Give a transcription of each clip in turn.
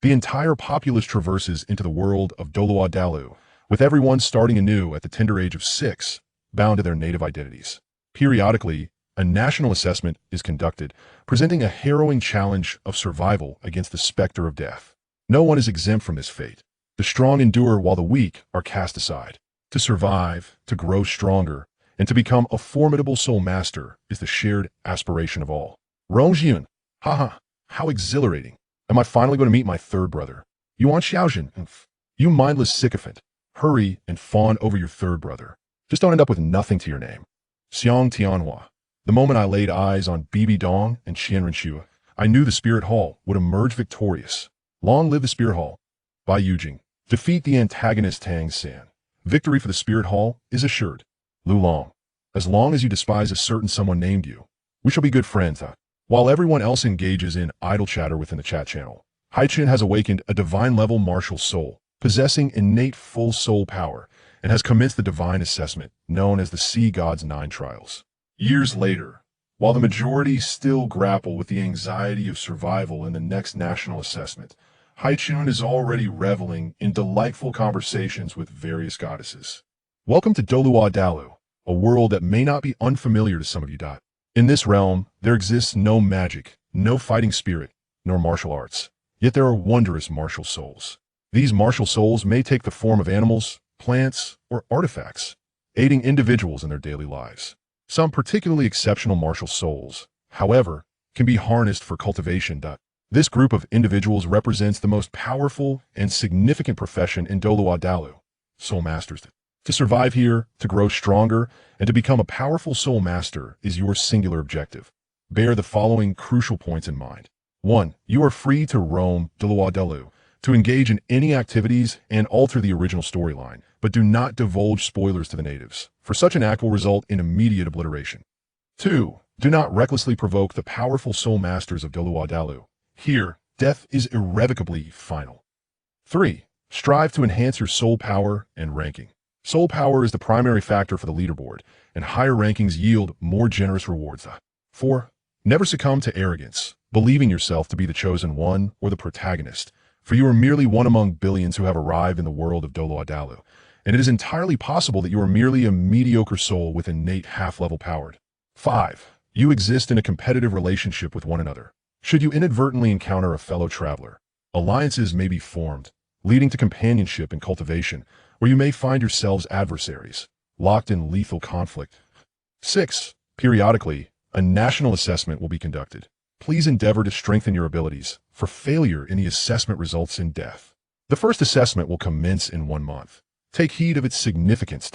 The entire populace traverses into the world of Doluwa Dalu, with everyone starting anew at the tender age of 6, bound to their native identities. Periodically, a national assessment is conducted, presenting a harrowing challenge of survival against the specter of death. No one is exempt from this fate. The strong endure while the weak are cast aside. To survive, to grow stronger, and to become a formidable soul master is the shared aspiration of all. Rongjun, haha, how exhilarating. Am I finally going to meet my third brother? Yuan Xiaojin, you mindless sycophant. Hurry and fawn over your third brother. Just don't end up with nothing to your name. Xiang Tianhua. The moment I laid eyes on Bibi Dong and Qian Renshua, I knew the Spirit Hall would emerge victorious. Long live the Spirit Hall. Bai Yujing. Defeat the antagonist Tang San. Victory for the Spirit Hall is assured. Lu Long. As long as you despise a certain someone named you, we shall be good friends, huh? While everyone else engages in idle chatter within the chat channel, Haichen has awakened a divine-level martial soul, possessing innate full soul power, and has commenced the divine assessment, known as the Sea God's 9 Trials. Years later, while the majority still grapple with the anxiety of survival in the next national assessment, Haichun is already reveling in delightful conversations with various goddesses. Welcome to Doluwa Dalu, a world that may not be unfamiliar to some of you. In this realm, there exists no magic, no fighting spirit, nor martial arts. Yet there are wondrous martial souls. These martial souls may take the form of animals, plants, or artifacts, aiding individuals in their daily lives. Some particularly exceptional martial souls, however, can be harnessed for cultivation. This group of individuals represents the most powerful and significant profession in Doluwa Dalu, soul masters. To survive here, to grow stronger, and to become a powerful soul master is your singular objective. Bear the following crucial points in mind. 1. You are free to roam Doluwa Dalu, to engage in any activities and alter the original storyline, but do not divulge spoilers to the natives, for such an act will result in immediate obliteration. 2. Do not recklessly provoke the powerful soul masters of Doluwa Dalu. Here, death is irrevocably final. 3. Strive to enhance your soul power and ranking. Soul power is the primary factor for the leaderboard, and higher rankings yield more generous rewards. 4. Never succumb to arrogance, believing yourself to be the chosen one or the protagonist, for you are merely one among billions who have arrived in the world of Doluwa Dalu, and it is entirely possible that you are merely a mediocre soul with innate half-level power. 5. You exist in a competitive relationship with one another. Should you inadvertently encounter a fellow traveler, alliances may be formed, leading to companionship and cultivation, where you may find yourselves adversaries, locked in lethal conflict. 6. Periodically, a national assessment will be conducted. Please endeavor to strengthen your abilities, for failure in the assessment results in death. The first assessment will commence in 1 month. Take heed of its significance.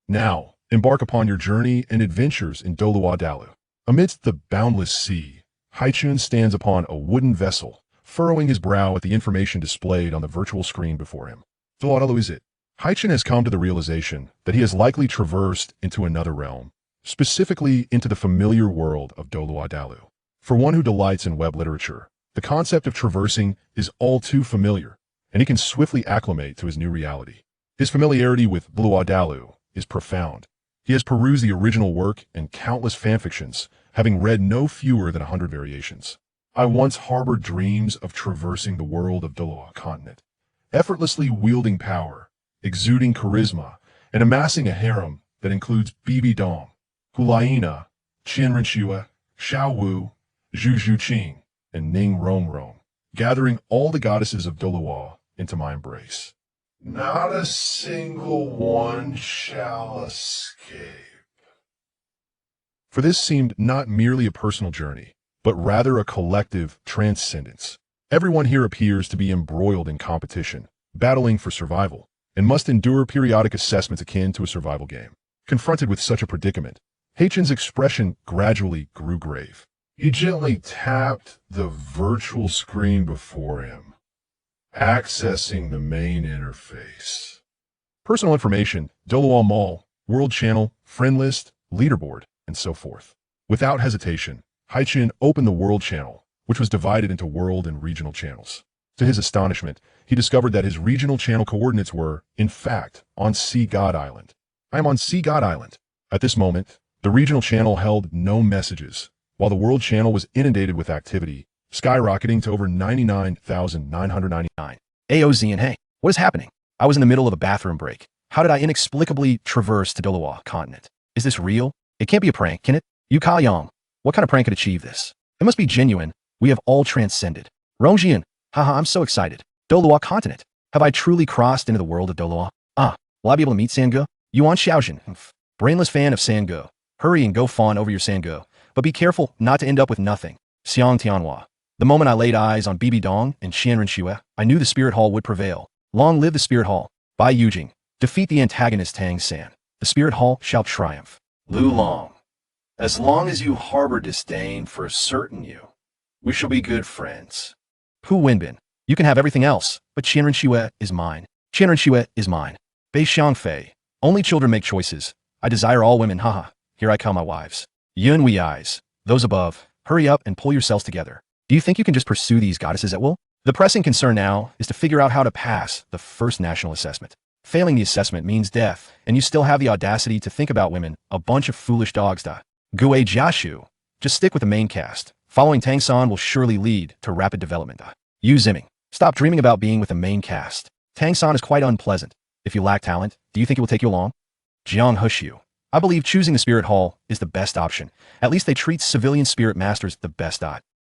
Now, embark upon your journey and adventures in Doluwa Dalu. Amidst the boundless sea, Haichun stands upon a wooden vessel, furrowing his brow at the information displayed on the virtual screen before him. Doluwa Dalu is it? Haichen has come to the realization that he has likely traversed into another realm, specifically into the familiar world of Doluwa Dalu. For one who delights in web literature, the concept of traversing is all too familiar, and he can swiftly acclimate to his new reality. His familiarity with Doluwa Dalu is profound. He has perused the original work and countless fanfictions, having read no fewer than 100 variations. I once harbored dreams of traversing the world of Doluwa continent, effortlessly wielding power, exuding charisma, and amassing a harem that includes Bibi Dong, Hulaina, Qian Renshua, Xiao Wu, Zhu Zhuqing, and Ning Rong Rong, gathering all the goddesses of Doluwa into my embrace. Not a single one shall escape. For this seemed not merely a personal journey, but rather a collective transcendence. Everyone here appears to be embroiled in competition, battling for survival, and must endure periodic assessments akin to a survival game. Confronted with such a predicament, Haichen's expression gradually grew grave. He gently tapped the virtual screen before him, accessing the main interface. Personal information, Doluwa Mall, World Channel, Friend List, Leaderboard, and so forth. Without hesitation, Haichen opened the World Channel, which was divided into world and regional channels. To his astonishment, he discovered that his regional channel coordinates were, in fact, on Sea God Island. I am on Sea God Island. At this moment, the regional channel held no messages, while the world channel was inundated with activity, skyrocketing to over 99,999. AOZ and hey, what is happening? I was in the middle of a bathroom break. How did I inexplicably traverse to Dolawa continent? Is this real? It can't be a prank, can it? Yu Ka Yang, what kind of prank could achieve this? It must be genuine. We have all transcended. Rongjian, haha, I'm so excited. Dolawa continent. Have I truly crossed into the world of Dolawa? Ah, will I be able to meet Sango? Yuan Xiaojin, brainless fan of Sango. Hurry and go fawn over your Sango, but be careful not to end up with nothing. Xiang Tianhua. The moment I laid eyes on Bibi Dong and Xianren Xue, I knew the Spirit Hall would prevail. Long live the Spirit Hall. Bai Yujing. Defeat the antagonist Tang San. The Spirit Hall shall triumph. Lu Long. As long as you harbor disdain for certain you, we shall be good friends. Pu Wenbin. You can have everything else, but Qianren Xue is mine. Qianren Xue is mine. Bei Xiangfei. Only children make choices. I desire all women, haha. Here I come, my wives. Yun Wei eyes. Those above, hurry up and pull yourselves together. Do you think you can just pursue these goddesses at will? The pressing concern now is to figure out how to pass the first national assessment. Failing the assessment means death, and you still have the audacity to think about women, a bunch of foolish dogs da. Gue Jiashu. Just stick with the main cast. Following Tang San will surely lead to rapid development da. Yu Ziming. Stop dreaming about being with the main cast. Tang San is quite unpleasant. If you lack talent, do you think it will take you along? Jiang Hushu. I believe choosing the Spirit Hall is the best option. At least they treat civilian spirit masters the best.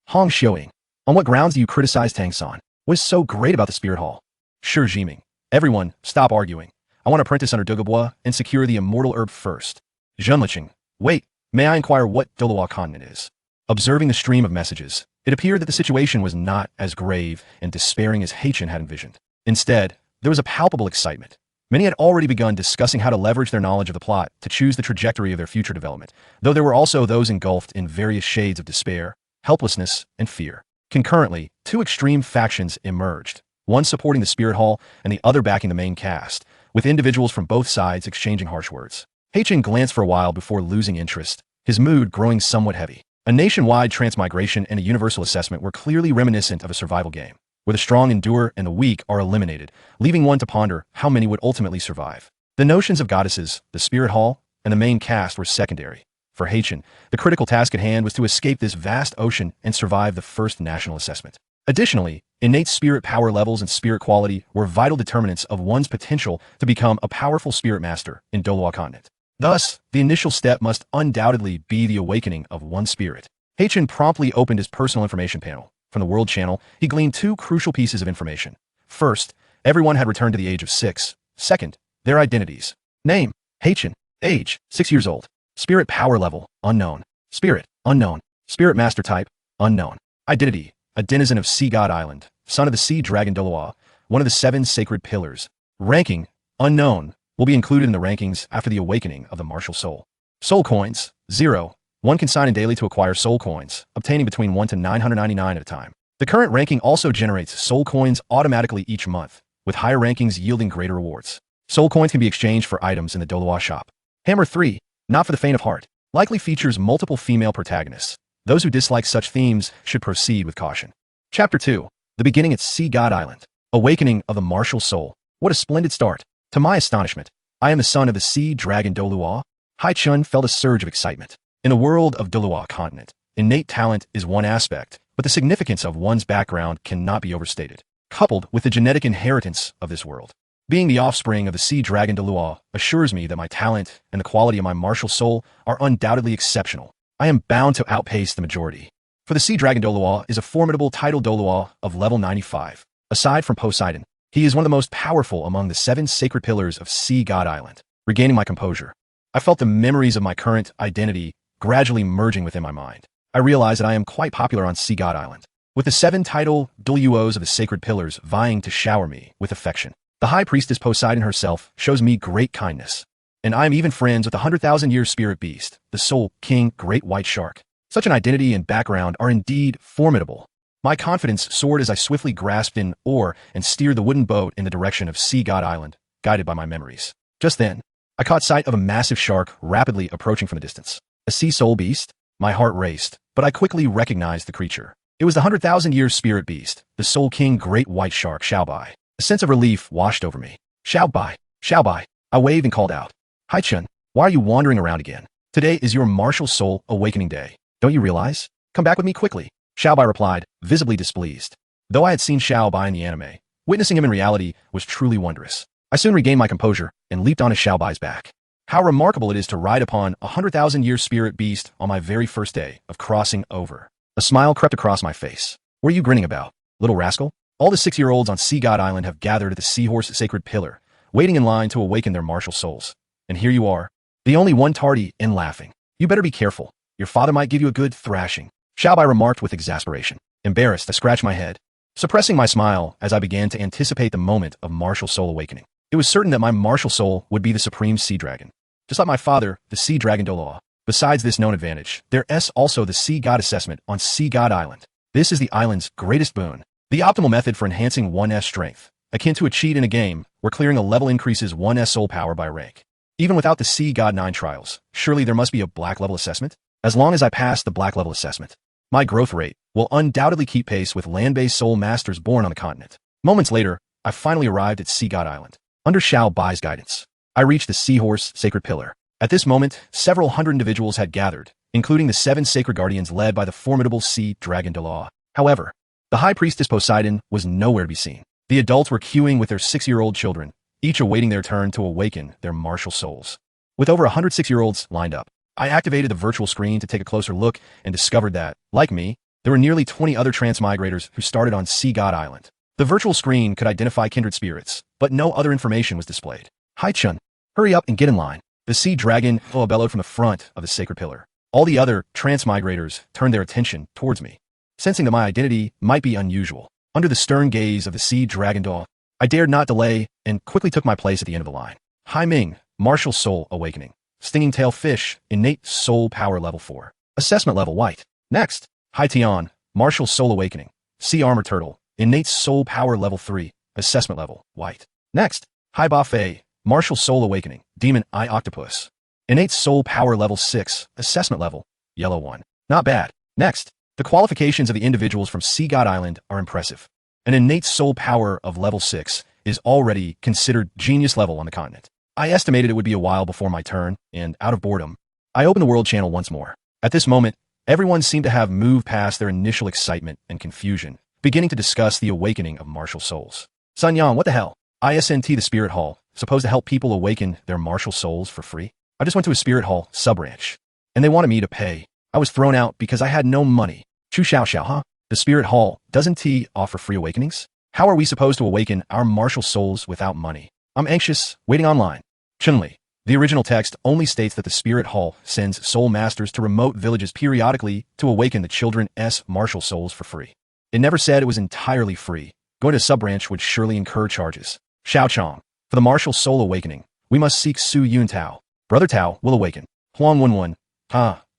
Hong Xiuing. On what grounds do you criticize Tang San? What is so great about the Spirit Hall? Shi Jiming. Everyone, stop arguing. I want to apprentice under Dugabwa and secure the immortal herb first. Zhenlicheng. Wait, may I inquire what Dolawa continent is? Observing the stream of messages, it appeared that the situation was not as grave and despairing as Haichen had envisioned. Instead, there was a palpable excitement. Many had already begun discussing how to leverage their knowledge of the plot to choose the trajectory of their future development, though there were also those engulfed in various shades of despair, helplessness, and fear. Concurrently, two extreme factions emerged, one supporting the Spirit Hall and the other backing the main cast, with individuals from both sides exchanging harsh words. Haichen glanced for a while before losing interest, his mood growing somewhat heavy. A nationwide transmigration and a universal assessment were clearly reminiscent of a survival game, where the strong endure and the weak are eliminated, leaving one to ponder how many would ultimately survive. The notions of goddesses, the Spirit Hall, and the main cast were secondary. For Haichen, the critical task at hand was to escape this vast ocean and survive the first national assessment. Additionally, innate spirit power levels and spirit quality were vital determinants of one's potential to become a powerful spirit master in Dolawa continent. Thus, the initial step must undoubtedly be the awakening of one spirit. Haichen promptly opened his personal information panel. From the World Channel, he gleaned two crucial pieces of information. First, everyone had returned to the age of 6. Second, their identities. Name, Haichen. Age, 6 years old. Spirit power level, unknown. Spirit, unknown. Spirit master type, unknown. Identity, a denizen of Sea God Island, son of the Sea Dragon Dolawa, one of the 7 sacred pillars. Ranking, unknown, will be included in the rankings after the awakening of the martial soul. Soul coins, 0. One can sign in daily to acquire soul coins, obtaining between 1 to 999 at a time. The current ranking also generates soul coins automatically each month, with higher rankings yielding greater rewards. Soul coins can be exchanged for items in the Dolawa shop. Hammer 3, not for the faint of heart, likely features multiple female protagonists. Those who dislike such themes should proceed with caution. Chapter 2, the beginning at Sea God Island. Awakening of the martial soul. What a splendid start. To my astonishment, I am the son of the Sea Dragon Doluwa. Haichen felt a surge of excitement. In the world of Doluwa continent, innate talent is one aspect, but the significance of one's background cannot be overstated. Coupled with the genetic inheritance of this world, being the offspring of the Sea Dragon Doluwa assures me that my talent and the quality of my martial soul are undoubtedly exceptional. I am bound to outpace the majority. For the Sea Dragon Doluwa is a formidable tidal Doluwa of level 95. Aside from Poseidon, he is one of the most powerful among the 7 sacred pillars of Sea God Island. Regaining my composure, I felt the memories of my current identity gradually merging within my mind. I realized that I am quite popular on Sea God Island, with the 7 tidal Doluos of the sacred pillars vying to shower me with affection. The High Priestess Poseidon herself shows me great kindness, and I am even friends with the 100,000-year spirit beast, the Soul King Great White Shark. Such an identity and background are indeed formidable. My confidence soared as I swiftly grasped an oar and steered the wooden boat in the direction of Sea God Island, guided by my memories. Just then, I caught sight of a massive shark rapidly approaching from a distance. A sea soul beast? My heart raced, but I quickly recognized the creature. It was the 100,000-year spirit beast, the Soul King Great White Shark Xiaobai. A sense of relief washed over me. Xiaobai, Xiaobai. I waved and called out. Haichen, why are you wandering around again? Today is your martial soul awakening day. Don't you realize? Come back with me quickly. Xiaobai replied, visibly displeased. Though I had seen Xiaobai in the anime, witnessing him in reality was truly wondrous. I soon regained my composure and leaped onto Xiaobai's back. How remarkable it is to ride upon a 100,000-year spirit beast on my very first day of crossing over. A smile crept across my face. What are you grinning about, little rascal? All the 6-year-olds on Sea God Island have gathered at the Seahorse Sacred Pillar, waiting in line to awaken their martial souls. And here you are, the only one tardy and laughing. You better be careful. Your father might give you a good thrashing. Xiaobai remarked with exasperation. Embarrassed, I scratched my head, suppressing my smile as I began to anticipate the moment of martial soul awakening. It was certain that my martial soul would be the supreme sea dragon. Just like my father, the sea dragon Doloa. Besides this known advantage, there's also the sea god assessment on Sea God Island. This is the island's greatest boon. The optimal method for enhancing 1's strength, akin to a cheat in a game where clearing a level increases 1's soul power by rank. Even without the Sea God 9 trials, surely there must be a black level assessment? As long as I pass the black level assessment, my growth rate will undoubtedly keep pace with land-based soul masters born on the continent. Moments later, I finally arrived at Sea God Island. Under Xiao Bai's guidance, I reached the Seahorse Sacred Pillar. At this moment, several hundred individuals had gathered, including the 7 sacred guardians led by the formidable sea dragon Doloa. However, the high priestess Poseidon was nowhere to be seen. The adults were queuing with their 6-year-old children, each awaiting their turn to awaken their martial souls. With over 100 6-year-olds lined up, I activated the virtual screen to take a closer look and discovered that, like me, there were nearly 20 other transmigrators who started on Sea God Island. The virtual screen could identify kindred spirits, but no other information was displayed. Haichen, hurry up and get in line. The sea dragon bellowed from the front of the sacred pillar. All the other transmigrators turned their attention towards me, sensing that my identity might be unusual. Under the stern gaze of the sea dragon Doloa, I dared not delay and quickly took my place at the end of the line. Hai Ming, martial soul awakening. Stinging tail fish, innate soul power level 4. Assessment level white. Next, Hai Tian, martial soul awakening. Sea armor turtle, innate soul power level 3. Assessment level white. Next, Hai Ba Fei, martial soul awakening. Demon eye octopus. Innate soul power level 6. Assessment level yellow 1. Not bad. Next, the qualifications of the individuals from Sea God Island are impressive. An innate soul power of level 6 is already considered genius level on the continent. I estimated it would be a while before my turn, and out of boredom, I opened the world channel once more. At this moment, everyone seemed to have moved past their initial excitement and confusion, beginning to discuss the awakening of martial souls. Sun Yang, what the hell? ISNT the Spirit Hall, supposed to help people awaken their martial souls for free? I just went to a Spirit Hall sub-ranch, and they wanted me to pay. I was thrown out because I had no money. Chu Xiao Xiao, huh? The Spirit Hall, doesn't he offer free awakenings? How are we supposed to awaken our martial souls without money? I'm anxious, waiting online. Chunli, the original text only states that the Spirit Hall sends soul masters to remote villages periodically to awaken the children's martial souls for free. It never said it was entirely free. Going to a sub-branch would surely incur charges. Xiao Chong, for the martial soul awakening, we must seek Su Yun Tao. Brother Tao will awaken. Huang Wenwen,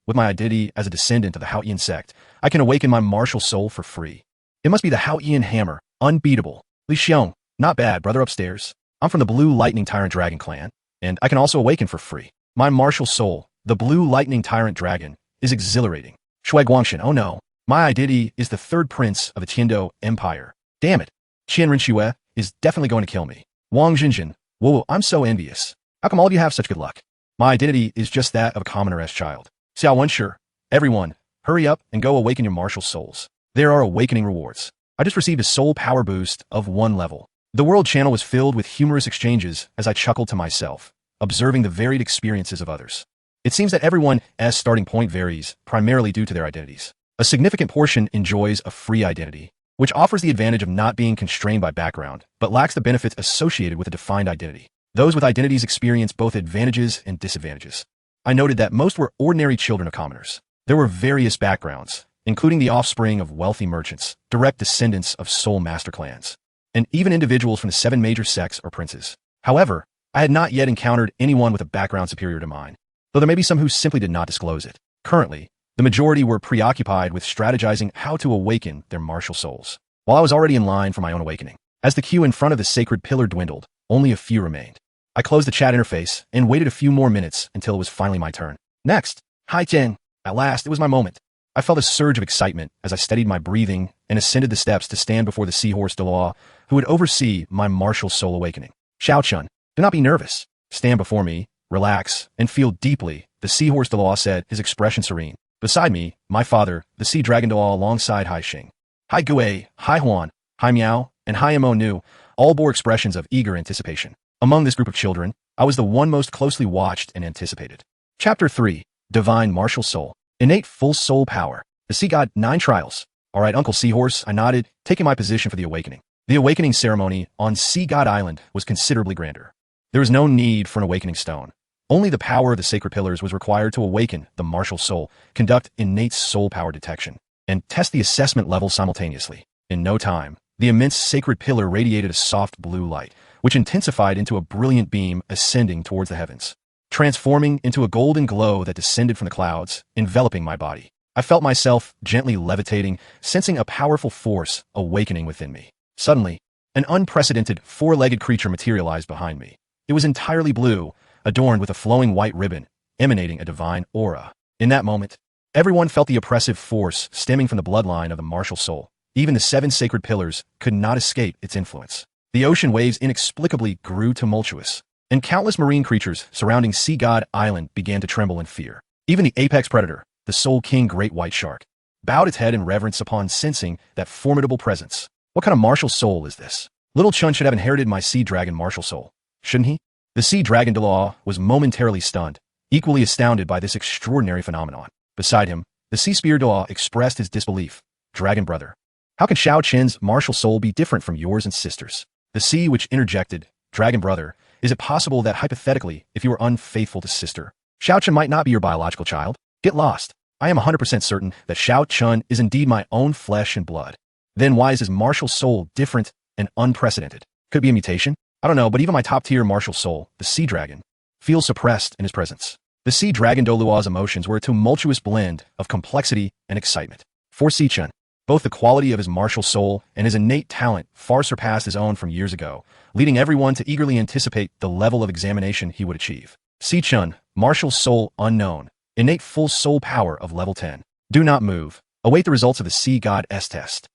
with my identity as a descendant of the Haichen sect, I can awaken my martial soul for free. It must be the Haichen hammer, unbeatable. Li Xiong, not bad, brother upstairs. I'm from the Blue Lightning Tyrant Dragon clan, and I can also awaken for free. My martial soul, the Blue Lightning Tyrant Dragon, is exhilarating. Shui Guangshan, oh no. My identity is the 3rd prince of the Tiando Empire. Damn it. Qian Rinxue is definitely going to kill me. Wang Jinjin, whoa, I'm so envious. How come all of you have such good luck? My identity is just that of a commoner-esque child. Xiao Wensher, everyone, hurry up and go awaken your martial souls. There are awakening rewards. I just received a soul power boost of 1 level. The world channel was filled with humorous exchanges as I chuckled to myself, observing the varied experiences of others. It seems that everyone's starting point varies, primarily due to their identities. A significant portion enjoys a free identity, which offers the advantage of not being constrained by background, but lacks the benefits associated with a defined identity. Those with identities experience both advantages and disadvantages. I noted that most were ordinary children of commoners. There were various backgrounds, including the offspring of wealthy merchants, direct descendants of soul master clans, and even individuals from the 7 major sects or princes. However, I had not yet encountered anyone with a background superior to mine, though there may be some who simply did not disclose it. Currently, the majority were preoccupied with strategizing how to awaken their martial souls, while I was already in line for my own awakening. As the queue in front of the sacred pillar dwindled, only a few remained. I closed the chat interface and waited a few more minutes until it was finally my turn. Next, Haichen. At last, it was my moment. I felt a surge of excitement as I steadied my breathing and ascended the steps to stand before the Seahorse Doloa, who would oversee my martial soul awakening. Xiao Chun, do not be nervous. Stand before me, relax, and feel deeply, the Seahorse Doloa said, his expression serene. Beside me, my father, the sea dragon Doa alongside Haichen. Hai Gui, Hai Huan, Hai Miao, and Hai Mo Nu all bore expressions of eager anticipation. Among this group of children, I was the one most closely watched and anticipated. Chapter 3. Divine Martial Soul. Innate Full Soul Power. The Sea God 9 Trials. All right, Uncle Seahorse, I nodded, taking my position for the awakening. The awakening ceremony on Sea God Island was considerably grander. There was no need for an awakening stone. Only the power of the sacred pillars was required to awaken the martial soul, conduct innate soul power detection, and test the assessment level simultaneously. In no time, the immense sacred pillar radiated a soft blue light, which intensified into a brilliant beam ascending towards the heavens, transforming into a golden glow that descended from the clouds, enveloping my body. I felt myself gently levitating, sensing a powerful force awakening within me. Suddenly, an unprecedented four-legged creature materialized behind me. It was entirely blue, adorned with a flowing white ribbon, emanating a divine aura. In that moment, everyone felt the oppressive force stemming from the bloodline of the martial soul. Even the 7 sacred pillars could not escape its influence. The ocean waves inexplicably grew tumultuous, and countless marine creatures surrounding Sea God Island began to tremble in fear. Even the apex predator, the Soul King Great White Shark, bowed its head in reverence upon sensing that formidable presence. What kind of martial soul is this? Little Chun should have inherited my sea dragon martial soul, shouldn't he? The sea dragon Delaw was momentarily stunned, equally astounded by this extraordinary phenomenon. Beside him, the sea spear Delaw expressed his disbelief. Dragon brother, how can Xiao Chen's martial soul be different from yours and sister's? The sea which interjected, Dragon brother, is it possible that hypothetically, if you were unfaithful to sister, Xiao Chen might not be your biological child? Get lost. I am 100% certain that Xiao Chun is indeed my own flesh and blood. Then why is his martial soul different and unprecedented? Could it be a mutation? I don't know, but even my top-tier martial soul, the Sea Dragon, feels suppressed in his presence. The Sea Dragon Dolua's emotions were a tumultuous blend of complexity and excitement. For Sea Chun, both the quality of his martial soul and his innate talent far surpassed his own from years ago, leading everyone to eagerly anticipate the level of examination he would achieve. Sea Chun, martial soul unknown, innate full soul power of level 10. Do not move. Await the results of the Sea God S test.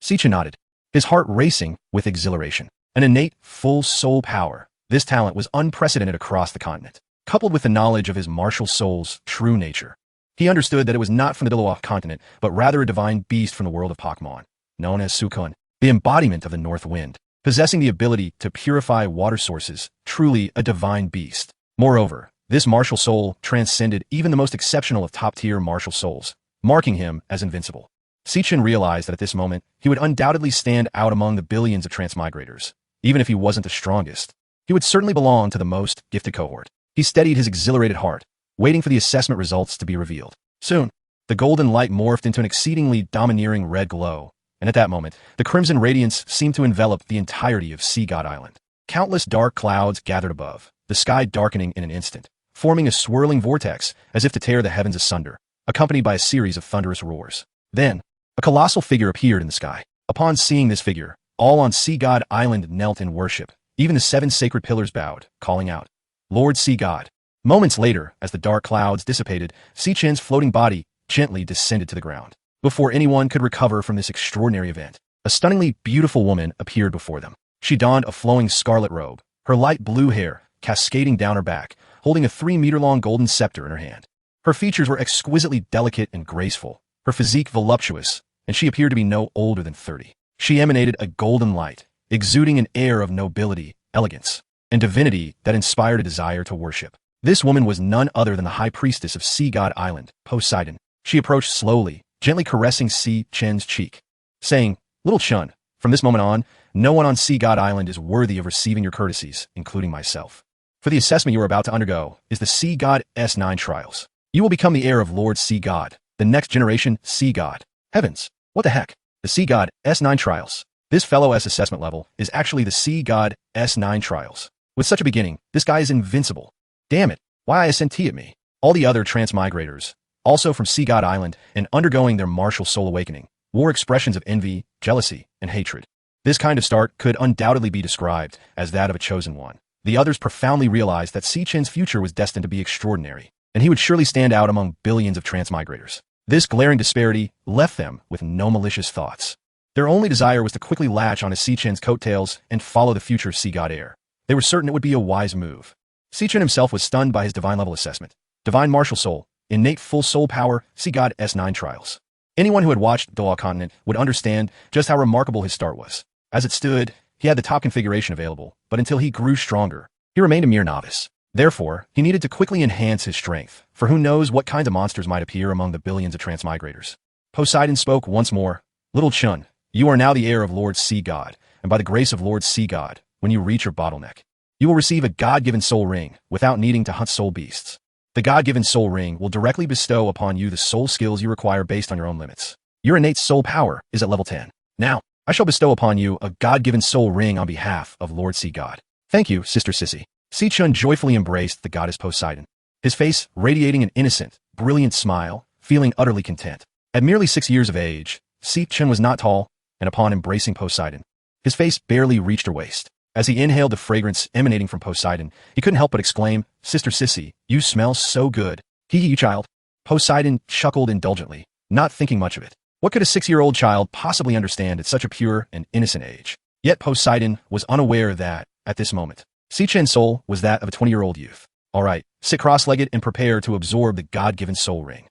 Sea Chun nodded, his heart racing with exhilaration. An innate, full soul power. This talent was unprecedented across the continent. Coupled with the knowledge of his martial soul's true nature, he understood that it was not from the Diluwa continent, but rather a divine beast from the world of Pokemon, known as Sukun, the embodiment of the North Wind, possessing the ability to purify water sources, truly a divine beast. Moreover, this martial soul transcended even the most exceptional of top-tier martial souls, marking him as invincible. Sichin realized that at this moment, he would undoubtedly stand out among the billions of transmigrators. Even if he wasn't the strongest, he would certainly belong to the most gifted cohort. He steadied his exhilarated heart, waiting for the assessment results to be revealed. Soon, the golden light morphed into an exceedingly domineering red glow, and at that moment, the crimson radiance seemed to envelop the entirety of Sea God Island. Countless dark clouds gathered above, the sky darkening in an instant, forming a swirling vortex as if to tear the heavens asunder, accompanied by a series of thunderous roars. Then, a colossal figure appeared in the sky. Upon seeing this figure, all on Sea God Island knelt in worship. Even the 7 sacred pillars bowed, calling out, Lord Sea God. Moments later, as the dark clouds dissipated, Sea Chen's floating body gently descended to the ground. Before anyone could recover from this extraordinary event, a stunningly beautiful woman appeared before them. She donned a flowing scarlet robe, her light blue hair cascading down her back, holding a 3-meter-long golden scepter in her hand. Her features were exquisitely delicate and graceful, her physique voluptuous, and she appeared to be no older than 30. She emanated a golden light, exuding an air of nobility, elegance, and divinity that inspired a desire to worship. This woman was none other than the high priestess of Sea God Island, Poseidon. She approached slowly, gently caressing Sea Chen's cheek, saying, Little Chun, from this moment on, no one on Sea God Island is worthy of receiving your courtesies, including myself. For the assessment you are about to undergo is the Sea God S9 Trials. You will become the heir of Lord Sea God, the next generation Sea God. Heavens, what the heck? The Sea God S9 Trials. This fellow S assessment level is actually the Sea God S9 Trials. With such a beginning, this guy is invincible. Damn it, why ISNT at me? All the other transmigrators, also from Sea God Island and undergoing their martial soul awakening, wore expressions of envy, jealousy, and hatred. This kind of start could undoubtedly be described as that of a chosen one. The others profoundly realized that Sea Chen's future was destined to be extraordinary, and he would surely stand out among billions of transmigrators. This glaring disparity left them with no malicious thoughts. Their only desire was to quickly latch onto Sea Chen's coattails and follow the future Sea God heir. They were certain it would be a wise move. Sea Chen himself was stunned by his divine level assessment. Divine martial soul, innate full soul power, Sea God S9 trials. Anyone who had watched Doloa Continent would understand just how remarkable his start was. As it stood, he had the top configuration available, but until he grew stronger, he remained a mere novice. Therefore, he needed to quickly enhance his strength, for who knows what kinds of monsters might appear among the billions of transmigrators. Poseidon spoke once more. Little Chun, you are now the heir of Lord Sea God, and by the grace of Lord Sea God, when you reach your bottleneck, you will receive a God-given soul ring without needing to hunt soul beasts. The God-given soul ring will directly bestow upon you the soul skills you require based on your own limits. Your innate soul power is at level 10. Now, I shall bestow upon you a God-given soul ring on behalf of Lord Sea God. Thank you, Sister Sissy. Sea Chun joyfully embraced the goddess Poseidon, his face radiating an innocent, brilliant smile, feeling utterly content. At merely 6 years of age, Sea Chun was not tall, and upon embracing Poseidon, his face barely reached her waist. As he inhaled the fragrance emanating from Poseidon, he couldn't help but exclaim, Sister Sissy, you smell so good. Hee you child. Poseidon chuckled indulgently, not thinking much of it. What could a 6-year-old child possibly understand at such a pure and innocent age? Yet Poseidon was unaware that, at this moment, Sea Chun's soul was that of a 20-year-old youth. All right, sit cross-legged and prepare to absorb the God-given soul ring.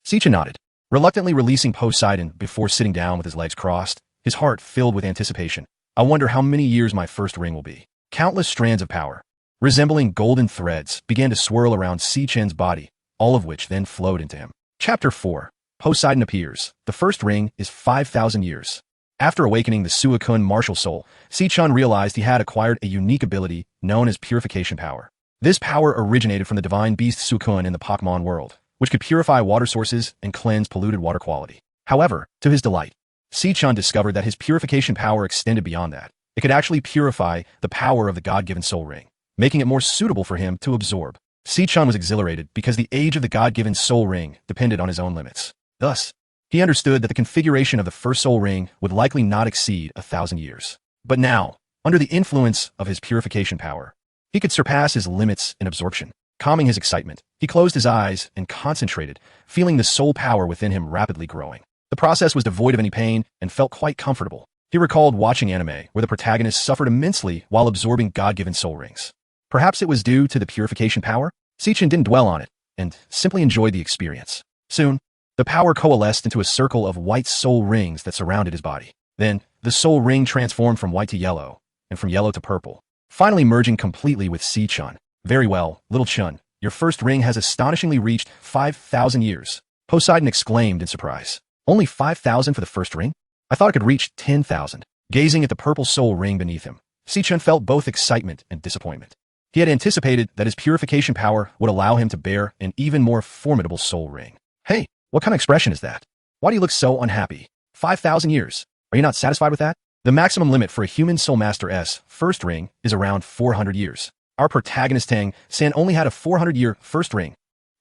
Sea Chun nodded, reluctantly releasing Poseidon before sitting down with his legs crossed, his heart filled with anticipation. I wonder how many years my first ring will be. Countless strands of power, resembling golden threads, began to swirl around Sea Chun's body, all of which then flowed into him. Chapter 4. Poseidon appears. The first ring is 5,000 years. After awakening the Suikun martial soul, Sea Chun realized he had acquired a unique ability known as purification power. This power originated from the divine beast Suikun in the Pokemon world, which could purify water sources and cleanse polluted water quality. However, to his delight, Sea Chun discovered that his purification power extended beyond that. It could actually purify the power of the God-given soul ring, making it more suitable for him to absorb. Sea Chun was exhilarated because the age of the God-given soul ring depended on his own limits. Thus, he understood that the configuration of the first soul ring would likely not exceed 1,000 years. But now, under the influence of his purification power, he could surpass his limits in absorption. Calming his excitement, he closed his eyes and concentrated, feeling the soul power within him rapidly growing. The process was devoid of any pain and felt quite comfortable. He recalled watching anime where the protagonists suffered immensely while absorbing God-given soul rings. Perhaps it was due to the purification power? Sea Chun didn't dwell on it and simply enjoyed the experience. Soon, the power coalesced into a circle of white soul rings that surrounded his body. Then, the soul ring transformed from white to yellow, and from yellow to purple, finally merging completely with Sea Chun. Very well, little Chun, your first ring has astonishingly reached 5,000 years. Poseidon exclaimed in surprise. Only 5,000 for the first ring? I thought it could reach 10,000. Gazing at the purple soul ring beneath him, Sea Chun felt both excitement and disappointment. He had anticipated that his purification power would allow him to bear an even more formidable soul ring. Hey, what kind of expression is that? Why do you look so unhappy? 5,000 years. Are you not satisfied with that? The maximum limit for a human Soul Master S first ring is around 400 years. Our protagonist Tang San only had a 400-year first ring.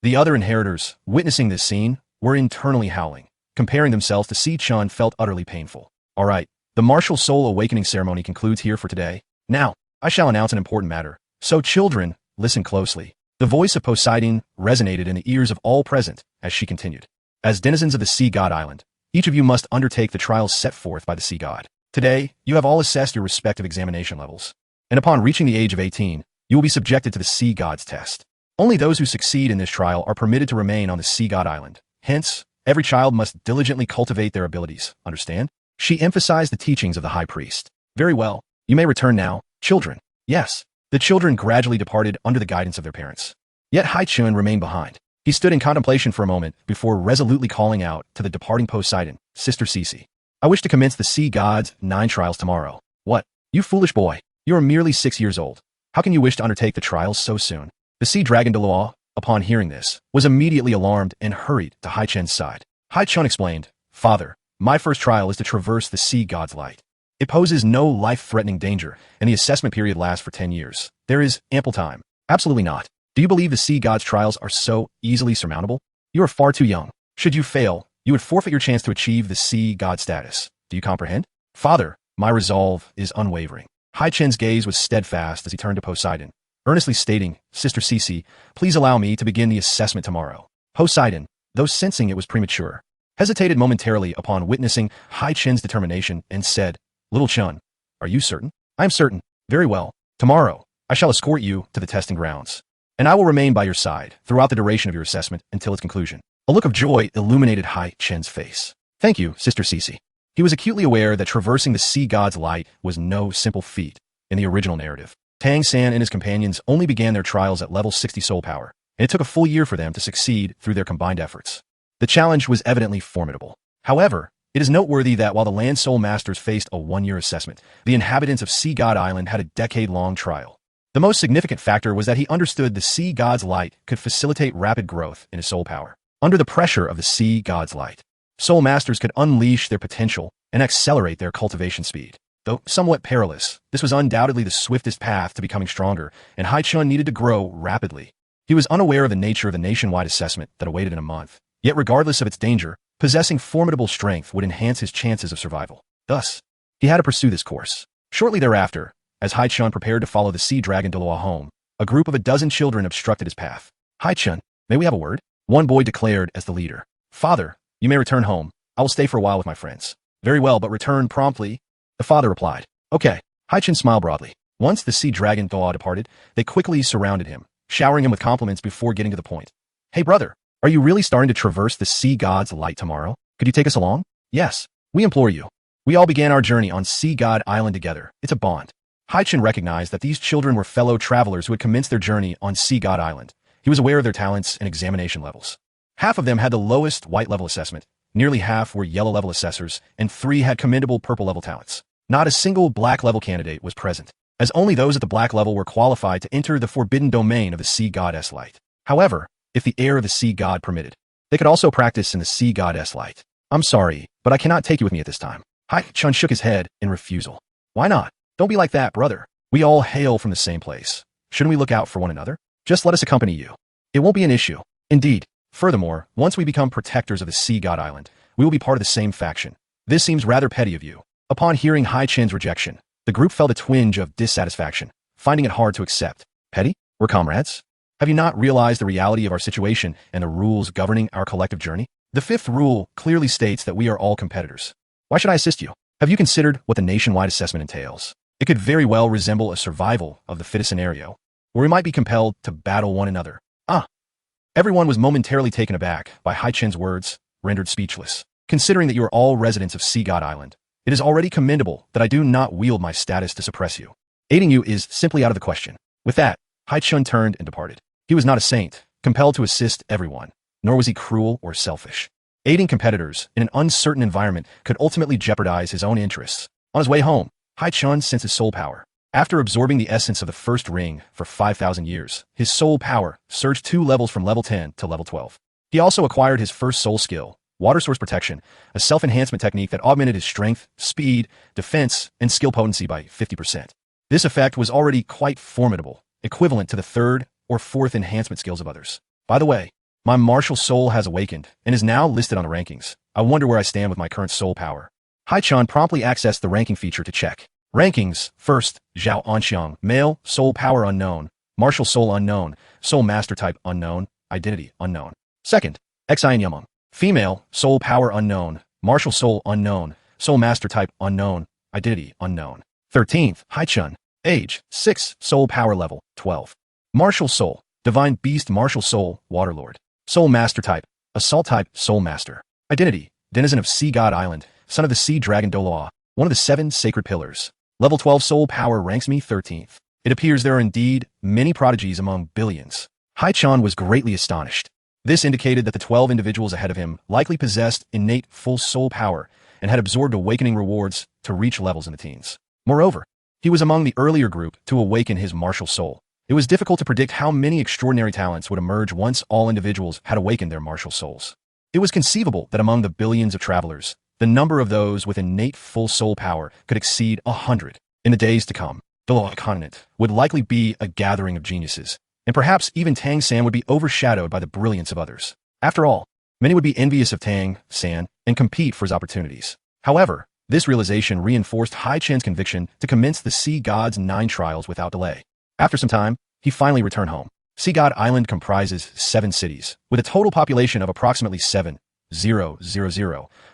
The other inheritors, witnessing this scene, were internally howling. Comparing themselves to Sea Chun felt utterly painful. All right, the martial soul awakening ceremony concludes here for today. Now, I shall announce an important matter. So children, listen closely. The voice of Poseidon resonated in the ears of all present as she continued. As denizens of the Sea God Island, each of you must undertake the trials set forth by the Sea God. Today, you have all assessed your respective examination levels. And upon reaching the age of 18, you will be subjected to the Sea God's test. Only those who succeed in this trial are permitted to remain on the Sea God Island. Hence, every child must diligently cultivate their abilities, understand? She emphasized the teachings of the high priest. Very well, you may return now, children. Yes, the children gradually departed under the guidance of their parents. Yet Haichen remained behind. He stood in contemplation for a moment before resolutely calling out to the departing Poseidon, Sister Cece. I wish to commence the Sea God's 9 trials tomorrow. What? You foolish boy. You are merely 6 years old. How can you wish to undertake the trials so soon? The sea dragon Doloa, upon hearing this, was immediately alarmed and hurried to Haichen's side. Haichen explained, Father, my first trial is to traverse the Sea God's light. It poses no life-threatening danger, and the assessment period lasts for 10 years. There is ample time. Absolutely not. Do you believe the Sea God's trials are so easily surmountable? You are far too young. Should you fail, you would forfeit your chance to achieve the Sea God status. Do you comprehend? Father, my resolve is unwavering. Haichen's gaze was steadfast as he turned to Poseidon, earnestly stating, Sister Cece, please allow me to begin the assessment tomorrow. Poseidon, though sensing it was premature, hesitated momentarily upon witnessing Haichen's determination and said, Little Chun, are you certain? I am certain. Very well. Tomorrow, I shall escort you to the testing grounds. and I will remain by your side throughout the duration of your assessment until its conclusion. A look of joy illuminated Haichen's face. Thank you, Sister Cece. He was acutely aware that traversing the sea god's light was no simple feat. In the original narrative, Tang San and his companions only began their trials at level 60 soul power, and it took a full year for them to succeed through their combined efforts. The challenge was evidently formidable. However, it is noteworthy that while the Land Soul Masters faced a one-year assessment, the inhabitants of Sea God Island had a decade-long trial. The most significant factor was that he understood the Sea God's light could facilitate rapid growth in his soul power. Under the pressure of the Sea God's light, Soul Masters could unleash their potential and accelerate their cultivation speed. Though somewhat perilous, this was undoubtedly the swiftest path to becoming stronger, and Haichen needed to grow rapidly. He was unaware of the nature of the nationwide assessment that awaited in a month. Yet regardless of its danger, possessing formidable strength would enhance his chances of survival. Thus, he had to pursue this course. Shortly thereafter, as Haichen prepared to follow the sea dragon Doloa home, a group of a dozen children obstructed his path. Haichen, may we have a word? One boy declared as the leader. Father, you may return home. I will stay for a while with my friends. Very well, but return promptly. The father replied. Okay. Haichen smiled broadly. Once the sea dragon Doloa departed, they quickly surrounded him, showering him with compliments before getting to the point. Hey brother, are you really starting to traverse the sea god's light tomorrow? Could you take us along? Yes. We implore you. We all began our journey on Sea God Island together. It's a bond. Haichen recognized that these children were fellow travelers who had commenced their journey on Sea God Island. He was aware of their talents and examination levels. Half of them had the lowest white level assessment, nearly half were yellow level assessors, and 3 had commendable purple level talents. Not a single black level candidate was present, as only those at the black level were qualified to enter the forbidden domain of the Sea Goddess light. However, if the air of the Sea God permitted, they could also practice in the Sea Goddess light. I'm sorry, but I cannot take you with me at this time. Haichen shook his head in refusal. Why not? Don't be like that, brother. We all hail from the same place. Shouldn't we look out for one another? Just let us accompany you. It won't be an issue. Indeed. Furthermore, once we become protectors of the Sea God Island, we will be part of the same faction. This seems rather petty of you. Upon hearing Haichen's rejection, the group felt a twinge of dissatisfaction, finding it hard to accept. Petty? We're comrades? Have you not realized the reality of our situation and the rules governing our collective journey? The 5th rule clearly states that we are all competitors. Why should I assist you? Have you considered what the nationwide assessment entails? It could very well resemble a survival of the fittest scenario, where we might be compelled to battle one another. Everyone was momentarily taken aback by Haichen's words, rendered speechless. Considering that you are all residents of Sea God Island, it is already commendable that I do not wield my status to suppress you. Aiding you is simply out of the question. With that, Haichen turned and departed. He was not a saint, compelled to assist everyone, nor was he cruel or selfish. Aiding competitors in an uncertain environment could ultimately jeopardize his own interests. On his way home, Haichen sensed his soul power. After absorbing the essence of the first ring for 5,000 years, his soul power surged 2 levels from level 10 to level 12. He also acquired his first soul skill, Water Source Protection, a self-enhancement technique that augmented his strength, speed, defense, and skill potency by 50%. This effect was already quite formidable, equivalent to the 3rd or 4th enhancement skills of others. By the way, my martial soul has awakened and is now listed on the rankings. I wonder where I stand with my current soul power. Haichen promptly accessed the ranking feature to check. Rankings. First, Zhao Anxiang, male, soul power unknown, martial soul unknown, soul master type unknown, identity unknown. Second, Xian Yameng, female, soul power unknown, martial soul unknown, soul master type unknown, identity unknown. 13th, Haichen, age, 6, soul power level, 12. Martial soul, divine beast martial soul, waterlord. Soul master type, assault type, soul master. Identity, denizen of Sea God Island, son of the sea dragon Doloa, one of the 7 sacred pillars. Level 12 soul power ranks me 13th. It appears there are indeed many prodigies among billions. Haichen was greatly astonished. This indicated that the 12 individuals ahead of him likely possessed innate full soul power and had absorbed awakening rewards to reach levels in the teens. Moreover, he was among the earlier group to awaken his martial soul. It was difficult to predict how many extraordinary talents would emerge once all individuals had awakened their martial souls. It was conceivable that among the billions of travelers, the number of those with innate full soul power could exceed 100. In the days to come, the Doloa continent would likely be a gathering of geniuses, and perhaps even Tang San would be overshadowed by the brilliance of others. After all, many would be envious of Tang San and compete for his opportunities. However, this realization reinforced Haichen's conviction to commence the Sea God's 9 trials without delay. After some time, he finally returned home. Sea God Island comprises 7 cities, with a total population of approximately 7,000,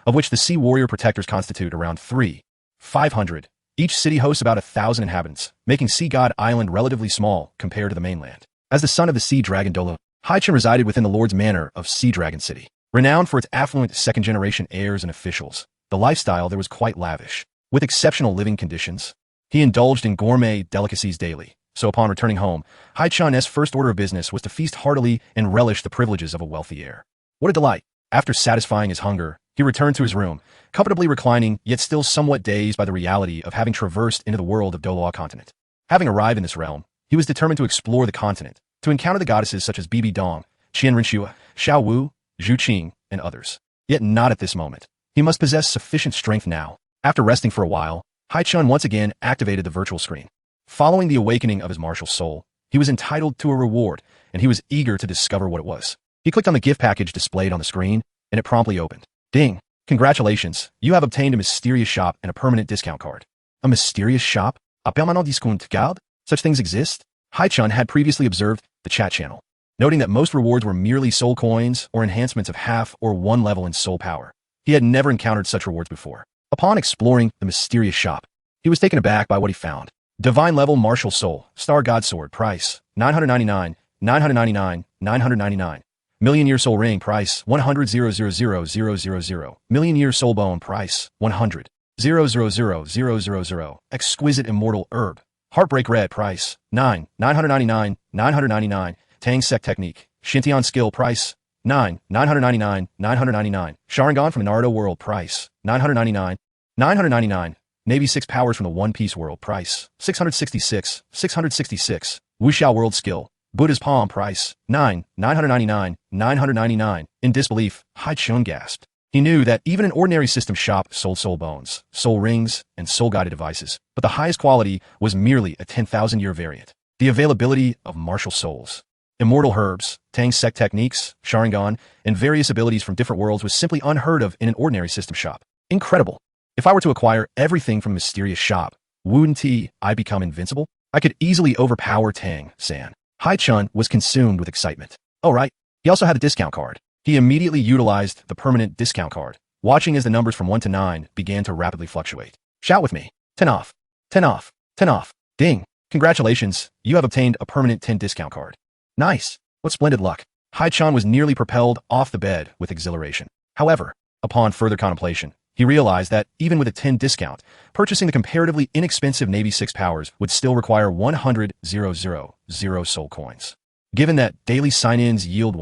of which the Sea Warrior Protectors constitute around 3,500. Each city hosts about 1,000 inhabitants, making Sea God Island relatively small compared to the mainland. As the son of the sea dragon Dolo, Haichen resided within the Lord's Manor of Sea Dragon City. Renowned for its affluent second-generation heirs and officials, the lifestyle there was quite lavish, with exceptional living conditions. He indulged in gourmet delicacies daily, so upon returning home, Haichen's first order of business was to feast heartily and relish the privileges of a wealthy heir. What a delight! After satisfying his hunger, he returned to his room, comfortably reclining, yet still somewhat dazed by the reality of having traversed into the world of Doloa continent. Having arrived in this realm, he was determined to explore the continent, to encounter the goddesses such as Bibi Dong, Qian Rinxua, Xiao Wu, Zhu Qing, and others. Yet not at this moment. He must possess sufficient strength now. After resting for a while, Haichen once again activated the virtual screen. Following the awakening of his martial soul, he was entitled to a reward, and he was eager to discover what it was. He clicked on the gift package displayed on the screen, and it promptly opened. Ding! Congratulations, you have obtained a mysterious shop and a permanent discount card. A mysterious shop? A permanent discount card? Such things exist? Haichen had previously observed the chat channel, noting that most rewards were merely soul coins or enhancements of half or one level in soul power. He had never encountered such rewards before. Upon exploring the mysterious shop, he was taken aback by what he found. Divine level martial soul, star god sword, price, 999, 999, 999. Million year soul ring, price, 100,000,000. Million year soul bone, price, 100,000,000. Exquisite immortal herb. Heartbreak red, price, 999, 999. Tang sec technique. Shintian skill, price, 999, 999. Sharingan from the Naruto world, price, 999, 999. Navy 6 powers from the One Piece world, price, 666, 666. Wuxiao world skill. Buddha's palm, price, 999, 999. In disbelief, Haichen gasped. He knew that even an ordinary system shop sold soul bones, soul rings, and soul-guided devices, but the highest quality was merely a 10,000-year variant. The availability of martial souls, immortal herbs, Tang sec techniques, Sharingan, and various abilities from different worlds was simply unheard of in an ordinary system shop. Incredible! If I were to acquire everything from a mysterious shop, wouldn't I become invincible? I could easily overpower Tang-san. Haichen was consumed with excitement. Oh right, he also had a discount card. He immediately utilized the permanent discount card, watching as the numbers from 1 to 9 began to rapidly fluctuate. Shout with me. 10 off. 10 off. 10 off. Ding. Congratulations, you have obtained a permanent 10 discount card. Nice. What splendid luck. Haichen was nearly propelled off the bed with exhilaration. However, upon further contemplation, he realized that even with a 10 discount, purchasing the comparatively inexpensive Navy 6 powers would still require 100,000 soul coins. Given that daily sign-ins yield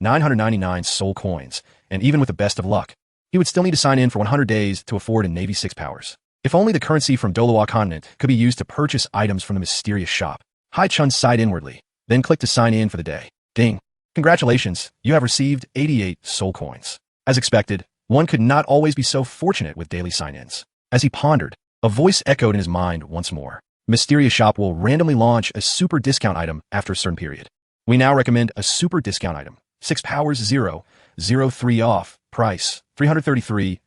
999 soul coins, and even with the best of luck, he would still need to sign in for 100 days to afford a Navy 6 powers. If only the currency from Doloa continent could be used to purchase items from the mysterious shop. Haichen sighed inwardly, then clicked to sign in for the day. Ding. Congratulations, you have received 88 soul coins. As expected, one could not always be so fortunate with daily sign-ins. As he pondered, a voice echoed in his mind once more. Mysterious shop will randomly launch a super discount item after a certain period. We now recommend a super discount item. 6 powers 0, 03 off, price, 333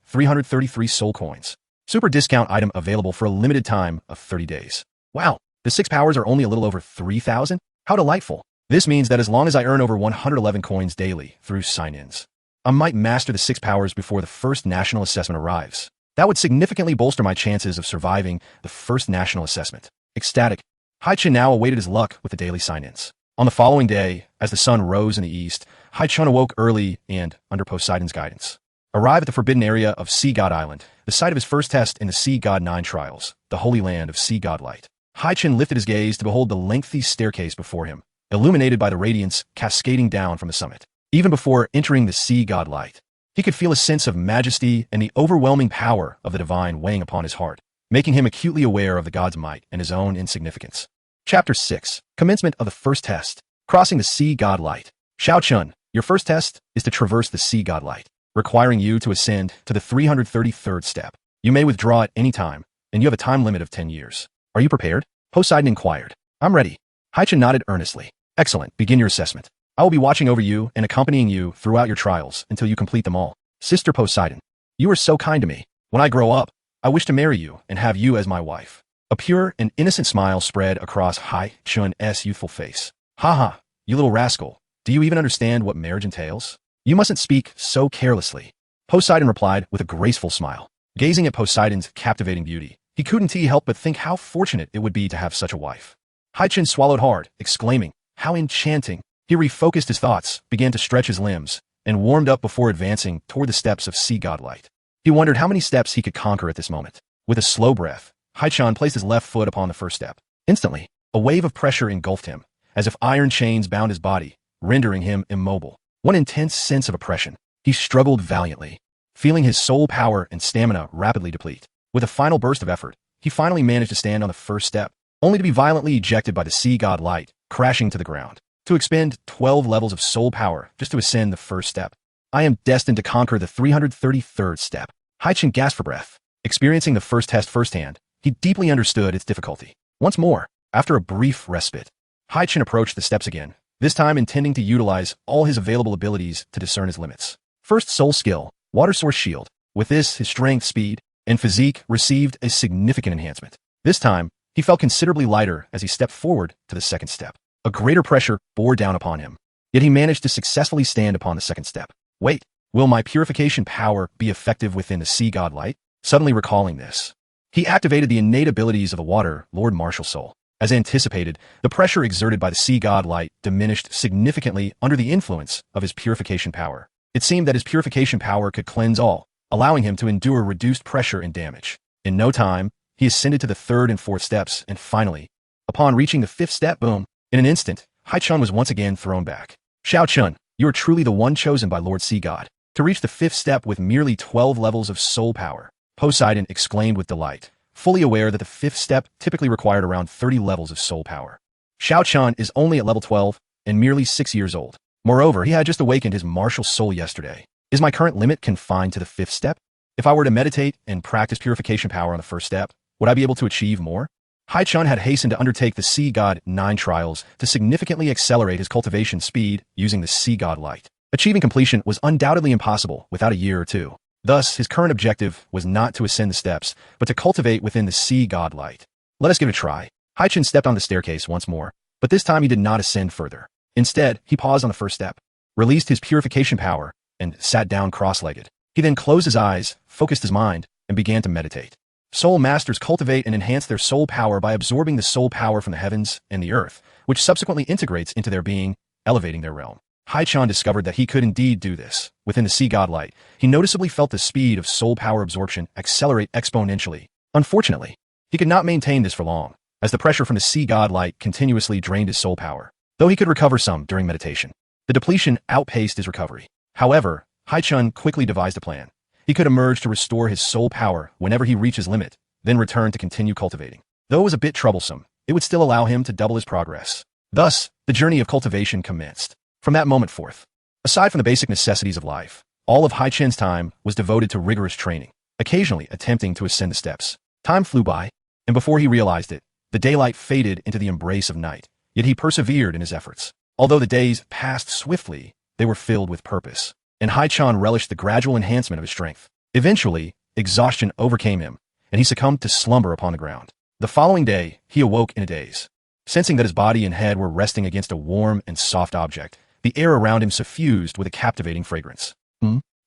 soul coins. Super discount item available for a limited time of 30 days. Wow, the 6 powers are only a little over 3,000? How delightful. This means that as long as I earn over 111 coins daily through sign-ins, I might master the 6 powers before the first national assessment arrives. That would significantly bolster my chances of surviving the first national assessment. Ecstatic, Haichen now awaited his luck with the daily sign-ins. On the following day, as the sun rose in the east, Haichen awoke early and, under Poseidon's guidance, arrived at the forbidden area of Sea God Island, the site of his first test in the Sea God 9 trials, the holy land of Sea God Light. Haichen lifted his gaze to behold the lengthy staircase before him, illuminated by the radiance cascading down from the summit. Even before entering the Sea God Light, he could feel a sense of majesty and the overwhelming power of the divine weighing upon his heart, making him acutely aware of the god's might and his own insignificance. Chapter 6. Commencement of the first test. Crossing the Sea God Light. Xiaochun, your first test is to traverse the Sea God Light, requiring you to ascend to the 333rd step. You may withdraw at any time, and you have a time limit of 10 years. Are you prepared? Poseidon inquired. I'm ready. Haichen nodded earnestly. Excellent. Begin your assessment. I will be watching over you and accompanying you throughout your trials until you complete them all. Sister Poseidon, you are so kind to me. When I grow up, I wish to marry you and have you as my wife. A pure and innocent smile spread across Haichen's youthful face. Haha, you little rascal. Do you even understand what marriage entails? You mustn't speak so carelessly. Poseidon replied with a graceful smile. Gazing at Poseidon's captivating beauty, he couldn't help but think how fortunate it would be to have such a wife. Haichen swallowed hard, exclaiming, How enchanting! He refocused his thoughts, began to stretch his limbs, and warmed up before advancing toward the steps of sea god light. He wondered how many steps he could conquer at this moment. With a slow breath, Haichen placed his left foot upon the first step. Instantly, a wave of pressure engulfed him, as if iron chains bound his body, rendering him immobile. One intense sense of oppression. He struggled valiantly, feeling his soul power and stamina rapidly deplete. With a final burst of effort, he finally managed to stand on the first step, only to be violently ejected by the sea god light, crashing to the ground. To expend 12 levels of soul power just to ascend the first step. I am destined to conquer the 333rd step. Haichen gasped for breath. Experiencing the first test firsthand, he deeply understood its difficulty. Once more, after a brief respite, Haichen approached the steps again, this time intending to utilize all his available abilities to discern his limits. First soul skill, water source shield. With this, his strength, speed, and physique received a significant enhancement. This time, he felt considerably lighter as he stepped forward to the second step. A greater pressure bore down upon him, yet he managed to successfully stand upon the second step. Wait, will my purification power be effective within the sea god light? Suddenly recalling this, he activated the innate abilities of the water Lord Martial Soul. As anticipated, the pressure exerted by the sea god light diminished significantly under the influence of his purification power. It seemed that his purification power could cleanse all, allowing him to endure reduced pressure and damage. In no time, he ascended to the third and fourth steps, and finally, upon reaching the fifth step, boom, in an instant, Haichen was once again thrown back. Xiao Chun, you are truly the one chosen by Lord Sea God to reach the fifth step with merely 12 levels of soul power. Poseidon exclaimed with delight, fully aware that the fifth step typically required around 30 levels of soul power. Xiao Chun is only at level 12 and merely 6 years old. Moreover, he had just awakened his martial soul yesterday. Is my current limit confined to the fifth step? If I were to meditate and practice purification power on the first step, would I be able to achieve more? Haichen had hastened to undertake the Sea God 9 trials to significantly accelerate his cultivation speed using the Sea God Light. Achieving completion was undoubtedly impossible without a year or two. Thus, his current objective was not to ascend the steps, but to cultivate within the Sea God Light. Let us give it a try. Haichen stepped on the staircase once more, but this time he did not ascend further. Instead, he paused on the first step, released his purification power, and sat down cross-legged. He then closed his eyes, focused his mind, and began to meditate. Soul masters cultivate and enhance their soul power by absorbing the soul power from the heavens and the earth, which subsequently integrates into their being, elevating their realm. Haichen discovered that he could indeed do this. Within the Sea God Light, he noticeably felt the speed of soul power absorption accelerate exponentially. Unfortunately, he could not maintain this for long, as the pressure from the Sea God Light continuously drained his soul power. Though he could recover some during meditation, the depletion outpaced his recovery. However, Haichen quickly devised a plan. He could emerge to restore his soul power whenever he reached his limit, then return to continue cultivating. Though it was a bit troublesome, it would still allow him to double his progress. Thus, the journey of cultivation commenced. From that moment forth, aside from the basic necessities of life, all of Haichen's time was devoted to rigorous training, occasionally attempting to ascend the steps. Time flew by, and before he realized it, the daylight faded into the embrace of night, yet he persevered in his efforts. Although the days passed swiftly, they were filled with purpose, and Haichen relished the gradual enhancement of his strength. Eventually, exhaustion overcame him, and he succumbed to slumber upon the ground. The following day, he awoke in a daze. Sensing that his body and head were resting against a warm and soft object, the air around him suffused with a captivating fragrance.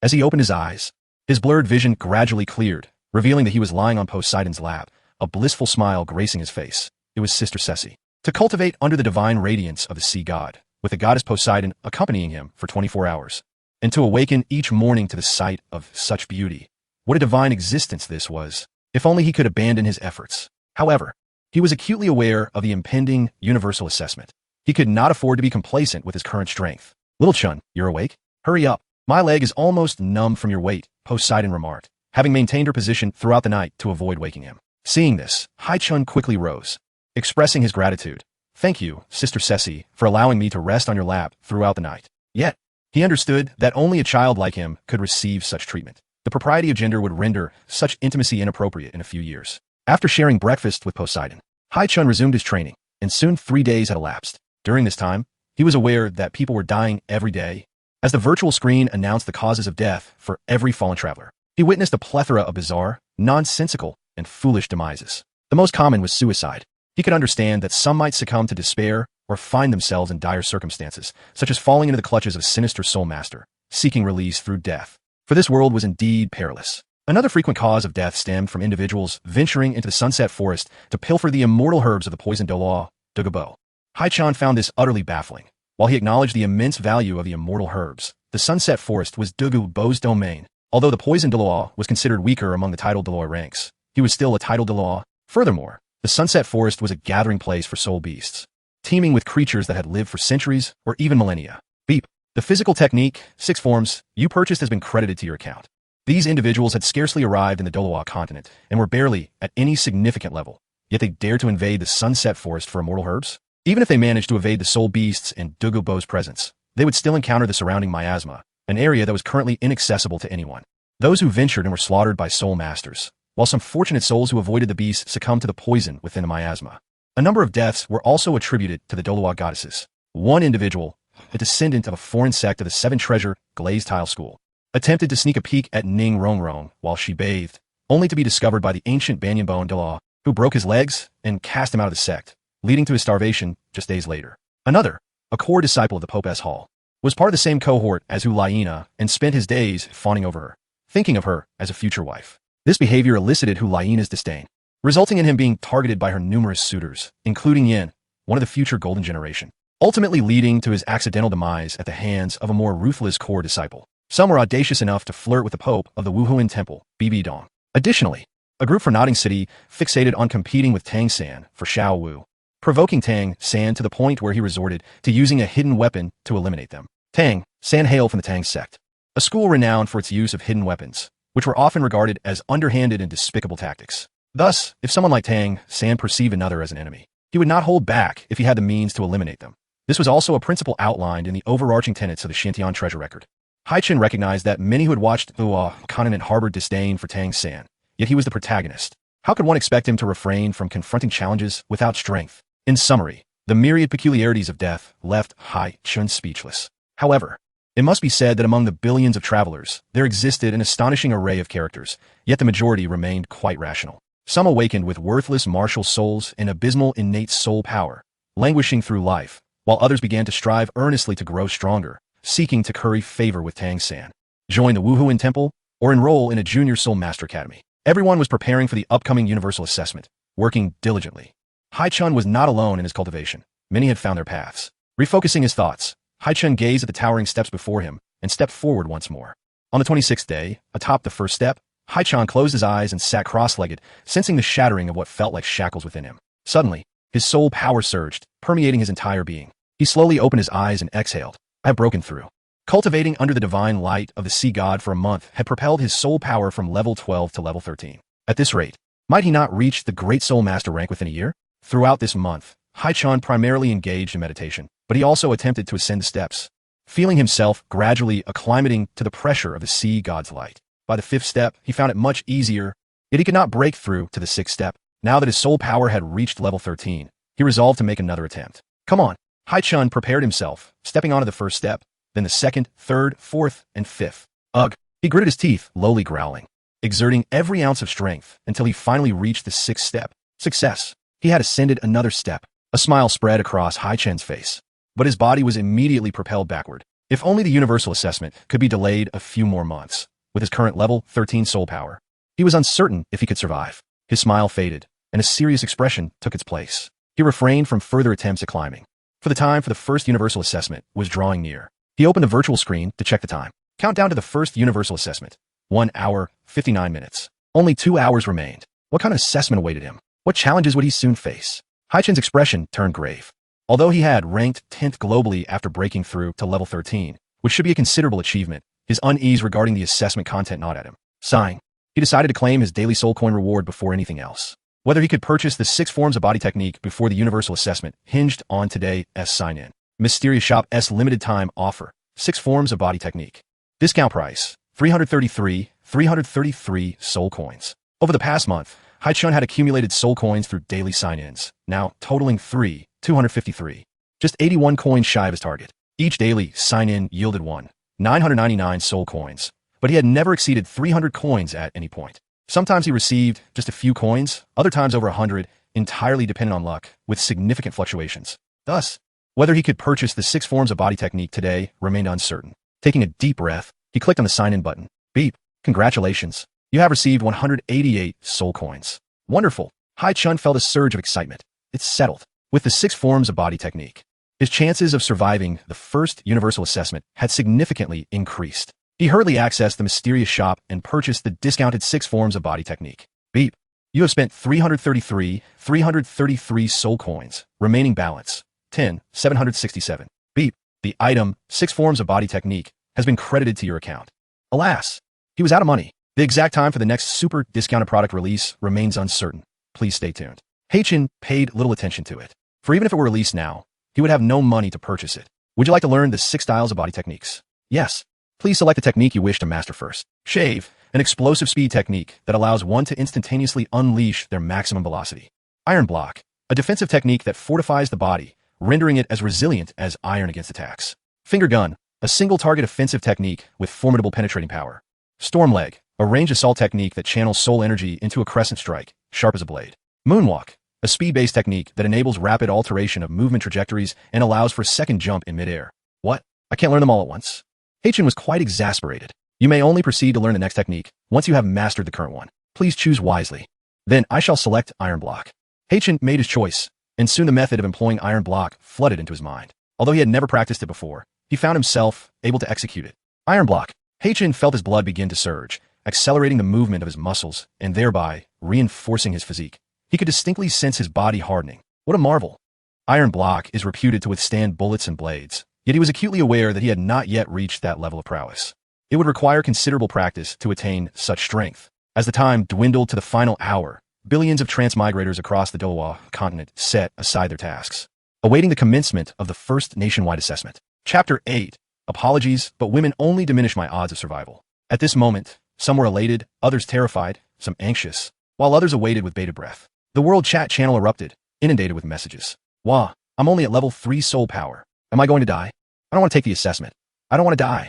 As he opened his eyes, his blurred vision gradually cleared, revealing that he was lying on Poseidon's lap, a blissful smile gracing his face. It was Sister Ceci. To cultivate under the divine radiance of the sea god, with the goddess Poseidon accompanying him for 24 hours, and to awaken each morning to the sight of such beauty. What a divine existence this was, if only he could abandon his efforts. However, he was acutely aware of the impending universal assessment. He could not afford to be complacent with his current strength. Little Chun, you're awake? Hurry up. My leg is almost numb from your weight, Poseidon remarked, having maintained her position throughout the night to avoid waking him. Seeing this, Haichen quickly rose, expressing his gratitude. Thank you, Sister Ceci, for allowing me to rest on your lap throughout the night. Yet, he understood that only a child like him could receive such treatment. The propriety of gender would render such intimacy inappropriate in a few years. After sharing breakfast with Poseidon, Haichen resumed his training, and soon 3 days had elapsed. During this time, he was aware that people were dying every day. As the virtual screen announced the causes of death for every fallen traveler, he witnessed a plethora of bizarre, nonsensical, and foolish demises. The most common was suicide. He could understand that some might succumb to despair or find themselves in dire circumstances, such as falling into the clutches of a sinister soul master, seeking release through death. For this world was indeed perilous. Another frequent cause of death stemmed from individuals venturing into the sunset forest to pilfer the immortal herbs of the poison Doloa, Dugabo. Haichen found this utterly baffling. While he acknowledged the immense value of the immortal herbs, the Sunset Forest was Dugu Bo's domain. Although the poison Dalois was considered weaker among the titled Dalois ranks, he was still a titled Dalois. Furthermore, the Sunset Forest was a gathering place for soul beasts, teeming with creatures that had lived for centuries or even millennia. Beep. The physical technique, 6 forms, you purchased has been credited to your account. These individuals had scarcely arrived in the Dolois continent and were barely at any significant level, yet they dared to invade the Sunset Forest for immortal herbs? Even if they managed to evade the soul beasts and Dugu Bo's presence, they would still encounter the surrounding miasma, an area that was currently inaccessible to anyone. Those who ventured and were slaughtered by soul masters, while some fortunate souls who avoided the beasts succumbed to the poison within the miasma. A number of deaths were also attributed to the Dolois goddesses. One individual, a descendant of a foreign sect of the Seven Treasure Glazed Tile School, attempted to sneak a peek at Ning Rongrong while she bathed, only to be discovered by the ancient Banyanbone Dalois, who broke his legs and cast him out of the sect, leading to his starvation just days later. Another, a core disciple of the Pope S. Hall, was part of the same cohort as Hulaina and spent his days fawning over her, thinking of her as a future wife. This behavior elicited Hulaina's disdain, resulting in him being targeted by her numerous suitors, including Yin, one of the future Golden Generation, ultimately leading to his accidental demise at the hands of a more ruthless core disciple. Some were audacious enough to flirt with the Pope of the Wuhuan Temple, Bibi Dong. Additionally, a group from Nodding City fixated on competing with Tang San for Xiao Wu, provoking Tang San to the point where he resorted to using a hidden weapon to eliminate them. Tang San hailed from the Tang sect, a school renowned for its use of hidden weapons, which were often regarded as underhanded and despicable tactics. Thus, if someone like Tang San perceived another as an enemy, he would not hold back if he had the means to eliminate them. This was also a principle outlined in the overarching tenets of the Shantian treasure record. Haichen recognized that many who had watched the continent harbored disdain for Tang San, yet he was the protagonist. How could one expect him to refrain from confronting challenges without strength? In summary, the myriad peculiarities of death left Haichen speechless. However, it must be said that among the billions of travelers, there existed an astonishing array of characters, yet the majority remained quite rational. Some awakened with worthless martial souls and abysmal innate soul power, languishing through life, while others began to strive earnestly to grow stronger, seeking to curry favor with Tang San, join the Wuhuan Temple, or enroll in a junior soul master academy. Everyone was preparing for the upcoming universal assessment, working diligently. Haichen was not alone in his cultivation. Many had found their paths. Refocusing his thoughts, Haichen gazed at the towering steps before him and stepped forward once more. On the 26th day, atop the first step, Haichen closed his eyes and sat cross-legged, sensing the shattering of what felt like shackles within him. Suddenly, his soul power surged, permeating his entire being. He slowly opened his eyes and exhaled. I have broken through. Cultivating under the divine light of the sea god for a month had propelled his soul power from level 12 to level 13. At this rate, might he not reach the great soul master rank within a year? Throughout this month, Haichen primarily engaged in meditation, but he also attempted to ascend the steps, feeling himself gradually acclimating to the pressure of the sea god's light. By the 5th step, he found it much easier, yet he could not break through to the 6th step. Now that his soul power had reached level 13, he resolved to make another attempt. Come on. Haichen prepared himself, stepping onto the first step, then the 2nd, 3rd, 4th, and 5th. Ugh! He gritted his teeth, lowly growling, exerting every ounce of strength until he finally reached the 6th step. Success! He had ascended another step. A smile spread across Haichen's face, but his body was immediately propelled backward. If only the universal assessment could be delayed a few more months. With his current level 13 soul power, he was uncertain if he could survive. His smile faded, and a serious expression took its place. He refrained from further attempts at climbing. For the time for the first universal assessment was drawing near. He opened a virtual screen to check the time. Countdown to the first universal assessment. 1 hour, 59 minutes. Only 2 hours remained. What kind of assessment awaited him? What challenges would he soon face? Haichen's expression turned grave. Although he had ranked 10th globally after breaking through to level 13, which should be a considerable achievement, his unease regarding the assessment content gnawed at him. Sighing, he decided to claim his daily soul coin reward before anything else. Whether he could purchase the 6 forms of body technique before the universal assessment hinged on today's sign-in. Mysterious Shop's limited time offer. 6 forms of body technique. Discount price, 333 soul coins. Over the past month, Haichen had accumulated soul coins through daily sign-ins, now totaling 253. Just 81 coins shy of his target. Each daily sign-in yielded 999 soul coins, but he had never exceeded 300 coins at any point. Sometimes he received just a few coins, other times over 100, entirely dependent on luck, with significant fluctuations. Thus, whether he could purchase the 6 forms of body technique today remained uncertain. Taking a deep breath, he clicked on the sign-in button. Beep. Congratulations. You have received 188 soul coins. Wonderful. Haichen felt a surge of excitement. It's settled. With the 6 forms of body technique, his chances of surviving the first universal assessment had significantly increased. He hurriedly accessed the mysterious shop and purchased the discounted 6 forms of body technique. Beep. You have spent 333 soul coins. Remaining balance, 10,767. Beep. The item, 6 forms of body technique, has been credited to your account. Alas, he was out of money. The exact time for the next super discounted product release remains uncertain. Please stay tuned. Haichen paid little attention to it, for even if it were released now, he would have no money to purchase it. Would you like to learn the 6 styles of body techniques? Yes. Please select the technique you wish to master first. Shave, an explosive speed technique that allows one to instantaneously unleash their maximum velocity. Iron block, a defensive technique that fortifies the body, rendering it as resilient as iron against attacks. Finger gun, a single-target offensive technique with formidable penetrating power. Storm leg, a ranged assault technique that channels soul energy into a crescent strike, sharp as a blade. Moonwalk, a speed-based technique that enables rapid alteration of movement trajectories and allows for a second jump in midair. What? I can't learn them all at once? Haichen was quite exasperated. You may only proceed to learn the next technique once you have mastered the current one. Please choose wisely. Then I shall select iron block. Haichen made his choice, and soon the method of employing iron block flooded into his mind. Although he had never practiced it before, he found himself able to execute it. Iron block. Haichen felt his blood begin to surge, accelerating the movement of his muscles and thereby reinforcing his physique. He could distinctly sense his body hardening. What a marvel! Iron block is reputed to withstand bullets and blades, yet he was acutely aware that he had not yet reached that level of prowess. It would require considerable practice to attain such strength. As the time dwindled to the final hour, billions of transmigrators across the Doloa continent set aside their tasks, awaiting the commencement of the first nationwide assessment. Chapter 8. Apologies, but women only diminish my odds of survival. At this moment, some were elated, others terrified, some anxious, while others awaited with bated breath. The world chat channel erupted, inundated with messages. Wah, I'm only at level 3 soul power. Am I going to die? I don't want to take the assessment. I don't want to die.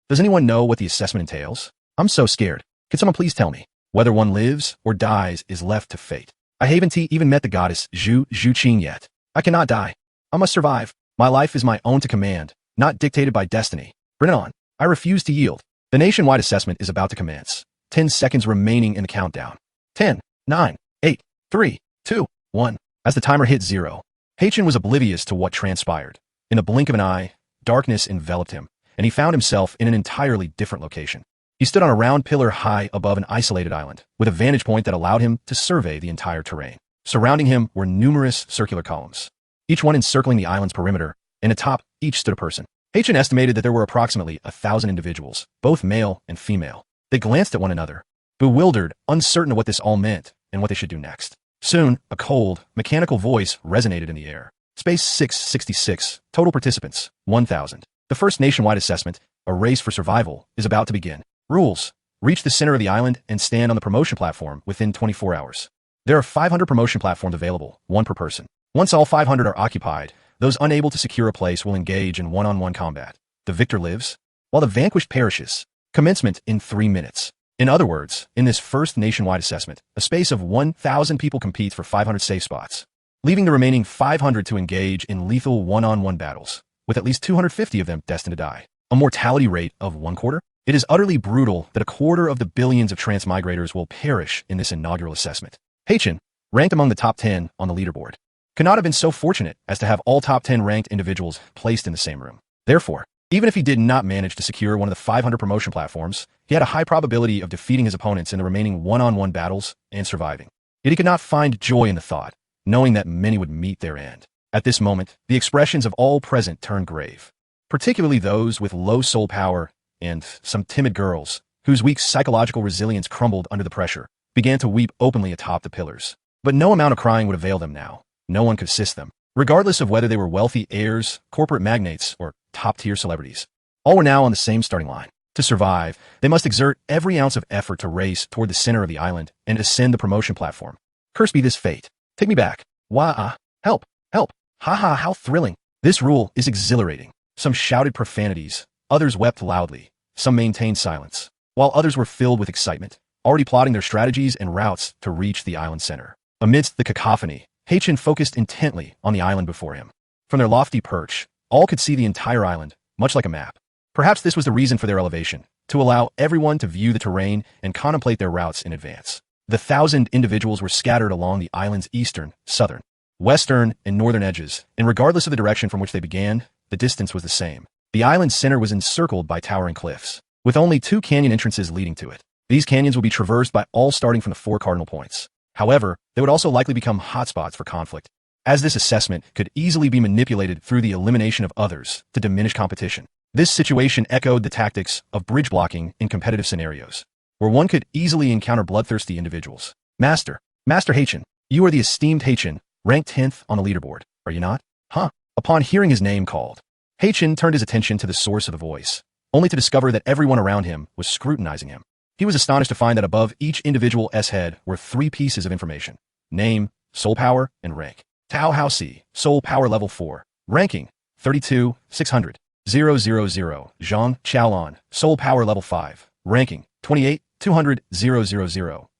Does anyone know what the assessment entails? I'm so scared. Could someone please tell me? Whether one lives or dies is left to fate. I haven't even met the goddess Zhu yet. I cannot die. I must survive. My life is my own to command, not dictated by destiny. Bring it on. I refuse to yield. The nationwide assessment is about to commence. 10 seconds remaining in the countdown. 10, 9, 8, 3, 2, 1. As the timer hit 0, Haichen was oblivious to what transpired. In the blink of an eye, darkness enveloped him, and he found himself in an entirely different location. He stood on a round pillar high above an isolated island, with a vantage point that allowed him to survey the entire terrain. Surrounding him were numerous circular columns, each one encircling the island's perimeter, and atop each stood a person. Haichen estimated that there were approximately 1,000 individuals, both male and female. They glanced at one another, bewildered, uncertain of what this all meant and what they should do next. Soon, a cold, mechanical voice resonated in the air. Space 666, total participants, 1,000. The first nationwide assessment, a race for survival, is about to begin. Rules. Reach the center of the island and stand on the promotion platform within 24 hours. There are 500 promotion platforms available, 1 per person. Once all 500 are occupied, those unable to secure a place will engage in one-on-one combat. The victor lives, while the vanquished perishes. Commencement in 3 minutes. In other words, in this first nationwide assessment, a space of 1,000 people competes for 500 safe spots, leaving the remaining 500 to engage in lethal one-on-one battles, with at least 250 of them destined to die. A mortality rate of 1/4? It is utterly brutal that 1/4 of the billions of transmigrators will perish in this inaugural assessment. Haichen, ranked among the top 10 on the leaderboard, could not have been so fortunate as to have all top 10 ranked individuals placed in the same room. Therefore, even if he did not manage to secure one of the 500 promotion platforms, he had a high probability of defeating his opponents in the remaining one-on-one battles and surviving. Yet he could not find joy in the thought, knowing that many would meet their end. At this moment, the expressions of all present turned grave, particularly those with low soul power and some timid girls, whose weak psychological resilience crumbled under the pressure, began to weep openly atop the pillars. But no amount of crying would avail them now. No one could assist them, regardless of whether they were wealthy heirs, corporate magnates, or top-tier celebrities. All were now on the same starting line. To survive, they must exert every ounce of effort to race toward the center of the island and ascend the promotion platform. Cursed be this fate. Take me back. Wah, help, help. Ha ha, how thrilling. This rule is exhilarating. Some shouted profanities, others wept loudly, some maintained silence, while others were filled with excitement, already plotting their strategies and routes to reach the island center. Amidst the cacophony, Haichen focused intently on the island before him. From their lofty perch, all could see the entire island, much like a map. Perhaps this was the reason for their elevation, to allow everyone to view the terrain and contemplate their routes in advance. The 1,000 individuals were scattered along the island's eastern, southern, western, and northern edges, and regardless of the direction from which they began, the distance was the same. The island's center was encircled by towering cliffs, with only 2 canyon entrances leading to it. These canyons would be traversed by all starting from the 4 cardinal points. However, they would also likely become hotspots for conflict, as this assessment could easily be manipulated through the elimination of others to diminish competition. This situation echoed the tactics of bridge blocking in competitive scenarios, where one could easily encounter bloodthirsty individuals. Master Haichen, you are the esteemed Haichen, ranked 10th on the leaderboard, are you not? Huh? Upon hearing his name called, Haichen turned his attention to the source of the voice, only to discover that everyone around him was scrutinizing him. He was astonished to find that above each individual's head were 3 pieces of information: name, soul power, and rank. Tao Hao Si, soul power level 4, ranking 32, 600. 000, Zhang Qiaolan, soul power level 5, ranking 28, 200, 000.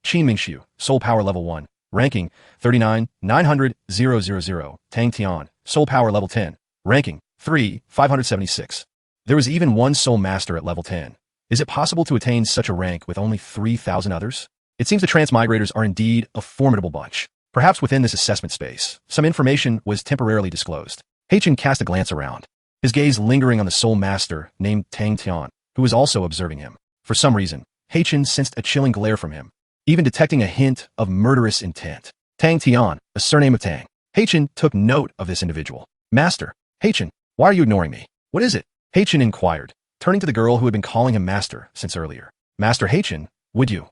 Qin Mingxiu, soul power level 1, ranking 39, 900, 000. Tang Tian, soul power level 10, ranking 3, 576. There was even one soul master at level 10. Is it possible to attain such a rank with only 3,000 others? It seems the transmigrators are indeed a formidable bunch. Perhaps within this assessment space, some information was temporarily disclosed. Haichen cast a glance around, his gaze lingering on the soul master named Tang Tian, who was also observing him. For some reason, Haichen sensed a chilling glare from him, even detecting a hint of murderous intent. Tang Tian, a surname of Tang. Haichen took note of this individual. Master, Haichen, why are you ignoring me? What is it? Haichen inquired, turning to the girl who had been calling him master since earlier. Master Haichen, would you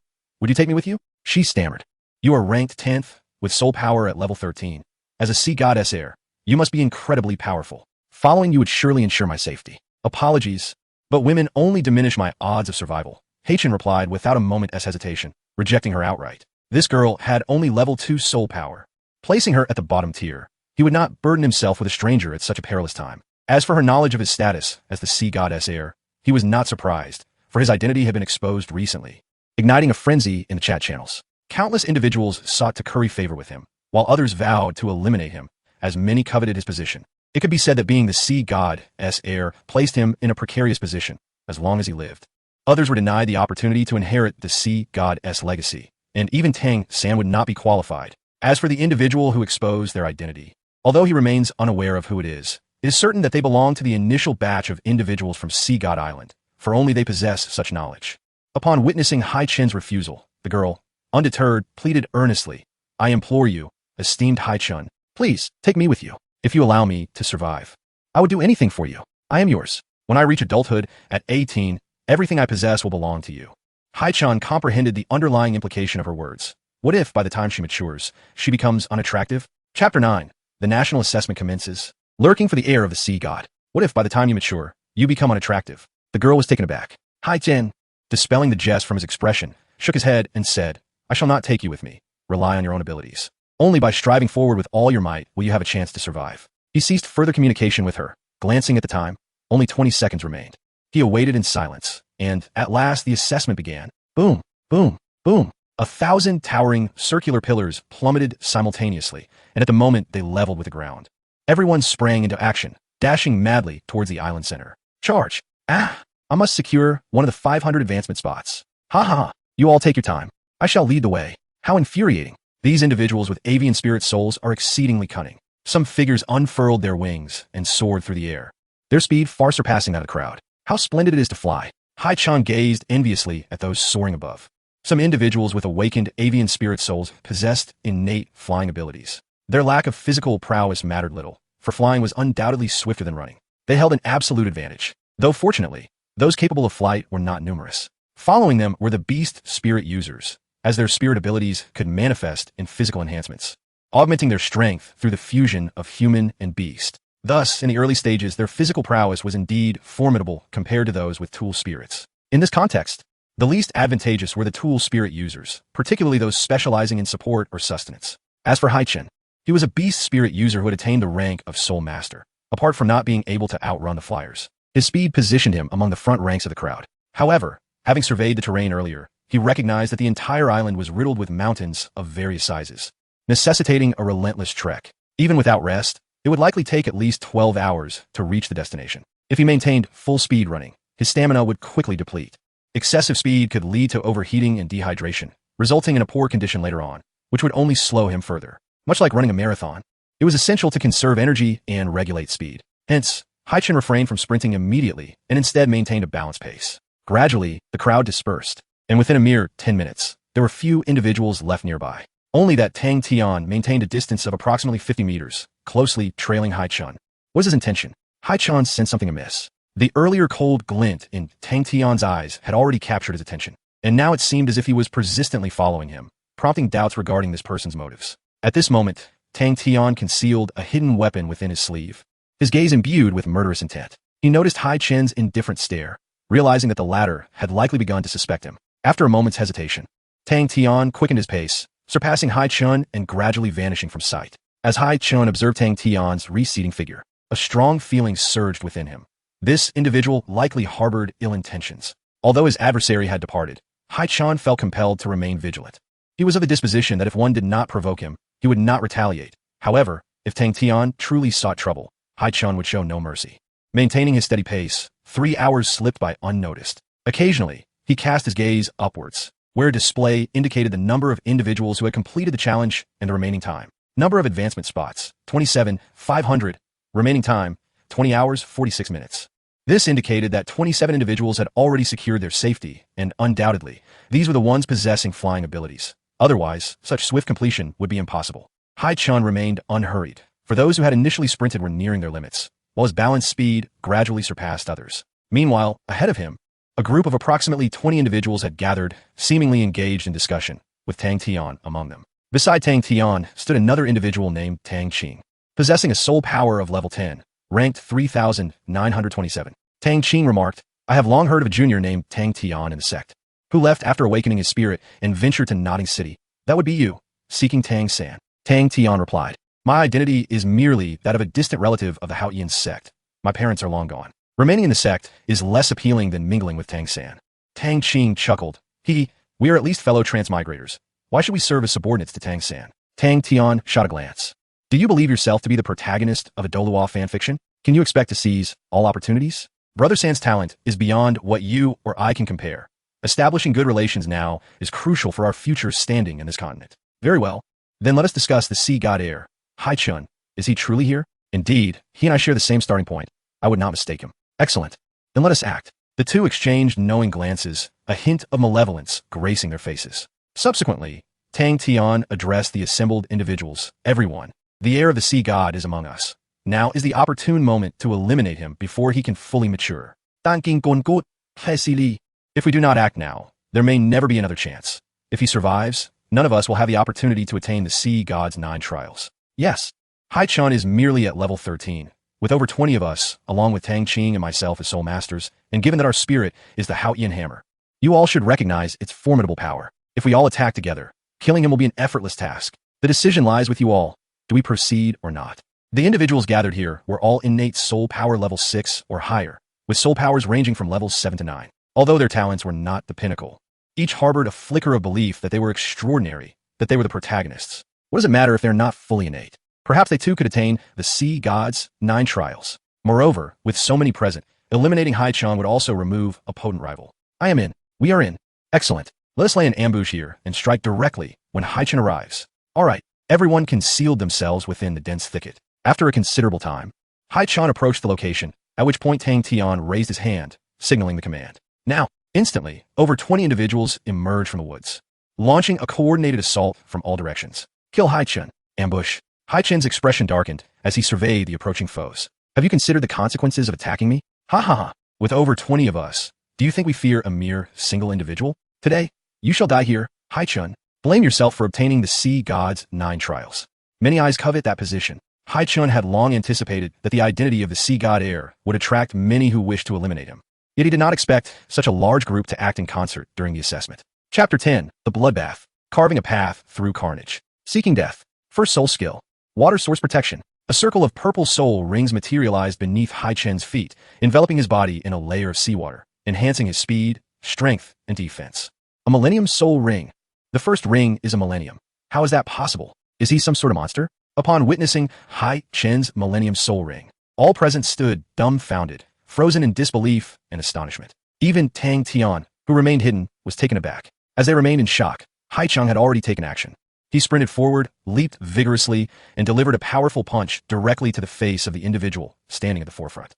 take me with you? She stammered. You are ranked 10th, with soul power at level 13. As a sea goddess heir, you must be incredibly powerful. Following you would surely ensure my safety. Apologies, but women only diminish my odds of survival. Haichen replied without a moment's hesitation, rejecting her outright. This girl had only level 2 soul power, placing her at the bottom tier. He would not burden himself with a stranger at such a perilous time. As for her knowledge of his status as the sea goddess heir, he was not surprised, for his identity had been exposed recently, igniting a frenzy in the chat channels. Countless individuals sought to curry favor with him, while others vowed to eliminate him, as many coveted his position. It could be said that being the sea god's heir placed him in a precarious position, as long as he lived. Others were denied the opportunity to inherit the sea god's legacy, and even Tang San would not be qualified. As for the individual who exposed their identity, although he remains unaware of who it is certain that they belong to the initial batch of individuals from Sea God Island, for only they possess such knowledge. Upon witnessing Haichen's refusal, the girl, undeterred, pleaded earnestly, I implore you, esteemed Haichen, please take me with you. If you allow me to survive, I would do anything for you. I am yours. When I reach adulthood at 18, everything I possess will belong to you. Haichen comprehended the underlying implication of her words. What if, by the time she matures, she becomes unattractive? Chapter 9. The national assessment commences. Lurking for the heir of the sea god. What if, by the time you mature, you become unattractive? The girl was taken aback. Haichen, dispelling the jest from his expression, shook his head and said, I shall not take you with me. Rely on your own abilities. Only by striving forward with all your might will you have a chance to survive. He ceased further communication with her, glancing at the time. Only 20 seconds remained. He awaited in silence, and, at last, the assessment began. Boom, boom, boom. 1,000 towering, circular pillars plummeted simultaneously, and at the moment they leveled with the ground. Everyone sprang into action, dashing madly towards the island center. Charge! Ah! I must secure one of the 500 advancement spots. Ha ha ha! You all take your time. I shall lead the way. How infuriating! These individuals with avian spirit souls are exceedingly cunning. Some figures unfurled their wings and soared through the air, their speed far surpassing that of the crowd. How splendid it is to fly! Haichen gazed enviously at those soaring above. Some individuals with awakened avian spirit souls possessed innate flying abilities. Their lack of physical prowess mattered little, for flying was undoubtedly swifter than running. They held an absolute advantage, though fortunately, those capable of flight were not numerous. Following them were the beast spirit users, as their spirit abilities could manifest in physical enhancements, augmenting their strength through the fusion of human and beast. Thus, in the early stages, their physical prowess was indeed formidable compared to those with tool spirits. In this context, the least advantageous were the tool spirit users, particularly those specializing in support or sustenance. As for Haichen, he was a beast spirit user who had attained the rank of Soul Master, apart from not being able to outrun the flyers. His speed positioned him among the front ranks of the crowd. However, having surveyed the terrain earlier, he recognized that the entire island was riddled with mountains of various sizes, necessitating a relentless trek. Even without rest, it would likely take at least 12 hours to reach the destination. If he maintained full speed running, his stamina would quickly deplete. Excessive speed could lead to overheating and dehydration, resulting in a poor condition later on, which would only slow him further. Much like running a marathon, It was essential to conserve energy and regulate speed. Hence, Haichen refrained from sprinting immediately and instead maintained a balanced pace. Gradually, the crowd dispersed, and within a mere 10 minutes, there were few individuals left nearby. Only that Tang Tian maintained a distance of approximately 50 meters, closely trailing Haichen. What was his intention? Haichen sensed something amiss. The earlier cold glint in Tang Tian's eyes had already captured his attention, and now it seemed as if he was persistently following him, prompting doubts regarding this person's motives. At this moment, Tang Tian concealed a hidden weapon within his sleeve, his gaze imbued with murderous intent. He noticed Haichen's indifferent stare, realizing that the latter had likely begun to suspect him. After a moment's hesitation, Tang Tian quickened his pace, surpassing Haichen and gradually vanishing from sight. As Haichen observed Tang Tian's receding figure, a strong feeling surged within him. This individual likely harbored ill intentions. Although his adversary had departed, Haichen felt compelled to remain vigilant. He was of the disposition that if one did not provoke him, he would not retaliate. However, if Tang Tian truly sought trouble, Haichen would show no mercy. Maintaining his steady pace, 3 hours slipped by unnoticed. Occasionally, he cast his gaze upwards, where a display indicated the number of individuals who had completed the challenge and the remaining time. Number of advancement spots, 27,500. Remaining time, 20 hours, 46 minutes. This indicated that 27 individuals had already secured their safety, and undoubtedly, these were the ones possessing flying abilities. Otherwise, such swift completion would be impossible. Haichen remained unhurried, for those who had initially sprinted were nearing their limits, while his balanced speed gradually surpassed others. Meanwhile, ahead of him, a group of approximately 20 individuals had gathered, seemingly engaged in discussion, with Tang Tian among them. Beside Tang Tian stood another individual named Tang Qing, possessing a soul power of level 10, ranked 3,927. Tang Qing remarked, "I have long heard of a junior named Tang Tian in the sect, who left after awakening his spirit and ventured to Nodding City. That would be you, seeking Tang San." Tang Tian replied, "My identity is merely that of a distant relative of the Haichen sect. My parents are long gone. Remaining in the sect is less appealing than mingling with Tang San." Tang Qing chuckled. We are at least fellow transmigrators. Why should we serve as subordinates to Tang San?" Tang Tian shot a glance. "Do you believe yourself to be the protagonist of a Doluo fanfiction? Can you expect to seize all opportunities? Brother San's talent is beyond what you or I can compare. Establishing good relations now is crucial for our future standing in this continent." "Very well. Then let us discuss the sea god heir. Haichen, is he truly here?" "Indeed, he and I share the same starting point. I would not mistake him." "Excellent. Then let us act." The two exchanged knowing glances, a hint of malevolence gracing their faces. Subsequently, Tang Tian addressed the assembled individuals. "Everyone, the heir of the sea god is among us. Now is the opportune moment to eliminate him before he can fully mature. If we do not act now, there may never be another chance. If he survives, none of us will have the opportunity to attain the sea god's 9 trials." "Yes, Haichen is merely at level 13. With over 20 of us, along with Tang Qing and myself as soul masters, and given that our spirit is the Haichen hammer, you all should recognize its formidable power. If we all attack together, killing him will be an effortless task. The decision lies with you all. Do we proceed or not?" The individuals gathered here were all innate soul power level 6 or higher, with soul powers ranging from levels 7 to 9. Although their talents were not the pinnacle, each harbored a flicker of belief that they were extraordinary, that they were the protagonists. What does it matter if they're not fully innate? Perhaps they too could attain the sea god's 9 trials. Moreover, with so many present, eliminating Haichen would also remove a potent rival. "I am in. We are in. Excellent. Let us lay an ambush here and strike directly when Haichen arrives." All right. Everyone concealed themselves within the dense thicket. After a considerable time, Haichen approached the location, at which point Tang Tian raised his hand, signaling the command. Now, instantly, over 20 individuals emerged from the woods, launching a coordinated assault from all directions. "Kill Haichen. Ambush." Haichen's expression darkened as he surveyed the approaching foes. "Have you considered the consequences of attacking me? Ha ha ha. With over 20 of us, do you think we fear a mere single individual? Today, you shall die here, Haichen. Blame yourself for obtaining the sea god's 9 trials." Many eyes covet that position. Haichen had long anticipated that the identity of the sea god heir would attract many who wished to eliminate him. Yet he did not expect such a large group to act in concert during the assessment. Chapter 10, The Bloodbath, Carving a Path Through Carnage. Seeking Death. First soul skill. Water source protection. A circle of purple soul rings materialized beneath Haichen's feet, enveloping his body in a layer of seawater, enhancing his speed, strength, and defense. A Millennium Soul Ring. The first ring is a millennium. How is that possible? Is he some sort of monster? Upon witnessing Haichen's Millennium Soul Ring, all present stood dumbfounded, frozen in disbelief and astonishment. Even Tang Tian, who remained hidden, was taken aback. As they remained in shock, Haichen had already taken action. He sprinted forward, leaped vigorously, and delivered a powerful punch directly to the face of the individual standing at the forefront.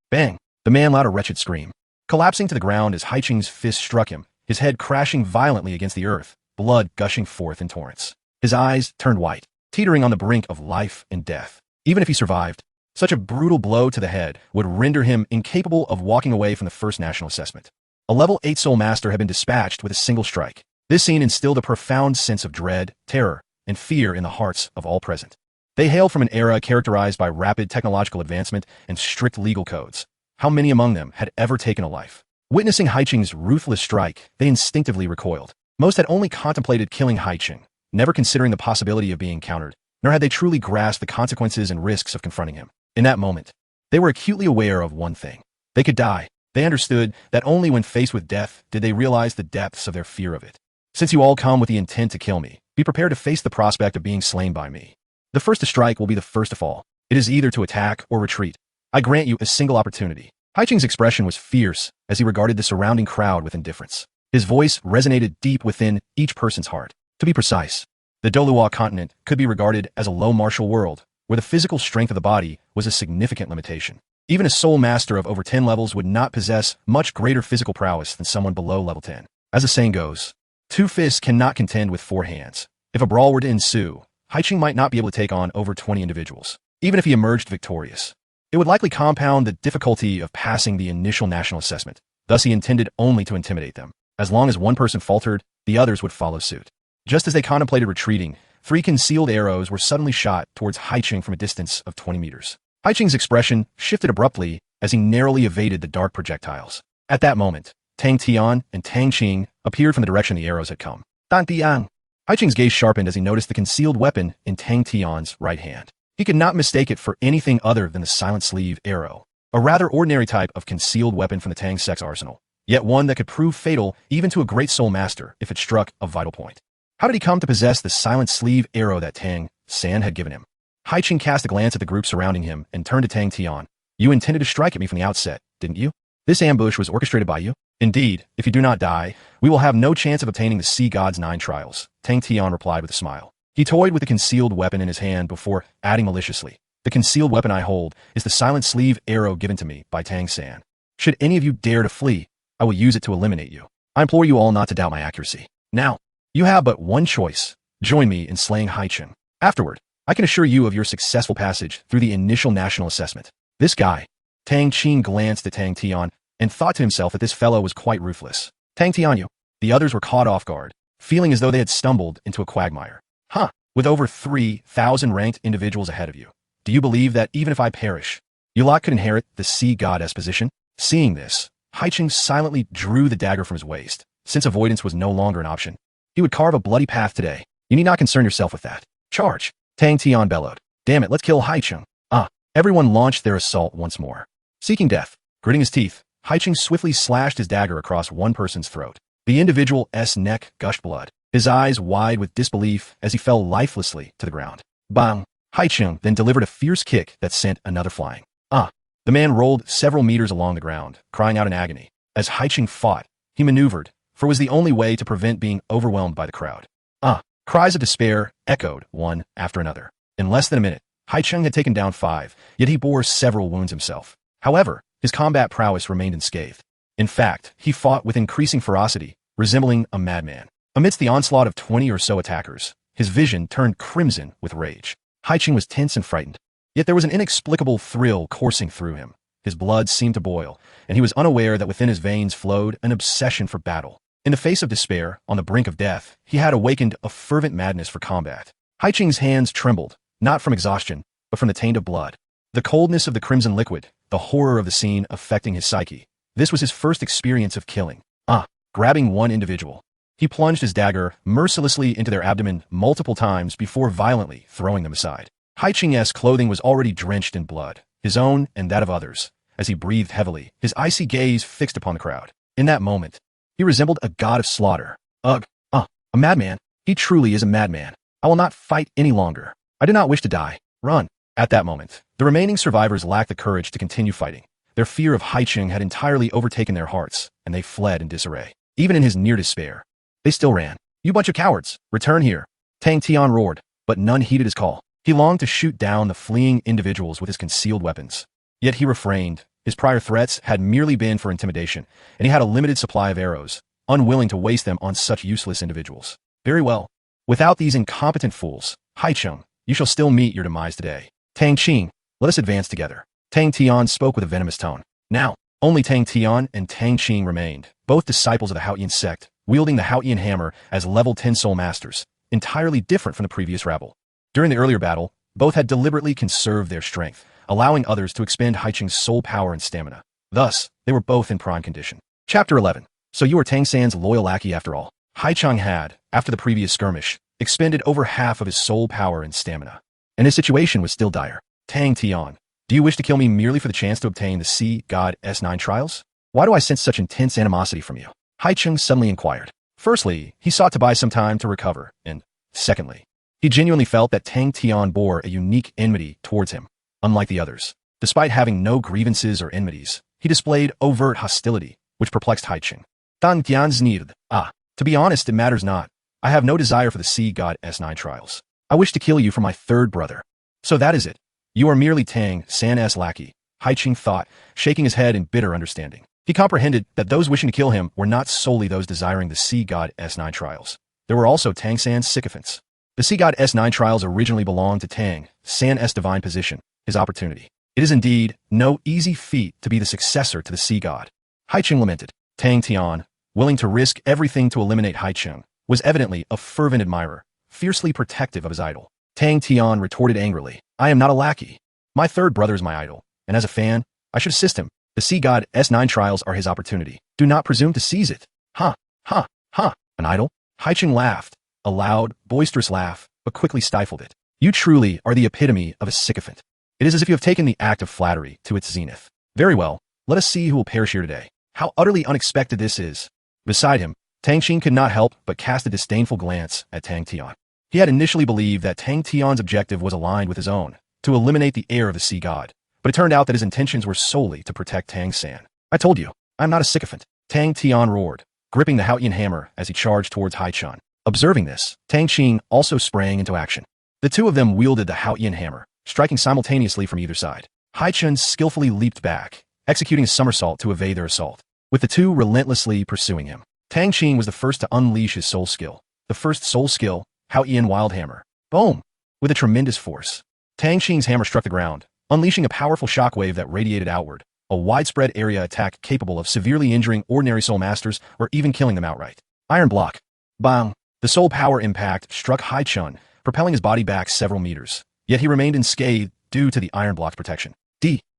Bang! The man let out a wretched scream, collapsing to the ground as Haichen's fist struck him, his head crashing violently against the earth, blood gushing forth in torrents. His eyes turned white, teetering on the brink of life and death. Even if he survived, such a brutal blow to the head would render him incapable of walking away from the first national assessment. A level 8 Soul Master had been dispatched with a single strike. This scene instilled a profound sense of dread, terror, and fear in the hearts of all present. They hailed from an era characterized by rapid technological advancement and strict legal codes. How many among them had ever taken a life? Witnessing Haichen's ruthless strike, they instinctively recoiled. Most had only contemplated killing Haichen, never considering the possibility of being countered, nor had they truly grasped the consequences and risks of confronting him. In that moment, they were acutely aware of one thing. They could die. They understood that only when faced with death did they realize the depths of their fear of it. Since you all come with the intent to kill me, be prepared to face the prospect of being slain by me. The first to strike will be the first to fall. It is either to attack or retreat. I grant you a single opportunity. Haichen's expression was fierce as he regarded the surrounding crowd with indifference. His voice resonated deep within each person's heart. To be precise, the Doluwa continent could be regarded as a low martial world, where the physical strength of the body was a significant limitation. Even a soul master of over 10 levels would not possess much greater physical prowess than someone below level 10. As the saying goes, 2 fists cannot contend with 4 hands. If a brawl were to ensue, Haichen might not be able to take on over 20 individuals. Even if he emerged victorious, it would likely compound the difficulty of passing the initial national assessment. Thus he intended only to intimidate them. As long as one person faltered, the others would follow suit. Just as they contemplated retreating, 3 concealed arrows were suddenly shot towards Haichen from a distance of 20 meters. Haichen's expression shifted abruptly as he narrowly evaded the dark projectiles. At that moment, Tang Tian and Tang Qing appeared from the direction the arrows had come. Dan Tian! Haichen's gaze sharpened as he noticed the concealed weapon in Tang Tian's right hand. He could not mistake it for anything other than the silent sleeve arrow, a rather ordinary type of concealed weapon from the Tang sex arsenal, yet one that could prove fatal even to a great soul master if it struck a vital point. How did he come to possess the silent sleeve arrow that Tang San had given him? Haichen cast a glance at the group surrounding him and turned to Tang Tian. You intended to strike at me from the outset, didn't you? This ambush was orchestrated by you? Indeed, if you do not die, we will have no chance of obtaining the Sea God's 9 trials, Tang Tian replied with a smile. He toyed with the concealed weapon in his hand before adding maliciously, the concealed weapon I hold is the silent sleeve arrow given to me by Tang San. Should any of you dare to flee, I will use it to eliminate you. I implore you all not to doubt my accuracy. Now, you have but one choice. Join me in slaying Haichen. Afterward, I can assure you of your successful passage through the initial national assessment. This guy. Tang Qing glanced at Tang Tian and thought to himself that this fellow was quite ruthless. Tang Tianyu. The others were caught off guard, feeling as though they had stumbled into a quagmire. With over 3,000 ranked individuals ahead of you, do you believe that even if I perish, Yulak could inherit the Sea Goddess position? Seeing this, Haichen silently drew the dagger from his waist. Since avoidance was no longer an option, he would carve a bloody path today. You need not concern yourself with that. Charge! Tang Tian bellowed. Damn it, let's kill Haichen. Everyone launched their assault once more. Seeking death, gritting his teeth, Haichen swiftly slashed his dagger across one person's throat. The individual's neck gushed blood, his eyes wide with disbelief as he fell lifelessly to the ground. Bang! Haichen then delivered a fierce kick that sent another flying. The man rolled several meters along the ground, crying out in agony. As Haichen fought, he maneuvered, for it was the only way to prevent being overwhelmed by the crowd. Cries of despair echoed one after another. In less than a minute, Haichen had taken down 5, yet he bore several wounds himself. However, his combat prowess remained unscathed. In fact, he fought with increasing ferocity, resembling a madman. Amidst the onslaught of 20 or so attackers, his vision turned crimson with rage. Haichen was tense and frightened, yet there was an inexplicable thrill coursing through him. His blood seemed to boil, and he was unaware that within his veins flowed an obsession for battle. In the face of despair, on the brink of death, he had awakened a fervent madness for combat. Haichen's hands trembled, not from exhaustion, but from the taint of blood. The coldness of the crimson liquid, the horror of the scene affecting his psyche. This was his first experience of killing. Grabbing one individual, he plunged his dagger mercilessly into their abdomen multiple times before violently throwing them aside. Haichen's clothing was already drenched in blood, his own and that of others. As he breathed heavily, his icy gaze fixed upon the crowd. In that moment, he resembled a god of slaughter. A madman. He truly is a madman. I will not fight any longer. I do not wish to die. Run. At that moment, the remaining survivors lacked the courage to continue fighting. Their fear of Haichen had entirely overtaken their hearts, and they fled in disarray. Even in his near despair, they still ran. You bunch of cowards, return here. Tang Tian roared, but none heeded his call. He longed to shoot down the fleeing individuals with his concealed weapons. Yet he refrained. His prior threats had merely been for intimidation, and he had a limited supply of arrows, unwilling to waste them on such useless individuals. Very well. Without these incompetent fools, Haichen, you shall still meet your demise today. Tang Qing, let us advance together. Tang Tian spoke with a venomous tone. Now, only Tang Tian and Tang Qing remained, both disciples of the Haichen sect, wielding the Haichen hammer as level 10 soul masters, entirely different from the previous rabble. During the earlier battle, both had deliberately conserved their strength, allowing others to expend Haichen's soul power and stamina. Thus, they were both in prime condition. Chapter 11. So you are Tang San's loyal lackey after all. Haichen had, after the previous skirmish, expended over half of his soul power and stamina. And his situation was still dire. Tang Tian, do you wish to kill me merely for the chance to obtain the Sea God S9 trials? Why do I sense such intense animosity from you? Haichen suddenly inquired. Firstly, he sought to buy some time to recover, and secondly, he genuinely felt that Tang Tian bore a unique enmity towards him. Unlike the others, despite having no grievances or enmities, he displayed overt hostility, which perplexed Haichen. Tan Tian's need. To be honest, it matters not. I have no desire for the Sea God S9 trials. I wish to kill you for my third brother. So that is it. You are merely Tang San's lackey, Haichen thought, shaking his head in bitter understanding. He comprehended that those wishing to kill him were not solely those desiring the Sea God S9 trials. There were also Tang San's sycophants. The Sea God S9 trials originally belonged to Tang San's divine position, his opportunity. It is indeed no easy feat to be the successor to the Sea God. Haichen lamented. Tang Tian, willing to risk everything to eliminate Haichen, was evidently a fervent admirer, fiercely protective of his idol. Tang Tian retorted angrily, I am not a lackey. My third brother is my idol, and as a fan, I should assist him. The Sea God S9 trials are his opportunity. Do not presume to seize it. Ha, ha, ha. An idol? Haichen laughed, a loud, boisterous laugh, but quickly stifled it. You truly are the epitome of a sycophant. It is as if you have taken the act of flattery to its zenith. Very well, let us see who will perish here today. How utterly unexpected this is. Beside him, Tang Qing could not help but cast a disdainful glance at Tang Tian. He had initially believed that Tang Tian's objective was aligned with his own, to eliminate the heir of the Sea God, but it turned out that his intentions were solely to protect Tang San. I told you, I am not a sycophant. Tang Tian roared, gripping the Haichen hammer as he charged towards Haichen. Observing this, Tang Qing also sprang into action. The two of them wielded the Haichen hammer, striking simultaneously from either side. Haichen skillfully leaped back, executing a somersault to evade their assault, with the two relentlessly pursuing him. Tang Qing was the first to unleash his soul skill. The first soul skill, Haichen Wild Hammer. Boom! With a tremendous force, Tang Qing's hammer struck the ground, unleashing a powerful shockwave that radiated outward, a widespread area attack capable of severely injuring ordinary soul masters or even killing them outright. Iron block. Bang! The soul power impact struck Haichen, propelling his body back several meters. Yet he remained unscathed due to the iron block's protection.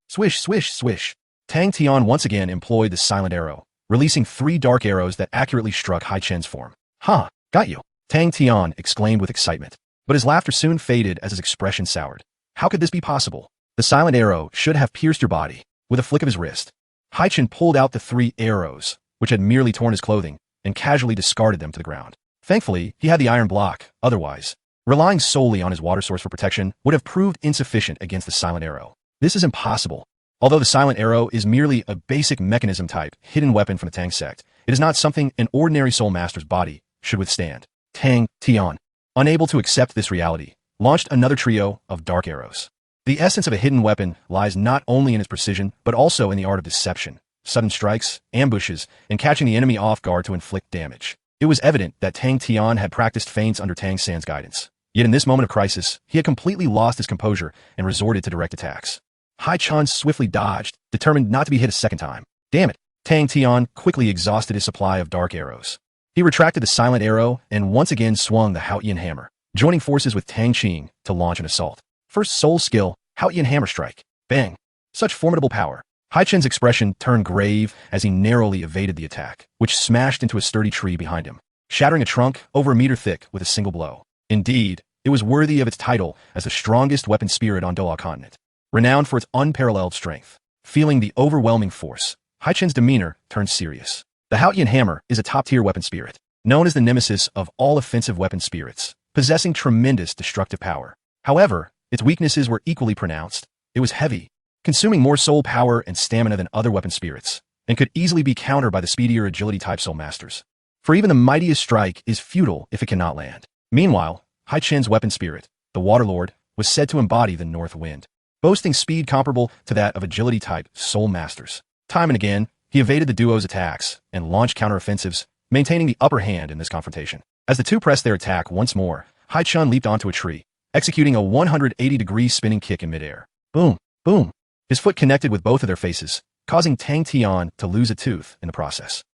Swish, swish, swish. Tang Tian once again employed the silent arrow, releasing 3 dark arrows that accurately struck Haichen's form. Ha! Got you! Tang Tian exclaimed with excitement. But his laughter soon faded as his expression soured. How could this be possible? The silent arrow should have pierced your body. With a flick of his wrist, Haichen pulled out the 3 arrows, which had merely torn his clothing, and casually discarded them to the ground. Thankfully, he had the iron block. Otherwise, relying solely on his water source for protection would have proved insufficient against the silent arrow. This is impossible. Although the silent arrow is merely a basic mechanism type hidden weapon from the Tang sect, it is not something an ordinary soul master's body should withstand. Tang Tian, unable to accept this reality, launched another trio of dark arrows. The essence of a hidden weapon lies not only in its precision, but also in the art of deception, sudden strikes, ambushes, and catching the enemy off guard to inflict damage. It was evident that Tang Tian had practiced feints under Tang San's guidance. Yet in this moment of crisis, he had completely lost his composure and resorted to direct attacks. Haichen swiftly dodged, determined not to be hit a second time. Damn it! Tang Tian quickly exhausted his supply of dark arrows. He retracted the silent arrow and once again swung the Haichen hammer, joining forces with Tang Qing to launch an assault. First soul skill, Haichen hammer strike. Bang! Such formidable power. Haichen's expression turned grave as he narrowly evaded the attack, which smashed into a sturdy tree behind him, shattering a trunk over a meter thick with a single blow. Indeed, it was worthy of its title as the strongest weapon spirit on Doloa continent, renowned for its unparalleled strength. Feeling the overwhelming force, Haichen's demeanor turned serious. The Haichen hammer is a top-tier weapon spirit, known as the nemesis of all offensive weapon spirits, possessing tremendous destructive power. However, its weaknesses were equally pronounced. It was heavy, consuming more soul power and stamina than other weapon spirits, and could easily be countered by the speedier agility-type soul masters. For even the mightiest strike is futile if it cannot land. Meanwhile, Haichen's weapon spirit, the Waterlord, was said to embody the North Wind, boasting speed comparable to that of agility-type Soul Masters. Time and again, he evaded the duo's attacks and launched counteroffensives, maintaining the upper hand in this confrontation. As the two pressed their attack once more, Haichen leaped onto a tree, executing a 180-degree spinning kick in midair. Boom, boom. His foot connected with both of their faces, causing Tang Tian to lose a tooth in the process.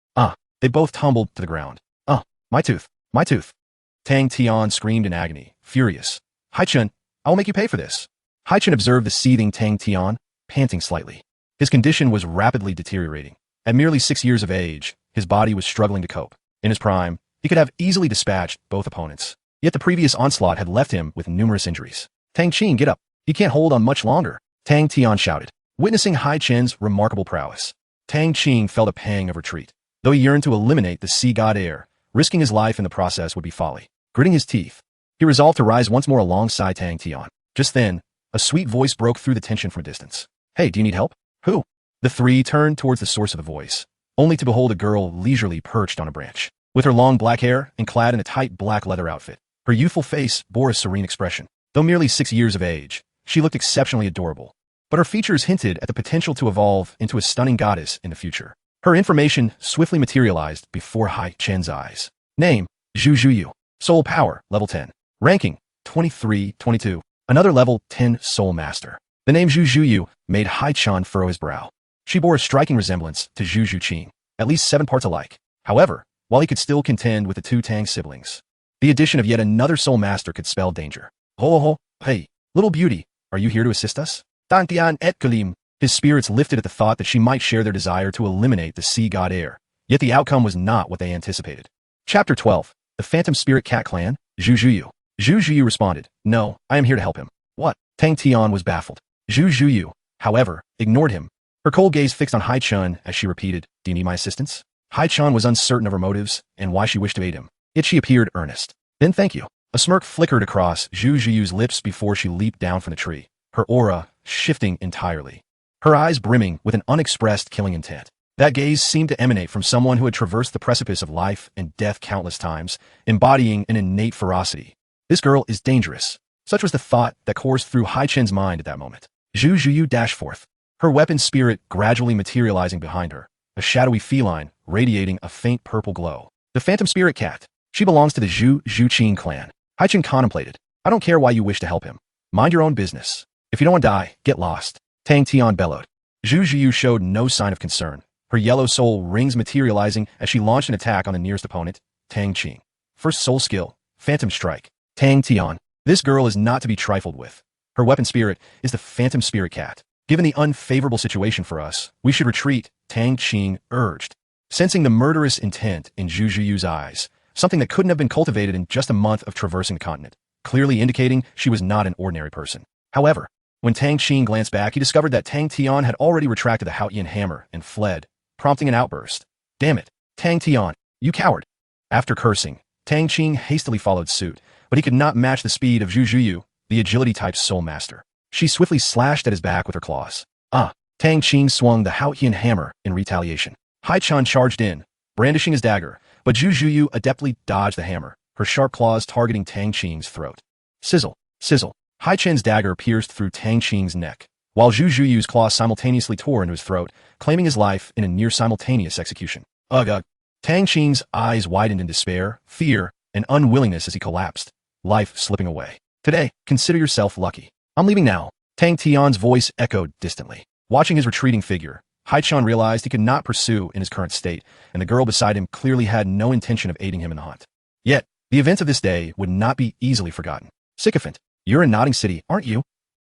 They both tumbled to the ground. My tooth, my tooth. Tang Tian screamed in agony, furious. Haichen, I will make you pay for this. Haichen observed the seething Tang Tian, panting slightly. His condition was rapidly deteriorating. At merely 6 years of age, his body was struggling to cope. In his prime, he could have easily dispatched both opponents. Yet the previous onslaught had left him with numerous injuries. Tang Qing, get up. You can't hold on much longer, Tang Tian shouted, witnessing Haichen's remarkable prowess. Tang Qing felt a pang of retreat. Though he yearned to eliminate the sea god heir, risking his life in the process would be folly. Gritting his teeth, he resolved to rise once more alongside Tang Tian. Just then, a sweet voice broke through the tension from a distance. Hey, do you need help? Who? The three turned towards the source of the voice, only to behold a girl leisurely perched on a branch. With her long black hair and clad in a tight black leather outfit, her youthful face bore a serene expression. Though merely 6 years of age, she looked exceptionally adorable. But her features hinted at the potential to evolve into a stunning goddess in the future. Her information swiftly materialized before Haichen's eyes. Name, Zhu Zhuyu. Soul power, level 10. Ranking, 23-22. Another level 10 Soul Master. The name Zhu Zhuyu made Haichen furrow his brow. She bore a striking resemblance to Zhu Zhuqing, at least 7 parts alike. However, while he could still contend with the two Tang siblings, the addition of yet another Soul Master could spell danger. Hey, little beauty, are you here to assist us? Dantian et Kalim. His spirits lifted at the thought that she might share their desire to eliminate the sea god heir. Yet the outcome was not what they anticipated. Chapter 12. The Phantom Spirit Cat Clan, Zhu Zhuyu. Zhu Zhuyu responded, No, I am here to help him. What? Tang Tian was baffled. Zhu Zhuyu, however, ignored him. Her cold gaze fixed on Haichen as she repeated, Do you need my assistance? Haichen was uncertain of her motives and why she wished to aid him. Yet she appeared earnest. Then thank you. A smirk flickered across Zhu Zhuyu's lips before she leaped down from the tree, her aura shifting entirely. Her eyes brimming with an unexpressed killing intent. That gaze seemed to emanate from someone who had traversed the precipice of life and death countless times, embodying an innate ferocity. This girl is dangerous. Such was the thought that coursed through Haichen's mind at that moment. Zhu Zhuyu dashed forth, her weapon spirit gradually materializing behind her, a shadowy feline radiating a faint purple glow. The Phantom Spirit Cat. She belongs to the Zhu Zhuqing clan. Haichen contemplated. I don't care why you wish to help him. Mind your own business. If you don't want to die, get lost. Tang Tian bellowed. Zhu Zhuyu showed no sign of concern, her yellow soul rings materializing as she launched an attack on the nearest opponent, Tang Qing. First soul skill, Phantom Strike. Tang Tian. This girl is not to be trifled with. Her weapon spirit is the Phantom Spirit Cat. Given the unfavorable situation for us, we should retreat, Tang Qing urged. Sensing the murderous intent in Zhu Zhuyu's eyes, something that couldn't have been cultivated in just a month of traversing the continent, clearly indicating she was not an ordinary person. However, when Tang Qing glanced back, he discovered that Tang Tian had already retracted the Haichen hammer and fled, prompting an outburst. Damn it, Tang Tian, you coward. After cursing, Tang Qing hastily followed suit, but he could not match the speed of Zhu Zhuyu, the agility-type soul master. She swiftly slashed at his back with her claws. Tang Qing swung the Haichen hammer in retaliation. Haichen charged in, brandishing his dagger, but Zhu Zhuyu adeptly dodged the hammer, her sharp claws targeting Tang Qing's throat. Sizzle, sizzle. Haichen's dagger pierced through Tang Qing's neck, while Zhu Zhuyu's claws simultaneously tore into his throat, claiming his life in a near-simultaneous execution. Ugh. Tang Qing's eyes widened in despair, fear, and unwillingness as he collapsed, life slipping away. Today, consider yourself lucky. I'm leaving now. Tang Tian's voice echoed distantly. Watching his retreating figure, Haichen realized he could not pursue in his current state, and the girl beside him clearly had no intention of aiding him in the hunt. Yet, the events of this day would not be easily forgotten. Sycophant, you're in Nodding City, aren't you?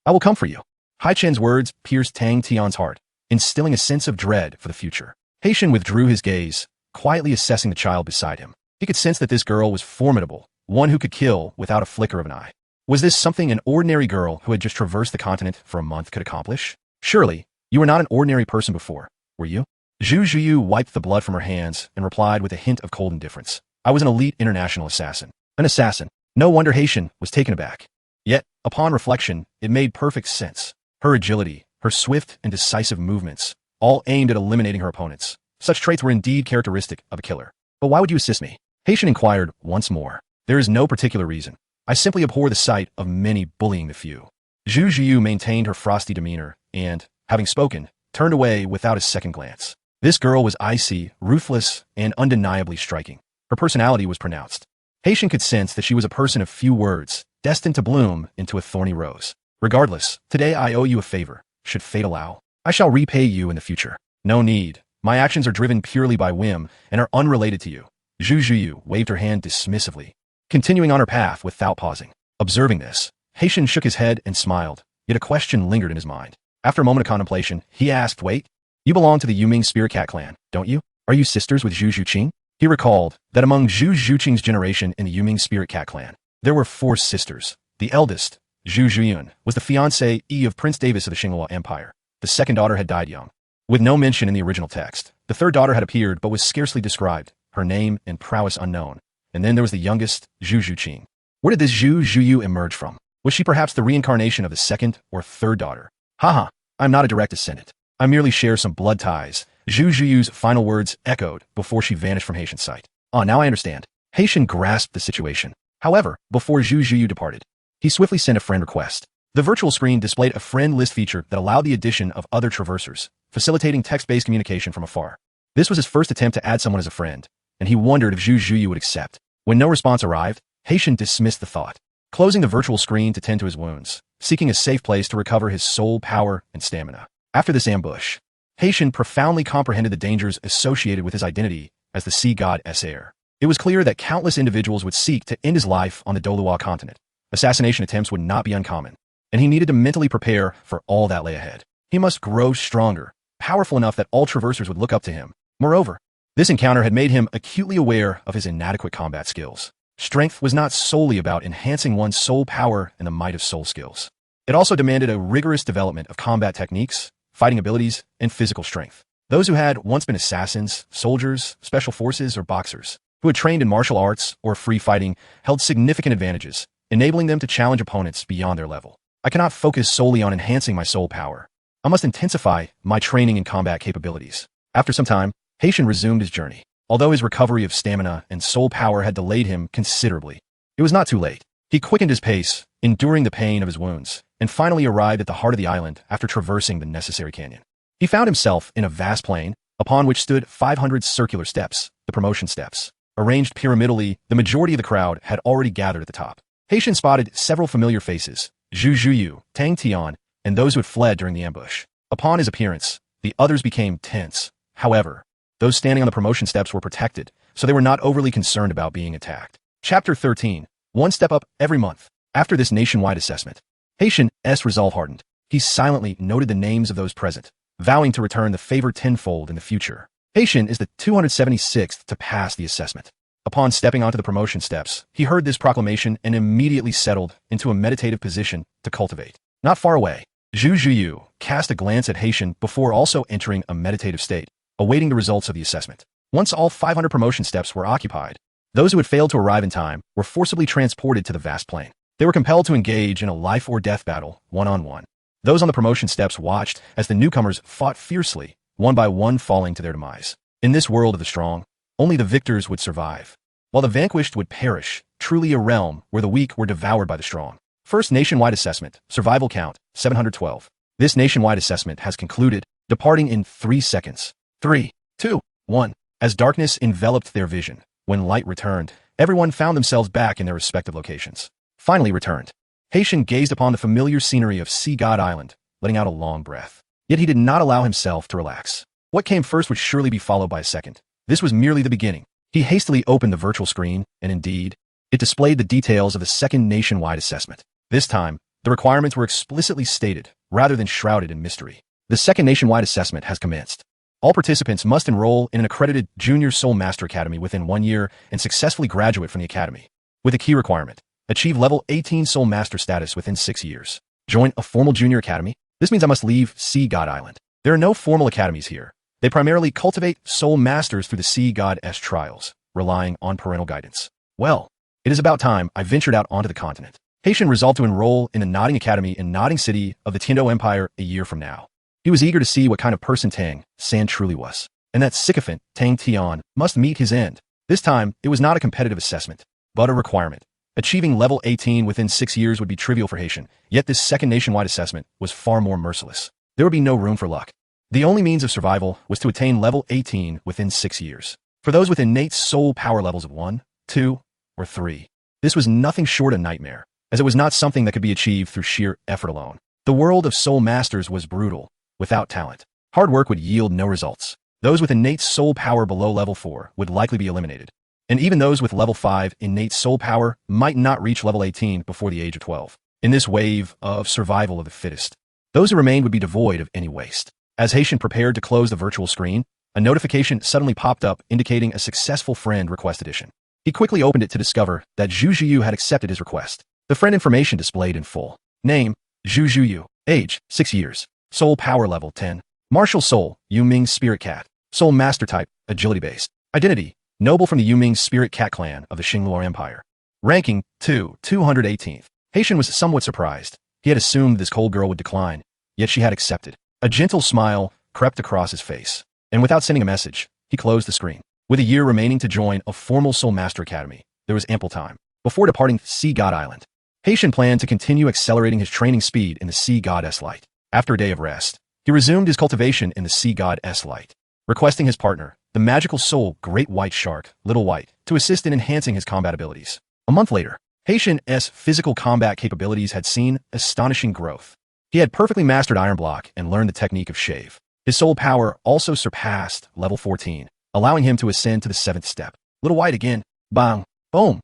I will come for you. Haichen's words pierced Tang Tian's heart, instilling a sense of dread for the future. Haichen withdrew his gaze, quietly assessing the child beside him. He could sense that this girl was formidable, one who could kill without a flicker of an eye. Was this something an ordinary girl who had just traversed the continent for a month could accomplish? Surely, you were not an ordinary person before, were you? Zhu Zhuyu wiped the blood from her hands and replied with a hint of cold indifference. I was an elite international assassin. An assassin. No wonder Haichen was taken aback. Yet, upon reflection, it made perfect sense. Her agility, her swift and decisive movements, all aimed at eliminating her opponents. Such traits were indeed characteristic of a killer. But why would you assist me? Haichen inquired once more. There is no particular reason. I simply abhor the sight of many bullying the few. Zhu Zhiyu maintained her frosty demeanor and, having spoken, turned away without a second glance. This girl was icy, ruthless, and undeniably striking. Her personality was pronounced. Haichen could sense that she was a person of few words, destined to bloom into a thorny rose. Regardless, today I owe you a favor. Should fate allow, I shall repay you in the future. No need. My actions are driven purely by whim and are unrelated to you. Zhu Zhiyu waved her hand dismissively, continuing on her path without pausing. Observing this, Haichen shook his head and smiled, yet a question lingered in his mind. After a moment of contemplation, he asked, "Wait, you belong to the Yuming Spirit Cat clan, don't you? Are you sisters with Zhu Zhuqing?" He recalled that among Zhu Zhuqing's generation in the Yuming Spirit Cat clan, there were 4 sisters. The eldest, Zhu Zhiyun, was the fiancée of Prince Davis of the Xinhua Empire. The second daughter had died young, with no mention in the original text. The third daughter had appeared but was scarcely described, her name and prowess unknown. And then there was the youngest, Zhu Zhuqing. Where did this Zhu Zhuyu emerge from? Was she perhaps the reincarnation of the second or third daughter? Haha, I'm not a direct descendant. I merely share some blood ties. Zhu Zhuyu's final words echoed before she vanished from Haitian's sight. Ah, now I understand. Haitian grasped the situation. However, before Zhu Zhuyu departed, he swiftly sent a friend request. The virtual screen displayed a friend list feature that allowed the addition of other traversers, facilitating text-based communication from afar. This was his first attempt to add someone as a friend, and he wondered if Zhu Zhuyu would accept. When no response arrived, Haitian dismissed the thought, closing the virtual screen to tend to his wounds, seeking a safe place to recover his soul power and stamina. After this ambush, Haitian profoundly comprehended the dangers associated with his identity as the sea god's heir. It was clear that countless individuals would seek to end his life on the Doluo continent. Assassination attempts would not be uncommon, and he needed to mentally prepare for all that lay ahead. He must grow stronger, powerful enough that all traversers would look up to him. Moreover, this encounter had made him acutely aware of his inadequate combat skills. Strength was not solely about enhancing one's soul power and the might of soul skills. It also demanded a rigorous development of combat techniques, fighting abilities, and physical strength. Those who had once been assassins, soldiers, special forces, or boxers, who had trained in martial arts or free fighting, held significant advantages, enabling them to challenge opponents beyond their level. I cannot focus solely on enhancing my soul power. I must intensify my training and combat capabilities. After some time, Haitian resumed his journey. Although his recovery of stamina and soul power had delayed him considerably, it was not too late. He quickened his pace, enduring the pain of his wounds, and finally arrived at the heart of the island after traversing the necessary canyon. He found himself in a vast plain, upon which stood 500 circular steps, the promotion steps. Arranged pyramidally, the majority of the crowd had already gathered at the top. Haitian spotted several familiar faces, Zhu Zhuyu, Tang Tian, and those who had fled during the ambush. Upon his appearance, the others became tense. However, those standing on the promotion steps were protected, so they were not overly concerned about being attacked. Chapter 13. One step up every month. After this nationwide assessment, Haitian's resolve hardened. He silently noted the names of those present, vowing to return the favor tenfold in the future. Haitian is the 276th to pass the assessment. Upon stepping onto the promotion steps, he heard this proclamation and immediately settled into a meditative position to cultivate. Not far away, Zhu Zhuyu cast a glance at Haitian before also entering a meditative state, awaiting the results of the assessment. Once all 500 promotion steps were occupied, those who had failed to arrive in time were forcibly transported to the vast plain. They were compelled to engage in a life-or-death battle, one-on-one. Those on the promotion steps watched as the newcomers fought fiercely, one by one falling to their demise. In this world of the strong, only the victors would survive, while the vanquished would perish, truly a realm where the weak were devoured by the strong. First nationwide assessment, survival count, 712. This nationwide assessment has concluded, departing in 3 seconds. 3, 2, 1. As darkness enveloped their vision, when light returned, everyone found themselves back in their respective locations. Finally returned. Haitian gazed upon the familiar scenery of Sea God Island, letting out a long breath. Yet he did not allow himself to relax. What came first would surely be followed by a second. This was merely the beginning. He hastily opened the virtual screen, and indeed, it displayed the details of the second nationwide assessment. This time, the requirements were explicitly stated, rather than shrouded in mystery. The second nationwide assessment has commenced. All participants must enroll in an accredited Junior Soul Master Academy within 1 year and successfully graduate from the academy. With a key requirement, achieve level 18 Soul Master status within 6 years. Join a formal junior academy? This means I must leave Sea God Island. There are no formal academies here. They primarily cultivate soul masters through the Sea God's trials, relying on parental guidance. Well, it is about time I ventured out onto the continent. Haitian resolved to enroll in the Nodding Academy in Nodding City of the Tiendo Empire a year from now. He was eager to see what kind of person Tang San truly was, and that sycophant Tang Tian must meet his end. This time, it was not a competitive assessment, but a requirement. Achieving level 18 within 6 years would be trivial for Haichen, yet this second nationwide assessment was far more merciless. There would be no room for luck. The only means of survival was to attain level 18 within 6 years. For those with innate soul power levels of 1, 2, or 3, this was nothing short of nightmare, as it was not something that could be achieved through sheer effort alone. The world of soul masters was brutal, without talent. Hard work would yield no results. Those with innate soul power below level 4 would likely be eliminated. And even those with level 5 innate soul power might not reach level 18 before the age of 12. In this wave of survival of the fittest, those who remained would be devoid of any waste. As Haichen prepared to close the virtual screen, a notification suddenly popped up indicating a successful friend request addition. He quickly opened it to discover that Zhu Zhuyu had accepted his request. The friend information displayed in full. Name, Zhu Zhuyu. Age, 6 years. Soul power level 10. Martial soul, Yuming spirit cat. Soul master type, agility-based. Identity, noble from the Yuming spirit cat clan of the Xingluo Empire. Ranking, 218th. Haichen was somewhat surprised. He had assumed this cold girl would decline, yet she had accepted. A gentle smile crept across his face, and without sending a message, he closed the screen. With a year remaining to join a formal Soul Master Academy, there was ample time. Before departing Sea God Island, Haichen planned to continue accelerating his training speed in the Sea Goddess Light. After a day of rest, he resumed his cultivation in the Sea Goddess Light, requesting his partner, the magical soul Great White Shark, Little White, to assist in enhancing his combat abilities. A month later, Haichen's physical combat capabilities had seen astonishing growth. He had perfectly mastered Iron Block and learned the technique of Shave. His soul power also surpassed level 14, allowing him to ascend to the 7th step. Little White again. Bang. Boom.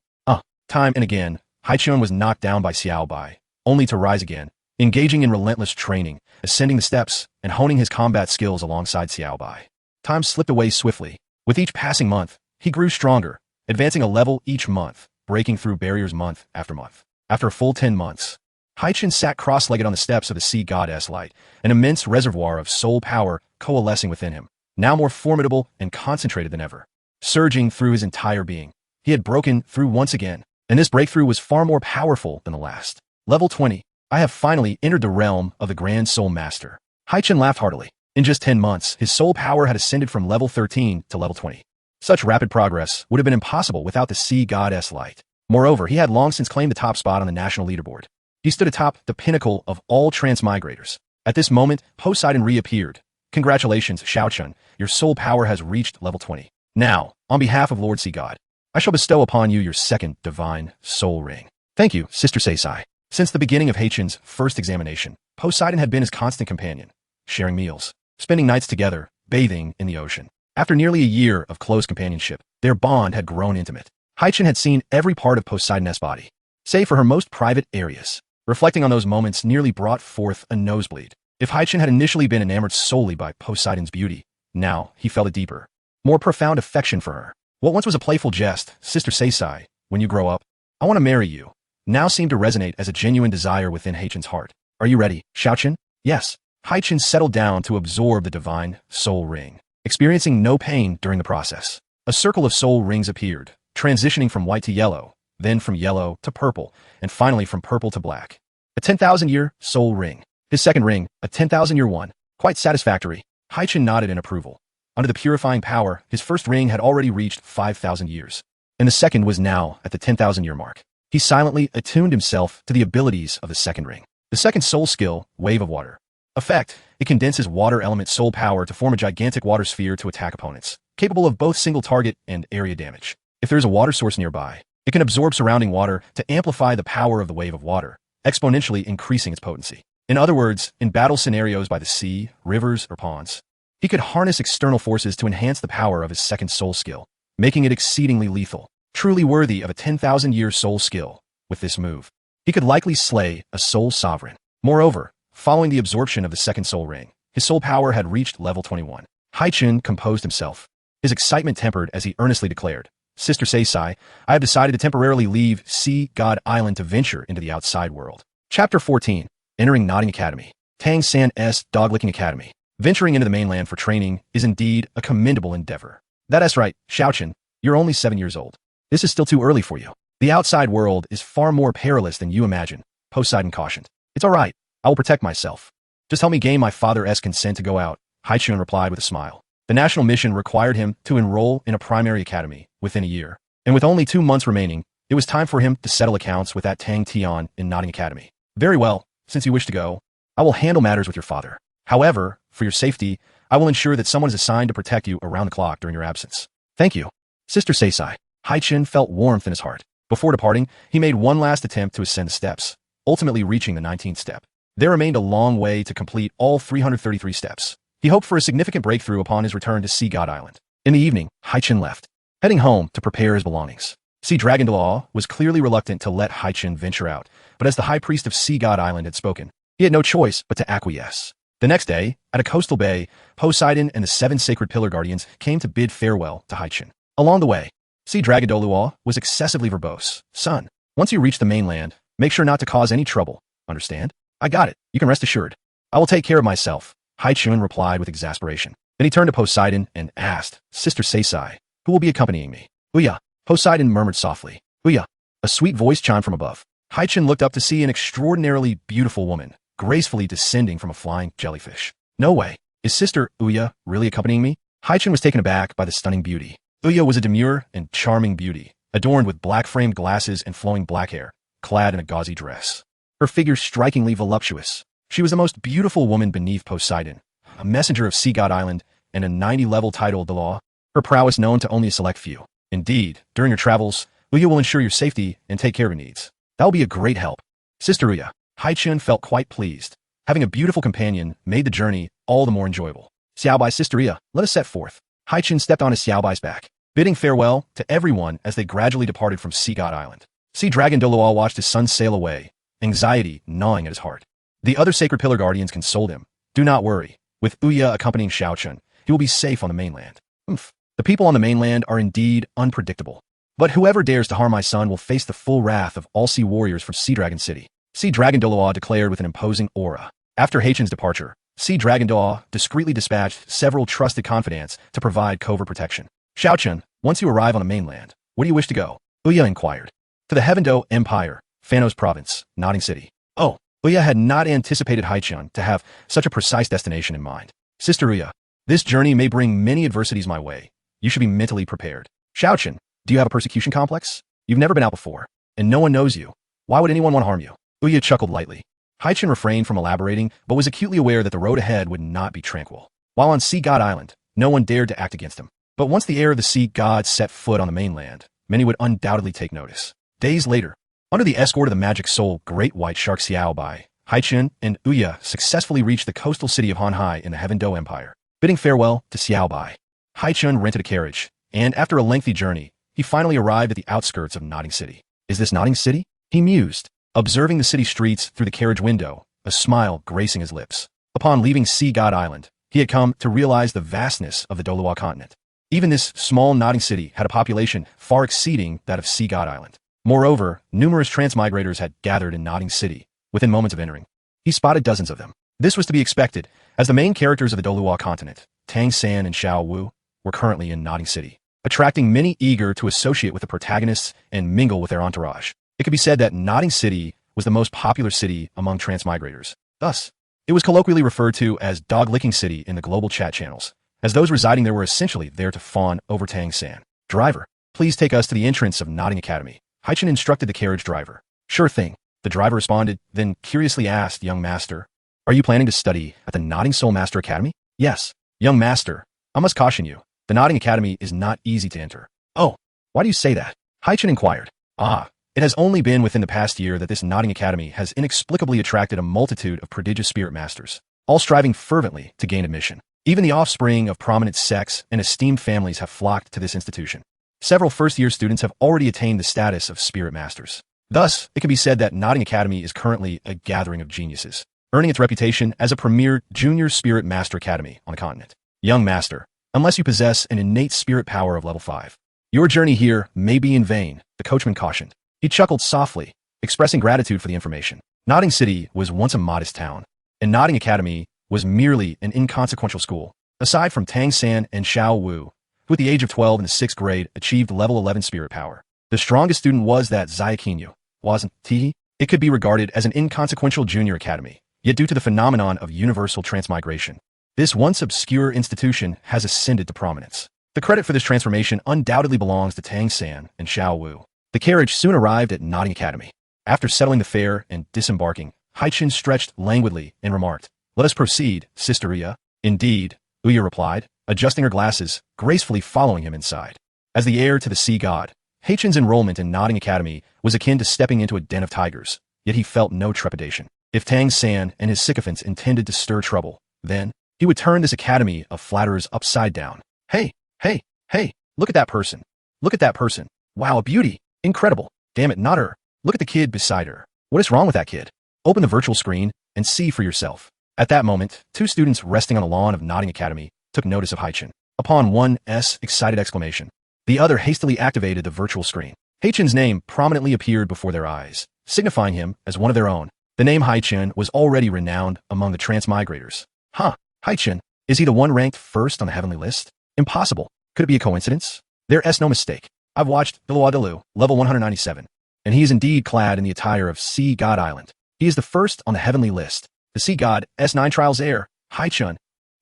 Time and again, Haichen was knocked down by Xiao Bai, only to rise again, engaging in relentless training, ascending the steps, and honing his combat skills alongside Xiao Bai. Time slipped away swiftly. With each passing month, he grew stronger, advancing a level each month, breaking through barriers month after month. After a full 10 months, Haichen sat cross-legged on the steps of the Sea Goddess Light, an immense reservoir of soul power coalescing within him, now more formidable and concentrated than ever. Surging through his entire being, he had broken through once again, and this breakthrough was far more powerful than the last. Level 20. I have finally entered the realm of the Grand Soul Master. Haichen laughed heartily. In just 10 months, his soul power had ascended from level 13 to level 20. Such rapid progress would have been impossible without the Sea Goddess Light. Moreover, he had long since claimed the top spot on the national leaderboard. He stood atop the pinnacle of all transmigrators. At this moment, Poseidon reappeared. Congratulations, Haichen, your soul power has reached level 20. Now, on behalf of Lord Sea God, I shall bestow upon you your second divine soul ring. Thank you, Sister Seisai. Since the beginning of Haichen's first examination, Poseidon had been his constant companion, sharing meals, spending nights together, bathing in the ocean. After nearly a year of close companionship, their bond had grown intimate. Haichen had seen every part of Poseidon's body, save for her most private areas. Reflecting on those moments nearly brought forth a nosebleed. If Haichen had initially been enamored solely by Poseidon's beauty, now he felt a deeper, more profound affection for her. What once was a playful jest, Sister Seisai, when you grow up, I want to marry you, now seemed to resonate as a genuine desire within Haichen's heart. Are you ready, Haichen? Yes. Haichen settled down to absorb the divine soul ring, experiencing no pain during the process. A circle of soul rings appeared, transitioning from white to yellow, then from yellow to purple, and finally from purple to black. A 10,000-year soul ring. His second ring, a 10,000-year one. Quite satisfactory. Haichen nodded in approval. Under the purifying power, his first ring had already reached 5,000 years, and the second was now at the 10,000-year mark. He silently attuned himself to the abilities of the second ring. The second soul skill, Wave of Water. Effect, it condenses water element soul power to form a gigantic water sphere to attack opponents, capable of both single target and area damage. If there is a water source nearby, it can absorb surrounding water to amplify the power of the wave of water, exponentially increasing its potency. In other words, in battle scenarios by the sea, rivers, or ponds, he could harness external forces to enhance the power of his second soul skill, making it exceedingly lethal, truly worthy of a 10,000-year soul skill. With this move, he could likely slay a soul sovereign. Moreover, following the absorption of the second soul ring, his soul power had reached level 21. Haichen composed himself, his excitement tempered as he earnestly declared, Sister Seisai, I have decided to temporarily leave Sea God Island to venture into the outside world. Chapter 14. Entering Nodding Academy. Tang San's Doglicking Academy. Venturing into the mainland for training is indeed a commendable endeavor. That's right, Haichen, you're only 7 years old. This is still too early for you. The outside world is far more perilous than you imagine, Poseidon cautioned. It's all right, I will protect myself. Just help me gain my father's consent to go out, Haichen replied with a smile. The national mission required him to enroll in a primary academy within a year, and with only 2 months remaining, It was time for him to settle accounts with that Tang Tian in Notting Academy. Very well, since you wish to go, I will handle matters with your father. However, for your safety, I will ensure that someone is assigned to protect you around the clock during your absence. Thank you. Sister Seisai. Haichen felt warmth in his heart. Before departing, he made one last attempt to ascend the steps, ultimately reaching the 19th step. There remained a long way to complete all 333 steps. He hoped for a significant breakthrough upon his return to Sea God Island. In the evening, Haichen left, heading home to prepare his belongings. Sea Dragon Law was clearly reluctant to let Haichen venture out, but as the high priest of Sea God Island had spoken, he had no choice but to acquiesce. The next day, at a coastal bay, Poseidon and the 7 sacred pillar guardians came to bid farewell to Haichen. Along the way, Sea Dragon Law was excessively verbose. Son, once you reach the mainland, make sure not to cause any trouble. Understand? I got it. You can rest assured. I will take care of myself. Haichen replied with exasperation. Then he turned to Poseidon and asked, Sister Seisai, who will be accompanying me? Uya. Poseidon murmured softly. Uya. A sweet voice chimed from above. Haichen looked up to see an extraordinarily beautiful woman, gracefully descending from a flying jellyfish. No way. Is Sister Uya really accompanying me? Haichen was taken aback by the stunning beauty. Uya was a demure and charming beauty, adorned with black-framed glasses and flowing black hair, clad in a gauzy dress. Her figure strikingly voluptuous. She was the most beautiful woman beneath Poseidon, a messenger of Sea God Island and a 90-level title of the law, her prowess known to only a select few. Indeed, during your travels, Uya will ensure your safety and take care of your needs. That will be a great help. Sister Uya. Haichen felt quite pleased. Having a beautiful companion made the journey all the more enjoyable. Xiaobai, Sister Uya, let us set forth. Haichen stepped on his Xiaobai's back, bidding farewell to everyone as they gradually departed from Sea God Island. Sea Dragon Doloa watched his son sail away, anxiety gnawing at his heart. The other sacred pillar guardians consoled him. Do not worry. With Uya accompanying Xiaochun, he will be safe on the mainland. The people on the mainland are indeed unpredictable. But whoever dares to harm my son will face the full wrath of all sea warriors from Sea Dragon City. Sea Dragon Doloa declared with an imposing aura. After Haichen's departure, Sea Dragon Doloa discreetly dispatched several trusted confidants to provide covert protection. Xiaochun, once you arrive on the mainland, where do you wish to go? Uya inquired. To the Heavendo Empire, Phanos Province, Notting City. Oh, Uya had not anticipated Haichen to have such a precise destination in mind. Sister Uya, this journey may bring many adversities my way. You should be mentally prepared. Xiaochun, do you have a persecution complex? You've never been out before, and no one knows you. Why would anyone want to harm you? Uya chuckled lightly. Haichen refrained from elaborating, but was acutely aware that the road ahead would not be tranquil. While on Sea God Island, no one dared to act against him. But once the heir of the sea gods set foot on the mainland, many would undoubtedly take notice. Days later, under the escort of the magic soul Great White Shark Xiaobai, Haichen and Uya successfully reached the coastal city of Hanhai in the Heavendo Empire. Bidding farewell to Xiaobai, Haichen rented a carriage, and after a lengthy journey, he finally arrived at the outskirts of Notting City. Is this Notting City? He mused, observing the city streets through the carriage window, a smile gracing his lips. Upon leaving Sea God Island, he had come to realize the vastness of the Doloa continent. Even this small Notting City had a population far exceeding that of Sea God Island. Moreover, numerous transmigrators had gathered in Notting City within moments of entering. He spotted dozens of them. This was to be expected, as the main characters of the Doloa continent, Tang San and Xiao Wu, were currently in Notting City, attracting many eager to associate with the protagonists and mingle with their entourage. It could be said that Notting City was the most popular city among transmigrators. Thus, it was colloquially referred to as Dog-Licking City in the global chat channels, as those residing there were essentially there to fawn over Tang San. Driver, please take us to the entrance of Notting Academy. Haichen instructed the carriage driver. Sure thing, the driver responded, then curiously asked, Young Master, are you planning to study at the Notting Soul Master Academy? Yes. Young Master, I must caution you, the Notting Academy is not easy to enter. Oh, why do you say that? Haichen inquired. It has only been within the past year that this Notting Academy has inexplicably attracted a multitude of prodigious spirit masters, all striving fervently to gain admission. Even the offspring of prominent sects and esteemed families have flocked to this institution. Several first-year students have already attained the status of spirit masters. Thus, it can be said that Notting Academy is currently a gathering of geniuses, earning its reputation as a premier junior spirit master academy on the continent. Young Master, unless you possess an innate spirit power of level 5, your journey here may be in vain, the coachman cautioned. He chuckled softly, expressing gratitude for the information. Notting City was once a modest town, and Notting Academy was merely an inconsequential school. Aside from Tang San and Xiao Wu, who at the age of 12 in the 6th grade achieved level 11 spirit power, the strongest student was that Xiaoqinyu, wasn't he? It could be regarded as an inconsequential junior academy, yet due to the phenomenon of universal transmigration, this once obscure institution has ascended to prominence. The credit for this transformation undoubtedly belongs to Tang San and Xiao Wu. The carriage soon arrived at Notting Academy. After settling the fare and disembarking, Haichen stretched languidly and remarked, "Let us proceed, Sister Uya." "Indeed," Uya replied, adjusting her glasses, gracefully following him inside. As the heir to the sea god, Haichen's enrollment in Notting Academy was akin to stepping into a den of tigers, yet he felt no trepidation. If Tang San and his sycophants intended to stir trouble, then he would turn this academy of flatterers upside down. Hey, hey, hey, look at that person. Look at that person. Wow, a beauty. Incredible. Damn it, not her. Look at the kid beside her. What is wrong with that kid? Open the virtual screen and see for yourself. At that moment, two students resting on the lawn of Notting Academy took notice of Haichen. Upon one's excited exclamation, the other hastily activated the virtual screen. Haichen's name prominently appeared before their eyes, signifying him as one of their own. The name Haichen was already renowned among the transmigrators. Haichen, is he the one ranked first on the heavenly list? Impossible. Could it be a coincidence? There's no mistake. I've watched Daloa Dalu, level 197, and he is indeed clad in the attire of Sea God Island. He is the first on the heavenly list. The Sea God S9 Trials heir, Haichen.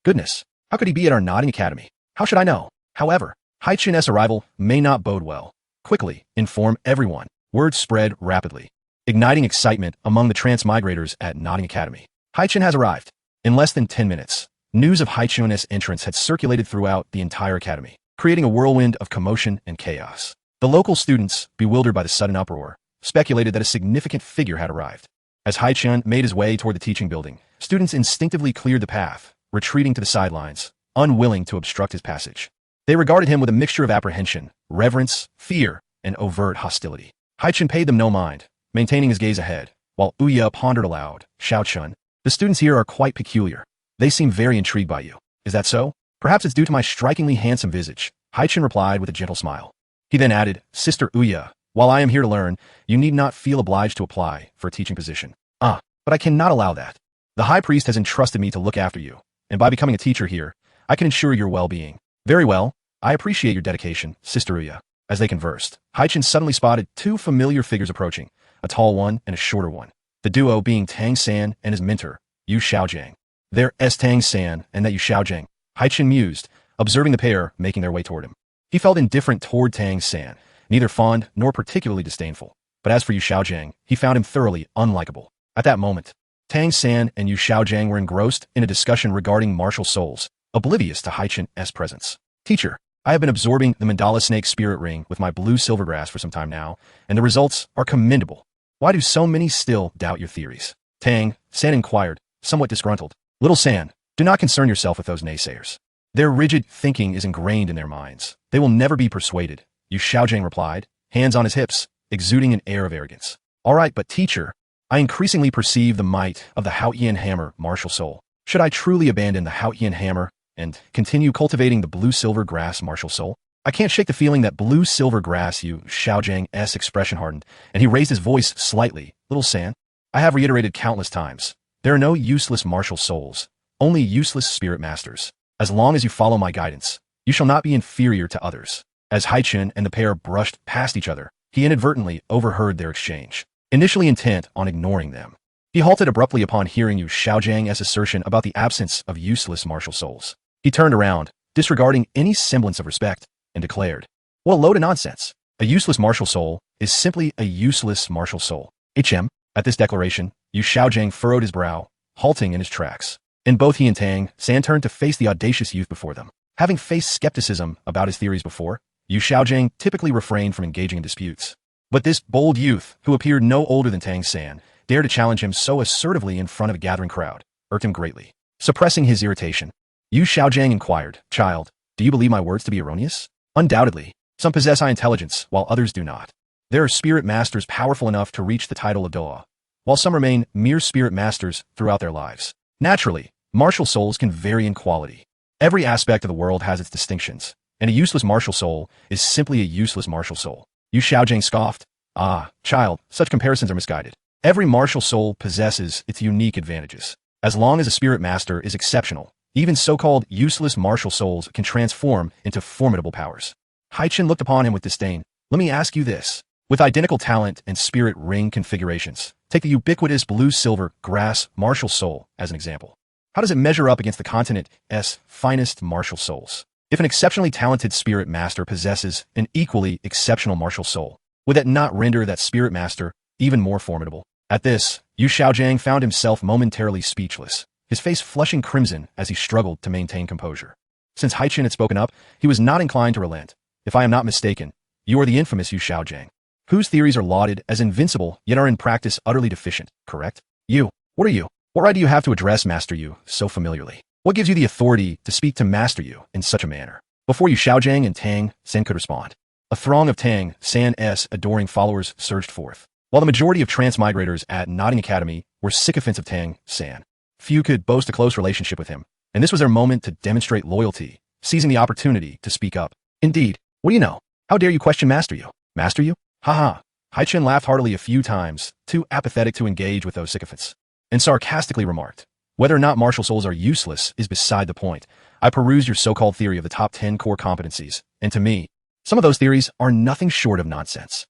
Goodness, how could he be at our Notting Academy? How should I know? However, Haichen's arrival may not bode well. Quickly, inform everyone. Word spread rapidly, igniting excitement among the transmigrators at Notting Academy. Haichen has arrived. In less than 10 minutes, news of Haichen's entrance had circulated throughout the entire academy, creating a whirlwind of commotion and chaos. The local students, bewildered by the sudden uproar, speculated that a significant figure had arrived. As Haichen made his way toward the teaching building, students instinctively cleared the path, retreating to the sidelines, unwilling to obstruct his passage. They regarded him with a mixture of apprehension, reverence, fear, and overt hostility. Haichen paid them no mind, maintaining his gaze ahead, while Uya pondered aloud, Xiaochun, "The students here are quite peculiar. They seem very intrigued by you. Is that so? Perhaps it's due to my strikingly handsome visage." Haichen replied with a gentle smile. He then added, "Sister Uya, while I am here to learn, you need not feel obliged to apply for a teaching position. But I cannot allow that. The high priest has entrusted me to look after you, and by becoming a teacher here, I can ensure your well-being." "Very well. I appreciate your dedication, Sister Uya." As they conversed, Haichen suddenly spotted two familiar figures approaching, a tall one and a shorter one, the duo being Tang San and his mentor, Yu Xiaojiang. "There's Tang San and that Yu Xiaojiang," Haichen mused, observing the pair making their way toward him. He felt indifferent toward Tang San, neither fond nor particularly disdainful. But as for Yu Xiaojiang, he found him thoroughly unlikable. At that moment, Tang San and Yu Xiaojiang were engrossed in a discussion regarding martial souls, oblivious to Haichen's presence. "Teacher, I have been absorbing the mandala snake spirit ring with my blue silver grass for some time now, and the results are commendable. Why do so many still doubt your theories?" Tang San inquired, somewhat disgruntled. "Little San, do not concern yourself with those naysayers. Their rigid thinking is ingrained in their minds. They will never be persuaded," Yu Xiaojiang replied, hands on his hips, exuding an air of arrogance. "All right, but teacher, I increasingly perceive the might of the Haichen hammer martial soul. Should I truly abandon the Haichen hammer and continue cultivating the blue-silver grass martial soul? I can't shake the feeling that blue-silver grass." Yu Xiaojiang's expression hardened, and he raised his voice slightly. "Little San, I have reiterated countless times. There are no useless martial souls, only useless spirit masters. As long as you follow my guidance, you shall not be inferior to others." As Haichen and the pair brushed past each other, he inadvertently overheard their exchange. Initially intent on ignoring them, he halted abruptly upon hearing Yu Xiaojiang's assertion about the absence of useless martial souls. He turned around, disregarding any semblance of respect, and declared, "What a load of nonsense. A useless martial soul is simply a useless martial soul." At this declaration, Yu Xiaojiang furrowed his brow, halting in his tracks. And both he and Tang San turned to face the audacious youth before them. Having faced skepticism about his theories before, Yu Xiaojiang typically refrained from engaging in disputes. But this bold youth, who appeared no older than Tang San, dared to challenge him so assertively in front of a gathering crowd, irked him greatly. Suppressing his irritation, Yu Xiaojiang inquired, "Child, do you believe my words to be erroneous?" "Undoubtedly. Some possess high intelligence, while others do not. There are spirit masters powerful enough to reach the title of Doa, while some remain mere spirit masters throughout their lives. Naturally, martial souls can vary in quality. Every aspect of the world has its distinctions, and a useless martial soul is simply a useless martial soul." Yu Xiaojiang scoffed. "Ah, child, such comparisons are misguided. Every martial soul possesses its unique advantages. As long as a spirit master is exceptional, even so-called useless martial souls can transform into formidable powers." Haichen looked upon him with disdain. "Let me ask you this. With identical talent and spirit ring configurations, take the ubiquitous blue-silver grass martial soul as an example. How does it measure up against the continent's finest martial souls? If an exceptionally talented spirit master possesses an equally exceptional martial soul, Would that not render that spirit master even more formidable? At this, Yu Xiaojiang found himself momentarily speechless, his face flushing crimson as he struggled to maintain composure. Since Haichen had spoken up, he was not inclined to relent. If I am not mistaken, you are the infamous Yu Xiaojiang, whose theories are lauded as invincible yet are in practice utterly deficient, correct? You, what are you? What right do you have to address Master Yu so familiarly? What gives you the authority to speak to Master Yu in such a manner? Before Yu Xiaojiang and Tang San could respond, a throng of Tang San's adoring followers surged forth. While the majority of transmigrators at Notting Academy were sycophants of Tang San, few could boast a close relationship with him, and this was their moment to demonstrate loyalty, seizing the opportunity to speak up. Indeed, what do you know? How dare you question Master Yu? Master Yu? Ha! Haichen laughed heartily a few times, too apathetic to engage with those sycophants, and sarcastically remarked, whether or not martial souls are useless is beside the point. I perused your so-called theory of the top 10 core competencies, and to me, some of those theories are nothing short of nonsense.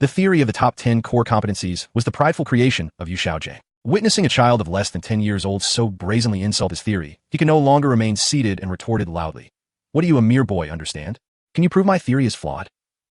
The theory of the top 10 core competencies was the prideful creation of Yu Xiaojiang. Witnessing a child of less than 10 years old so brazenly insult his theory, he could no longer remain seated and retorted loudly. What do you, a mere boy, understand? Can you prove my theory is flawed?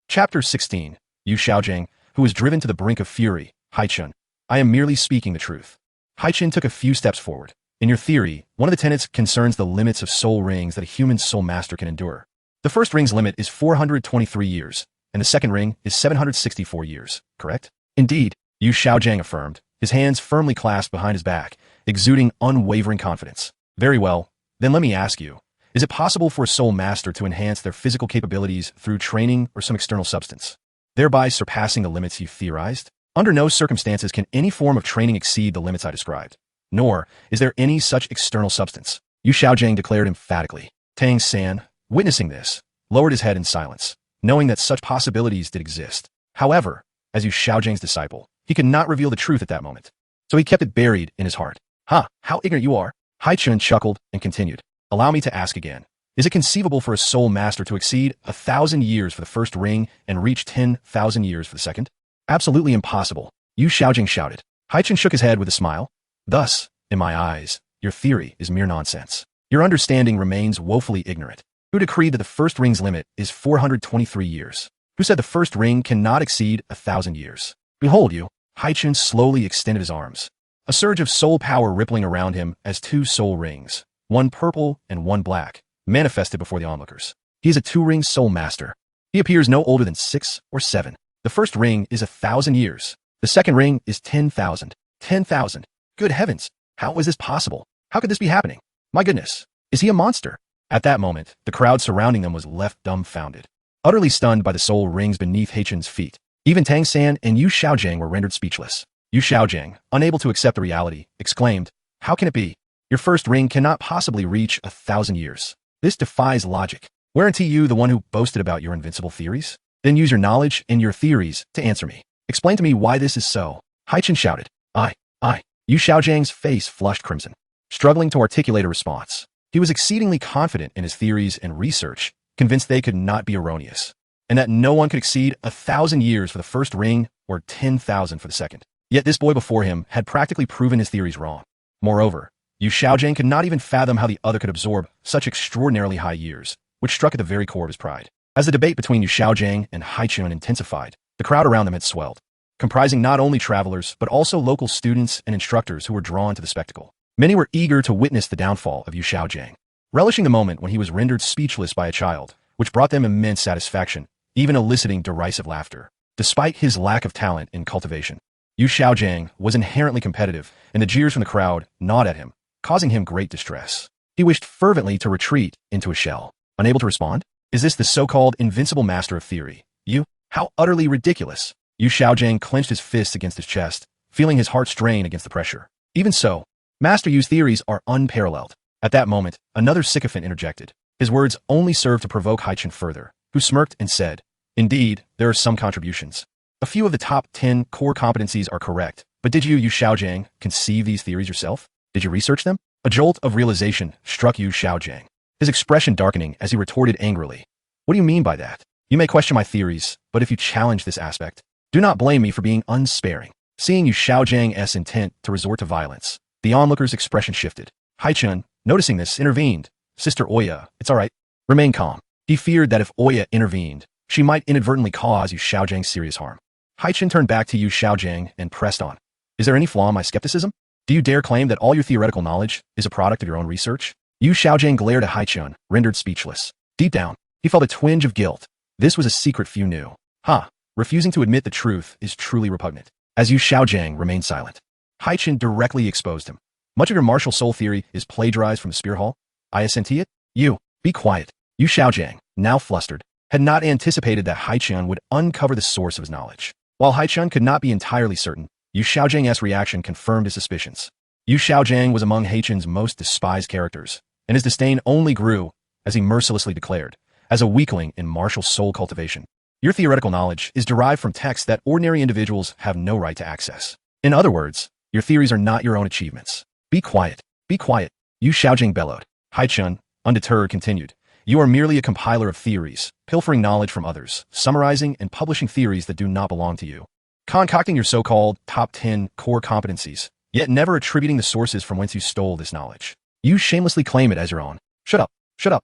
Chapter 16. Yu Xiaojiang, who was driven to the brink of fury. Haichen. I am merely speaking the truth. Haichen took a few steps forward. In your theory, one of the tenets concerns the limits of soul rings that a human soul master can endure. The first ring's limit is 423 years, and the second ring is 764 years, correct? Indeed, Yu Xiaojiang affirmed, his hands firmly clasped behind his back, exuding unwavering confidence. Very well, then let me ask you, is it possible for a soul master to enhance their physical capabilities through training or some external substance, thereby surpassing the limits you theorized? Under no circumstances can any form of training exceed the limits I described, nor is there any such external substance, Yu Xiaojiang declared emphatically. Tang San, witnessing this, lowered his head in silence, knowing that such possibilities did exist. However, as Yu Xiaojiang's disciple, he could not reveal the truth at that moment, so he kept it buried in his heart. How ignorant you are! Haichen chuckled and continued. Allow me to ask again. Is it conceivable for a soul master to exceed 1,000 years for the first ring and reach 10,000 years for the second? Absolutely impossible, Yu Xiaojiang shouted. Haichen shook his head with a smile. Thus, in my eyes, your theory is mere nonsense. Your understanding remains woefully ignorant. Who decreed that the first ring's limit is 423 years? Who said the first ring cannot exceed 1,000 years? Behold you, Haichen slowly extended his arms. A surge of soul power rippling around him as two soul rings, one purple and one black, manifested before the onlookers. He is a two-ring soul master. He appears no older than 6 or 7. The first ring is 1,000 years. The second ring is 10,000. 10,000. Good heavens! How is this possible? How could this be happening? My goodness! Is he a monster? At that moment, the crowd surrounding them was left dumbfounded, utterly stunned by the soul rings beneath Haichen's feet. Even Tang San and Yu Xiaojiang were rendered speechless. Yu Xiaojiang, unable to accept the reality, exclaimed, How can it be? Your first ring cannot possibly reach 1,000 years. This defies logic. Weren't you the one who boasted about your invincible theories? Then use your knowledge and your theories to answer me. Explain to me why this is so. Haichen shouted. Yu Xiaojiang's face flushed crimson, struggling to articulate a response. He was exceedingly confident in his theories and research, convinced they could not be erroneous, and that no one could exceed 1,000 years for the first ring or 10,000 for the second. Yet this boy before him had practically proven his theories wrong. Moreover, Yu Xiaojiang could not even fathom how the other could absorb such extraordinarily high years, which struck at the very core of his pride. As the debate between Yu Xiaojiang and Haichen intensified, the crowd around them had swelled, comprising not only travelers but also local students and instructors who were drawn to the spectacle. Many were eager to witness the downfall of Yu Xiaojiang, relishing the moment when he was rendered speechless by a child, which brought them immense satisfaction, even eliciting derisive laughter. Despite his lack of talent in cultivation, Yu Xiaojiang was inherently competitive, and the jeers from the crowd gnawed at him, causing him great distress. He wished fervently to retreat into a shell. Unable to respond? Is this the so-called invincible master of theory? You? How utterly ridiculous! Yu Xiaojiang clenched his fists against his chest, feeling his heart strain against the pressure. Even so, Master Yu's theories are unparalleled. At that moment, another sycophant interjected. His words only served to provoke Haichen further, who smirked and said, Indeed, there are some contributions. A few of the top 10 core competencies are correct, but did you, Yu Xiaojiang, conceive these theories yourself? Did you research them? A jolt of realization struck Yu Xiaojiang, his expression darkening as he retorted angrily. What do you mean by that? You may question my theories, but if you challenge this aspect, do not blame me for being unsparing. Seeing Yu Xiaojiang's intent to resort to violence, the onlooker's expression shifted. Haichen, noticing this, intervened. Sister Oya, it's all right. Remain calm. He feared that if Oya intervened, She might inadvertently cause Yu Xiaojiang serious harm. Haichen turned back to Yu Xiaojiang and pressed on. Is there any flaw in my skepticism? Do you dare claim that all your theoretical knowledge is a product of your own research? Yu Xiaojiang glared at Haichen, rendered speechless. Deep down, he felt a twinge of guilt. This was a secret few knew. Refusing to admit the truth is truly repugnant. As Yu Xiaojiang remained silent, Haichen directly exposed him. Much of your martial soul theory is plagiarized from the Spear Hall. I assent it? You, be quiet. Yu Xiaojiang, now flustered, had not anticipated that Haichen would uncover the source of his knowledge. While Haichen could not be entirely certain, Yu Xiaojiang's reaction confirmed his suspicions. Yu Xiaojiang was among Haichen's most despised characters, and his disdain only grew as he mercilessly declared, as a weakling in martial soul cultivation. Your theoretical knowledge is derived from texts that ordinary individuals have no right to access. In other words, your theories are not your own achievements. Be quiet. Be quiet. Yu Xiaojiang bellowed. Haichen, undeterred, continued. You are merely a compiler of theories, pilfering knowledge from others, summarizing and publishing theories that do not belong to you. Concocting your so-called top 10 core competencies, yet never attributing the sources from whence you stole this knowledge. You shamelessly claim it as your own. Shut up. Shut up.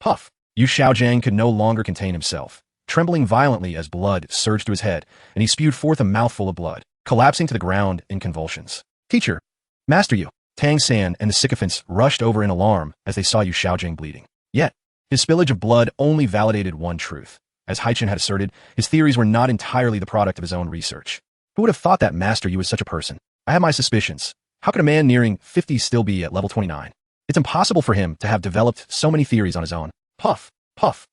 Puff. Yu Xiaojiang could no longer contain himself, trembling violently as blood surged to his head, and he spewed forth a mouthful of blood, collapsing to the ground in convulsions. Teacher, master Yu, Tang San and the sycophants rushed over in alarm as they saw Yu Xiaojiang bleeding. Yet, his spillage of blood only validated one truth. As Haichen had asserted, his theories were not entirely the product of his own research. Who would have thought that Master Yu was such a person? I have my suspicions. How could a man nearing 50 still be at level 29? It's impossible for him to have developed so many theories on his own. Puff, puff,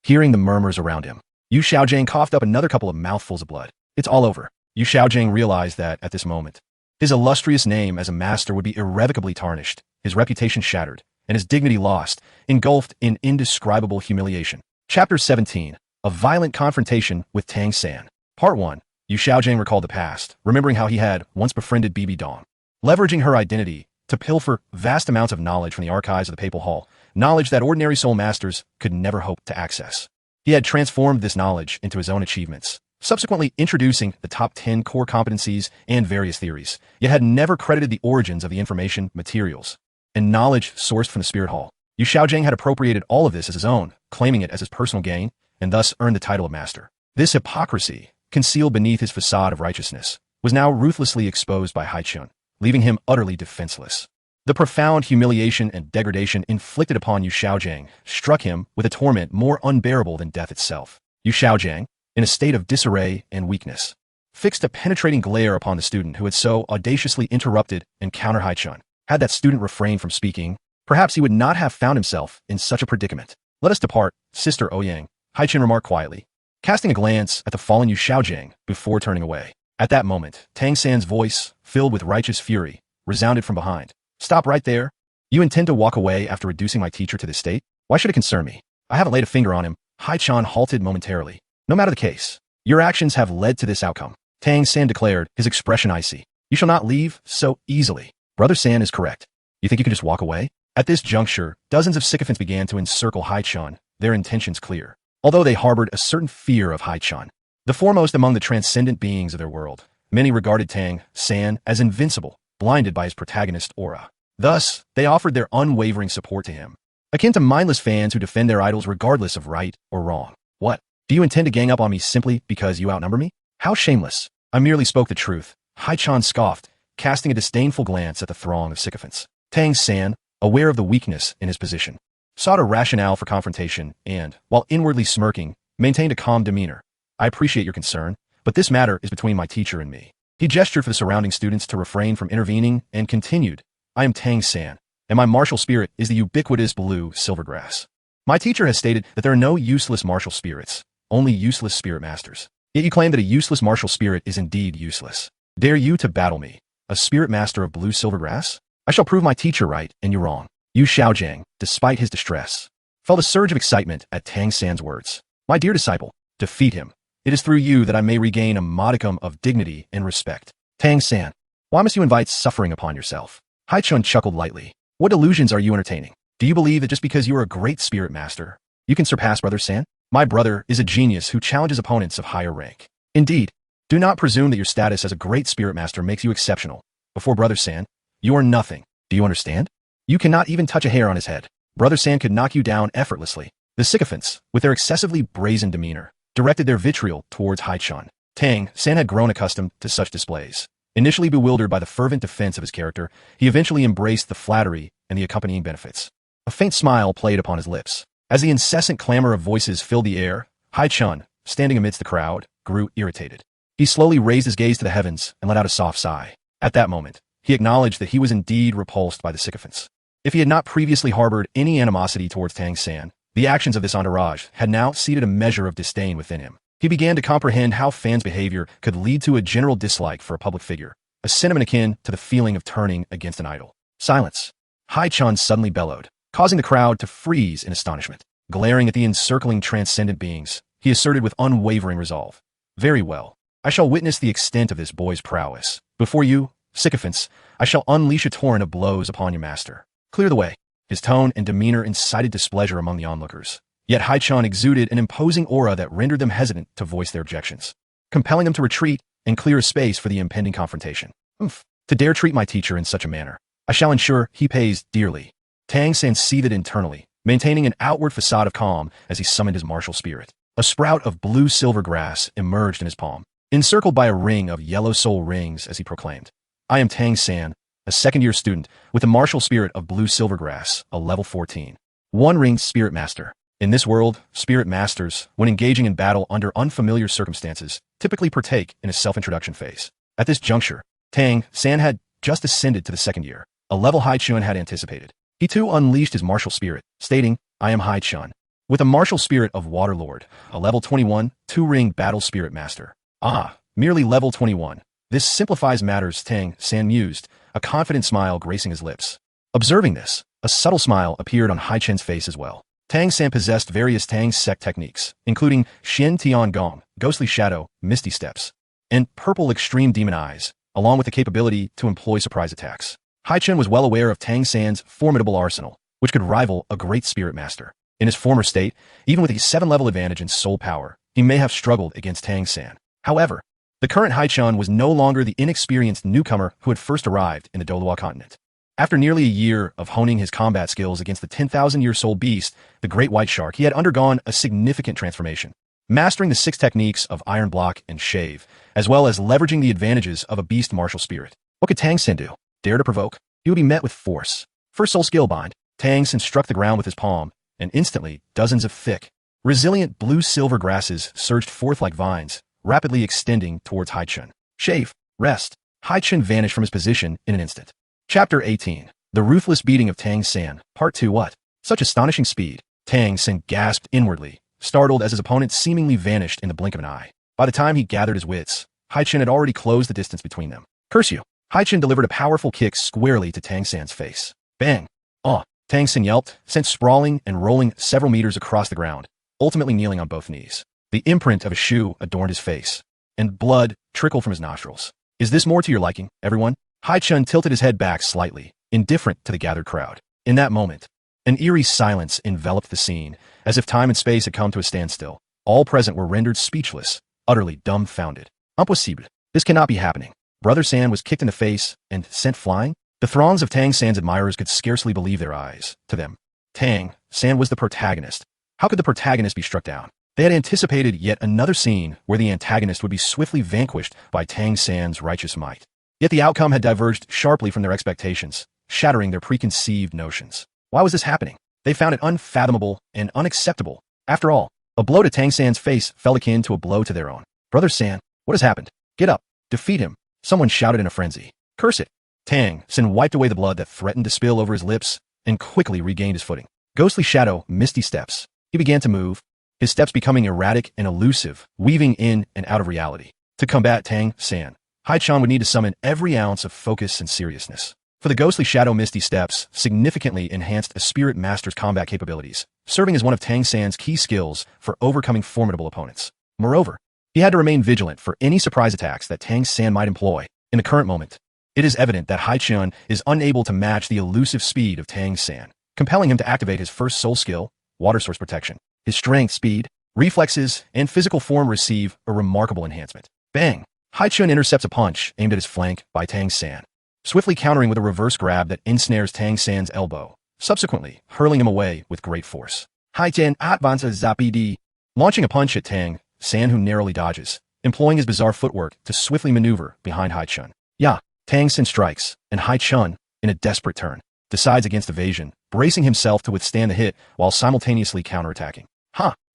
Hearing the murmurs around him, Yu Xiaojiang coughed up another couple of mouthfuls of blood. It's all over. Yu Xiaojiang realized that, at this moment, his illustrious name as a master would be irrevocably tarnished, his reputation shattered, and his dignity lost, engulfed in indescribable humiliation. Chapter 17. A Violent Confrontation with Tang San. Part 1. Yu Xiaojiang recalled the past, remembering how he had once befriended Bibi Dong. Leveraging her identity to pilfer vast amounts of knowledge from the archives of the Papal Hall, knowledge that ordinary soul masters could never hope to access. He had transformed this knowledge into his own achievements, subsequently introducing the top 10 core competencies and various theories, yet had never credited the origins of the information, materials, and knowledge sourced from the Spirit Hall. Yu Xiaojiang had appropriated all of this as his own, claiming it as his personal gain, and thus earned the title of master. This hypocrisy, concealed beneath his facade of righteousness, was now ruthlessly exposed by Haichen, leaving him utterly defenseless. The profound humiliation and degradation inflicted upon Yu Xiaojiang struck him with a torment more unbearable than death itself. Yu Xiaojiang, in a state of disarray and weakness, fixed a penetrating glare upon the student who had so audaciously interrupted and countered Haichen. Had that student refrained from speaking, perhaps he would not have found himself in such a predicament. Let us depart, Sister Ouyang, Haichen remarked quietly, casting a glance at the fallen Yu Xiaojiang before turning away. At that moment, Tang San's voice, filled with righteous fury, resounded from behind. Stop right there. You intend to walk away after reducing my teacher to this state? Why should it concern me? I haven't laid a finger on him. Haichen halted momentarily. No matter the case, your actions have led to this outcome. Tang San declared, his expression icy. You shall not leave so easily. Brother San is correct. You think you can just walk away? At this juncture, dozens of sycophants began to encircle Haichen, their intentions clear. Although they harbored a certain fear of Haichen, the foremost among the transcendent beings of their world, many regarded Tang San as invincible, blinded by his protagonist aura. Thus, they offered their unwavering support to him, akin to mindless fans who defend their idols regardless of right or wrong. What? Do you intend to gang up on me simply because you outnumber me? How shameless. I merely spoke the truth. Haichen scoffed, casting a disdainful glance at the throng of sycophants. Tang San, aware of the weakness in his position, sought a rationale for confrontation and, while inwardly smirking, maintained a calm demeanor. I appreciate your concern, but this matter is between my teacher and me. He gestured for the surrounding students to refrain from intervening and continued, I am Tang San, and my martial spirit is the ubiquitous blue silvergrass. My teacher has stated that there are no useless martial spirits, only useless spirit masters. Yet you claim that a useless martial spirit is indeed useless. Dare you to battle me, a spirit master of blue silvergrass? I shall prove my teacher right and you wrong. Yu Xiaojiang, despite his distress, felt a surge of excitement at Tang San's words. My dear disciple, defeat him. It is through you that I may regain a modicum of dignity and respect. Tang San, why must you invite suffering upon yourself? Haichen chuckled lightly. What delusions are you entertaining? Do you believe that just because you are a great spirit master, you can surpass Brother San? My brother is a genius who challenges opponents of higher rank. Indeed, do not presume that your status as a great spirit master makes you exceptional. Before Brother San, you are nothing. Do you understand? You cannot even touch a hair on his head. Brother San could knock you down effortlessly. The sycophants, with their excessively brazen demeanor, directed their vitriol towards Haichen. Tang San had grown accustomed to such displays. Initially bewildered by the fervent defense of his character, he eventually embraced the flattery and the accompanying benefits. A faint smile played upon his lips. As the incessant clamor of voices filled the air, Haichen, standing amidst the crowd, grew irritated. He slowly raised his gaze to the heavens and let out a soft sigh. At that moment, he acknowledged that he was indeed repulsed by the sycophants. If he had not previously harbored any animosity towards Tang San, the actions of this entourage had now seeded a measure of disdain within him. He began to comprehend how fans' behavior could lead to a general dislike for a public figure, a sentiment akin to the feeling of turning against an idol. Silence. Haichen suddenly bellowed, causing the crowd to freeze in astonishment. Glaring at the encircling transcendent beings, he asserted with unwavering resolve, "Very well. I shall witness the extent of this boy's prowess. Before you, sycophants, I shall unleash a torrent of blows upon your master. Clear the way." His tone and demeanor incited displeasure among the onlookers. Yet Haichen exuded an imposing aura that rendered them hesitant to voice their objections, compelling them to retreat and clear a space for the impending confrontation. To dare treat my teacher in such a manner, I shall ensure he pays dearly. Tang San seethed internally, maintaining an outward facade of calm as he summoned his martial spirit. A sprout of blue-silver grass emerged in his palm, encircled by a ring of yellow soul rings as he proclaimed, "I am Tang San, a second-year student with the martial spirit of blue-silver grass, a level 14. One-ringed spirit master. In this world, spirit masters, when engaging in battle under unfamiliar circumstances, typically partake in a self-introduction phase. At this juncture, Tang San had just ascended to the second year, a level Haichen had anticipated. He too unleashed his martial spirit, stating, "I am Haichen, with a martial spirit of Water Lord, a level 21, two-ringed battle spirit master." Ah, merely level 21. This simplifies matters, Tang San mused, a confident smile gracing his lips. Observing this, a subtle smile appeared on Haichen's face as well. Tang San possessed various Tang sect techniques, including Shen Tian Gong, Ghostly Shadow, Misty Steps, and Purple Extreme Demon Eyes, along with the capability to employ surprise attacks. Haichen was well aware of Tang San's formidable arsenal, which could rival a great spirit master. In his former state, even with a 7-level advantage in soul power, he may have struggled against Tang San. However, the current Haichen was no longer the inexperienced newcomer who had first arrived in the Doloa continent. After nearly a year of honing his combat skills against the 10,000-year-soul beast, the Great White Shark, he had undergone a significant transformation. Mastering the 6 techniques of Iron Block and Shave, as well as leveraging the advantages of a beast martial spirit. What could Tang San do? Dare to provoke? He would be met with force. First soul skill bind. Tang San struck the ground with his palm, and instantly, dozens of thick, resilient blue-silver grasses surged forth like vines, rapidly extending towards Haichen. Shave. Rest. Haichen vanished from his position in an instant. Chapter 18. The Ruthless Beating of Tang San. Part 2. What? Such astonishing speed. Tang San gasped inwardly, startled as his opponent seemingly vanished in the blink of an eye. By the time he gathered his wits, Haichen had already closed the distance between them. Curse you! Haichen delivered a powerful kick squarely to Tang San's face. Bang! Ah! Tang San yelped, sent sprawling and rolling several meters across the ground, ultimately kneeling on both knees. The imprint of a shoe adorned his face, and blood trickled from his nostrils. Is this more to your liking, everyone? Haichen tilted his head back slightly, indifferent to the gathered crowd. In that moment, an eerie silence enveloped the scene, as if time and space had come to a standstill. All present were rendered speechless, utterly dumbfounded. Impossible. This cannot be happening. Brother San was kicked in the face and sent flying? The throngs of Tang San's admirers could scarcely believe their eyes. To them, Tang San was the protagonist. How could the protagonist be struck down? They had anticipated yet another scene where the antagonist would be swiftly vanquished by Tang San's righteous might. Yet the outcome had diverged sharply from their expectations, shattering their preconceived notions. Why was this happening? They found it unfathomable and unacceptable. After all, a blow to Tang San's face fell akin to a blow to their own. Brother San, what has happened? Get up. Defeat him. Someone shouted in a frenzy. Curse it. Tang San wiped away the blood that threatened to spill over his lips and quickly regained his footing. Ghostly Shadow, Misty Steps. He began to move, his steps becoming erratic and elusive, weaving in and out of reality. To combat Tang San, Haichen would need to summon every ounce of focus and seriousness. For the Ghostly Shadow Misty Steps significantly enhanced a Spirit Master's combat capabilities, serving as one of Tang San's key skills for overcoming formidable opponents. Moreover, he had to remain vigilant for any surprise attacks that Tang San might employ. In the current moment, it is evident that Haichen is unable to match the elusive speed of Tang San, compelling him to activate his first soul skill, Water Source Protection. His strength, speed, reflexes, and physical form receive a remarkable enhancement. Bang! Haichen intercepts a punch aimed at his flank by Tang San, swiftly countering with a reverse grab that ensnares Tang San's elbow, subsequently hurling him away with great force. Haichen advances zapd. Launching a punch at Tang, San who narrowly dodges, employing his bizarre footwork to swiftly maneuver behind Haichen. Yeah, Tang San strikes, and Haichen, in a desperate turn, decides against evasion, bracing himself to withstand the hit while simultaneously counterattacking.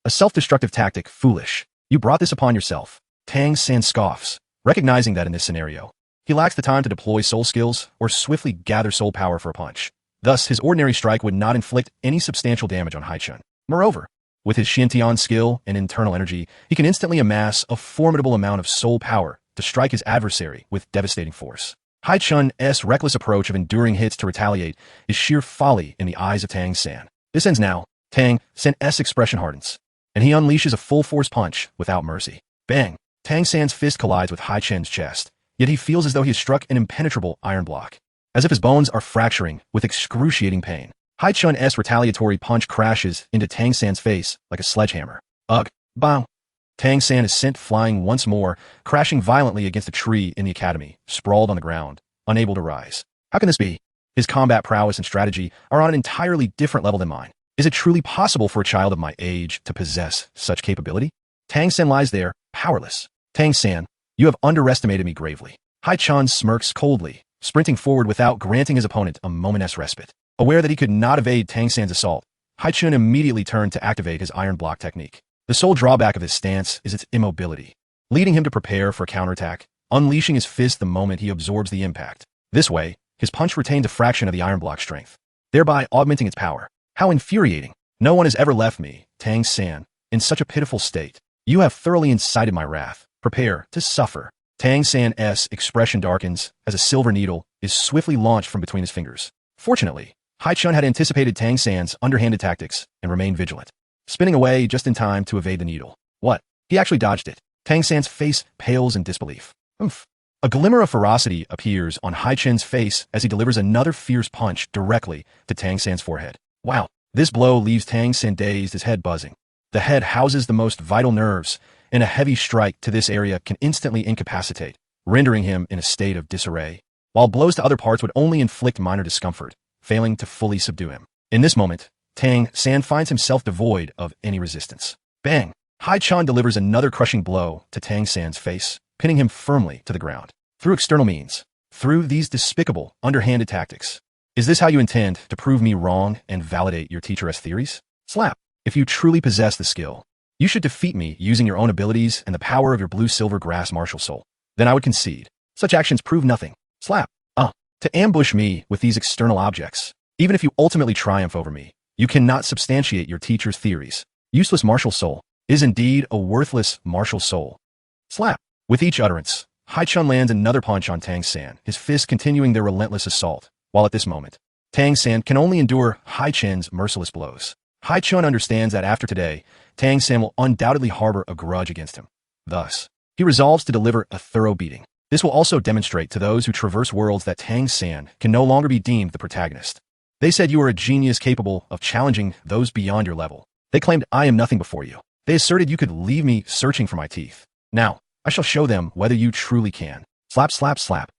A self-destructive tactic, foolish. You brought this upon yourself. Tang San scoffs, recognizing that in this scenario, he lacks the time to deploy soul skills or swiftly gather soul power for a punch. Thus, his ordinary strike would not inflict any substantial damage on Haichen. Moreover, with his Shintian skill and internal energy, he can instantly amass a formidable amount of soul power to strike his adversary with devastating force. Haichen's reckless approach of enduring hits to retaliate is sheer folly in the eyes of Tang San. This ends now. Tang San's expression hardens, and he unleashes a full-force punch without mercy. Bang! Tang San's fist collides with Haichen's chest, yet he feels as though he has struck an impenetrable iron block, as if his bones are fracturing with excruciating pain. Haichen's retaliatory punch crashes into Tang San's face like a sledgehammer. Ugh! Bow! Tang San is sent flying once more, crashing violently against a tree in the academy, sprawled on the ground, unable to rise. How can this be? His combat prowess and strategy are on an entirely different level than mine. Is it truly possible for a child of my age to possess such capability? Tang San lies there, powerless. Tang San, you have underestimated me gravely. Haichen smirks coldly, sprinting forward without granting his opponent a moment's respite. Aware that he could not evade Tang San's assault, Haichen immediately turned to activate his iron block technique. The sole drawback of his stance is its immobility, leading him to prepare for a counterattack, unleashing his fist the moment he absorbs the impact. This way, his punch retains a fraction of the iron block strength, thereby augmenting its power. How infuriating! No one has ever left me, Tang San, in such a pitiful state. You have thoroughly incited my wrath. Prepare to suffer. Tang San's expression darkens as a silver needle is swiftly launched from between his fingers. Fortunately, Haichen had anticipated Tang San's underhanded tactics and remained vigilant, spinning away just in time to evade the needle. What? He actually dodged it. Tang San's face pales in disbelief. Oomph. A glimmer of ferocity appears on Haichen's face as he delivers another fierce punch directly to Tang San's forehead. Wow. This blow leaves Tang San dazed, his head buzzing. The head houses the most vital nerves, and a heavy strike to this area can instantly incapacitate, rendering him in a state of disarray, while blows to other parts would only inflict minor discomfort, failing to fully subdue him. In this moment, Tang San finds himself devoid of any resistance. Bang! Haichen delivers another crushing blow to Tang San's face, pinning him firmly to the ground. Through external means, through these despicable, underhanded tactics. Is this how you intend to prove me wrong and validate your teacher's theories? Slap! If you truly possess the skill, you should defeat me using your own abilities and the power of your blue-silver grass martial soul. Then I would concede. Such actions prove nothing. Slap! To ambush me with these external objects, even if you ultimately triumph over me, you cannot substantiate your teacher's theories. Useless martial soul is indeed a worthless martial soul. Slap! With each utterance, Haichen lands another punch on Tang San, his fists continuing their relentless assault, while at this moment, Tang San can only endure Haichen's merciless blows. Haichen understands that after today, Tang San will undoubtedly harbor a grudge against him. Thus, he resolves to deliver a thorough beating. This will also demonstrate to those who traverse worlds that Tang San can no longer be deemed the protagonist. They said you are a genius capable of challenging those beyond your level. They claimed I am nothing before you. They asserted you could leave me searching for my teeth. Now, I shall show them whether you truly can. Slap, slap, slap.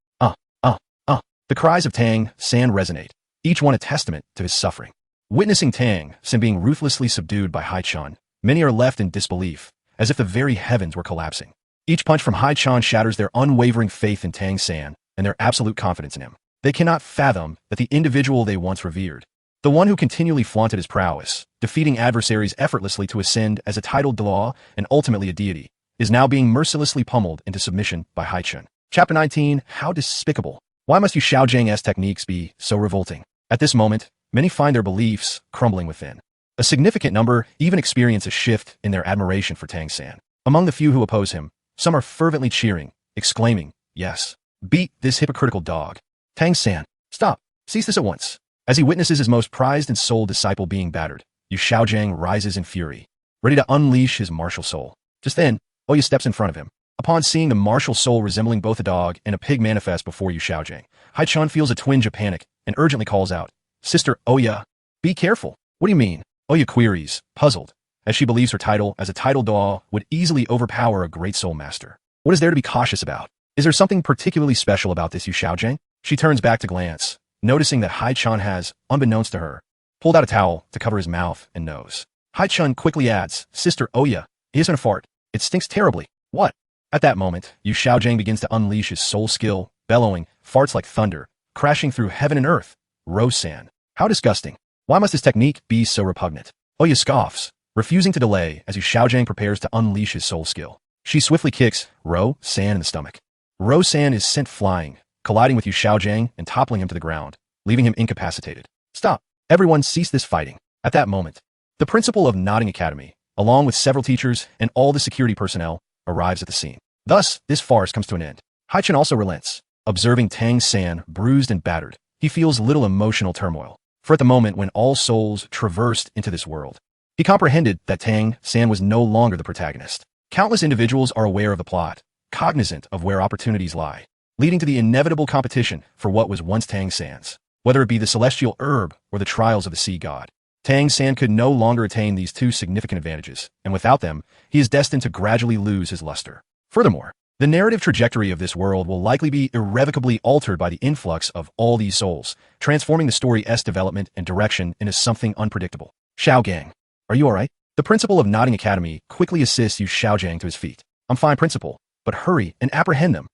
The cries of Tang San resonate, each one a testament to his suffering. Witnessing Tang San being ruthlessly subdued by Haichen, many are left in disbelief, as if the very heavens were collapsing. Each punch from Haichen shatters their unwavering faith in Tang San and their absolute confidence in him. They cannot fathom that the individual they once revered, the one who continually flaunted his prowess, defeating adversaries effortlessly to ascend as a titled Dalaw and ultimately a deity, is now being mercilessly pummeled into submission by Haichen. Chapter 19, How Despicable. Why must you Xiaojang's techniques be so revolting? At this moment, many find their beliefs crumbling within. A significant number even experience a shift in their admiration for Tang San. Among the few who oppose him, some are fervently cheering, exclaiming, "Yes, beat this hypocritical dog. Tang San, stop, cease this at once." As he witnesses his most prized and soul disciple being battered, Yu Xiaojang rises in fury, ready to unleash his martial soul. Just then, Oya steps in front of him. Upon seeing the martial soul resembling both a dog and a pig manifest before Yu Xiaojang, Haichen feels a twinge of panic and urgently calls out, "Sister Oya, be careful." "What do you mean?" Oya queries, puzzled, as she believes her title as a title Daw would easily overpower a great soul master. What is there to be cautious about? Is there something particularly special about this Yu Xiaojang? She turns back to glance, noticing that Haichen has, unbeknownst to her, pulled out a towel to cover his mouth and nose. Haichen quickly adds, Sister Oya, he isn't a fart. It stinks terribly. What? At that moment, Yu Xiaojing begins to unleash his soul skill, bellowing, farts like thunder, crashing through heaven and earth. Ro-san. How disgusting. Why must this technique be so repugnant? Oya scoffs, refusing to delay as Yu Xiaojing prepares to unleash his soul skill. She swiftly kicks Ro-san in the stomach. Ro-san is sent flying, colliding with Yu Xiaojing and toppling him to the ground, leaving him incapacitated. Stop. Everyone cease this fighting. At that moment, the principal of Nodding Academy, along with several teachers and all the security personnel, arrives at the scene. Thus, this farce comes to an end. Haichen also relents. Observing Tang San bruised and battered, he feels little emotional turmoil. For at the moment when all souls traversed into this world, he comprehended that Tang San was no longer the protagonist. Countless individuals are aware of the plot, cognizant of where opportunities lie, leading to the inevitable competition for what was once Tang San's. Whether it be the celestial herb or the trials of the sea god, Tang San could no longer attain these two significant advantages, and without them, he is destined to gradually lose his luster. Furthermore, the narrative trajectory of this world will likely be irrevocably altered by the influx of all these souls, transforming the story's development and direction into something unpredictable. Xiao Gang, are you alright? The principal of Nodding Academy quickly assists Yu Xiaojing to his feet. I'm fine, principal, but hurry and apprehend them.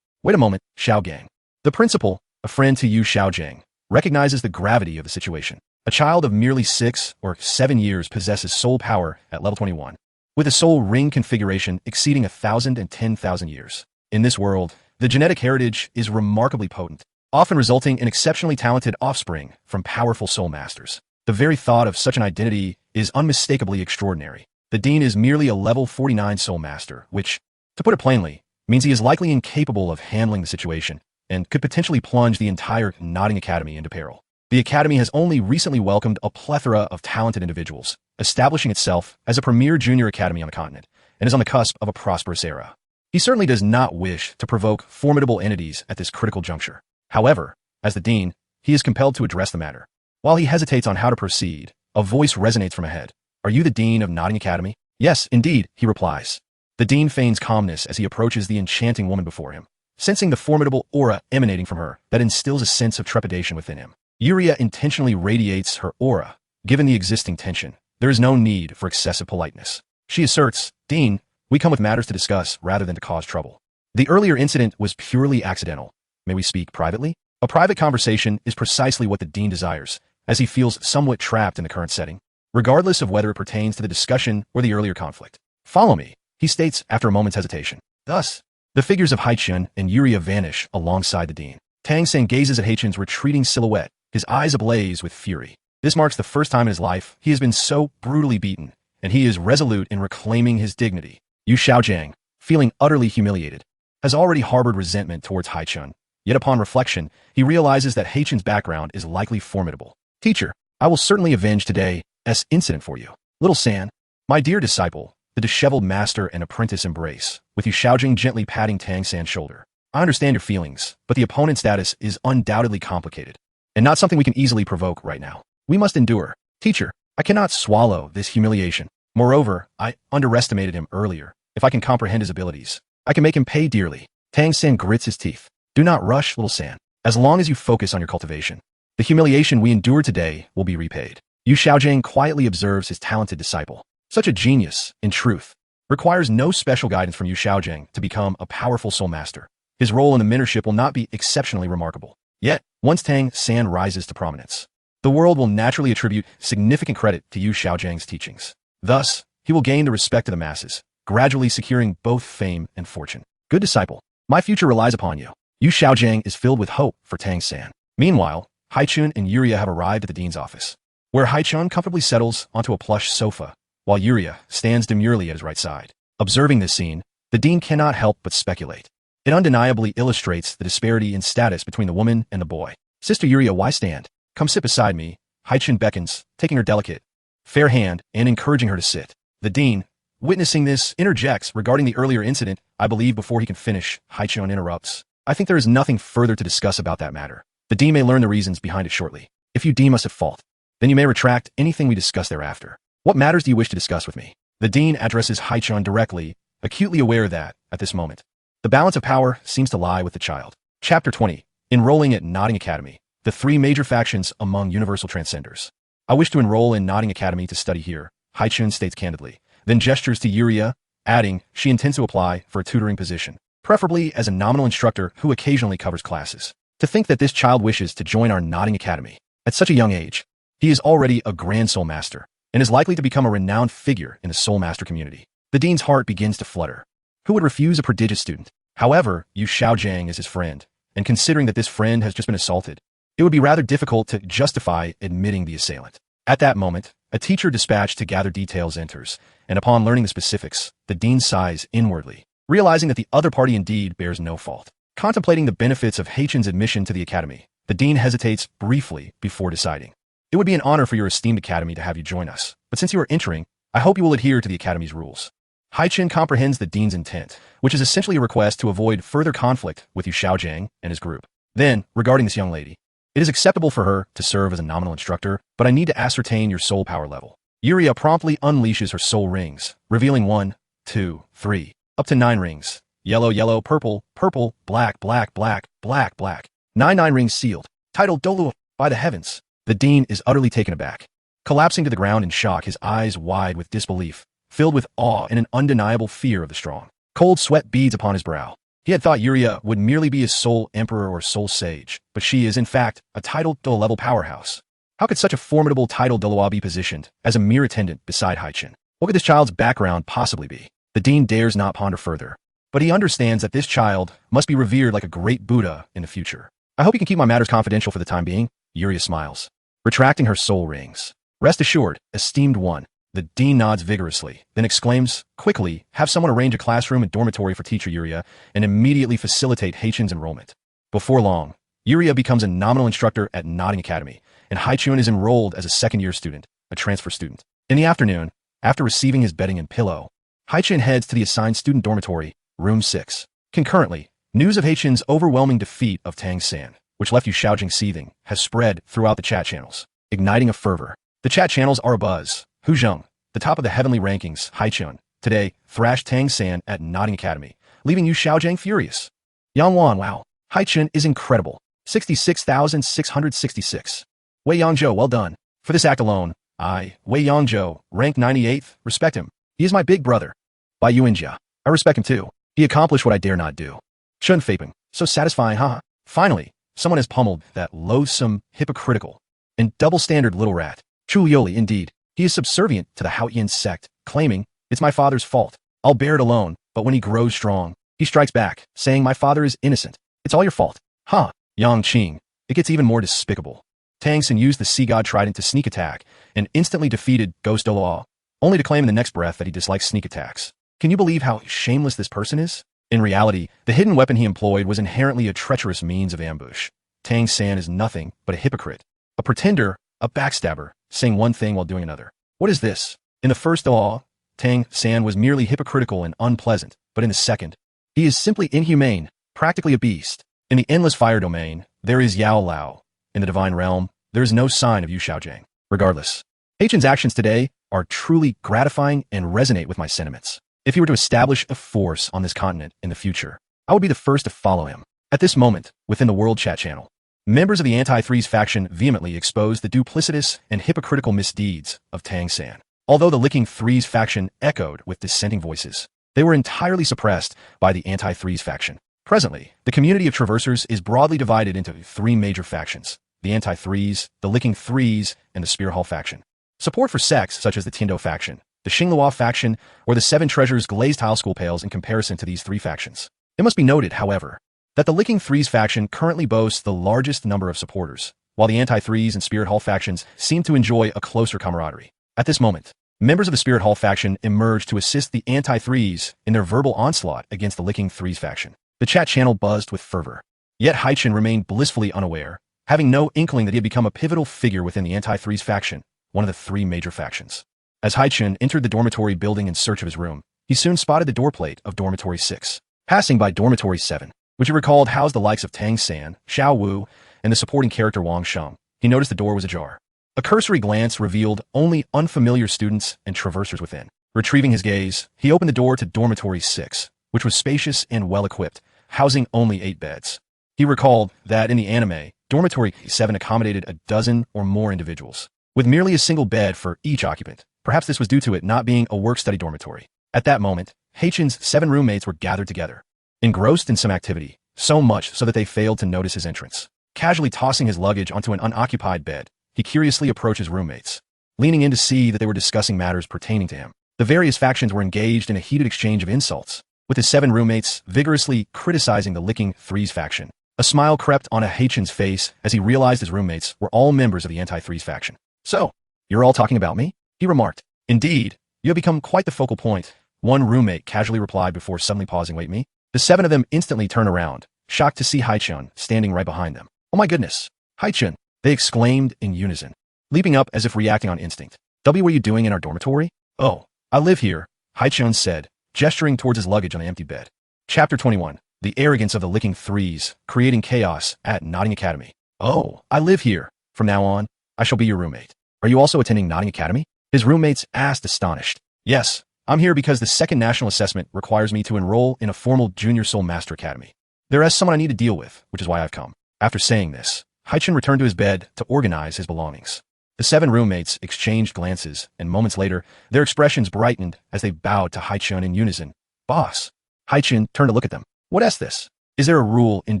Wait a moment, Xiao Gang. The principal, a friend to Yu Xiaojing, recognizes the gravity of the situation. A child of merely 6 or 7 years possesses soul power at level 21, with a soul ring configuration exceeding 1,000 and 10,000 years. In this world, the genetic heritage is remarkably potent, often resulting in exceptionally talented offspring from powerful soul masters. The very thought of such an identity is unmistakably extraordinary. The Dean is merely a level 49 soul master, which, to put it plainly, means he is likely incapable of handling the situation and could potentially plunge the entire Nodding Academy into peril. The Academy has only recently welcomed a plethora of talented individuals, establishing itself as a premier junior academy on the continent, and is on the cusp of a prosperous era. He certainly does not wish to provoke formidable entities at this critical juncture. However, as the Dean, he is compelled to address the matter. While he hesitates on how to proceed, a voice resonates from ahead. Are you the Dean of Nodding Academy? Yes, indeed, he replies. The Dean feigns calmness as he approaches the enchanting woman before him, sensing the formidable aura emanating from her that instills a sense of trepidation within him. Yuria intentionally radiates her aura. Given the existing tension, there is no need for excessive politeness. She asserts, Dean, we come with matters to discuss rather than to cause trouble. The earlier incident was purely accidental. May we speak privately? A private conversation is precisely what the Dean desires, as he feels somewhat trapped in the current setting, regardless of whether it pertains to the discussion or the earlier conflict. Follow me, he states after a moment's hesitation. Thus, the figures of Haichen and Yuria vanish alongside the Dean. Tang San gazes at Haichen's retreating silhouette, his eyes ablaze with fury. This marks the first time in his life he has been so brutally beaten, and he is resolute in reclaiming his dignity. Yu Xiaojing, feeling utterly humiliated, has already harbored resentment towards Haichen, yet upon reflection, he realizes that Haichen's background is likely formidable. Teacher, I will certainly avenge today's incident for you. Little San, my dear disciple, the disheveled master and apprentice embrace, with Yu Xiaojing gently patting Tang San's shoulder. I understand your feelings, but the opponent's status is undoubtedly complicated, and not something we can easily provoke right now. We must endure. Teacher, I cannot swallow this humiliation. Moreover, I underestimated him earlier. If I can comprehend his abilities, I can make him pay dearly. Tang San grits his teeth. Do not rush, little San. As long as you focus on your cultivation, the humiliation we endure today will be repaid. Yu Xiaojing quietly observes his talented disciple. Such a genius, in truth, requires no special guidance from Yu Xiaojing to become a powerful soul master. His role in the mentorship will not be exceptionally remarkable. Yet, once Tang San rises to prominence, the world will naturally attribute significant credit to Yu Xiaojing's teachings. Thus, he will gain the respect of the masses, gradually securing both fame and fortune. Good disciple, my future relies upon you. Yu Xiaojing is filled with hope for Tang San. Meanwhile, Haichen and Yuria have arrived at the Dean's office, where Haichen comfortably settles onto a plush sofa, while Yuria stands demurely at his right side. Observing this scene, the Dean cannot help but speculate. It undeniably illustrates the disparity in status between the woman and the boy. Sister Yuria, why stand? Come sit beside me. Haichen beckons, taking her delicate, fair hand and encouraging her to sit. The Dean, witnessing this, interjects regarding the earlier incident. I believe before he can finish, Haichen interrupts. I think there is nothing further to discuss about that matter. The Dean may learn the reasons behind it shortly. If you deem us at fault, then you may retract anything we discuss thereafter. What matters do you wish to discuss with me? The Dean addresses Haichen directly, acutely aware that, at this moment, the balance of power seems to lie with the child. Chapter 20. Enrolling at Nodding Academy. The three major factions among universal transcenders. I wish to enroll in Nodding Academy to study here, Haichen states candidly, then gestures to Yuria, adding she intends to apply for a tutoring position, preferably as a nominal instructor who occasionally covers classes. To think that this child wishes to join our nodding academy at such a young age. He is already a grand soul master and is likely to become a renowned figure in the soul master community. The dean's heart begins to flutter. Who would refuse a prodigious student? However, Yu Xiaojiang is his friend, and considering that this friend has just been assaulted, it would be rather difficult to justify admitting the assailant. At that moment, a teacher dispatched to gather details enters, and upon learning the specifics, the dean sighs inwardly, realizing that the other party indeed bears no fault. Contemplating the benefits of Haichen's admission to the academy, the dean hesitates briefly before deciding. It would be an honor for your esteemed academy to have you join us, but since you are entering, I hope you will adhere to the academy's rules. Haichen comprehends the dean's intent, which is essentially a request to avoid further conflict with Yu Xiaojiang and his group. Then, regarding this young lady, it is acceptable for her to serve as a nominal instructor, but I need to ascertain your soul power level. Yuria promptly unleashes her soul rings, revealing 1, 2, 3, up to 9 rings. Yellow, yellow, purple, purple, black, black, black, black, black. 9 rings sealed. Titled Dolu by the heavens. The dean is utterly taken aback. Collapsing to the ground in shock, his eyes wide with disbelief, filled with awe and an undeniable fear of the strong. Cold sweat beads upon his brow. He had thought Yuria would merely be a soul emperor or soul sage, but she is in fact a titled Dole-level powerhouse. How could such a formidable titled Doloa be positioned as a mere attendant beside Haichen? What could this child's background possibly be? The dean dares not ponder further, but he understands that this child must be revered like a great Buddha in the future. I hope you can keep my matters confidential for the time being. Yuria smiles, retracting her soul rings. Rest assured, esteemed one. The dean nods vigorously, then exclaims, quickly, have someone arrange a classroom and dormitory for teacher Yuria and immediately facilitate Haichen's enrollment. Before long, Yuria becomes a nominal instructor at Nodding Academy, and Haichen is enrolled as a second-year student, a transfer student. In the afternoon, after receiving his bedding and pillow, Haichen heads to the assigned student dormitory, room 6. Concurrently, news of Haichen's overwhelming defeat of Tang San, which left Yu Xiaojing seething, has spread throughout the chat channels, igniting a fervor. The chat channels are abuzz. Hu Zheng, the top of the heavenly rankings, Haichen, today thrashed Tang San at Nodding Academy, leaving Yu Xiaojiang furious. Yang Wan, wow, Haichen is incredible. 66,666. Wei Yangzhou, well done. For this act alone, Wei Yangzhou, rank 98th, respect him. He is my big brother. Bai Yuanjia, I respect him too. He accomplished what I dare not do. Shun Feiping, so satisfying, haha. Finally, someone has pummeled that loathsome, hypocritical, and double-standard little rat. Chu Yoli, indeed. He is subservient to the Haichen sect, claiming, it's my father's fault. I'll bear it alone, but when he grows strong, he strikes back, saying my father is innocent. It's all your fault. Huh. Yang Qing. It gets even more despicable. Tang Sin used the Sea God Trident to sneak attack, and instantly defeated Ghost Doloa, only to claim in the next breath that he dislikes sneak attacks. Can you believe how shameless this person is? In reality, the hidden weapon he employed was inherently a treacherous means of ambush. Tang San is nothing but a hypocrite, a pretender, a backstabber, saying one thing while doing another. What is this? In the first law, Tang San was merely hypocritical and unpleasant, but in the second, he is simply inhumane, practically a beast. In the endless fire domain, there is Yao Lao. In the divine realm, there is no sign of Yu Xiaojiang. Regardless, Haichen's actions today are truly gratifying and resonate with my sentiments. If he were to establish a force on this continent in the future, I would be the first to follow him. At this moment, within the World Chat channel, members of the Anti-Threes faction vehemently expose the duplicitous and hypocritical misdeeds of Tang San. Although the Licking Threes faction echoed with dissenting voices, they were entirely suppressed by the Anti-Threes faction. Presently, the community of Traversers is broadly divided into 3 major factions: the Anti-Threes, the Licking Threes, and the Spear Hall faction. Support for sects such as the Tindo faction, the Xinglua faction, or the Seven Treasures glazed tile school pales in comparison to these 3 factions. It must be noted, however, that the Licking Threes faction currently boasts the largest number of supporters, while the Anti-Threes and Spirit Hall factions seem to enjoy a closer camaraderie. At this moment, members of the Spirit Hall faction emerge to assist the Anti-Threes in their verbal onslaught against the Licking Threes faction. The chat channel buzzed with fervor. Yet Haichen remained blissfully unaware, having no inkling that he had become a pivotal figure within the Anti-Threes faction, one of the 3 major factions. As Haichen entered the dormitory building in search of his room, he soon spotted the doorplate of Dormitory 6. Passing by Dormitory 7, which he recalled housed the likes of Tang San, Xiao Wu, and the supporting character Wang Sheng, he noticed the door was ajar. A cursory glance revealed only unfamiliar students and traversers within. Retrieving his gaze, he opened the door to Dormitory 6, which was spacious and well-equipped, housing only 8 beds. He recalled that in the anime, Dormitory 7 accommodated a dozen or more individuals, with merely a single bed for each occupant. Perhaps this was due to it not being a work-study dormitory. At that moment, Haichen's 7 roommates were gathered together, engrossed in some activity, so much so that they failed to notice his entrance. Casually tossing his luggage onto an unoccupied bed, he curiously approached his roommates, leaning in to see that they were discussing matters pertaining to him. The various factions were engaged in a heated exchange of insults, with his 7 roommates vigorously criticizing the Licking Threes faction. A smile crept on Haichen's face as he realized his roommates were all members of the Anti-Threes faction. "So, you're all talking about me?" he remarked. "Indeed, you have become quite the focal point," one roommate casually replied before suddenly pausing. "Wait, me?" The 7 of them instantly turned around, shocked to see Haichen standing right behind them. "Oh my goodness, Haichen!" they exclaimed in unison, leaping up as if reacting on instinct. "W, what are you doing in our dormitory?" "Oh, I live here," Haichen said, gesturing towards his luggage on the empty bed. Chapter 21. The Arrogance of the Licking Threes, Creating Chaos at Notting Academy. "Oh, I live here. From now on, I shall be your roommate. Are you also attending Notting Academy?" his roommates asked, astonished. "Yes, I'm here because the second national assessment requires me to enroll in a formal Junior Soul Master Academy. There is someone I need to deal with, which is why I've come." After saying this, Haichen returned to his bed to organize his belongings. The 7 roommates exchanged glances, and moments later, their expressions brightened as they bowed to Haichen in unison. "Boss." Haichen turned to look at them. "What is this? Is there a rule in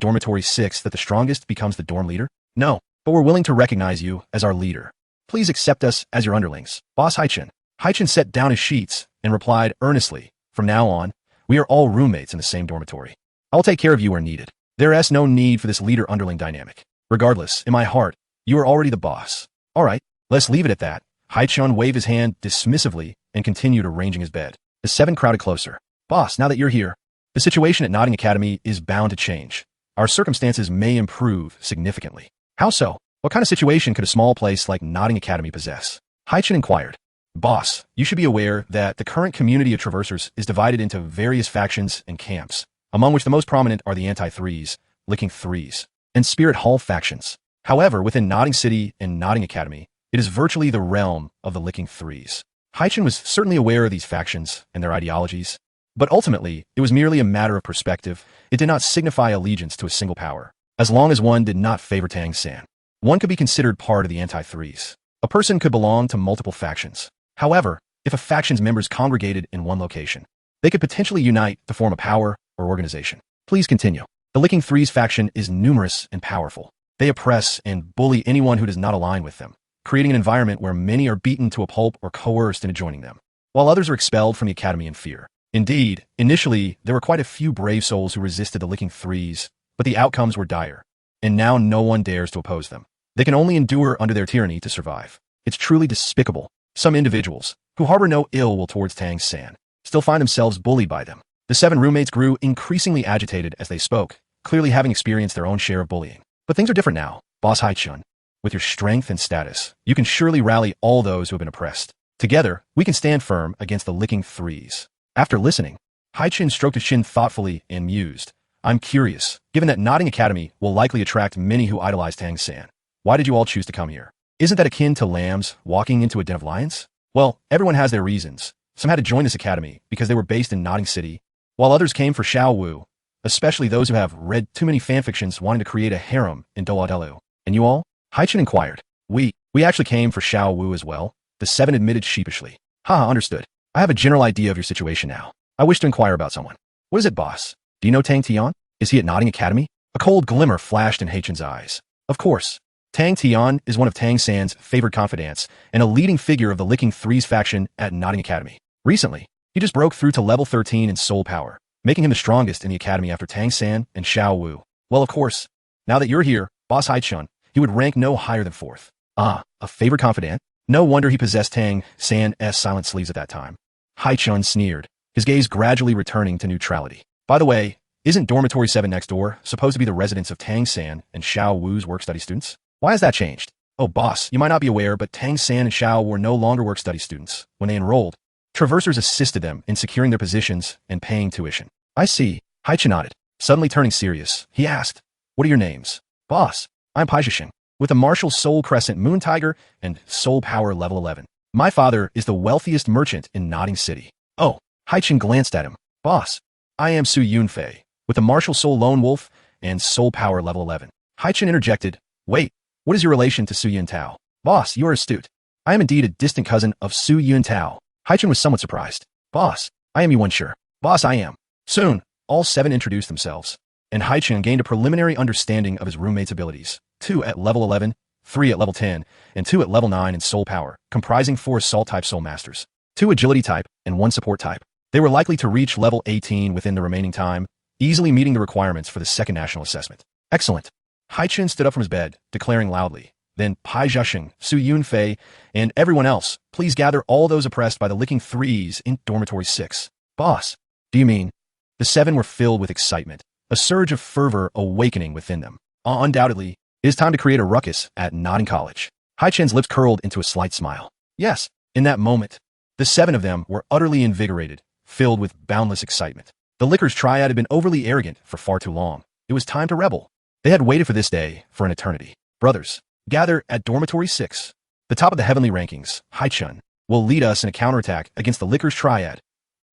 Dormitory 6 that the strongest becomes the dorm leader?" "No, but we're willing to recognize you as our leader. Please accept us as your underlings, Boss Haichen." Haichen set down his sheets and replied earnestly, "From now on, we are all roommates in the same dormitory. I'll take care of you where needed. There is no need for this leader-underling dynamic. Regardless, in my heart, you are already the boss. All right, let's leave it at that." Haichen waved his hand dismissively and continued arranging his bed. The 7 crowded closer. "Boss, now that you're here, the situation at Notting Academy is bound to change. Our circumstances may improve significantly." "How so? What kind of situation could a small place like Notting Academy possess?" Haichen inquired. "Boss, you should be aware that the current community of Traversers is divided into various factions and camps, among which the most prominent are the Anti-Threes, Licking Threes, and Spirit Hall factions. However, within Notting City and Notting Academy, it is virtually the realm of the Licking Threes." Haichen was certainly aware of these factions and their ideologies, but ultimately, it was merely a matter of perspective. It did not signify allegiance to a single power. As long as one did not favor Tang San, one could be considered part of the Anti-Threes. A person could belong to multiple factions. However, if a faction's members congregated in one location, they could potentially unite to form a power or organization. Please continue. The Licking Threes faction is numerous and powerful. They oppress and bully anyone who does not align with them, creating an environment where many are beaten to a pulp or coerced into joining them, while others are expelled from the academy in fear. Indeed, initially, there were quite a few brave souls who resisted the Licking Threes, but the outcomes were dire, and now no one dares to oppose them. They can only endure under their tyranny to survive. It's truly despicable. Some individuals, who harbor no ill will towards Tang San, still find themselves bullied by them. The 7 roommates grew increasingly agitated as they spoke, clearly having experienced their own share of bullying. "But things are different now, Boss Haichen. With your strength and status, you can surely rally all those who have been oppressed. Together, we can stand firm against the Licking Threes." After listening, Haichen stroked his chin thoughtfully and mused. "I'm curious, given that Notting Academy will likely attract many who idolize Tang San, why did you all choose to come here? Isn't that akin to lambs walking into a den of lions?" "Well, everyone has their reasons. Some had to join this academy because they were based in Notting City, while others came for Xiao Wu, especially those who have read too many fanfictions wanting to create a harem in Dolu. And you all?" Haichen inquired. We actually came for Xiao Wu as well," the 7 admitted sheepishly. "Ha, understood. I have a general idea of your situation now. I wish to inquire about someone." "What is it, boss? Do you know Tang Tian? Is he at Notting Academy?" A cold glimmer flashed in Haichen's eyes. "Of course. Tang Tian is one of Tang San's favored confidants and a leading figure of the Licking Threes faction at Notting Academy. Recently, he just broke through to level 13 in soul power, making him the strongest in the academy after Tang San and Xiao Wu. Well, of course, now that you're here, Boss Haichen, he would rank no higher than 4th. Ah, a favored confidant? No wonder he possessed Tang San's silent sleeves at that time." Haichen sneered, his gaze gradually returning to neutrality. "By the way, isn't Dormitory 7 next door supposed to be the residence of Tang San and Xiao Wu's work-study students? Why has that changed?" "Oh, boss, you might not be aware, but Tang San and Xiao were no longer work-study students. When they enrolled, Traversers assisted them in securing their positions and paying tuition." "I see." Haichen nodded. Suddenly turning serious, he asked, "What are your names?" "Boss, I'm Haichen, with a martial soul crescent moon tiger and soul power level 11. My father is the wealthiest merchant in Notting City." "Oh," Haichen glanced at him. "Boss, I am Su Yunfei, with a martial soul lone wolf and soul power level 11. Haichen interjected, "Wait, what is your relation to Su Yun Tao?" "Boss, you are astute. I am indeed a distant cousin of Su Yun Tao. Haichen was somewhat surprised. Boss, I am Yuan sure. Boss, I am. Soon, all 7 introduced themselves, and Haichen gained a preliminary understanding of his roommate's abilities. 2 at level 11, 3 at level 10, and 2 at level 9 in soul power, comprising 4 assault-type soul masters, 2 agility type, and 1 support type. They were likely to reach level 18 within the remaining time, easily meeting the requirements for the second national assessment. Excellent. Haichen stood up from his bed, declaring loudly, then Pai Zhasheng, Su Yunfei, and everyone else, please gather all those oppressed by the licking threes in dormitory 6. Boss, do you mean? The 7 were filled with excitement, a surge of fervor awakening within them. Undoubtedly, it is time to create a ruckus at Notting College. Haichen's lips curled into a slight smile. Yes, in that moment, the 7 of them were utterly invigorated, filled with boundless excitement. The Lickers Triad had been overly arrogant for far too long. It was time to rebel. They had waited for this day for an eternity. Brothers, gather at Dormitory 6. The top of the heavenly rankings, Haichen, will lead us in a counterattack against the Lickers Triad.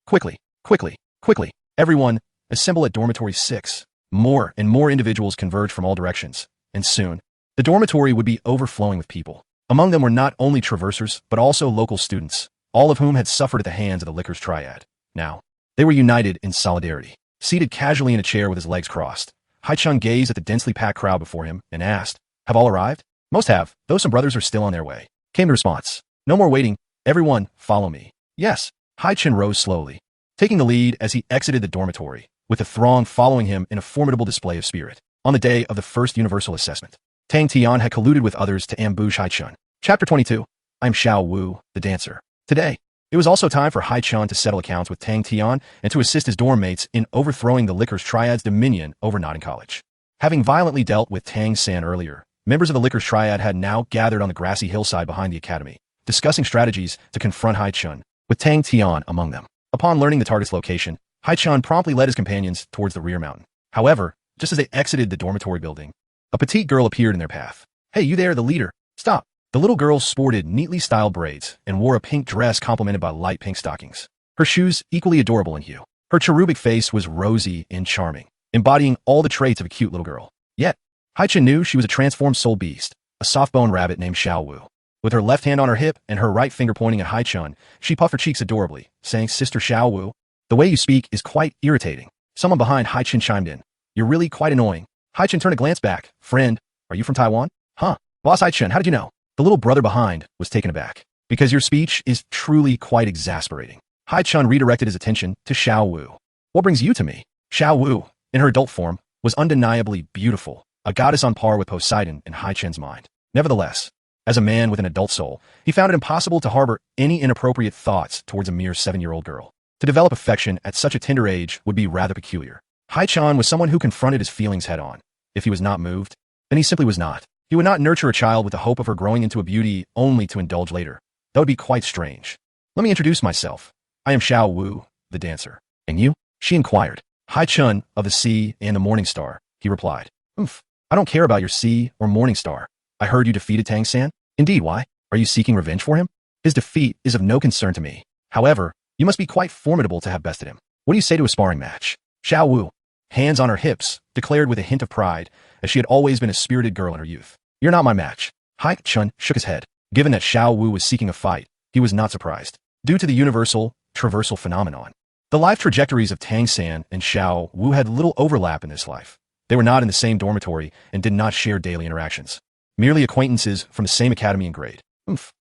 Quickly, quickly, quickly, everyone, assemble at Dormitory 6. More and more individuals converged from all directions, and soon, the dormitory would be overflowing with people. Among them were not only traversers, but also local students, all of whom had suffered at the hands of the Lickers Triad. Now, they were united in solidarity. Seated casually in a chair with his legs crossed, Haichen gazed at the densely packed crowd before him and asked, have all arrived? Most have, though some brothers are still on their way. Came the response. No more waiting. Everyone, follow me. Yes. Haichen rose slowly, taking the lead as he exited the dormitory, with the throng following him in a formidable display of spirit. On the day of the first universal assessment, Tang Tian had colluded with others to ambush Haichen. Chapter 22. I'm Xiao Wu, the dancer. Today, it was also time for Haichen to settle accounts with Tang Tian and to assist his dorm mates in overthrowing the Lickers Triad's dominion over Notting College. Having violently dealt with Tang San earlier, members of the Lickers Triad had now gathered on the grassy hillside behind the academy, discussing strategies to confront Haichen, with Tang Tian among them. Upon learning the target's location, Haichen promptly led his companions towards the rear mountain. However, just as they exited the dormitory building, a petite girl appeared in their path. Hey, you there, the leader. Stop. The little girl sported neatly styled braids and wore a pink dress complemented by light pink stockings. Her shoes equally adorable in hue. Her cherubic face was rosy and charming, embodying all the traits of a cute little girl. Yet, Haichen knew she was a transformed soul beast, a soft-boned rabbit named Xiao Wu. With her left hand on her hip and her right finger pointing at Haichen, she puffed her cheeks adorably, saying, Sister Xiao Wu, the way you speak is quite irritating. Someone behind Haichen chimed in. You're really quite annoying. Haichen turned a glance back. Friend, are you from Taiwan? Huh. Boss Haichen, how did you know? The little brother behind was taken aback. Because your speech is truly quite exasperating. Haichen redirected his attention to Xiao Wu. What brings you to me? Xiao Wu, in her adult form, was undeniably beautiful, a goddess on par with Poseidon in Haichen's mind. Nevertheless, as a man with an adult soul, he found it impossible to harbor any inappropriate thoughts towards a mere 7-year-old girl. To develop affection at such a tender age would be rather peculiar. Haichen was someone who confronted his feelings head-on. If he was not moved, then he simply was not. He would not nurture a child with the hope of her growing into a beauty only to indulge later. That would be quite strange. Let me introduce myself. I am Xiao Wu, the dancer. And you? She inquired. Haichen of the Sea and the Morning Star, he replied. I don't care about your sea or Morning Star. I heard you defeated Tang San? Indeed, why? Are you seeking revenge for him? His defeat is of no concern to me. However, you must be quite formidable to have bested him. What do you say to a sparring match? Xiao Wu, hands on her hips, declared with a hint of pride, as she had always been a spirited girl in her youth. You're not my match. Haichen shook his head. Given that Xiao Wu was seeking a fight, he was not surprised. Due to the universal traversal phenomenon, the life trajectories of Tang San and Xiao Wu had little overlap in this life. They were not in the same dormitory and did not share daily interactions. Merely acquaintances from the same academy and grade.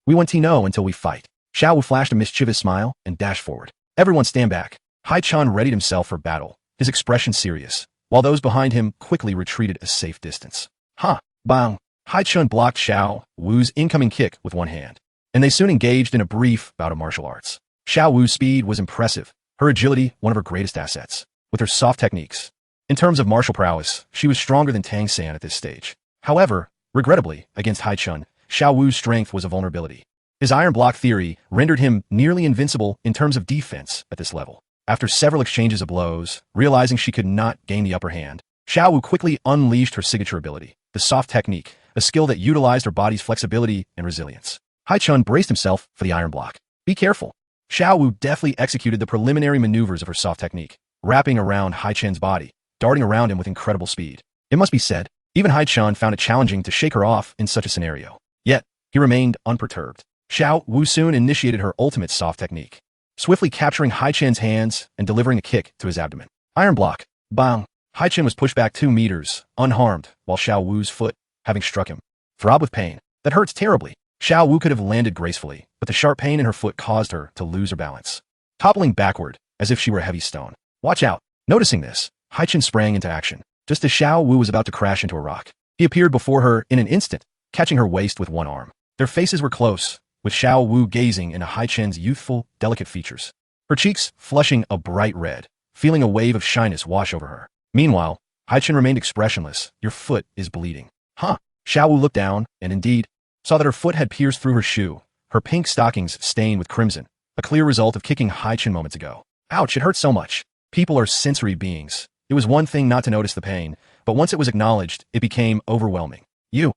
We won't know until we fight. Xiao Wu flashed a mischievous smile and dashed forward. Everyone stand back. Haichen readied himself for battle, his expression serious, while those behind him quickly retreated a safe distance. Bang! Haichen blocked Xiao Wu's incoming kick with one hand, and they soon engaged in a brief bout of martial arts. Xiao Wu's speed was impressive, her agility one of her greatest assets. With her soft techniques, in terms of martial prowess, she was stronger than Tang San at this stage. However, regrettably, against Haichen, Xiao Wu's strength was a vulnerability. His iron block theory rendered him nearly invincible in terms of defense at this level. After several exchanges of blows, realizing she could not gain the upper hand, Xiao Wu quickly unleashed her signature ability, the soft technique, a skill that utilized her body's flexibility and resilience. Haichen braced himself for the iron block. Be careful. Xiao Wu deftly executed the preliminary maneuvers of her soft technique, wrapping around Haichen's body, darting around him with incredible speed. It must be said, even Haichen found it challenging to shake her off in such a scenario. Yet, he remained unperturbed. Xiao Wu soon initiated her ultimate soft technique, swiftly capturing Haichen's hands and delivering a kick to his abdomen. Iron block. Bang. Haichen was pushed back 2 meters, unharmed, while Xiao Wu's foot, having struck him, throbbed with pain. That hurts terribly. Xiao Wu could have landed gracefully, but the sharp pain in her foot caused her to lose her balance, toppling backward as if she were a heavy stone. Watch out. Noticing this, Haichen sprang into action. Just as Xiao Wu was about to crash into a rock, he appeared before her in an instant, catching her waist with one arm. Their faces were close, with Xiao Wu gazing into Haichen's youthful, delicate features, her cheeks flushing a bright red, feeling a wave of shyness wash over her. Meanwhile, Haichen remained expressionless. Your foot is bleeding. Huh? Xiao Wu looked down, and indeed, saw that her foot had pierced through her shoe, her pink stockings stained with crimson, a clear result of kicking Haichen moments ago. Ouch, it hurt so much. People are sensory beings. It was one thing not to notice the pain, but once it was acknowledged, it became overwhelming. You,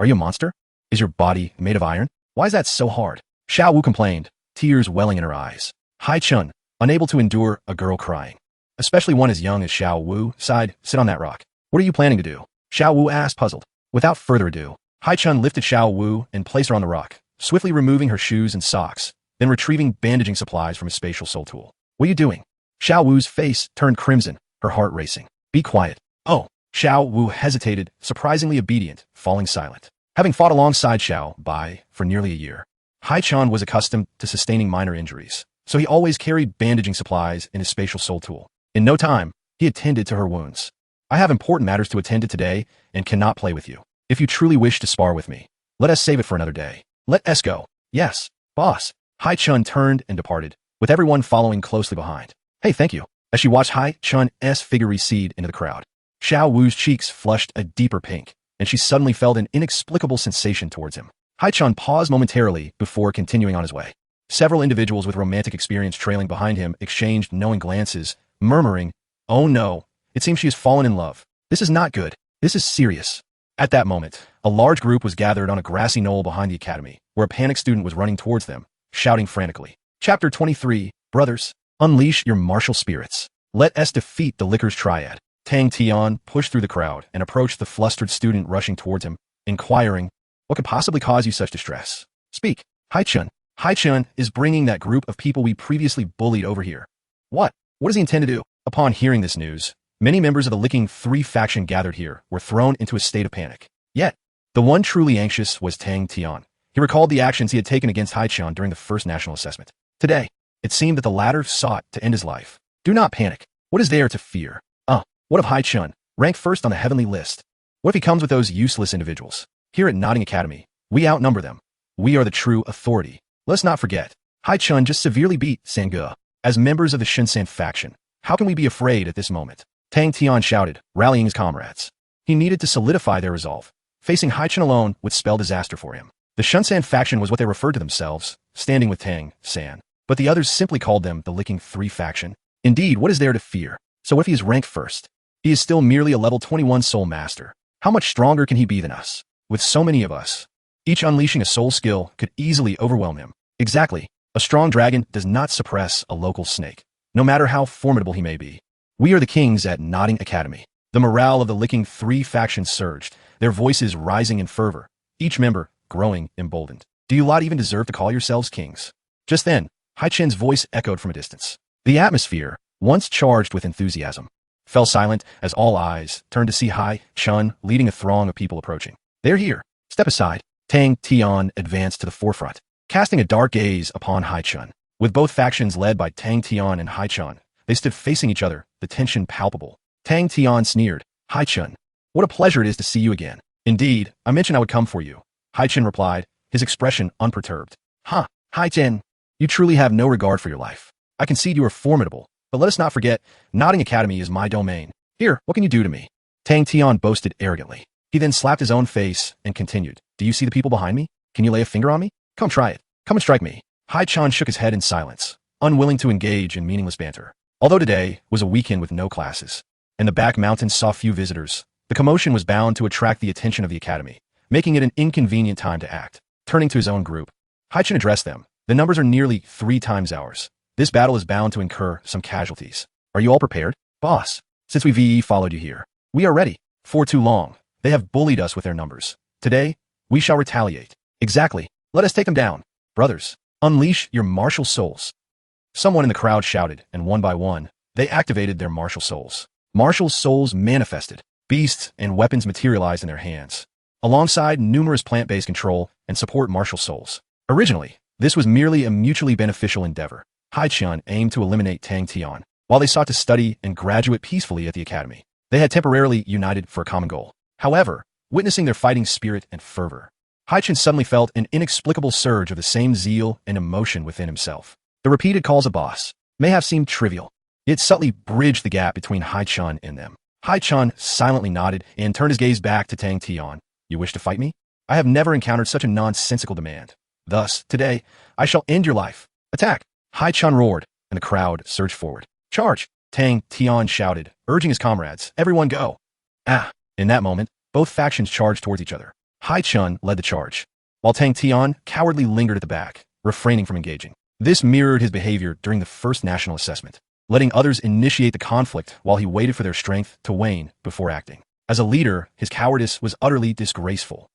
are you a monster? Is your body made of iron? Why is that so hard? Xiao Wu complained, tears welling in her eyes. Haichen, unable to endure a girl crying, especially one as young as Xiao Wu, sighed, sit on that rock. What are you planning to do? Xiao Wu asked, puzzled. Without further ado, Haichen lifted Xiao Wu and placed her on the rock, swiftly removing her shoes and socks, then retrieving bandaging supplies from his spatial soul tool. What are you doing? Xiao Wu's face turned crimson, her heart racing. Be quiet. Oh. Xiao Wu hesitated, surprisingly obedient, falling silent. Having fought alongside Xiao Bai for nearly a year, Haichen was accustomed to sustaining minor injuries, so he always carried bandaging supplies in his spatial soul tool. In no time, he attended to her wounds. I have important matters to attend to today and cannot play with you. If you truly wish to spar with me, let us save it for another day. Let us go. Yes, boss. Haichen turned and departed, with everyone following closely behind. Hey, thank you. As she watched Haichen's figure recede into the crowd, Xiao Wu's cheeks flushed a deeper pink, and she suddenly felt an inexplicable sensation towards him. Haichen paused momentarily before continuing on his way. Several individuals with romantic experience trailing behind him exchanged knowing glances, murmuring, "Oh no, it seems she has fallen in love. This is not good. This is serious." At that moment, a large group was gathered on a grassy knoll behind the academy, where a panicked student was running towards them, shouting frantically. Chapter 23, Brothers, unleash your martial spirits. Let us defeat the Liquor's Triad. Tang Tian pushed through the crowd and approached the flustered student rushing towards him, inquiring, what could possibly cause you such distress? Speak. Haichen. Haichen is bringing that group of people we previously bullied over here. What? What does he intend to do? Upon hearing this news, many members of the Licking 3 faction gathered here were thrown into a state of panic. Yet, the one truly anxious was Tang Tian. He recalled the actions he had taken against Haichen during the first national assessment. Today, it seemed that the latter sought to end his life. Do not panic. What is there to fear? What of Haichen, ranked first on the heavenly list? What if he comes with those useless individuals? Here at Notting Academy, we outnumber them. We are the true authority. Let's not forget, Haichen just severely beat Sangge. As members of the Shinsan faction, how can we be afraid at this moment? Tang Tian shouted, rallying his comrades. He needed to solidify their resolve. Facing Haichen alone would spell disaster for him. The Shinsan faction was what they referred to themselves, standing with Tang San. But the others simply called them the Licking 3 faction. Indeed, what is there to fear? So what if he is ranked first? He is still merely a level 21 soul master. How much stronger can he be than us? With so many of us, each unleashing a soul skill could easily overwhelm him. Exactly. A strong dragon does not suppress a local snake, no matter how formidable he may be. We are the kings at Notting Academy. The morale of the Licking 3 faction surged, their voices rising in fervor, each member growing emboldened. Do you lot even deserve to call yourselves kings? Just then, Haichen's voice echoed from a distance. The atmosphere, once charged with enthusiasm, fell silent as all eyes turned to see Haichen leading a throng of people approaching. They're here. Step aside. Tang Tian advanced to the forefront, casting a dark gaze upon Haichen. With both factions led by Tang Tian and Haichen, they stood facing each other, the tension palpable. Tang Tian sneered, Haichen, what a pleasure it is to see you again. Indeed, I mentioned I would come for you. Haichen replied, his expression unperturbed. Huh, Haichen, you truly have no regard for your life. I concede you are formidable, but let us not forget, Notting Academy is my domain. Here, what can you do to me? Tang Tian boasted arrogantly. He then slapped his own face and continued. Do you see the people behind me? Can you lay a finger on me? Come try it. Come and strike me. Haichen shook his head in silence, unwilling to engage in meaningless banter. Although today was a weekend with no classes, and the back mountains saw few visitors, the commotion was bound to attract the attention of the academy, making it an inconvenient time to act. Turning to his own group, Haichen addressed them. The numbers are nearly 3 times ours. This battle is bound to incur some casualties. Are you all prepared? Boss, since we VE followed you here, we are ready. For too long, they have bullied us with their numbers. Today, we shall retaliate. Exactly. Let us take them down. Brothers, unleash your martial souls. Someone in the crowd shouted, and one by one, they activated their martial souls. Martial souls manifested. Beasts and weapons materialized in their hands, alongside numerous plant-based control and support martial souls. Originally, this was merely a mutually beneficial endeavor. Haichen aimed to eliminate Tang Tian, while they sought to study and graduate peacefully at the academy. They had temporarily united for a common goal. However, witnessing their fighting spirit and fervor, Haichen suddenly felt an inexplicable surge of the same zeal and emotion within himself. The repeated calls of boss may have seemed trivial, yet subtly bridged the gap between Haichen and them. Haichen silently nodded and turned his gaze back to Tang Tian. You wish to fight me? I have never encountered such a nonsensical demand. Thus, today, I shall end your life. Attack! Haichen roared, and the crowd surged forward. Charge! Tang Tian shouted, urging his comrades. Everyone go! Ah! In that moment, both factions charged towards each other. Haichen led the charge, while Tang Tian cowardly lingered at the back, refraining from engaging. This mirrored his behavior during the first national assessment, letting others initiate the conflict while he waited for their strength to wane before acting. As a leader, his cowardice was utterly disgraceful.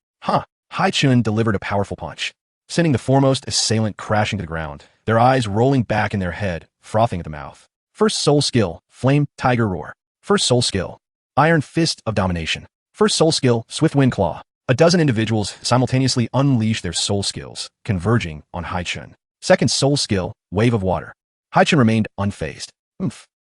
Haichen delivered a powerful punch, sending the foremost assailant crashing to the ground, their eyes rolling back in their head, frothing at the mouth. First soul skill, Flame Tiger Roar. First soul skill, Iron Fist of Domination. First soul skill, Swift Wind Claw. A dozen individuals simultaneously unleashed their soul skills, converging on Haichen. Second soul skill, Wave of Water. Haichen remained unfazed.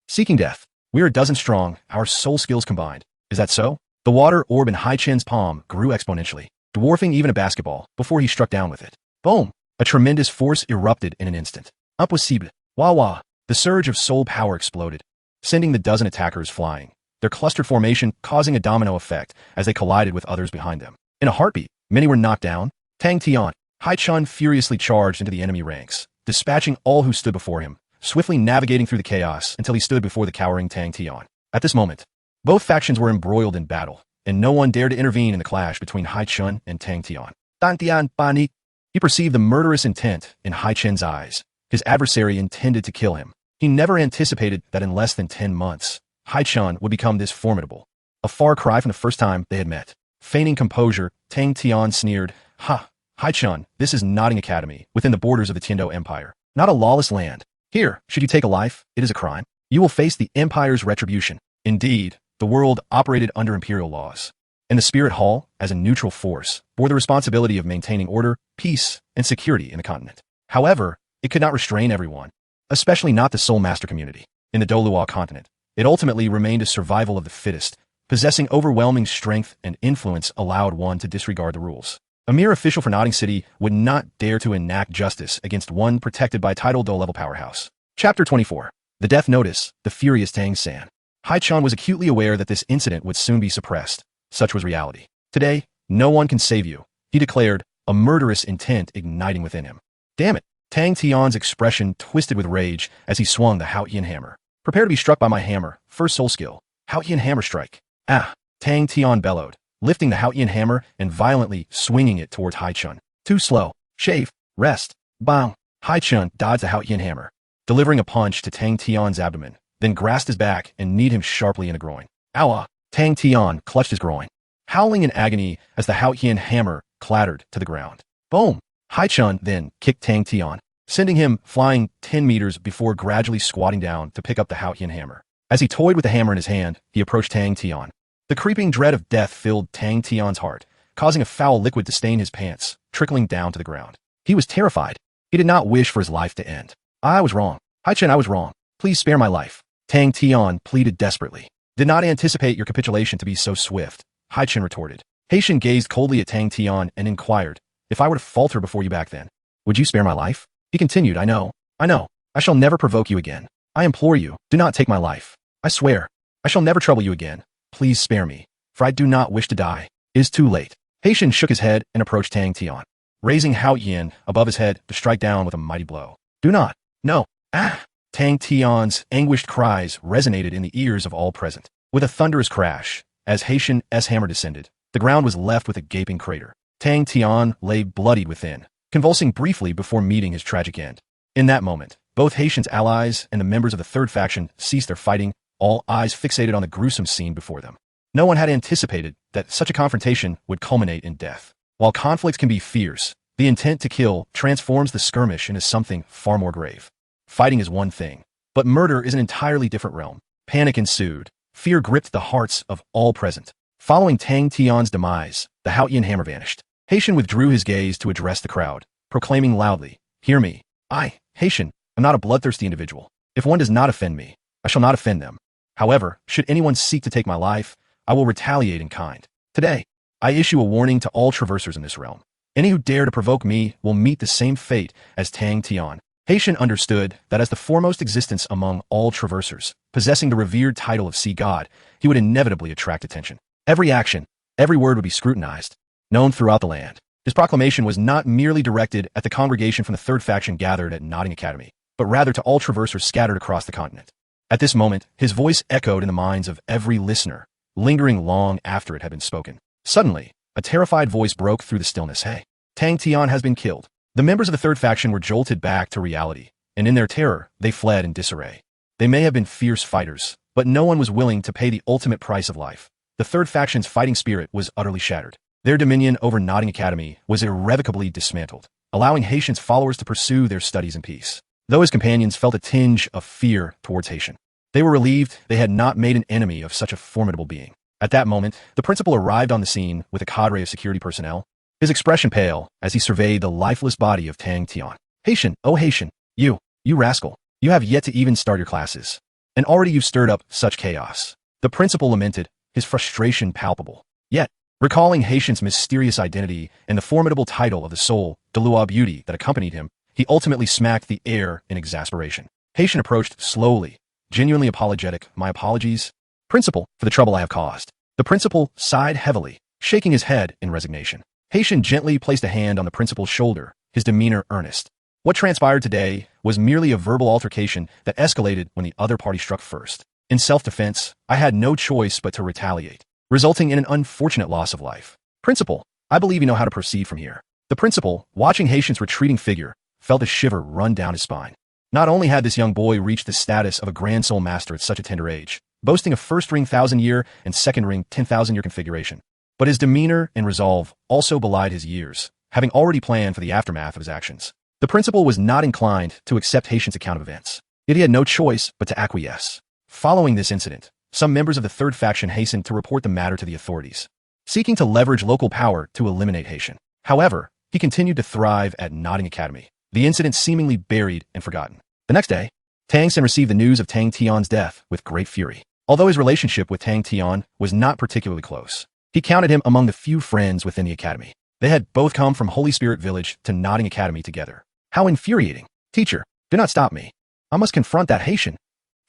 Seeking death. We're a dozen strong, our soul skills combined. Is that so? The water orb in Haichen's palm grew exponentially, dwarfing even a basketball before he struck down with it. Boom! A tremendous force erupted in an instant. Impossible. Wah wah. The surge of soul power exploded, sending the dozen attackers flying, their clustered formation causing a domino effect as they collided with others behind them. In a heartbeat, many were knocked down. Tang Tian, Haichen furiously charged into the enemy ranks, dispatching all who stood before him, swiftly navigating through the chaos until he stood before the cowering Tang Tian. At this moment, both factions were embroiled in battle, and no one dared to intervene in the clash between Haichen and Tang Tian. Tang Tian panicked. He perceived the murderous intent in Haichen's eyes. His adversary intended to kill him. He never anticipated that in less than 10 months, Haichen would become this formidable, a far cry from the first time they had met. Feigning composure, Tang Tian sneered, Haichen, this is Nodding Academy, within the borders of the Tiando Empire, not a lawless land. Here, should you take a life, it is a crime. You will face the Empire's retribution. Indeed, the world operated under imperial laws, and the Spirit Hall, as a neutral force, bore the responsibility of maintaining order, peace, and security in the continent. However, it could not restrain everyone, especially not the Soul Master community. In the Doluo continent, it ultimately remained a survival of the fittest. Possessing overwhelming strength and influence allowed one to disregard the rules. A mere official for Nodding City would not dare to enact justice against one protected by title Do-level powerhouse. Chapter 24. The Death Notice, the Furious Tang San. Haichen was acutely aware that this incident would soon be suppressed. Such was reality. Today, no one can save you, he declared, a murderous intent igniting within him. Damn it! Tang Tian's expression twisted with rage as he swung the Haichen hammer. Prepare to be struck by my hammer, first soul skill. Haichen hammer strike. Tang Tian bellowed, lifting the Haichen hammer and violently swinging it towards Haichen. Too slow. Shave. Rest. Bang. Haichen dodged the Haichen hammer, delivering a punch to Tang Tian's abdomen, then grasped his back and kneed him sharply in the groin. Ow! Tang Tian clutched his groin, howling in agony as the Haichen hammer clattered to the ground. Boom! Haichen then kicked Tang Tian, sending him flying 10 meters before gradually squatting down to pick up the Haichen hammer. As he toyed with the hammer in his hand, he approached Tang Tian. The creeping dread of death filled Tang Tian's heart, causing a foul liquid to stain his pants, trickling down to the ground. He was terrified. He did not wish for his life to end. I was wrong. Haichen, I was wrong. Please spare my life. Tang Tian pleaded desperately. Did not anticipate your capitulation to be so swift, Haichen retorted. Haichen gazed coldly at Tang Tian and inquired, if I were to falter before you back then, would you spare my life? He continued, I know. I shall never provoke you again. I implore you, do not take my life. I swear, I shall never trouble you again. Please spare me, for I do not wish to die. It is too late. Haichen shook his head and approached Tang Tian, raising Haichen above his head to strike down with a mighty blow. Do not. No. Tang Tian's anguished cries resonated in the ears of all present. With a thunderous crash, as Haichen's hammer descended, the ground was left with a gaping crater. Tang Tian lay bloodied within, convulsing briefly before meeting his tragic end. In that moment, both Haichen's allies and the members of the third faction ceased their fighting, all eyes fixated on the gruesome scene before them. No one had anticipated that such a confrontation would culminate in death. While conflicts can be fierce, The intent to kill transforms the skirmish into something far more grave. Fighting is one thing, but murder is an entirely different realm. Panic ensued. Fear gripped the hearts of all present. Following Tang Tian's demise, the Haichen hammer vanished. Haichen withdrew his gaze to address the crowd, proclaiming loudly, "Hear me. I, Haichen, am not a bloodthirsty individual. If one does not offend me, I shall not offend them. However, should anyone seek to take my life, I will retaliate in kind. Today, I issue a warning to all traversers in this realm. Any who dare to provoke me will meet the same fate as Tang Tian." Haichen understood that as the foremost existence among all traversers, possessing the revered title of Sea God, he would inevitably attract attention. Every action, every word would be scrutinized, known throughout the land. His proclamation was not merely directed at the congregation from the third faction gathered at Notting Academy, but rather to all traversers scattered across the continent. At this moment, his voice echoed in the minds of every listener, lingering long after it had been spoken. Suddenly, a terrified voice broke through the stillness. "Hey, Tang Tian has been killed." The members of the third faction were jolted back to reality, and in their terror, they fled in disarray. They may have been fierce fighters, but no one was willing to pay the ultimate price of life. The third faction's fighting spirit was utterly shattered. Their dominion over Notting Academy was irrevocably dismantled, allowing Haitian's followers to pursue their studies in peace. Though his companions felt a tinge of fear towards Haichen, they were relieved they had not made an enemy of such a formidable being. At that moment, the principal arrived on the scene with a cadre of security personnel, his expression pale as he surveyed the lifeless body of Tang Tian. "Haichen, oh Haichen, you rascal, you have yet to even start your classes. And already you've stirred up such chaos." The principal lamented, his frustration palpable. Yet, recalling Haitian's mysterious identity and the formidable title of the Soul, Delua Beauty, that accompanied him, he ultimately smacked the air in exasperation. Haichen approached slowly, genuinely apologetic. "My apologies, principal, for the trouble I have caused." The principal sighed heavily, shaking his head in resignation. Haichen gently placed a hand on the principal's shoulder, his demeanor earnest. What transpired today was merely a verbal altercation that escalated when the other party struck first. In self-defense, I had no choice but to retaliate, resulting in an unfortunate loss of life. "Principal, I believe you know how to proceed from here." The principal, watching Haitian's retreating figure, felt a shiver run down his spine. Not only had this young boy reached the status of a Grand Soul Master at such a tender age, boasting a first ring 1,000-year and second ring 10,000-year configuration, but his demeanor and resolve also belied his years, having already planned for the aftermath of his actions. The principal was not inclined to accept Haitian's account of events, yet he had no choice but to acquiesce. Following this incident, some members of the third faction hastened to report the matter to the authorities, seeking to leverage local power to eliminate Haichen. However, he continued to thrive at Notting Academy, the incident seemingly buried and forgotten. The next day, Tang Sen received the news of Tang Tian's death with great fury. Although his relationship with Tang Tian was not particularly close, he counted him among the few friends within the academy. They had both come from Holy Spirit Village to Notting Academy together. How infuriating. "Teacher, do not stop me. I must confront that Haichen."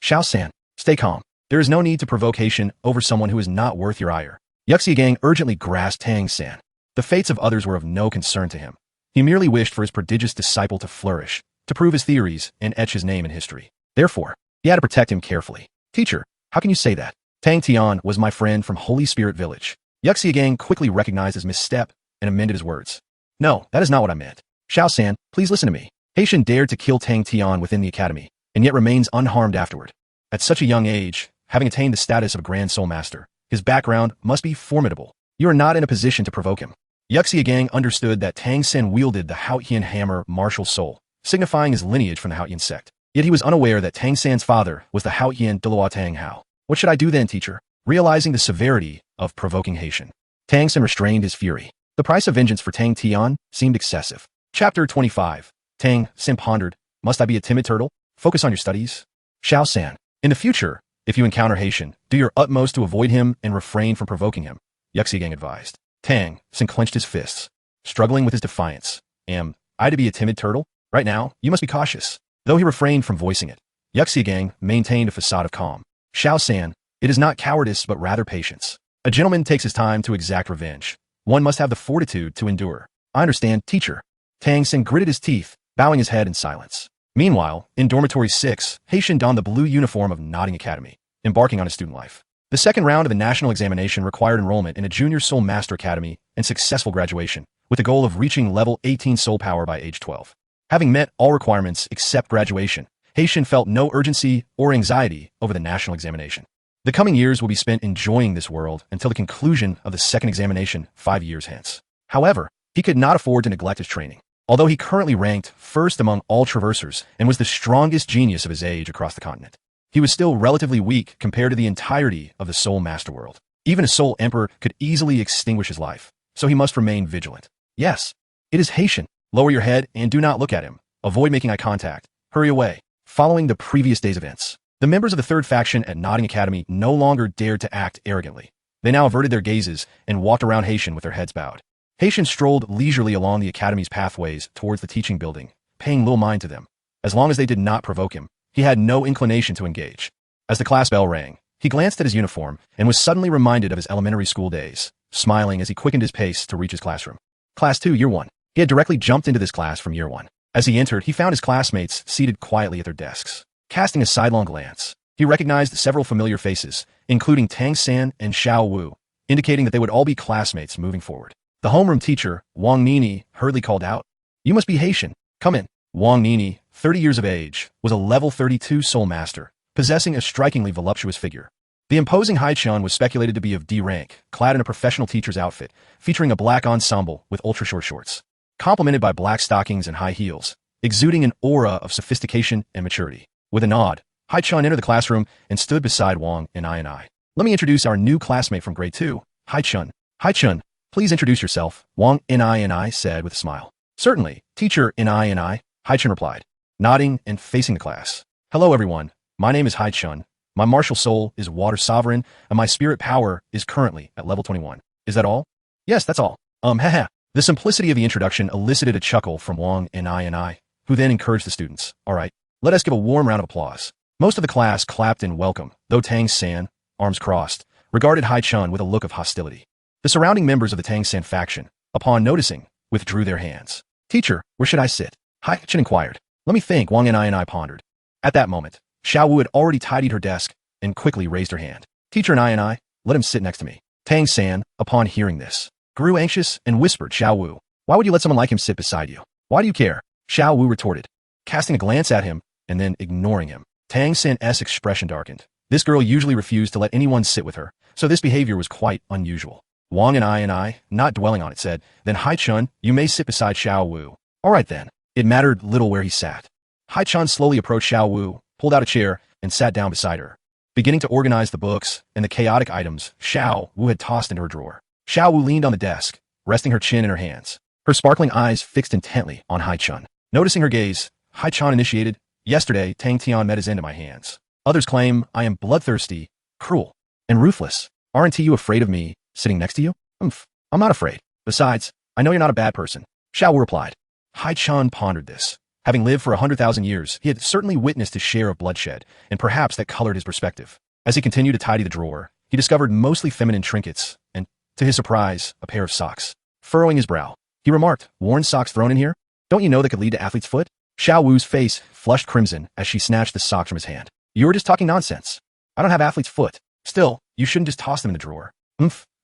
"Xiao San, stay calm. There is no need to provoke Haichen over someone who is not worth your ire." Yuxia urgently grasped Tang San. The fates of others were of no concern to him. He merely wished for his prodigious disciple to flourish, to prove his theories and etch his name in history. Therefore, he had to protect him carefully. "Teacher, how can you say that? Tang Tian was my friend from Holy Spirit Village." Yuxia quickly recognized his misstep and amended his words. "No, that is not what I meant. Xiao San, please listen to me. Haichen dared to kill Tang Tian within the academy, and yet remains unharmed afterward. At such a young age, having attained the status of a Grand Soul Master, his background must be formidable. You are not in a position to provoke him." Yuxia understood that Tang Sen wielded the Haichen hammer martial soul, signifying his lineage from the Haichen sect. Yet he was unaware that Tang San's father was the Haichen Delua Tang Hao. "What should I do then, teacher?" Realizing the severity of provoking Haichen, Tang Sen restrained his fury. The price of vengeance for Tang Tian seemed excessive. Chapter 25. Tang Sen pondered, "Must I be a timid turtle? Focus on your studies." "Xiao San, in the future, if you encounter Haichen, do your utmost to avoid him and refrain from provoking him," Yuxia advised. Tang Sen clenched his fists, struggling with his defiance. "Am I to be a timid turtle? Right now, you must be cautious." Though he refrained from voicing it, Yuxia maintained a facade of calm. "Xiao San, it is not cowardice but rather patience. A gentleman takes his time to exact revenge. One must have the fortitude to endure." "I understand, teacher." Tang Sen gritted his teeth, bowing his head in silence. Meanwhile, in Dormitory 6, Haichen donned the blue uniform of Notting Academy, embarking on his student life. The second round of the national examination required enrollment in a Junior Soul Master Academy and successful graduation, with the goal of reaching level 18 soul power by age 12. Having met all requirements except graduation, Haichen felt no urgency or anxiety over the national examination. The coming years will be spent enjoying this world until the conclusion of the second examination 5 years hence. However, He could not afford to neglect his training. Although he currently ranked first among all traversers and was the strongest genius of his age across the continent, he was still relatively weak compared to the entirety of the Soul Master world. Even a Soul Emperor could easily extinguish his life, so he must remain vigilant. Yes, it is Haichen. Lower your head and do not look at him. Avoid making eye contact. Hurry away. Following the previous day's events, the members of the third faction at Nodding Academy no longer dared to act arrogantly. They now averted their gazes and walked around Haichen with their heads bowed. Haichen strolled leisurely along the academy's pathways towards the teaching building, paying little mind to them. As long as they did not provoke him, he had no inclination to engage. As the class bell rang, he glanced at his uniform and was suddenly reminded of his elementary school days, smiling as he quickened his pace to reach his classroom. Class 2, Year 1. He had directly jumped into this class from Year 1. As he entered, he found his classmates seated quietly at their desks. Casting a sidelong glance, he recognized several familiar faces, including Tang San and Xiao Wu, indicating that they would all be classmates moving forward. The homeroom teacher, Wang Nini, hurriedly called out, "You must be Haichen. Come in." Wang Nini, 30 years of age, was a level 32 Soul Master, possessing a strikingly voluptuous figure. The imposing Haichen was speculated to be of D rank, clad in a professional teacher's outfit, featuring a black ensemble with ultra-short shorts, complemented by black stockings and high heels, exuding an aura of sophistication and maturity. With a nod, Haichen entered the classroom and stood beside Wang and I. "Let me introduce our new classmate from grade 2, Haichen." "Haichen, please introduce yourself," Wang and I said with a smile. "Certainly, teacher and I, Haichen replied, nodding and facing the class. "Hello everyone, my name is Haichen. My martial soul is Water Sovereign, and my spirit power is currently at level 21. Is that all?" "Yes, that's all." Haha. The simplicity of the introduction elicited a chuckle from Wang and I, who then encouraged the students. "All right, let us give a warm round of applause." Most of the class clapped in welcome, though Tang San, arms crossed, regarded Haichen with a look of hostility. The surrounding members of the Tang San faction, upon noticing, withdrew their hands. "Teacher, where should I sit?" Haichen inquired. "Let me think," Wang and I pondered. At that moment, Xiao Wu had already tidied her desk and quickly raised her hand. "Teacher and I, let him sit next to me." Tang San, upon hearing this, grew anxious and whispered Xiao Wu, "Why would you let someone like him sit beside you? Why do you care?" Xiao Wu retorted, casting a glance at him and then ignoring him. Tang San's expression darkened. This girl usually refused to let anyone sit with her, so this behavior was quite unusual. Wang and I, not dwelling on it, said, "Then Haichen, you may sit beside Xiao Wu." "All right then." It mattered little where he sat. Haichen slowly approached Xiao Wu, pulled out a chair, and sat down beside her. Beginning to organize the books and the chaotic items Xiao Wu had tossed into her drawer. Xiao Wu leaned on the desk, resting her chin in her hands, her sparkling eyes fixed intently on Haichen. Noticing her gaze, Haichen initiated, "Yesterday, Tang Tian met his end at my hands. Others claim I am bloodthirsty, cruel, and ruthless. Aren't you afraid of me sitting next to you?" "I'm not afraid. Besides, I know you're not a bad person," Xiao Wu replied. Haichen pondered this. Having lived for 100,000 years, he had certainly witnessed his share of bloodshed, and perhaps that colored his perspective. As he continued to tidy the drawer, he discovered mostly feminine trinkets and, to his surprise, a pair of socks. Furrowing his brow, he remarked, "Worn socks thrown in here? Don't you know that could lead to athlete's foot?" Xiao Wu's face flushed crimson as she snatched the socks from his hand. "You were just talking nonsense. I don't have athlete's foot. Still, you shouldn't just toss them in the drawer."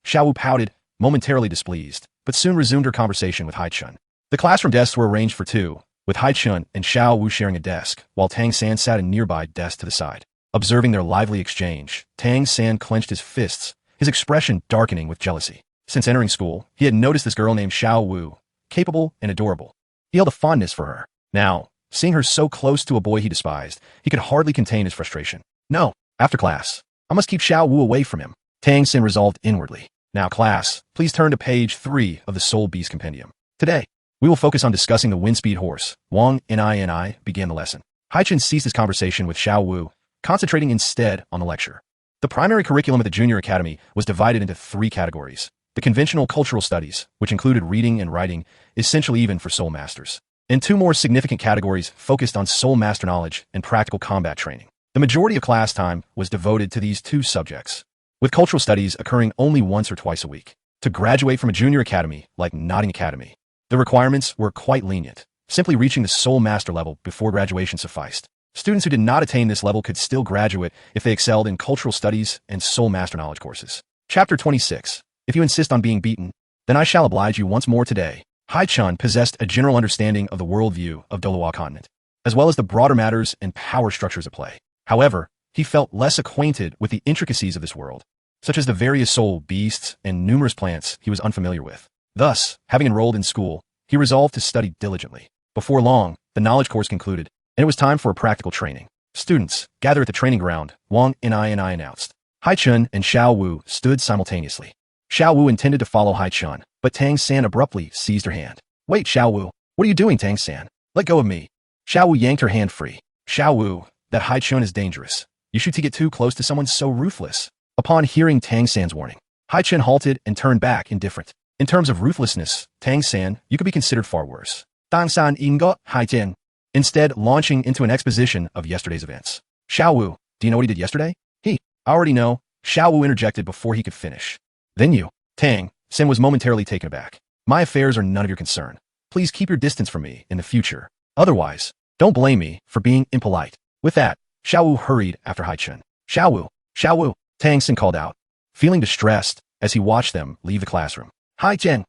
Xiao Wu pouted, momentarily displeased, but soon resumed her conversation with Haichen. The classroom desks were arranged for two, with Haichen and Xiao Wu sharing a desk, while Tang San sat a nearby desk to the side. Observing their lively exchange, Tang San clenched his fists, his expression darkening with jealousy. Since entering school, he had noticed this girl named Xiao Wu, capable and adorable. He held a fondness for her. Now, seeing her so close to a boy he despised, he could hardly contain his frustration. "No, after class, I must keep Xiao Wu away from him," Tang San resolved inwardly. "Now, class, please turn to page 3 of the Soul Beast Compendium. Today, we will focus on discussing the Windspeed Horse." Wang and I began the lesson. Haichen ceased his conversation with Xiao Wu, concentrating instead on the lecture. The primary curriculum at the Junior Academy was divided into 3 categories. The conventional cultural studies, which included reading and writing, essentially even for Soul Masters. And 2 more significant categories focused on Soul Master knowledge and practical combat training. The majority of class time was devoted to these 2 subjects, with cultural studies occurring only once or twice a week. To graduate from a Junior Academy, like Nodding Academy, the requirements were quite lenient. Simply reaching the Soul Master level before graduation sufficed. Students who did not attain this level could still graduate if they excelled in cultural studies and Soul Master knowledge courses. Chapter 26. If you insist on being beaten, then I shall oblige you once more today. Haichen possessed a general understanding of the worldview of Doloa continent, as well as the broader matters and power structures at play. However, he felt less acquainted with the intricacies of this world, such as the various soul beasts and numerous plants he was unfamiliar with. Thus, having enrolled in school, he resolved to study diligently. Before long, the knowledge course concluded, and it was time for a practical training. Students, gather at the training ground, Wang and I announced. Haichen and Xiao Wu stood simultaneously. Xiao Wu intended to follow Haichen, but Tang San abruptly seized her hand. Wait, Xiao Wu, what are you doing, Tang San? Let go of me. Xiao Wu yanked her hand free. Xiao Wu, that Haichen is dangerous. You should get too close to someone so ruthless. Upon hearing Tang San's warning, Haichen halted and turned back indifferent. In terms of ruthlessness, Tang San, you could be considered far worse. Tang San ingo Haichen. Instead, launching into an exposition of yesterday's events. Xiao Wu, do you know what he did yesterday? I already know. Xiao Wu interjected before he could finish. Then you. Tang San was momentarily taken aback. My affairs are none of your concern. Please keep your distance from me in the future. Otherwise, don't blame me for being impolite. With that, Xiao Wu hurried after Haichen. Xiao Wu, Tang San called out, feeling distressed as he watched them leave the classroom. Haichen.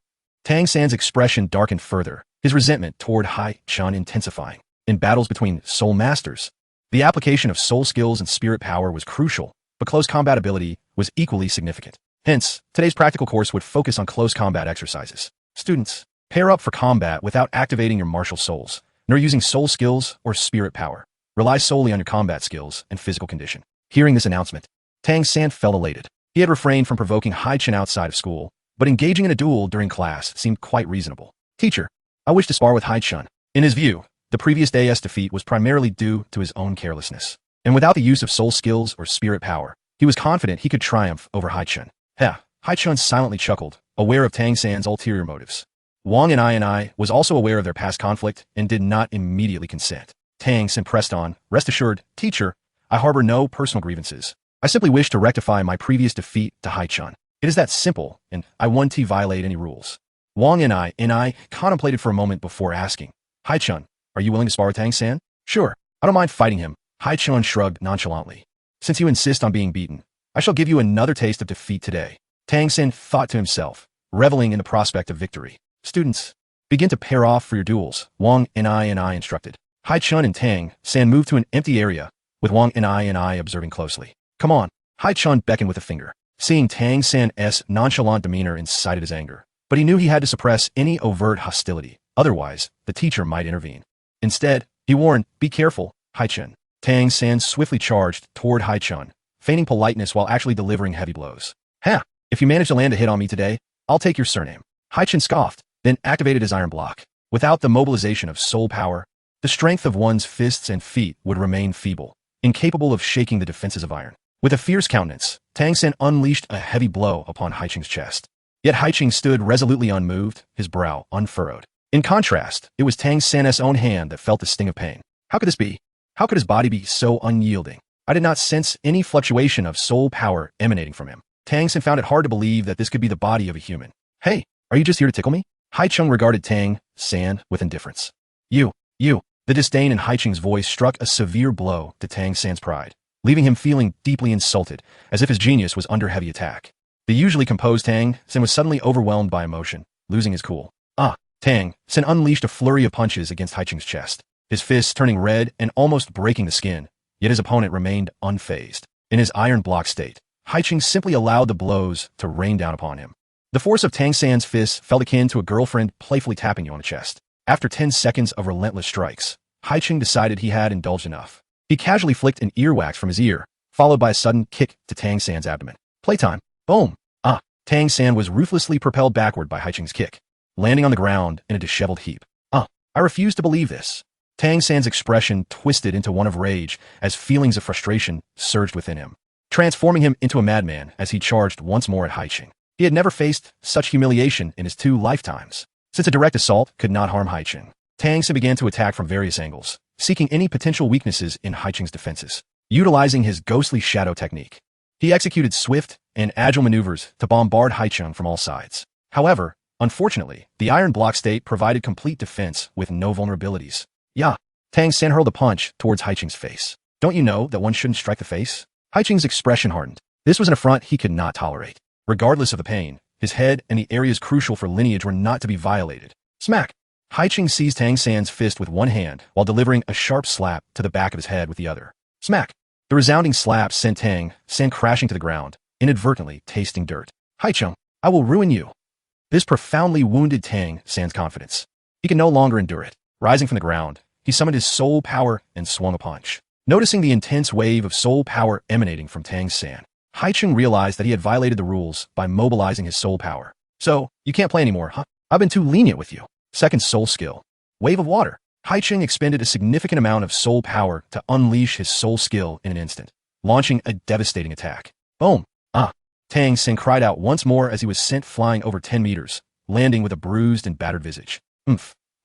Tang San's expression darkened further, his resentment toward Haichen intensifying. In battles between soul masters, the application of soul skills and spirit power was crucial, but close combat ability was equally significant. Hence, today's practical course would focus on close combat exercises. Students, pair up for combat without activating your martial souls, nor using soul skills or spirit power. Rely solely on your combat skills and physical condition. Hearing this announcement, Tang San felt elated. He had refrained from provoking Haichen outside of school, but engaging in a duel during class seemed quite reasonable. Teacher, I wish to spar with Haichen. In his view, the previous day's defeat was primarily due to his own carelessness. And without the use of soul skills or spirit power, he was confident he could triumph over Haichen. Haichen silently chuckled, aware of Tang San's ulterior motives. Wang and I was also aware of their past conflict and did not immediately consent. Tang San pressed on, rest assured, teacher, I harbor no personal grievances. I simply wish to rectify my previous defeat to Haichen. It is that simple, and I won't violate any rules. Wang and I contemplated for a moment before asking, Haichen, are you willing to spar with Tang San? Sure, I don't mind fighting him. Haichen shrugged nonchalantly. Since you insist on being beaten, I shall give you another taste of defeat today. Tang San thought to himself, reveling in the prospect of victory. Students, begin to pair off for your duels, Wang and I instructed. Haichen and Tang San moved to an empty area, with Wang and I observing closely. Come on, Haichen beckoned with a finger. Seeing Tang San's nonchalant demeanor incited his anger, but he knew he had to suppress any overt hostility, otherwise, the teacher might intervene. Instead, he warned, be careful, Haichen. Tang San swiftly charged toward Haichen, feigning politeness while actually delivering heavy blows. If you manage to land a hit on me today, I'll take your surname. Haichen scoffed, then activated his iron block. Without the mobilization of soul power, the strength of one's fists and feet would remain feeble, incapable of shaking the defenses of iron. With a fierce countenance, Tang San unleashed a heavy blow upon Haichen's chest. Yet Haichen stood resolutely unmoved, his brow unfurrowed. In contrast, it was Tang San's own hand that felt the sting of pain. How could this be? How could his body be so unyielding? I did not sense any fluctuation of soul power emanating from him. Tang San found it hard to believe that this could be the body of a human. Hey, are you just here to tickle me? Haichen regarded Tang San with indifference. You. The disdain in Haichen's voice struck a severe blow to Tang San's pride, leaving him feeling deeply insulted, as if his genius was under heavy attack. The usually composed Tang San was suddenly overwhelmed by emotion, losing his cool. Tang San unleashed a flurry of punches against Haichen's chest, his fists turning red and almost breaking the skin, yet his opponent remained unfazed. In his iron block state, Haichen simply allowed the blows to rain down upon him. The force of Tang San's fists felt akin to a girlfriend playfully tapping you on the chest. After 10 seconds of relentless strikes, Haichen decided he had indulged enough. He casually flicked an earwax from his ear, followed by a sudden kick to Tang San's abdomen. Playtime. Boom. Tang San was ruthlessly propelled backward by Haichen's kick, landing on the ground in a disheveled heap. I refuse to believe this. Tang San's expression twisted into one of rage as feelings of frustration surged within him, transforming him into a madman as he charged once more at Haichen. He had never faced such humiliation in his 2 lifetimes. Since a direct assault could not harm Haichen, Tang San began to attack from various angles, seeking any potential weaknesses in Haichen's defenses. Utilizing his ghostly shadow technique, he executed swift and agile maneuvers to bombard Haichen from all sides. However, unfortunately, the iron block state provided complete defense with no vulnerabilities. Tang San hurled a punch towards Haichen's face. Don't you know that one shouldn't strike the face? Haichen's expression hardened. This was an affront he could not tolerate. Regardless of the pain, his head and the areas crucial for lineage were not to be violated. Smack! Haichen seized Tang San's fist with one hand while delivering a sharp slap to the back of his head with the other. Smack! The resounding slap sent Tang San crashing to the ground, inadvertently tasting dirt. Haichen, I will ruin you. This profoundly wounded Tang San's confidence. He could no longer endure it. Rising from the ground, he summoned his soul power and swung a punch. Noticing the intense wave of soul power emanating from Tang San, Haichen realized that he had violated the rules by mobilizing his soul power. So, you can't play anymore, huh? I've been too lenient with you. Second soul skill. Wave of water. Haichen expended a significant amount of soul power to unleash his soul skill in an instant, launching a devastating attack. Boom! Tang San cried out once more as he was sent flying over 10 meters, landing with a bruised and battered visage.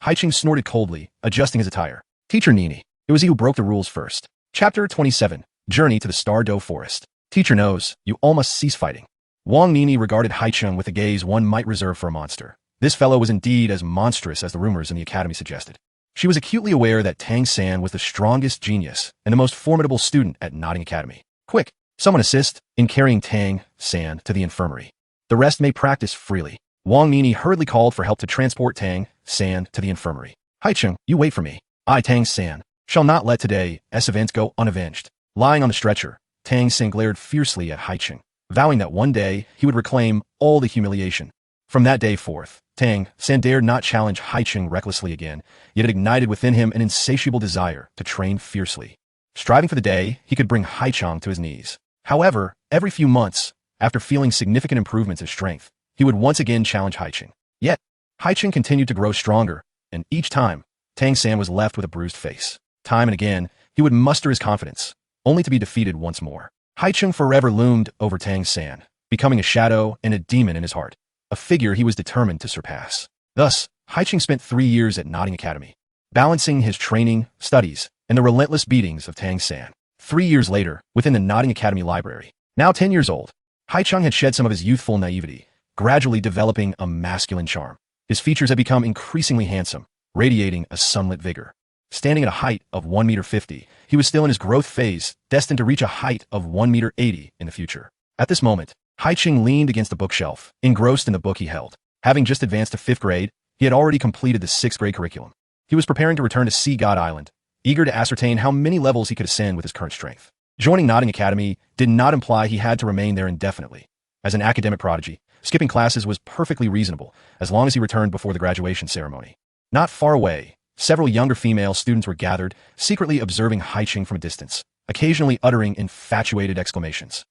Haichen snorted coldly, adjusting his attire. Teacher Nini, it was you who broke the rules first. Chapter 27, Journey to the Star-Doe Forest. Teacher knows, you all must cease fighting. Wang Nini regarded Haichen with a gaze one might reserve for a monster. This fellow was indeed as monstrous as the rumors in the academy suggested. She was acutely aware that Tang San was the strongest genius and the most formidable student at Notting Academy. Quick, someone assist in carrying Tang San to the infirmary. The rest may practice freely. Wang Nini hurriedly called for help to transport Tang San to the infirmary. Haichen, you wait for me. I, Tang San, shall not let today's event go unavenged. Lying on the stretcher, Tang San glared fiercely at Haichen, vowing that one day he would reclaim all the humiliation. From that day forth, Tang San dared not challenge Haichen recklessly again, yet it ignited within him an insatiable desire to train fiercely, striving for the day he could bring Haichen to his knees. However, every few months, after feeling significant improvements in strength, he would once again challenge Haichen. Yet, Haichen continued to grow stronger, and each time, Tang San was left with a bruised face. Time and again, he would muster his confidence, only to be defeated once more. Haichen forever loomed over Tang San, becoming a shadow and a demon in his heart, a figure he was determined to surpass. Thus, Haichen spent 3 years at Notting Academy, balancing his training, studies, and the relentless beatings of Tang San. 3 years later, within the Notting Academy library, now 10 years old, Haichen had shed some of his youthful naivety, gradually developing a masculine charm. His features had become increasingly handsome, radiating a sunlit vigor. Standing at a height of 1.50 meters, he was still in his growth phase, destined to reach a height of 1.80 meters in the future. At this moment, Haichen leaned against the bookshelf, engrossed in the book he held. Having just advanced to 5th grade, he had already completed the 6th grade curriculum. He was preparing to return to Sea God Island, eager to ascertain how many levels he could ascend with his current strength. Joining Notting Academy did not imply he had to remain there indefinitely. As an academic prodigy, skipping classes was perfectly reasonable, as long as he returned before the graduation ceremony. Not far away, several younger female students were gathered, secretly observing Haichen from a distance, occasionally uttering infatuated exclamations.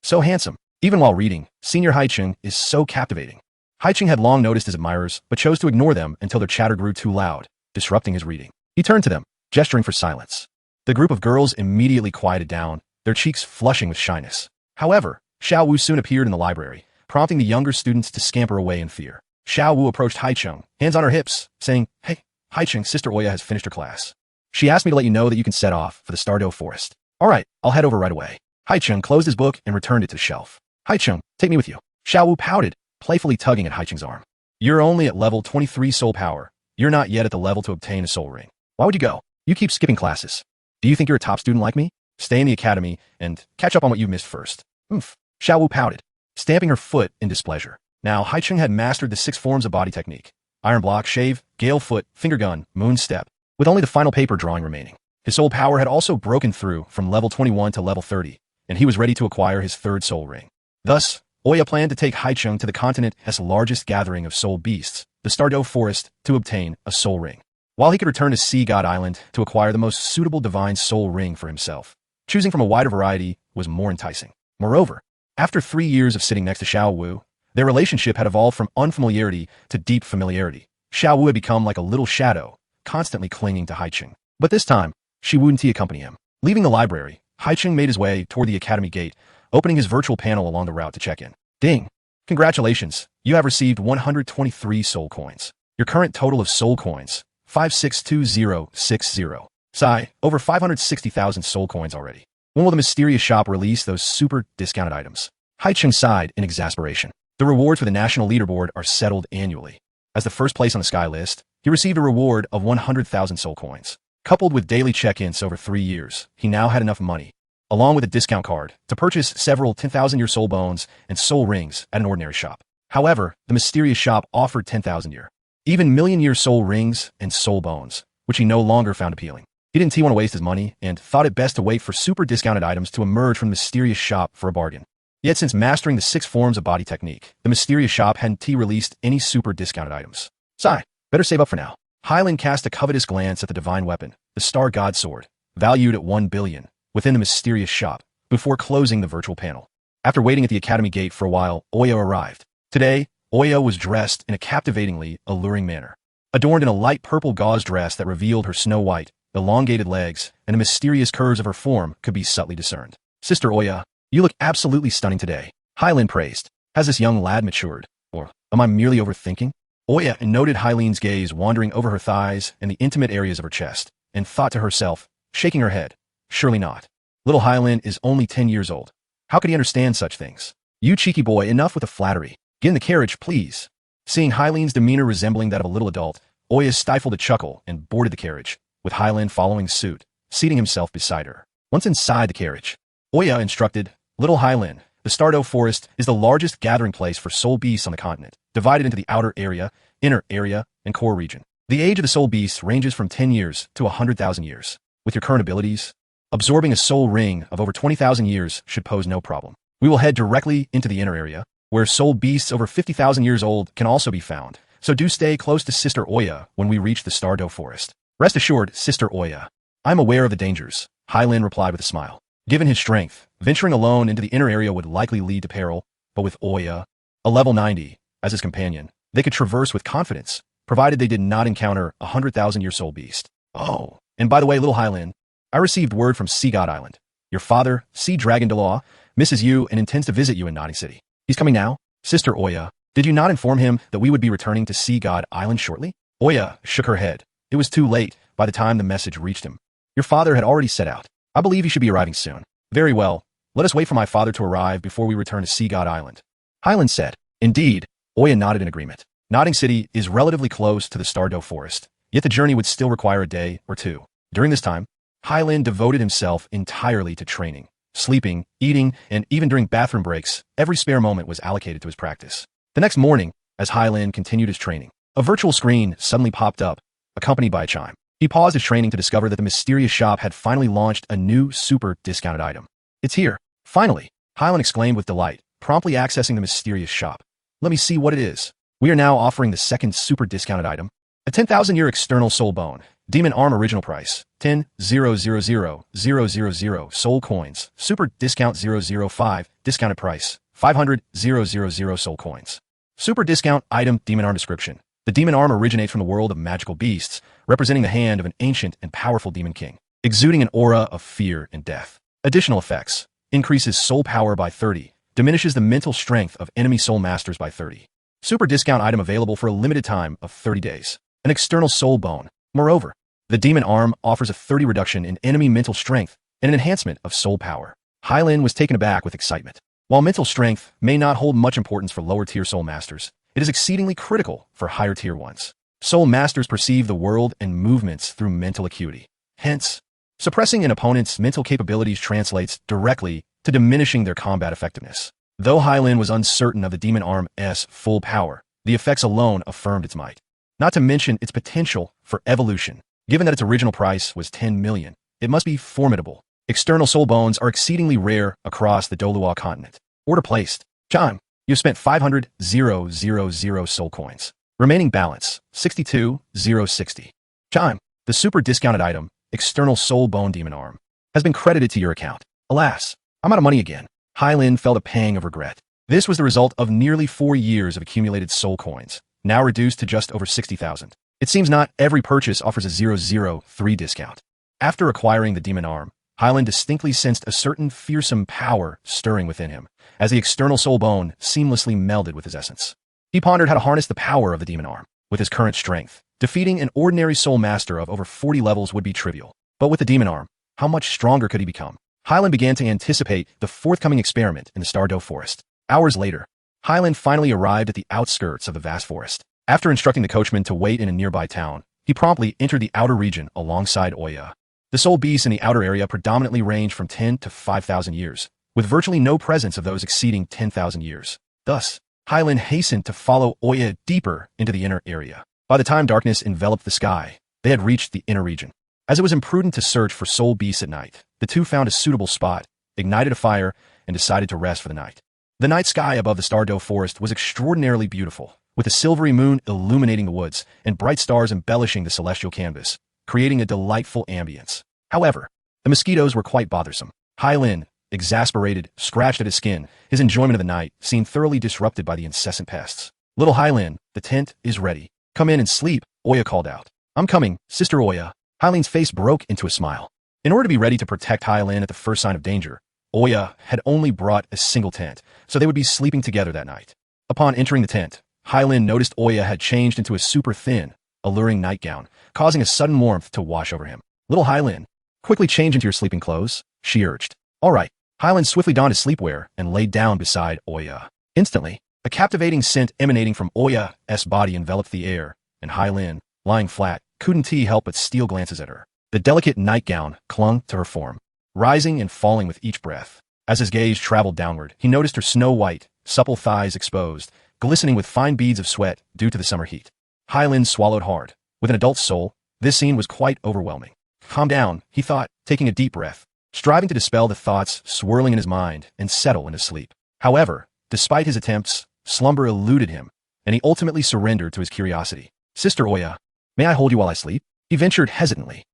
So handsome. Even while reading, Senior Haichen is so captivating. Haichen had long noticed his admirers, but chose to ignore them until their chatter grew too loud, disrupting his reading. He turned to them, gesturing for silence. The group of girls immediately quieted down, their cheeks flushing with shyness. However, Xiao Wu soon appeared in the library, prompting the younger students to scamper away in fear. Xiao Wu approached Haichen, hands on her hips, saying, "Hey, Haichen, Sister Oya has finished her class. She asked me to let you know that you can set off for the Star-Doe Forest." "All right, I'll head over right away." Haichen closed his book and returned it to the shelf. "Haichen, take me with you." Xiao Wu pouted, playfully tugging at Haichen's arm. "You're only at level 23 soul power. You're not yet at the level to obtain a soul ring. Why would you go? You keep skipping classes. Do you think you're a top student like me? Stay in the academy and catch up on what you missed first." Xiao Wu pouted, stamping her foot in displeasure. Now, Haichen had mastered the 6 forms of body technique: iron block, shave, gale foot, finger gun, moon step, with only the final paper drawing remaining. His soul power had also broken through from level 21 to level 30, and he was ready to acquire his 3rd soul ring. Thus, Oya planned to take Haichen to the continent's largest gathering of soul beasts, the Star-Doe Forest, to obtain a soul ring. While he could return to Sea God Island to acquire the most suitable divine soul ring for himself, choosing from a wider variety was more enticing. Moreover, after 3 years of sitting next to Xiao Wu, their relationship had evolved from unfamiliarity to deep familiarity. Xiao Wu had become like a little shadow, constantly clinging to Haichen. But this time, she wouldn't accompany him. Leaving the library, Haichen made his way toward the academy gate, opening his virtual panel along the route to check in. Ding! Congratulations, you have received 123 soul coins. Your current total of soul coins, 562060. Sigh, over 560,000 soul coins already. When will the mysterious shop release those super discounted items? Haichen sighed in exasperation. The rewards for the national leaderboard are settled annually. As the first place on the Sky list, he received a reward of 100,000 soul coins. Coupled with daily check-ins over 3 years, he now had enough money, along with a discount card, to purchase several 10,000-year soul bones and soul rings at an ordinary shop. However, the mysterious shop offered 10,000-year, even million-year soul rings and soul bones, which he no longer found appealing. He didn't want to waste his money and thought it best to wait for super discounted items to emerge from the mysterious shop for a bargain. Yet since mastering the 6 forms of body technique, the mysterious shop hadn't released any super discounted items. Sigh, better save up for now. Haichen cast a covetous glance at the divine weapon, the Star God Sword, valued at 1 billion, within the mysterious shop, before closing the virtual panel. After waiting at the academy gate for a while, Oya arrived. Today, Oya was dressed in a captivatingly alluring manner. Adorned in a light purple gauze dress that revealed her snow-white, elongated legs, and the mysterious curves of her form could be subtly discerned. Sister Oya, you look absolutely stunning today, Haichen praised. Has this young lad matured? Or am I merely overthinking? Oya noted Haichen's gaze wandering over her thighs and the intimate areas of her chest, and thought to herself, shaking her head, surely not. Little Haichen is only 10 years old. How could he understand such things? You cheeky boy, enough with the flattery. Get in the carriage, please. Seeing Haichen's demeanor resembling that of a little adult, Oya stifled a chuckle and boarded the carriage, with Haichen following suit, seating himself beside her. Once inside the carriage, Oya instructed, Little Haichen, the Stardew Forest is the largest gathering place for soul beasts on the continent, divided into the outer area, inner area, and core region. The age of the soul beasts ranges from 10 years to 100,000 years. With your current abilities, absorbing a soul ring of over 20,000 years should pose no problem. We will head directly into the inner area, where soul beasts over 50,000 years old can also be found, so do stay close to Sister Oya when we reach the Stardew Forest. Rest assured, Sister Oya. I'm aware of the dangers, Haichen replied with a smile. Given his strength, venturing alone into the inner area would likely lead to peril, but with Oya, a level 90, as his companion, they could traverse with confidence, provided they did not encounter a 100,000-year soul beast. Oh, and by the way, little Haichen, I received word from Sea God Island. Your father, Sea Dragon Delaw, misses you and intends to visit you in Nodding City. He's coming now? Sister Oya, did you not inform him that we would be returning to Sea God Island shortly? Oya shook her head. It was too late by the time the message reached him. Your father had already set out. I believe he should be arriving soon. Very well. Let us wait for my father to arrive before we return to Sea God Island. Haichen said. Indeed, Oya nodded in agreement. Nodding City is relatively close to the Stardew Forest, yet the journey would still require a day or two. During this time, Haichen devoted himself entirely to training, sleeping, eating, and even during bathroom breaks, every spare moment was allocated to his practice. The next morning, as Haichen continued his training, a virtual screen suddenly popped up, accompanied by a chime. He paused his training to discover that the mysterious shop had finally launched a new super discounted item. It's here. Finally, Haichen exclaimed with delight, promptly accessing the mysterious shop. Let me see what it is. We are now offering the second super discounted item, a 10,000-year external soul bone, demon arm original price, 10,000,000 soul coins, super discount 005, discounted price, 500,000 soul coins. Super discount item demon arm description. The demon arm originates from the world of magical beasts, representing the hand of an ancient and powerful demon king, exuding an aura of fear and death. Additional effects. Increases soul power by 30, diminishes the mental strength of enemy soul masters by 30. Super discount item available for a limited time of 30 days. An external soul bone. Moreover, the demon arm offers a 30 reduction in enemy mental strength and an enhancement of soul power. Haichen was taken aback with excitement. While mental strength may not hold much importance for lower-tier soul masters, it is exceedingly critical for higher-tier ones. Soul masters perceive the world and movements through mental acuity. Hence, suppressing an opponent's mental capabilities translates directly to diminishing their combat effectiveness. Though Haichen was uncertain of the demon arm's full power, the effects alone affirmed its might. Not to mention its potential for evolution. Given that its original price was 10 million, it must be formidable. External soul bones are exceedingly rare across the Doluwa continent. Order placed. Chime. You've spent 500,000 soul coins. Remaining balance, 62,060. Chime. The super discounted item, external soul bone demon arm, has been credited to your account. Alas, I'm out of money again. Haichen felt a pang of regret. This was the result of nearly 4 years of accumulated soul coins, now reduced to just over 60,000. It seems not every purchase offers a 003 discount. After acquiring the demon arm, Haichen distinctly sensed a certain fearsome power stirring within him, as the external soul bone seamlessly melded with his essence. He pondered how to harness the power of the demon arm. With his current strength, defeating an ordinary soul master of over 40 levels would be trivial. But with the demon arm, how much stronger could he become? Haichen began to anticipate the forthcoming experiment in the Stardew Forest. Hours later, Haichen finally arrived at the outskirts of the vast forest. After instructing the coachman to wait in a nearby town, he promptly entered the outer region alongside Oya. The soul beasts in the outer area predominantly range from 10 to 5,000 years, with virtually no presence of those exceeding 10,000 years. Thus, Haichen hastened to follow Oya deeper into the inner area. By the time darkness enveloped the sky, they had reached the inner region. As it was imprudent to search for soul beasts at night, the two found a suitable spot, ignited a fire, and decided to rest for the night. The night sky above the Stardow forest was extraordinarily beautiful, with a silvery moon illuminating the woods and bright stars embellishing the celestial canvas, creating a delightful ambience. However, the mosquitoes were quite bothersome. Haichen, exasperated, scratched at his skin, his enjoyment of the night seemed thoroughly disrupted by the incessant pests. Little Haichen, the tent is ready. Come in and sleep, Oya called out. I'm coming, Sister Oya. Haichen's face broke into a smile. In order to be ready to protect Haichen at the first sign of danger, Oya had only brought a single tent, so they would be sleeping together that night. Upon entering the tent, Haichen noticed Oya had changed into a super thin, alluring nightgown, causing a sudden warmth to wash over him. Little Haichen, quickly change into your sleeping clothes, she urged. All right. Haichen swiftly donned his sleepwear and laid down beside Oya. Instantly, a captivating scent emanating from Oya's body enveloped the air, and Haichen, lying flat, couldn't help but steal glances at her. The delicate nightgown clung to her form, rising and falling with each breath. As his gaze traveled downward, he noticed her snow-white, supple thighs exposed, glistening with fine beads of sweat due to the summer heat. Haichen swallowed hard. With an adult soul, this scene was quite overwhelming. Calm down, he thought, taking a deep breath, striving to dispel the thoughts swirling in his mind and settle into sleep. However, despite his attempts, slumber eluded him, and he ultimately surrendered to his curiosity. Sister Oya, may I hold you while I sleep? He ventured hesitantly.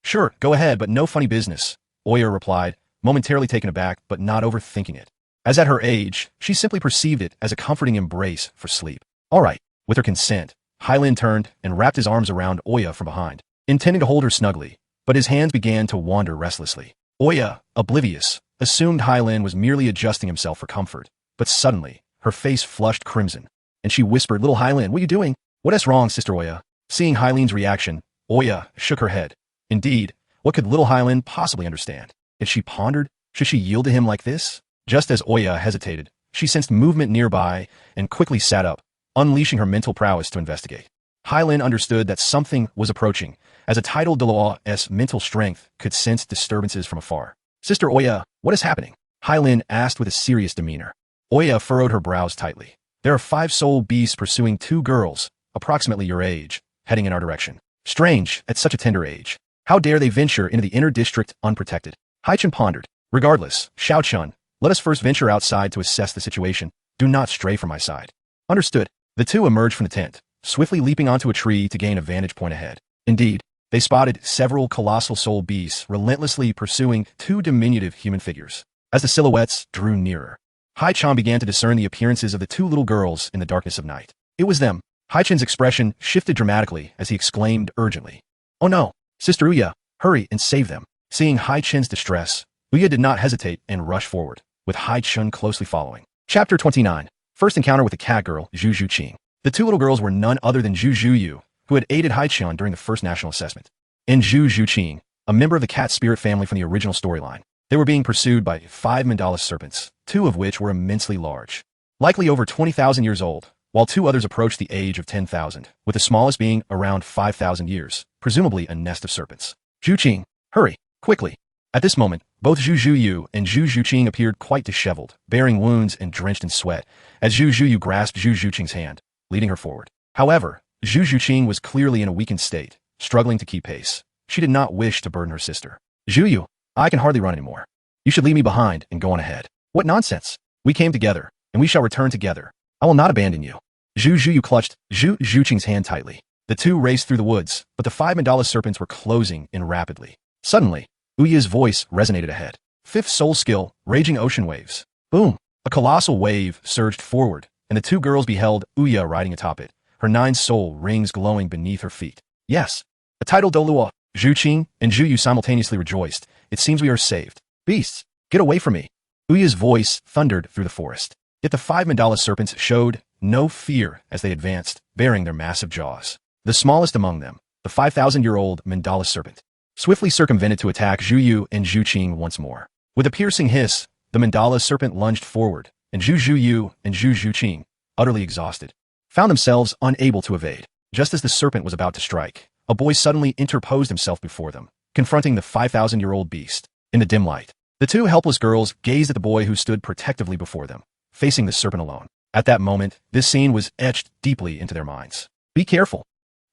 Sure, go ahead, but no funny business, Oya replied, momentarily taken aback but not overthinking it. As at her age, she simply perceived it as a comforting embrace for sleep. All right. With her consent, Haichen turned and wrapped his arms around Oya from behind, intending to hold her snugly, but his hands began to wander restlessly. Oya, oblivious, assumed Haichen was merely adjusting himself for comfort, but suddenly, her face flushed crimson, and she whispered, Little Haichen, what are you doing? What is wrong, Sister Oya? Seeing Haichen's reaction, Oya shook her head. Indeed, what could little Haichen possibly understand? If she pondered, should she yield to him like this? Just as Oya hesitated, she sensed movement nearby and quickly sat up, unleashing her mental prowess to investigate. Haichen understood that something was approaching, as a title Delawa's mental strength could sense disturbances from afar. Sister Oya, what is happening? Haichen asked with a serious demeanor. Oya furrowed her brows tightly. There are 5 soul beasts pursuing 2 girls, approximately your age, heading in our direction. Strange, at such a tender age. How dare they venture into the inner district unprotected? Haichen pondered. Regardless, Xiao Chun, let us first venture outside to assess the situation. Do not stray from my side. Understood. The two emerged from the tent, swiftly leaping onto a tree to gain a vantage point ahead. Indeed, they spotted several colossal soul beasts relentlessly pursuing 2 diminutive human figures. As the silhouettes drew nearer, Haichen began to discern the appearances of the 2 little girls in the darkness of night. It was them. Haichen's expression shifted dramatically as he exclaimed urgently, Oh no, Sister Uya, hurry and save them. Seeing Haichen's distress, Uya did not hesitate and rushed forward, with Haichen closely following. Chapter 29. First encounter with the cat girl, Zhu Zhuqing. The 2 little girls were none other than Zhu Zhuyu, who had aided Haichen during the first national assessment, and Zhu Zhuqing, a member of the cat spirit family from the original storyline. They were being pursued by 5 mandala serpents, 2 of which were immensely large, likely over 20,000 years old, while 2 others approached the age of 10,000, with the smallest being around 5,000 years, presumably a nest of serpents. Zhuqing, hurry, quickly. At this moment, both Zhu Zhuyu and Zhu Zhuqing appeared quite disheveled, bearing wounds and drenched in sweat, as Zhu Zhuyu grasped Zhu Zhuqing's hand, leading her forward. However, Zhu Zhuqing was clearly in a weakened state, struggling to keep pace. She did not wish to burden her sister. Zhuyu, I can hardly run anymore. You should leave me behind and go on ahead. What nonsense! We came together, and we shall return together. I will not abandon you. Zhu Zhuyu clutched Zhu Zhuqing's hand tightly. The 2 raced through the woods, but the 5 mandala serpents were closing in rapidly. Suddenly, Uya's voice resonated ahead. 5th soul skill, raging ocean waves. Boom! A colossal wave surged forward, and the 2 girls beheld Uya riding atop it, her 9 soul rings glowing beneath her feet. Yes! A title Dolua, Zhuqing and Zhuyu simultaneously rejoiced. It seems we are saved. Beasts, get away from me! Uya's voice thundered through the forest. Yet the 5 mandala serpents showed no fear as they advanced, bearing their massive jaws. The smallest among them, the 5,000-year-old mandala serpent, swiftly circumvented to attack Zhuyu and Zhuqing once more. With a piercing hiss, the mandala serpent lunged forward, and Zhu Zhuyu and Zhu Zhuqing, utterly exhausted, found themselves unable to evade. Just as the serpent was about to strike, a boy suddenly interposed himself before them, confronting the 5,000-year-old beast. In the dim light, the 2 helpless girls gazed at the boy who stood protectively before them, facing the serpent alone. At that moment, this scene was etched deeply into their minds. Be careful.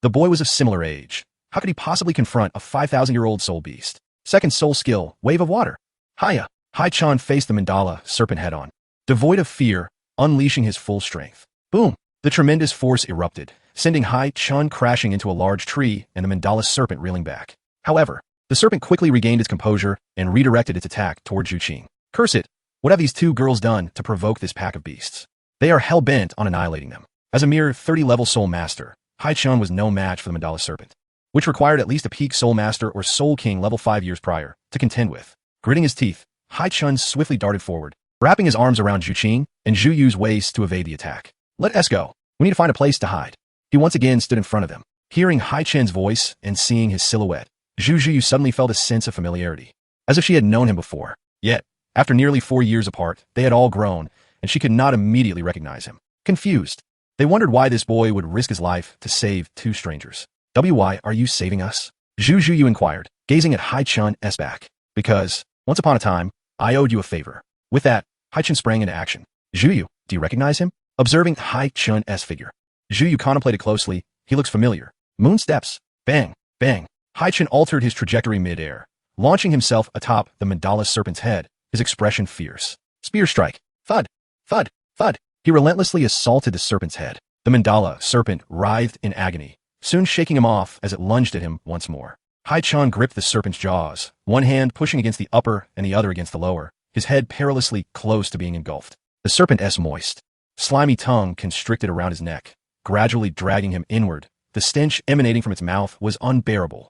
The boy was of similar age. How could he possibly confront a 5,000-year-old soul beast? 2nd soul skill, wave of water. Haichen faced the mandala serpent head-on. devoid of fear, unleashing his full strength. Boom! The tremendous force erupted, sending Haichen crashing into a large tree and the mandala serpent reeling back. However, the serpent quickly regained its composure and redirected its attack toward Zhu. Curse it! What have these two girls done to provoke this pack of beasts? They are hell-bent on annihilating them. As a mere 30-level soul master, Haichen was no match for the mandala serpent, which required at least a peak soul master or soul king level 5 years prior to contend with. Gritting his teeth, Haichen swiftly darted forward, wrapping his arms around Zhu and Zhu Yu's waist to evade the attack. Let us go. We need to find a place to hide. He once again stood in front of them. Hearing Haichen's voice and seeing his silhouette, Zhu Yu suddenly felt a sense of familiarity, as if she had known him before. Yet, after nearly 4 years apart, they had all grown, and she could not immediately recognize him. Confused, they wondered why this boy would risk his life to save two strangers. Why are you saving us? Zhu Yu inquired, gazing at Haichen's back. Because, once upon a time, I owed you a favor. With that, Haichen sprang into action. Zhu Yu, do you recognize him? Observing Haichen's figure, Zhu Yu contemplated closely. He looks familiar. Moon steps. Bang, bang. Haichen altered his trajectory mid-air, launching himself atop the mandala serpent's head, his expression fierce. Spear strike. Thud, thud, thud. He relentlessly assaulted the serpent's head. The mandala serpent writhed in agony, soon shaking him off as it lunged at him once more. Haichen gripped the serpent's jaws, one hand pushing against the upper and the other against the lower, his head perilously close to being engulfed. The serpent's moist, slimy tongue constricted around his neck, gradually dragging him inward. The stench emanating from its mouth was unbearable.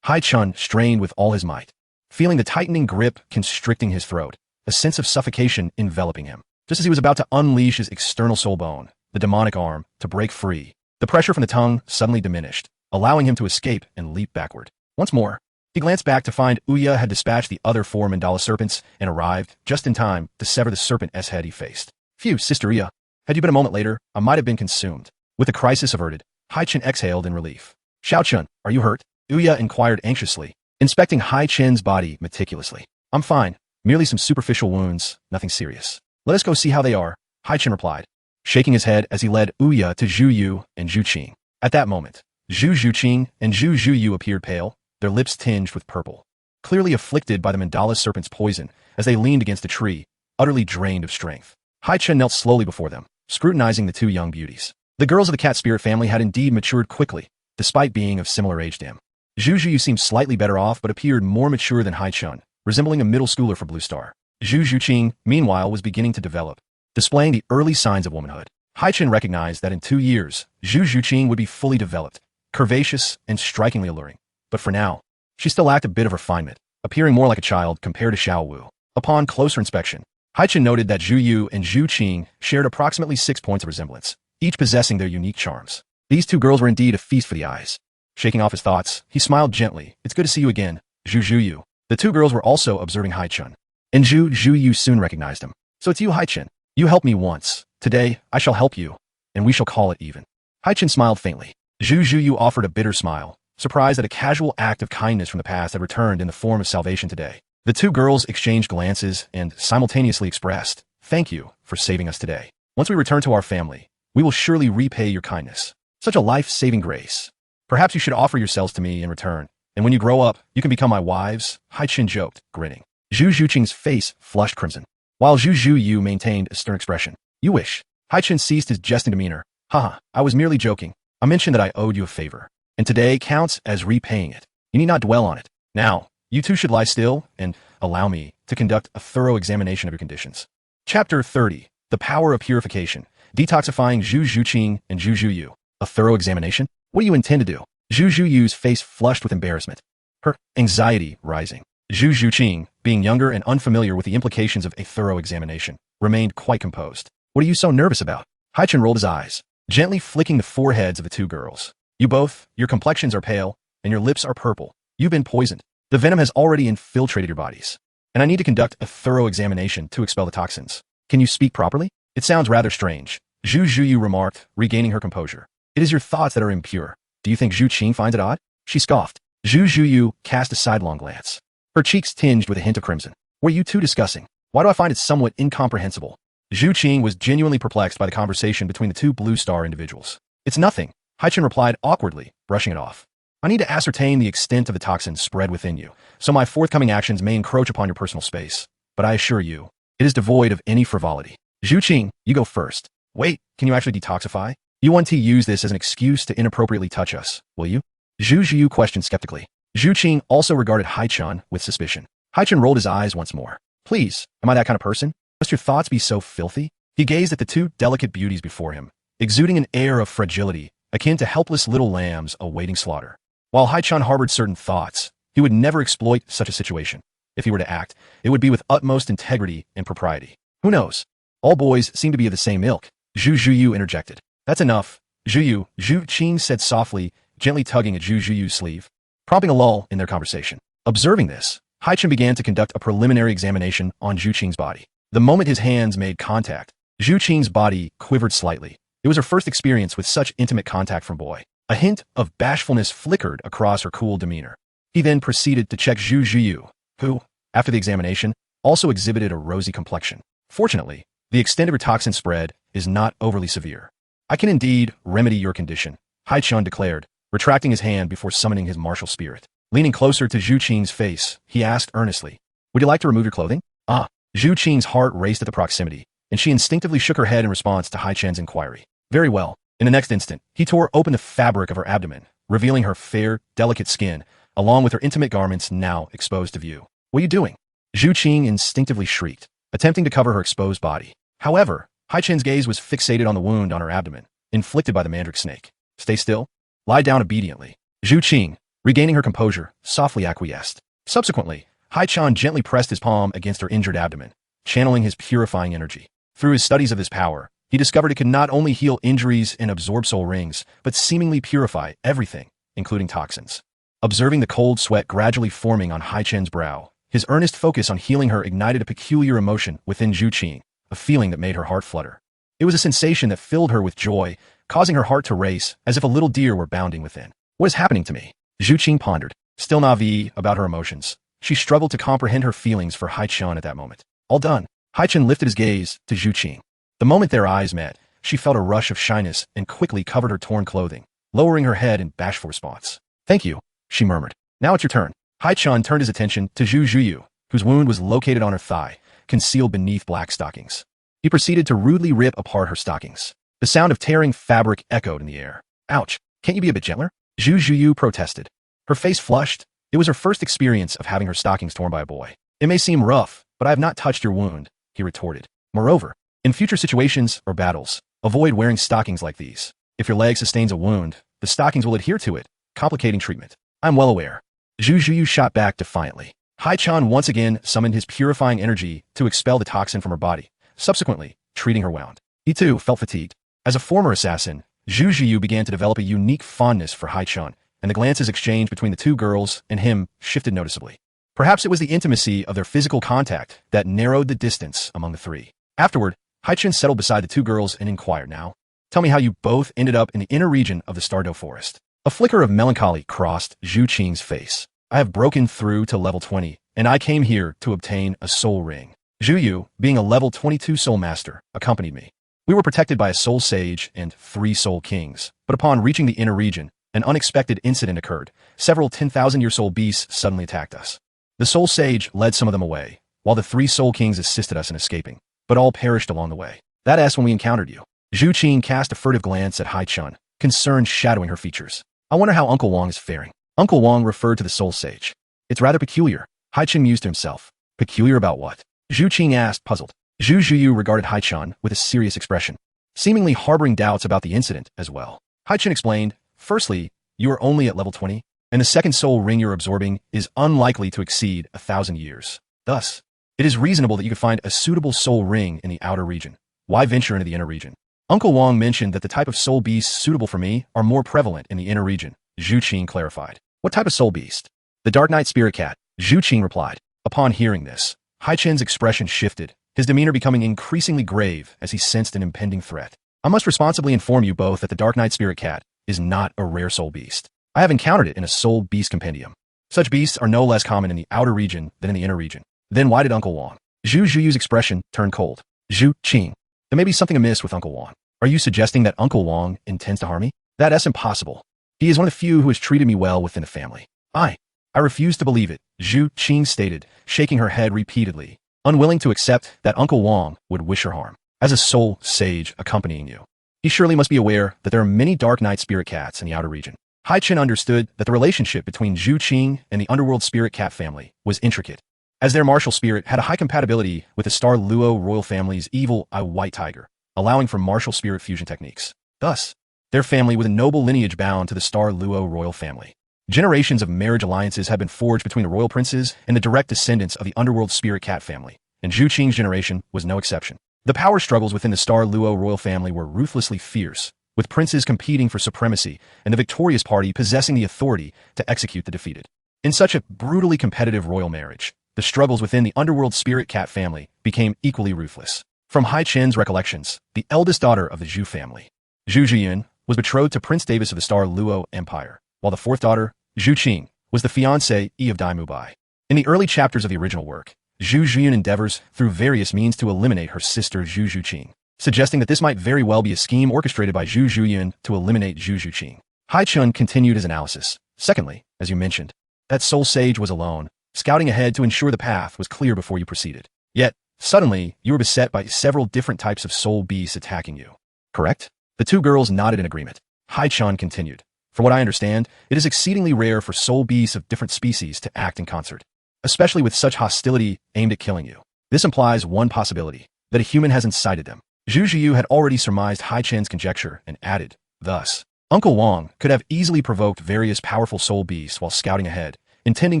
Haichen strained with all his might, feeling the tightening grip constricting his throat, a sense of suffocation enveloping him. Just as he was about to unleash his external soul bone, the demonic arm, to break free, the pressure from the tongue suddenly diminished, allowing him to escape and leap backward. Once more, he glanced back to find Ouya had dispatched the other 4 mandala serpents and arrived just in time to sever the serpent's head he faced. Phew, Sister Ouya. Had you been a moment later, I might have been consumed. With the crisis averted, Haichen exhaled in relief. Xiaochun, are you hurt? Ouya inquired anxiously, inspecting Haichen's body meticulously. I'm fine. Merely some superficial wounds, nothing serious. Let us go see how they are, Haichen replied, shaking his head as he led Ouya to Zhu Yu and Zhu. At that moment, Zhu and Zhu Yu appeared pale, their lips tinged with purple, clearly afflicted by the mandala serpent's poison as they leaned against a tree, utterly drained of strength. Haichen knelt slowly before them, scrutinizing the two young beauties. The girls of the cat spirit family had indeed matured quickly, despite being of similar age to him. Zhu Yu seemed slightly better off but appeared more mature than Haichen, resembling a middle schooler for Blue Star. Zhu, meanwhile, was beginning to develop, displaying the early signs of womanhood. Haichen recognized that in 2 years, Zhu would be fully developed, curvaceous and strikingly alluring. But for now, she still lacked a bit of refinement, appearing more like a child compared to Xiao Wu. Upon closer inspection, Haichen noted that Zhu Yu and Zhu shared approximately 6 points of resemblance, each possessing their unique charms. These two girls were indeed a feast for the eyes. Shaking off his thoughts, he smiled gently. It's good to see you again, Zhu Yu. The two girls were also observing Haichen, and Zhu Yu soon recognized him. So it's you, Haichen. You helped me once. Today, I shall help you, and we shall call it even. Haichen smiled faintly. Zhu Yu offered a bitter smile, surprised that a casual act of kindness from the past had returned in the form of salvation today. The two girls exchanged glances and simultaneously expressed, "Thank you for saving us today. Once we return to our family, we will surely repay your kindness. Such a life-saving grace. Perhaps you should offer yourselves to me in return, and when you grow up, you can become my wives," Haichen joked, grinning. Zhu's face flushed crimson, while Zhu Yu maintained a stern expression. "You wish." Haichen ceased his jesting demeanor. "Haha, I was merely joking. I mentioned that I owed you a favor, and today counts as repaying it. You need not dwell on it. Now, you two should lie still and allow me to conduct a thorough examination of your conditions." Chapter 30. The Power of Purification. Detoxifying Zhu and Zhu Yu. A thorough examination? What do you intend to do? Zhu Yu's face flushed with embarrassment, her anxiety rising. Zhu, being younger and unfamiliar with the implications of a thorough examination, remained quite composed. "What are you so nervous about?" Haichen rolled his eyes, gently flicking the foreheads of the two girls. Your complexions are pale, and your lips are purple. You've been poisoned. The venom has already infiltrated your bodies, and I need to conduct a thorough examination to expel the toxins. Can you speak properly? It sounds rather strange, Zhu remarked, regaining her composure. It is your thoughts that are impure. Do you think Zhu finds it odd? She scoffed. Zhu cast a sidelong glance, her cheeks tinged with a hint of crimson. What are you two discussing? Why do I find it somewhat incomprehensible? Zhu was genuinely perplexed by the conversation between the two Blue Star individuals. It's nothing, Haichen replied awkwardly, brushing it off. I need to ascertain the extent of the toxins spread within you, so my forthcoming actions may encroach upon your personal space. But I assure you, it is devoid of any frivolity. Zhu Qing, you go first. Wait, can you actually detoxify? Yuan-Ti use this as an excuse to inappropriately touch us, will you? Zhu Zhiyu questioned skeptically. Zhu Qing also regarded Haichen with suspicion. Haichen rolled his eyes once more. Please, am I that kind of person? Must your thoughts be so filthy? He gazed at the two delicate beauties before him, exuding an air of fragility, akin to helpless little lambs awaiting slaughter. While Haichen harbored certain thoughts, he would never exploit such a situation. If he were to act, it would be with utmost integrity and propriety. Who knows? All boys seem to be of the same ilk. Zhu Zhiyu interjected. That's enough. Zhu Qing said softly, gently tugging at Zhu Zhiyu's sleeve, prompting a lull in their conversation. Observing this, Haichen began to conduct a preliminary examination on Zhu Qing's body. The moment his hands made contact, Zhu Qing's body quivered slightly. It was her first experience with such intimate contact from boy. A hint of bashfulness flickered across her cool demeanor. He then proceeded to check Zhu Zhiyu, who, after the examination, also exhibited a rosy complexion. Fortunately, the extent of her toxin spread is not overly severe. I can indeed remedy your condition, Haichen declared, retracting his hand before summoning his martial spirit. Leaning closer to Zhu Qing's face, he asked earnestly, would you like to remove your clothing? Ah, Zhu Qing's heart raced at the proximity, and she instinctively shook her head in response to Haichen's inquiry. Very well. In the next instant, he tore open the fabric of her abdomen, revealing her fair, delicate skin, along with her intimate garments now exposed to view. What are you doing? Zhu Qing instinctively shrieked, attempting to cover her exposed body. However, Haichen's gaze was fixated on the wound on her abdomen, inflicted by the mandrake snake. Stay still. Lie down obediently. Zhu Qing, regaining her composure, softly acquiesced. Subsequently, Haichen gently pressed his palm against her injured abdomen, channeling his purifying energy. Through his studies of this power, he discovered it could not only heal injuries and absorb soul rings, but seemingly purify everything, including toxins. Observing the cold sweat gradually forming on Haichen's brow, his earnest focus on healing her ignited a peculiar emotion within Zhu Qing, a feeling that made her heart flutter. It was a sensation that filled her with joy, causing her heart to race as if a little deer were bounding within. What is happening to me? Zhu Qing pondered, still naive about her emotions. She struggled to comprehend her feelings for Haichen at that moment. All done. Haichen lifted his gaze to Zhu Qing. The moment their eyes met, she felt a rush of shyness and quickly covered her torn clothing, lowering her head in bashful response. Thank you, she murmured. Now it's your turn. Haichen turned his attention to Zhu Zhiyu, whose wound was located on her thigh, concealed beneath black stockings. He proceeded to rudely rip apart her stockings. The sound of tearing fabric echoed in the air. Ouch, can't you be a bit gentler? Zhu Zhiyu protested. Her face flushed. It was her first experience of having her stockings torn by a boy. It may seem rough, but I have not touched your wound, he retorted. Moreover, in future situations or battles, avoid wearing stockings like these. If your leg sustains a wound, the stockings will adhere to it, complicating treatment. I'm well aware. Zhu Zhiyu shot back defiantly. Haichen once again summoned his purifying energy to expel the toxin from her body, subsequently treating her wound. He too felt fatigued. As a former assassin, Zhu Zhiyu began to develop a unique fondness for Haichen, and the glances exchanged between the two girls and him shifted noticeably. Perhaps it was the intimacy of their physical contact that narrowed the distance among the three. Afterward, Haichen settled beside the two girls and inquired, now, tell me how you both ended up in the inner region of the Stardow Forest. A flicker of melancholy crossed Zhu Qing's face. I have broken through to level 20, and I came here to obtain a soul ring. Zhu Yu, being a level 22 soul master, accompanied me. We were protected by a soul sage and 3 soul kings, but upon reaching the inner region, an unexpected incident occurred. Several 10,000-year soul beasts suddenly attacked us. The soul sage led some of them away, while the 3 soul kings assisted us in escaping, but all perished along the way. That's when we encountered you. Zhu Qing cast a furtive glance at Haichen, concern shadowing her features. I wonder how Uncle Wang is faring. Uncle Wang referred to the soul sage. It's rather peculiar, Haichen mused to himself. Peculiar about what? Zhu Qing asked, puzzled. Zhu Zhiyu regarded Haichen with a serious expression, seemingly harboring doubts about the incident as well. Haichen explained, firstly, you are only at level 20, and the second soul ring you're absorbing is unlikely to exceed 1,000 years. Thus, it is reasonable that you could find a suitable soul ring in the outer region. Why venture into the inner region? Uncle Wang mentioned that the type of soul beasts suitable for me are more prevalent in the inner region, Zhu Qing clarified. What type of soul beast? The Dark Knight Spirit Cat, Zhu Qing replied. Upon hearing this, Haichen's expression shifted, his demeanor becoming increasingly grave as he sensed an impending threat. I must responsibly inform you both that the Dark Knight Spirit Cat is not a rare soul beast. I have encountered it in a soul beast compendium. Such beasts are no less common in the outer region than in the inner region. Then why did Uncle Wang? Zhu Zhiyu's expression turned cold. Zhu Qing. There may be something amiss with Uncle Wang. Are you suggesting that Uncle Wang intends to harm me? That's impossible. He is one of the few who has treated me well within the family. I refuse to believe it, Zhu Qing stated, shaking her head repeatedly, unwilling to accept that Uncle Wang would wish her harm. as a soul sage accompanying you. He surely must be aware that there are many dark night spirit cats in the outer region. Haichen understood that the relationship between Zhu Qing and the underworld spirit cat family was intricate, as their martial spirit had a high compatibility with the Star Luo royal family's evil eye white tiger, allowing for martial spirit fusion techniques. Thus, their family was a noble lineage bound to the Star Luo royal family. Generations of marriage alliances had been forged between the royal princes and the direct descendants of the underworld spirit cat family, and Zhu Qing's generation was no exception. The power struggles within the Star Luo royal family were ruthlessly fierce, with princes competing for supremacy and the victorious party possessing the authority to execute the defeated. In such a brutally competitive royal marriage, the struggles within the underworld spirit cat family became equally ruthless. From Haichen's recollections, the eldest daughter of the Zhu family, Zhu Zhiyun, was betrothed to Prince Davis of the Star Luo Empire, while the fourth daughter, Zhu Qing, was the fiancée of Dai Mubai. In the early chapters of the original work, Zhu Zhiyun endeavors through various means to eliminate her sister Zhu Zhuqing, suggesting that this might very well be a scheme orchestrated by Zhu Zhiyun to eliminate Zhu Zhuqing. Haichen continued his analysis. Secondly, as you mentioned, that soul sage was alone, scouting ahead to ensure the path was clear before you proceeded. Yet, suddenly, you were beset by several different types of soul beasts attacking you. Correct? The two girls nodded in agreement. Haichen continued. From what I understand, it is exceedingly rare for soul beasts of different species to act in concert, especially with such hostility aimed at killing you. This implies one possibility, that a human has incited them. Zhu Zhiyu had already surmised Haichen's conjecture and added, thus, Uncle Wang could have easily provoked various powerful soul beasts while scouting ahead, intending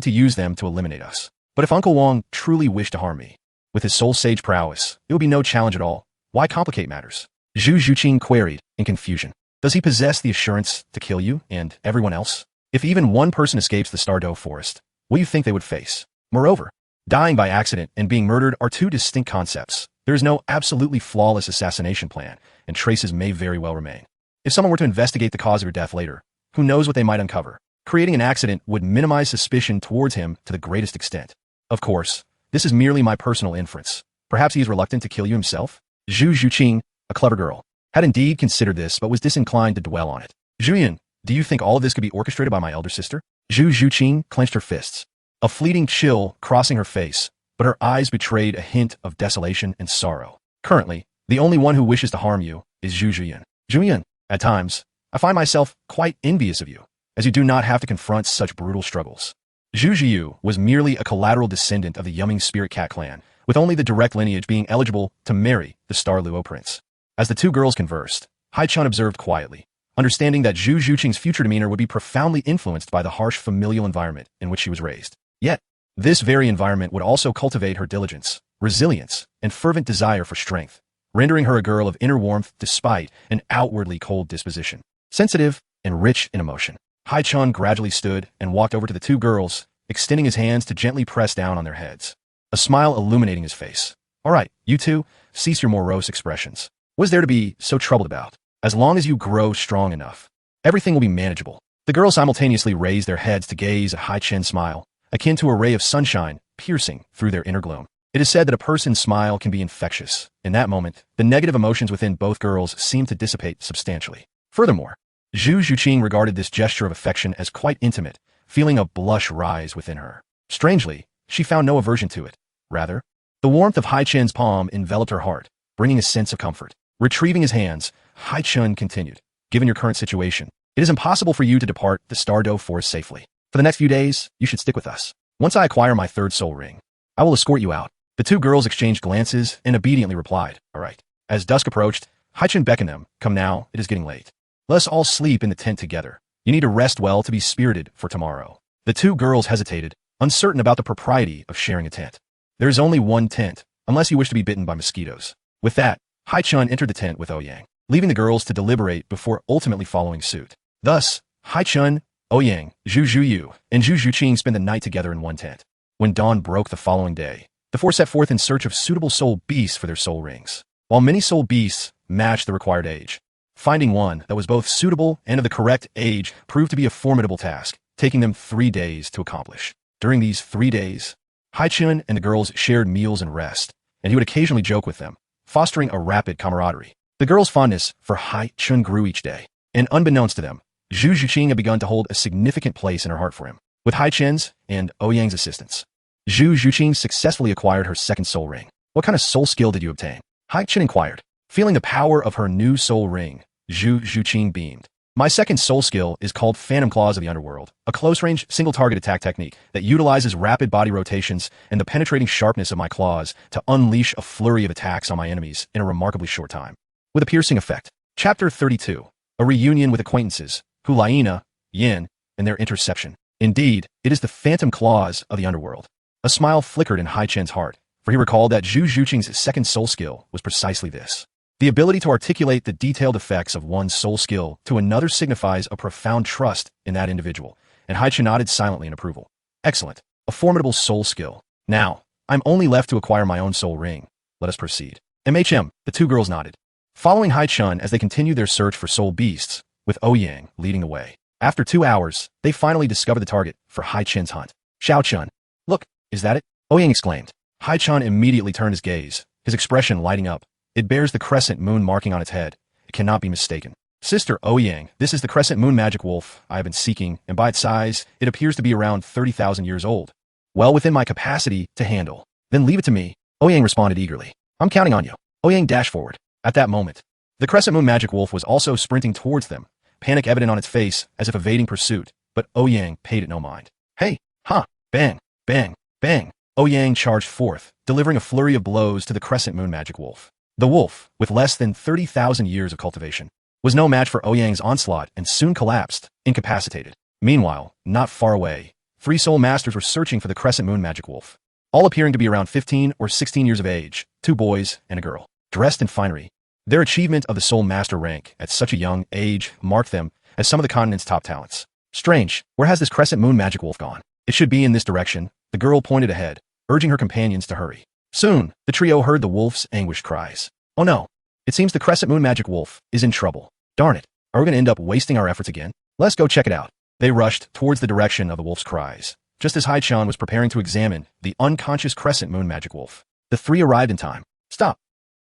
to use them to eliminate us. But if Uncle Wang truly wished to harm me, with his soul sage prowess, it would be no challenge at all. Why complicate matters? Zhu Zhuqing queried, in confusion. Does he possess the assurance to kill you and everyone else? If even one person escapes the Stardow forest, what do you think they would face? Moreover, dying by accident and being murdered are two distinct concepts. There is no absolutely flawless assassination plan, and traces may very well remain. If someone were to investigate the cause of your death later, who knows what they might uncover? Creating an accident would minimize suspicion towards him to the greatest extent. Of course, this is merely my personal inference. Perhaps he is reluctant to kill you himself? Zhu Zhuqing, a clever girl, had indeed considered this but was disinclined to dwell on it. Zhuyan, do you think all of this could be orchestrated by my elder sister? Zhu Zhuqing clenched her fists, a fleeting chill crossing her face, but her eyes betrayed a hint of desolation and sorrow. Currently, the only one who wishes to harm you is Zhu Zhuyan. Zhuyan, at times, I find myself quite envious of you, as you do not have to confront such brutal struggles. Zhu Zhiyu was merely a collateral descendant of the Yumming Spirit Cat clan, with only the direct lineage being eligible to marry the Star Luo prince. As the two girls conversed, Haichen observed quietly, understanding that Zhu Zhuqing's future demeanor would be profoundly influenced by the harsh familial environment in which she was raised. Yet, this very environment would also cultivate her diligence, resilience, and fervent desire for strength, rendering her a girl of inner warmth despite an outwardly cold disposition. Sensitive and rich in emotion, Haichen gradually stood and walked over to the two girls, extending his hands to gently press down on their heads, a smile illuminating his face. All right, you two, cease your morose expressions. What is there to be so troubled about? As long as you grow strong enough, everything will be manageable. The girls simultaneously raised their heads to gaze at Haichen's smile, akin to a ray of sunshine piercing through their inner gloom. It is said that a person's smile can be infectious. In that moment, the negative emotions within both girls seemed to dissipate substantially. Furthermore, Zhu Zhuqing regarded this gesture of affection as quite intimate, feeling a blush rise within her. Strangely, she found no aversion to it. Rather, the warmth of Haichen's palm enveloped her heart, bringing a sense of comfort. Retrieving his hands, Haichen continued, given your current situation, it is impossible for you to depart the Stardow forest safely. For the next few days, you should stick with us. Once I acquire my third soul ring, I will escort you out. The two girls exchanged glances and obediently replied, all right. As dusk approached, Haichen beckoned them, come now, it is getting late. Let us all sleep in the tent together. You need to rest well to be spirited for tomorrow. The two girls hesitated, uncertain about the propriety of sharing a tent. There is only one tent, unless you wish to be bitten by mosquitoes. With that, Haichen entered the tent with Ouyang, leaving the girls to deliberate before ultimately following suit. Thus, Haichen, Ouyang, Zhu Zhuyu, and Zhu Zhuqing spent the night together in one tent. When dawn broke the following day, the four set forth in search of suitable soul beasts for their soul rings. While many soul beasts matched the required age, finding one that was both suitable and of the correct age proved to be a formidable task, taking them 3 days to accomplish. During these 3 days, Haichen and the girls shared meals and rest, and he would occasionally joke with them, fostering a rapid camaraderie. The girls' fondness for Haichen grew each day, and unbeknownst to them, Zhu Zhuqing had begun to hold a significant place in her heart for him. With Haichen's and Ouyang's assistance, Zhu Zhuqing successfully acquired her second soul ring. What kind of soul skill did you obtain? Haichen inquired. Feeling the power of her new soul ring, Zhu Zhuqing beamed. My second soul skill is called Phantom Claws of the Underworld, a close-range, single-target attack technique that utilizes rapid body rotations and the penetrating sharpness of my claws to unleash a flurry of attacks on my enemies in a remarkably short time. With a piercing effect. Chapter 32. A reunion with acquaintances, Hulaina, Yin, and their interception. Indeed, it is the Phantom Claws of the Underworld. A smile flickered in Haichen's heart, for he recalled that Zhu Zhuqing's second soul skill was precisely this. The ability to articulate the detailed effects of one's soul skill to another signifies a profound trust in that individual, and Haichen nodded silently in approval. Excellent. A formidable soul skill. Now, I'm only left to acquire my own soul ring. Let us proceed. The two girls nodded. Following Haichen as they continued their search for soul beasts, with Ouyang leading the way. After 2 hours, they finally discovered the target for Haichen's hunt. Xiaochun. Look, is that it? Ouyang exclaimed. Haichen immediately turned his gaze, his expression lighting up. It bears the crescent moon marking on its head. It cannot be mistaken. Sister Ouyang, this is the crescent moon magic wolf I have been seeking, and by its size, it appears to be around 30,000 years old. Well within my capacity to handle. Then leave it to me. Ouyang responded eagerly. I'm counting on you. Ouyang dashed forward. At that moment, the crescent moon magic wolf was also sprinting towards them, panic evident on its face as if evading pursuit, but Ouyang paid it no mind. Hey, ha, bang, bang, bang. Ouyang charged forth, delivering a flurry of blows to the crescent moon magic wolf. The wolf, with less than 30,000 years of cultivation, was no match for Ouyang's onslaught and soon collapsed, incapacitated. Meanwhile, not far away, 3 soul masters were searching for the crescent moon magic wolf, all appearing to be around 15 or 16 years of age, 2 boys and a girl, dressed in finery. Their achievement of the soul master rank at such a young age marked them as some of the continent's top talents. Strange, where has this crescent moon magic wolf gone? It should be in this direction. The girl pointed ahead, urging her companions to hurry. Soon, the trio heard the wolf's anguished cries. Oh no! It seems the crescent moon magic wolf is in trouble. Darn it! Are we going to end up wasting our efforts again? Let's go check it out. They rushed towards the direction of the wolf's cries, just as Haichen was preparing to examine the unconscious crescent moon magic wolf. The 3 arrived in time. Stop!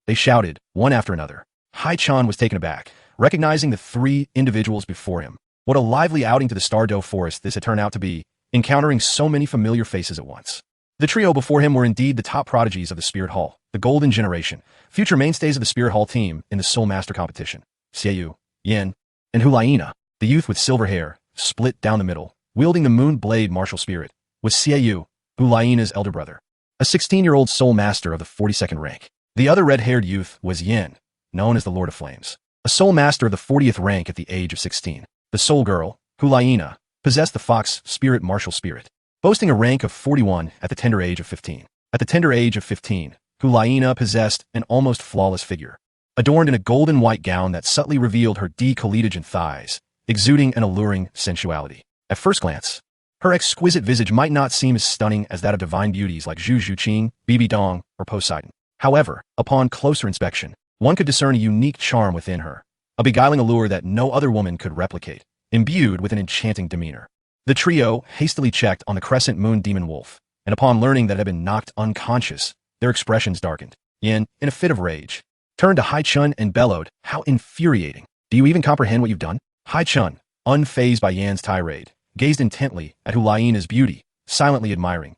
They shouted, one after another. Haichen was taken aback, recognizing the 3 individuals before him. What a lively outing to the Stardoe Forest this had turned out to be, encountering so many familiar faces at once. The trio before him were indeed the top prodigies of the Spirit Hall, the Golden Generation, future mainstays of the Spirit Hall team in the Soul Master competition. Xiaoyu, Yin, and Hulaina, the youth with silver hair, split down the middle, wielding the Moon Blade martial spirit, was Xiaoyu, Hulaina's elder brother, a 16-year-old Soul Master of the 42nd rank. The other red-haired youth was Yin, known as the Lord of Flames, a Soul Master of the 40th rank at the age of 16. The Soul Girl, Hulaina, possessed the Fox Spirit martial spirit, boasting a rank of 41 at the tender age of 15. At the tender age of 15, Hulaina possessed an almost flawless figure, adorned in a golden white gown that subtly revealed her decolletage thighs, exuding an alluring sensuality. At first glance, her exquisite visage might not seem as stunning as that of divine beauties like Zhu Zhuqing, Bibi Dong, or Poseidon. However, upon closer inspection, one could discern a unique charm within her, a beguiling allure that no other woman could replicate, imbued with an enchanting demeanor. The trio hastily checked on the crescent moon demon wolf, and upon learning that it had been knocked unconscious, their expressions darkened. Yin, in a fit of rage, turned to Haichen and bellowed, "How infuriating! Do you even comprehend what you've done?" Haichen, unfazed by Yan's tirade, gazed intently at Hulaina's beauty, silently admiring.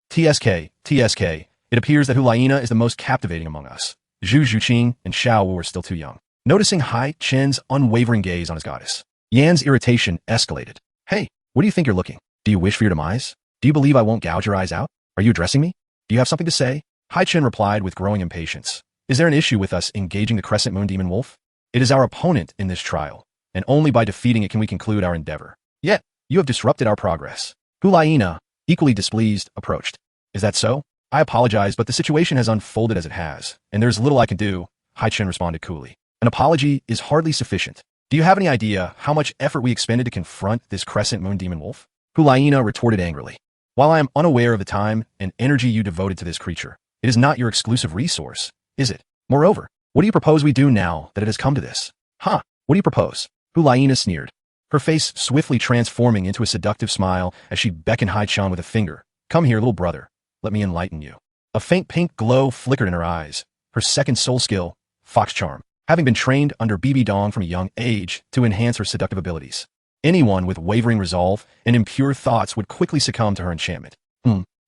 TSK, it appears that Hulaina is the most captivating among us. Zhu Zhuqing and Xiao Wu are still too young. Noticing Haichen's unwavering gaze on his goddess, Yan's irritation escalated. Hey, where do you think you're looking? Do you wish for your demise? Do you believe I won't gouge your eyes out? Are you addressing me? Do you have something to say? Haichen replied with growing impatience. Is there an issue with us engaging the crescent moon demon wolf? It is our opponent in this trial, and only by defeating it can we conclude our endeavor. Yet, you have disrupted our progress. Hulaina, equally displeased, approached. Is that so? I apologize, but the situation has unfolded as it has, and there's little I can do, Haichen responded coolly. An apology is hardly sufficient. Do you have any idea how much effort we expended to confront this crescent moon demon wolf? Hulaina retorted angrily. While I am unaware of the time and energy you devoted to this creature, it is not your exclusive resource, is it? Moreover, what do you propose we do now that it has come to this? Huh, what do you propose? Hulaina sneered, her face swiftly transforming into a seductive smile as she beckoned Haichen with a finger. Come here, little brother. Let me enlighten you. A faint pink glow flickered in her eyes, her second soul skill, Fox Charm, having been trained under Bibi Dong from a young age to enhance her seductive abilities. Anyone with wavering resolve and impure thoughts would quickly succumb to her enchantment.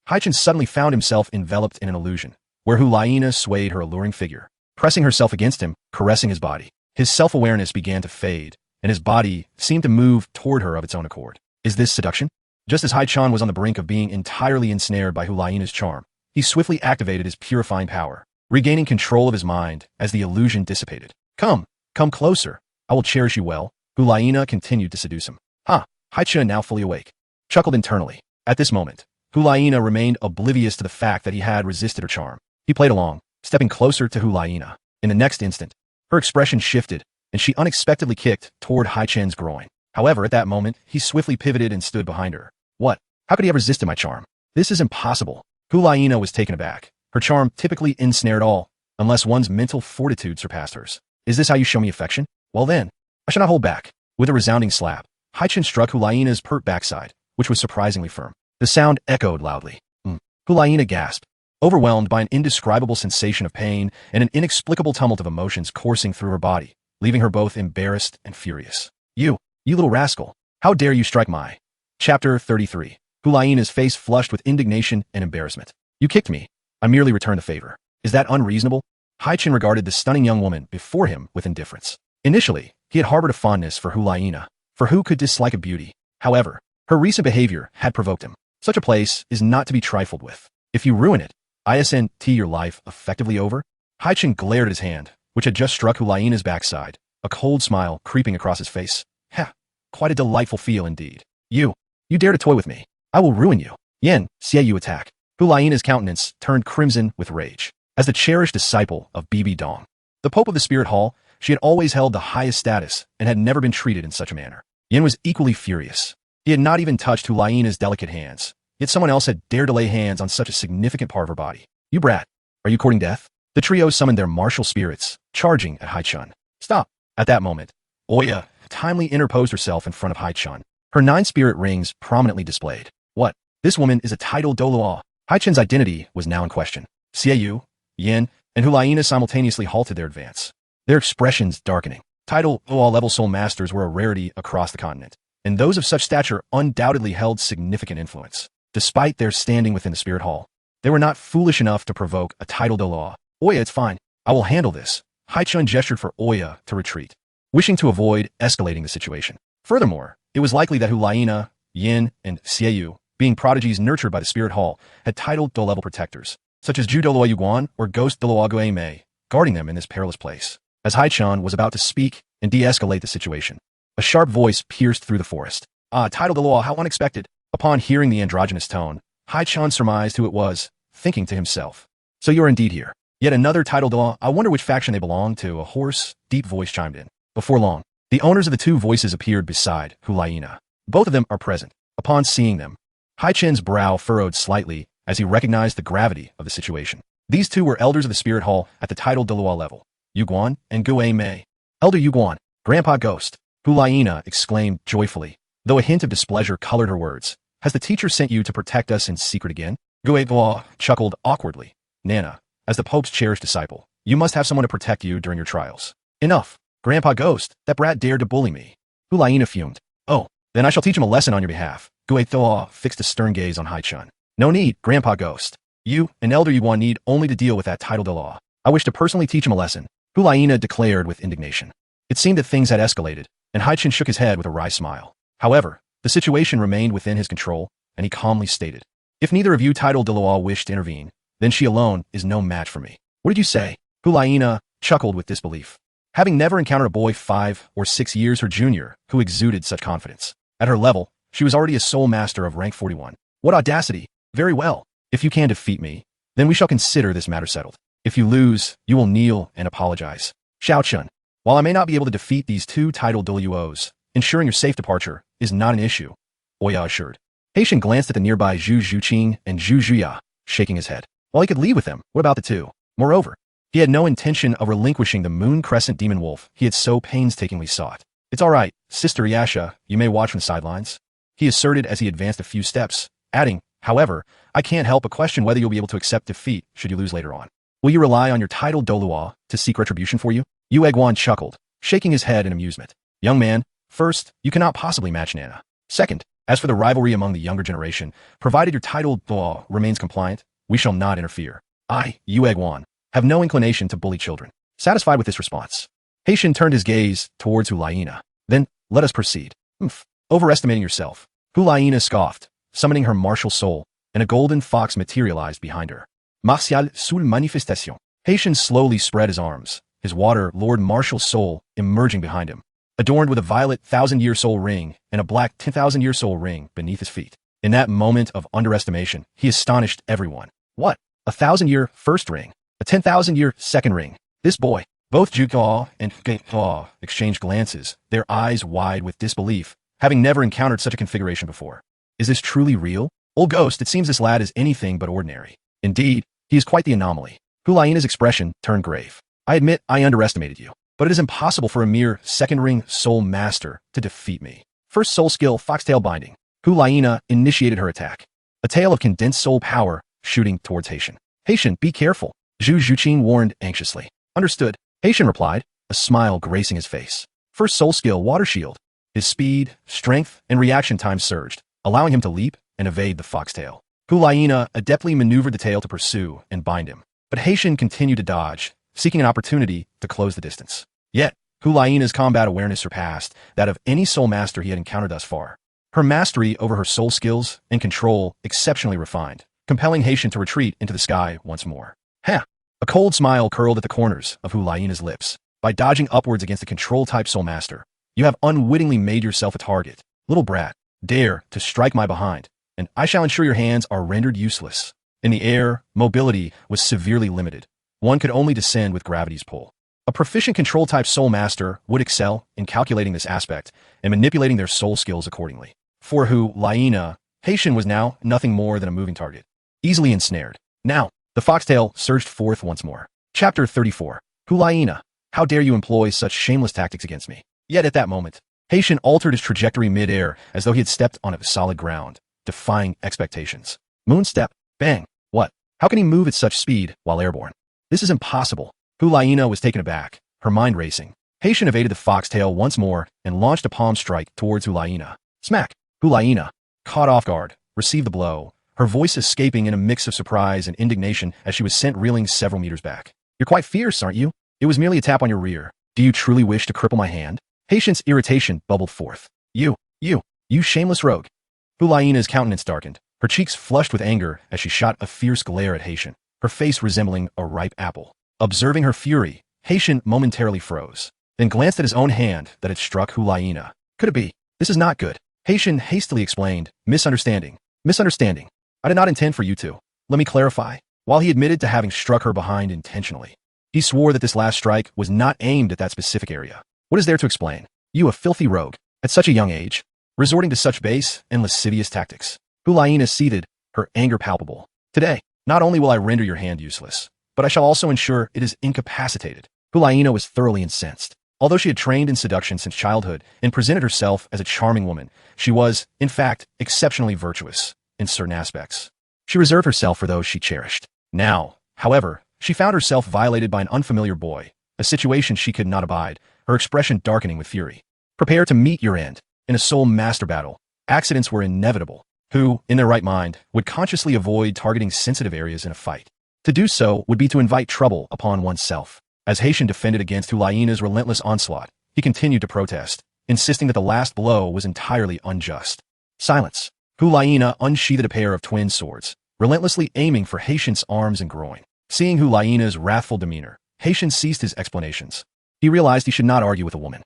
Haichen suddenly found himself enveloped in an illusion, where Hulaina swayed her alluring figure, pressing herself against him, caressing his body. His self-awareness began to fade, and his body seemed to move toward her of its own accord. Is this seduction? Just as Haichen was on the brink of being entirely ensnared by Hulaina's charm, he swiftly activated his purifying power, regaining control of his mind as the illusion dissipated. Come closer. I will cherish you well. Hulaina continued to seduce him. Haichen, now fully awake, chuckled internally. At this moment, Hulaina remained oblivious to the fact that he had resisted her charm. He played along, stepping closer to Hulaina. In the next instant, her expression shifted, and she unexpectedly kicked toward Haichen's groin. However, at that moment, he swiftly pivoted and stood behind her. What? How could he have resisted my charm? This is impossible. Hulaina was taken aback. Her charm typically ensnared all, unless one's mental fortitude surpassed hers. Is this how you show me affection? Well then, I shall not hold back. With a resounding slap, Haichen struck Hulaina's pert backside, which was surprisingly firm. The sound echoed loudly. Hulaina gasped, overwhelmed by an indescribable sensation of pain and an inexplicable tumult of emotions coursing through her body, leaving her both embarrassed and furious. You little rascal. How dare you strike my... Chapter 33. Hulaina's face flushed with indignation and embarrassment. You kicked me. I merely returned the favor. Is that unreasonable? Haichen regarded the stunning young woman before him with indifference. Initially, he had harbored a fondness for Hulaina, for who could dislike a beauty? However, her recent behavior had provoked him. Such a place is not to be trifled with. If you ruin it, isn't your life effectively over? Haichen glared at his hand, which had just struck Hulaina's backside, a cold smile creeping across his face. Quite a delightful feel indeed. You dare to toy with me. I will ruin you. Yen, you attack. Hulaina's countenance turned crimson with rage. As the cherished disciple of Bibi Dong, the Pope of the Spirit Hall, she had always held the highest status and had never been treated in such a manner. Yen was equally furious. He had not even touched Hulaina's delicate hands, yet someone else had dared to lay hands on such a significant part of her body. You brat, are you courting death? The trio summoned their martial spirits, charging at Haichen. Stop. At that moment, Oya timely interposed herself in front of Haichen, her 9 spirit rings prominently displayed. What? This woman is a titled Doluo. Haichen's identity was now in question. Xiaoyu, Yin, and Hulaina simultaneously halted their advance, their expressions darkening. Title Doluo-level soul masters were a rarity across the continent, and those of such stature undoubtedly held significant influence. Despite their standing within the spirit hall, they were not foolish enough to provoke a titled Doluo. Oya, it's fine. I will handle this. Haichen gestured for Oya to retreat, wishing to avoid escalating the situation. Furthermore, it was likely that Hulaina, Yin, and Xiaoyu, being prodigies nurtured by the Spirit Hall, had titled Do-level protectors, such as Ju Doluo Yuguan or Ghost Doluo Gui Mei, guarding them in this perilous place. As Haichen was about to speak and de-escalate the situation, a sharp voice pierced through the forest. Titled Doluo, how unexpected. Upon hearing the androgynous tone, Haichen surmised who it was, thinking to himself, so you're indeed here. Yet another titled Doluo, I wonder which faction they belong to. A hoarse, deep voice chimed in. Before long, the owners of the 2 voices appeared beside Hulaina. Both of them are present. Upon seeing them, Haichen's brow furrowed slightly as he recognized the gravity of the situation. These 2 were elders of the spirit hall at the titled Doluo level, Yuguan and Gui Mei. Elder Yuguan, Grandpa Ghost, Hulaina exclaimed joyfully, though a hint of displeasure colored her words. Has the teacher sent you to protect us in secret again? Gui Doluo chuckled awkwardly. Nana, as the Pope's cherished disciple, you must have someone to protect you during your trials. Enough. Grandpa Ghost, that brat dared to bully me. Hulaina fumed. Oh, then I shall teach him a lesson on your behalf. Gui Doluo fixed a stern gaze on Haichen. No need, Grandpa Ghost. You and Elder Yuguan need only to deal with that titled Doluo. I wish to personally teach him a lesson, Hulaina declared with indignation. It seemed that things had escalated, and Haichen shook his head with a wry smile. However, the situation remained within his control, and he calmly stated, if neither of you titled Doluo wish to intervene, then she alone is no match for me. What did you say? Hulaina chuckled with disbelief, having never encountered a boy 5 or 6 years her junior who exuded such confidence. At her level, she was already a soul master of rank 41. What audacity! Very well. If you can defeat me, then we shall consider this matter settled. If you lose, you will kneel and apologize. Xiaochun, while I may not be able to defeat these 2 titled Doluos, ensuring your safe departure is not an issue, Oya assured. Haichen glanced at the nearby Zhu Zhuqing and Zhu Zhuya, shaking his head. While he could leave with them, what about the 2? Moreover, he had no intention of relinquishing the Moon Crescent Demon Wolf he had so painstakingly sought. It's all right, Sister Yasha, you may watch from the sidelines, he asserted as he advanced a few steps, adding, however, I can't help but question whether you'll be able to accept defeat should you lose later on. Will you rely on your titled Doluo to seek retribution for you? Yu Eguan chuckled, shaking his head in amusement. Young man, first, you cannot possibly match Nana. Second, as for the rivalry among the younger generation, provided your titled Doluo remains compliant, we shall not interfere. I, Yu Eguan, have no inclination to bully children. Satisfied with this response, Haichen turned his gaze towards Hulaina. Then, let us proceed. Overestimating yourself. Hulaina scoffed, summoning her martial soul, and a golden fox materialized behind her. Martial sous manifestation. Haichen slowly spread his arms, his water lord martial soul emerging behind him, adorned with a violet 1,000-year soul ring and a black 10,000-year soul ring beneath his feet. In that moment of underestimation, he astonished everyone. What? A 1,000-year first ring? A 10,000-year second ring? This boy. Both Jukaw and Gaekaw exchanged glances, their eyes wide with disbelief, having never encountered such a configuration before. Is this truly real? Old Ghost, it seems this lad is anything but ordinary. Indeed, he is quite the anomaly. Hulaina's expression turned grave. I admit I underestimated you, but it is impossible for a mere second ring soul master to defeat me. First soul skill, Foxtail Binding. Hulaina initiated her attack. A tail of condensed soul power shooting towards Haichen. Haichen, be careful, Zhu Zhuqin warned anxiously. Understood, Haichen replied, a smile gracing his face. First soul skill, Water Shield. His speed, strength, and reaction time surged, allowing him to leap and evade the foxtail. Hulaina adeptly maneuvered the tail to pursue and bind him, but Haichen continued to dodge, seeking an opportunity to close the distance. Yet, Hulaina's combat awareness surpassed that of any soul master he had encountered thus far. Her mastery over her soul skills and control exceptionally refined, compelling Haichen to retreat into the sky once more. Ha! A cold smile curled at the corners of Hulaina's lips. By dodging upwards against a control-type soul master, you have unwittingly made yourself a target. Little brat, dare to strike my behind, and I shall ensure your hands are rendered useless. In the air, mobility was severely limited. One could only descend with gravity's pull. A proficient control-type soul master would excel in calculating this aspect and manipulating their soul skills accordingly. For Hulaina, Haichen was now nothing more than a moving target, easily ensnared. Now, the foxtail surged forth once more. Chapter 34. Hulaina, how dare you employ such shameless tactics against me? Yet at that moment, Haichen altered his trajectory mid-air as though he had stepped on a solid ground, defying expectations. Moonstep, bang, what? How can he move at such speed while airborne? This is impossible. Hulaina was taken aback, her mind racing. Haichen evaded the foxtail once more and launched a palm strike towards Hulaina. Smack! Hulaina, caught off guard, received the blow, her voice escaping in a mix of surprise and indignation as she was sent reeling several meters back. You're quite fierce, aren't you? It was merely a tap on your rear. Do you truly wish to cripple my hand? Haichen's irritation bubbled forth. You shameless rogue. Hulaina's countenance darkened, her cheeks flushed with anger as she shot a fierce glare at Haichen, her face resembling a ripe apple. Observing her fury, Haichen momentarily froze, then glanced at his own hand that had struck Hulaina. Could it be? This is not good. Haichen hastily explained, Misunderstanding. I did not intend for you to. Let me clarify. While he admitted to having struck her behind intentionally, he swore that this last strike was not aimed at that specific area. What is there to explain? You, a filthy rogue, at such a young age, resorting to such base and lascivious tactics. Hulaina seethed, her anger palpable. Today, not only will I render your hand useless, but I shall also ensure it is incapacitated. Hulaina was thoroughly incensed. Although she had trained in seduction since childhood and presented herself as a charming woman, she was, in fact, exceptionally virtuous in certain aspects. She reserved herself for those she cherished. Now, however, she found herself violated by an unfamiliar boy, a situation she could not abide, her expression darkening with fury. Prepare to meet your end. In a soul master battle, accidents were inevitable. Who, in their right mind, would consciously avoid targeting sensitive areas in a fight? To do so would be to invite trouble upon oneself. As Haichen defended against Hulaina's relentless onslaught, he continued to protest, insisting that the last blow was entirely unjust. Silence. Hulaina unsheathed a pair of twin swords, relentlessly aiming for Haichen's arms and groin. Seeing Hulaina's wrathful demeanor, Haichen ceased his explanations. He realized he should not argue with a woman.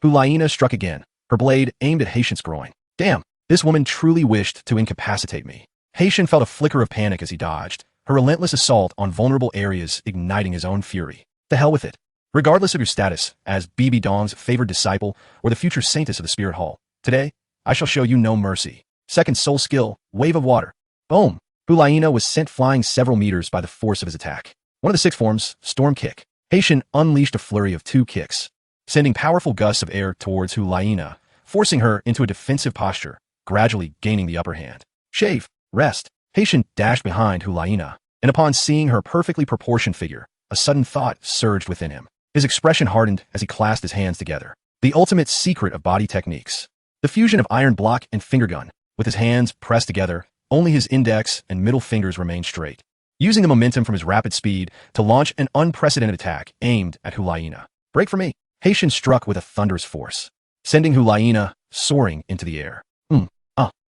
Hulaina struck again, her blade aimed at Haichen's groin. Damn, this woman truly wished to incapacitate me. Haichen felt a flicker of panic as he dodged, her relentless assault on vulnerable areas igniting his own fury. The hell with it. Regardless of your status as BB Dong's favored disciple or the future saintess of the Spirit Hall, today, I shall show you no mercy. Second soul skill, Wave of Water. Boom! Hulaina was sent flying several meters by the force of his attack. One of the 6 forms, Storm Kick. Haichen unleashed a flurry of 2 kicks, sending powerful gusts of air towards Hulaina, forcing her into a defensive posture, gradually gaining the upper hand. Shave, rest. Haichen dashed behind Hulaina, and upon seeing her perfectly proportioned figure, a sudden thought surged within him. His expression hardened as he clasped his hands together. The ultimate secret of body techniques. The fusion of iron block and finger gun. With his hands pressed together, only his index and middle fingers remained straight. using the momentum from his rapid speed to launch an unprecedented attack aimed at Hulaina. Break for me. Haichen struck with a thunderous force, sending Hulaina soaring into the air.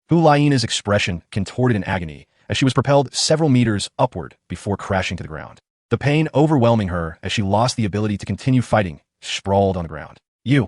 Hulaina's expression contorted in agony as she was propelled several meters upward before crashing to the ground. The pain overwhelming her as she lost the ability to continue fighting, sprawled on the ground. You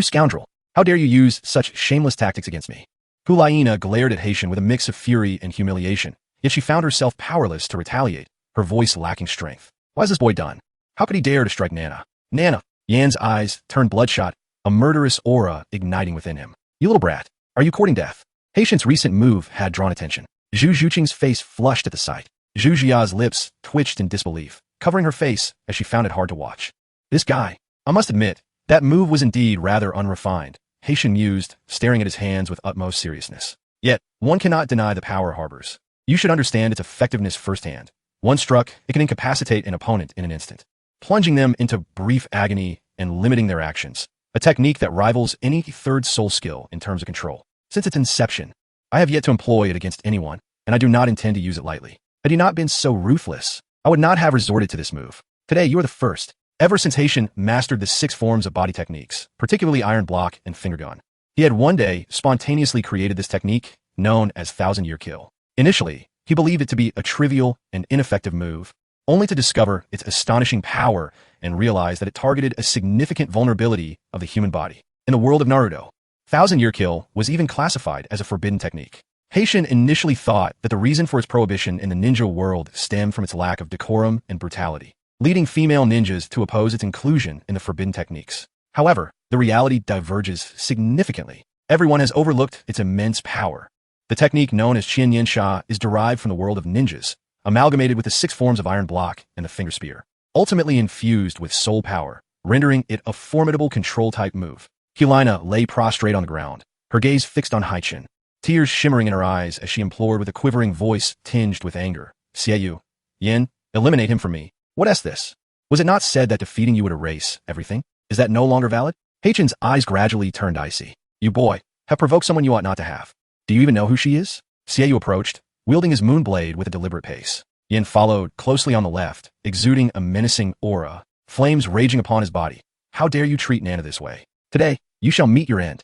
scoundrel! How dare you use such shameless tactics against me? Hulaina glared at Haichen with a mix of fury and humiliation, yet she found herself powerless to retaliate, her voice lacking strength. Why is this boy done? How could he dare to strike Nana? Nana! Yan's eyes turned bloodshot, a murderous aura igniting within him. You little brat, are you courting death? Haichen's recent move had drawn attention. Zhu Zhuqing's face flushed at the sight. Zhu Jia's lips twitched in disbelief, covering her face as she found it hard to watch. This guy, I must admit, that move was indeed rather unrefined, Haichen mused, staring at his hands with utmost seriousness. Yet, one cannot deny the power it harbors. You should understand its effectiveness firsthand. Once struck, it can incapacitate an opponent in an instant, plunging them into brief agony and limiting their actions, a technique that rivals any third soul skill in terms of control. Since its inception, I have yet to employ it against anyone, and I do not intend to use it lightly. Had he not been so ruthless, I would not have resorted to this move. Today, you are the first. Ever since Haichen mastered the 6 forms of body techniques, particularly iron block and finger gun, he had one day spontaneously created this technique, known as 1,000-year kill. Initially, he believed it to be a trivial and ineffective move, only to discover its astonishing power and realize that it targeted a significant vulnerability of the human body. In the world of Naruto, 1,000-year kill was even classified as a forbidden technique. Haichen initially thought that the reason for its prohibition in the ninja world stemmed from its lack of decorum and brutality, leading female ninjas to oppose its inclusion in the forbidden techniques. However, the reality diverges significantly. Everyone has overlooked its immense power. The technique known as Qian Yin Sha is derived from the world of ninjas, amalgamated with the 6 forms of iron block and the finger spear, ultimately infused with soul power, rendering it a formidable control-type move. Hulaina lay prostrate on the ground, her gaze fixed on Haichen, tears shimmering in her eyes as she implored with a quivering voice tinged with anger. Xiaoyu, Yin, eliminate him from me. What is this? Was it not said that defeating you would erase everything? Is that no longer valid? Haichen's eyes gradually turned icy. You boy, have provoked someone you ought not to have. Do you even know who she is? Xiaoyu approached, wielding his moon blade with a deliberate pace. Yin followed closely on the left, exuding a menacing aura, flames raging upon his body. How dare you treat Nana this way? Today, you shall meet your end.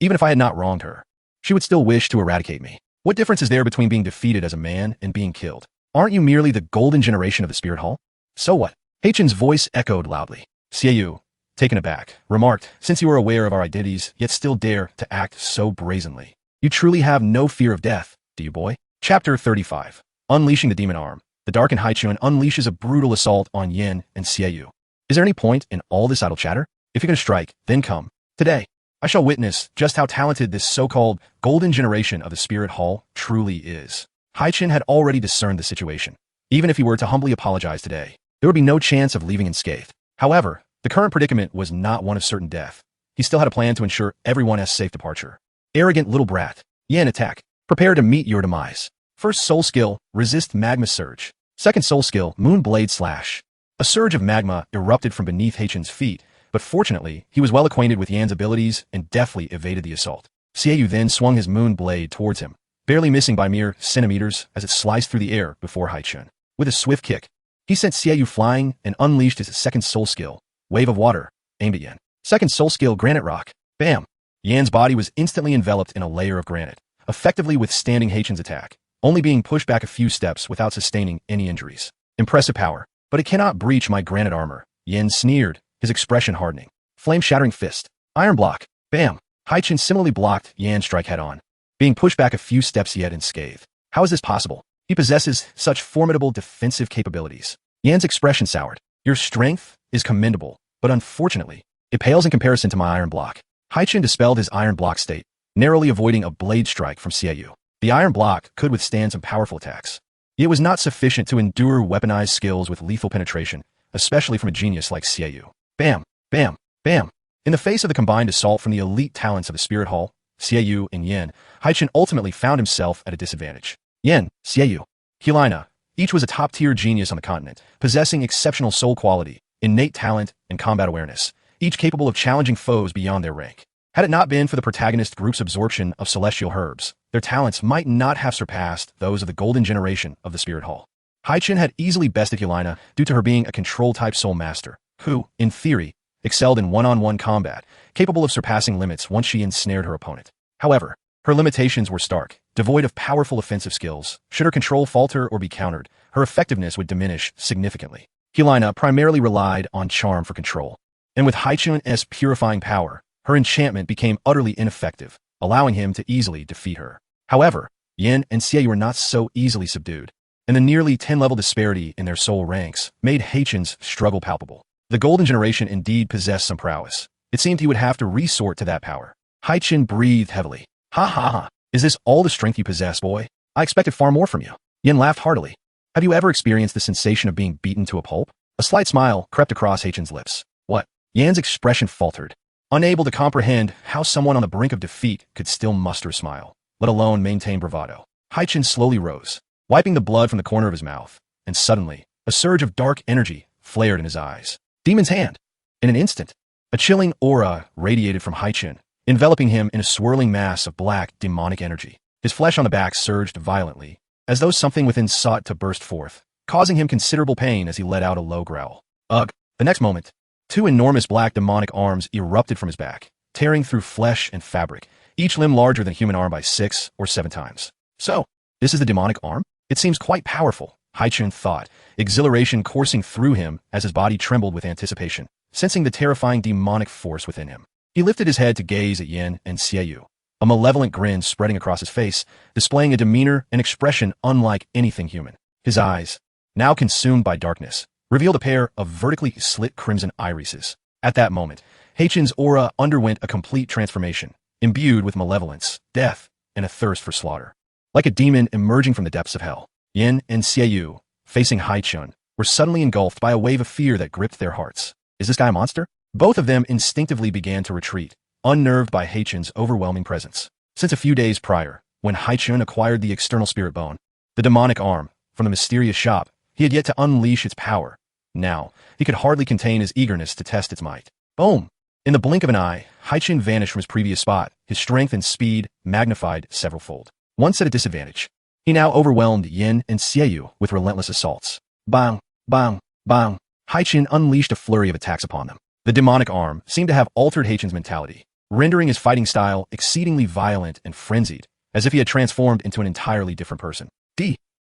Even if I had not wronged her, she would still wish to eradicate me. What difference is there between being defeated as a man and being killed? Aren't you merely the golden generation of the Spirit Hall? So what? Haichen's voice echoed loudly. Xiaoyu, taken aback, remarked, since you are aware of our identities, yet still dare to act so brazenly. You truly have no fear of death, do you, boy? Chapter 35. Unleashing the Demon Arm. The darkened Haichen unleashes a brutal assault on Yin and Xiaoyu. Is there any point in all this idle chatter? If you're going to strike, then come. Today, I shall witness just how talented this so-called golden generation of the Spirit Hall truly is. Haichen had already discerned the situation. Even if he were to humbly apologize today, there would be no chance of leaving unscathed. However, the current predicament was not one of certain death. He still had a plan to ensure everyone has safe departure. Arrogant little brat. Yin, attack. Prepare to meet your demise. First soul skill, resist magma surge. Second soul skill, moon blade slash. A surge of magma erupted from beneath Haichen's feet, but fortunately, he was well acquainted with Yan's abilities and deftly evaded the assault. Xiaoyu then swung his moon blade towards him, barely missing by mere centimeters as it sliced through the air before Haichen. With a swift kick, he sent Xiaoyu flying and unleashed his second soul skill, Wave of Water, aimed at Yan. Second soul skill, Granite Rock. Bam! Yan's body was instantly enveloped in a layer of granite, effectively withstanding Haichen's attack, only being pushed back a few steps without sustaining any injuries. Impressive power, but it cannot breach my granite armor. Yan sneered, his expression hardening. Flame-shattering fist. Iron block. Bam! Haichen similarly blocked Yan's strike head-on, being pushed back a few steps yet unscathed. How is this possible? He possesses such formidable defensive capabilities. Yan's expression soured. Your strength is commendable, but unfortunately, it pales in comparison to my iron block. Haichen dispelled his iron block state, narrowly avoiding a blade strike from Xiaoyu. The iron block could withstand some powerful attacks. It was not sufficient to endure weaponized skills with lethal penetration, especially from a genius like Xiaoyu. Bam! Bam! Bam! In the face of the combined assault from the elite talents of the Spirit Hall, Xiaoyu and Yin, Haichen ultimately found himself at a disadvantage. Yin, Xiaoyu, Hulaina, each was a top-tier genius on the continent, possessing exceptional soul quality, innate talent, and combat awareness, each capable of challenging foes beyond their rank. Had it not been for the protagonist group's absorption of celestial herbs, their talents might not have surpassed those of the golden generation of the Spirit Hall. Haichen had easily bested Helena due to her being a control-type soul master, who, in theory, excelled in one-on-one combat, capable of surpassing limits once she ensnared her opponent. However, her limitations were stark, devoid of powerful offensive skills. Should her control falter or be countered, her effectiveness would diminish significantly. Helena primarily relied on charm for control, and with Haichen's purifying power, her enchantment became utterly ineffective, allowing him to easily defeat her. However, Yin and Xie were not so easily subdued, and the nearly 10-level disparity in their soul ranks made Haichen's struggle palpable. The Golden Generation indeed possessed some prowess. It seemed he would have to resort to that power. Haichen breathed heavily. Ha ha ha. Is this all the strength you possess, boy? I expected far more from you. Yin laughed heartily. Have you ever experienced the sensation of being beaten to a pulp? A slight smile crept across Haichen's lips. What? Yan's expression faltered, unable to comprehend how someone on the brink of defeat could still muster a smile, let alone maintain bravado. Haichen slowly rose, wiping the blood from the corner of his mouth, and suddenly, a surge of dark energy flared in his eyes. Demon's hand! In an instant, a chilling aura radiated from Haichen, enveloping him in a swirling mass of black, demonic energy. His flesh on the back surged violently, as though something within sought to burst forth, causing him considerable pain as he let out a low growl. Ugh! The next moment, two enormous black demonic arms erupted from his back, tearing through flesh and fabric, each limb larger than a human arm by 6 or 7 times. So, this is the demonic arm? It seems quite powerful, Haichen thought, exhilaration coursing through him as his body trembled with anticipation, sensing the terrifying demonic force within him. He lifted his head to gaze at Yin and Xie, a malevolent grin spreading across his face, displaying a demeanor and expression unlike anything human. His eyes, now consumed by darkness, revealed a pair of vertically slit crimson irises. At that moment, Haichen's aura underwent a complete transformation, imbued with malevolence, death, and a thirst for slaughter. Like a demon emerging from the depths of hell, Yin and Xie, facing Haichen, were suddenly engulfed by a wave of fear that gripped their hearts. Is this guy a monster? Both of them instinctively began to retreat, unnerved by Haichen's overwhelming presence. Since a few days prior, when Haichen acquired the external spirit bone, the demonic arm, from the mysterious shop, he had yet to unleash its power. Now, he could hardly contain his eagerness to test its might. Boom! In the blink of an eye, Haichen vanished from his previous spot, his strength and speed magnified several-fold. Once at a disadvantage, he now overwhelmed Yin and Xie with relentless assaults. Bang! Bang! Bang! Haichen unleashed a flurry of attacks upon them. The demonic arm seemed to have altered Haichen's mentality, rendering his fighting style exceedingly violent and frenzied, as if he had transformed into an entirely different person.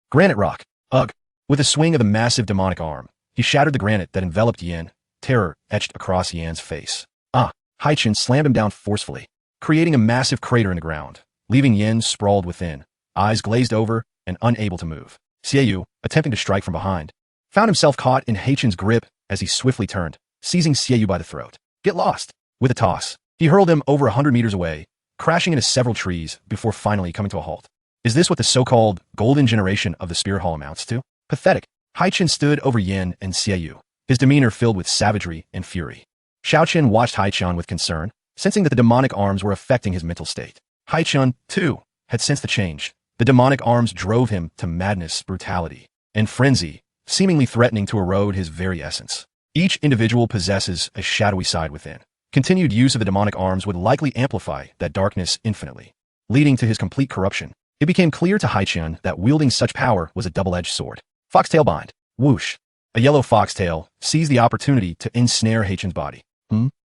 Granite rock. Ugh. With a swing of the massive demonic arm, he shattered the granite that enveloped Yin, terror etched across Yan's face. Haichen slammed him down forcefully, creating a massive crater in the ground, leaving Yin sprawled within, eyes glazed over and unable to move. Xie, attempting to strike from behind, found himself caught in Haichen's grip as he swiftly turned, seizing Xie by the throat. Get lost! With a toss, he hurled him over 100 meters away, crashing into several trees before finally coming to a halt. Is this what the so-called Golden Generation of the Spirit Hall amounts to? Pathetic. Haichen stood over Yin and Xie, his demeanor filled with savagery and fury. Xiaoqian watched Haichen with concern, sensing that the demonic arms were affecting his mental state. Haichen, too, had sensed the change. The demonic arms drove him to madness, brutality, and frenzy, seemingly threatening to erode his very essence. Each individual possesses a shadowy side within. Continued use of the demonic arms would likely amplify that darkness infinitely, leading to his complete corruption. It became clear to Haichen that wielding such power was a double-edged sword. Foxtail bind. Whoosh. A yellow foxtail seized the opportunity to ensnare Haichen's body.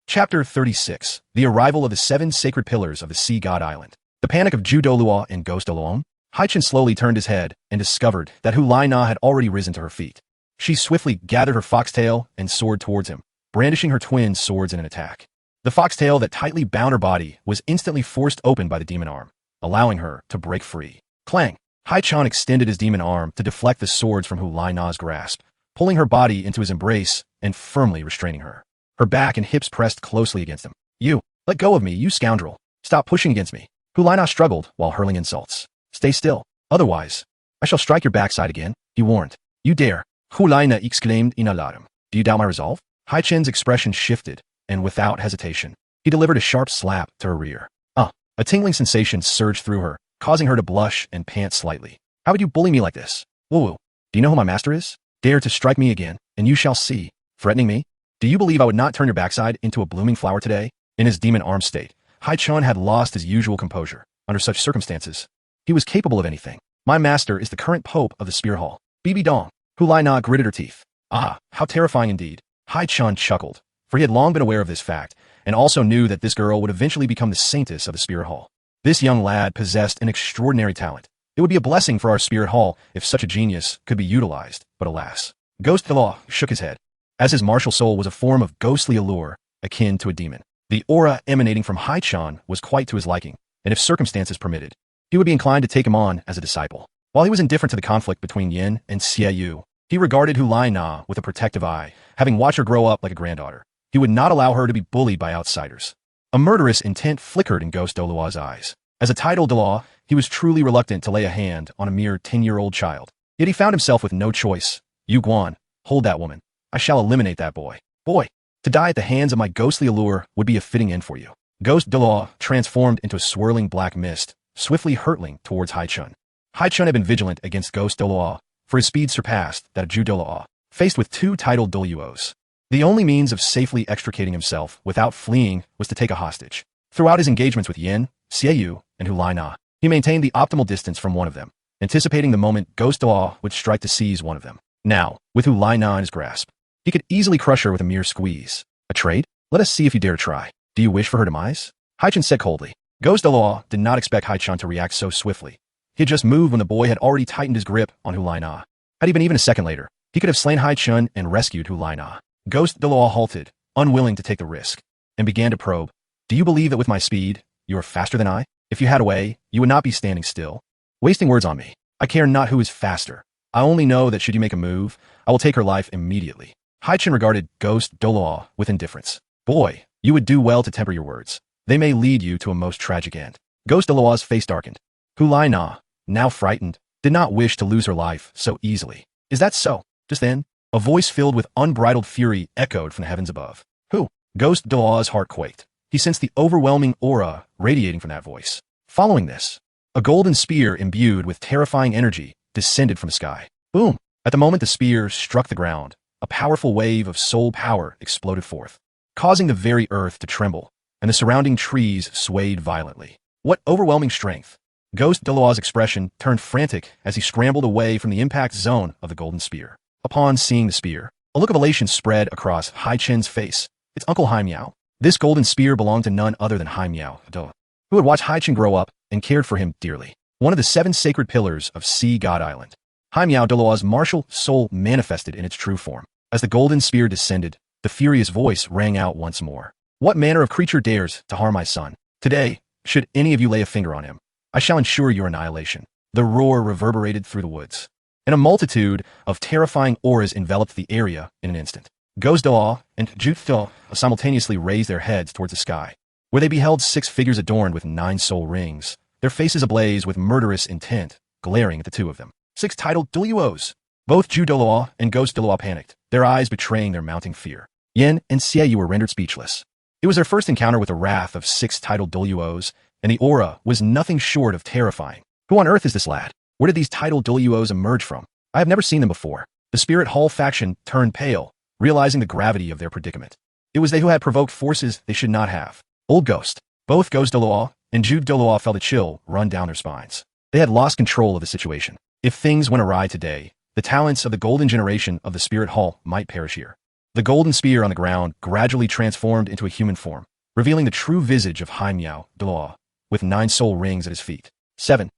Chapter 36. The Arrival of the 7 Sacred Pillars of the Sea God Island. The panic of Ju Dolua and Ghost Doluon? Haichen slowly turned his head and discovered that Hu Lai Na had already risen to her feet. She swiftly gathered her foxtail and soared towards him, brandishing her twin swords in an attack. The foxtail that tightly bound her body was instantly forced open by the demon arm, allowing her to break free. Clang! Haichen extended his demon arm to deflect the swords from Hu Lai Na's grasp, pulling her body into his embrace and firmly restraining her. Her back and hips pressed closely against him. You, let go of me, you scoundrel. Stop pushing against me. Hu Lai Na struggled while hurling insults. Stay still. Otherwise, I shall strike your backside again, he warned. You dare. Hu Lai Na exclaimed in alarm. Do you doubt my resolve? Haichen's expression shifted, and without hesitation, he delivered a sharp slap to her rear. A tingling sensation surged through her, causing her to blush and pant slightly. How would you bully me like this? Woo-woo. Do you know who my master is? Dare to strike me again, and you shall see. Threatening me? Do you believe I would not turn your backside into a blooming flower today? In his demon arm state, Haichen had lost his usual composure. Under such circumstances, he was capable of anything. My master is the current pope of the Spear Hall. BB Dong. Hulai gritted her teeth. Ah, how terrifying indeed. Haichen chuckled, for he had long been aware of this fact, and also knew that this girl would eventually become the saintess of the Spirit Hall. This young lad possessed an extraordinary talent. It would be a blessing for our Spirit Hall if such a genius could be utilized, but alas. Ghost Delaw shook his head, as his martial soul was a form of ghostly allure akin to a demon. The aura emanating from Haichen was quite to his liking, and if circumstances permitted, he would be inclined to take him on as a disciple. While he was indifferent to the conflict between Yin and Xiaoyu, he regarded Hulai Na with a protective eye, having watched her grow up like a granddaughter. He would not allow her to be bullied by outsiders. A murderous intent flickered in Ghost Dolawa's eyes. As a title Delaw, he was truly reluctant to lay a hand on a mere 10-year-old child. Yet he found himself with no choice. Yu Guan, hold that woman. I shall eliminate that boy. Boy, to die at the hands of my ghostly allure would be a fitting end for you. Ghost Delaw transformed into a swirling black mist, swiftly hurtling towards Haichen. Haichen had been vigilant against Ghost Dolaw, for his speed surpassed that of Ju Dolaw, faced with two titled Doluos. The only means of safely extricating himself without fleeing was to take a hostage. Throughout his engagements with Yin, Xiaoyu, and Hulai Na, he maintained the optimal distance from one of them, anticipating the moment Ghost Delaw would strike to seize one of them. Now, with Hulai Na in his grasp, he could easily crush her with a mere squeeze. A trade? Let us see if you dare to try. Do you wish for her demise? Haichen said coldly. Ghost Delaw did not expect Haichen to react so swiftly. He had just moved when the boy had already tightened his grip on Hulai Na. Had he been even a second later, he could have slain Haichen and rescued Hulai Na. Ghost Delaw halted, unwilling to take the risk, and began to probe. Do you believe that with my speed, you are faster than I? If you had a way, you would not be standing still. Wasting words on me. I care not who is faster. I only know that should you make a move, I will take her life immediately. Haichen regarded Ghost Dolaw with indifference. Boy, you would do well to temper your words. They may lead you to a most tragic end. Ghost Delaw's face darkened. Hulai Na, now frightened, did not wish to lose her life so easily. Is that so? Just then, a voice filled with unbridled fury echoed from the heavens above. Who? Ghost Delaw's heart quaked. He sensed the overwhelming aura radiating from that voice. Following this, a golden spear imbued with terrifying energy descended from the sky. Boom! At the moment the spear struck the ground, a powerful wave of soul power exploded forth, causing the very earth to tremble, and the surrounding trees swayed violently. What overwhelming strength! Ghost Delaw's expression turned frantic as he scrambled away from the impact zone of the golden spear. Upon seeing the spear, a look of elation spread across Haichen's face. It's Uncle Hai Miao. This golden spear belonged to none other than Hai Miao, who had watched Haichen grow up and cared for him dearly. One of the 7 sacred pillars of Sea God Island. Hai Miao Delaw's martial soul manifested in its true form. As the golden spear descended, the furious voice rang out once more. What manner of creature dares to harm my son? Today, should any of you lay a finger on him, I shall ensure your annihilation. The roar reverberated through the woods, and a multitude of terrifying auras enveloped the area in an instant. Ghost Delaw and Jutho simultaneously raised their heads towards the sky, where they beheld 6 figures adorned with 9 soul rings, their faces ablaze with murderous intent, glaring at the two of them. 6 titled Duluos. Both Ju Dolaw and Ghost Dolaw panicked, their eyes betraying their mounting fear. Yin and Xiaoyu were rendered speechless. It was their first encounter with the wrath of 6 titled Duluos, and the aura was nothing short of terrifying. Who on earth is this lad? Where did these titled Duluos emerge from? I have never seen them before. The Spirit Hall faction turned pale, realizing the gravity of their predicament. It was they who had provoked forces they should not have. Old Ghost. Both Ghost Dolaw and Jude Dolaw felt a chill run down their spines. They had lost control of the situation. If things went awry today, the talents of the golden generation of the Spirit Hall might perish here. The golden spear on the ground gradually transformed into a human form, revealing the true visage of Hai Miao Dolaw, with 9 soul rings at his feet. 7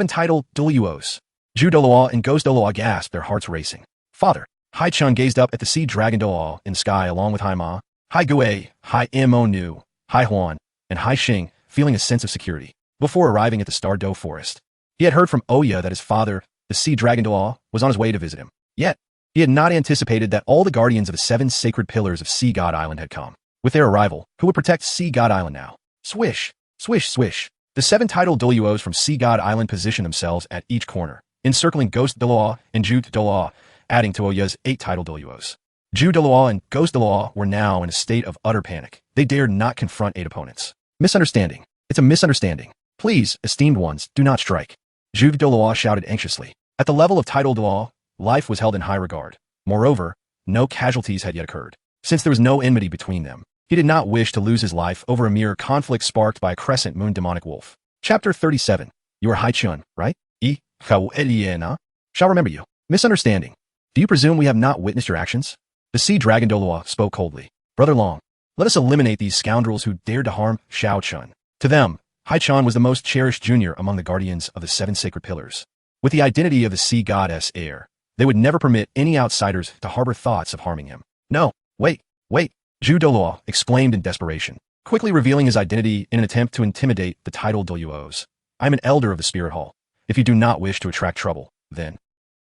titled Duluos. Ju Dolaw and Ghost Dolaw gasped, their hearts racing. Father. Haichen gazed up at the sea dragon Dolaw in the sky along with Hai Ma, Hai Gui, Hai Mo Nu, Hai Huan, and Hai Xing, feeling a sense of security. Before arriving at the Star Do forest, he had heard from Oya that his father, the sea dragon Dolaw, was on his way to visit him. Yet, he had not anticipated that all the guardians of the 7 sacred pillars of Sea God Island had come. With their arrival, who would protect Sea God Island now? Swish, swish, swish. The 7 titled Doluos from Sea God Island positioned themselves at each corner, encircling Ghost Dolaw and Jude Dolaw, adding to Oya's 8 titled Doluos. Jude Dolaw and Ghost Dolaw were now in a state of utter panic. They dared not confront 8 opponents. Misunderstanding. It's a misunderstanding. Please, esteemed ones, do not strike. Jude Dolaw shouted anxiously. At the level of title Dolaw, life was held in high regard. Moreover, no casualties had yet occurred. Since there was no enmity between them, he did not wish to lose his life over a mere conflict sparked by a crescent moon demonic wolf. Chapter 37. You are Haichen, right? Shall remember you. Misunderstanding. Do you presume we have not witnessed your actions? The sea dragon Doloa spoke coldly. Brother Long, let us eliminate these scoundrels who dared to harm Haichen. To them, Haichen was the most cherished junior among the guardians of the seven sacred pillars. With the identity of the sea goddess Air, they would never permit any outsiders to harbor thoughts of harming him. No, wait, Zhu Doloa exclaimed in desperation, quickly revealing his identity in an attempt to intimidate the titled Doluos. I am an elder of the Spirit Hall. If you do not wish to attract trouble, then...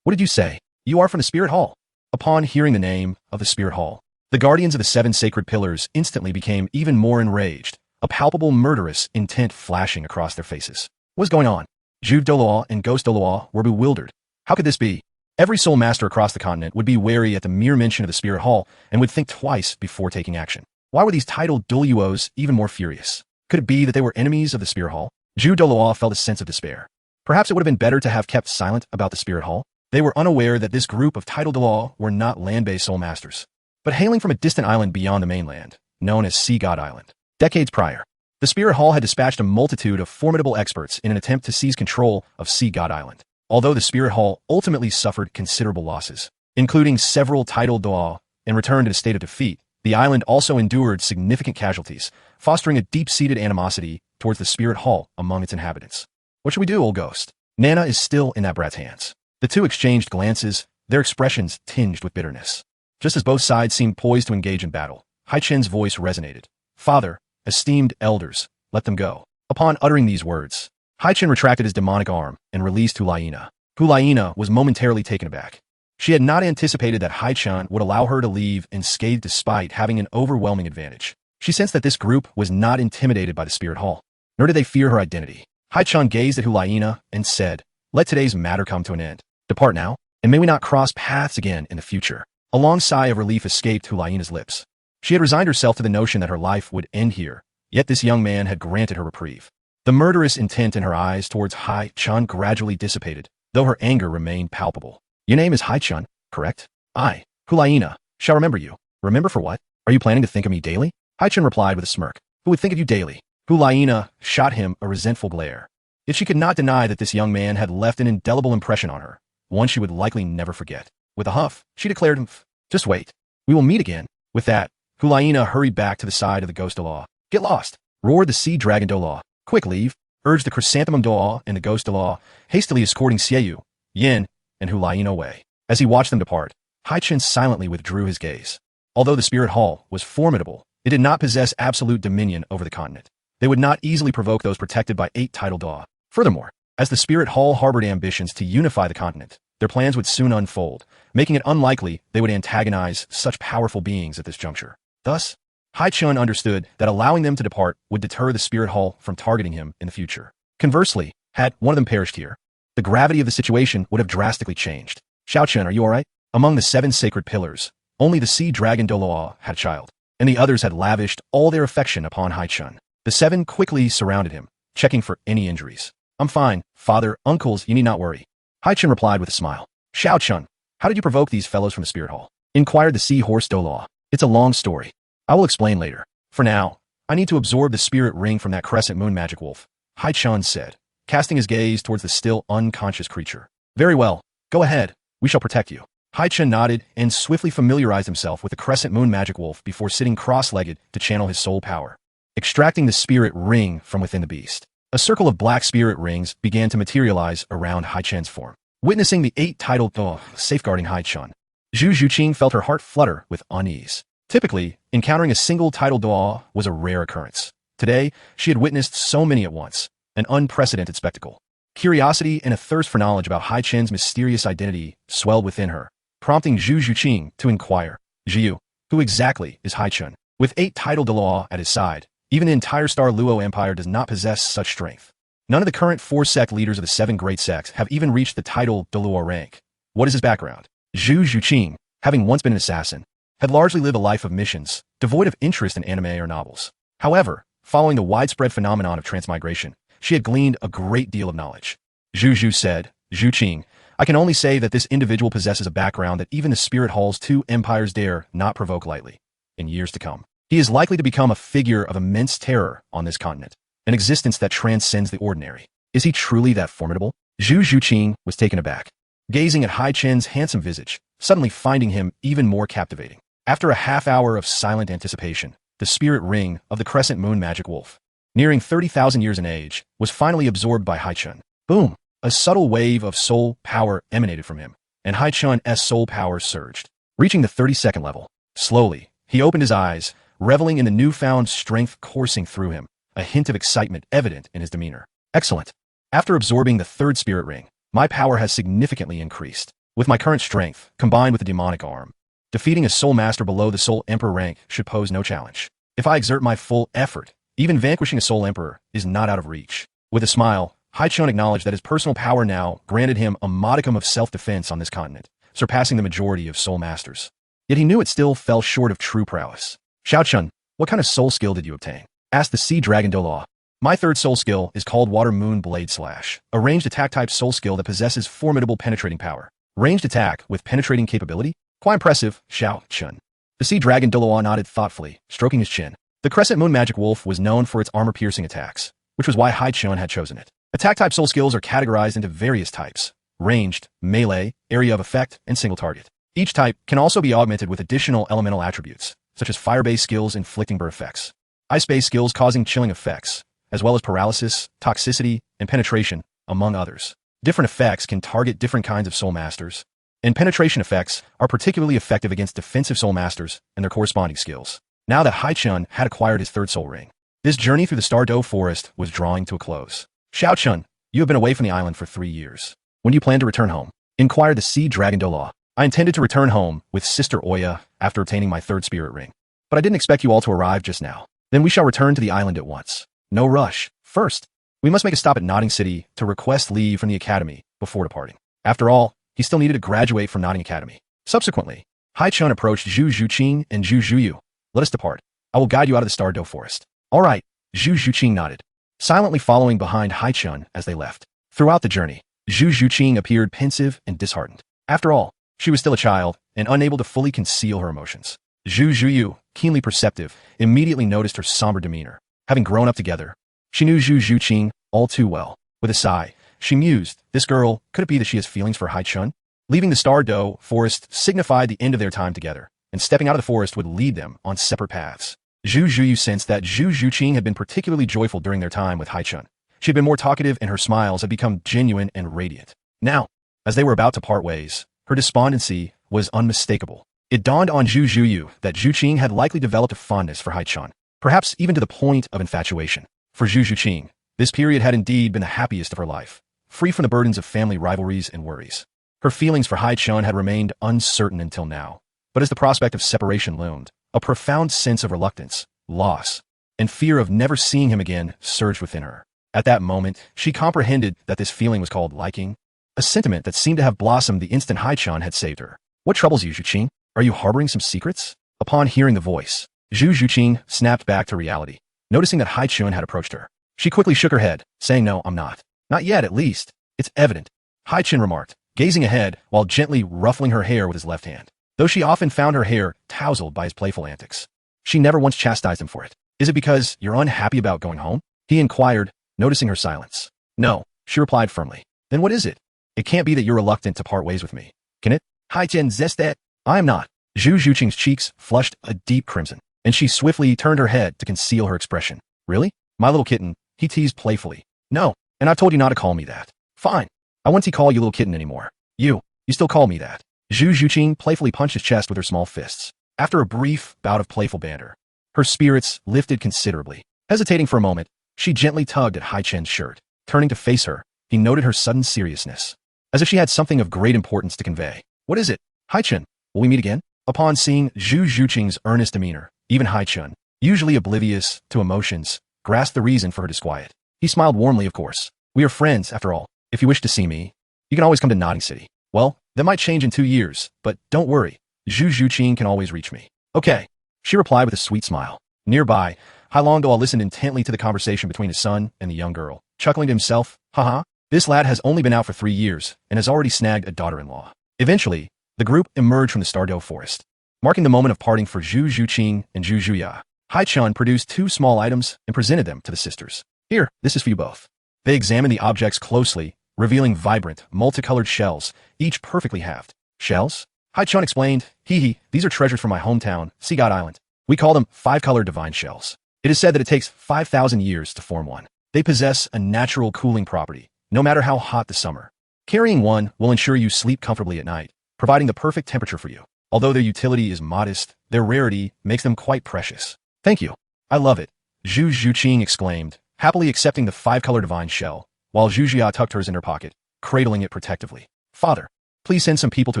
What did you say? You are from the Spirit Hall. Upon hearing the name of the Spirit Hall, the guardians of the seven sacred pillars instantly became even more enraged, a palpable murderous intent flashing across their faces. What is going on? Zhu Doloa and Ghost Doloa were bewildered. How could this be? Every soul master across the continent would be wary at the mere mention of the Spirit Hall and would think twice before taking action. Why were these titled Doluos even more furious? Could it be that they were enemies of the Spirit Hall? Zhu Doloa felt a sense of despair. Perhaps it would have been better to have kept silent about the Spirit Hall. They were unaware that this group of titled Doloa were not land-based soul masters, but hailing from a distant island beyond the mainland, known as Sea God Island. Decades prior, the Spirit Hall had dispatched a multitude of formidable experts in an attempt to seize control of Sea God Island. Although the Spirit Hall ultimately suffered considerable losses, including several titled Doloa, and returned in a state of defeat, the island also endured significant casualties, fostering a deep-seated animosity towards the Spirit Hall among its inhabitants. What should we do, old ghost? Nana is still in that brat's hands. The two exchanged glances, their expressions tinged with bitterness. Just as both sides seemed poised to engage in battle, Haichen's voice resonated. Father, esteemed elders, let them go. Upon uttering these words, Haichen retracted his demonic arm and released Hulaina. Hulaina was momentarily taken aback. She had not anticipated that Haichen would allow her to leave unscathed despite having an overwhelming advantage. She sensed that this group was not intimidated by the Spirit Hall, nor did they fear her identity. Haichen gazed at Hulaina and said, "Let today's matter come to an end. Depart now, and may we not cross paths again in the future." A long sigh of relief escaped Hulaina's lips. She had resigned herself to the notion that her life would end here, yet this young man had granted her reprieve. The murderous intent in her eyes towards Haichen gradually dissipated, though her anger remained palpable. Your name is Haichen, correct? I, Hulaina, shall remember you. Remember for what? Are you planning to think of me daily? Haichen replied with a smirk. Who would think of you daily? Hulaina shot him a resentful glare. Yet she could not deny that this young man had left an indelible impression on her, one she would likely never forget. With a huff, she declared, "Just wait. We will meet again." With that, Hulaina hurried back to the side of the Ghost Doloa. "Get lost!" roared the Sea Dragon Doloa. "Quick, leave!" urged the Chrysanthemum Doloa and the Ghost Doloa, hastily escorting Xiegu, Yin, and Hulaina away. As he watched them depart, Haichen silently withdrew his gaze. Although the Spirit Hall was formidable, it did not possess absolute dominion over the continent. They would not easily provoke those protected by 8 titled Doloa. Furthermore, as the Spirit Hall harbored ambitions to unify the continent, their plans would soon unfold, making it unlikely they would antagonize such powerful beings at this juncture. Thus, Haichen understood that allowing them to depart would deter the Spirit Hall from targeting him in the future. Conversely, had one of them perished here, the gravity of the situation would have drastically changed. Xiaochen, are you alright? Among the 7 sacred pillars, only the Sea Dragon Doloa had a child, and the others had lavished all their affection upon Haichen. The 7 quickly surrounded him, checking for any injuries. "I'm fine, father, uncles, you need not worry." Haichen replied with a smile. "Xiaochen, how did you provoke these fellows from the Spirit Hall?" inquired the Sea Horse Doloa. "It's a long story. I will explain later. For now, I need to absorb the spirit ring from that crescent moon magic wolf," Haichen said, casting his gaze towards the still unconscious creature. "Very well, go ahead. We shall protect you." Haichen nodded and swiftly familiarized himself with the crescent moon magic wolf before sitting cross-legged to channel his soul power. Extracting the spirit ring from within the beast, a circle of black spirit rings began to materialize around Haichen's form. Witnessing the 8 titled Doloa safeguarding Haichen, Zhu Zhuqing felt her heart flutter with unease. Typically, encountering a single titled Doloa was a rare occurrence. Today, she had witnessed so many at once, an unprecedented spectacle. Curiosity and a thirst for knowledge about Haichen's mysterious identity swelled within her, prompting Zhu Zhuqing to inquire, "Zhu, who exactly is Haichen?" With 8 titled Doloa at his side, even the entire Star Luo Empire does not possess such strength. None of the current 4 sect leaders of the 7 great sects have even reached the titled Doloa rank. What is his background? Zhu Zhuqing, having once been an assassin, had largely lived a life of missions, devoid of interest in anime or novels. However, following the widespread phenomenon of transmigration, she had gleaned a great deal of knowledge. Zhu said, "Zhuqing, I can only say that this individual possesses a background that even the Spirit Hall's 2 empires dare not provoke lightly. In years to come, he is likely to become a figure of immense terror on this continent, an existence that transcends the ordinary. Is he truly that formidable?" Zhu Zhuqing was taken aback. Gazing at Haichen's handsome visage, suddenly finding him even more captivating. After a half hour of silent anticipation, the spirit ring of the crescent moon magic wolf, nearing 30,000 years in age, was finally absorbed by Haichen. Boom! A subtle wave of soul power emanated from him, and Haichen's soul power surged, reaching the 32nd level. Slowly, he opened his eyes, reveling in the newfound strength coursing through him, a hint of excitement evident in his demeanor. Excellent. After absorbing the third spirit ring, my power has significantly increased. With my current strength, combined with the demonic arm, defeating a soul master below the soul emperor rank should pose no challenge. If I exert my full effort, even vanquishing a soul emperor is not out of reach. With a smile, Haichen acknowledged that his personal power now granted him a modicum of self-defense on this continent, surpassing the majority of soul masters. Yet he knew it still fell short of true prowess. Xiaochun, what kind of soul skill did you obtain? Asked the sea dragon Dolaw. My third soul skill is called Water Moon Blade Slash, a ranged attack type soul skill that possesses formidable penetrating power. Ranged attack with penetrating capability? Quite impressive, Xiaochun. The sea dragon Dolaw nodded thoughtfully, stroking his chin. The crescent moon magic wolf was known for its armor-piercing attacks, which was why Haichen had chosen it. Attack-type soul skills are categorized into various types: ranged, melee, area of effect, and single target. Each type can also be augmented with additional elemental attributes, such as fire-based skills inflicting burn effects, ice-based skills causing chilling effects, as well as paralysis, toxicity, and penetration, among others. Different effects can target different kinds of soul masters, and penetration effects are particularly effective against defensive soul masters and their corresponding skills. Now that Haichen had acquired his third soul ring, this journey through the Stardow Forest was drawing to a close. Xiaochun, you have been away from the island for 3 years. When do you plan to return home? Inquired the sea dragon Dolaw. I intended to return home with Sister Oya after obtaining my third spirit ring, but I didn't expect you all to arrive just now. Then we shall return to the island at once. No rush. First, we must make a stop at Nodding City to request leave from the academy before departing. After all, he still needed to graduate from Nodding Academy. Subsequently, Haichen approached Zhu Zhuqing and Zhu Zhuyu. Let us depart. I will guide you out of the Stardow Forest. All right, Zhu Zhuqing nodded, silently following behind Haichen as they left. Throughout the journey, Zhu Zhuqing appeared pensive and disheartened. After all, she was still a child and unable to fully conceal her emotions. Zhu Zhuyu, keenly perceptive, immediately noticed her somber demeanor. Having grown up together, she knew Zhu Zhuqing all too well. With a sigh, she mused, this girl, could it be that she has feelings for Haichen? Leaving the Stardow Forest signified the end of their time together, and stepping out of the forest would lead them on separate paths. Zhu Zhuyu sensed that Zhu Zhuqing had been particularly joyful during their time with Haichen. She had been more talkative and her smiles had become genuine and radiant. Now, as they were about to part ways, her despondency was unmistakable. It dawned on Zhu Zhuyu that Zhuqing had likely developed a fondness for Haichen, perhaps even to the point of infatuation. For Zhu Zhuqing, this period had indeed been the happiest of her life, free from the burdens of family rivalries and worries. Her feelings for Haichen had remained uncertain until now, but as the prospect of separation loomed, a profound sense of reluctance, loss, and fear of never seeing him again surged within her. At that moment, she comprehended that this feeling was called liking, a sentiment that seemed to have blossomed the instant Haichen had saved her. What troubles you, Zhuqing? Are you harboring some secrets? Upon hearing the voice, Zhu Zhuqing snapped back to reality, noticing that Haichen had approached her. She quickly shook her head, saying, no, I'm not. Not yet, at least. It's evident, Haichen remarked, gazing ahead while gently ruffling her hair with his left hand. Though she often found her hair tousled by his playful antics, she never once chastised him for it. Is it because you're unhappy about going home? He inquired, noticing her silence. No, she replied firmly. Then what is it? It can't be that you're reluctant to part ways with me, can it? Haichen zestet. I am not. Zhu Zhuqing's cheeks flushed a deep crimson, and she swiftly turned her head to conceal her expression. Really? My little kitten, he teased playfully. No, and I've told you not to call me that. Fine. I won't call you little kitten anymore. You still call me that. Zhu Zhuqing playfully punched his chest with her small fists. After a brief bout of playful banter, her spirits lifted considerably. Hesitating for a moment, she gently tugged at Haichen's shirt. Turning to face her, he noted her sudden seriousness, as if she had something of great importance to convey. What is it? Haichen, will we meet again? Upon seeing Zhu Zhuqing's earnest demeanor, even Haichen, usually oblivious to emotions, grasped the reason for her disquiet. He smiled warmly, of course. We are friends, after all. If you wish to see me, you can always come to Nodding City. Well, that might change in 2 years, but don't worry. Zhu Zhuqing can always reach me. Okay, she replied with a sweet smile. Nearby, Hailongdoa listened intently to the conversation between his son and the young girl, chuckling to himself, haha, this lad has only been out for 3 years and has already snagged a daughter-in-law. Eventually, the group emerged from the Stardow Forest. Marking the moment of parting for Zhu Zhuqing and Zhu Zhuya, Haichen produced 2 small items and presented them to the sisters. Here, this is for you both. They examined the objects closely, revealing vibrant, multicolored shells, each perfectly halved. Shells? Haichen explained, these are treasures from my hometown, Sea God Island. We call them five-colored divine shells. It is said that it takes 5,000 years to form one. They possess a natural cooling property, no matter how hot the summer. Carrying one will ensure you sleep comfortably at night, providing the perfect temperature for you. Although their utility is modest, their rarity makes them quite precious. Thank you. I love it, Zhu Zhuqing exclaimed, happily accepting the five-color divine shell, while Zhu Jia tucked hers in her pocket, cradling it protectively. Father, please send some people to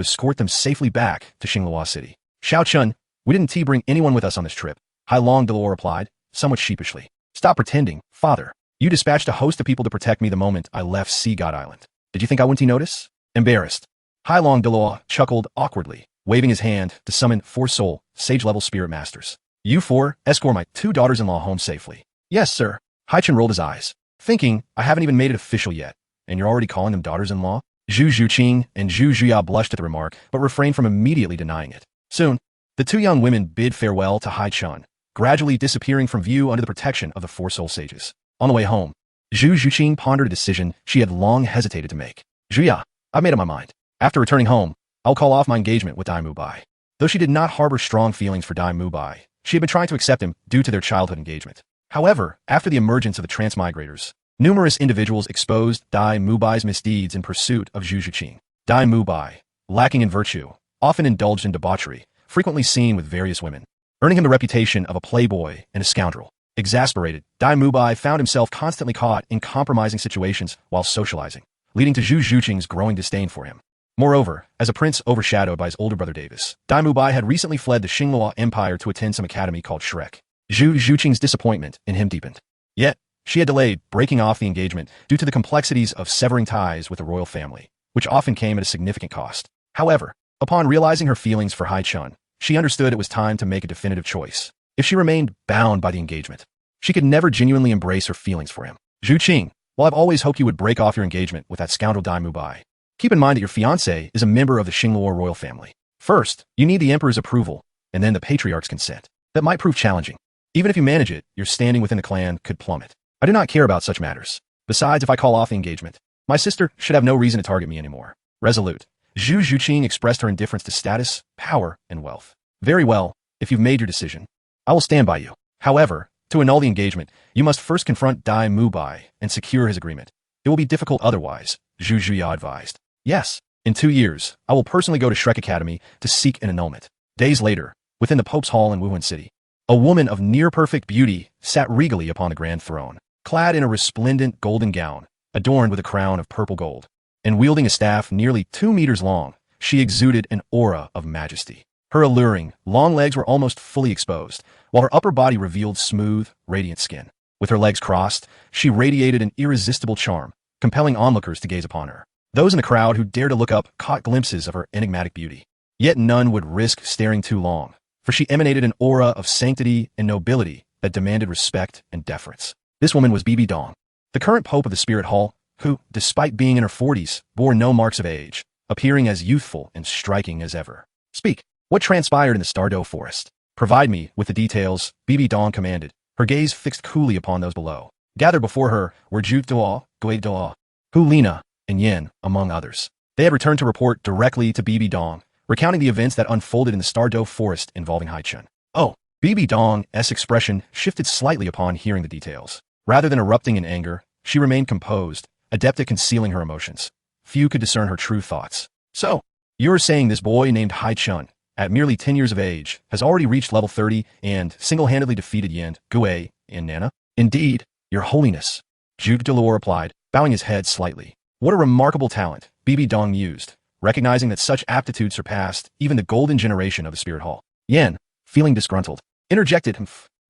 escort them safely back to Xinglua City. Xiao Chun, we didn't bring anyone with us on this trip, Hailong Delor replied, somewhat sheepishly. Stop pretending, father. You dispatched a host of people to protect me the moment I left Sea God Island. Did you think I wouldn't notice? Embarrassed. Hailong Delor chuckled awkwardly, waving his hand to summon 4 soul, sage-level spirit masters. You 4, escort my 2 daughters-in-law home safely. Yes, sir. Haichen rolled his eyes, thinking, I haven't even made it official yet, and you're already calling them daughters-in-law? Zhu Zhuqing and Zhu Jia blushed at the remark, but refrained from immediately denying it. Soon, the 2 young women bid farewell to Haichen, gradually disappearing from view under the protection of the 4 soul sages. On the way home, Zhu Zhuqing pondered a decision she had long hesitated to make. Zhuya, I've made up my mind. After returning home, I'll call off my engagement with Dai Mubai. Though she did not harbor strong feelings for Dai Mubai, she had been trying to accept him due to their childhood engagement. However, after the emergence of the transmigrators, numerous individuals exposed Dai Mubai's misdeeds in pursuit of Zhu Zhuqing. Dai Mubai, lacking in virtue, often indulged in debauchery, frequently seen with various women, earning him the reputation of a playboy and a scoundrel. Exasperated, Dai Mubai found himself constantly caught in compromising situations while socializing, leading to Zhu Zhuqing's growing disdain for him. Moreover, as a prince overshadowed by his older brother Davis, Dai Mubai had recently fled the Xinglua Empire to attend some academy called Shrek. Zhu Zhuqing's disappointment in him deepened. Yet, she had delayed breaking off the engagement due to the complexities of severing ties with the royal family, which often came at a significant cost. However, upon realizing her feelings for Haichen, she understood it was time to make a definitive choice. If she remained bound by the engagement, she could never genuinely embrace her feelings for him. Zhuqing, while I've always hoped you would break off your engagement with that scoundrel Dai Mubai, keep in mind that your fiancé is a member of the Xinglua royal family. First, you need the emperor's approval, and then the patriarch's consent. That might prove challenging. Even if you manage it, your standing within the clan could plummet. I do not care about such matters. Besides, if I call off the engagement, my sister should have no reason to target me anymore. Resolute, Zhu Zhuqing expressed her indifference to status, power, and wealth. Very well, if you've made your decision, I will stand by you. However, to annul the engagement, you must first confront Dai Mubai and secure his agreement. It will be difficult otherwise, Zhu Jia advised. Yes, in 2 years, I will personally go to Shrek Academy to seek an annulment. Days later, within the Pope's Hall in Wuhan City, a woman of near-perfect beauty sat regally upon the grand throne, clad in a resplendent golden gown, adorned with a crown of purple gold, and wielding a staff nearly 2 meters long. She exuded an aura of majesty. Her alluring, long legs were almost fully exposed, while her upper body revealed smooth, radiant skin. With her legs crossed, she radiated an irresistible charm, compelling onlookers to gaze upon her. Those in the crowd who dared to look up caught glimpses of her enigmatic beauty. Yet none would risk staring too long, for she emanated an aura of sanctity and nobility that demanded respect and deference. This woman was Bibi Dong, the current pope of the Spirit Hall, who, despite being in her 40s, bore no marks of age, appearing as youthful and striking as ever. Speak. What transpired in the Stardow Forest? Provide me with the details, Bibi Dong commanded, her gaze fixed coolly upon those below. Gathered before her were Ju Doa, Gui Doa, Hu Lina, and Yin, among others. They had returned to report directly to Bibi Dong, recounting the events that unfolded in the Stardow Forest involving Haichen. Oh, Bibi Dong's expression shifted slightly upon hearing the details. Rather than erupting in anger, she remained composed, adept at concealing her emotions. Few could discern her true thoughts. So, you're saying this boy named Haichen, at merely 10 years of age, has already reached level 30 and single-handedly defeated Yin, Gue, and Nana? Indeed, your holiness, Zhu Delor replied, bowing his head slightly. What a remarkable talent, Bibi Dong mused, recognizing that such aptitude surpassed even the golden generation of the Spirit Hall. Yin, feeling disgruntled, interjected,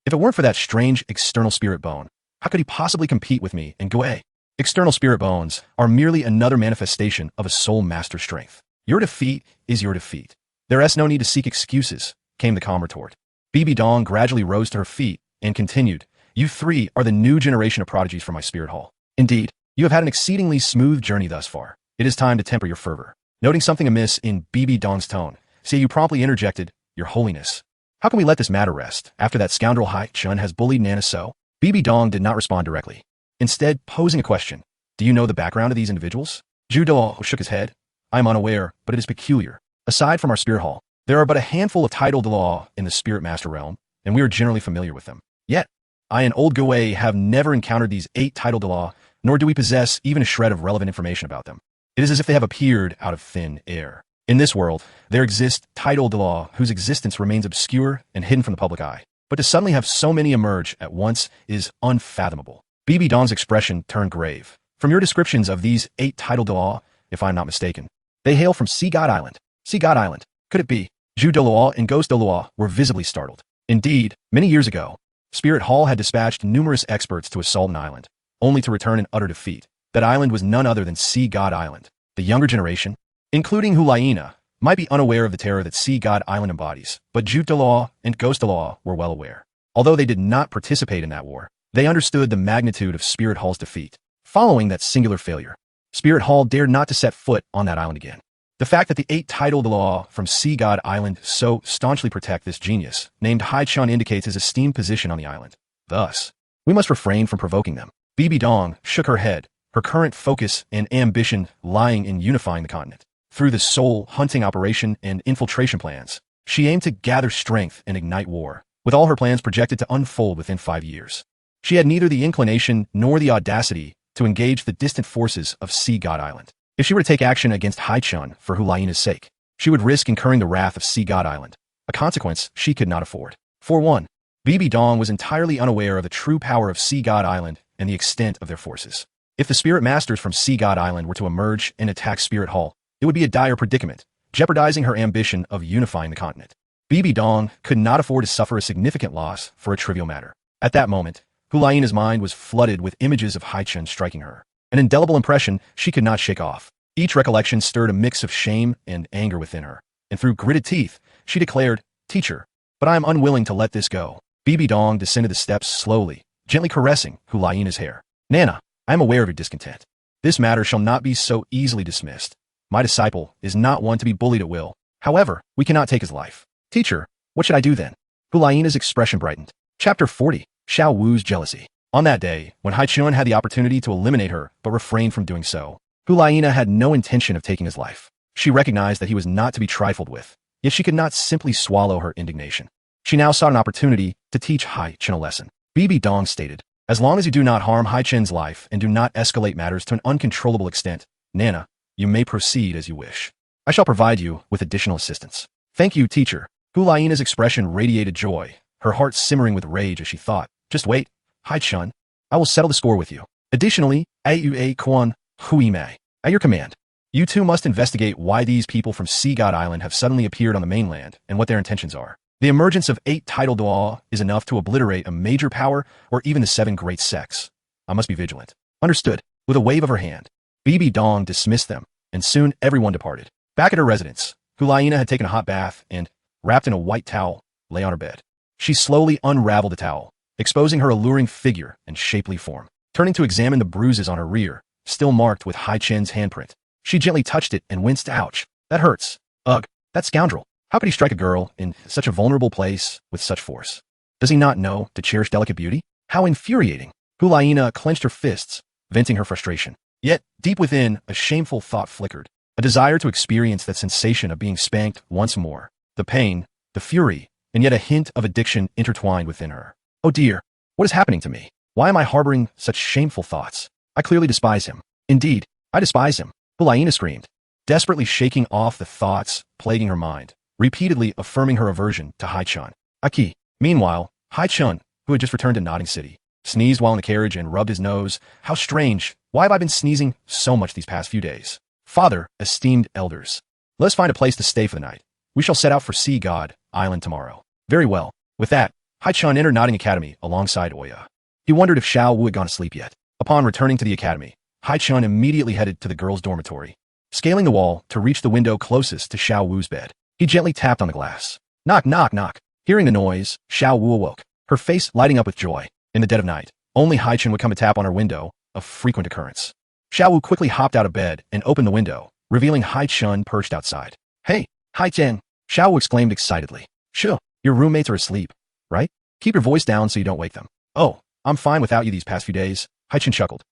If it weren't for that strange external spirit bone, how could he possibly compete with me and Gue? External spirit bones are merely another manifestation of a soul master strength. Your defeat is your defeat. There is no need to seek excuses, came the calm retort. Bibi Dong gradually rose to her feet and continued, You 3 are the new generation of prodigies from my Spirit Hall. Indeed, you have had an exceedingly smooth journey thus far. It is time to temper your fervor. Noting something amiss in Bibi Dong's tone, you promptly interjected, Your Holiness. How can we let this matter rest after that scoundrel Haichen has bullied Nana so? Bibi Dong did not respond directly, instead posing a question. Do you know the background of these individuals? Zhu Dao shook his head. I am unaware, but it is peculiar. A Aside from our spirit hall, there are but a handful of titled law in the spirit master realm, and we are generally familiar with them. Yet, I and old Gouet have never encountered these 8 titled law, nor do we possess even a shred of relevant information about them. It is as if they have appeared out of thin air. In this world, there exist titled law whose existence remains obscure and hidden from the public eye. But to suddenly have so many emerge at once is unfathomable. BB Dong's expression turned grave. From your descriptions of these 8 titled law, if I am not mistaken, they hail from Sea God Island. Sea God Island. Could it be? Zhu Doloa and Ghost Doloa were visibly startled. Indeed, many years ago, Spirit Hall had dispatched numerous experts to assault an island, only to return in utter defeat. That island was none other than Sea God Island. The younger generation, including Hulaina, might be unaware of the terror that Sea God Island embodies, but Zhu Doloa and Ghost Doloa were well aware. Although they did not participate in that war, they understood the magnitude of Spirit Hall's defeat. Following that singular failure, Spirit Hall dared not to set foot on that island again. The fact that the 8 titled law from Sea God Island so staunchly protect this genius, named Haichen, indicates his esteemed position on the island. Thus, we must refrain from provoking them. BB Dong shook her head, her current focus and ambition lying in unifying the continent. Through the soul hunting operation and infiltration plans, she aimed to gather strength and ignite war, with all her plans projected to unfold within 5 years. She had neither the inclination nor the audacity to engage the distant forces of Sea God Island. If she were to take action against Haichen for Hulaina's sake, she would risk incurring the wrath of Sea God Island, a consequence she could not afford. For one, BB Dong was entirely unaware of the true power of Sea God Island and the extent of their forces. If the spirit masters from Sea God Island were to emerge and attack Spirit Hall, it would be a dire predicament, jeopardizing her ambition of unifying the continent. BB Dong could not afford to suffer a significant loss for a trivial matter. At that moment, Hulaina's mind was flooded with images of Haichen striking her, an indelible impression she could not shake off. Each recollection stirred a mix of shame and anger within her, and through gritted teeth, she declared, "Teacher, but I am unwilling to let this go." BB Dong descended the steps slowly, gently caressing Hulaina's hair. "Nana, I am aware of your discontent. This matter shall not be so easily dismissed. My disciple is not one to be bullied at will. However, we cannot take his life. Teacher, what should I do then?" Hulaina's expression brightened. Chapter 40. Xiao Wu's Jealousy. On that day, when Haichen had the opportunity to eliminate her but refrained from doing so, Hulaina had no intention of taking his life. She recognized that he was not to be trifled with, yet she could not simply swallow her indignation. She now sought an opportunity to teach Haichen a lesson. BB Dong stated, "As long as you do not harm Haichen's life and do not escalate matters to an uncontrollable extent, Nana, you may proceed as you wish. I shall provide you with additional assistance." "Thank you, teacher." Hulaina's expression radiated joy, her heart simmering with rage as she thought, "Just wait, Haichen, I will settle the score with you. Additionally, Aua Quan Hui Mei, at your command. You two must investigate why these people from Sea God Island have suddenly appeared on the mainland and what their intentions are. The emergence of 8 titled law is enough to obliterate a major power or even the 7 great sects. I must be vigilant." "Understood." With a wave of her hand, BB Dong dismissed them, and soon everyone departed. Back at her residence, Hulaina had taken a hot bath and, wrapped in a white towel, lay on her bed. She slowly unraveled the towel, exposing her alluring figure and shapely form. Turning to examine the bruises on her rear, still marked with Haichen's handprint, she gently touched it and winced. "Ouch, that hurts. Ugh, that scoundrel. How could he strike a girl in such a vulnerable place with such force? Does he not know to cherish delicate beauty? How infuriating." Hulaina clenched her fists, venting her frustration. Yet, deep within, a shameful thought flickered, a desire to experience that sensation of being spanked once more. The pain, the fury, and yet a hint of addiction intertwined within her. "Oh dear, what is happening to me? Why am I harboring such shameful thoughts? I clearly despise him. Indeed, I despise him." Hulaina screamed, desperately shaking off the thoughts plaguing her mind, repeatedly affirming her aversion to Haichen. Aki. Meanwhile, Haichen, who had just returned to Nodding City, sneezed while in the carriage and rubbed his nose. "How strange. Why have I been sneezing so much these past few days? Father, esteemed elders, let us find a place to stay for the night. We shall set out for Sea God Island tomorrow." "Very well." With that, Haichen entered Nodding Academy alongside Oya. He wondered if Xiao Wu had gone to sleep yet. Upon returning to the academy, Haichen immediately headed to the girls' dormitory. Scaling the wall to reach the window closest to Xiao Wu's bed, he gently tapped on the glass. "Knock, knock, knock." Hearing the noise, Xiao Wu awoke, her face lighting up with joy. In the dead of night, only Haichen would come to tap on her window, a frequent occurrence. Xiao Wu quickly hopped out of bed and opened the window, revealing Haichen perched outside. "Hey, Haichen!" Xiao Wu exclaimed excitedly. "Sure, your roommates are asleep, right? Keep your voice down so you don't wake them." "Oh, I'm fine without you these past few days." Haichen chuckled.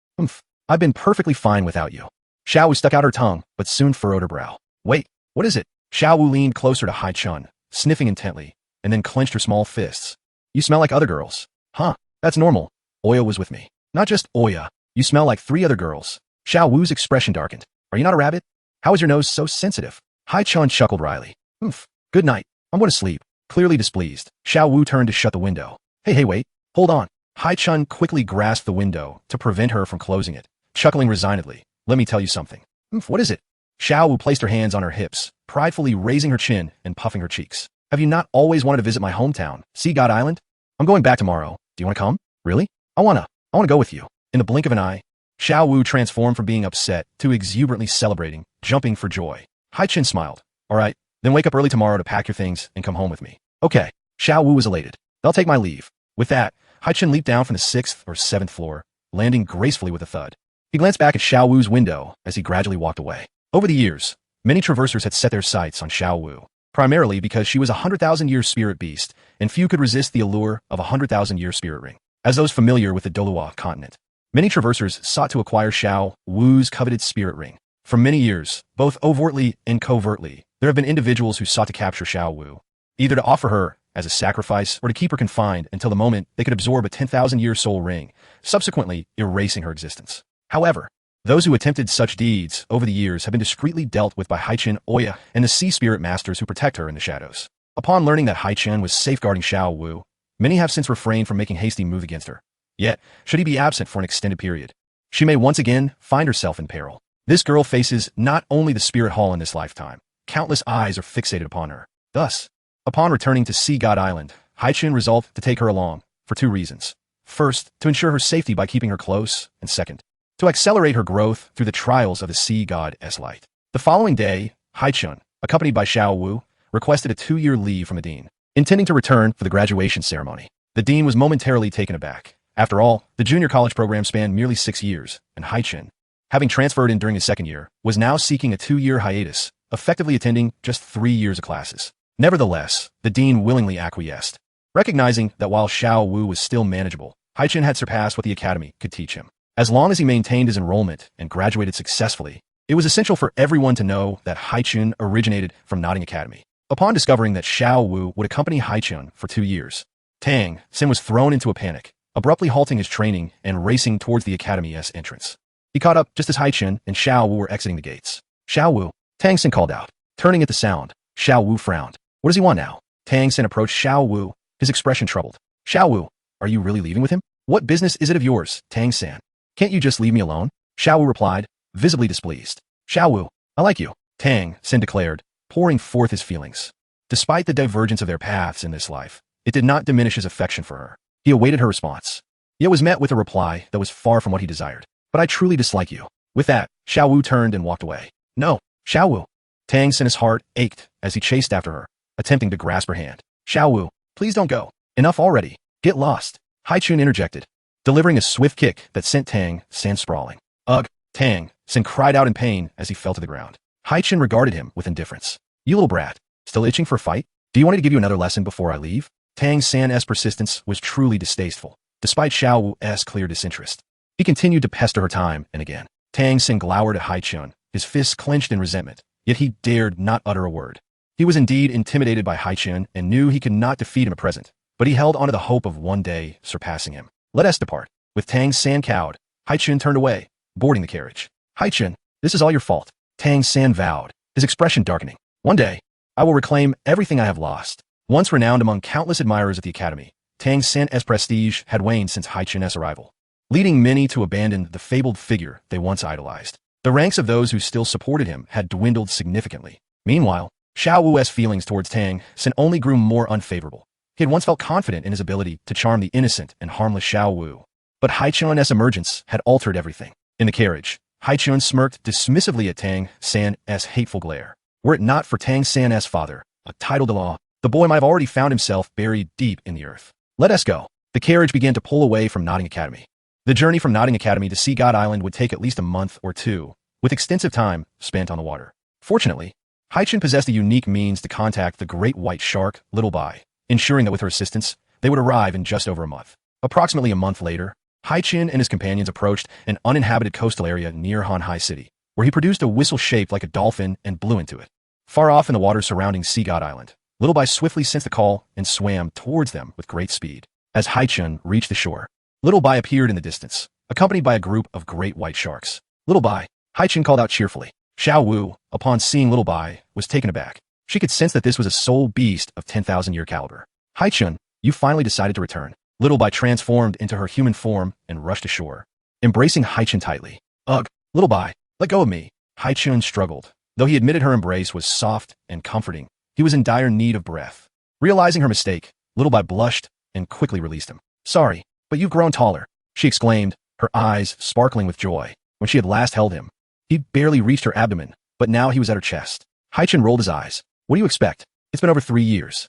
I've been perfectly fine without you." Xiao Wu stuck out her tongue, but soon furrowed her brow. "Wait, what is it?" Xiao Wu leaned closer to Haichen, sniffing intently, and then clenched her small fists. You smell like other girls. Huh, that's normal. Oya was with me. Not just Oya, you smell like 3 other girls. Xiao Wu's expression darkened. Are you not a rabbit? How is your nose so sensitive? Haichen chuckled wryly. Oof. Good night. I'm going to sleep. Clearly displeased, Xiao Wu turned to shut the window. Hey, wait. Hold on. Haichen quickly grasped the window to prevent her from closing it, chuckling resignedly. Let me tell you something. What is it? Xiao Wu placed her hands on her hips, pridefully raising her chin and puffing her cheeks. Have you not always wanted to visit my hometown, Sea God Island? I'm going back tomorrow. Do you want to come? Really? I want to go with you. In the blink of an eye, Xiao Wu transformed from being upset to exuberantly celebrating, jumping for joy. Haichen smiled. All right, then wake up early tomorrow to pack your things and come home with me. Okay. Xiao Wu was elated. I'll take my leave. With that, Haichen leaped down from the 6th or 7th floor, landing gracefully with a thud. He glanced back at Xiao Wu's window as he gradually walked away. Over the years, many traversers had set their sights on Xiao Wu, primarily because she was a 100,000-year spirit beast, and few could resist the allure of a 100,000-year spirit ring. As those familiar with the Doluo continent, many traversers sought to acquire Xiao Wu's coveted spirit ring. For many years, both overtly and covertly, there have been individuals who sought to capture Xiao Wu, either to offer her as a sacrifice or to keep her confined until the moment they could absorb a 10,000-year soul ring, subsequently erasing her existence. However, those who attempted such deeds over the years have been discreetly dealt with by Haichen, Oya, and the sea spirit masters who protect her in the shadows. Upon learning that Haichen was safeguarding Xiao Wu, many have since refrained from making hasty move against her. Yet, should he be absent for an extended period, she may once again find herself in peril. This girl faces not only the spirit hall in this lifetime, countless eyes are fixated upon her. Thus, upon returning to Sea God Island, Haichen resolved to take her along, for 2 reasons. First, to ensure her safety by keeping her close, and second, to accelerate her growth through the trials of the Sea God's light. The following day, Haichen, accompanied by Xiao Wu, requested a 2-year leave from the dean, intending to return for the graduation ceremony. The dean was momentarily taken aback. After all, the junior college program spanned merely 6 years, and Haichen, having transferred in during his 2nd year, was now seeking a 2-year hiatus, effectively attending just 3 years of classes. Nevertheless, the dean willingly acquiesced, recognizing that while Xiao Wu was still manageable, Haichen had surpassed what the academy could teach him. As long as he maintained his enrollment and graduated successfully, it was essential for everyone to know that Haichen originated from Notting Academy. Upon discovering that Xiao Wu would accompany Haichen for 2 years, Tang Xin was thrown into a panic, abruptly halting his training and racing towards the academy's entrance. He caught up just as Haichen and Xiao Wu were exiting the gates. Xiao Wu, Tang Xin called out. Turning at the sound, Xiao Wu frowned. What does he want now? Tang Xin approached Xiao Wu, his expression troubled. Xiao Wu, are you really leaving with him? What business is it of yours, Tang Xin? Can't you just leave me alone? Xiao Wu replied, visibly displeased. Xiao Wu, I like you, Tang Xin declared, pouring forth his feelings. Despite the divergence of their paths in this life, it did not diminish his affection for her. He awaited her response, yet was met with a reply that was far from what he desired. But I truly dislike you. With that, Xiao Wu turned and walked away. No, Xiao Wu. Tang Xin's heart ached as he chased after her, attempting to grasp her hand. Xiao Wu, please don't go. Enough already. Get lost. Haichen interjected, delivering a swift kick that sent Tang Xin sprawling. Ugh, Tang Xin cried out in pain as he fell to the ground. Haichen regarded him with indifference. You little brat, still itching for a fight? Do you want me to give you another lesson before I leave? Tang Xin's persistence was truly distasteful, despite Xiao Wu's clear disinterest. He continued to pester her time and again. Tang Xin glowered at Haichen, his fists clenched in resentment, yet he dared not utter a word. He was indeed intimidated by Haichen and knew he could not defeat him at present, but he held on to the hope of one day surpassing him. Let us depart. With Tang Xin cowed, Haichen turned away, boarding the carriage. Haichen, this is all your fault, Tang Xin vowed, his expression darkening. One day, I will reclaim everything I have lost. Once renowned among countless admirers at the academy, Tang Xin's prestige had waned since Haichen's arrival, leading many to abandon the fabled figure they once idolized. The ranks of those who still supported him had dwindled significantly. Meanwhile, Xiao Wu's feelings towards Tang Xin only grew more unfavorable. He had once felt confident in his ability to charm the innocent and harmless Xiao Wu, but Haichen's emergence had altered everything. In the carriage, Haichen smirked dismissively at Tang Xin's hateful glare. Were it not for Tang Xin's father, a titled law, the boy might have already found himself buried deep in the earth. Let us go. The carriage began to pull away from Notting Academy. The journey from Notting Academy to Sea God Island would take at least a month or 2, with extensive time spent on the water. Fortunately, Haichen possessed a unique means to contact the great white shark, Little Bai, ensuring that with her assistance, they would arrive in just over a month. Approximately a month later, Haichen and his companions approached an uninhabited coastal area near Hanhai City, where he produced a whistle shaped like a dolphin and blew into it. Far off in the water surrounding Sea God Island, Little Bai swiftly sensed the call and swam towards them with great speed. As Haichen reached the shore, Little Bai appeared in the distance, accompanied by a group of great white sharks. Little Bai, Haichen called out cheerfully. Xiao Wu, upon seeing Little Bai, was taken aback. She could sense that this was a soul beast of 10,000-year caliber. Haichen, you finally decided to return. Little Bai transformed into her human form and rushed ashore, embracing Haichen tightly. Ugh, Little Bai, let go of me. Haichen struggled. Though he admitted her embrace was soft and comforting, he was in dire need of breath. Realizing her mistake, Little Bai blushed and quickly released him. Sorry, but you've grown taller, she exclaimed, her eyes sparkling with joy. When she had last held him, he barely reached her abdomen, but now he was at her chest. Haichen rolled his eyes. What do you expect? It's been over 3 years.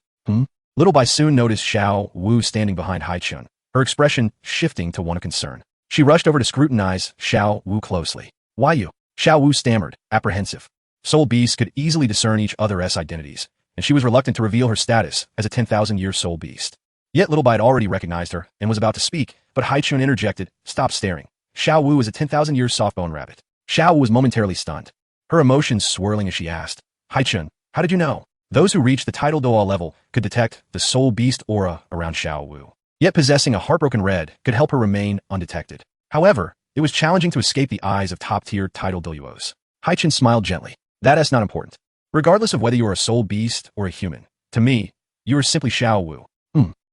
Little Bai soon noticed Xiao Wu standing behind Haichen, her expression shifting to one of concern. She rushed over to scrutinize Xiao Wu closely. Why you? Xiao Wu stammered, apprehensive. Soul beasts could easily discern each other's identities, and she was reluctant to reveal her status as a 10,000-year soul beast. Yet Little Bai had already recognized her and was about to speak, but Haichen interjected, stop staring. Xiao Wu is a 10,000-year soft-bone rabbit. Xiao Wu was momentarily stunned, her emotions swirling as she asked, Haichen, how did you know? Those who reached the tidal Doa level could detect the soul beast aura around Xiao Wu. Yet possessing a heartbroken red could help her remain undetected. However, it was challenging to escape the eyes of top-tier tidal Doyuos. Haichen smiled gently. That's not important. Regardless of whether you are a soul beast or a human, to me, you are simply Xiao Wu.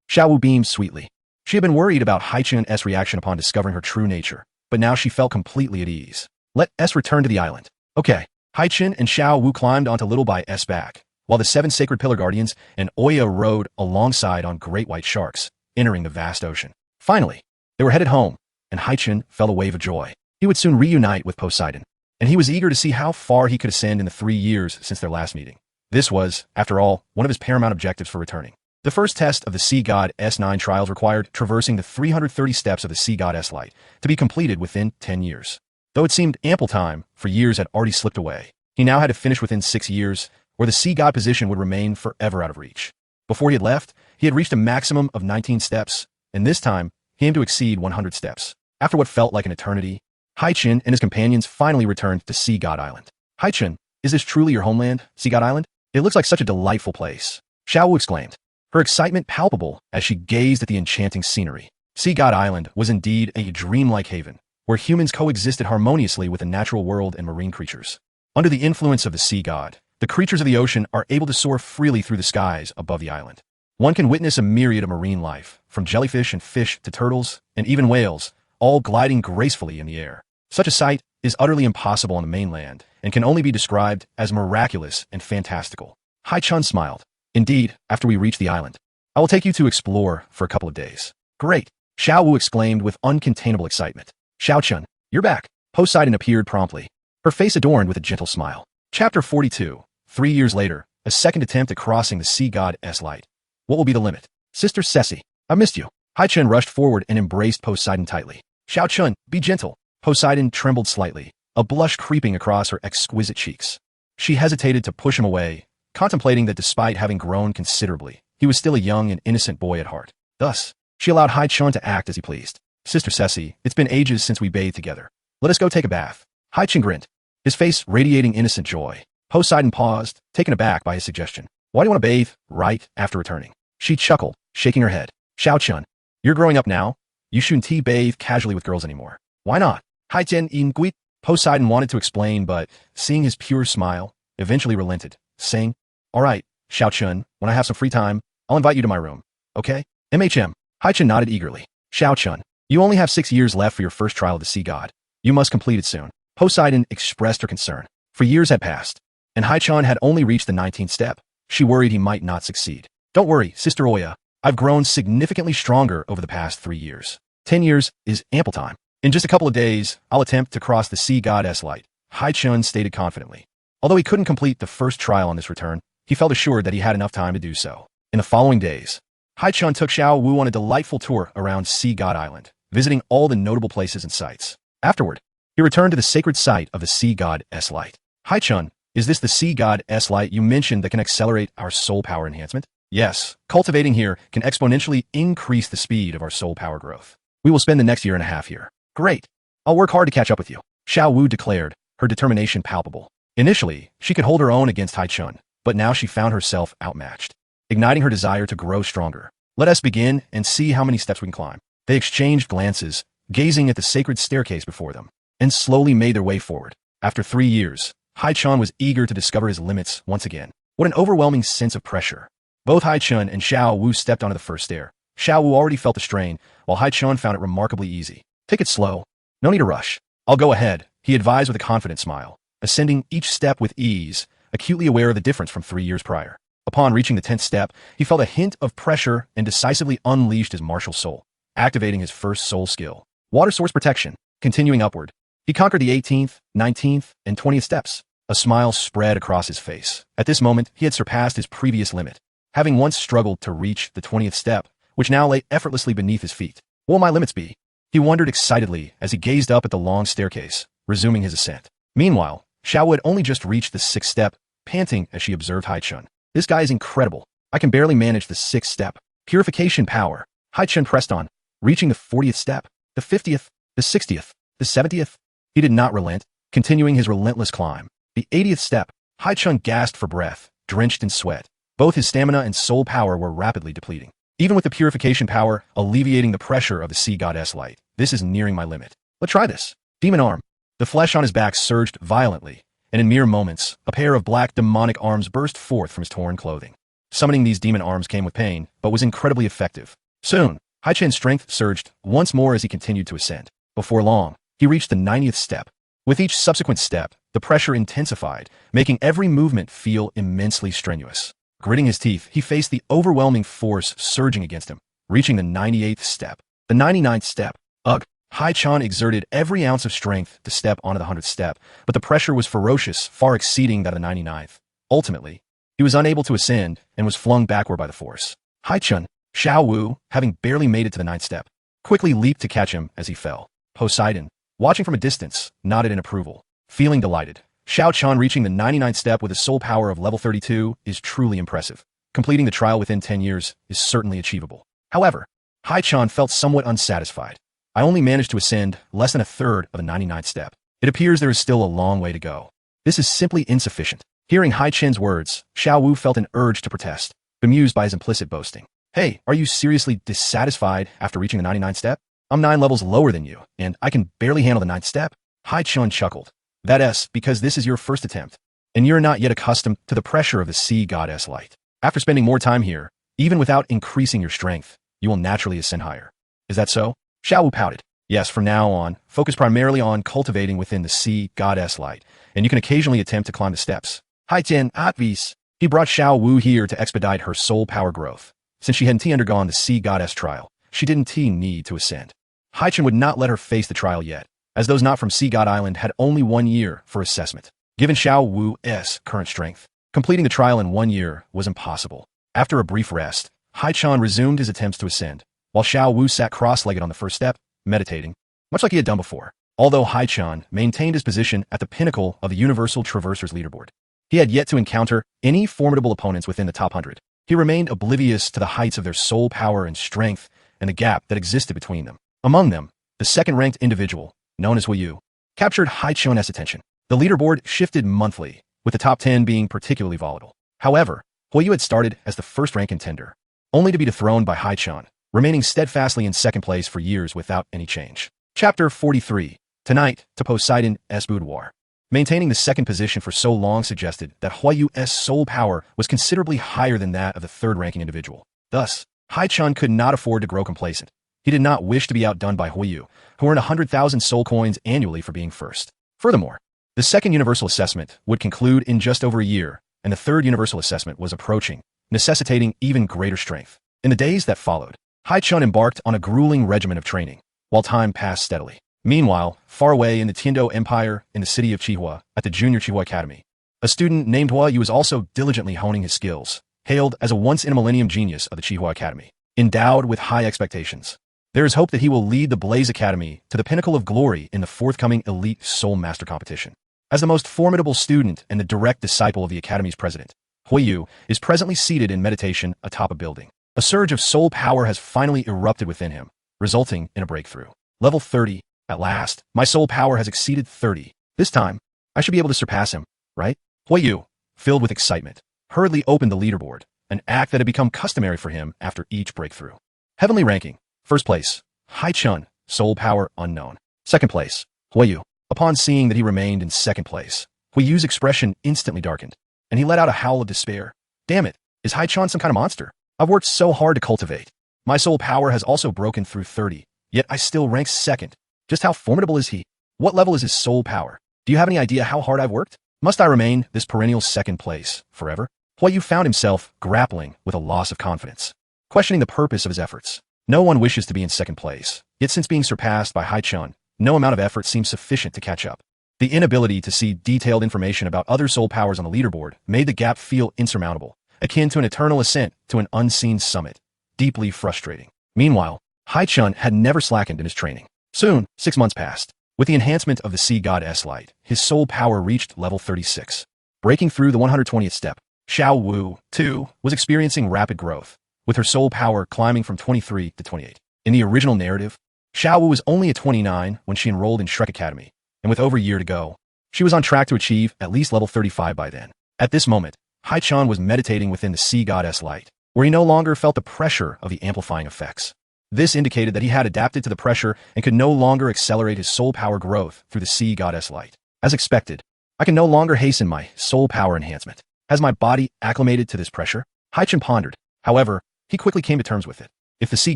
Xiao Wu beamed sweetly. She had been worried about Haichen's reaction upon discovering her true nature, but now she felt completely at ease. Let us return to the island. Okay. Haichen and Xiao Wu climbed onto Little Bai's back, while the 7 sacred pillar guardians and Oya rode alongside on great white sharks, entering the vast ocean. Finally, they were headed home, and Haichen felt a wave of joy. He would soon reunite with Poseidon, and he was eager to see how far he could ascend in the 3 years since their last meeting. This was, after all, one of his paramount objectives for returning. The first test of the Sea God S9 trials required traversing the 330 steps of the Sea God S Light to be completed within 10 years. Though it seemed ample time, for years had already slipped away. He now had to finish within 6 years, where the Sea God position would remain forever out of reach. Before he had left, he had reached a maximum of 19 steps, and this time, he aimed to exceed 100 steps. After what felt like an eternity, Haichen and his companions finally returned to Sea God Island. Haichen, is this truly your homeland, Sea God Island? It looks like such a delightful place. Xiao Wu exclaimed, her excitement palpable as she gazed at the enchanting scenery. Sea God Island was indeed a dreamlike haven, where humans coexisted harmoniously with the natural world and marine creatures. Under the influence of the Sea God, the creatures of the ocean are able to soar freely through the skies above the island. One can witness a myriad of marine life, from jellyfish and fish to turtles, and even whales, all gliding gracefully in the air. Such a sight is utterly impossible on the mainland, and can only be described as miraculous and fantastical. Haichen smiled. Indeed, after we reach the island, I will take you to explore for a couple of days. Great, Xiao Wu exclaimed with uncontainable excitement. Xiaochun, you're back. Poseidon appeared promptly, her face adorned with a gentle smile. Chapter 42. 3 years later, a second attempt at crossing the Sea God S Light. What will be the limit? Sister Ceci, I missed you. Haichen rushed forward and embraced Poseidon tightly. Xiaochun, be gentle. Poseidon trembled slightly, a blush creeping across her exquisite cheeks. She hesitated to push him away, contemplating that despite having grown considerably, he was still a young and innocent boy at heart. Thus, she allowed Haichen to act as he pleased. Sister Ceci, it's been ages since we bathed together. Let us go take a bath. Haichen grinned, his face radiating innocent joy. Poseidon paused, taken aback by his suggestion. Why do you want to bathe right after returning? She chuckled, shaking her head. Xiaochun, you're growing up now. You shouldn't bathe casually with girls anymore. Why not? Haichen Inguit. Poseidon wanted to explain, but seeing his pure smile, eventually relented, saying, all right, Xiaochun, when I have some free time, I'll invite you to my room. Okay? MHM. Haichen nodded eagerly. Xiaochun, you only have 6 years left for your first trial of the Sea God. You must complete it soon. Poseidon expressed her concern. For years had passed, and Haichen had only reached the 19th step. She worried he might not succeed. Don't worry, Sister Oya. I've grown significantly stronger over the past 3 years. 10 years is ample time. In just a couple of days, I'll attempt to cross the Sea God S Light, Haichen stated confidently. Although he couldn't complete the first trial on this return, he felt assured that he had enough time to do so. In the following days, Haichen took Xiao Wu on a delightful tour around Sea God Island, visiting all the notable places and sites. Afterward, he returned to the sacred site of the Sea God S Light. Haichen, is this the Sea God S Light you mentioned that can accelerate our soul power enhancement? Yes, cultivating here can exponentially increase the speed of our soul power growth. We will spend the next 1.5 years here. Great. I'll work hard to catch up with you, Xiao Wu declared, her determination palpable. Initially, she could hold her own against Haichen, but now she found herself outmatched, igniting her desire to grow stronger. Let us begin and see how many steps we can climb. They exchanged glances, gazing at the sacred staircase before them, and slowly made their way forward. After 3 years, Haichen was eager to discover his limits once again. What an overwhelming sense of pressure. Both Haichen and Xiao Wu stepped onto the first stair. Xiao Wu already felt the strain, while Haichen found it remarkably easy. Take it slow. No need to rush. I'll go ahead, he advised with a confident smile, ascending each step with ease, acutely aware of the difference from 3 years prior. Upon reaching the 10th step, he felt a hint of pressure and decisively unleashed his martial soul, activating his first soul skill, water source protection. Continuing upward, he conquered the 18th, 19th, and 20th steps. A smile spread across his face. At this moment, he had surpassed his previous limit, having once struggled to reach the 20th step, which now lay effortlessly beneath his feet. What will my limits be? He wondered excitedly as he gazed up at the long staircase, resuming his ascent. Meanwhile, Xiao Wu had only just reached the 6th step, panting as she observed Haichen. This guy is incredible. I can barely manage the 6th step. Purification power. Haichen pressed on, reaching the 40th step, the 50th, the 60th, the 70th. He did not relent, continuing his relentless climb. The 80th step, Haichen gasped for breath, drenched in sweat. Both his stamina and soul power were rapidly depleting. Even with the purification power alleviating the pressure of the sea goddess light, this is nearing my limit. Let's try this. Demon arm. The flesh on his back surged violently, and in mere moments, a pair of black demonic arms burst forth from his torn clothing. Summoning these demon arms came with pain, but was incredibly effective. Soon, Haichen's strength surged once more as he continued to ascend. Before long, he reached the 90th step. With each subsequent step, the pressure intensified, making every movement feel immensely strenuous. Gritting his teeth, he faced the overwhelming force surging against him, reaching the 98th step. The 99th step. Ugh! Haichen exerted every ounce of strength to step onto the 100th step, but the pressure was ferocious, far exceeding that of the 99th. Ultimately, he was unable to ascend and was flung backward by the force. Haichen, Xiao Wu, having barely made it to the 9th step, quickly leaped to catch him as he fell. Poseidon, watching from a distance, nodded in approval. Feeling delighted, Xiao Chen reaching the 99th step with a soul power of level 32 is truly impressive. Completing the trial within 10 years is certainly achievable. However, Haichen felt somewhat unsatisfied. I only managed to ascend less than a third of the 99th step. It appears there is still a long way to go. This is simply insufficient. Hearing Haichen's words, Xiao Wu felt an urge to protest, bemused by his implicit boasting. Hey, are you seriously dissatisfied after reaching the 99th step? I'm 9 levels lower than you, and I can barely handle the 9th step. Haichen chuckled. That's because this is your first attempt, and you're not yet accustomed to the pressure of the sea goddess light. After spending more time here, even without increasing your strength, you will naturally ascend higher. Is that so? Xiao Wu pouted. Yes, from now on, focus primarily on cultivating within the sea goddess light, and you can occasionally attempt to climb the steps. Haichen advis. He brought Xiao Wu here to expedite her soul power growth. Since she hadn't undergone the sea goddess trial, she didn't need to ascend. Haichen would not let her face the trial yet, as those not from Sea God Island had only 1 year for assessment. Given Xiao Wu's current strength, completing the trial in 1 year was impossible. After a brief rest, Haichen resumed his attempts to ascend, while Xiao Wu sat cross-legged on the first step, meditating, much like he had done before. Although Haichen maintained his position at the pinnacle of the Universal Traversers leaderboard, he had yet to encounter any formidable opponents within the top 100. He remained oblivious to the heights of their soul power and strength and the gap that existed between them. Among them, the second-ranked individual, known as Huiyu, captured Haichen's attention. The leaderboard shifted monthly, with the top 10 being particularly volatile. However, Huiyu had started as the first-rank contender, only to be dethroned by Haichen, remaining steadfastly in second place for years without any change. Chapter 43. Tonight, to Poseidon's boudoir. Maintaining the second position for so long suggested that Huiyu's soul power was considerably higher than that of the third-ranking individual. Thus, Haichen could not afford to grow complacent. He did not wish to be outdone by Huiyu, who earned 100,000 soul coins annually for being first. Furthermore, the second universal assessment would conclude in just over a year, and the third universal assessment was approaching, necessitating even greater strength. In the days that followed, Haichen embarked on a grueling regimen of training, while time passed steadily. Meanwhile, far away in the Tiando Empire in the city of Chihua, at the Junior Chihua Academy, a student named Huiyu was also diligently honing his skills, hailed as a once-in-a-millennium genius of the Chihua Academy. Endowed with high expectations, there is hope that he will lead the Blaze Academy to the pinnacle of glory in the forthcoming Elite Soul Master competition. As the most formidable student and the direct disciple of the Academy's president, Huiyu is presently seated in meditation atop a building. A surge of soul power has finally erupted within him, resulting in a breakthrough. Level 30. At last, my soul power has exceeded 30. This time, I should be able to surpass him. right? Huiyu, filled with excitement, hurriedly opened the leaderboard, an act that had become customary for him after each breakthrough. Heavenly ranking. First place, Haichen, soul power unknown. Second place, Huiyu. Upon seeing that he remained in second place, Huiyu's expression instantly darkened, and he let out a howl of despair. Damn it, is Haichen some kind of monster? I've worked so hard to cultivate. My soul power has also broken through 30, yet I still rank second. Just how formidable is he? What level is his soul power? Do you have any idea how hard I've worked? Must I remain this perennial second place forever? Huiyu found himself grappling with a loss of confidence, questioning the purpose of his efforts. No one wishes to be in second place, yet since being surpassed by Haichen, no amount of effort seems sufficient to catch up. The inability to see detailed information about other soul powers on the leaderboard made the gap feel insurmountable, akin to an eternal ascent to an unseen summit. Deeply frustrating. Meanwhile, Haichen had never slackened in his training. Soon, 6 months passed. With the enhancement of the sea goddess light, his soul power reached level 36. Breaking through the 120th step, Xiao Wu, too, was experiencing rapid growth, with her soul power climbing from 23 to 28. In the original narrative, Xiao Wu was only at 29 when she enrolled in Shrek Academy, and with over a year to go, she was on track to achieve at least level 35 by then. At this moment, Haichen was meditating within the sea goddess light, where he no longer felt the pressure of the amplifying effects. This indicated that he had adapted to the pressure and could no longer accelerate his soul power growth through the sea goddess light. As expected, I can no longer hasten my soul power enhancement. Has my body acclimated to this pressure? Haichen pondered. However, he quickly came to terms with it. If the sea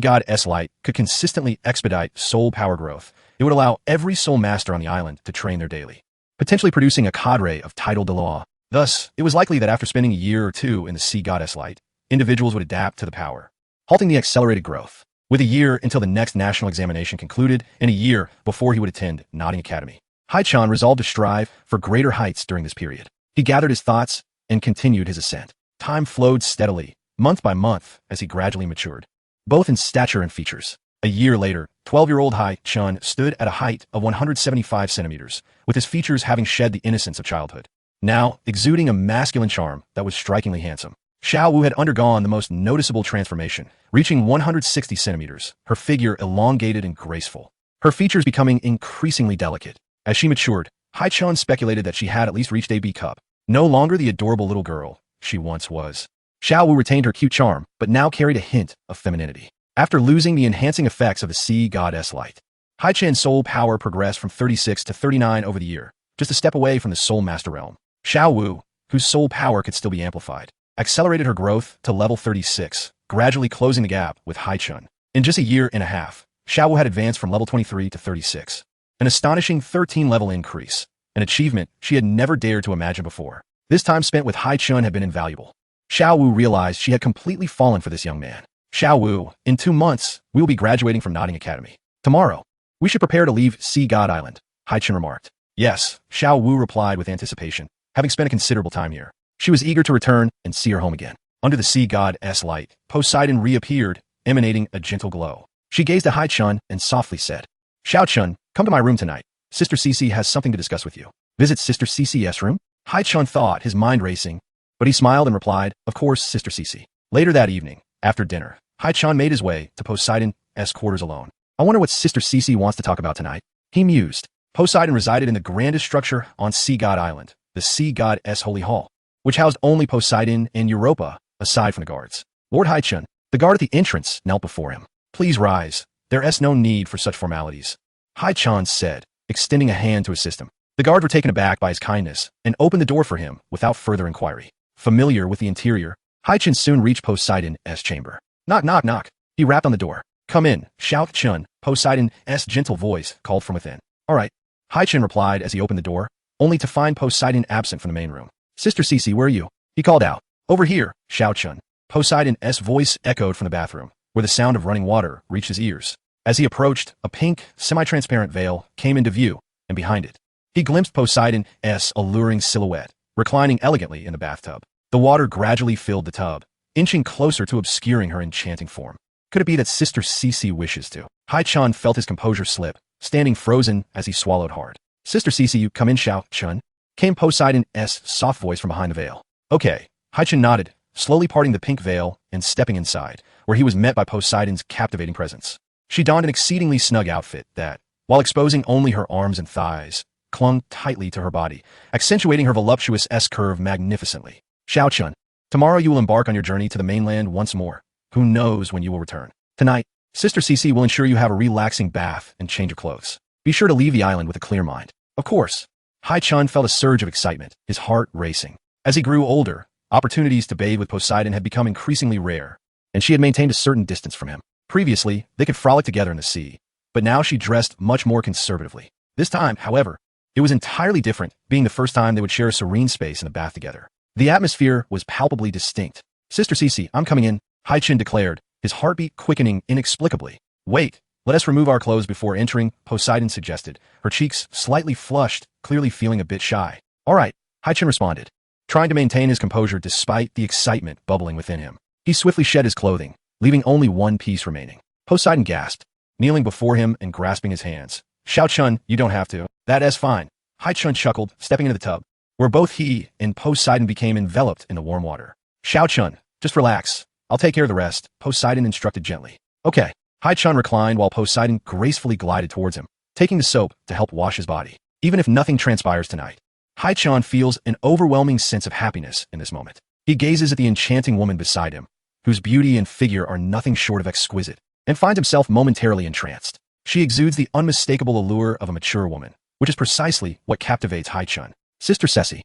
goddess light could consistently expedite soul power growth, it would allow every soul master on the island to train there daily, potentially producing a cadre of titled law. Thus, it was likely that after spending a year or two in the sea goddess light, individuals would adapt to the power, halting the accelerated growth. With a year until the next national examination concluded and a year before he would attend Nodding Academy, Haichen resolved to strive for greater heights during this period. He gathered his thoughts and continued his ascent. Time flowed steadily, month by month, as he gradually matured, both in stature and features. A year later, 12-year-old Haichen stood at a height of 175 centimeters, with his features having shed the innocence of childhood, now exuding a masculine charm that was strikingly handsome. Xiao Wu had undergone the most noticeable transformation, reaching 160 centimeters, her figure elongated and graceful, her features becoming increasingly delicate. As she matured, Haichen speculated that she had at least reached a B cup, no longer the adorable little girl she once was. Xiao Wu retained her cute charm, but now carried a hint of femininity. After losing the enhancing effects of the sea goddess light, Haichen's soul power progressed from 36 to 39 over the year, just a step away from the soul master realm. Xiao Wu, whose soul power could still be amplified, accelerated her growth to level 36, gradually closing the gap with Haichen. In just a year and a half, Xiao Wu had advanced from level 23 to 36, an astonishing 13-level increase, an achievement she had never dared to imagine before. This time spent with Haichen had been invaluable. Xiao Wu realized she had completely fallen for this young man. Xiao Wu, in 2 months, we will be graduating from Nodding Academy. Tomorrow, we should prepare to leave Sea God Island, Haichen remarked. Yes, Xiao Wu replied with anticipation, having spent a considerable time here. She was eager to return and see her home again. Under the sea goddess light, Poseidon reappeared, emanating a gentle glow. She gazed at Haichen and softly said, Xiaochun, come to my room tonight. Sister Cici has something to discuss with you. Visit Sister Cici's room? Haichen thought, his mind racing, but he smiled and replied, of course, Sister Cici. Later that evening, after dinner, Haichen made his way to Poseidon's quarters alone. I wonder what Sister Cici wants to talk about tonight. He mused. Poseidon resided in the grandest structure on Sea God Island, the Sea God's Holy Hall, which housed only Poseidon and Europa, aside from the guards. Lord Haichen, the guard at the entrance, knelt before him. Please rise. There is no need for such formalities, Haichen said, extending a hand to assist him. The guards were taken aback by his kindness and opened the door for him without further inquiry. Familiar with the interior, Haichen soon reached Poseidon's chamber. Knock, knock, knock. He rapped on the door. Come in, Xiaochun, Poseidon's gentle voice called from within. All right, Haichen replied as he opened the door, only to find Poseidon absent from the main room. Sister Cici, where are you? He called out. Over here, Xiaochun. Poseidon's voice echoed from the bathroom, where the sound of running water reached his ears. As he approached, a pink, semi-transparent veil came into view, and behind it, he glimpsed Poseidon's alluring silhouette, reclining elegantly in the bathtub. The water gradually filled the tub, inching closer to obscuring her enchanting form. Could it be that Sister Cici wishes to? Haichen felt his composure slip, standing frozen as he swallowed hard. Sister Cici, you come in, Xiaochun, came Poseidon's soft voice from behind the veil. Okay, Haichen nodded, slowly parting the pink veil and stepping inside, where he was met by Poseidon's captivating presence. She donned an exceedingly snug outfit that, while exposing only her arms and thighs, clung tightly to her body, accentuating her voluptuous S-curve magnificently. Haichen, tomorrow you will embark on your journey to the mainland once more. Who knows when you will return? Tonight, Sister Cece will ensure you have a relaxing bath and change of clothes. Be sure to leave the island with a clear mind. Of course. Haichen felt a surge of excitement, his heart racing. As he grew older, opportunities to bathe with Poseidon had become increasingly rare, and she had maintained a certain distance from him. Previously, they could frolic together in the sea, but now she dressed much more conservatively. This time, however, it was entirely different, being the first time they would share a serene space in the bath together. The atmosphere was palpably distinct. Sister Cece, I'm coming in, Haichen declared, his heartbeat quickening inexplicably. Wait, let us remove our clothes before entering, Poseidon suggested, her cheeks slightly flushed, clearly feeling a bit shy. All right, Haichen responded, trying to maintain his composure despite the excitement bubbling within him. He swiftly shed his clothing, leaving only one piece remaining. Poseidon gasped, kneeling before him and grasping his hands. Haichen, you don't have to. That's fine. Haichen chuckled, stepping into the tub, where both he and Poseidon became enveloped in the warm water. Haichen, just relax. I'll take care of the rest, Poseidon instructed gently. Okay. Haichen reclined while Poseidon gracefully glided towards him, taking the soap to help wash his body. Even if nothing transpires tonight, Haichen feels an overwhelming sense of happiness in this moment. He gazes at the enchanting woman beside him, whose beauty and figure are nothing short of exquisite, and finds himself momentarily entranced. She exudes the unmistakable allure of a mature woman, which is precisely what captivates Haichen. Sister Cece.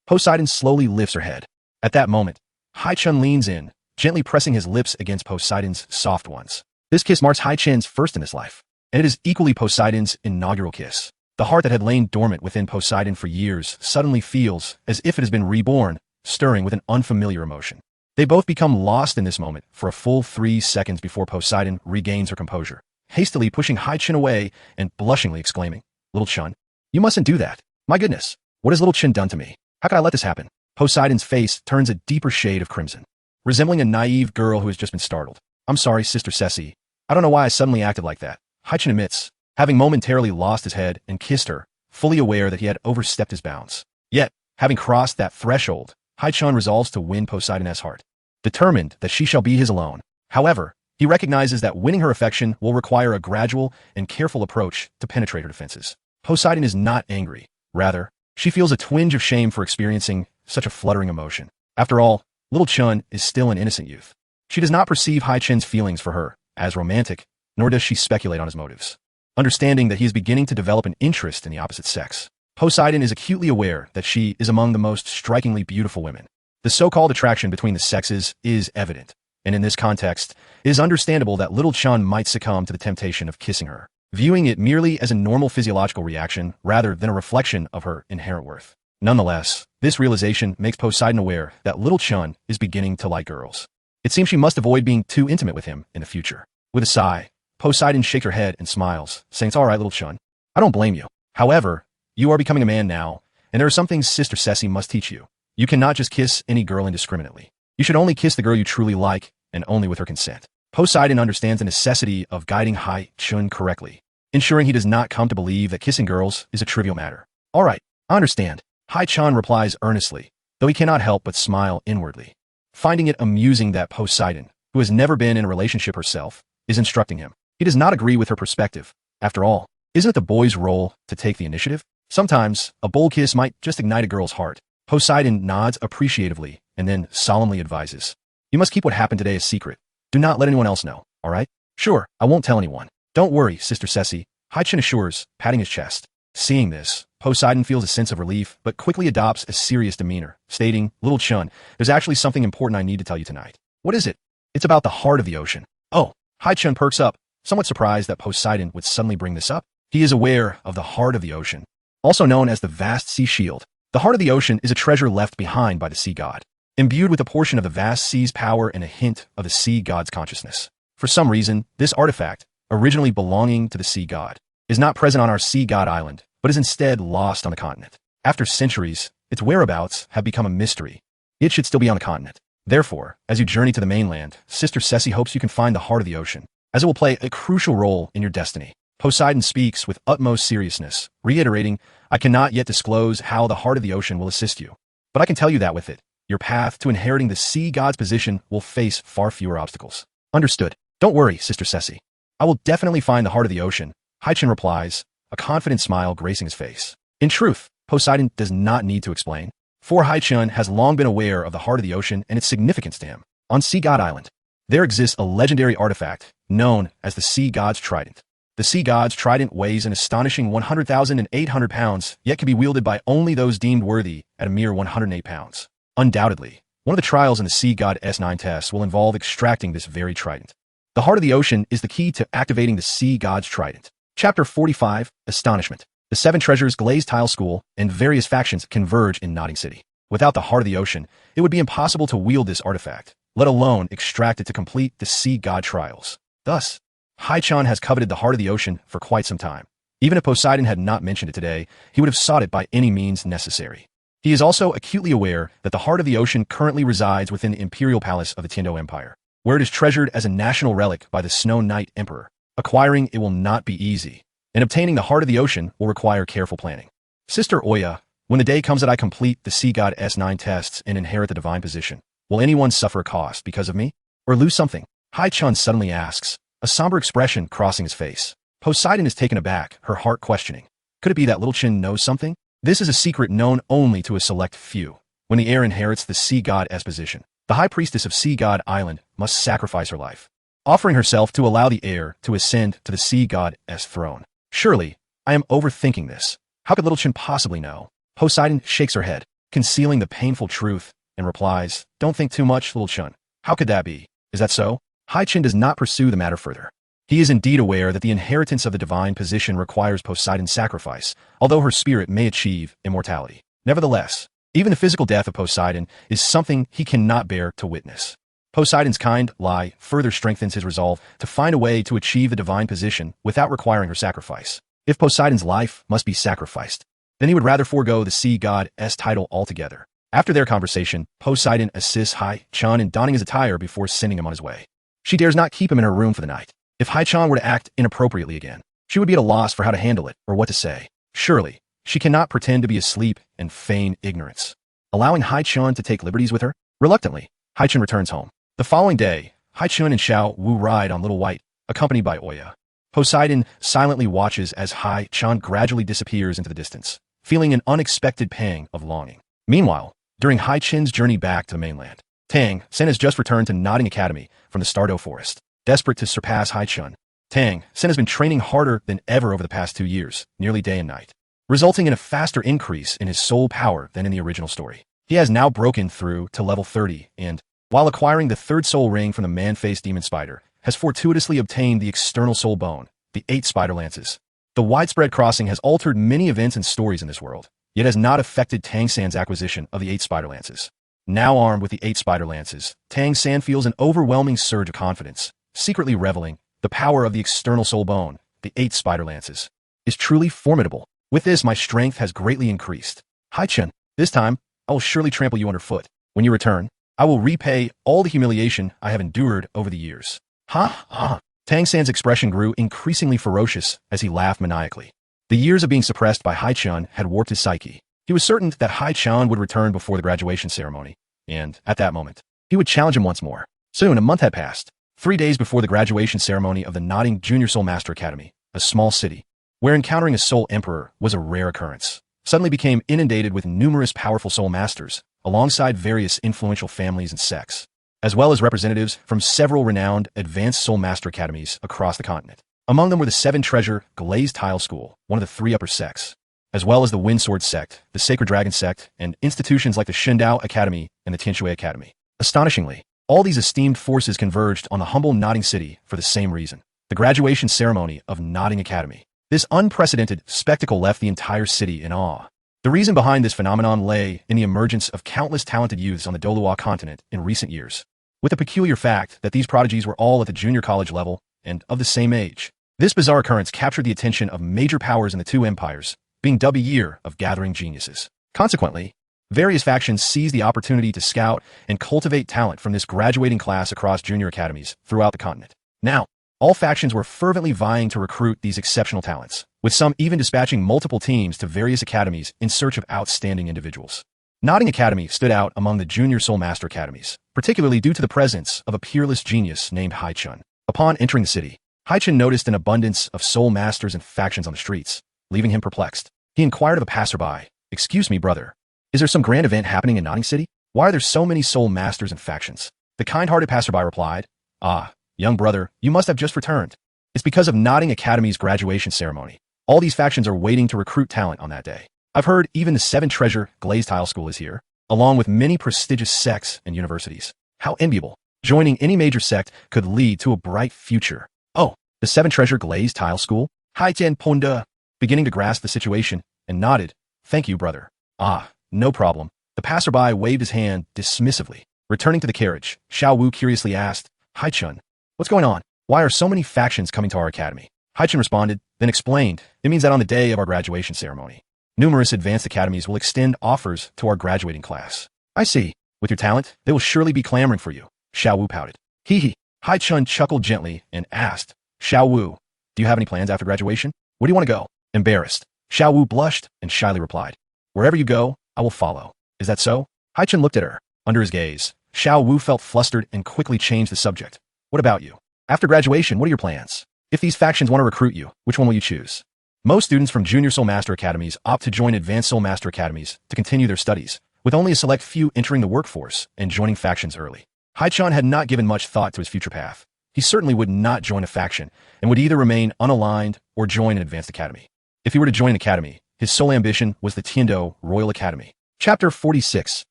Poseidon slowly lifts her head. At that moment, Haichen leans in, gently pressing his lips against Poseidon's soft ones. This kiss marks Haichen's first in his life, and it is equally Poseidon's inaugural kiss. The heart that had lain dormant within Poseidon for years suddenly feels as if it has been reborn, stirring with an unfamiliar emotion. They both become lost in this moment for a full 3 seconds before Poseidon regains her composure, hastily pushing Haichen away and blushingly exclaiming, Little Chun, you mustn't do that. My goodness, what has Little Chun done to me? How could I let this happen? Poseidon's face turns a deeper shade of crimson, resembling a naive girl who has just been startled. I'm sorry, Sister Cece. I don't know why I suddenly acted like that. Haichen admits, having momentarily lost his head and kissed her, fully aware that he had overstepped his bounds. Yet, having crossed that threshold, Haichen resolves to win Poseidon's heart, determined that she shall be his alone. However, he recognizes that winning her affection will require a gradual and careful approach to penetrate her defenses. Poseidon is not angry. Rather, she feels a twinge of shame for experiencing such a fluttering emotion. After all, Little Chun is still an innocent youth. She does not perceive Haichen's feelings for her as romantic, nor does she speculate on his motives. Understanding that he is beginning to develop an interest in the opposite sex, Poseidon is acutely aware that she is among the most strikingly beautiful women. The so-called attraction between the sexes is evident, and in this context, it is understandable that Little Chun might succumb to the temptation of kissing her, viewing it merely as a normal physiological reaction rather than a reflection of her inherent worth. Nonetheless, this realization makes Poseidon aware that Little Chun is beginning to like girls. It seems she must avoid being too intimate with him in the future. With a sigh, Poseidon shakes her head and smiles, saying, It's all right, Little Chun. I don't blame you. However, you are becoming a man now, and there are some things Sister Cece must teach you. You cannot just kiss any girl indiscriminately. You should only kiss the girl you truly like, and only with her consent. Poseidon understands the necessity of guiding Haichen correctly, ensuring he does not come to believe that kissing girls is a trivial matter. All right, I understand. Haichen replies earnestly, though he cannot help but smile inwardly, finding it amusing that Poseidon, who has never been in a relationship herself, is instructing him. He does not agree with her perspective. After all, isn't it the boy's role to take the initiative? Sometimes, a bold kiss might just ignite a girl's heart. Poseidon nods appreciatively and then solemnly advises, You must keep what happened today a secret. Do not let anyone else know, all right? Sure, I won't tell anyone. Don't worry, Sister Cece, Haichen assures, patting his chest. Seeing this, Poseidon feels a sense of relief, but quickly adopts a serious demeanor, stating, Little Chun, there's actually something important I need to tell you tonight. What is it? It's about the heart of the ocean. Oh, Haichen perks up, somewhat surprised that Poseidon would suddenly bring this up. He is aware of the heart of the ocean, also known as the vast sea shield. The heart of the ocean is a treasure left behind by the sea god, imbued with a portion of the vast sea's power and a hint of the sea god's consciousness. For some reason, this artifact, originally belonging to the sea god, is not present on our sea god island, but is instead lost on the continent. After centuries, its whereabouts have become a mystery. It should still be on the continent. Therefore, as you journey to the mainland, Sister Cece hopes you can find the heart of the ocean, as it will play a crucial role in your destiny. Poseidon speaks with utmost seriousness, reiterating, I cannot yet disclose how the heart of the ocean will assist you. But I can tell you that with it, your path to inheriting the sea god's position will face far fewer obstacles. Understood. Don't worry, Sister Cece. I will definitely find the heart of the ocean, Haichen replies, a confident smile gracing his face. In truth, Poseidon does not need to explain, for Haichen has long been aware of the heart of the ocean and its significance to him. On Sea God Island, there exists a legendary artifact known as the Sea God's Trident. The Sea God's Trident weighs an astonishing 100,800 pounds, yet can be wielded by only those deemed worthy at a mere 108 pounds. Undoubtedly, one of the trials in the Sea God S9 tests will involve extracting this very trident. The heart of the ocean is the key to activating the Sea God's Trident. Chapter 45, Astonishment. The Seven Treasures Glazed Tile School and various factions converge in Notting City. Without the heart of the ocean, it would be impossible to wield this artifact, let alone extract it to complete the Sea God trials. Thus, Haichen has coveted the heart of the ocean for quite some time. Even if Poseidon had not mentioned it today, he would have sought it by any means necessary. He is also acutely aware that the heart of the ocean currently resides within the imperial palace of the Tindo Empire, where it is treasured as a national relic by the Snow Knight Emperor. Acquiring it will not be easy, and obtaining the heart of the ocean will require careful planning. Sister Oya, when the day comes that I complete the Sea God S9 tests and inherit the divine position, will anyone suffer a cost because of me? Or lose something? Haichen suddenly asks, a somber expression crossing his face. Poseidon is taken aback, her heart questioning. Could it be that Little Chin knows something? This is a secret known only to a select few. When the heir inherits the Sea God S position, the High Priestess of Sea God Island must sacrifice her life, offering herself to allow the heir to ascend to the Sea God S throne. Surely, I am overthinking this. How could Little Chin possibly know? Poseidon shakes her head, concealing the painful truth, and replies, don't think too much, Little Chun. How could that be? Is that so? Haichen does not pursue the matter further. He is indeed aware that the inheritance of the divine position requires Poseidon's sacrifice, although her spirit may achieve immortality. Nevertheless, even the physical death of Poseidon is something he cannot bear to witness. Poseidon's kind lie further strengthens his resolve to find a way to achieve the divine position without requiring her sacrifice. If Poseidon's life must be sacrificed, then he would rather forego the Sea God S title altogether. After their conversation, Poseidon assists Haichen in donning his attire before sending him on his way. She dares not keep him in her room for the night. If Haichen were to act inappropriately again, she would be at a loss for how to handle it or what to say. Surely, she cannot pretend to be asleep and feign ignorance. Allowing Haichen to take liberties with her? Reluctantly, Haichen returns home. The following day, Haichen and Xiao Wu ride on Little White, accompanied by Oya. Poseidon silently watches as Haichen gradually disappears into the distance, feeling an unexpected pang of longing. Meanwhile, during Haichen's journey back to the mainland, Tang Sen has just returned to Notting Academy from the Stardow Forest. Desperate to surpass Haichen, Tang Sen has been training harder than ever over the past 2 years, nearly day and night, resulting in a faster increase in his soul power than in the original story. He has now broken through to level 30 and, while acquiring the third soul ring from the man-faced demon spider, has fortuitously obtained the external soul bone, the 8 spider lances. The widespread crossing has altered many events and stories in this world, yet has not affected Tang San's acquisition of the 8 spider lances. Now armed with the 8 spider lances, Tang San feels an overwhelming surge of confidence, secretly reveling the power of the external soul bone, the 8 spider lances, is truly formidable. With this, my strength has greatly increased. Haichen, this time, I will surely trample you underfoot. When you return, I will repay all the humiliation I have endured over the years. Ha ha. Tang San's expression grew increasingly ferocious as he laughed maniacally. The years of being suppressed by Haichen had warped his psyche. He was certain that Haichen would return before the graduation ceremony, and, at that moment, he would challenge him once more. Soon, a month had passed. 3 days before the graduation ceremony of the Notting Junior Soul Master Academy, a small city, where encountering a Soul Emperor was a rare occurrence, suddenly became inundated with numerous powerful Soul Masters, alongside various influential families and sects, as well as representatives from several renowned advanced Soul Master Academies across the continent. Among them were the 7 Treasure Glazed Tile School, one of the 3 upper sects, as well as the Windsword Sect, the Sacred Dragon Sect, and institutions like the Shindao Academy and the Tianshui Academy. Astonishingly, all these esteemed forces converged on the humble Notting City for the same reason, the graduation ceremony of Notting Academy. This unprecedented spectacle left the entire city in awe. The reason behind this phenomenon lay in the emergence of countless talented youths on the Doloa continent in recent years, with the peculiar fact that these prodigies were all at the junior college level and of the same age. This bizarre occurrence captured the attention of major powers in the 2 empires, being dubbed a year of gathering geniuses. Consequently, various factions seized the opportunity to scout and cultivate talent from this graduating class across junior academies throughout the continent. Now, all factions were fervently vying to recruit these exceptional talents, with some even dispatching multiple teams to various academies in search of outstanding individuals. Notting Academy stood out among the junior Soul Master Academies, particularly due to the presence of a peerless genius named Haichen. Upon entering the city, Haichen noticed an abundance of Soul Masters and factions on the streets, leaving him perplexed. He inquired of a passerby, "Excuse me, brother. Is there some grand event happening in Notting City? Why are there so many soul masters and factions?" The kind-hearted passerby replied, "Ah, young brother, you must have just returned. It's because of Notting Academy's graduation ceremony. All these factions are waiting to recruit talent on that day. I've heard even the Seven Treasure Glazed Tile School is here, along with many prestigious sects and universities. How enviable. Joining any major sect could lead to a bright future." "Oh, the Seven Treasure Glazed Tile School?" Haichen ponda, beginning to grasp the situation, and nodded. "Thank you, brother." "Ah, no problem." The passerby waved his hand dismissively. Returning to the carriage, Xiao Wu curiously asked, "Haichen, what's going on? Why are so many factions coming to our academy?" Haichen responded, then explained, "It means that on the day of our graduation ceremony, numerous advanced academies will extend offers to our graduating class." "I see. With your talent, they will surely be clamoring for you." Xiao Wu pouted. "Hee hee." Haichen chuckled gently and asked, "Xiao Wu, do you have any plans after graduation? Where do you want to go?" Embarrassed, Xiao Wu blushed and shyly replied, "Wherever you go, I will follow." "Is that so?" Haichen looked at her. Under his gaze, Xiao Wu felt flustered and quickly changed the subject. "What about you? After graduation, what are your plans? If these factions want to recruit you, which one will you choose?" Most students from Junior Soul Master Academies opt to join Advanced Soul Master Academies to continue their studies, with only a select few entering the workforce and joining factions early. Haichen had not given much thought to his future path. He certainly would not join a faction and would either remain unaligned or join an advanced academy. If he were to join an academy, his sole ambition was the Tiando Royal Academy. Chapter 46,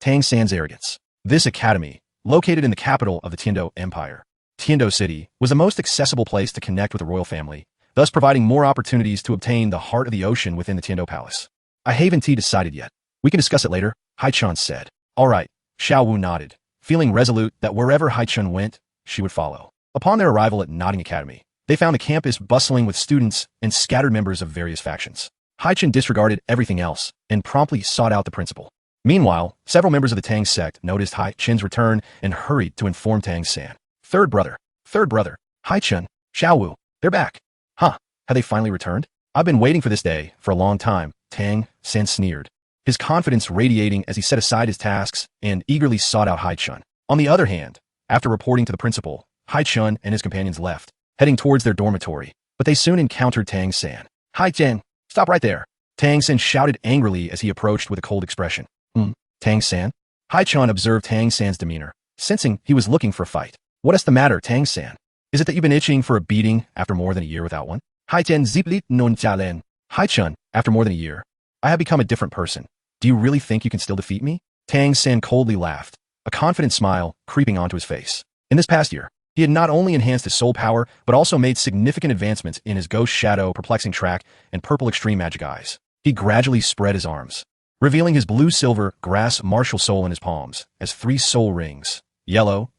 Tang San's Arrogance. This academy, located in the capital of the Tiando Empire, Tiando City, was the most accessible place to connect with the royal family, thus providing more opportunities to obtain the heart of the ocean within the Tiando Palace. "I haven't decided yet. We can discuss it later," Haichen said. "All right," Xiao Wu nodded, feeling resolute that wherever Haichen went, she would follow. Upon their arrival at Notting Academy, they found the campus bustling with students and scattered members of various factions. Haichen disregarded everything else and promptly sought out the principal. Meanwhile, several members of the Tang sect noticed Haichen's return and hurried to inform Tang San. Third brother, Haichen, Xiao Wu, they're back." "Huh, have they finally returned? I've been waiting for this day for a long time," Tang San sneered, his confidence radiating as he set aside his tasks and eagerly sought out Haichen. On the other hand, after reporting to the principal, Haichen and his companions left, heading towards their dormitory, but they soon encountered Tang San. "Haichen, stop right there!" Tang San shouted angrily as he approached with a cold expression. Tang San?" Haichen observed Tang San's demeanor, sensing he was looking for a fight. "What is the matter, Tang San? Is it that you've been itching for a beating after more than a year without one?" Haichen ziplit non jalen. "Haichen, after more than a year, I have become a different person. Do you really think you can still defeat me?" Tang San coldly laughed, a confident smile creeping onto his face. In this past year, he had not only enhanced his soul power, but also made significant advancements in his Ghost Shadow Perplexing Track and Purple Extreme Magic Eyes. He gradually spread his arms, revealing his blue-silver grass martial soul in his palms, as 3 soul rings, yellow,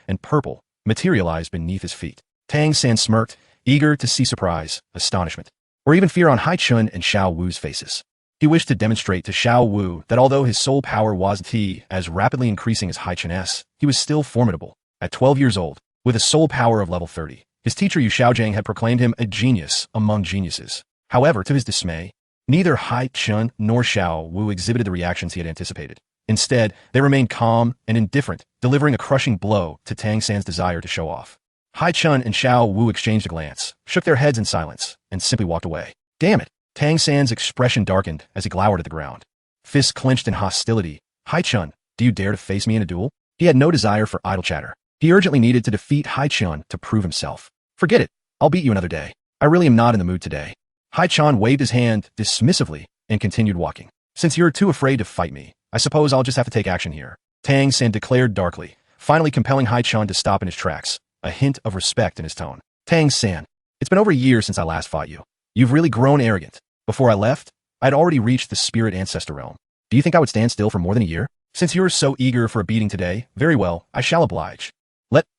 and purple, materialized beneath his feet. Tang San smirked, eager to see surprise, astonishment, or even fear on Haichen and Xiao Wu's faces. He wished to demonstrate to Xiao Wu that although his soul power wasn't as rapidly increasing as Haichen's, he was still formidable. At 12 years old, with a soul power of level 30, his teacher Yu Xiaojing had proclaimed him a genius among geniuses. However, to his dismay, neither Haichen nor Xiao Wu exhibited the reactions he had anticipated. Instead, they remained calm and indifferent, delivering a crushing blow to Tang San's desire to show off. Haichen and Xiao Wu exchanged a glance, shook their heads in silence, and simply walked away. "Damn it!" Tang San's expression darkened as he glowered at the ground. Fists clenched in hostility. "Haichen, do you dare to face me in a duel?" He had no desire for idle chatter. He urgently needed to defeat Haichen to prove himself. "Forget it. I'll beat you another day. I really am not in the mood today." Haichen waved his hand dismissively and continued walking. "Since you're too afraid to fight me, I suppose I'll just have to take action here," Tang San declared darkly, finally compelling Haichen to stop in his tracks, a hint of respect in his tone. "Tang San, it's been over a year since I last fought you. You've really grown arrogant. Before I left, I'd already reached the spirit ancestor realm. Do you think I would stand still for more than a year? Since you're so eager for a beating today, very well, I shall oblige.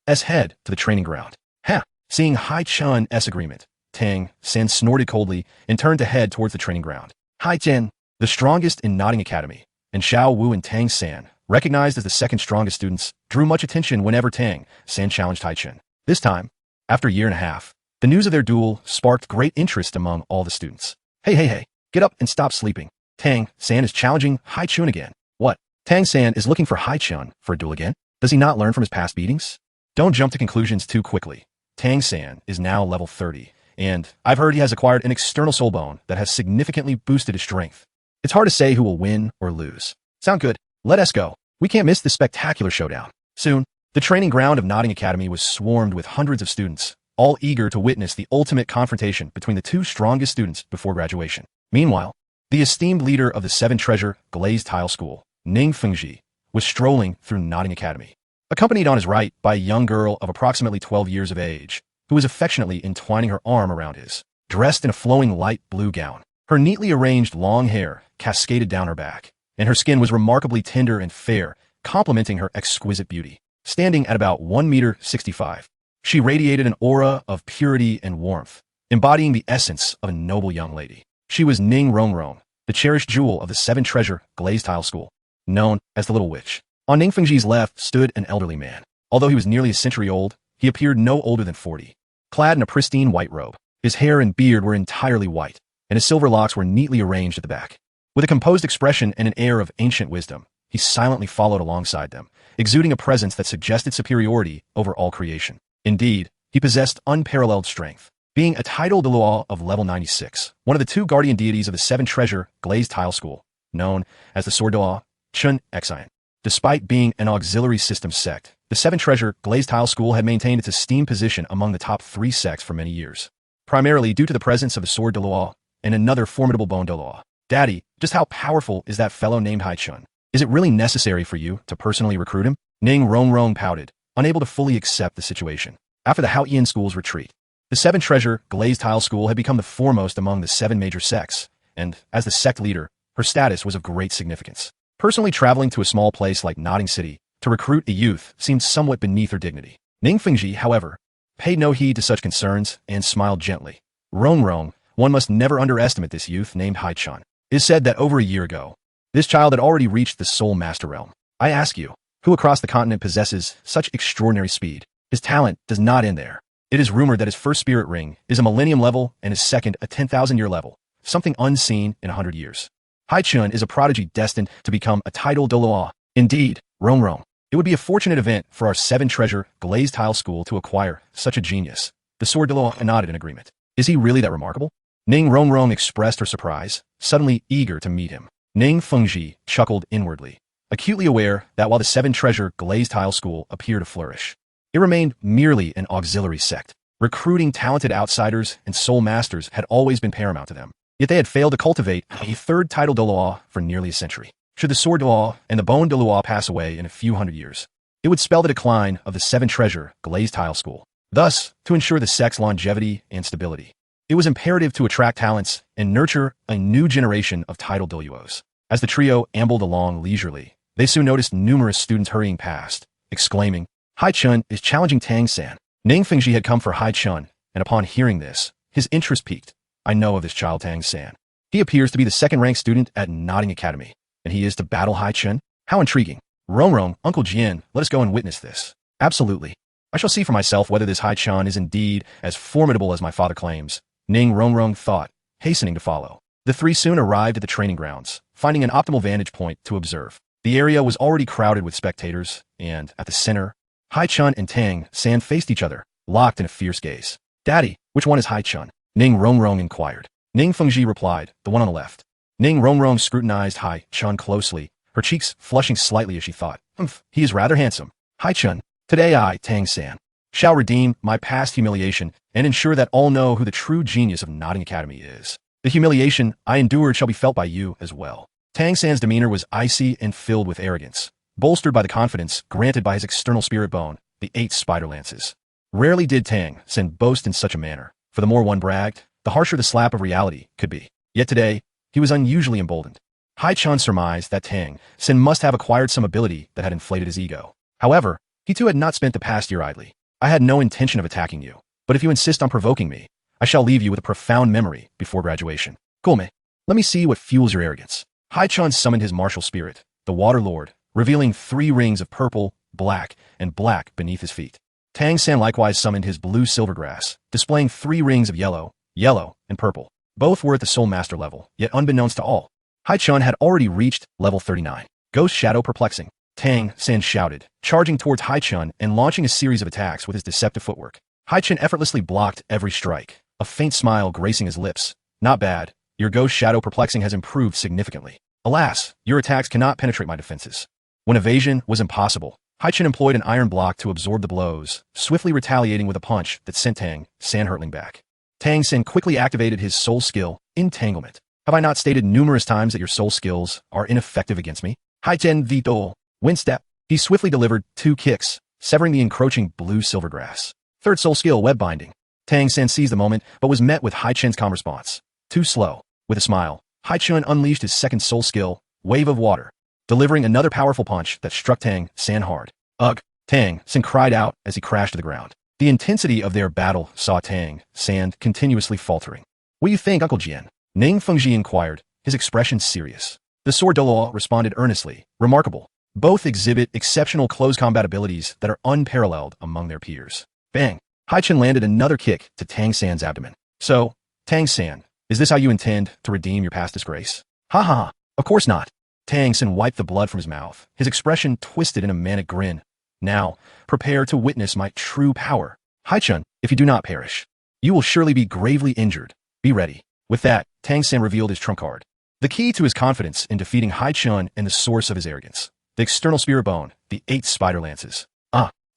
Let's head to the training ground." "Huh." Seeing Haichen's agreement, Tang San snorted coldly and turned to head towards the training ground. Haichen, the strongest in Notting Academy, and Xiao Wu and Tang San, recognized as the second strongest students, drew much attention whenever Tang San challenged Haichen. This time, after a year and a half, the news of their duel sparked great interest among all the students. Hey, get up and stop sleeping. Tang San is challenging Haichen again." "What? Tang San is looking for Haichen for a duel again? Does he not learn from his past beatings?" Don't jump to conclusions too quickly. Tang San is now level 30, and I've heard he has acquired an external soul bone that has significantly boosted his strength. It's hard to say who will win or lose. Sound good? Let us go. We can't miss this spectacular showdown. Soon, the training ground of Notting Academy was swarmed with hundreds of students, all eager to witness the ultimate confrontation between the two strongest students before graduation. Meanwhile, the esteemed leader of the Seven Treasure Glazed Tile School, Ning Fengji, was strolling through Notting Academy, accompanied on his right by a young girl of approximately 12 years of age, who was affectionately entwining her arm around his, dressed in a flowing light blue gown. Her neatly arranged long hair cascaded down her back, and her skin was remarkably tender and fair, complementing her exquisite beauty. Standing at about 1.65 meters, she radiated an aura of purity and warmth, embodying the essence of a noble young lady. She was Ning Rongrong, the cherished jewel of the Seven Treasure Glazed Tile School, known as the Little Witch. On Ning Fengji's left stood an elderly man. Although he was nearly a century old, he appeared no older than 40. Clad in a pristine white robe, his hair and beard were entirely white, and his silver locks were neatly arranged at the back. With a composed expression and an air of ancient wisdom, he silently followed alongside them, exuding a presence that suggested superiority over all creation. Indeed, he possessed unparalleled strength, being a title de law of level 96, one of the two guardian deities of the Seven Treasure Glazed Tile School, known as the Sword de la Chun Haichen. Despite being an auxiliary system sect, the Seven Treasure Glazed Tile School had maintained its esteemed position among the top 3 sects for many years, primarily due to the presence of the Sword de la and another formidable Bone de la. Daddy, just how powerful is that fellow named Haichen? Is it really necessary for you to personally recruit him? Ning Rongrong pouted, unable to fully accept the situation. After the Haichen School's retreat, the Seven Treasure Glazed Tile School had become the foremost among the 7 major sects, and as the sect leader, her status was of great significance. Personally traveling to a small place like Notting City to recruit a youth seemed somewhat beneath her dignity. Ning Fengji, however, paid no heed to such concerns and smiled gently. Rongrong, one must never underestimate this youth named Haichen. It is said that over a year ago, this child had already reached the Soul Master realm. I ask you, who across the continent possesses such extraordinary speed? His talent does not end there. It is rumored that his first spirit ring is a millennium level and his second a 10,000-year level, something unseen in 100 years. Haichen is a prodigy destined to become a title de law. Indeed, Rongrong, it would be a fortunate event for our Seven Treasure Glazed Tile School to acquire such a genius. The Sword de la nodded in agreement. Is he really that remarkable? Ning Rongrong expressed her surprise, suddenly eager to meet him. Ning Fengji chuckled inwardly, acutely aware that while the Seven Treasure Glazed Tile School appeared to flourish, it remained merely an auxiliary sect. Recruiting talented outsiders and soul masters had always been paramount to them. Yet they had failed to cultivate a third title de law for nearly a century. Should the Sword de law and the Bone de law pass away in a few hundred years, it would spell the decline of the Seven Treasure Glazed Tile School. Thus, to ensure the sect's longevity and stability, it was imperative to attract talents and nurture a new generation of title duos. As the trio ambled along leisurely, they soon noticed numerous students hurrying past, exclaiming, Haichen is challenging Tang-san. Ning Fengji had come for Haichen, and upon hearing this, his interest piqued. I know of this child Tang-san. He appears to be the second-ranked student at Notting Academy, and he is to battle Haichen? How intriguing. Rongrong, Uncle Jian, let us go and witness this. Absolutely. I shall see for myself whether this Haichen is indeed as formidable as my father claims. Ning Rongrong thought, hastening to follow. The three soon arrived at the training grounds, finding an optimal vantage point to observe. The area was already crowded with spectators, and at the center, Haichen and Tang-san faced each other, locked in a fierce gaze. Daddy, which one is Haichen? Ning Rongrong inquired. Ning Fengji replied, the one on the left. Ning Rongrong scrutinized Haichen closely, her cheeks flushing slightly as she thought, he is rather handsome. Haichen, today I, Tang-san, shall redeem my past humiliation and ensure that all know who the true genius of Notting Academy is. The humiliation I endured shall be felt by you as well. Tang-san's demeanor was icy and filled with arrogance, bolstered by the confidence granted by his external spirit bone, the 8 spider lances. Rarely did Tang-san boast in such a manner, for the more one bragged, the harsher the slap of reality could be. Yet today, he was unusually emboldened. Haichen surmised that Tang-san must have acquired some ability that had inflated his ego. However, he too had not spent the past year idly. I had no intention of attacking you, but if you insist on provoking me, I shall leave you with a profound memory before graduation. Gome, let me see what fuels your arrogance. Haichen summoned his martial spirit, the Water Lord, revealing 3 rings of purple, black, and black beneath his feet. Tang-san likewise summoned his blue silvergrass, displaying 3 rings of yellow, and purple. Both were at the Soul Master level, yet unbeknownst to all, Haichen had already reached level 39. Ghost Shadow Perplexing. Tang-san shouted, charging towards Haichen and launching a series of attacks with his deceptive footwork. Haichen effortlessly blocked every strike, a faint smile gracing his lips. Not bad. Your ghost shadow perplexing has improved significantly. Alas, your attacks cannot penetrate my defenses. When evasion was impossible, Haichen employed an iron block to absorb the blows, swiftly retaliating with a punch that sent Tang San hurtling back. Tang San quickly activated his soul skill, Entanglement. Have I not stated numerous times that your soul skills are ineffective against me? Haichen Vito. Wind step. He swiftly delivered 2 kicks, severing the encroaching blue-silver grass. Third soul skill, web binding. Tang San seized the moment, but was met with Haichen's calm response. Too slow. With a smile, Haichen unleashed his second soul skill, wave of water, delivering another powerful punch that struck Tang San hard. Ugh! Tang San cried out as he crashed to the ground. The intensity of their battle saw Tang San continuously faltering. What do you think, Uncle Jian? Ning Fengji inquired, his expression serious. The sword Dolo responded earnestly, remarkable. Both exhibit exceptional close combat abilities that are unparalleled among their peers. Bang! Haichen landed another kick to Tang San's abdomen. So, Tang San, is this how you intend to redeem your past disgrace? Ha ha ha, of course not. Tang San wiped the blood from his mouth, his expression twisted in a manic grin. Now, prepare to witness my true power. Haichen, if you do not perish, you will surely be gravely injured. Be ready. With that, Tang San revealed his trump card. The key to his confidence in defeating Haichen and the source of his arrogance. The external spirit bone, the 8 spider lances.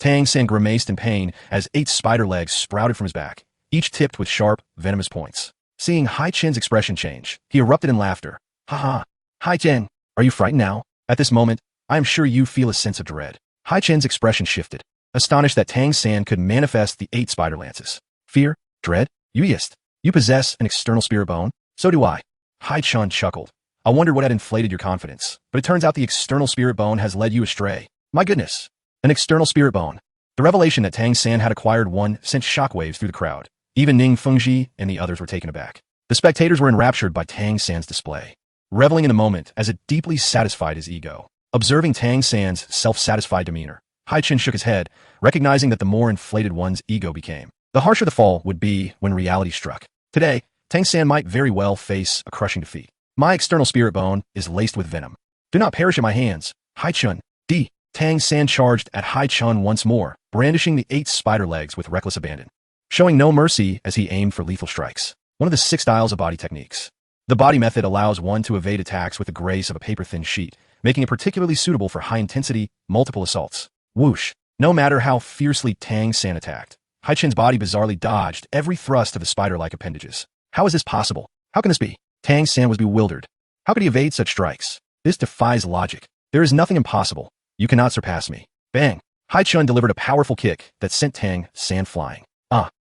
Tang San grimaced in pain as 8 spider legs sprouted from his back, each tipped with sharp, venomous points. Seeing Haichen's expression change, he erupted in laughter. Ha ha! Haichen, are you frightened now? At this moment, I am sure you feel a sense of dread. Haichen's expression shifted, astonished that Tang San could manifest the 8 spider lances. Fear? Dread? You possess an external spirit bone? So do I. Haichen chuckled. I wondered what had inflated your confidence, but it turns out the external spirit bone has led you astray. My goodness. An external spirit bone. The revelation that Tang San had acquired one sent shockwaves through the crowd. Even Ning Fengji and the others were taken aback. The spectators were enraptured by Tang San's display, reveling in the moment as it deeply satisfied his ego. Observing Tang San's self-satisfied demeanor, Haichen shook his head, recognizing that the more inflated one's ego became, the harsher the fall would be when reality struck. Today, Tang San might very well face a crushing defeat. My external spirit bone is laced with venom. Do not perish in my hands. Haichen, D. Tang San charged at Haichen once more, brandishing the 8 spider legs with reckless abandon, showing no mercy as he aimed for lethal strikes. One of the 6 styles of body techniques. The body method allows one to evade attacks with the grace of a paper-thin sheet, making it particularly suitable for high-intensity, multiple assaults. Whoosh! No matter how fiercely Tang San attacked, Haichen's body bizarrely dodged every thrust of the spider-like appendages. How is this possible? How can this be? Tang San was bewildered. How could he evade such strikes? This defies logic. There is nothing impossible. You cannot surpass me. Bang! Haichen delivered a powerful kick that sent Tang San flying.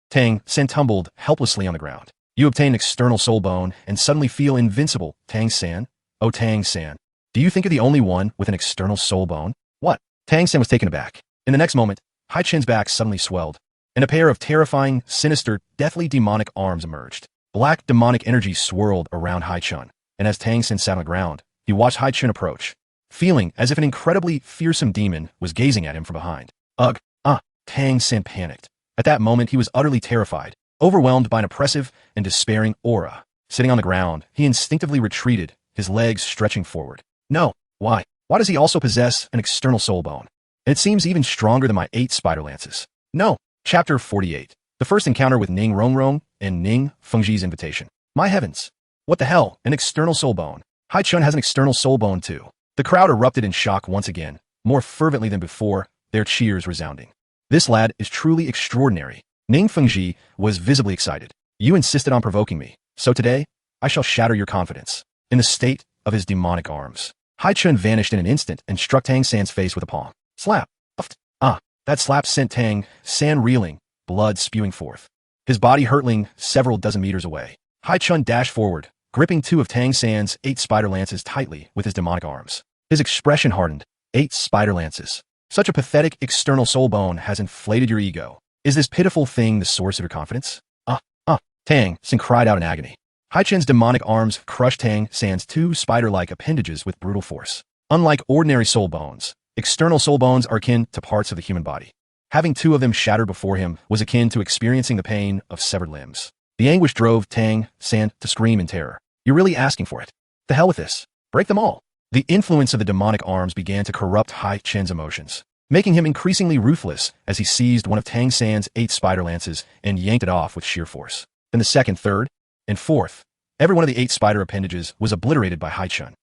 Tang San tumbled helplessly on the ground. You obtain external soul bone and suddenly feel invincible. Tang San? Oh, Tang San. Do you think you're the only one with an external soul bone? What? Tang San was taken aback. In the next moment, Haichen's back suddenly swelled, and a pair of terrifying, sinister, deathly demonic arms emerged. Black demonic energy swirled around Haichen, and as Tang San sat on the ground, he watched Haichen approach, feeling as if an incredibly fearsome demon was gazing at him from behind. Ugh! Tang San panicked. At that moment, he was utterly terrified, overwhelmed by an oppressive and despairing aura. Sitting on the ground, he instinctively retreated, his legs stretching forward. No, why? Why does he also possess an external soul bone? And it seems even stronger than my 8 spider lances. No. Chapter 48. The first encounter with Ning Rongrong and Ning Fengji's invitation. My heavens! What the hell? An external soul bone. Haichen has an external soul bone too. The crowd erupted in shock once again, more fervently than before, their cheers resounding. This lad is truly extraordinary. Ning Fengji was visibly excited. You insisted on provoking me, so today, I shall shatter your confidence. In the state of his demonic arms, Haichen vanished in an instant and struck Tang San's face with a palm. Slap! That slap sent Tang San reeling, blood spewing forth, his body hurtling several dozen meters away. Haichen dashed forward, gripping 2 of Tang San's 8 spider lances tightly with his demonic arms. His expression hardened. 8 spider lances. Such a pathetic external soul bone has inflated your ego. Is this pitiful thing the source of your confidence? Tang San cried out in agony. Haichen's demonic arms crushed Tang San's 2 spider-like appendages with brutal force. Unlike ordinary soul bones, external soul bones are akin to parts of the human body. Having 2 of them shattered before him was akin to experiencing the pain of severed limbs. The anguish drove Tang San to scream in terror. You're really asking for it. The hell with this. Break them all. The influence of the demonic arms began to corrupt Haichen's emotions, making him increasingly ruthless as he seized one of Tang San's 8 spider lances and yanked it off with sheer force. then the second, third, and fourth. Every one of the 8 spider appendages was obliterated by Haichen.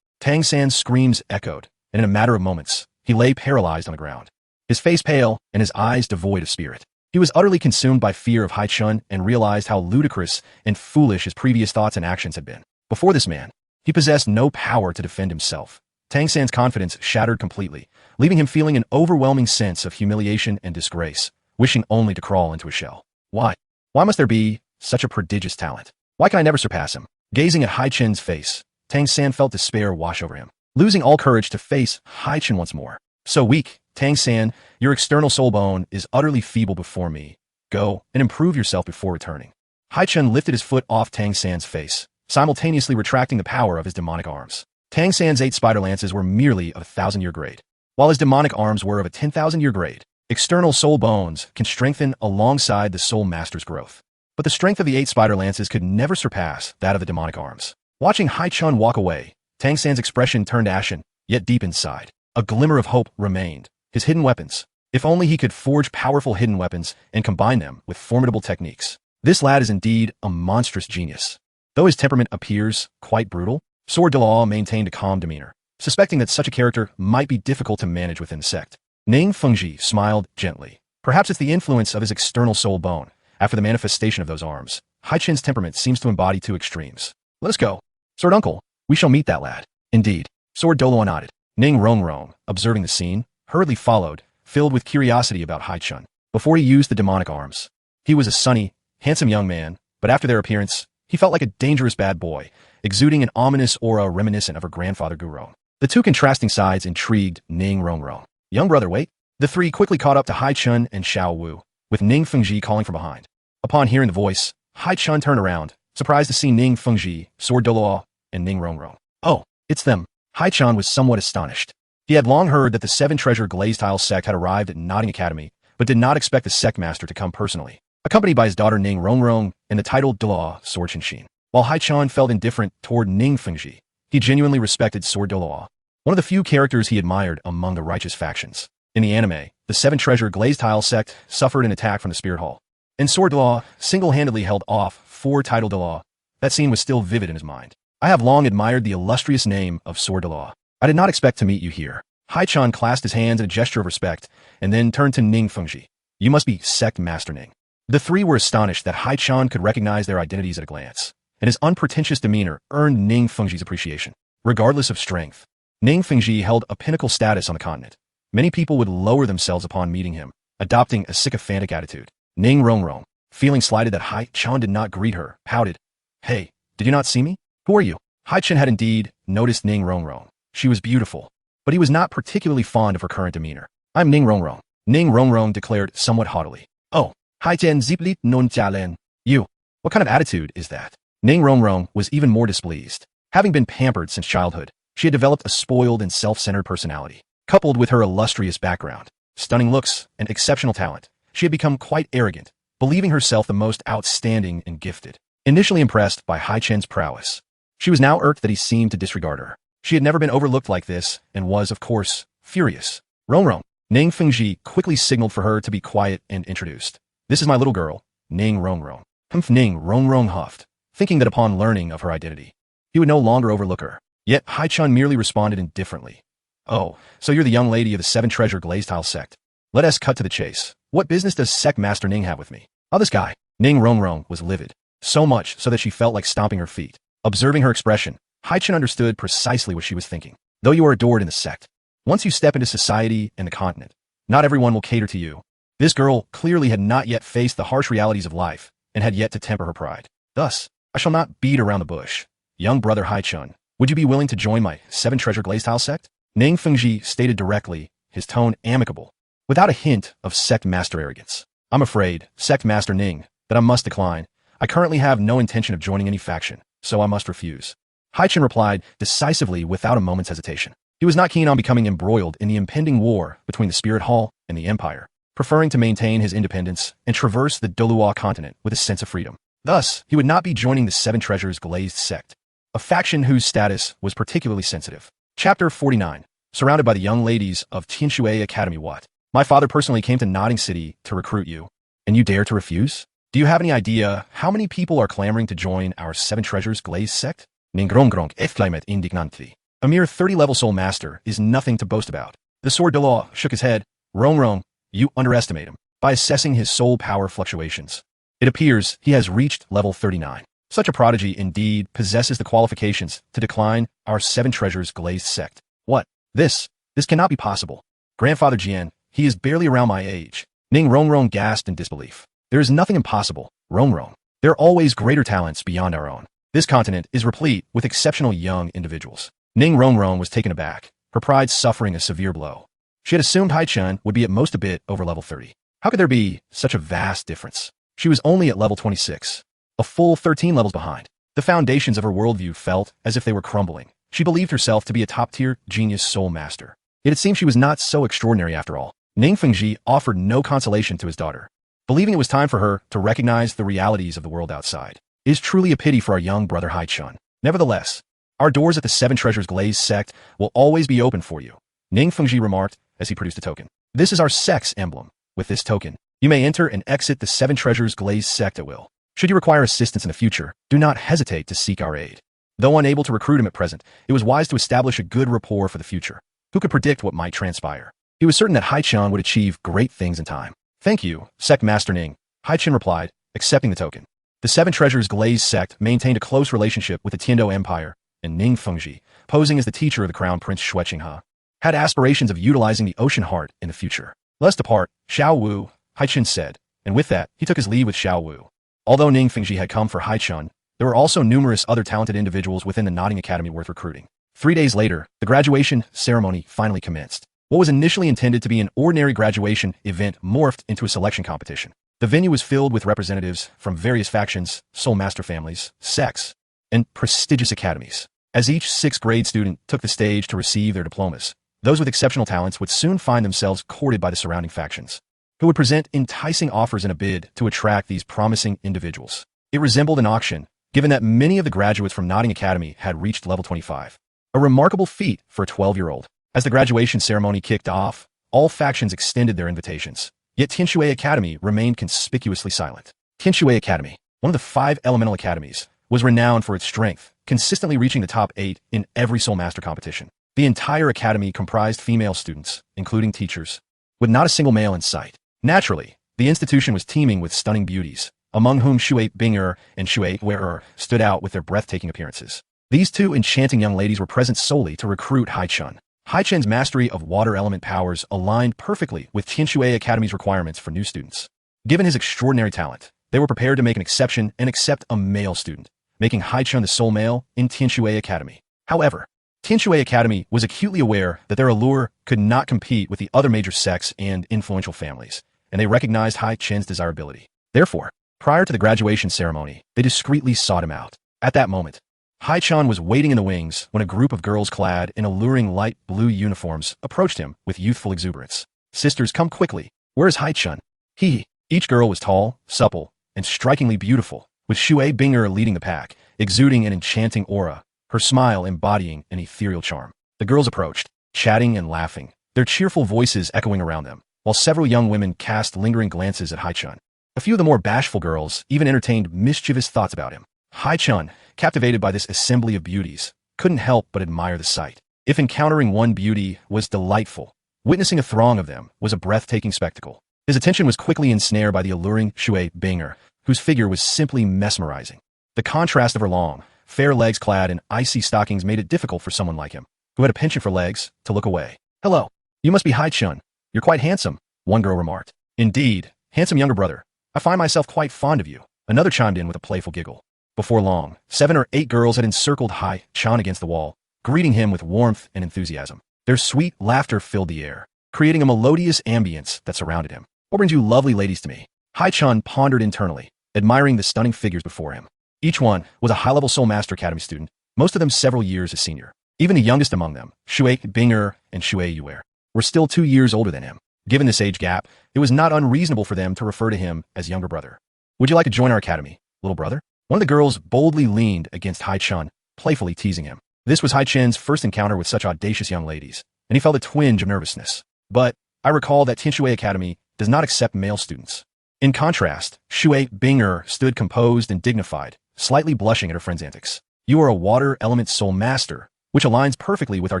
Tang San's screams echoed, and in a matter of moments, he lay paralyzed on the ground. His face pale and his eyes devoid of spirit. He was utterly consumed by fear of Haichen and realized how ludicrous and foolish his previous thoughts and actions had been. Before this man, he possessed no power to defend himself. Tang San's confidence shattered completely, leaving him feeling an overwhelming sense of humiliation and disgrace, wishing only to crawl into a shell. Why? Why must there be such a prodigious talent? Why can I never surpass him? Gazing at Haichen's face, Tang San felt despair wash over him, losing all courage to face Haichen once more. So weak, Tang San, your external soul bone is utterly feeble before me. Go and improve yourself before returning. Haichen lifted his foot off Tang San's face, simultaneously retracting the power of his demonic arms. Tang San's 8 spider lances were merely of a 1,000-year grade, while his demonic arms were of a 10,000-year grade. External soul bones can strengthen alongside the soul master's growth, but the strength of the 8 spider lances could never surpass that of the demonic arms. Watching Haichen walk away, Tang San's expression turned ashen, yet deep inside, a glimmer of hope remained. His hidden weapons. If only he could forge powerful hidden weapons and combine them with formidable techniques. This lad is indeed a monstrous genius. Though his temperament appears quite brutal, Sword de Law maintained a calm demeanor, suspecting that such a character might be difficult to manage within the sect. Ning Fengji smiled gently. Perhaps it's the influence of his external soul bone. After the manifestation of those arms, Haichen's temperament seems to embody 2 extremes. Let us go. Sword Uncle, we shall meet that lad. Indeed. Sword Doloa nodded. Ning Rongrong, observing the scene, hurriedly followed, filled with curiosity about Haichen. Before he used the demonic arms, he was a sunny, handsome young man, but after their appearance, he felt like a dangerous bad boy, exuding an ominous aura reminiscent of her grandfather Gurong. The 2 contrasting sides intrigued Ning Rongrong. Young brother, wait. The 3 quickly caught up to Haichen and Xiao Wu, with Ning Fengji calling from behind. Upon hearing the voice, Haichen turned around, surprised to see Ning Fengji, Sword Doloa, and Ning Rongrong. Oh, it's them. Haichen was somewhat astonished. He had long heard that the 7 treasure glazed tile sect had arrived at Notting Academy, but did not expect the sect master to come personally, accompanied by his daughter Ning Rongrong and the titled Doloa Sword Shinshin. While Haichen felt indifferent toward Ning Fengji, he genuinely respected Sword Doloa, one of the few characters he admired among the righteous factions. In the anime, the 7 treasure glazed tile sect suffered an attack from the Spirit Hall, and Sword Doloa single-handedly held off 4 titled Doloa. That scene was still vivid in his mind. I have long admired the illustrious name of Sword Doloa. I did not expect to meet you here. Haichen clasped his hands in a gesture of respect, and then turned to Ning Fengji. You must be Sect Master Ning. The 3 were astonished that Haichen could recognize their identities at a glance, and his unpretentious demeanor earned Ning Fengji's appreciation. Regardless of strength, Ning Fengji held a pinnacle status on the continent. Many people would lower themselves upon meeting him, adopting a sycophantic attitude. Ning Rongrong, feeling slighted that Haichen did not greet her, pouted. Hey, did you not see me? Who are you? Haichen had indeed noticed Ning Rongrong. She was beautiful, but he was not particularly fond of her current demeanor. I'm Ning Rongrong. Ning Rongrong declared somewhat haughtily. Oh, Haichen ziplit non jialen. You. What kind of attitude is that? Ning Rongrong was even more displeased. Having been pampered since childhood, she had developed a spoiled and self-centered personality. Coupled with her illustrious background, stunning looks, and exceptional talent, she had become quite arrogant, believing herself the most outstanding and gifted. Initially impressed by Haichen's prowess, she was now irked that he seemed to disregard her. She had never been overlooked like this, and was, of course, furious. Rongrong. Ning Fengji quickly signaled for her to be quiet and introduced. This is my little girl, Ning Rongrong. Ning Rongrong huffed, thinking that upon learning of her identity, he would no longer overlook her. Yet Haichen merely responded indifferently. Oh, so you're the young lady of the 7 treasure glazed tile sect. Let us cut to the chase. What business does Sect Master Ning have with me? Oh, this guy. Ning Rongrong was livid, so much so that she felt like stomping her feet. Observing her expression, Haichen understood precisely what she was thinking. Though you are adored in the sect, once you step into society and the continent, not everyone will cater to you. This girl clearly had not yet faced the harsh realities of life and had yet to temper her pride. Thus, I shall not beat around the bush. Young brother Haichen, would you be willing to join my 7 treasure glazed tile sect? Ning Fengji stated directly, his tone amicable, without a hint of sect master arrogance. I'm afraid, Sect Master Ning, that I must decline. I currently have no intention of joining any faction, so I must refuse. Haichen replied decisively without a moment's hesitation. He was not keen on becoming embroiled in the impending war between the Spirit Hall and the Empire, preferring to maintain his independence and traverse the Dolua continent with a sense of freedom. Thus, he would not be joining the 7 Treasures Glazed sect, a faction whose status was particularly sensitive. Chapter 49. Surrounded by the young ladies of Tianshui Academy. What? My father personally came to Notting City to recruit you, and you dare to refuse? Do you have any idea how many people are clamoring to join our Seven Treasures Glaze sect? Ningronggrong exclaimed indignantly. A mere 30-level soul master is nothing to boast about. The Sword de Law shook his head. Rong, you underestimate him by assessing his soul power fluctuations. It appears he has reached level 39. Such a prodigy indeed possesses the qualifications to decline our Seven Treasures Glazed sect. What? This cannot be possible. Grandfather Jian, he is barely around my age. Ning Rong gasped in disbelief. There is nothing impossible, Rong. There are always greater talents beyond our own. This continent is replete with exceptional young individuals. Ning Rong was taken aback, her pride suffering a severe blow. She had assumed Haichen would be at most a bit over level 30. How could there be such a vast difference? She was only at level 26, a full 13 levels behind. The foundations of her worldview felt as if they were crumbling. She believed herself to be a top-tier genius soul master. Yet it seemed she was not so extraordinary after all. Ning Fengji offered no consolation to his daughter, believing it was time for her to recognize the realities of the world outside. It is truly a pity for our young brother Haichen. Nevertheless, our doors at the Seven Treasures Glaze sect will always be open for you, Ning Fengji remarked as he produced a token. This is our sect's emblem. With this token, you may enter and exit the Seven Treasures Glaze sect at will. Should you require assistance in the future, do not hesitate to seek our aid. Though unable to recruit him at present, it was wise to establish a good rapport for the future. Who could predict what might transpire? He was certain that Haichen would achieve great things in time. Thank you, Sect Master Ning, Haichen replied, accepting the token. The Seven Treasures Glaze sect maintained a close relationship with the Tiando Empire, and Ning Fengji, posing as the teacher of the Crown Prince Shuqinghe, had aspirations of utilizing the Ocean Heart in the future. Let's depart, Xiao Wu, Haichen said, and with that, he took his leave with Xiao Wu. Although Ning Fengji had come for Haichen, there were also numerous other talented individuals within the Nodding Academy worth recruiting. 3 days later, the graduation ceremony finally commenced. What was initially intended to be an ordinary graduation event morphed into a selection competition. The venue was filled with representatives from various factions, soul master families, sects, and prestigious academies. As each 6th grade student took the stage to receive their diplomas, those with exceptional talents would soon find themselves courted by the surrounding factions, who would present enticing offers in a bid to attract these promising individuals. It resembled an auction, given that many of the graduates from Nodding Academy had reached level 25. A remarkable feat for a 12-year-old. As the graduation ceremony kicked off, all factions extended their invitations. Yet Tianshui Academy remained conspicuously silent. Tianshui Academy, one of the 5 elemental academies, was renowned for its strength, consistently reaching the top 8 in every Soul Master competition. The entire academy comprised female students, including teachers, with not a single male in sight. Naturally, the institution was teeming with stunning beauties, among whom Shui Binger and Shui Werer stood out with their breathtaking appearances. These 2 enchanting young ladies were present solely to recruit Haichen. Haichen's mastery of water element powers aligned perfectly with Tianshui Academy's requirements for new students. Given his extraordinary talent, they were prepared to make an exception and accept a male student, making Haichen the sole male in Tianshui Academy. However, Tianshui Academy was acutely aware that their allure could not compete with the other major sects and influential families, and they recognized Haichen's desirability. Therefore, prior to the graduation ceremony, they discreetly sought him out. At that moment, Haichen was waiting in the wings when a group of girls clad in alluring light blue uniforms approached him with youthful exuberance. Sisters, come quickly. Where is Haichen? Each girl was tall, supple, and strikingly beautiful, with Shui Binger leading the pack, exuding an enchanting aura, her smile embodying an ethereal charm. The girls approached, chatting and laughing, their cheerful voices echoing around them, while several young women cast lingering glances at Haichen. A few of the more bashful girls even entertained mischievous thoughts about him. Haichen, captivated by this assembly of beauties, couldn't help but admire the sight. If encountering one beauty was delightful, witnessing a throng of them was a breathtaking spectacle. His attention was quickly ensnared by the alluring Shui Binger, whose figure was simply mesmerizing. The contrast of her long, fair legs clad in icy stockings made it difficult for someone like him, who had a penchant for legs, to look away. Hello, you must be Haichen. You're quite handsome, one girl remarked. Indeed, handsome younger brother. I find myself quite fond of you, another chimed in with a playful giggle. Before long, 7 or 8 girls had encircled Haichen against the wall, greeting him with warmth and enthusiasm. Their sweet laughter filled the air, creating a melodious ambience that surrounded him. What brings you lovely ladies to me? Haichen pondered internally, admiring the stunning figures before him. Each one was a high-level Soul Master Academy student, most of them several years his senior. Even the youngest among them, Shui Binger and Shui Yuer, were still 2 years older than him. Given this age gap, it was not unreasonable for them to refer to him as younger brother. Would you like to join our academy, little brother? One of the girls boldly leaned against Haichen, playfully teasing him. This was Haichen's first encounter with such audacious young ladies, and he felt a twinge of nervousness. But I recall that Tianshui Academy does not accept male students. In contrast, Shui Bing'er stood composed and dignified, slightly blushing at her friend's antics. You are a water element soul master, which aligns perfectly with our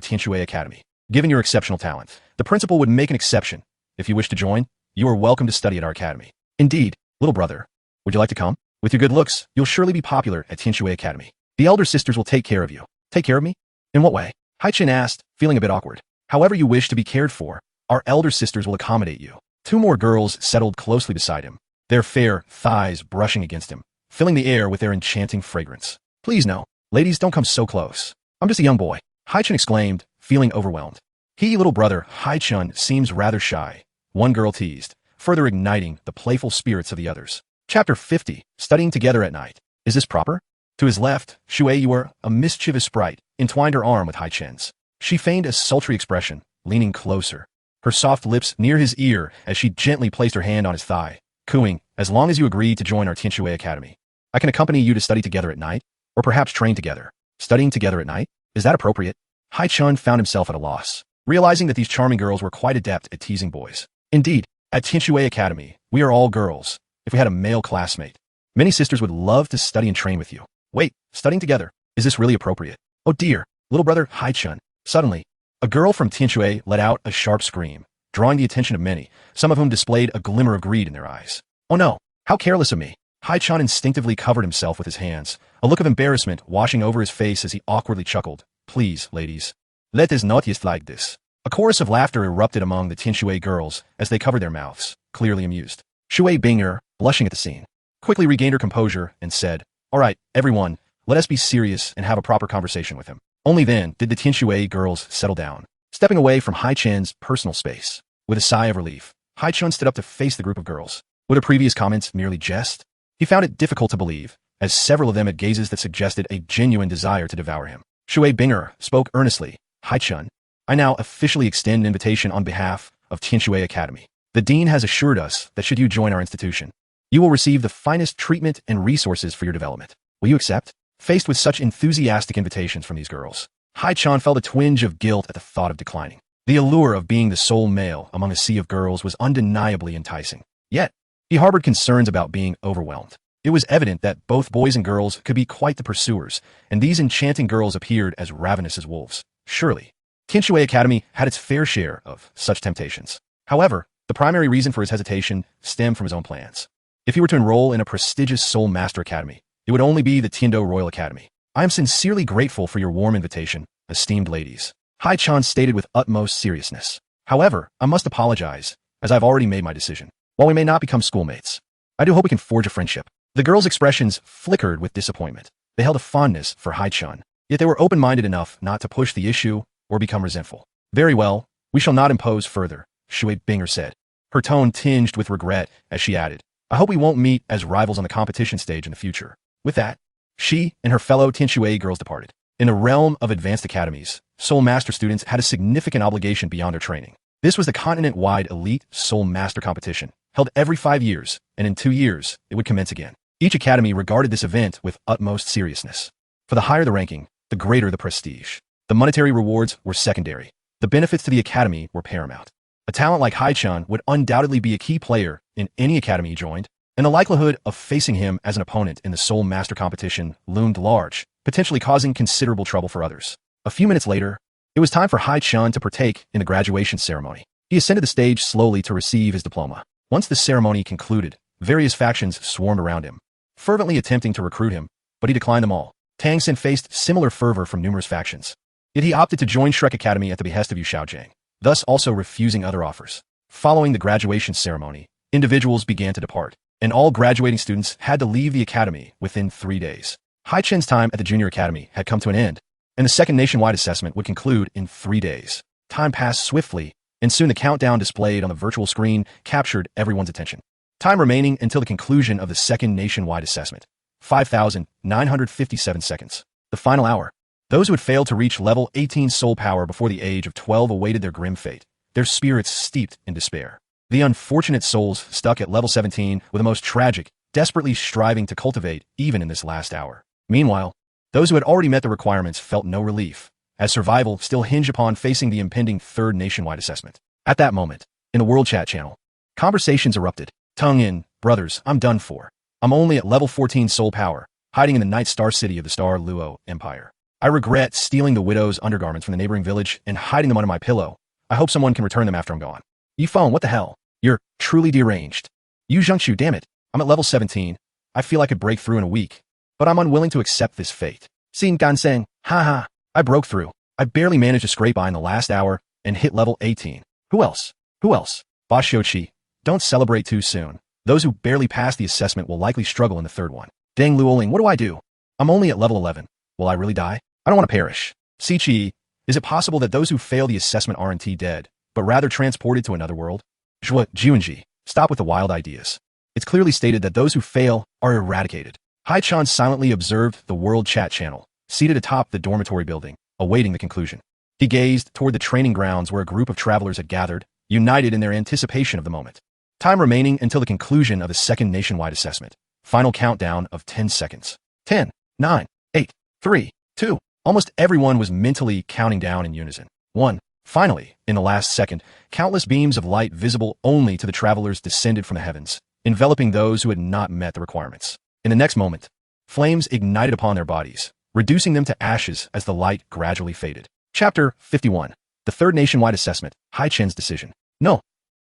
Tianshui Academy. Given your exceptional talent, the principal would make an exception. If you wish to join, you are welcome to study at our academy. Indeed, little brother. Would you like to come? With your good looks, you'll surely be popular at Tianshui Academy. The elder sisters will take care of you. Take care of me? In what way? Haichen asked, feeling a bit awkward. However you wish to be cared for, our elder sisters will accommodate you. Two more girls settled closely beside him, their fair thighs brushing against him, filling the air with their enchanting fragrance. Please no, ladies, don't come so close. I'm just a young boy, Haichen exclaimed, feeling overwhelmed. Little brother, Haichen seems rather shy, one girl teased, further igniting the playful spirits of the others. Chapter 50, Studying Together at Night. Is this proper? To his left, Shui Yuer, a mischievous sprite, entwined her arm with Haichen's. She feigned a sultry expression, leaning closer, her soft lips near his ear as she gently placed her hand on his thigh, cooing, as long as you agree to join our Tianshui Academy. I can accompany you to study together at night, or perhaps train together. Studying together at night? Is that appropriate? Haichen found himself at a loss, realizing that these charming girls were quite adept at teasing boys. Indeed, at Tianshui Academy, we are all girls. If we had a male classmate, many sisters would love to study and train with you. Wait, studying together? Is this really appropriate? Oh dear, little brother Haichen. Suddenly, a girl from Tianshui let out a sharp scream, drawing the attention of many, some of whom displayed a glimmer of greed in their eyes. Oh no, how careless of me. Haichen instinctively covered himself with his hands, a look of embarrassment washing over his face as he awkwardly chuckled. Please, ladies, let us not just like this. A chorus of laughter erupted among the Tianshui girls as they covered their mouths, clearly amused. Shui Bing'er, blushing at the scene, quickly regained her composure and said, All right, everyone, let us be serious and have a proper conversation with him. Only then did the Tianshui girls settle down, stepping away from Haichen's personal space. With a sigh of relief, Haichen stood up to face the group of girls. Were their previous comments merely jest? He found it difficult to believe, as several of them had gazes that suggested a genuine desire to devour him. Shui Bing'er spoke earnestly. Haichen, I now officially extend an invitation on behalf of Tianshui Academy. The dean has assured us that should you join our institution, you will receive the finest treatment and resources for your development. Will you accept? Faced with such enthusiastic invitations from these girls, Haichen felt a twinge of guilt at the thought of declining. The allure of being the sole male among a sea of girls was undeniably enticing. Yet, he harbored concerns about being overwhelmed. It was evident that both boys and girls could be quite the pursuers, and these enchanting girls appeared as ravenous as wolves. Surely, Tianshui Academy had its fair share of such temptations. However, the primary reason for his hesitation stemmed from his own plans. If he were to enroll in a prestigious Soul Master Academy, it would only be the Tiando Royal Academy. I am sincerely grateful for your warm invitation, esteemed ladies, Haichen stated with utmost seriousness. However, I must apologize, as I've already made my decision. While we may not become schoolmates, I do hope we can forge a friendship. The girls' expressions flickered with disappointment. They held a fondness for Haichen, yet they were open-minded enough not to push the issue or become resentful. Very well, we shall not impose further, Shui Bing'er said, her tone tinged with regret as she added, I hope we won't meet as rivals on the competition stage in the future. With that, she and her fellow Tianshui girls departed. In the realm of advanced academies, Soul Master students had a significant obligation beyond their training. This was the continent-wide elite Soul Master competition, held every 5 years, and in 2 years, it would commence again. Each academy regarded this event with utmost seriousness. For the higher the ranking, the greater the prestige. The monetary rewards were secondary. The benefits to the academy were paramount. A talent like Haichen would undoubtedly be a key player in any academy he joined, and the likelihood of facing him as an opponent in the Soul Master competition loomed large, potentially causing considerable trouble for others. A few minutes later, it was time for Haichen to partake in the graduation ceremony. He ascended the stage slowly to receive his diploma. Once the ceremony concluded, various factions swarmed around him, fervently attempting to recruit him, but he declined them all. Tang Xin faced similar fervor from numerous factions. Yet he opted to join Shrek Academy at the behest of Yu Shaojiang, thus also refusing other offers. Following the graduation ceremony, individuals began to depart, and all graduating students had to leave the academy within 3 days. Haichen's time at the junior academy had come to an end, and the second nationwide assessment would conclude in 3 days. Time passed swiftly, and soon the countdown displayed on the virtual screen captured everyone's attention. Time remaining until the conclusion of the second nationwide assessment. 5,957 seconds. The final hour. Those who had failed to reach level 18 soul power before the age of 12 awaited their grim fate, their spirits steeped in despair. The unfortunate souls stuck at level 17 were the most tragic, desperately striving to cultivate even in this last hour. Meanwhile, those who had already met the requirements felt no relief, as survival still hinged upon facing the impending third nationwide assessment. At that moment, in the World Chat channel, conversations erupted. Tongue in, brothers, I'm done for. I'm only at level 14 soul power, hiding in the Night Star City of the Star Luo Empire. I regret stealing the widow's undergarments from the neighboring village and hiding them under my pillow. I hope someone can return them after I'm gone. Yifeng, what the hell? You're truly deranged. Yu Zhengshu, damn it. I'm at level 17. I feel I could break through in a week, but I'm unwilling to accept this fate. Xin Ganseng, haha. I broke through. I barely managed to scrape by in the last hour and hit level 18. Who else? Who else? Boss Shochi, don't celebrate too soon. Those who barely pass the assessment will likely struggle in the third one. Deng Luoling, what do I do? I'm only at level 11. Will I really die? I don't want to perish. Sichi, is it possible that those who fail the assessment aren't dead, but rather transported to another world? Zhua Juanji, stop with the wild ideas. It's clearly stated that those who fail are eradicated. Haichen silently observed the world chat channel, seated atop the dormitory building, awaiting the conclusion. He gazed toward the training grounds where a group of travelers had gathered, united in their anticipation of the moment. Time remaining until the conclusion of the second nationwide assessment. Final countdown of 10 seconds. 10, 9, 8, 3, 2. Almost everyone was mentally counting down in unison. 1. Finally, in the last second, countless beams of light visible only to the travelers descended from the heavens, enveloping those who had not met the requirements. In the next moment, flames ignited upon their bodies, reducing them to ashes as the light gradually faded. Chapter 51. The third nationwide assessment, Haichen's decision. No.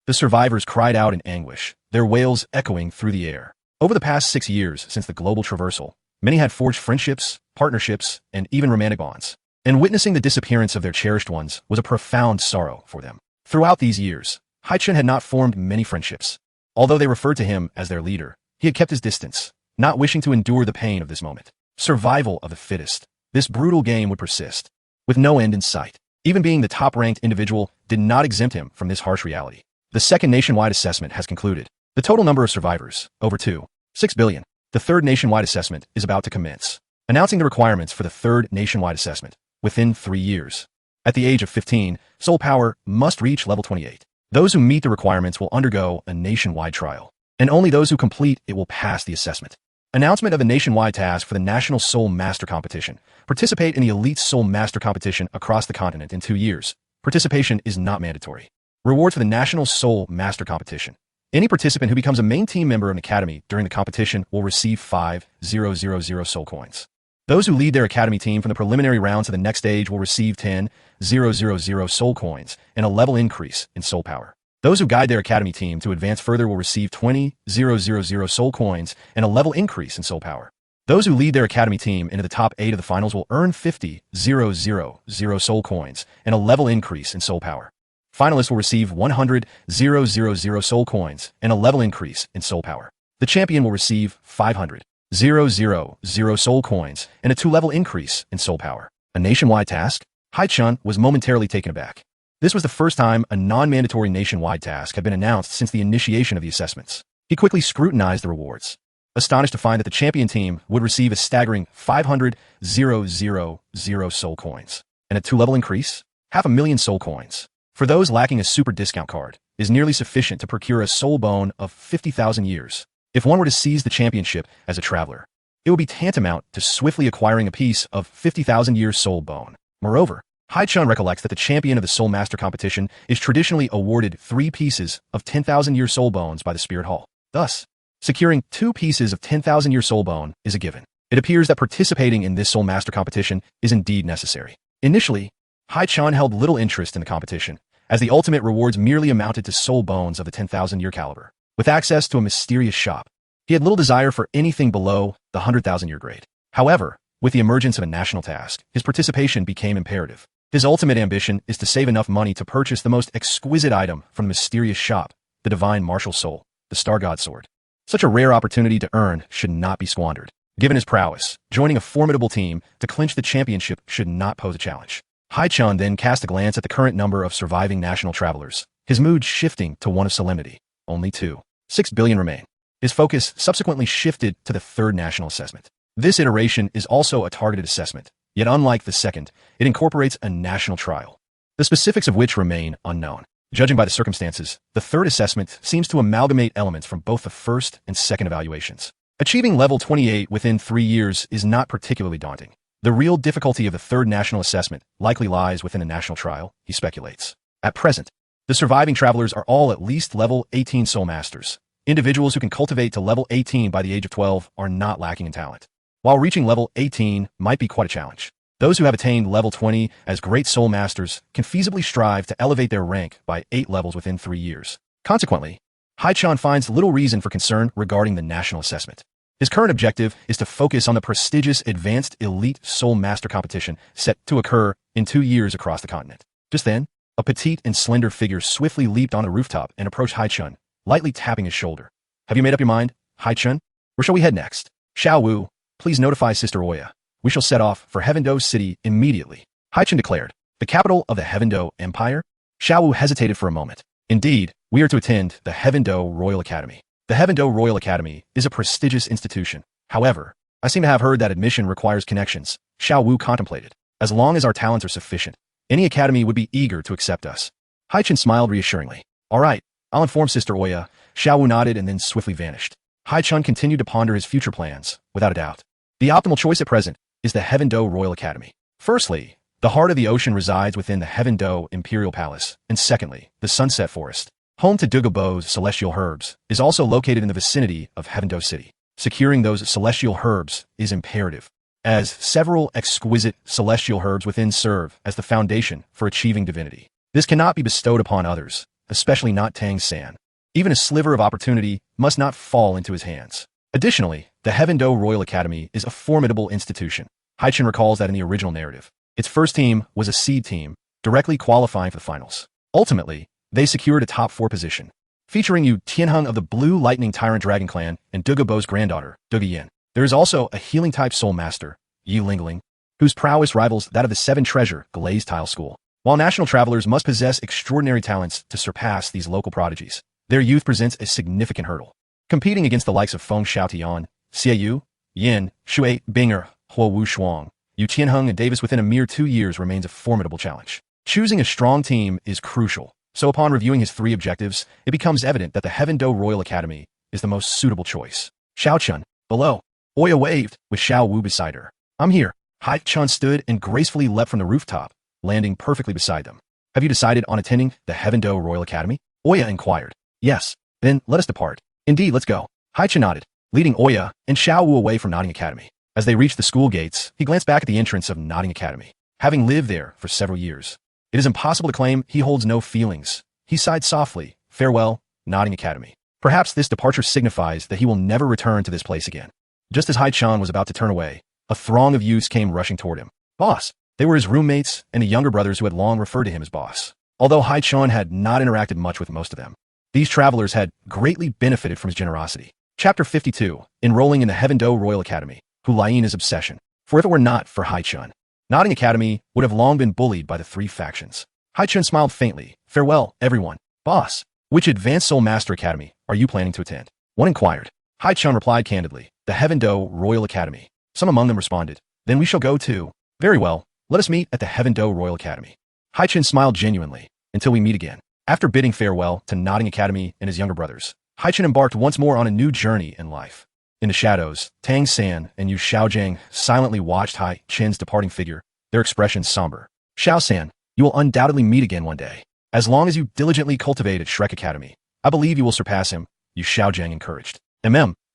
The survivors cried out in anguish, their wails echoing through the air. Over the past 6 years since the global traversal, many had forged friendships, partnerships, and even romantic bonds. And witnessing the disappearance of their cherished ones was a profound sorrow for them. Throughout these years, Haichen had not formed many friendships. Although they referred to him as their leader, he had kept his distance, not wishing to endure the pain of this moment. Survival of the fittest. This brutal game would persist, with no end in sight. Even being the top-ranked individual did not exempt him from this harsh reality. The second nationwide assessment has concluded. The total number of survivors, over 2.6 billion. The third nationwide assessment is about to commence. Announcing the requirements for the third nationwide assessment. Within 3 years. At the age of 15, soul power must reach level 28. Those who meet the requirements will undergo a nationwide trial, and only those who complete it will pass the assessment. Announcement of the nationwide task for the National Soul Master Competition. Participate in the Elite Soul Master Competition across the continent in 2 years. Participation is not mandatory. Rewards for the National Soul Master Competition. Any participant who becomes a main team member of an academy during the competition will receive 5,000 soul coins. Those who lead their academy team from the preliminary round to the next stage will receive 10,000 soul coins and a level increase in soul power. Those who guide their academy team to advance further will receive 20,000 soul coins and a level increase in soul power. Those who lead their academy team into the top 8 of the finals will earn 50,000 soul coins and a level increase in soul power. Finalists will receive 100,000 soul coins and a level increase in soul power. The champion will receive 500,000 soul coins and a 2-level increase in soul power. A nationwide task? Haichen was momentarily taken aback. This was the first time a non-mandatory nationwide task had been announced since the initiation of the assessments. He quickly scrutinized the rewards, astonished to find that the champion team would receive a staggering 500,000 soul coins and a 2-level increase, 500,000 soul coins. For those lacking a super discount card, is nearly sufficient to procure a soul bone of 50,000 years. If one were to seize the championship as a traveler, it would be tantamount to swiftly acquiring a piece of 50,000 years soul bone. Moreover, Haichen recollects that the champion of the Soul Master competition is traditionally awarded 3 pieces of 10,000 year soul bones by the Spirit Hall. Thus, securing 2 pieces of 10,000 year soul bone is a given. It appears that participating in this Soul Master competition is indeed necessary. Initially, Haichen held little interest in the competition, as the ultimate rewards merely amounted to soul bones of the 10,000 year caliber. With access to a mysterious shop, he had little desire for anything below the 100,000 year grade. However, with the emergence of a national task, his participation became imperative. His ultimate ambition is to save enough money to purchase the most exquisite item from the mysterious shop, the divine martial soul, the Star God Sword. Such a rare opportunity to earn should not be squandered. Given his prowess, joining a formidable team to clinch the championship should not pose a challenge. Haichen then cast a glance at the current number of surviving national travelers, his mood shifting to one of solemnity. Only 2.6 billion remain. His focus subsequently shifted to the third national assessment. This iteration is also a targeted assessment, yet unlike the second, it incorporates a national trial, the specifics of which remain unknown. Judging by the circumstances, the third assessment seems to amalgamate elements from both the first and second evaluations. Achieving level 28 within 3 years is not particularly daunting. The real difficulty of the third national assessment likely lies within a national trial, he speculates. At present, the surviving travelers are all at least level 18 soul masters, Individuals who can cultivate to level 18 by the age of 12 are not lacking in talent. While reaching level 18 might be quite a challenge, those who have attained level 20 as great soul masters can feasibly strive to elevate their rank by 8 levels within 3 years. Consequently, Haichen finds little reason for concern regarding the national assessment. His current objective is to focus on the prestigious Advanced Elite Soul Master competition set to occur in 2 years across the continent. Just then, a petite and slender figure swiftly leaped on a rooftop and approached Haichen, lightly tapping his shoulder. Have you made up your mind, Haichen? Where shall we head next? Xiao Wu, please notify Sister Oya. We shall set off for Heavendo City immediately, Haichen declared. The capital of the Heavendo Empire? Xiao Wu hesitated for a moment. Indeed, we are to attend the Heavendo Royal Academy. The Heavendo Royal Academy is a prestigious institution. However, I seem to have heard that admission requires connections. Xiao Wu contemplated. As long as our talents are sufficient, any academy would be eager to accept us. Haichen smiled reassuringly. All right, I'll inform Sister Oya. Xiao Wu nodded and then swiftly vanished. Haichen continued to ponder his future plans, without a doubt. The optimal choice at present is the Heavendo Royal Academy. Firstly, the heart of the ocean resides within the Heavendo Imperial Palace, and secondly, the Sunset Forest, home to Dugabo's celestial herbs, is also located in the vicinity of Heavendo City. Securing those celestial herbs is imperative, as several exquisite celestial herbs within serve as the foundation for achieving divinity. This cannot be bestowed upon others, especially not Tang San. Even a sliver of opportunity must not fall into his hands. Additionally, the Heavendo Royal Academy is a formidable institution. Haichen recalls that in the original narrative, its first team was a seed team, directly qualifying for the finals. Ultimately, they secured a top 4 position, featuring Yu Tianheng of the Blue Lightning Tyrant Dragon Clan and Dugabo's granddaughter, Duga Yin. There is also a healing-type soul master, Yi Lingling, whose prowess rivals that of the 7 Treasure Glaze Tile School. While national travelers must possess extraordinary talents to surpass these local prodigies, their youth presents a significant hurdle. Competing against the likes of Feng Xiaotian, Xie Yu, Yin, Shui Binger, Huo Wu Shuang, Yu Tianheng and Davis within a mere 2 years remains a formidable challenge. Choosing a strong team is crucial, so upon reviewing his 3 objectives, it becomes evident that the Heavendo Royal Academy is the most suitable choice. Xiaochun, below. Oya waved, with Xiao Wu beside her. I'm here. Haichen stood and gracefully leapt from the rooftop, landing perfectly beside them. Have you decided on attending the Heavendo Royal Academy? Oya inquired. Yes. Then let us depart. Indeed, let's go. Haichen nodded, leading Oya and Xiao Wu away from Nodding Academy. As they reached the school gates, he glanced back at the entrance of Nodding Academy. Having lived there for several years, it is impossible to claim he holds no feelings. He sighed softly. Farewell, Nodding Academy. Perhaps this departure signifies that he will never return to this place again. Just as Haichen was about to turn away, a throng of youths came rushing toward him. Boss! They were his roommates and the younger brothers who had long referred to him as boss. Although Haichen had not interacted much with most of them, these travelers had greatly benefited from his generosity. Chapter 52, Enrolling in the Heavendo Royal Academy, Hulaina's obsession. For if it were not for Haichen, Nodding Academy would have long been bullied by the 3 factions. Haichen smiled faintly. Farewell, everyone. Boss, which Advanced Soul Master Academy are you planning to attend? One inquired. Haichen replied candidly. The Heavendo Royal Academy. Some among them responded. Then we shall go too. Very well. Let us meet at the Heavendo Royal Academy. Haichen smiled genuinely. Until we meet again. After bidding farewell to Nodding Academy and his younger brothers, Haichen embarked once more on a new journey in life. In the shadows, Tang San and Yu Xiaojiang silently watched Haichen's departing figure, their expressions somber. Xiao San, you will undoubtedly meet again one day. As long as you diligently cultivate at Shrek Academy, I believe you will surpass him, Yu Xiaojiang encouraged.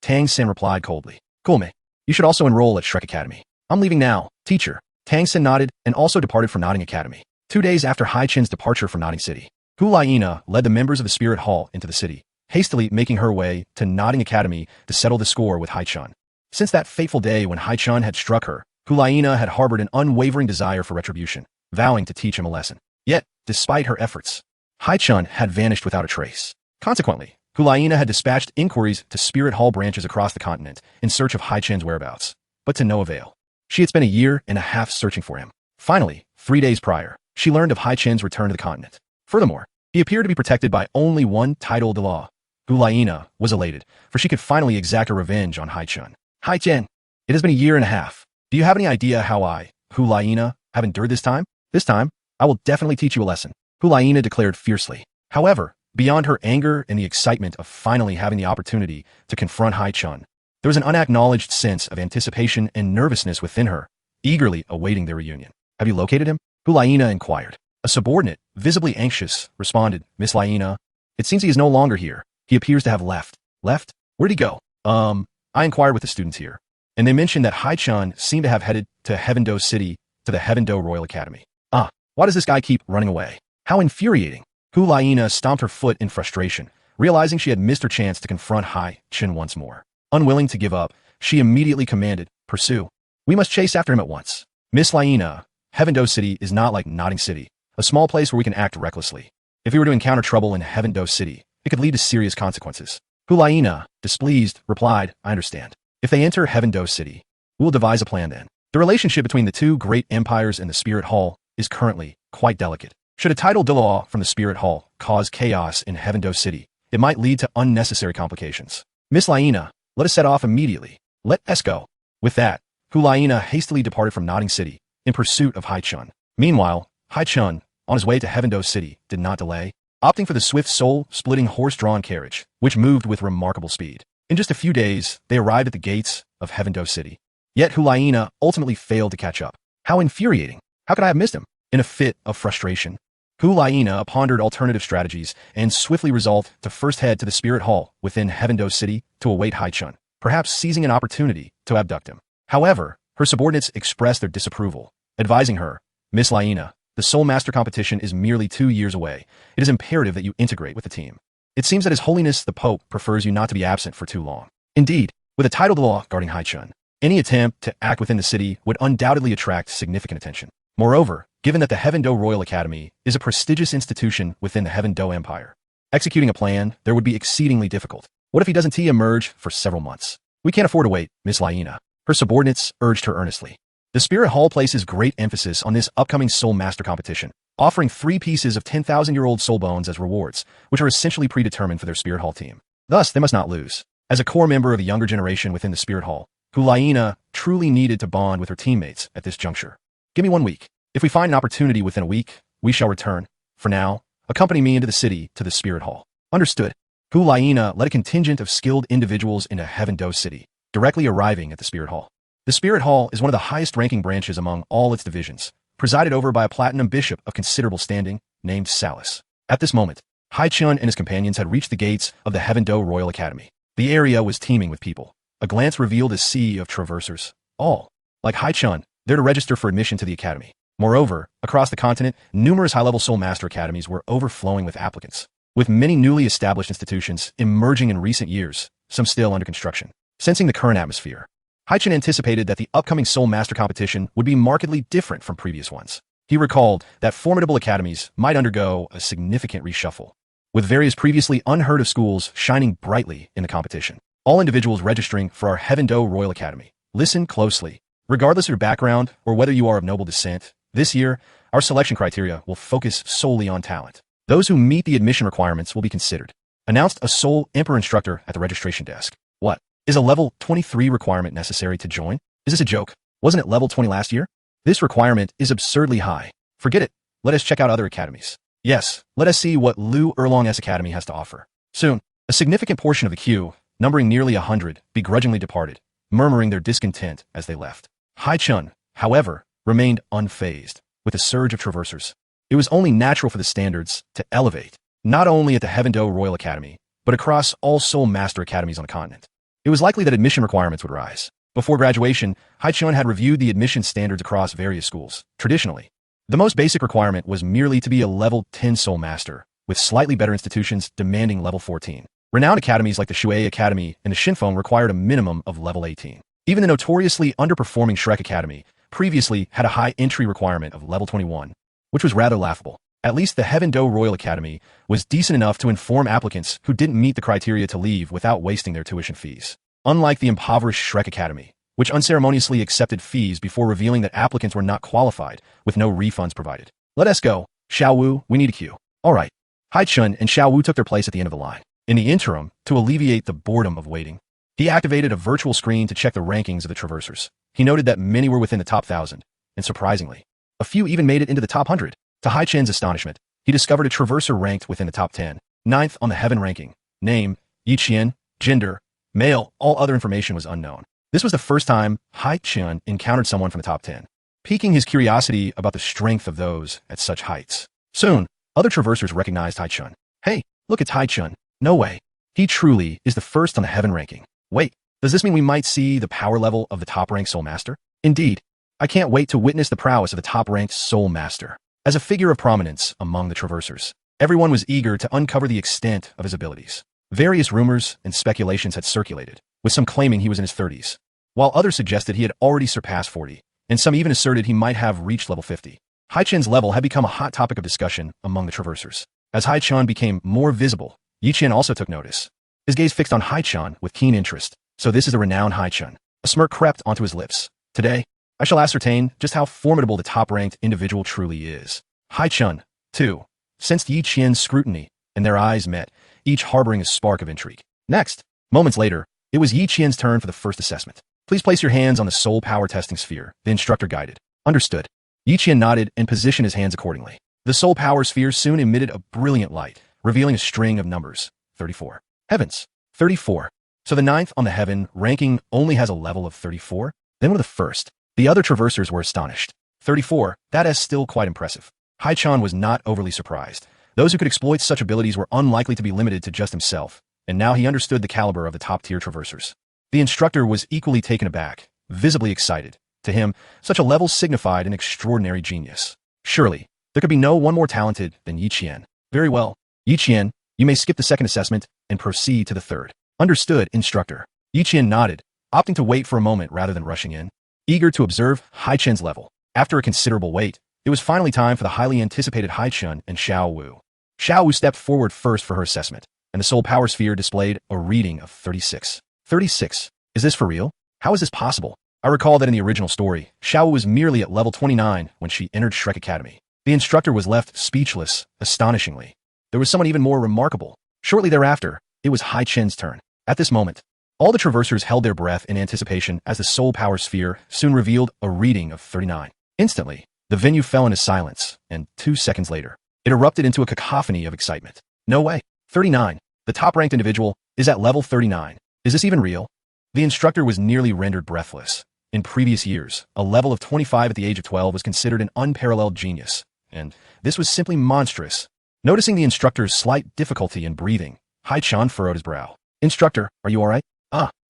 Tang San replied coldly. Cool me. You should also enroll at Shrek Academy. I'm leaving now, teacher. Tang San nodded and also departed from Nodding Academy. 2 days after Haichen's departure from Nodding City, Hulaina led the members of the Spirit Hall into the city, hastily making her way to Nodding Academy to settle the score with Haichen. Since that fateful day when Haichen had struck her, Hulaina had harbored an unwavering desire for retribution, vowing to teach him a lesson. Yet, despite her efforts, Haichen had vanished without a trace. Consequently, Hulaina had dispatched inquiries to Spirit Hall branches across the continent in search of Haichen's whereabouts, but to no avail. She had spent 1.5 years searching for him. Finally, 3 days prior, she learned of Haichen's return to the continent. Furthermore, he appeared to be protected by only one title de law. Hulaina was elated, for she could finally exact her revenge on Haichen. Haichen, it has been 1.5 years. Do you have any idea how I, Hulaina, have endured this time? This time, I will definitely teach you a lesson, Hulaina declared fiercely. However, beyond her anger and the excitement of finally having the opportunity to confront Haichen, there was an unacknowledged sense of anticipation and nervousness within her, eagerly awaiting their reunion. Have you located him? Hulaina inquired. A subordinate, visibly anxious, responded, Miss Laina, it seems he is no longer here. He appears to have left. Left? Where'd he go? I inquired with the students here, and they mentioned that Haichen seemed to have headed to Heaven-Do City to the Heaven-Do Royal Academy. Why does this guy keep running away? How infuriating. Hulaina stomped her foot in frustration, realizing she had missed her chance to confront Haichen once more. Unwilling to give up, she immediately commanded, "Pursue. We must chase after him at once." Miss Laina, Heaven-Do City is not like Notting City, a small place where we can act recklessly. If we were to encounter trouble in Heaven-Do City, it could lead to serious consequences. Hulaina, displeased, replied, "I understand. If they enter Heaven-Do City, we will devise a plan then." The relationship between the two great empires and the Spirit Hall is currently quite delicate. Should a tidal Dilaw from the Spirit Hall cause chaos in Heaven-Do City, it might lead to unnecessary complications. Miss Laina, let us set off immediately. Let us go. With that, Hulaina hastily departed from Notting City in pursuit of Haichen. Meanwhile, Haichen, on his way to Heaven-Do City, did not delay, opting for the swift soul-splitting horse-drawn carriage, which moved with remarkable speed. In just a few days, they arrived at the gates of Heaven-Do City. Yet Hulaina ultimately failed to catch up. How infuriating. How could I have missed him? In a fit of frustration, Hulaina pondered alternative strategies and swiftly resolved to first head to the Spirit Hall within Heaven-Do City to await Haichen, perhaps seizing an opportunity to abduct him. However, her subordinates expressed their disapproval, advising her, "Miss Laina, the Soul Master competition is merely 2 years away. It is imperative that you integrate with the team. It seems that His Holiness the Pope prefers you not to be absent for too long." Indeed, with a tidal law guarding Haichen, any attempt to act within the city would undoubtedly attract significant attention. Moreover, given that the Heaven-Do Royal Academy is a prestigious institution within the Heaven-Do Empire, executing a plan there would be exceedingly difficult. What if he doesn't emerge for several months? We can't afford to wait, Miss Laina. Her subordinates urged her earnestly. The Spirit Hall places great emphasis on this upcoming Soul Master competition, offering 3 pieces of 10,000-year-old soul bones as rewards, which are essentially predetermined for their Spirit Hall team. Thus, they must not lose. As a core member of the younger generation within the Spirit Hall, Hulaina truly needed to bond with her teammates at this juncture. "Give me 1 week. If we find an opportunity within a week, we shall return. For now, accompany me into the city to the Spirit Hall." Understood. Hulaina led a contingent of skilled individuals into Heaven-Do City, directly arriving at the Spirit Hall. The Spirit Hall is one of the highest-ranking branches among all its divisions, presided over by a platinum bishop of considerable standing named Salus. At this moment, Haichen and his companions had reached the gates of the Heaven-Do Royal Academy. The area was teeming with people. A glance revealed a sea of traversers, all, like Haichen, there to register for admission to the academy. Moreover, across the continent, numerous high-level Soul Master academies were overflowing with applicants, with many newly established institutions emerging in recent years, some still under construction. Sensing the current atmosphere, Haichen anticipated that the upcoming Soul Master competition would be markedly different from previous ones. He recalled that formidable academies might undergo a significant reshuffle, with various previously unheard of schools shining brightly in the competition. All individuals registering for our Heaven-Do Royal Academy, listen closely. Regardless of your background or whether you are of noble descent, this year, our selection criteria will focus solely on talent. Those who meet the admission requirements will be considered, announced a Soul Emperor instructor at the registration desk. What? Is a level 23 requirement necessary to join? Is this a joke? Wasn't it level 20 last year? This requirement is absurdly high. Forget it. Let us check out other academies. Yes, let us see what Lu Erlong's academy has to offer. Soon, a significant portion of the queue, numbering nearly 100, begrudgingly departed, murmuring their discontent as they left. Haichen, however, remained unfazed with the surge of traversers. It was only natural for the standards to elevate, not only at the Heaven-Do Royal Academy, but across all Soul Master academies on the continent. It was likely that admission requirements would rise. Before graduation, Haichen had reviewed the admission standards across various schools. Traditionally, the most basic requirement was merely to be a level 10 Soul Master, with slightly better institutions demanding level 14. Renowned academies like the Shui Academy and the Shinfeng required a minimum of level 18. Even the notoriously underperforming Shrek Academy previously had a high entry requirement of level 21, which was rather laughable. At least the Heaven-Do Royal Academy was decent enough to inform applicants who didn't meet the criteria to leave without wasting their tuition fees. Unlike the impoverished Shrek Academy, which unceremoniously accepted fees before revealing that applicants were not qualified, with no refunds provided. "Let us go. Xiao Wu, we need a queue." All right. Haichen and Xiao Wu took their place at the end of the line. In the interim, to alleviate the boredom of waiting, he activated a virtual screen to check the rankings of the traversers. He noted that many were within the top 1,000, and surprisingly, a few even made it into the top 100. To Haichen's astonishment, he discovered a traverser ranked within the top 10, 9th on the heaven ranking. Name, Yiqian, gender, male, all other information was unknown. This was the first time Haichen encountered someone from the top 10, piquing his curiosity about the strength of those at such heights. Soon, other traversers recognized Haichen. "Hey, look, it's Haichen." "No way. He truly is the first on the heaven ranking. Wait, does this mean we might see the power level of the top-ranked Soul Master? Indeed, I can't wait to witness the prowess of the top-ranked Soul Master. As a figure of prominence among the Traversers, everyone was eager to uncover the extent of his abilities. Various rumors and speculations had circulated, with some claiming he was in his 30s, while others suggested he had already surpassed 40, and some even asserted he might have reached level 50. Haichen's level had become a hot topic of discussion among the Traversers. As Haichen became more visible, Yiqian also took notice. His gaze fixed on Haichen with keen interest. So this is the renowned Haichen. A smirk crept onto his lips. Today, I shall ascertain just how formidable the top-ranked individual truly is. Haichen, too, sensed Yiqian's scrutiny, and their eyes met, each harboring a spark of intrigue. Next, moments later, it was Yiqian's turn for the first assessment. Please place your hands on the soul power testing sphere, the instructor guided. Understood. Yiqian nodded and positioned his hands accordingly. The soul power sphere soon emitted a brilliant light, revealing a string of numbers. 34. Heavens. 34. So the ninth on the heaven ranking only has a level of 34? Then we're the first. The other Traversers were astonished. 34, that is still quite impressive. Haichen was not overly surprised. Those who could exploit such abilities were unlikely to be limited to just himself, and now he understood the caliber of the top-tier Traversers. The instructor was equally taken aback, visibly excited. To him, such a level signified an extraordinary genius. Surely, there could be no one more talented than Yiqian. Very well. Yiqian, you may skip the second assessment and proceed to the third. Understood, instructor. Yiqian nodded, opting to wait for a moment rather than rushing in. Eager to observe Haichen's level. After a considerable wait, it was finally time for the highly anticipated Haichen and Xiao Wu. Xiao Wu stepped forward first for her assessment, and the soul power sphere displayed a reading of 36. 36. Is this for real? How is this possible? I recall that in the original story, Xiao Wu was merely at level 29 when she entered Shrek Academy. The instructor was left speechless, astonishingly. There was someone even more remarkable. Shortly thereafter, it was Haichen's turn. At this moment, all the Traversers held their breath in anticipation as the soul power sphere soon revealed a reading of 39. Instantly, the venue fell into silence, and 2 seconds later, it erupted into a cacophony of excitement. No way. 39. The top-ranked individual is at level 39. Is this even real? The instructor was nearly rendered breathless. In previous years, a level of 25 at the age of 12 was considered an unparalleled genius, and this was simply monstrous. Noticing the instructor's slight difficulty in breathing, Haichen furrowed his brow. Instructor, are you alright?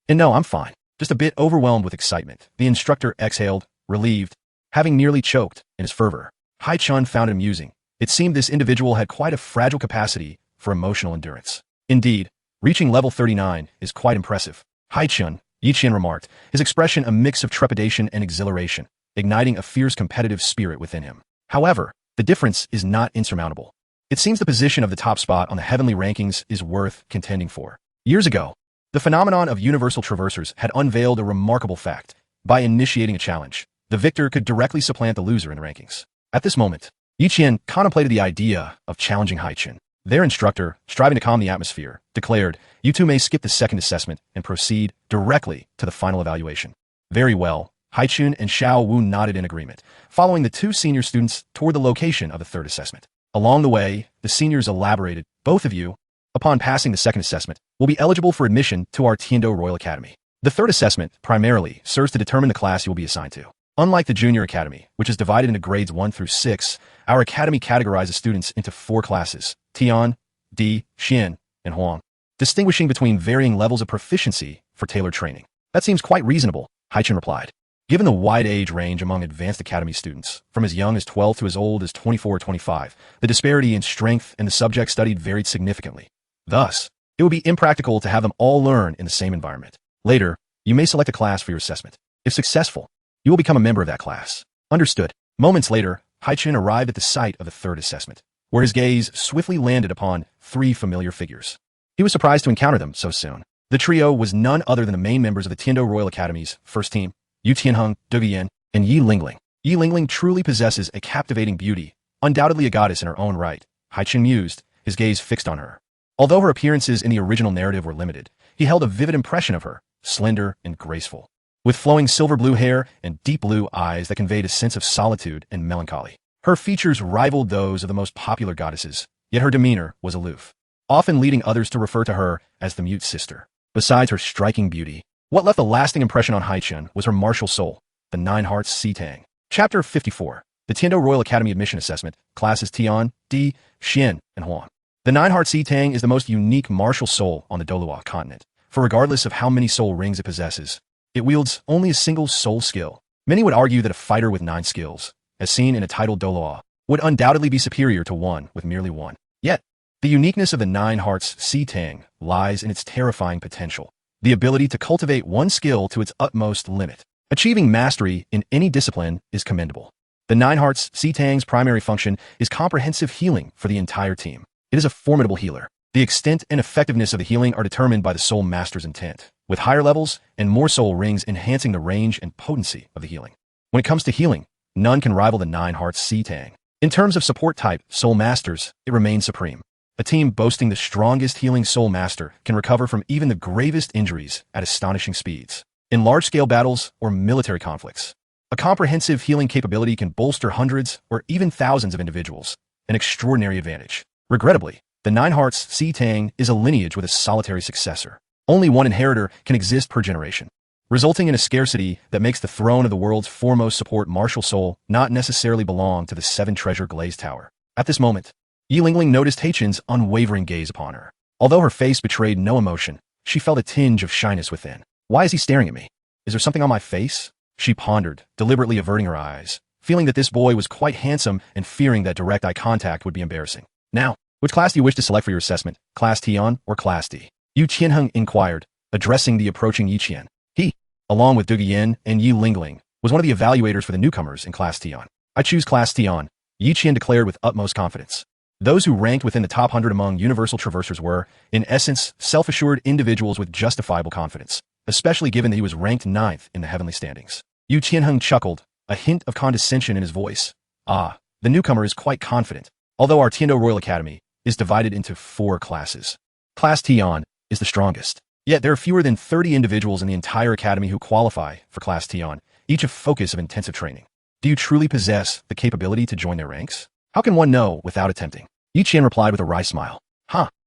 And no, I'm fine. Just a bit overwhelmed with excitement. The instructor exhaled, relieved, having nearly choked in his fervor. Haichen found it amusing. It seemed this individual had quite a fragile capacity for emotional endurance. Indeed, reaching level 39 is quite impressive. Haichen, Yiqian remarked, his expression a mix of trepidation and exhilaration, igniting a fierce competitive spirit within him. However, the difference is not insurmountable. It seems the position of the top spot on the heavenly rankings is worth contending for. Years ago, the phenomenon of universal traversers had unveiled a remarkable fact. By initiating a challenge, the victor could directly supplant the loser in the rankings. At this moment, Yiqian contemplated the idea of challenging Haichen. Their instructor, striving to calm the atmosphere, declared, "You two may skip the second assessment and proceed directly to the final evaluation." Very well, Haichen and Xiao Wu nodded in agreement, following the two senior students toward the location of the third assessment. Along the way, the seniors elaborated, "Both of you, upon passing the second assessment, will be eligible for admission to our Tiando Royal Academy. The third assessment, primarily, serves to determine the class you will be assigned to. Unlike the Junior Academy, which is divided into grades 1 through 6, our academy categorizes students into 4 classes, Tian, Di, Xian, and Huang, distinguishing between varying levels of proficiency for tailored training." "That seems quite reasonable," Haichen replied. Given the wide age range among advanced academy students, from as young as 12 to as old as 24 or 25, the disparity in strength in the subjects studied varied significantly. Thus, it would be impractical to have them all learn in the same environment. Later, you may select a class for your assessment. If successful, you will become a member of that class. Understood. Moments later, Haichen arrived at the site of the third assessment, where his gaze swiftly landed upon 3 familiar figures. He was surprised to encounter them so soon. The trio was none other than the main members of the Tiando Royal Academy's first team, Yu Tianheng, Du Yan, and Yi Lingling. Yi Lingling truly possesses a captivating beauty, undoubtedly a goddess in her own right. Haichen mused, his gaze fixed on her. Although her appearances in the original narrative were limited, he held a vivid impression of her, slender and graceful, with flowing silver blue hair and deep blue eyes that conveyed a sense of solitude and melancholy. Her features rivaled those of the most popular goddesses, yet her demeanor was aloof, often leading others to refer to her as the mute sister. Besides her striking beauty, what left a lasting impression on Haichen was her martial soul, the 9 hearts Sitang. Chapter 54. The Tiando Royal Academy Admission Assessment, Classes Tian, Di, Xian, and Huang. The Nine-Heart Sea Tang is the most unique martial soul on the Doloa continent, for regardless of how many soul rings it possesses, it wields only a single soul skill. Many would argue that a fighter with 9 skills, as seen in a titled Doloa, would undoubtedly be superior to one with merely 1. Yet, the uniqueness of the Nine Hearts Sea Tang lies in its terrifying potential, the ability to cultivate one skill to its utmost limit. Achieving mastery in any discipline is commendable. The Nine Hearts Sea Tang's primary function is comprehensive healing for the entire team. It is a formidable healer. The extent and effectiveness of the healing are determined by the Soul Master's intent, with higher levels and more soul rings enhancing the range and potency of the healing. When it comes to healing, none can rival the Nine Hearts Sea Tang. In terms of support type Soul Masters, it remains supreme. A team boasting the strongest healing Soul Master can recover from even the gravest injuries at astonishing speeds. In large-scale battles or military conflicts, a comprehensive healing capability can bolster hundreds or even thousands of individuals, an extraordinary advantage. Regrettably, the Nine Hearts Sea Tang is a lineage with a solitary successor. Only one inheritor can exist per generation, resulting in a scarcity that makes the throne of the world's foremost support martial soul not necessarily belong to the 7-treasure glazed tower. At this moment, Yi Lingling noticed Haichen's unwavering gaze upon her. Although her face betrayed no emotion, she felt a tinge of shyness within. Why is he staring at me? Is there something on my face? She pondered, deliberately averting her eyes, feeling that this boy was quite handsome and fearing that direct eye contact would be embarrassing. Now, which class do you wish to select for your assessment, Class Tian or Class D? Yu Qianheng inquired, addressing the approaching Yi Qian. He, along with Duge Yin and Yi Lingling, was one of the evaluators for the newcomers in Class Tian. I choose Class Tian, Yi Qian declared with utmost confidence. Those who ranked within the top 100 among universal traversers were, in essence, self-assured individuals with justifiable confidence, especially given that he was ranked 9th in the heavenly standings. Yu Qianheng chuckled, a hint of condescension in his voice. Ah, the newcomer is quite confident. Although our Tiando Royal Academy is divided into 4 classes. Class Tian is the strongest. Yet there are fewer than 30 individuals in the entire academy who qualify for Class Tian, each a focus of intensive training. Do you truly possess the capability to join their ranks? How can one know without attempting? Yi Qian replied with a wry smile.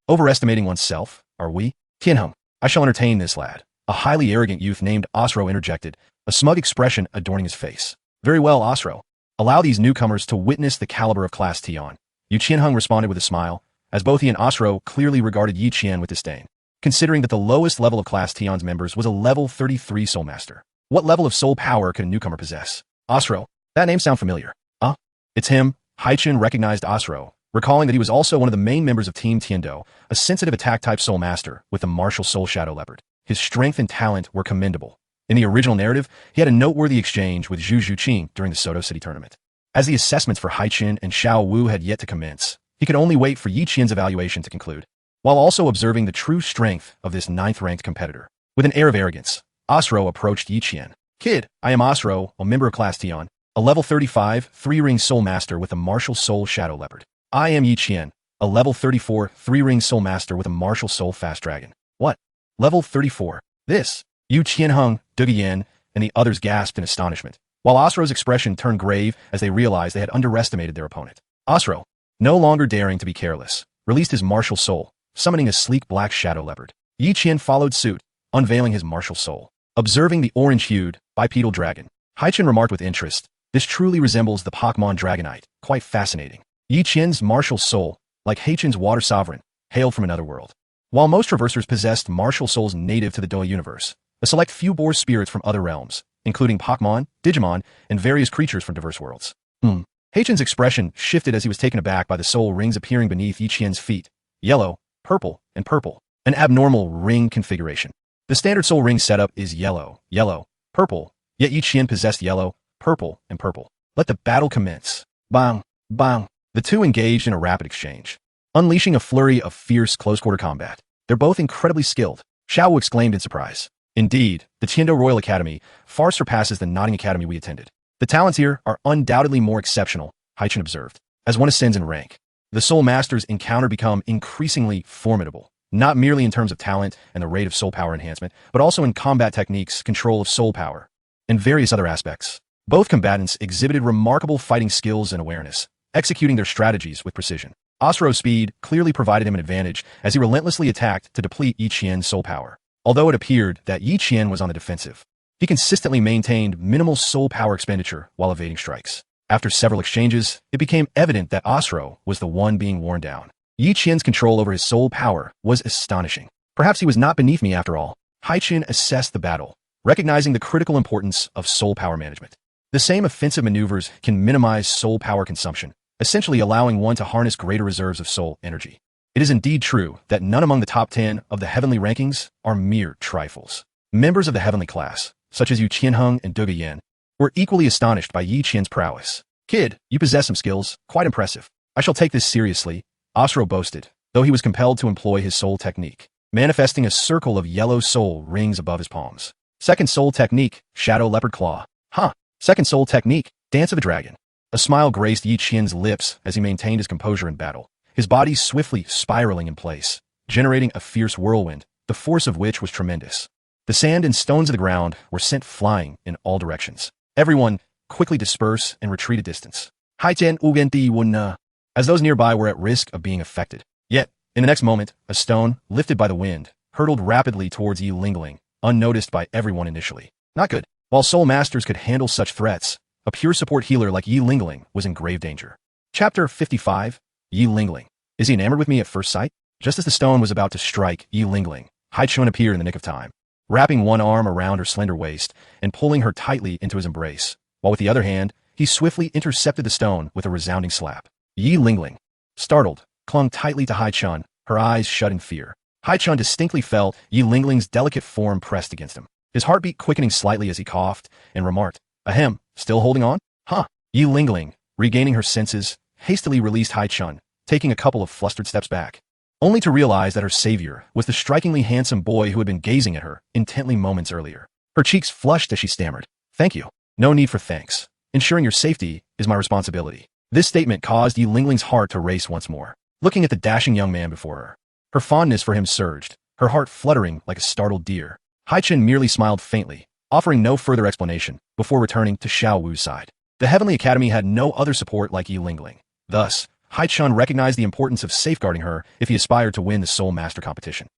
Overestimating oneself, are we? Tianheng, I shall entertain this lad. A highly arrogant youth named Osro interjected, a smug expression adorning his face. Very well, Osro. Allow these newcomers to witness the caliber of Class Tian. Yu Qianheng responded with a smile, as both he and Osro clearly regarded Yi Qian with disdain, considering that the lowest level of Class Tian's members was a level 33 Soul Master. What level of soul power could a newcomer possess? Osro, that name sounds familiar. It's him. Haichen recognized Osro, recalling that he was also one of the main members of Team Tiando, a sensitive attack-type Soul Master with the martial Soul Shadow Leopard. His strength and talent were commendable. In the original narrative, he had a noteworthy exchange with Zhu Zhuqing during the Soto City tournament. As the assessments for Haichen and Xiao Wu had yet to commence, he could only wait for Yi Qian's evaluation to conclude, while also observing the true strength of this 9th-ranked competitor. With an air of arrogance, Osro approached Yi Qian. Kid, I am Osro, a member of Class Tian, a level 35, 3-ring Soul Master with a martial Soul Shadow Leopard. I am Yi Qian, a level 34, 3-ring Soul Master with a martial Soul Fast Dragon. What? Level 34? This? Yu Qianheng, Duge Yin, and the others gasped in astonishment, while Osro's expression turned grave as they realized they had underestimated their opponent. Osro, no longer daring to be careless, released his martial soul, summoning a sleek black shadow leopard. Yi Qian followed suit, unveiling his martial soul. Observing the orange-hued, bipedal dragon, Haichen remarked with interest, this truly resembles the Pokemon Dragonite, quite fascinating. Yi Qian's martial soul, like Haichen's water sovereign, hailed from another world. While most traversers possessed martial souls native to the Doa universe, a select few bore spirits from other realms, including Pokemon, Digimon, and various creatures from diverse worlds. Haichen's expression shifted as he was taken aback by the soul rings appearing beneath Yi Qian's feet. Yellow, purple, and purple. An abnormal ring configuration. The standard soul ring setup is yellow, yellow, purple, yet Yi Qian possessed yellow, purple, and purple. Let the battle commence. Bang, bang. The two engaged in a rapid exchange, unleashing a flurry of fierce close-quarter combat. They're both incredibly skilled, Xiao Wu exclaimed in surprise. Indeed, the Tiando Royal Academy far surpasses the Notting Academy we attended. The talents here are undoubtedly more exceptional, Haichen observed. As one ascends in rank, the Soul Masters encounter become increasingly formidable, not merely in terms of talent and the rate of soul power enhancement, but also in combat techniques, control of soul power, and various other aspects. Both combatants exhibited remarkable fighting skills and awareness, executing their strategies with precision. Osro's speed clearly provided him an advantage as he relentlessly attacked to deplete Yi Qian's soul power. Although it appeared that Yi Qian was on the defensive, he consistently maintained minimal soul power expenditure while evading strikes. After several exchanges, it became evident that Osro was the one being worn down. Yi Qian's control over his soul power was astonishing. Perhaps he was not beneath me after all. Haichen assessed the battle, recognizing the critical importance of soul power management. The same offensive maneuvers can minimize soul power consumption, essentially allowing one to harness greater reserves of soul energy. It is indeed true that none among the top 10 of the heavenly rankings are mere trifles. Members of the heavenly class, such as Yu Qianheng and Duge Yan, were equally astonished by Yi Qian's prowess. Kid, you possess some skills, quite impressive. I shall take this seriously, Asro boasted, though he was compelled to employ his soul technique, manifesting a circle of yellow soul rings above his palms. Second soul technique, Shadow Leopard Claw. Second soul technique, Dance of a Dragon. A smile graced Yi Qian's lips as he maintained his composure in battle, his body swiftly spiraling in place, generating a fierce whirlwind, the force of which was tremendous. The sand and stones of the ground were sent flying in all directions. Everyone quickly dispersed and retreat a distance. Haichen Ugenti Wunna, as those nearby were at risk of being affected. Yet, in the next moment, a stone, lifted by the wind, hurtled rapidly towards Yi Lingling, unnoticed by everyone initially. Not good. While soul masters could handle such threats, a pure support healer like Yi Lingling was in grave danger. Chapter 55, Yi Lingling. Is he enamored with me at first sight? Just as the stone was about to strike Yi Lingling, Haichen appeared in the nick of time, wrapping one arm around her slender waist and pulling her tightly into his embrace, while with the other hand, he swiftly intercepted the stone with a resounding slap. Yi Lingling, startled, clung tightly to Haichen, her eyes shut in fear. Haichen distinctly felt Yi Lingling's delicate form pressed against him, his heartbeat quickening slightly as he coughed and remarked, "Ahem, still holding on? Huh." Yi Lingling, regaining her senses, hastily released Haichen, taking a couple of flustered steps back, only to realize that her savior was the strikingly handsome boy who had been gazing at her intently moments earlier. Her cheeks flushed as she stammered, "Thank you. No need for thanks. Ensuring your safety is my responsibility." This statement caused Yi Lingling's heart to race once more, looking at the dashing young man before her. Her fondness for him surged, her heart fluttering like a startled deer. Haichen merely smiled faintly, offering no further explanation, before returning to Xiao Wu's side. The Heavenly Academy had no other support like Yi Lingling. Thus, Haichen recognized the importance of safeguarding her if he aspired to win the Soul Master competition.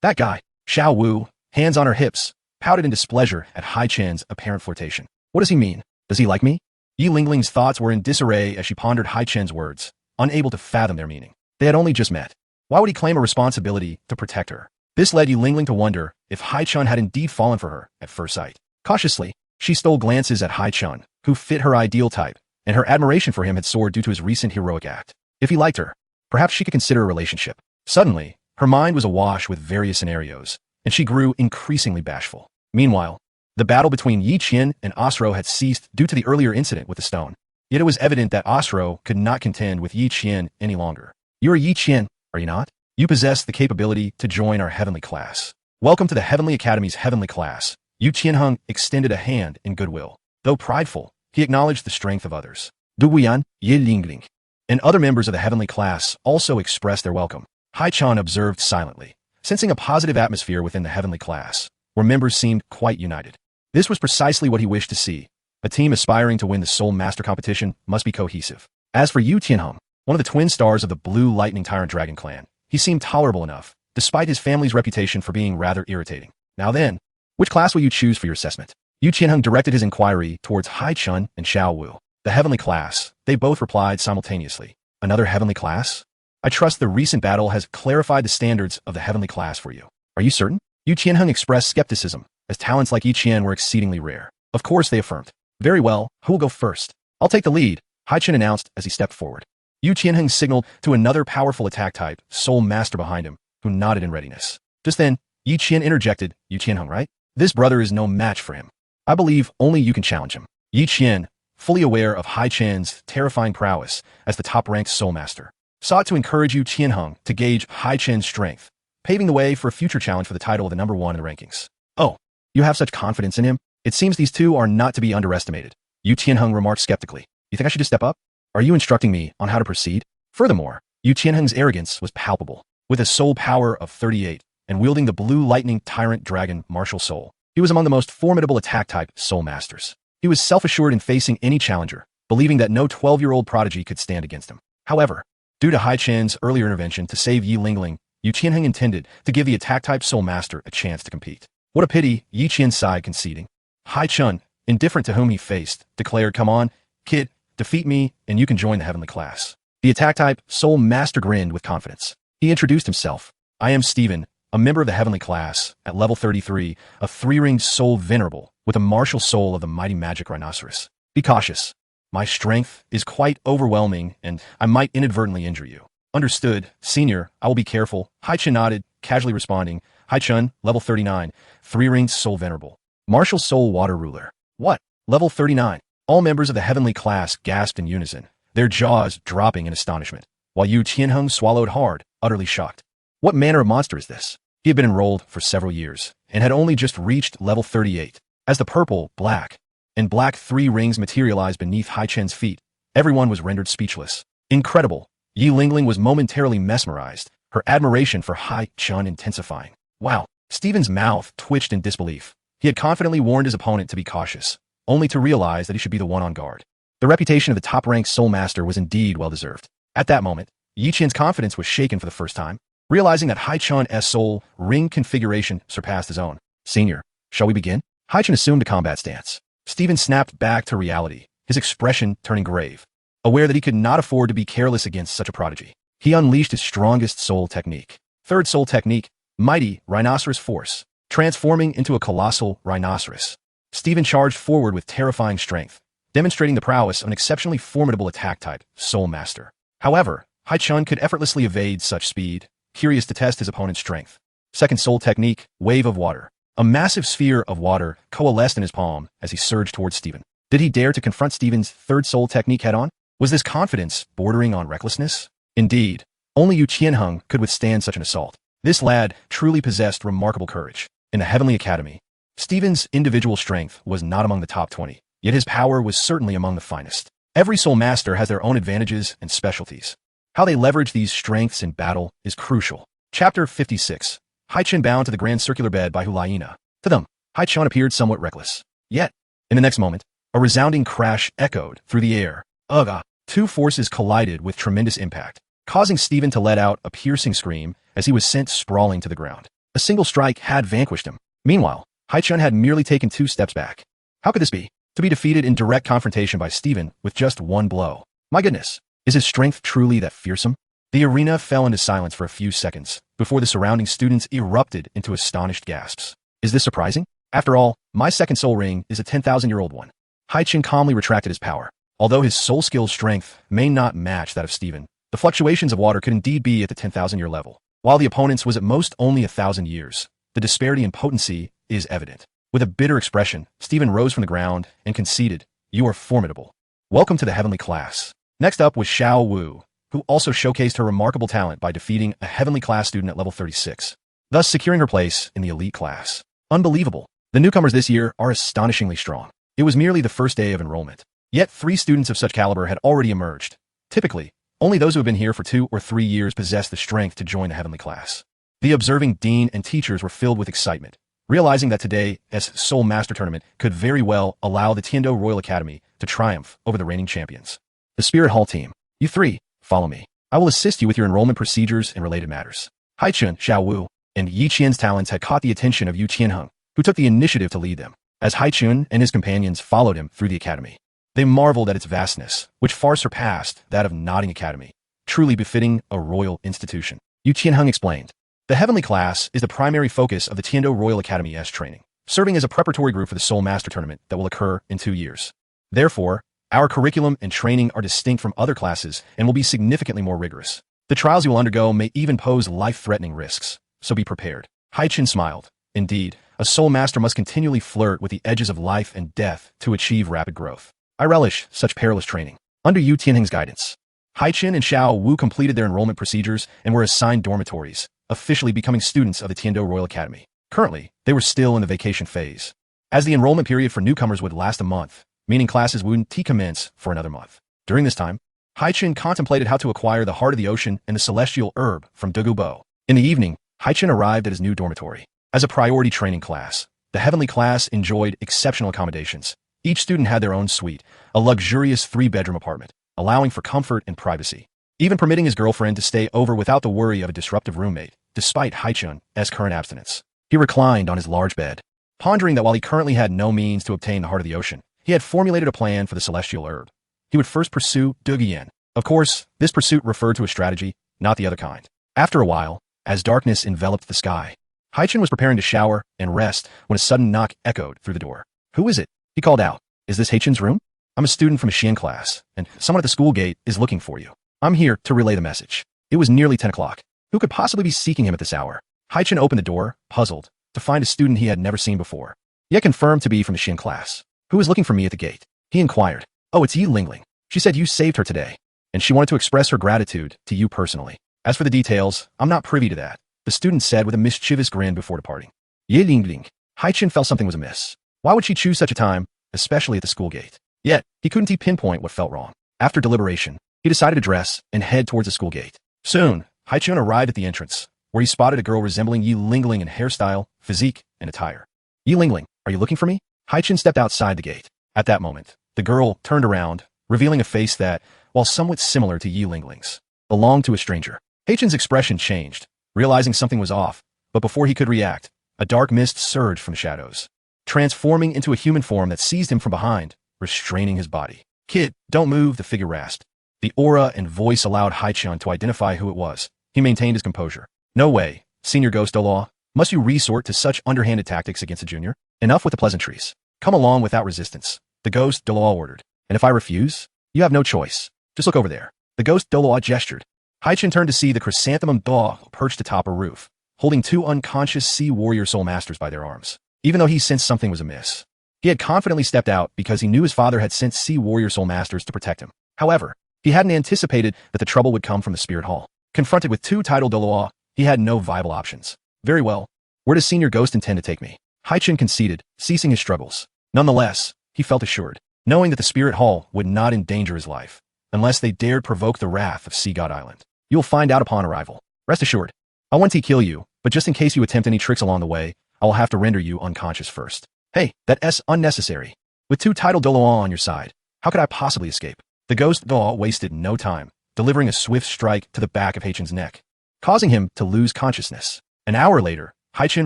That guy, Xiao Wu, hands on her hips, pouted in displeasure at Haichen's apparent flirtation. What does he mean? Does he like me? Yi Lingling's thoughts were in disarray as she pondered Haichen's words, unable to fathom their meaning. They had only just met. Why would he claim a responsibility to protect her? This led Yi Lingling to wonder if Haichen had indeed fallen for her at first sight. Cautiously, she stole glances at Haichen, who fit her ideal type, and her admiration for him had soared due to his recent heroic act. If he liked her, perhaps she could consider a relationship. Suddenly, her mind was awash with various scenarios, and she grew increasingly bashful. Meanwhile, the battle between Yi Qian and Asro had ceased due to the earlier incident with the stone. Yet it was evident that Asro could not contend with Yi Qian any longer. You are Yi Qian, are you not? You possess the capability to join our heavenly class. Welcome to the Heavenly Academy's heavenly class. Yu Qianheng extended a hand in goodwill. Though prideful, he acknowledged the strength of others. Du Guyan, Yi Lingling, and other members of the heavenly class also expressed their welcome. Haichen observed silently, sensing a positive atmosphere within the heavenly class, where members seemed quite united. This was precisely what he wished to see. A team aspiring to win the Soul Master competition must be cohesive. As for Yu Tianheng, one of the twin stars of the Blue Lightning Tyrant Dragon clan, he seemed tolerable enough, despite his family's reputation for being rather irritating. Now then, which class will you choose for your assessment? Yu Qianheng directed his inquiry towards Haichen and Xiao Wu. The heavenly class, they both replied simultaneously. Another heavenly class? I trust the recent battle has clarified the standards of the heavenly class for you. Are you certain? Yu Qianheng expressed skepticism, as talents like Yi Qian were exceedingly rare. Of course, they affirmed. Very well, who will go first? I'll take the lead, Haichen announced as he stepped forward. Yu Qianheng signaled to another powerful attack type, Soul Master behind him, who nodded in readiness. Just then, Yi Qian interjected, Yu Qianheng, right? This brother is no match for him. I believe only you can challenge him. Yi Qian, fully aware of Haichen's terrifying prowess as the top-ranked Soul Master, sought to encourage Yu Qianheng to gauge Haichen's strength, paving the way for a future challenge for the title of the number 1 in the rankings. Oh, you have such confidence in him? It seems these two are not to be underestimated. Yu Qianheng remarked skeptically. You think I should just step up? Are you instructing me on how to proceed? Furthermore, Yu Qianheng's arrogance was palpable. With a soul power of 38 and wielding the Blue Lightning Tyrant Dragon martial soul, he was among the most formidable attack-type Soul Masters. He was self-assured in facing any challenger, believing that no 12-year-old prodigy could stand against him. However, due to Haichen's earlier intervention to save Yi Lingling, Yu Qianheng intended to give the attack-type Soul Master a chance to compete. What a pity, Yi Qian sighed, conceding. Haichen, indifferent to whom he faced, declared, Come on, kid, defeat me, and you can join the heavenly class. The attack type Soul Master grinned with confidence. He introduced himself. I am Stephen, a member of the Heavenly Class, at level 33, a three-ringed soul venerable, with a martial soul of the mighty magic rhinoceros. Be cautious. My strength is quite overwhelming, and I might inadvertently injure you. Understood, Senior, I will be careful. Haichen nodded, casually responding. Haichen, level 39, three-ringed soul venerable. Martial soul water ruler. What? Level 39. All members of the Heavenly Class gasped in unison, their jaws dropping in astonishment, while Yu Qianheng swallowed hard, utterly shocked. What manner of monster is this? He had been enrolled for several years, and had only just reached level 38. As the purple, black, and black three rings materialized beneath Haichen's feet, everyone was rendered speechless. Incredible. Yi Lingling was momentarily mesmerized, her admiration for Haichen intensifying. Wow. Stephen's mouth twitched in disbelief. He had confidently warned his opponent to be cautious, only to realize that he should be the one on guard. The reputation of the top-ranked Soul Master was indeed well-deserved. At that moment, Yi Qian's confidence was shaken for the first time, realizing that Haichen's soul ring configuration surpassed his own. Senior, shall we begin? Haichen assumed a combat stance. Stephen snapped back to reality, his expression turning grave. Aware that he could not afford to be careless against such a prodigy, he unleashed his strongest soul technique. Third soul technique, Mighty Rhinoceros Force, transforming into a colossal rhinoceros. Stephen charged forward with terrifying strength, demonstrating the prowess of an exceptionally formidable attack type, Soul Master. However, Haichen could effortlessly evade such speed, curious to test his opponent's strength. Second soul technique, Wave of Water. A massive sphere of water coalesced in his palm as he surged towards Stephen. Did he dare to confront Stephen's third soul technique head-on? Was this confidence bordering on recklessness? Indeed, only Yu Qianheng could withstand such an assault. This lad truly possessed remarkable courage. In the Heavenly Academy, Stephen's individual strength was not among the top 20, yet his power was certainly among the finest. Every Soul Master has their own advantages and specialties. How they leverage these strengths in battle is crucial. Chapter 56. Haichen bound to the grand circular bed by Hulaina. To them, Haichen appeared somewhat reckless. Yet, in the next moment, a resounding crash echoed through the air. Ugh! Two forces collided with tremendous impact, causing Stephen to let out a piercing scream as he was sent sprawling to the ground. A single strike had vanquished him. Meanwhile, Haichen had merely taken 2 steps back. How could this be? To be defeated in direct confrontation by Stephen with just one blow. My goodness, is his strength truly that fearsome? The arena fell into silence for a few seconds before the surrounding students erupted into astonished gasps. Is this surprising? After all, my second soul ring is a 10,000-year-old one. Haichen calmly retracted his power. Although his soul skill strength may not match that of Stephen, the fluctuations of water could indeed be at the 10,000-year level. While the opponent's was at most only 1,000 years, the disparity in potency is evident. With a bitter expression, Stephen rose from the ground and conceded, "You are formidable. Welcome to the Heavenly Class." Next up was Xiao Wu, who also showcased her remarkable talent by defeating a Heavenly Class student at level 36, thus securing her place in the elite class. Unbelievable. The newcomers this year are astonishingly strong. It was merely the first day of enrollment. Yet 3 students of such caliber had already emerged. Typically, only those who have been here for 2 or 3 years possess the strength to join the Heavenly Class. The observing dean and teachers were filled with excitement, realizing that today, as Soul Master Tournament could very well allow the Tiando Royal Academy to triumph over the reigning champions. The Spirit Hall team. You 3, follow me. I will assist you with your enrollment procedures and related matters. Haichen, Xiao Wu, and Yi Qian's talents had caught the attention of Yu Qianheng, who took the initiative to lead them, as Haichen and his companions followed him through the academy. They marveled at its vastness, which far surpassed that of Nodding Academy, truly befitting a royal institution. Yu Qianheng explained, "The Heavenly Class is the primary focus of the Tiando Royal Academy's training, serving as a preparatory group for the Soul Master Tournament that will occur in 2 years. Therefore, our curriculum and training are distinct from other classes and will be significantly more rigorous. The trials you will undergo may even pose life-threatening risks, so be prepared." Haichen smiled. Indeed, a Soul Master must continually flirt with the edges of life and death to achieve rapid growth. I relish such perilous training. Under Yu Tianheng's guidance, Haichen and Xiao Wu completed their enrollment procedures and were assigned dormitories, officially becoming students of the Tiando Royal Academy. Currently, they were still in the vacation phase, as the enrollment period for newcomers would last a month, meaning classes wouldn't commence for another month. During this time, Haichen contemplated how to acquire the Heart of the Ocean and the Celestial Herb from Dugubo. In the evening, Haichen arrived at his new dormitory. As a priority training class, the Heavenly Class enjoyed exceptional accommodations. Each student had their own suite, a luxurious 3-bedroom apartment, allowing for comfort and privacy, even permitting his girlfriend to stay over without the worry of a disruptive roommate, despite Haichen's current abstinence. He reclined on his large bed, pondering that while he currently had no means to obtain the Heart of the Ocean, he had formulated a plan for the Celestial Herb. He would first pursue Duguyen, Of course, this pursuit referred to a strategy, not the other kind. After a while, as darkness enveloped the sky, Haichen was preparing to shower and rest when a sudden knock echoed through the door. "Who is it?" he called out. "Is this Haichen's room? I'm a student from a Xian class, and someone at the school gate is looking for you. I'm here to relay the message." It was nearly 10 o'clock. Who could possibly be seeking him at this hour? Haichen opened the door, puzzled, to find a student he had never seen before, yet confirmed to be from the Xian class. "Who is looking for me at the gate?" he inquired. "Oh, it's Yi Lingling. She said you saved her today, and she wanted to express her gratitude to you personally. As for the details, I'm not privy to that," the student said with a mischievous grin before departing. Yi Lingling. Haichen felt something was amiss. Why would she choose such a time, especially at the school gate? Yet, he couldn't pinpoint what felt wrong. After deliberation, he decided to dress and head towards the school gate. Soon, Haichen arrived at the entrance, where he spotted a girl resembling Yi Lingling in hairstyle, physique, and attire. "Yi Lingling, are you looking for me?" Haichen stepped outside the gate. At that moment, the girl turned around, revealing a face that, while somewhat similar to Yi Lingling's, belonged to a stranger. Haichen's expression changed, realizing something was off, but before he could react, a dark mist surged from the shadows, transforming into a human form that seized him from behind, restraining his body. "Kid, don't move," the figure rasped. The aura and voice allowed Haichen to identify who it was. He maintained his composure. "No way, Senior Ghost Dolaw. Must you resort to such underhanded tactics against a junior? Enough with the pleasantries. Come along without resistance," the Ghost Dolaw ordered. "And if I refuse, you have no choice. Just look over there." The Ghost Dolaw gestured. Haichen turned to see the chrysanthemum Daw perched atop a roof, holding two unconscious sea warrior soul masters by their arms. Even though he sensed something was amiss, he had confidently stepped out because he knew his father had sent sea warrior soul masters to protect him. However, he hadn't anticipated that the trouble would come from the spirit hall. Confronted with two titled Doloa, he had no viable options. "Very well. Where does Senior Ghost intend to take me?" Haichen conceded, ceasing his struggles. Nonetheless, he felt assured, knowing that the spirit hall would not endanger his life, unless they dared provoke the wrath of Sea God Island. "You will find out upon arrival. Rest assured, I won't kill you, but just in case you attempt any tricks along the way, I will have to render you unconscious first." "Hey, that's unnecessary. With two titled Doloa on your side, how could I possibly escape?" The Ghost Doloa wasted no time, delivering a swift strike to the back of Haichen's neck, causing him to lose consciousness. An hour later, Haichen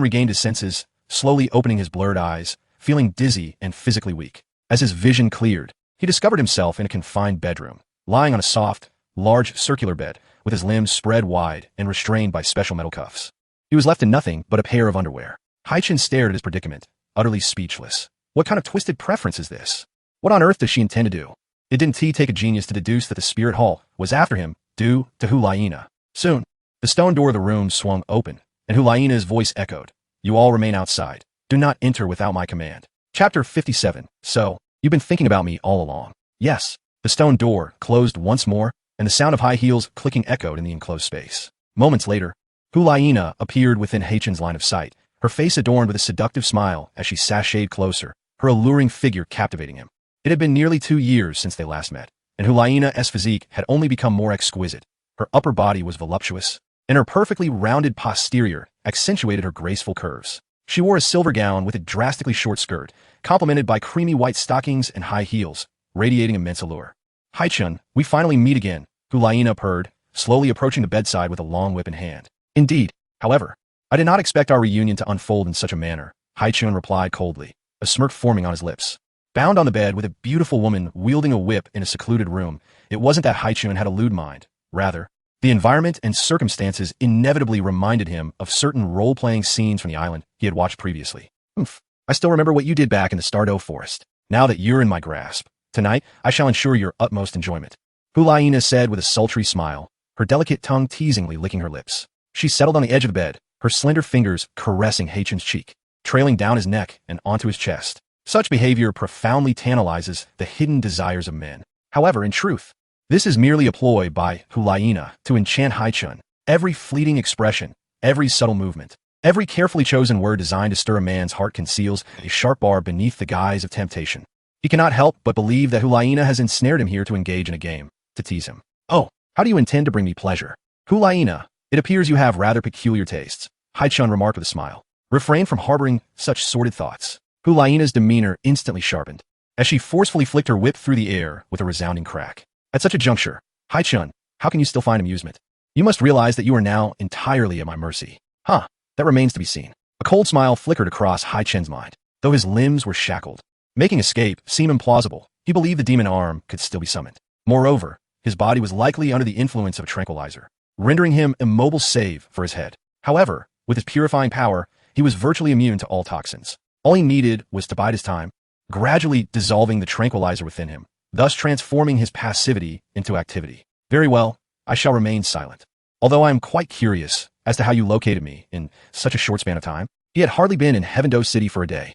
regained his senses, slowly opening his blurred eyes, feeling dizzy and physically weak. As his vision cleared, he discovered himself in a confined bedroom, lying on a soft, large circular bed, with his limbs spread wide and restrained by special metal cuffs. He was left in nothing but a pair of underwear. Haichen stared at his predicament, utterly speechless. What kind of twisted preference is this? What on earth does she intend to do? It didn't take a genius to deduce that the spirit hall was after him, due to Hulaina. Soon, the stone door of the room swung open, and Hulaina's voice echoed. "You all remain outside. Do not enter without my command." Chapter 57. "So, you've been thinking about me all along." "Yes." The stone door closed once more, and the sound of high heels clicking echoed in the enclosed space. Moments later, Hulaina appeared within Haichen's line of sight, her face adorned with a seductive smile as she sashayed closer, her alluring figure captivating him. It had been nearly 2 years since they last met, and Hulaina's physique had only become more exquisite. Her upper body was voluptuous, and her perfectly rounded posterior accentuated her graceful curves. She wore a silver gown with a drastically short skirt, complemented by creamy white stockings and high heels, radiating immense allure. "Haichen, we finally meet again," Hulaina purred, slowly approaching the bedside with a long whip in hand. "Indeed. However, I did not expect our reunion to unfold in such a manner," Haichen replied coldly, a smirk forming on his lips. Bound on the bed with a beautiful woman wielding a whip in a secluded room, it wasn't that Haichen had a lewd mind. Rather, the environment and circumstances inevitably reminded him of certain role-playing scenes from the island he had watched previously. I still remember what you did back in the Stardow Forest. Now that you're in my grasp, tonight I shall ensure your utmost enjoyment," Hulaina said with a sultry smile, her delicate tongue teasingly licking her lips. She settled on the edge of the bed, her slender fingers caressing Haichen's cheek, trailing down his neck and onto his chest. Such behavior profoundly tantalizes the hidden desires of men. However, in truth, this is merely a ploy by Hulaina to enchant Haichen. Every fleeting expression, every subtle movement, every carefully chosen word designed to stir a man's heart conceals a sharp bar beneath the guise of temptation. He cannot help but believe that Hulaina has ensnared him here to engage in a game, to tease him. "Oh, how do you intend to bring me pleasure?" "Hulaina, it appears you have rather peculiar tastes," Haichen remarked with a smile. "Refrain from harboring such sordid thoughts." Hulaina's demeanor instantly sharpened, as she forcefully flicked her whip through the air with a resounding crack. At such a juncture, "Haichen, how can you still find amusement? You must realize that you are now entirely at my mercy." "Huh, that remains to be seen." A cold smile flickered across Haichen's mind, though his limbs were shackled. Making escape seemed implausible. He believed the demon arm could still be summoned. Moreover, his body was likely under the influence of a tranquilizer, rendering him immobile save for his head. However, with his purifying power, he was virtually immune to all toxins. All he needed was to bide his time, gradually dissolving the tranquilizer within him, thus transforming his passivity into activity. Very well, I shall remain silent. Although I am quite curious as to how you located me in such a short span of time. He had hardly been in Heaven City for a day.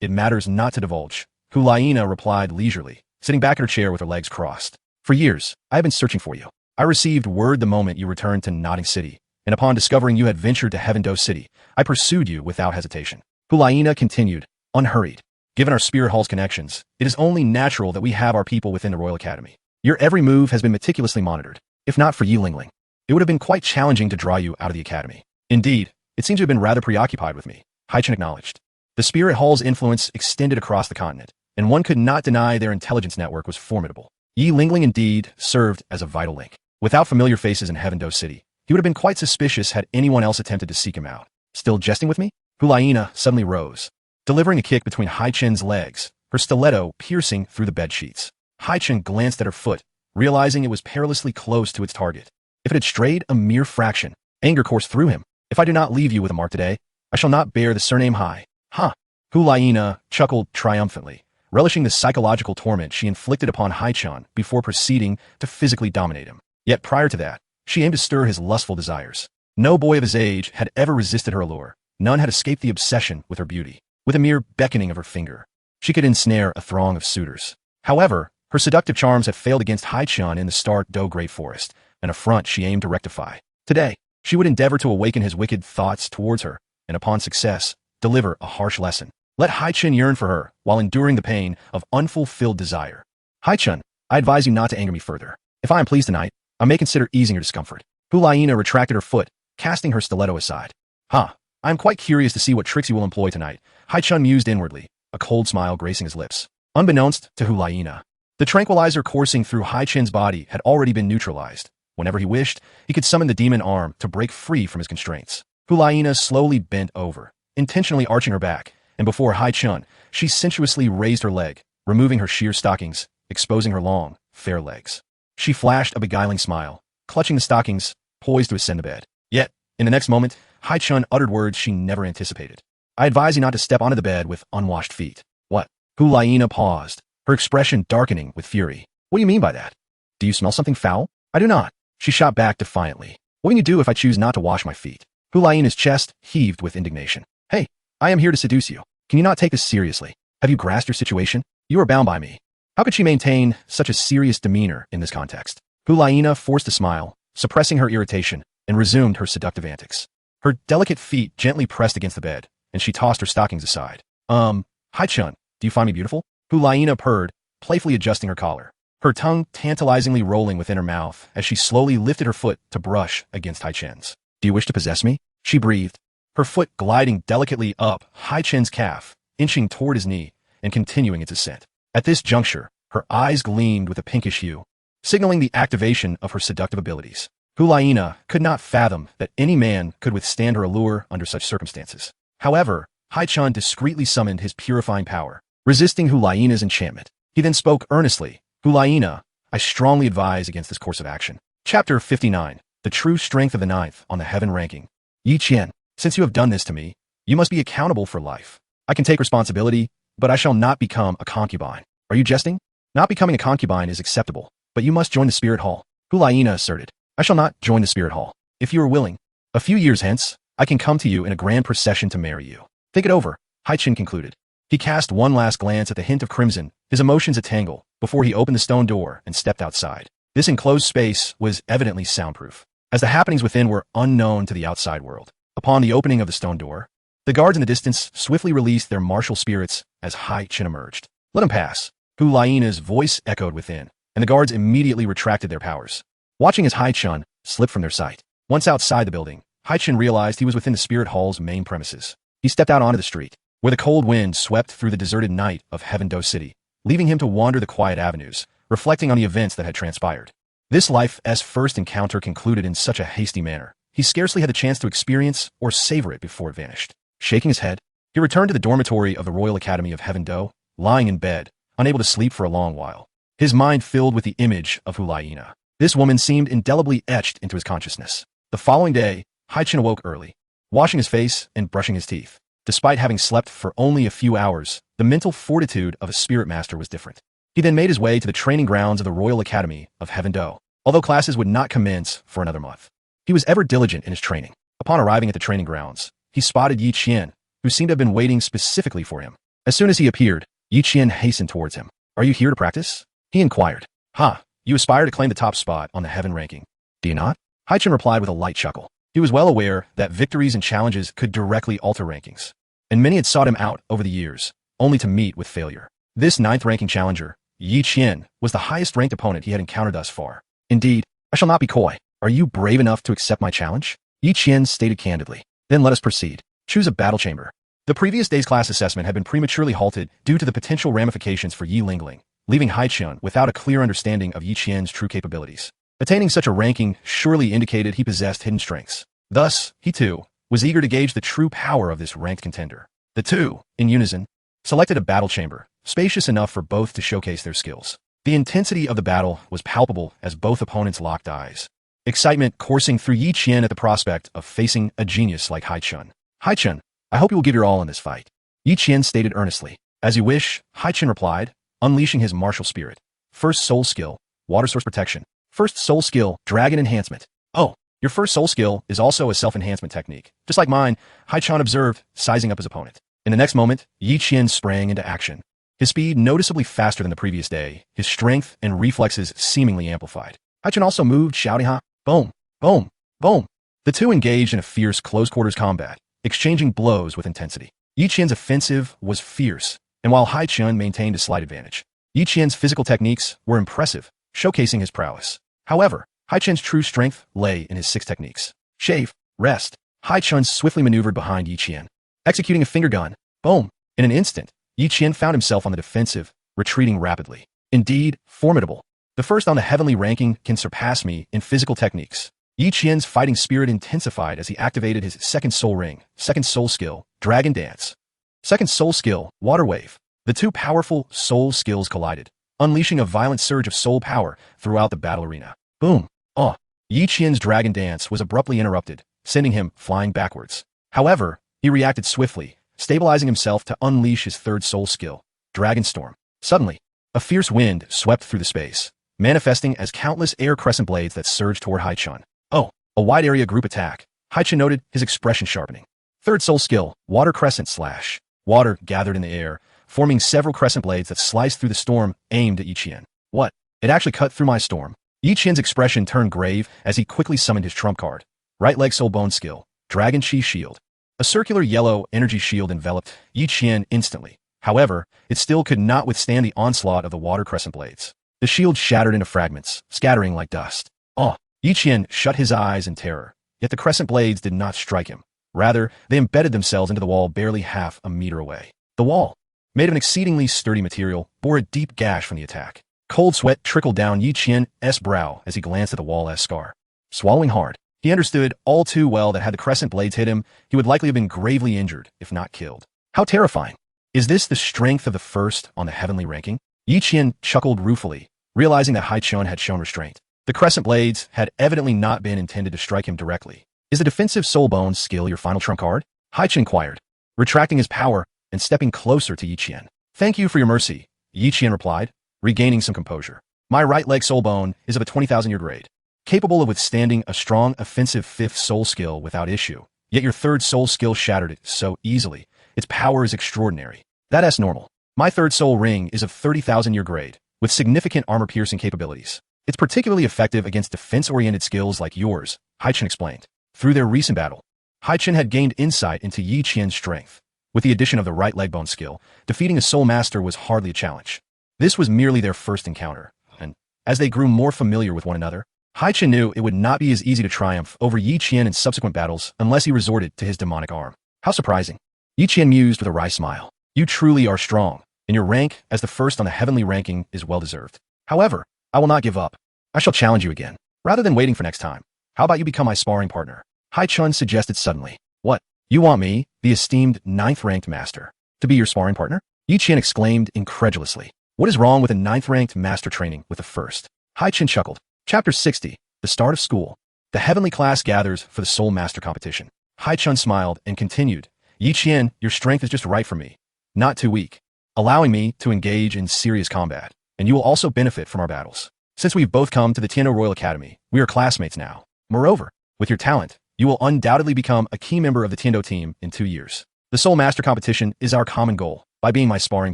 It matters not to divulge, Hulaina replied leisurely, sitting back in her chair with her legs crossed. For years, I have been searching for you. I received word the moment you returned to Nodding City, and upon discovering you had ventured to Heaven City, I pursued you without hesitation. Hulaina continued, unhurried. Given our Spirit Hall's connections, it is only natural that we have our people within the Royal Academy. Your every move has been meticulously monitored. If not for Yi Lingling, it would have been quite challenging to draw you out of the Academy. Indeed, it seems you have been rather preoccupied with me, Haichen acknowledged. The Spirit Hall's influence extended across the continent, and one could not deny their intelligence network was formidable. Yi Lingling indeed served as a vital link. Without familiar faces in Heaven City, he would have been quite suspicious had anyone else attempted to seek him out. Still jesting with me? Hulaina suddenly rose, delivering a kick between Haichen's legs, her stiletto piercing through the bed sheets. Haichen glanced at her foot, realizing it was perilously close to its target. If it had strayed a mere fraction, anger coursed through him. If I do not leave you with a mark today, I shall not bear the surname Hai. Huh. Hulaina chuckled triumphantly, relishing the psychological torment she inflicted upon Haichen before proceeding to physically dominate him. Yet prior to that, she aimed to stir his lustful desires. No boy of his age had ever resisted her allure. None had escaped the obsession with her beauty. With a mere beckoning of her finger, she could ensnare a throng of suitors. However, her seductive charms had failed against Haichen in the stark Do Great Forest, an affront she aimed to rectify. Today, she would endeavor to awaken his wicked thoughts towards her, and upon success, deliver a harsh lesson. Let Haichen yearn for her while enduring the pain of unfulfilled desire. Haichen, I advise you not to anger me further. If I am pleased tonight, I may consider easing your discomfort. Hulaina retracted her foot, casting her stiletto aside. I am quite curious to see what tricks you will employ tonight. Haichen mused inwardly, a cold smile gracing his lips. Unbeknownst to Hulaina, the tranquilizer coursing through Haichen's body had already been neutralized. Whenever he wished, he could summon the demon arm to break free from his constraints. Hulaina slowly bent over, intentionally arching her back, and before Haichen, she sensuously raised her leg, removing her sheer stockings, exposing her long, fair legs. She flashed a beguiling smile, clutching the stockings, poised to ascend the bed. Yet, in the next moment, Haichen uttered words she never anticipated. I advise you not to step onto the bed with unwashed feet. What? Hulaina paused, her expression darkening with fury. What do you mean by that? Do you smell something foul? I do not. She shot back defiantly. What can you do if I choose not to wash my feet? Hulaina's chest heaved with indignation. Hey, I am here to seduce you. Can you not take this seriously? Have you grasped your situation? You are bound by me. How could she maintain such a serious demeanor in this context? Hulaina forced a smile, suppressing her irritation, and resumed her seductive antics. Her delicate feet gently pressed against the bed, and she tossed her stockings aside. Haichen, do you find me beautiful? Hulaina purred, playfully adjusting her collar, her tongue tantalizingly rolling within her mouth as she slowly lifted her foot to brush against Haichen's. Do you wish to possess me? She breathed, her foot gliding delicately up Haichen's calf, inching toward his knee, and continuing its ascent. At this juncture, her eyes gleamed with a pinkish hue, signaling the activation of her seductive abilities. Hulaina could not fathom that any man could withstand her allure under such circumstances. However, Haichen discreetly summoned his purifying power, resisting Hulaina's enchantment. He then spoke earnestly, Hulaina, I strongly advise against this course of action. Chapter 59, The True Strength of the Ninth on the Heaven Ranking. Yi Qian, since you have done this to me, you must be accountable for life. I can take responsibility, but I shall not become a concubine. Are you jesting? Not becoming a concubine is acceptable, but you must join the Spirit Hall. Hulaina asserted. I shall not join the Spirit Hall. If you are willing, a few years hence, I can come to you in a grand procession to marry you. Think it over, Haichen concluded. He cast one last glance at the hint of crimson, his emotions a tangle, before he opened the stone door and stepped outside. This enclosed space was evidently soundproof, as the happenings within were unknown to the outside world. Upon the opening of the stone door, the guards in the distance swiftly released their martial spirits as Haichen emerged. Let him pass. Hulaina's voice echoed within, and the guards immediately retracted their powers, watching as Haichen slipped from their sight. Once outside the building, Haichen realized he was within the Spirit Hall's main premises. He stepped out onto the street, where the cold wind swept through the deserted night of Heaven City, leaving him to wander the quiet avenues, reflecting on the events that had transpired. This life's first encounter concluded in such a hasty manner. He scarcely had the chance to experience or savor it before it vanished. Shaking his head, he returned to the dormitory of the Royal Academy of Heaven Do, lying in bed, unable to sleep for a long while. his mind filled with the image of Hulaina. This woman seemed indelibly etched into his consciousness. The following day, Haichen awoke early, washing his face and brushing his teeth. Despite having slept for only a few hours, the mental fortitude of a spirit master was different. He then made his way to the training grounds of the Royal Academy of Heaven Do, although classes would not commence for another month. He was ever diligent in his training. Upon arriving at the training grounds, he spotted Yi Qian, who seemed to have been waiting specifically for him. As soon as he appeared, Yi Qian hastened towards him. "Are you here to practice?" he inquired. "Ha, you aspire to claim the top spot on the heaven ranking, do you not?" Haichen replied with a light chuckle. He was well aware that victories and challenges could directly alter rankings, and many had sought him out over the years, only to meet with failure. This ninth-ranking challenger, Yi Qian, was the highest-ranked opponent he had encountered thus far. "Indeed, I shall not be coy. Are you brave enough to accept my challenge?" Yi Qian stated candidly. "Then let us proceed. Choose a battle chamber." The previous day's class assessment had been prematurely halted due to the potential ramifications for Yi Lingling, leaving Haichen without a clear understanding of Yi Qian's true capabilities. Attaining such a ranking surely indicated he possessed hidden strengths. Thus, he too was eager to gauge the true power of this ranked contender. The two, in unison, selected a battle chamber, spacious enough for both to showcase their skills. The intensity of the battle was palpable as both opponents locked eyes. Excitement coursing through Yi Qian at the prospect of facing a genius like Haichen. "Haichen, I hope you will give your all in this fight," Yi Qian stated earnestly. "As you wish," Haichen replied, unleashing his martial spirit. First soul skill, water source protection. First soul skill, dragon enhancement. "Oh, your first soul skill is also a self-enhancement technique. Just like mine," Haichen observed, sizing up his opponent. In the next moment, Yi Qian sprang into action. His speed noticeably faster than the previous day, his strength and reflexes seemingly amplified. Haichen also moved, shouting, "Ha! Boom! Boom! Boom!" The two engaged in a fierce close-quarters combat, exchanging blows with intensity. Yi Qian's offensive was fierce, and while Haichen maintained a slight advantage, Yi Qian's physical techniques were impressive, showcasing his prowess. However, Haichen's true strength lay in his 6 techniques. Shave, rest. Haichen swiftly maneuvered behind Yi Qian, executing a finger gun. Boom! In an instant, Yi Qian found himself on the defensive, retreating rapidly. Indeed, formidable. The first on the heavenly ranking can surpass me in physical techniques. Yi Qian's fighting spirit intensified as he activated his second soul ring, second soul skill, Dragon Dance. Second soul skill, Water Wave. The two powerful soul skills collided, unleashing a violent surge of soul power throughout the battle arena. Boom! Oh! Yi Qian's Dragon Dance was abruptly interrupted, sending him flying backwards. However, he reacted swiftly, stabilizing himself to unleash his third soul skill, Dragon Storm. Suddenly, a fierce wind swept through the space, manifesting as countless air crescent blades that surged toward Haichen. "Oh, a wide area group attack," Haichen noted, his expression sharpening. Third soul skill, Water Crescent Slash. Water gathered in the air, forming several crescent blades that sliced through the storm aimed at Yi Qian. "What? It actually cut through my storm." Yi Qian's expression turned grave as he quickly summoned his trump card, Right Leg Soul Bone skill, Dragon Chi Shield. A circular yellow energy shield enveloped Yi Qian instantly. However, it still could not withstand the onslaught of the water crescent blades. The shield shattered into fragments, scattering like dust. "Oh!" Yi Qian shut his eyes in terror, yet the crescent blades did not strike him. Rather, they embedded themselves into the wall barely half a meter away. The wall, made of an exceedingly sturdy material, bore a deep gash from the attack. Cold sweat trickled down Yi Qian's brow as he glanced at the wall-esque scar. Swallowing hard, he understood all too well that had the crescent blades hit him, he would likely have been gravely injured, if not killed. How terrifying! Is this the strength of the first on the heavenly ranking? Yi Qian chuckled ruefully, realizing that Haichen had shown restraint. The crescent blades had evidently not been intended to strike him directly. "Is the defensive soul bone skill your final trump card?" Haichen inquired, retracting his power and stepping closer to Yi Qian. "Thank you for your mercy," Yi Qian replied, regaining some composure. "My right leg soul bone is of a 20,000-year grade, capable of withstanding a strong offensive 5th soul skill without issue. Yet your 3rd soul skill shattered it so easily. Its power is extraordinary. That's normal. My 3rd soul ring is of 30,000-year grade, with significant armor-piercing capabilities. It's particularly effective against defense-oriented skills like yours," Haichen explained. Through their recent battle, Haichen had gained insight into Yi Qian's strength. With the addition of the right leg bone skill, defeating a soul master was hardly a challenge. This was merely their first encounter, and as they grew more familiar with one another, Haichen knew it would not be as easy to triumph over Yi Qian in subsequent battles unless he resorted to his demonic arm. "How surprising." Yi Qian mused with a wry smile. "You truly are strong, and your rank as the first on the heavenly ranking is well-deserved. However, I will not give up. I shall challenge you again. Rather than waiting for next time, how about you become my sparring partner?" Haichen suggested suddenly. "What? You want me, the esteemed 9th-ranked master, to be your sparring partner?" Yi Qian exclaimed incredulously. What is wrong with a ninth-ranked master training with the first? Haichen chuckled. Chapter 60. The Start of School. The heavenly class gathers for the Soul Master competition. Haichen smiled and continued. Yi Qian, your strength is just right for me. Not too weak, allowing me to engage in serious combat, and you will also benefit from our battles. Since we've both come to the Tiando Royal Academy, we are classmates now. Moreover, with your talent, you will undoubtedly become a key member of the Tiando team in 2 years. The Soul Master competition is our common goal. By being my sparring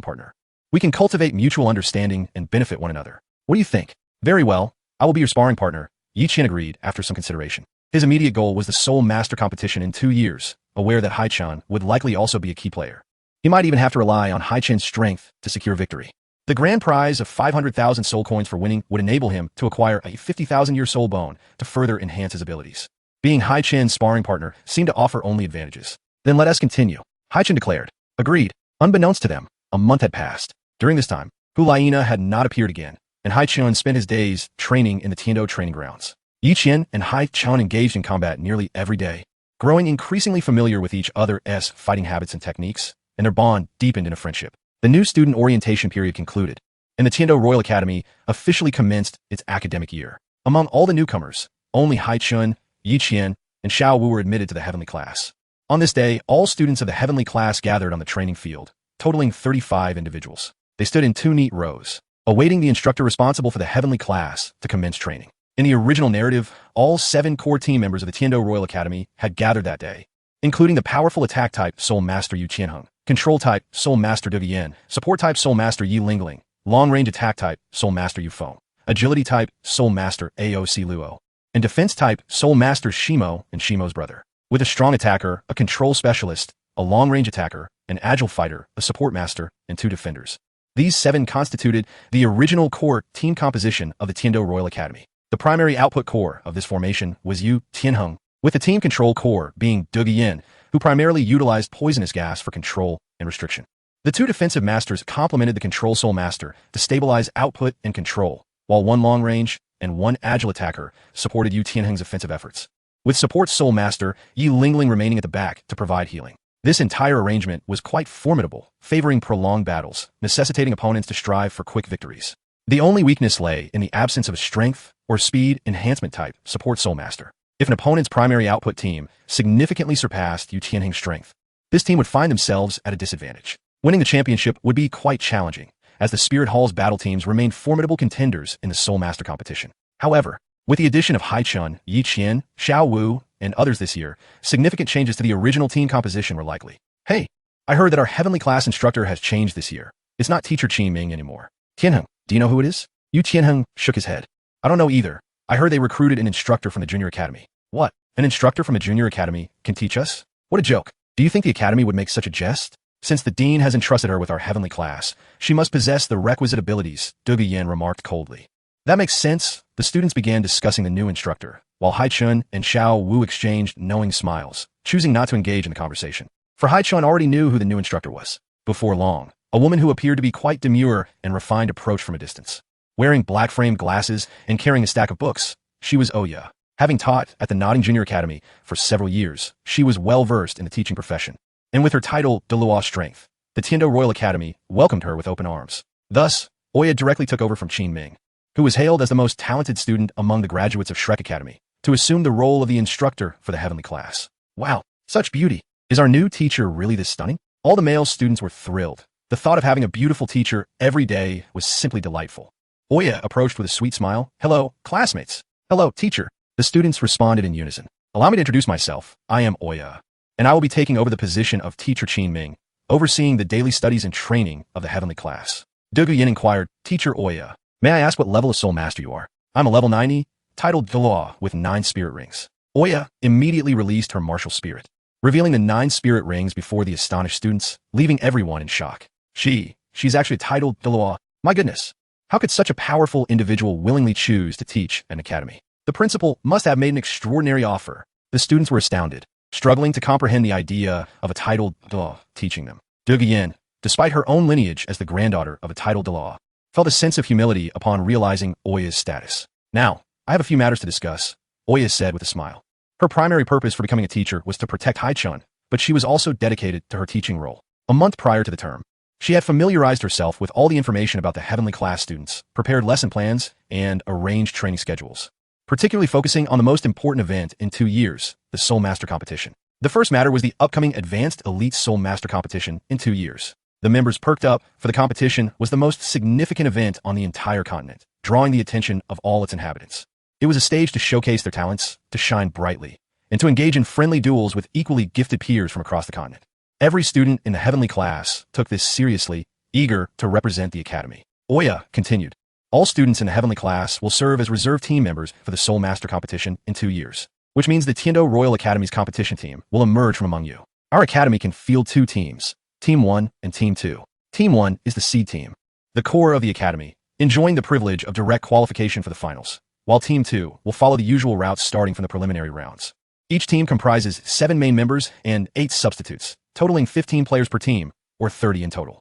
partner, we can cultivate mutual understanding and benefit one another. What do you think? Very well, I will be your sparring partner. Yi Qian agreed after some consideration. His immediate goal was the Soul Master competition in 2 years, aware that Haichen would likely also be a key player. He might even have to rely on Haichen's strength to secure victory. The grand prize of 500,000 soul coins for winning would enable him to acquire a 50,000-year soul bone to further enhance his abilities. Being Haichen's sparring partner seemed to offer only advantages. Then let us continue, Haichen declared. Agreed. Unbeknownst to them, a month had passed. During this time, Hulaina had not appeared again, and Haichen spent his days training in the Tiando training grounds. Yi Qian and Haichen engaged in combat nearly every day, growing increasingly familiar with each other's fighting habits and techniques, and their bond deepened in a friendship. The new student orientation period concluded, and the Tiando Royal Academy officially commenced its academic year. Among all the newcomers, only Haichen, Yi Qian, and Xiao Wu were admitted to the heavenly class. On this day, all students of the heavenly class gathered on the training field, totaling 35 individuals. They stood in 2 neat rows, awaiting the instructor responsible for the heavenly class to commence training. In the original narrative, all 7 core team members of the Tiando Royal Academy had gathered that day, including the powerful attack type Soul Master Yu Qianheng, control type Soul Master De Vian, support type Soul Master Yi Lingling, long-range attack type Soul Master Yu Feng, agility type Soul Master AOC Luo, and defense type Soul Master Shimo and Shimo's brother. With a strong attacker, a control specialist, a long-range attacker, an agile fighter, a support master, and 2 defenders. These 7 constituted the original core team composition of the Tiando Royal Academy. The primary output core of this formation was Yu Tianheng, with the team control core being De Guiyan, who primarily utilized poisonous gas for control and restriction. The 2 defensive masters complemented the control soul master to stabilize output and control, while 1 long-range and 1 agile attacker supported Yu Tianheng's offensive efforts, with support soul master Yi Lingling remaining at the back to provide healing. This entire arrangement was quite formidable, favoring prolonged battles, necessitating opponents to strive for quick victories. The only weakness lay in the absence of a strength or speed enhancement type support soul master. If an opponent's primary output team significantly surpassed Yu Tianheng's strength, this team would find themselves at a disadvantage. Winning the championship would be quite challenging, as the Spirit Hall's battle teams remained formidable contenders in the Soul Master competition. However, with the addition of Haichen, Yi Qian, Xiao Wu, and others this year, significant changes to the original team composition were likely. Hey, I heard that our heavenly class instructor has changed this year. It's not teacher Qi Ming anymore. Tianheng, do you know who it is? Yu Tianheng shook his head. I don't know either. I heard they recruited an instructor from the junior academy. What? An instructor from a junior academy can teach us? What a joke. Do you think the academy would make such a jest? Since the dean has entrusted her with our heavenly class, she must possess the requisite abilities, De Guiyan remarked coldly. That makes sense. The students began discussing the new instructor, while Haichen and Xiao Wu exchanged knowing smiles, choosing not to engage in the conversation. For Haichen already knew who the new instructor was. Before long, a woman who appeared to be quite demure and refined approached from a distance. Wearing black-framed glasses and carrying a stack of books, she was Oya. Having taught at the Nodding Junior Academy for several years, she was well-versed in the teaching profession. And with her title, Delua Strength, the Tiando Royal Academy welcomed her with open arms. Thus, Oya directly took over from Qin Ming, who was hailed as the most talented student among the graduates of Shrek Academy, to assume the role of the instructor for the heavenly class. Wow, such beauty. Is our new teacher really this stunning? All the male students were thrilled. The thought of having a beautiful teacher every day was simply delightful. Oya approached with a sweet smile. Hello, classmates. Hello, teacher. The students responded in unison. Allow me to introduce myself. I am Oya, and I will be taking over the position of teacher Qin Ming, overseeing the daily studies and training of the heavenly class. De Guiyan inquired, Teacher Oya, may I ask what level of soul master you are? I'm a level 90, titled Delua with 9 spirit rings. Oya immediately released her martial spirit, revealing the 9 spirit rings before the astonished students, leaving everyone in shock. She's actually titled Delua. My goodness, how could such a powerful individual willingly choose to teach an academy? The principal must have made an extraordinary offer. The students were astounded, struggling to comprehend the idea of a titled Delua teaching them. De Guiyan, despite her own lineage as the granddaughter of a titled Delua, felt a sense of humility upon realizing Oya's status. Now, I have a few matters to discuss, Oya said with a smile. Her primary purpose for becoming a teacher was to protect Haichen, but she was also dedicated to her teaching role. A month prior to the term, She had familiarized herself with all the information about the heavenly class students, prepared lesson plans, and arranged training schedules, particularly focusing on the most important event in 2 years, the Soul Master competition. The first matter was the upcoming Advanced Elite Soul Master competition in 2 years. The members perked up, for the competition was the most significant event on the entire continent, drawing the attention of all its inhabitants. It was a stage to showcase their talents, to shine brightly, and to engage in friendly duels with equally gifted peers from across the continent. Every student in the heavenly class took this seriously, eager to represent the academy. Oya continued. All students in the heavenly class will serve as reserve team members for the Soul Master competition in 2 years, which means the Tiendo Royal Academy's competition team will emerge from among you. Our academy can field 2 teams, Team 1 and Team 2. Team 1 is the seed team, the core of the academy, enjoying the privilege of direct qualification for the finals, while Team 2 will follow the usual routes starting from the preliminary rounds. Each team comprises 7 main members and 8 substitutes, totaling 15 players per team, or 30 in total.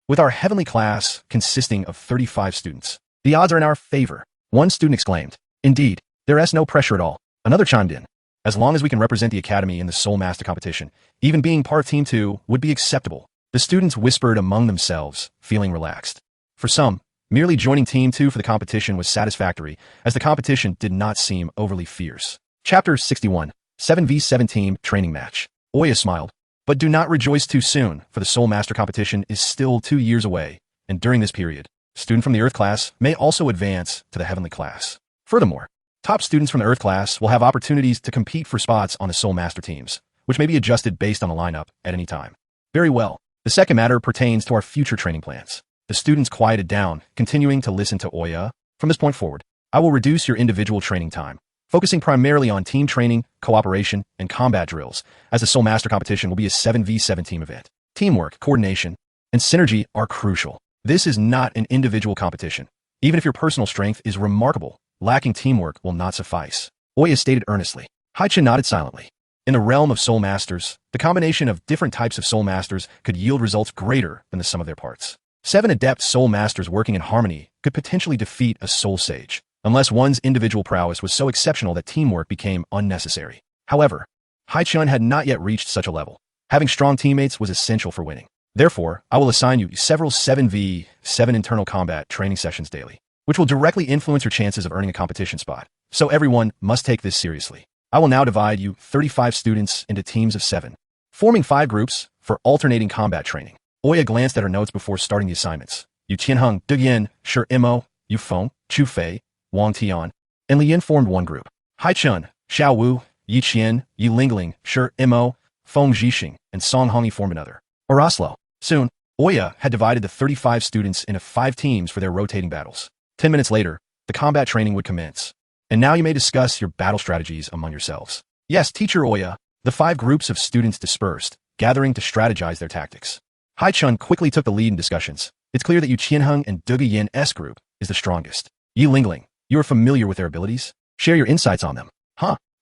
With our heavenly class consisting of 35 students, the odds are in our favor, one student exclaimed. Indeed, there is no pressure at all, another chimed in. As long as we can represent the academy in the Soul Master competition, even being part of Team 2 would be acceptable. The students whispered among themselves, feeling relaxed. For some, merely joining Team 2 for the competition was satisfactory, as the competition did not seem overly fierce. Chapter 61, 7v7 Team Training Match. Oya smiled. But do not rejoice too soon, for the Soul Master competition is still 2 years away, and during this period, students from the Earth class may also advance to the Heavenly class. Furthermore, top students from the Earth class will have opportunities to compete for spots on the Soul Master teams, which may be adjusted based on the lineup at any time. Very well. The second matter pertains to our future training plans. The students quieted down, continuing to listen to Oya. From this point forward, I will reduce your individual training time, focusing primarily on team training, cooperation, and combat drills, as the Soul Master competition will be a 7v7 team event. Teamwork, coordination, and synergy are crucial. This is not an individual competition. Even if your personal strength is remarkable, lacking teamwork will not suffice. Oya stated earnestly. Haichen nodded silently. In the realm of Soul Masters, the combination of different types of Soul Masters could yield results greater than the sum of their parts. 7 adept Soul Masters working in harmony could potentially defeat a Soul Sage, unless one's individual prowess was so exceptional that teamwork became unnecessary. However, Haichen had not yet reached such a level. Having strong teammates was essential for winning. Therefore, I will assign you several 7v7 internal combat training sessions daily, which will directly influence your chances of earning a competition spot. So everyone must take this seriously. I will now divide you 35 students into teams of 7, forming 5 groups for alternating combat training. Oya glanced at her notes before starting the assignments. Yu Qianheng, Duyin, Shi Imo, Yu Feng, Chu Fei, Wang Tian, and Li Yin formed one group. Haichen, Xiao Wu, Yi Qian, Yi Lingling, Shi Imo, Feng Zhixing, and Song Hongyi formed another. Oroslo. Soon, Oya had divided the 35 students into 5 teams for their rotating battles. 10 minutes later, the combat training would commence. And now you may discuss your battle strategies among yourselves. Yes, Teacher Oya. The 5 groups of students dispersed, gathering to strategize their tactics. Haichen quickly took the lead in discussions. It's clear that Yu Qianheng and Duge Yin's group is the strongest. Yi Lingling, you are familiar with their abilities? Share your insights on them.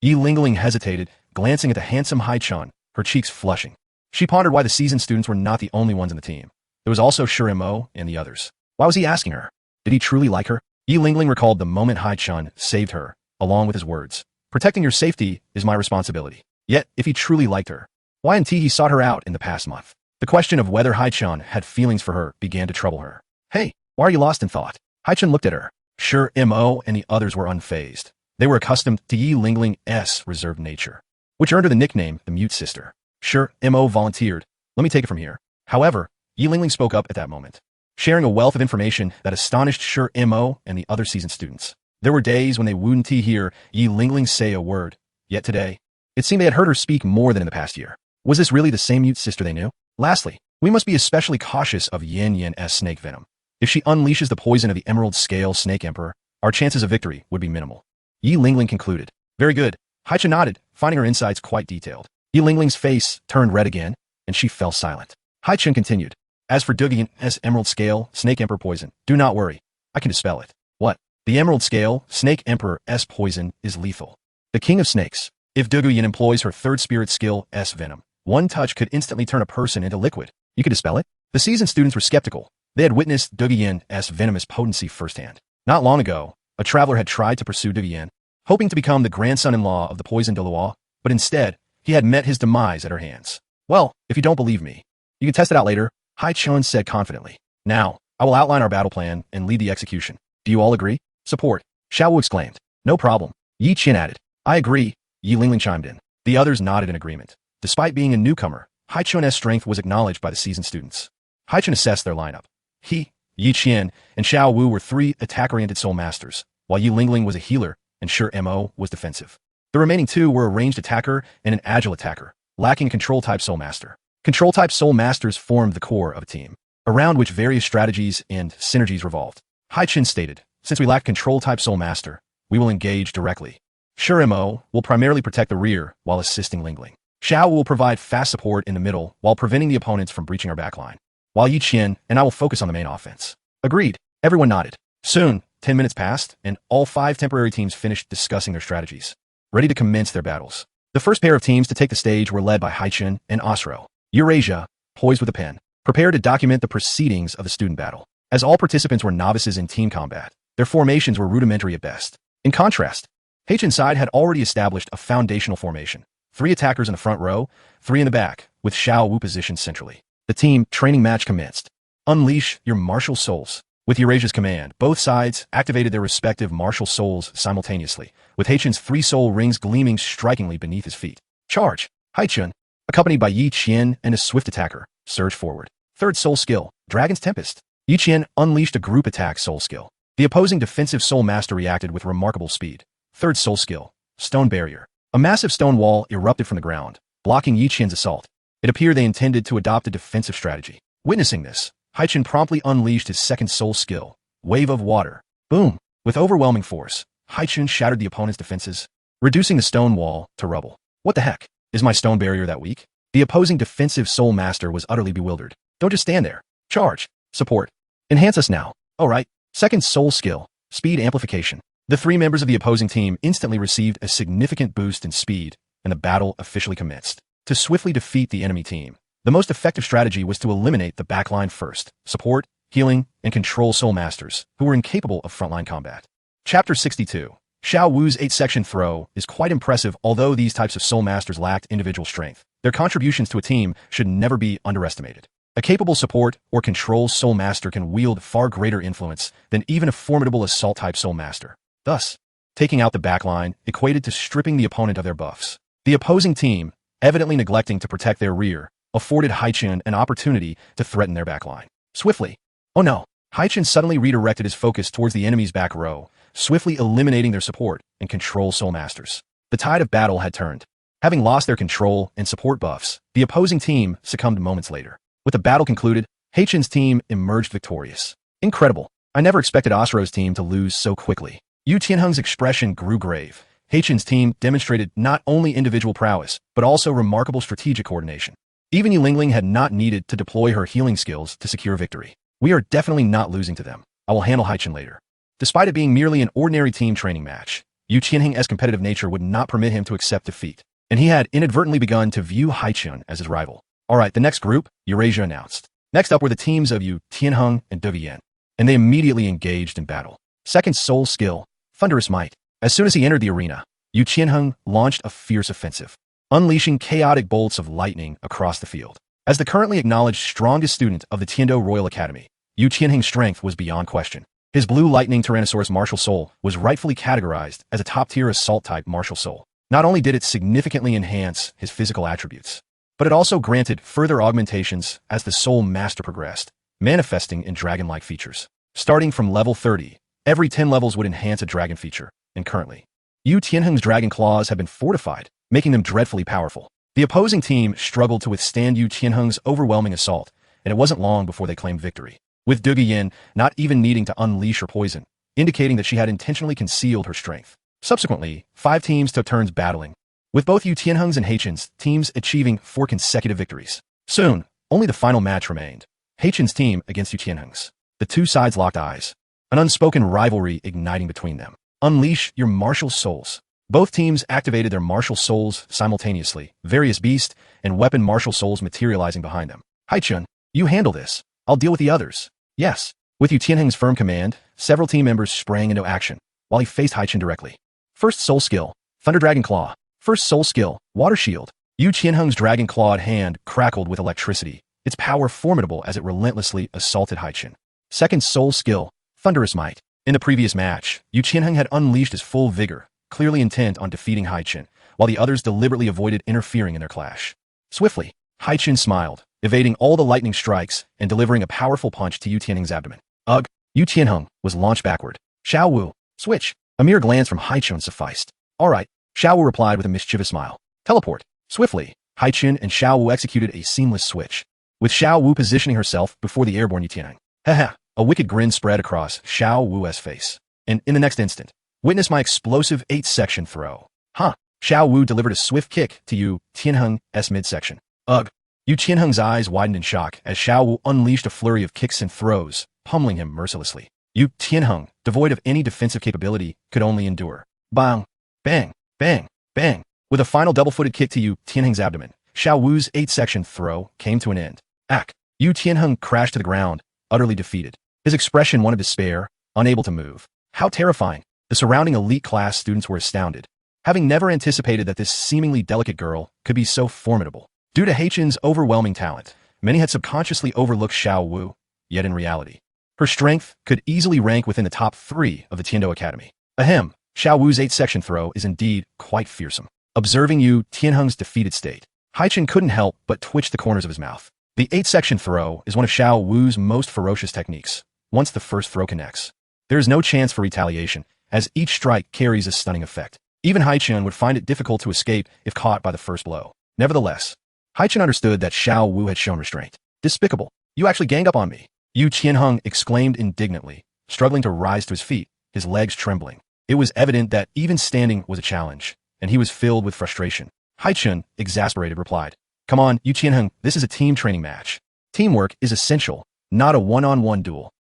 Yi Lingling hesitated, glancing at the handsome Haichen, her cheeks flushing. She pondered why the seasoned students were not the only ones in the team. There was also Shi Mo and the others. Why was he asking her? Did he truly like her? Yi Lingling recalled the moment Haichen saved her, along with his words. Protecting your safety is my responsibility. Yet, if he truly liked her, why hadn't he sought her out in the past month? The question of whether Haichen had feelings for her began to trouble her. Hey, why are you lost in thought? Haichen looked at her. Shi Mo and the others were unfazed. They were accustomed to Yi Lingling's reserved nature, which earned her the nickname the Mute Sister. Shi Mo volunteered. Let me take it from here. However, Yi Lingling spoke up at that moment, sharing a wealth of information that astonished Shi Mo and the other seasoned students. There were days when they wouldn't hear Yi Lingling say a word, yet today, it seemed they had heard her speak more than in the past year. Was this really the same Mute Sister they knew? Lastly, we must be especially cautious of Yin Yin's snake venom. If she unleashes the poison of the Emerald Scale Snake Emperor, our chances of victory would be minimal. Yi Lingling concluded. Very good. Haichen nodded, finding her insights quite detailed. Yi Lingling's face turned red again, and she fell silent. Haichen continued. As for Dugian's Emerald Scale Snake Emperor poison, do not worry. I can dispel it. What? The Emerald Scale Snake Emperor's poison is lethal. The King of Snakes. If Duguyan employs her third spirit skill, S venom, one touch could instantly turn a person into liquid. You could dispel it? The seasoned students were skeptical. They had witnessed Duguyan's venomous potency firsthand. Not long ago, a traveler had tried to pursue Duguyan, hoping to become the grandson-in-law of the poisoned Delua, but instead, he had met his demise at her hands. Well, if you don't believe me, you can test it out later. Haichen said confidently. Now, I will outline our battle plan and lead the execution. Do you all agree? Support. Xiao Wu exclaimed. No problem. Yi Qian added. I agree. Yi Lingling chimed in. The others nodded in agreement. Despite being a newcomer, Haichen's strength was acknowledged by the seasoned students. Haichen assessed their lineup. He, Yi Qian, and Xiao Wu were three attack-oriented soul masters, while Yi Lingling was a healer and Sure Mo was defensive. The remaining two were a ranged attacker and an agile attacker, lacking a control-type soul master. Control-type soul masters formed the core of a team, around which various strategies and synergies revolved. Haichen stated, since we lack control-type soul master, we will engage directly. Sure Mo will primarily protect the rear while assisting Lingling. Xiao will provide fast support in the middle while preventing the opponents from breaching our backline, while Yi Qian and I will focus on the main offense. Agreed. Everyone nodded. Soon, 10 minutes passed, and all 5 temporary teams finished discussing their strategies, ready to commence their battles. The first pair of teams to take the stage were led by Haichen and Osro. Eurasia, poised with a pen, prepared to document the proceedings of the student battle. As all participants were novices in team combat, their formations were rudimentary at best. In contrast, Haichen's side had already established a foundational formation. 3 attackers in the front row, 3 in the back, with Xiao Wu positioned centrally. The team training match commenced. Unleash your martial souls. With Eurasia's command, both sides activated their respective martial souls simultaneously, with Haichen's 3 soul rings gleaming strikingly beneath his feet. Charge! Haichen, accompanied by Yi Qian and a swift attacker, surged forward. Third soul skill, Dragon's Tempest. Yi Qian unleashed a group attack soul skill. The opposing defensive soul master reacted with remarkable speed. Third soul skill, Stone Barrier. A massive stone wall erupted from the ground, blocking Yi Qian's assault. It appeared they intended to adopt a defensive strategy. Witnessing this, Haichen promptly unleashed his second soul skill, Wave of Water. Boom! With overwhelming force, Haichen shattered the opponent's defenses, reducing the stone wall to rubble. What the heck? Is my stone barrier that weak? The opposing defensive soul master was utterly bewildered. Don't just stand there. Charge. Support. Enhance us now. Alright. Second soul skill, Speed Amplification. The 3 members of the opposing team instantly received a significant boost in speed, and the battle officially commenced. To swiftly defeat the enemy team, the most effective strategy was to eliminate the backline first, support, healing, and control soul masters, who were incapable of frontline combat. Chapter 62. Xiao Wu's 8-section throw is quite impressive. Although these types of soul masters lacked individual strength, their contributions to a team should never be underestimated. A capable support or control soul master can wield far greater influence than even a formidable assault-type soul master. Thus, taking out the backline equated to stripping the opponent of their buffs. The opposing team, evidently neglecting to protect their rear, afforded Haichen an opportunity to threaten their backline. Swiftly. Oh no! Haichen suddenly redirected his focus towards the enemy's back row, swiftly eliminating their support and control soul masters. The tide of battle had turned. Having lost their control and support buffs, the opposing team succumbed moments later. With the battle concluded, Haichen's team emerged victorious. Incredible. I never expected Osro's team to lose so quickly. Yu Tianheng's expression grew grave. Haichen's team demonstrated not only individual prowess, but also remarkable strategic coordination. Even Yi Lingling had not needed to deploy her healing skills to secure victory. We are definitely not losing to them. I will handle Haichen later. Despite it being merely an ordinary team training match, Yu Tianheng's competitive nature would not permit him to accept defeat, and he had inadvertently begun to view Haichen as his rival. Alright, the next group, Eurasia announced. Next up were the teams of Yu Tianheng and Devian, and they immediately engaged in battle. Second soul skill, Thunderous Might. As soon as he entered the arena, Yu Tianheng launched a fierce offensive, unleashing chaotic bolts of lightning across the field. As the currently acknowledged strongest student of the Tiando Royal Academy, Yu Tianheng's strength was beyond question. His Blue Lightning Tyrannosaurus martial soul was rightfully categorized as a top-tier assault-type martial soul. Not only did it significantly enhance his physical attributes, but it also granted further augmentations as the soul master progressed, manifesting in dragon-like features. Starting from level 30, every 10 levels would enhance a dragon feature, and currently, Yu Tianheng's dragon claws have been fortified, making them dreadfully powerful. The opposing team struggled to withstand Yu Tianheng's overwhelming assault, and it wasn't long before they claimed victory, with Duge Yin not even needing to unleash her poison, indicating that she had intentionally concealed her strength. Subsequently, 5 teams took turns battling, with both Yu Tianheng's and Haichen's teams achieving 4 consecutive victories. Soon, only the final match remained, Haichen's team against Yu Tianheng's. The 2 sides locked eyes, an unspoken rivalry igniting between them. Unleash your martial souls. Both teams activated their martial souls simultaneously, various beast and weapon martial souls materializing behind them. Haichen, you handle this. I'll deal with the others. Yes. With Yu Tianheng's firm command, several team members sprang into action, while he faced Haichen directly. First soul skill, Thunder Dragon Claw. First soul skill, Water Shield. Yu Tianheng's dragon-clawed hand crackled with electricity, its power formidable as it relentlessly assaulted Haichen. Second soul skill, thunderous might. In the previous match, Yu Qianheng had unleashed his full vigor, clearly intent on defeating Haichen, while the others deliberately avoided interfering in their clash. Swiftly, Haichen smiled, evading all the lightning strikes and delivering a powerful punch to Yu Tianheng's abdomen. Ugh! Yu Tianheng was launched backward. Xiao Wu, switch! A mere glance from Haichen sufficed. All right, Xiao Wu replied with a mischievous smile. Teleport. Swiftly, Haichen and Xiao Wu executed a seamless switch, with Xiao Wu positioning herself before the airborne Yu Tianheng. Haha, a wicked grin spread across Xiao Wu's face. And in the next instant, witness my explosive 8-section throw. Huh. Xiao Wu delivered a swift kick to Yu Tianheng's midsection. Ugh. Yu Tianheng's eyes widened in shock as Xiao Wu unleashed a flurry of kicks and throws, pummeling him mercilessly. Yu Tianheng, devoid of any defensive capability, could only endure. Bang! Bang! Bang! Bang! With a final double-footed kick to Yu Tianheng's abdomen, Xiao Wu's 8-section throw came to an end. Ack! Yu Tianheng crashed to the ground, utterly defeated. His expression one of despair, unable to move. How terrifying! The surrounding elite class students were astounded, having never anticipated that this seemingly delicate girl could be so formidable. Due to Haichen's overwhelming talent, many had subconsciously overlooked Xiao Wu, yet in reality, her strength could easily rank within the top 3 of the Tiando Academy. Ahem, Xiao Wu's 8-section throw is indeed quite fearsome. Observing Yu Tianheng's defeated state, Haichen couldn't help but twitch the corners of his mouth. The 8-section throw is one of Xiao Wu's most ferocious techniques. Once the first throw connects, there is no chance for retaliation, as each strike carries a stunning effect. Even Haichen would find it difficult to escape if caught by the first blow. Nevertheless, Haichen understood that Xiao Wu had shown restraint. Despicable! You actually ganged up on me! Yu Tianheng exclaimed indignantly, struggling to rise to his feet, his legs trembling. It was evident that even standing was a challenge, and he was filled with frustration. Haichen, exasperated, replied, Come on, Yu Tianheng, this is a team training match. Teamwork is essential, not a one-on-one duel.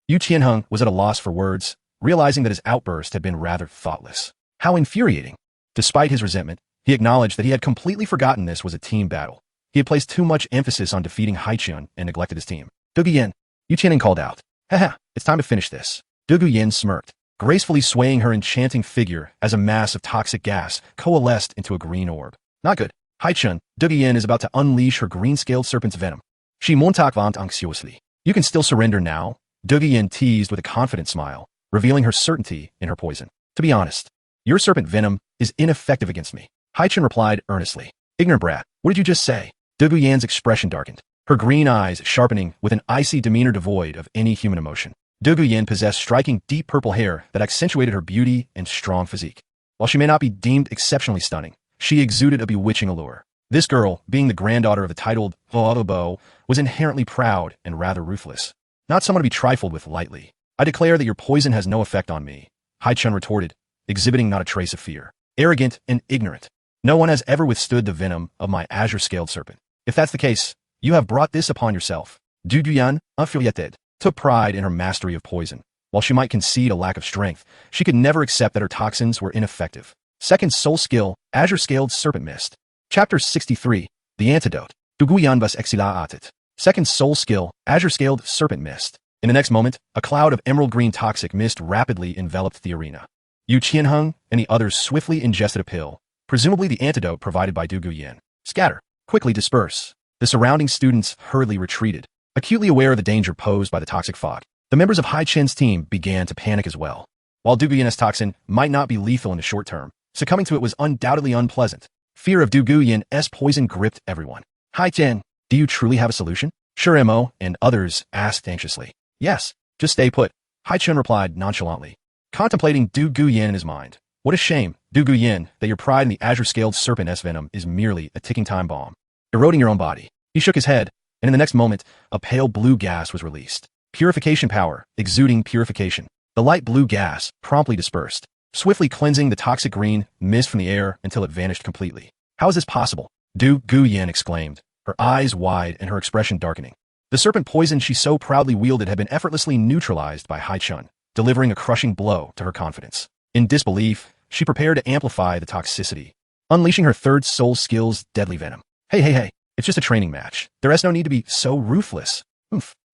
Yu Tianheng was at a loss for words, realizing that his outburst had been rather thoughtless. How infuriating! Despite his resentment, he acknowledged that he had completely forgotten this was a team battle. He had placed too much emphasis on defeating Haichen and neglected his team. Dugu Yin, Yu Tianheng called out. Haha, it's time to finish this. Dugu Yin smirked, gracefully swaying her enchanting figure as a mass of toxic gas coalesced into a green orb. Not good. Haichen, Dugu Yin is about to unleash her green-scaled serpent's venom. She montakvant anxiously. You can still surrender now, Dugu Yin teased with a confident smile, revealing her certainty in her poison. To be honest, your serpent venom is ineffective against me. Haichen replied earnestly. Ignorant brat, what did you just say? Dugu Yan's expression darkened, her green eyes sharpening with an icy demeanor devoid of any human emotion. Dugu Yan possessed striking deep purple hair that accentuated her beauty and strong physique. While she may not be deemed exceptionally stunning, she exuded a bewitching allure. This girl, being the granddaughter of the titled Bo, was inherently proud and rather ruthless. Not someone to be trifled with lightly. I declare that your poison has no effect on me, Haichen retorted, exhibiting not a trace of fear. Arrogant and ignorant. No one has ever withstood the venom of my azure-scaled serpent. If that's the case, you have brought this upon yourself. Dugu Yan, infuriated, took pride in her mastery of poison. While she might concede a lack of strength, she could never accept that her toxins were ineffective. Second soul skill, azure-scaled serpent mist. Chapter 63, The Antidote. Dugu Yan vas exila atit. Second soul skill, azure-scaled serpent mist. In the next moment, a cloud of emerald green toxic mist rapidly enveloped the arena. Yu Tianheng and the others swiftly ingested a pill, presumably the antidote provided by Dugu Yan. Scatter. Quickly disperse. The surrounding students hurriedly retreated, acutely aware of the danger posed by the toxic fog. The members of Haichen's team began to panic as well. While Dugu Yan's toxin might not be lethal in the short term, succumbing to it was undoubtedly unpleasant. Fear of Dugu Yan's poison gripped everyone. Haichen, do you truly have a solution? Sure, Mo and others asked anxiously. Yes, just stay put, Haichen replied nonchalantly, contemplating Dugu Yan in his mind. What a shame, Dugu Yan, that your pride in the azure-scaled serpent S-venom is merely a ticking time bomb, eroding your own body. He shook his head, and in the next moment, a pale blue gas was released. Purification power, exuding purification. The light blue gas promptly dispersed, swiftly cleansing the toxic green mist from the air until it vanished completely. How is this possible? Dugu Yan exclaimed, her eyes wide and her expression darkening. The serpent poison she so proudly wielded had been effortlessly neutralized by Haichen, delivering a crushing blow to her confidence. In disbelief, she prepared to amplify the toxicity, unleashing her third soul skill's deadly venom. Hey, it's just a training match. There is no need to be so ruthless.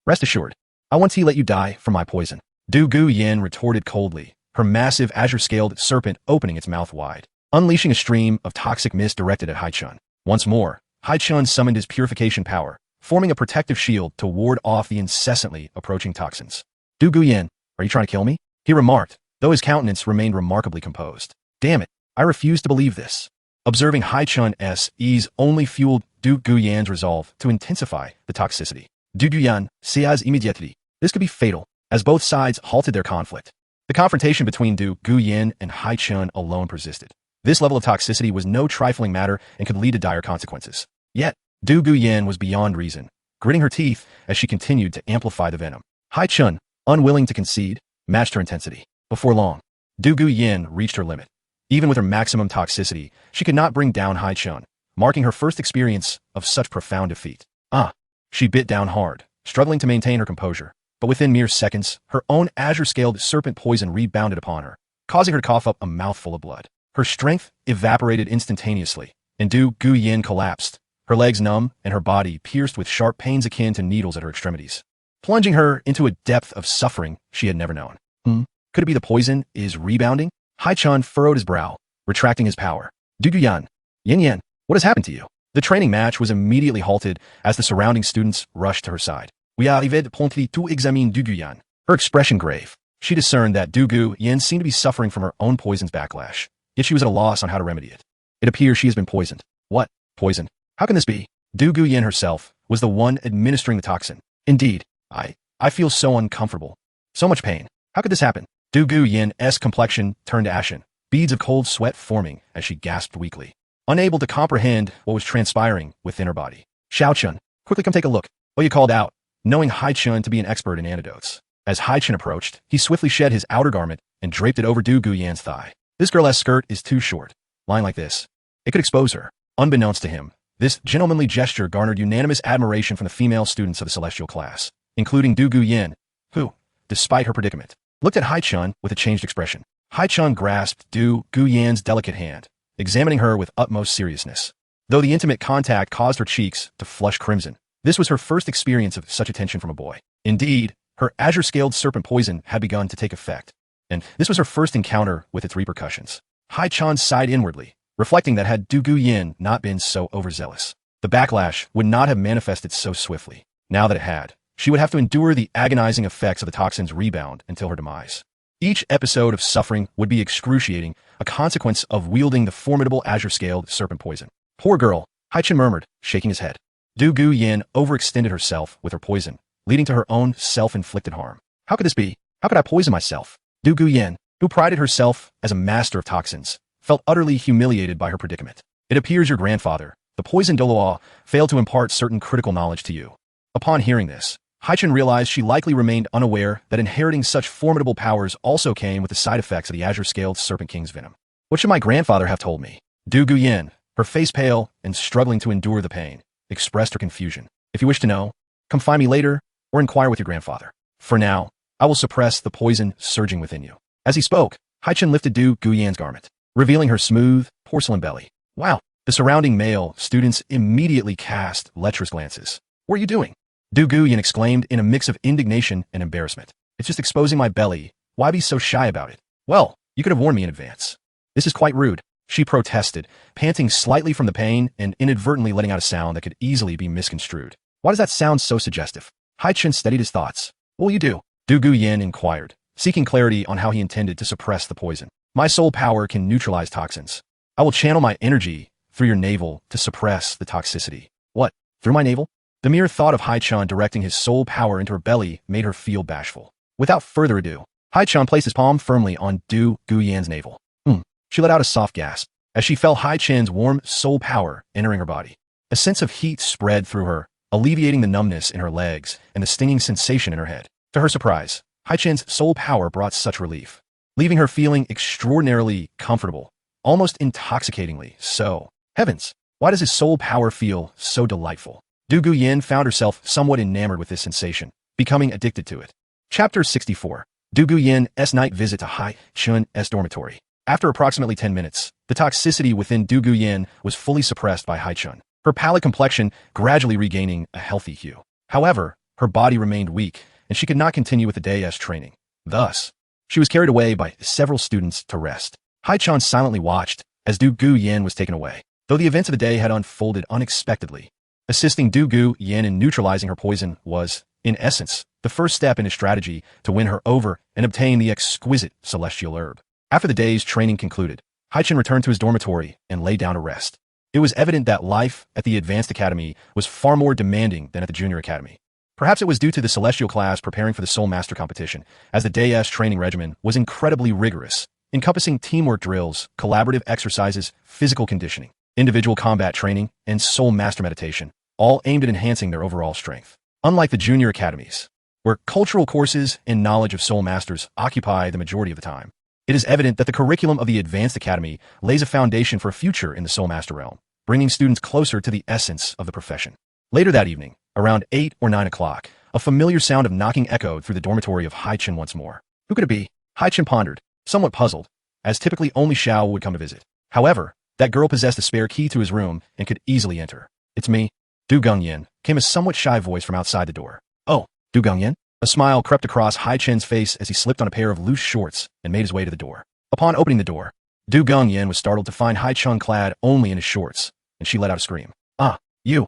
Rest assured, I want to let you die from my poison. Dugu Yan retorted coldly, her massive azure-scaled serpent opening its mouth wide, unleashing a stream of toxic mist directed at Haichen. Once more, Haichen summoned his purification power, forming a protective shield to ward off the incessantly approaching toxins. Du Guyan, are you trying to kill me? He remarked, though his countenance remained remarkably composed. Damn it, I refuse to believe this. Observing Haichen's ease only fueled Du Guyan's resolve to intensify the toxicity. Du Guyan says immediately, this could be fatal, as both sides halted their conflict. The confrontation between Du Guyan and Haichen alone persisted. This level of toxicity was no trifling matter and could lead to dire consequences. Yet, Du Guyan was beyond reason, gritting her teeth as she continued to amplify the venom. Haichen, unwilling to concede, matched her intensity. Before long, Du Guyan reached her limit. Even with her maximum toxicity, she could not bring down Haichen, marking her first experience of such profound defeat. She bit down hard, struggling to maintain her composure. But within mere seconds, her own azure-scaled serpent poison rebounded upon her, causing her to cough up a mouthful of blood. Her strength evaporated instantaneously, and Du Guyan collapsed, her legs numb and her body pierced with sharp pains akin to needles at her extremities, plunging her into a depth of suffering she had never known. Could it be the poison is rebounding? Haichen furrowed his brow, retracting his power. Du Guyan, Yin Yan, what has happened to you? The training match was immediately halted as the surrounding students rushed to her side. We arrived promptly to examine Du Guyan. Her expression grave. She discerned that Du Guyan seemed to be suffering from her own poison's backlash, yet she was at a loss on how to remedy it. It appears she has been poisoned. What? Poisoned? How can this be? Du Guyan herself was the one administering the toxin. Indeed, I feel so uncomfortable. So much pain. How could this happen? Du Guyan's complexion turned ashen, beads of cold sweat forming as she gasped weakly, unable to comprehend what was transpiring within her body. Xiaochun, quickly come take a look. Oya called out, knowing Haichen to be an expert in antidotes. As Haichen approached, he swiftly shed his outer garment and draped it over Du Guyan's thigh. This girl's skirt is too short. Lying like this, it could expose her. Unbeknownst to him, this gentlemanly gesture garnered unanimous admiration from the female students of the celestial class, including Du Guyan, who, despite her predicament, looked at Haichen with a changed expression. Haichen grasped Du Guyan's delicate hand, examining her with utmost seriousness. Though the intimate contact caused her cheeks to flush crimson, this was her first experience of such attention from a boy. Indeed, her azure-scaled serpent poison had begun to take effect, and this was her first encounter with its repercussions. Haichen sighed inwardly, reflecting that had Du Guyan not been so overzealous, the backlash would not have manifested so swiftly. Now that it had, she would have to endure the agonizing effects of the toxin's rebound until her demise. Each episode of suffering would be excruciating, a consequence of wielding the formidable azure-scaled serpent poison. Poor girl, Haichen murmured, shaking his head. Du Guyan overextended herself with her poison, leading to her own self-inflicted harm. How could this be? How could I poison myself? Du Guyan, who prided herself as a master of toxins, felt utterly humiliated by her predicament. It appears your grandfather, the poison Doloa, failed to impart certain critical knowledge to you. Upon hearing this, Haichen realized she likely remained unaware that inheriting such formidable powers also came with the side effects of the azure-scaled Serpent King's venom. What should my grandfather have told me? Du Guyan, her face pale and struggling to endure the pain, expressed her confusion. If you wish to know, come find me later or inquire with your grandfather. For now, I will suppress the poison surging within you. As he spoke, Haichen lifted Du Guyan's garment, revealing her smooth, porcelain belly. Wow! The surrounding male students immediately cast lecherous glances. What are you doing? Du Guyan exclaimed in a mix of indignation and embarrassment. It's just exposing my belly. Why be so shy about it? Well, you could have warned me in advance. This is quite rude, she protested, panting slightly from the pain and inadvertently letting out a sound that could easily be misconstrued. Why does that sound so suggestive? Haichen steadied his thoughts. What will you do? Du Guyan inquired, seeking clarity on how he intended to suppress the poison. My soul power can neutralize toxins. I will channel my energy through your navel to suppress the toxicity. What? Through my navel? The mere thought of Haichen directing his soul power into her belly made her feel bashful. Without further ado, Haichen placed his palm firmly on Du Guyan's navel. She let out a soft gasp as she felt Haichen's warm soul power entering her body. A sense of heat spread through her, alleviating the numbness in her legs and the stinging sensation in her head. To her surprise, Haichen's soul power brought such relief, leaving her feeling extraordinarily comfortable, almost intoxicatingly so. Heavens, why does his soul power feel so delightful? Du Guyan found herself somewhat enamored with this sensation, becoming addicted to it. Chapter 64. Du Guyan's night visit to Haichen's dormitory. After approximately 10 minutes, the toxicity within Du Guyan was fully suppressed by Haichen, her pallid complexion gradually regaining a healthy hue. However, her body remained weak, and she could not continue with the day's training. Thus, she was carried away by several students to rest. Haichen silently watched as Du Guyan was taken away. Though the events of the day had unfolded unexpectedly, Assisting Du Gu Yin in neutralizing her poison was, in essence, the first step in his strategy to win her over and obtain the exquisite celestial herb. After the day's training concluded, Haichen returned to his dormitory and lay down to rest. It was evident that life at the Advanced Academy was far more demanding than at the Junior Academy. Perhaps it was due to the Celestial class preparing for the Soul Master competition, as the day's training regimen was incredibly rigorous, encompassing teamwork drills, collaborative exercises, physical conditioning, individual combat training, and Soul Master meditation, all aimed at enhancing their overall strength. Unlike the Junior Academies, where cultural courses and knowledge of Soul Masters occupy the majority of the time, it is evident that the curriculum of the Advanced Academy lays a foundation for a future in the Soul Master realm, bringing students closer to the essence of the profession. Later that evening, around 8 or 9 o'clock, a familiar sound of knocking echoed through the dormitory of Haichen once more. Who could it be? Haichen pondered, somewhat puzzled, as typically only Xiao would come to visit. However, that girl possessed a spare key to his room and could easily enter. It's me, Du Gongyan, came a somewhat shy voice from outside the door. Oh, Du Gongyan? A smile crept across Haichen's face as he slipped on a pair of loose shorts and made his way to the door. Upon opening the door, Du Gongyan was startled to find Haichen clad only in his shorts, and she let out a scream. Ah, you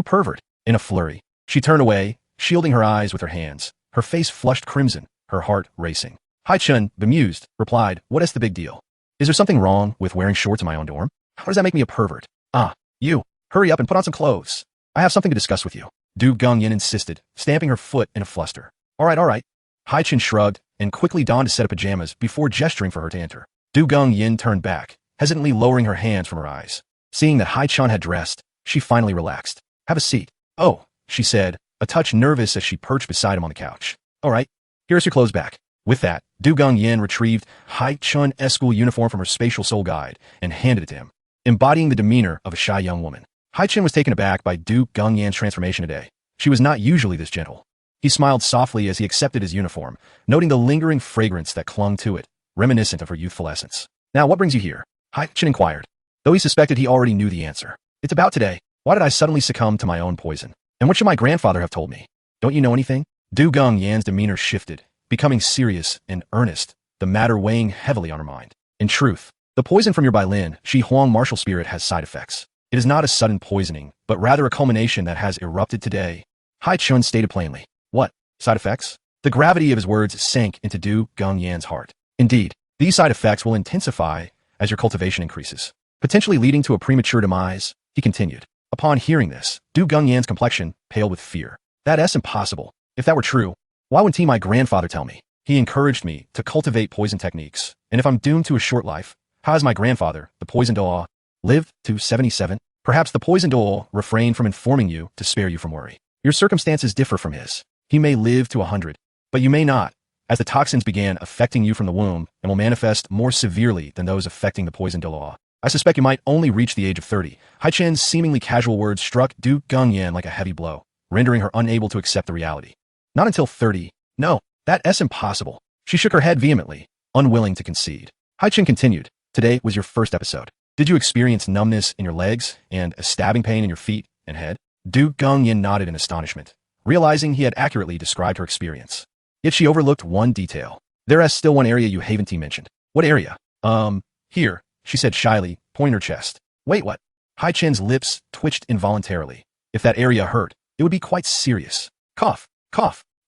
pervert. In a flurry, she turned away, shielding her eyes with her hands, her face flushed crimson, her heart racing. Haichen, bemused, replied, what is the big deal? Is there something wrong with wearing shorts in my own dorm? How does that make me a pervert? Ah, you, hurry up and put on some clothes. I have something to discuss with you. Du Gongyan insisted, stamping her foot in a fluster. All right. Haichen shrugged and quickly donned a set of pajamas before gesturing for her to enter. Du Gongyan turned back, hesitantly lowering her hands from her eyes. Seeing that Haichen had dressed, she finally relaxed. Have a seat. Oh, she said, a touch nervous as she perched beside him on the couch. All right, here's your clothes back. With that, Du Gongyan retrieved Haichen's school uniform from her spatial soul guide and handed it to him, embodying the demeanor of a shy young woman. Haichen was taken aback by Du Gongyan's transformation today. She was not usually this gentle. He smiled softly as he accepted his uniform, noting the lingering fragrance that clung to it, reminiscent of her youthful essence. Now, what brings you here? Haichen inquired, though he suspected he already knew the answer. It's about today. Why did I suddenly succumb to my own poison? And what should my grandfather have told me? Don't you know anything? Du Gongyan's demeanor shifted, becoming serious and earnest, the matter weighing heavily on her mind. In truth, the poison from your Bailin, Shi Huang martial spirit has side effects. It is not a sudden poisoning, but rather a culmination that has erupted today. Haichen stated plainly. What? Side effects? The gravity of his words sank into Du Gongyan's heart. Indeed, these side effects will intensify as your cultivation increases, potentially leading to a premature demise, he continued. Upon hearing this, Du Gongyan's complexion paled with fear. That's impossible. If that were true, why wouldn't my grandfather tell me? He encouraged me to cultivate poison techniques, and if I'm doomed to a short life, how has my grandfather, the poison doll, lived to 77? Perhaps the poison doll refrained from informing you to spare you from worry. Your circumstances differ from his. He may live to 100, but you may not, as the toxins began affecting you from the womb and will manifest more severely than those affecting the poison doll. I suspect you might only reach the age of 30. Haichen's seemingly casual words struck Du Gongyan like a heavy blow, rendering her unable to accept the reality. Not until 30. No, that's impossible. She shook her head vehemently, unwilling to concede. Haichen continued. Today was your first episode. Did you experience numbness in your legs and a stabbing pain in your feet and head? Du Gongyan nodded in astonishment, realizing he had accurately described her experience. Yet she overlooked one detail. There is still one area you haven't mentioned. What area? Here, she said shyly, pointing her chest. Wait, what? Haichen's lips twitched involuntarily. If that area hurt, it would be quite serious. Cough.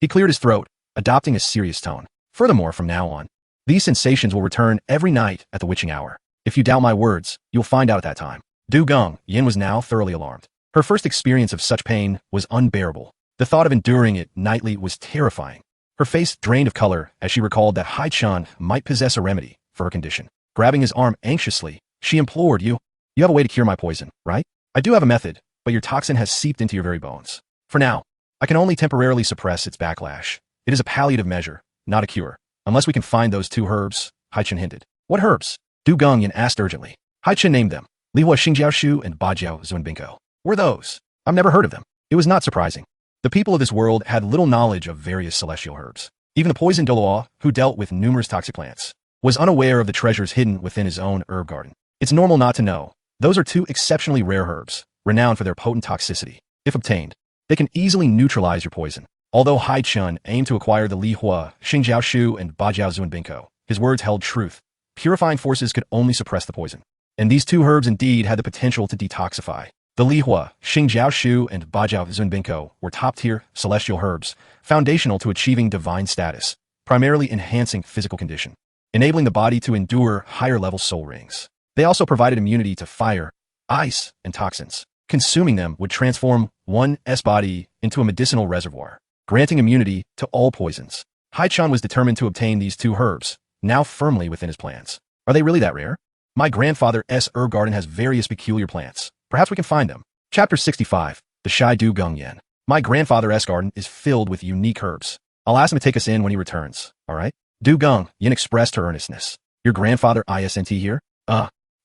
He cleared his throat, adopting a serious tone. Furthermore, from now on, these sensations will return every night at the witching hour. If you doubt my words, you'll find out at that time. Du Gongyan was now thoroughly alarmed. Her first experience of such pain was unbearable. The thought of enduring it nightly was terrifying. Her face drained of color as she recalled that Haichen might possess a remedy for her condition. Grabbing his arm anxiously, she implored, You have a way to cure my poison, right? I do have a method, but your toxin has seeped into your very bones. For now, I can only temporarily suppress its backlash. It is a palliative measure, not a cure. Unless we can find those 2 herbs, Haichen hinted. What herbs? Du Gongyan asked urgently. Haichen named them. Lihua Xingjiaoshu and Bajiao Zunbinko. Were those? I've never heard of them. It was not surprising. The people of this world had little knowledge of various celestial herbs. Even the poison Doloa, who dealt with numerous toxic plants, was unaware of the treasures hidden within his own herb garden. It's normal not to know. Those are 2 exceptionally rare herbs, renowned for their potent toxicity. If obtained, they can easily neutralize your poison. Although Haichen aimed to acquire the Lihua, Xingjiaoshu, and Bajiao Zunbinko, his words held truth. Purifying forces could only suppress the poison. And these 2 herbs indeed had the potential to detoxify. The Lihua, Xingjiao Shu, and Bajiao Zunbinko were top-tier celestial herbs, foundational to achieving divine status, primarily enhancing physical condition, enabling the body to endure higher-level soul rings. They also provided immunity to fire, ice, and toxins. Consuming them would transform one's body into a medicinal reservoir, granting immunity to all poisons. Haichen was determined to obtain these two herbs, now firmly within his plans. Are they really that rare? My grandfather's herb garden has various peculiar plants. Perhaps we can find them. Chapter 65. The Shai Du Gong Yen. My grandfather's garden is filled with unique herbs. I'll ask him to take us in when he returns, all right? Du Gong Yen expressed her earnestness. Your grandfather isn't here?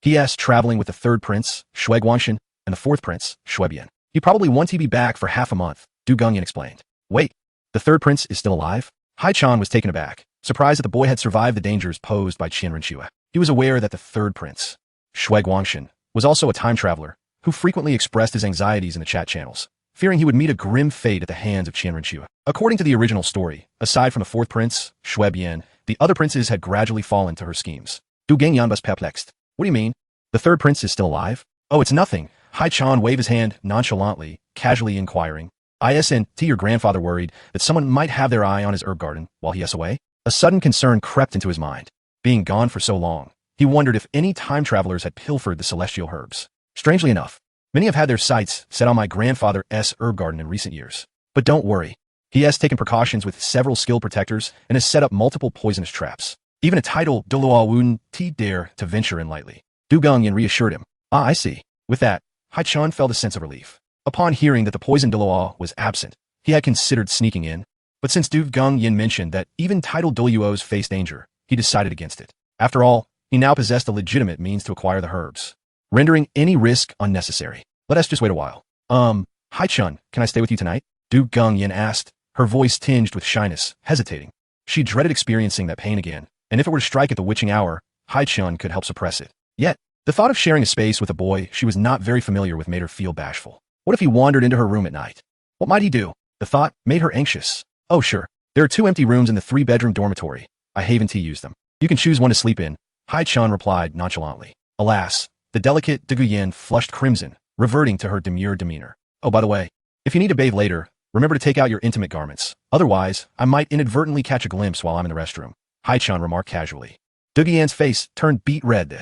He asked, traveling with the third prince, Shui Guanshan, and the fourth prince, Shui Bian. He probably won't be back for half a month, Du Gong Yen explained. Wait, the third prince is still alive? Haichen was taken aback, surprised that the boy had survived the dangers posed by Qian Renxue. He was aware that the third prince, Shui Guanshan, was also a time traveler who frequently expressed his anxieties in the chat channels, fearing he would meet a grim fate at the hands of Qian Renxue. According to the original story, aside from the fourth prince, Shui Bian, the other princes had gradually fallen to her schemes. Du Gong Yen was perplexed. What do you mean? The third prince is still alive? Oh, it's nothing. Haichen waved his hand nonchalantly, casually inquiring. Isn't your grandfather worried that someone might have their eye on his herb garden while he is away? A sudden concern crept into his mind. Being gone for so long, he wondered if any time travelers had pilfered the celestial herbs. Strangely enough, many have had their sights set on my grandfather's herb garden in recent years. But don't worry. He has taken precautions with several skilled protectors and has set up multiple poisonous traps. Even a title Doluo wouldn't dare to venture in lightly. Du Gong Yen reassured him. I see. With that, Haichen felt a sense of relief. Upon hearing that the poison Doluo was absent, he had considered sneaking in. But since Du Gong Yen mentioned that even titled Doluos faced danger, he decided against it. After all, he now possessed a legitimate means to acquire the herbs, rendering any risk unnecessary. Let us just wait a while. Haichen, can I stay with you tonight? Du Gong Yen asked, her voice tinged with shyness, hesitating. She dreaded experiencing that pain again, and if it were to strike at the witching hour, Haichen could help suppress it. Yet, the thought of sharing a space with a boy she was not very familiar with made her feel bashful. What if he wandered into her room at night? What might he do? The thought made her anxious. Oh sure, there are 2 empty rooms in the 3-bedroom dormitory. I haven't used them. You can choose one to sleep in, Haichen replied nonchalantly. Alas, the delicate Du Gong Yen flushed crimson, reverting to her demure demeanor. Oh, by the way, if you need to bathe later, remember to take out your intimate garments. Otherwise, I might inadvertently catch a glimpse while I'm in the restroom, Haichen remarked casually. Du Gong Yen's face turned beet red.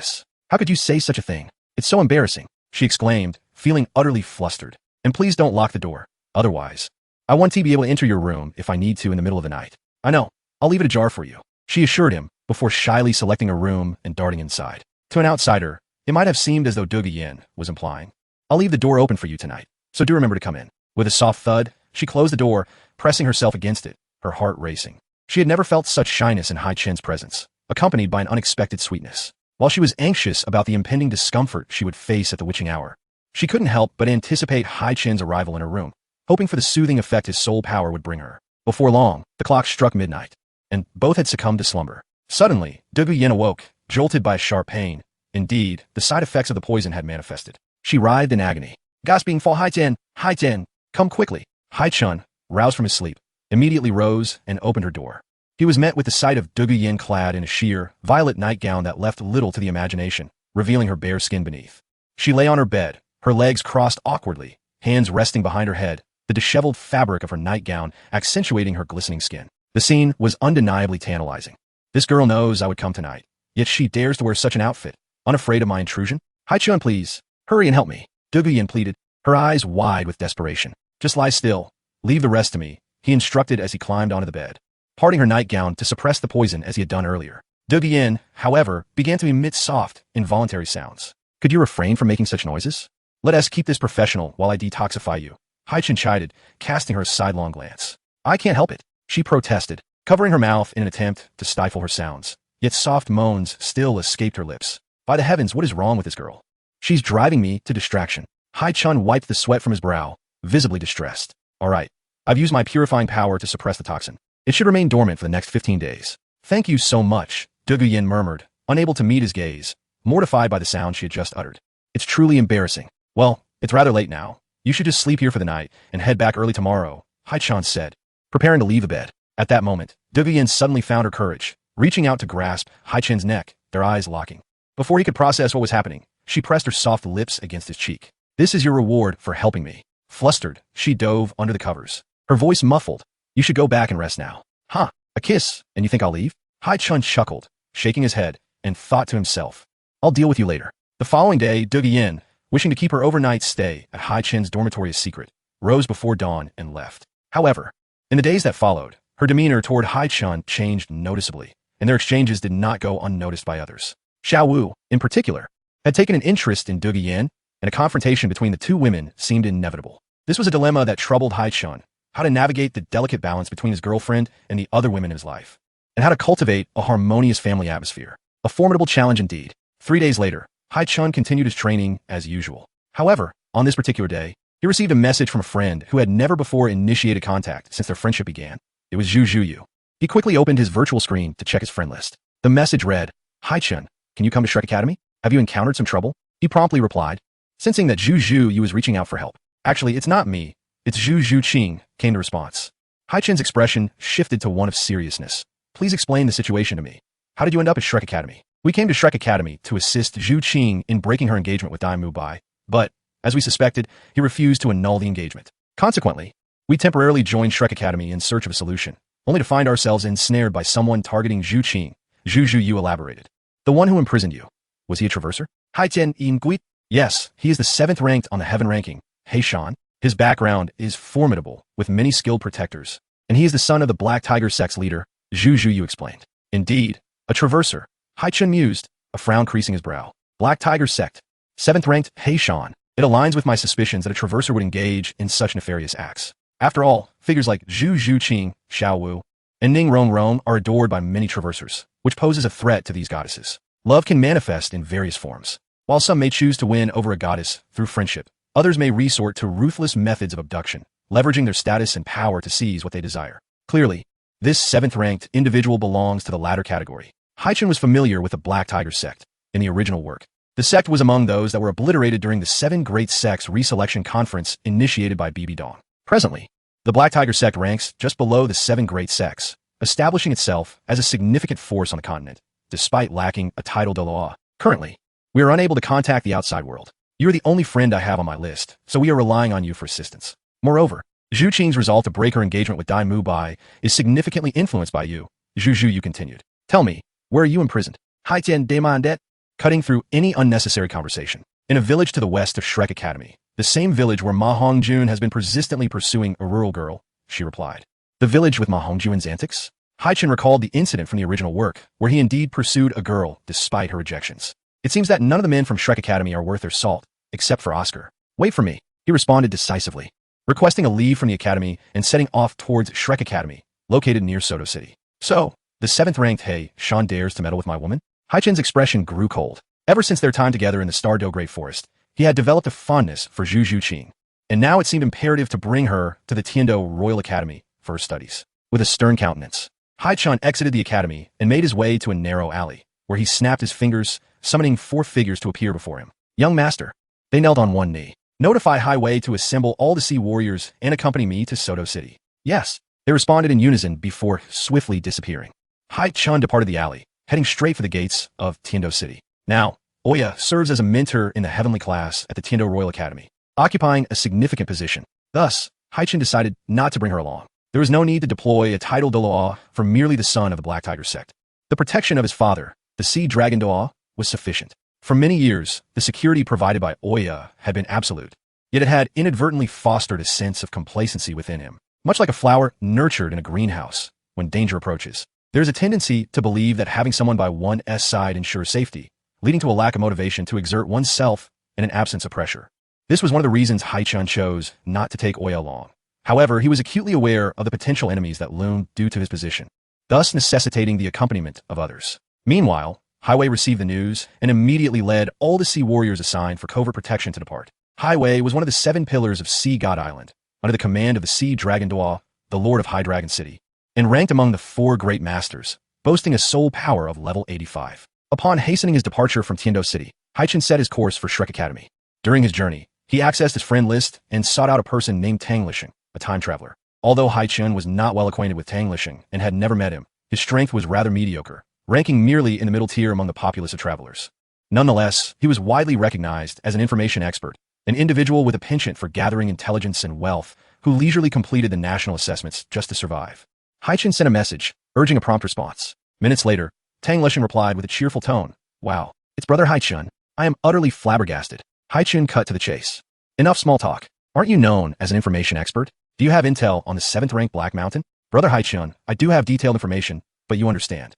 How could you say such a thing? It's so embarrassing, she exclaimed, feeling utterly flustered. And please don't lock the door. Otherwise, I want to be able to enter your room if I need to in the middle of the night. I know. I'll leave it ajar for you, she assured him, before shyly selecting a room and darting inside. To an outsider, it might have seemed as though Du Gong Yen was implying, I'll leave the door open for you tonight, so do remember to come in. With a soft thud, she closed the door, pressing herself against it, her heart racing. She had never felt such shyness in Haichen's presence, accompanied by an unexpected sweetness. While she was anxious about the impending discomfort she would face at the witching hour, she couldn't help but anticipate Haichen's arrival in her room, hoping for the soothing effect his soul power would bring her. Before long, the clock struck midnight, and both had succumbed to slumber. Suddenly, Du Gong Yen awoke, jolted by a sharp pain. Indeed, the side effects of the poison had manifested. She writhed in agony. Gasping for Haichen, come quickly. Haichen, roused from his sleep, immediately rose and opened her door. He was met with the sight of Du Gong Yen clad in a sheer, violet nightgown that left little to the imagination, revealing her bare skin beneath. She lay on her bed, her legs crossed awkwardly, hands resting behind her head, the disheveled fabric of her nightgown accentuating her glistening skin. The scene was undeniably tantalizing. This girl knows I would come tonight, yet she dares to wear such an outfit, unafraid of my intrusion? Haichen, please, hurry and help me, Du Gong Yen pleaded, her eyes wide with desperation. Just lie still. Leave the rest to me, he instructed as he climbed onto the bed, parting her nightgown to suppress the poison as he had done earlier. Du Gong Yen, however, began to emit soft, involuntary sounds. Could you refrain from making such noises? Let us keep this professional while I detoxify you, Haichen chided, casting her a sidelong glance. I can't help it, she protested, covering her mouth in an attempt to stifle her sounds. Yet soft moans still escaped her lips. By the heavens, what is wrong with this girl? She's driving me to distraction. Haichen wiped the sweat from his brow, visibly distressed. All right, I've used my purifying power to suppress the toxin. It should remain dormant for the next 15 days. Thank you so much, Du Gong Yen murmured, unable to meet his gaze, mortified by the sound she had just uttered. It's truly embarrassing. Well, it's rather late now. You should just sleep here for the night and head back early tomorrow, Haichen said, preparing to leave the bed. At that moment, Du Gong Yen suddenly found her courage, reaching out to grasp Haichen's neck, their eyes locking. Before he could process what was happening, she pressed her soft lips against his cheek. This is your reward for helping me. Flustered, she dove under the covers. Her voice muffled. You should go back and rest now. Huh, a kiss, and you think I'll leave? Haichen chuckled, shaking his head, and thought to himself, I'll deal with you later. The following day, Yin, wishing to keep her overnight stay at Haichen's dormitory a secret, rose before dawn and left. However, in the days that followed, her demeanor toward Haichen changed noticeably, and their exchanges did not go unnoticed by others. Xiao Wu, in particular, had taken an interest in Yin, and a confrontation between the two women seemed inevitable. This was a dilemma that troubled Haichen, how to navigate the delicate balance between his girlfriend and the other women in his life, and how to cultivate a harmonious family atmosphere. A formidable challenge indeed. 3 days later, Haichen continued his training as usual. However, on this particular day, he received a message from a friend who had never before initiated contact since their friendship began. It was Zhu Zhuyu. He quickly opened his virtual screen to check his friend list. The message read, Haichen, can you come to Shrek Academy? Have you encountered some trouble? He promptly replied, sensing that Zhu Zhuyu was reaching out for help. Actually, it's not me. It's Zhu Zhuqing, came the response. Haichen's expression shifted to one of seriousness. Please explain the situation to me. How did you end up at Shrek Academy? We came to Shrek Academy to assist Zhu Qing in breaking her engagement with Dai Mubai, but, as we suspected, he refused to annul the engagement. Consequently, we temporarily joined Shrek Academy in search of a solution, only to find ourselves ensnared by someone targeting Zhu Qing. Zhu Zhuyu elaborated. The one who imprisoned you. Was he a traverser? Haichen Yingui? Yes, he is the 7th ranked on the heaven ranking. Haichen. His background is formidable, with many skilled protectors, and he is the son of the Black Tiger sect's leader, Zhu Zhuyu explained. Indeed, a traverser. Haichen mused, a frown creasing his brow. Black Tiger sect. 7th ranked Haichen. It aligns with my suspicions that a traverser would engage in such nefarious acts. After all, figures like Zhu Zhuqing, Xiao Wu, and Ning Rong Rong are adored by many traversers, which poses a threat to these goddesses. Love can manifest in various forms. While some may choose to win over a goddess through friendship, others may resort to ruthless methods of abduction, leveraging their status and power to seize what they desire. Clearly, this 7th-ranked individual belongs to the latter category. Haichen was familiar with the Black Tiger sect in the original work. The sect was among those that were obliterated during the 7 Great Sects Reselection Conference initiated by Bibi Dong. Presently, the Black Tiger sect ranks just below the 7 Great Sects, establishing itself as a significant force on the continent, despite lacking a title de law. Currently, we are unable to contact the outside world. You are the only friend I have on my list, so we are relying on you for assistance. Moreover, Zhu Qing's resolve to break her engagement with Dai Mubai is significantly influenced by you. Zhu Zhuyu continued. Tell me, where are you imprisoned? Haichen Demandet, cutting through any unnecessary conversation. In a village to the west of Shrek Academy, the same village where Ma Hongjun has been persistently pursuing a rural girl, she replied. The village with Ma Hongjun's antics? Haichen recalled the incident from the original work, where he indeed pursued a girl despite her rejections. It seems that none of the men from Shrek Academy are worth their salt, except for Oscar. Wait for me, he responded decisively, requesting a leave from the academy and setting off towards Shrek Academy, located near Soto City. So, the 7th-ranked Haichen dares to meddle with my woman? Haichen's expression grew cold. Ever since their time together in the Star Dogray Forest, he had developed a fondness for Zhu Zhuqing, and now it seemed imperative to bring her to the Tiando Royal Academy for her studies. With a stern countenance, Haichen exited the academy and made his way to a narrow alley, where he snapped his fingers, summoning 4 figures to appear before him. Young master. They knelt on one knee. Notify Highway to assemble all the sea warriors and accompany me to Soto City. Yes. They responded in unison before swiftly disappearing. Haichen departed the alley, heading straight for the gates of Tiando City. Now, Oya serves as a mentor in the heavenly class at the Tiando Royal Academy, occupying a significant position. Thus, Haichen decided not to bring her along. There was no need to deploy a title de law for merely the son of the Black Tiger sect. The protection of his father, the Sea Dragon Doa, was sufficient. For many years, the security provided by Oya had been absolute, yet it had inadvertently fostered a sense of complacency within him. Much like a flower nurtured in a greenhouse, when danger approaches, there is a tendency to believe that having someone by one's side ensures safety, leading to a lack of motivation to exert oneself and an absence of pressure. This was one of the reasons Haichen chose not to take Oya along. However, he was acutely aware of the potential enemies that loomed due to his position, thus necessitating the accompaniment of others. Meanwhile, Highway received the news and immediately led all the sea warriors assigned for covert protection to depart. Highway was one of the 7 pillars of Sea God Island, under the command of the Sea Dragon Doa, the Lord of High Dragon City, and ranked among the 4 great masters, boasting a soul power of level 85. Upon hastening his departure from Tiando City, Haichen set his course for Shrek Academy. During his journey, he accessed his friend list and sought out a person named Tang Lisheng, a time traveler. Although Haichen was not well acquainted with Tang Lisheng and had never met him, his strength was rather mediocre, ranking merely in the middle tier among the populace of travelers. Nonetheless, he was widely recognized as an information expert, an individual with a penchant for gathering intelligence and wealth, who leisurely completed the national assessments just to survive. Haichen sent a message, urging a prompt response. Minutes later, Tang Lesheng replied with a cheerful tone. Wow, it's Brother Haichen. I am utterly flabbergasted. Haichen cut to the chase. Enough small talk. Aren't you known as an information expert? Do you have intel on the 7th-ranked Black Mountain? Brother Haichen, I do have detailed information, but you understand.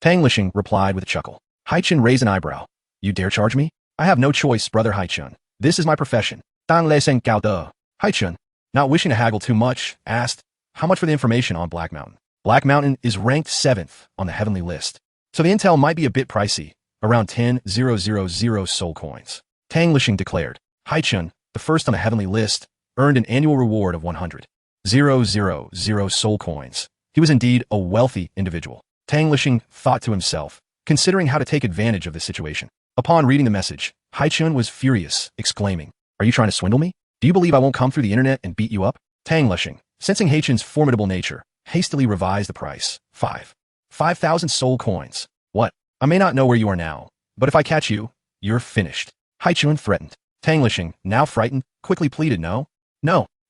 Tang Lesheng replied with a chuckle. Haichen raised an eyebrow. You dare charge me? I have no choice, Brother Haichen. This is my profession. Dan Lesheng Gao De. Haichen, not wishing to haggle too much, asked, how much for the information on Black Mountain? Black Mountain is ranked 7th on the heavenly list, so the intel might be a bit pricey, around 10,000 soul coins. Tang Lesheng declared. Haichen, the first on the heavenly list, earned an annual reward of 100,000 soul coins. He was indeed a wealthy individual. Tang Lesheng thought to himself, considering how to take advantage of this situation. Upon reading the message, Haichen was furious, exclaiming, are you trying to swindle me? Do you believe I won't come through the internet and beat you up? Tang Lesheng, sensing Haichen's formidable nature, hastily revised the price. 5,000 soul coins. What? I may not know where you are now, but if I catch you, you're finished. Haichen threatened. Tang Lesheng, now frightened, quickly pleaded, no,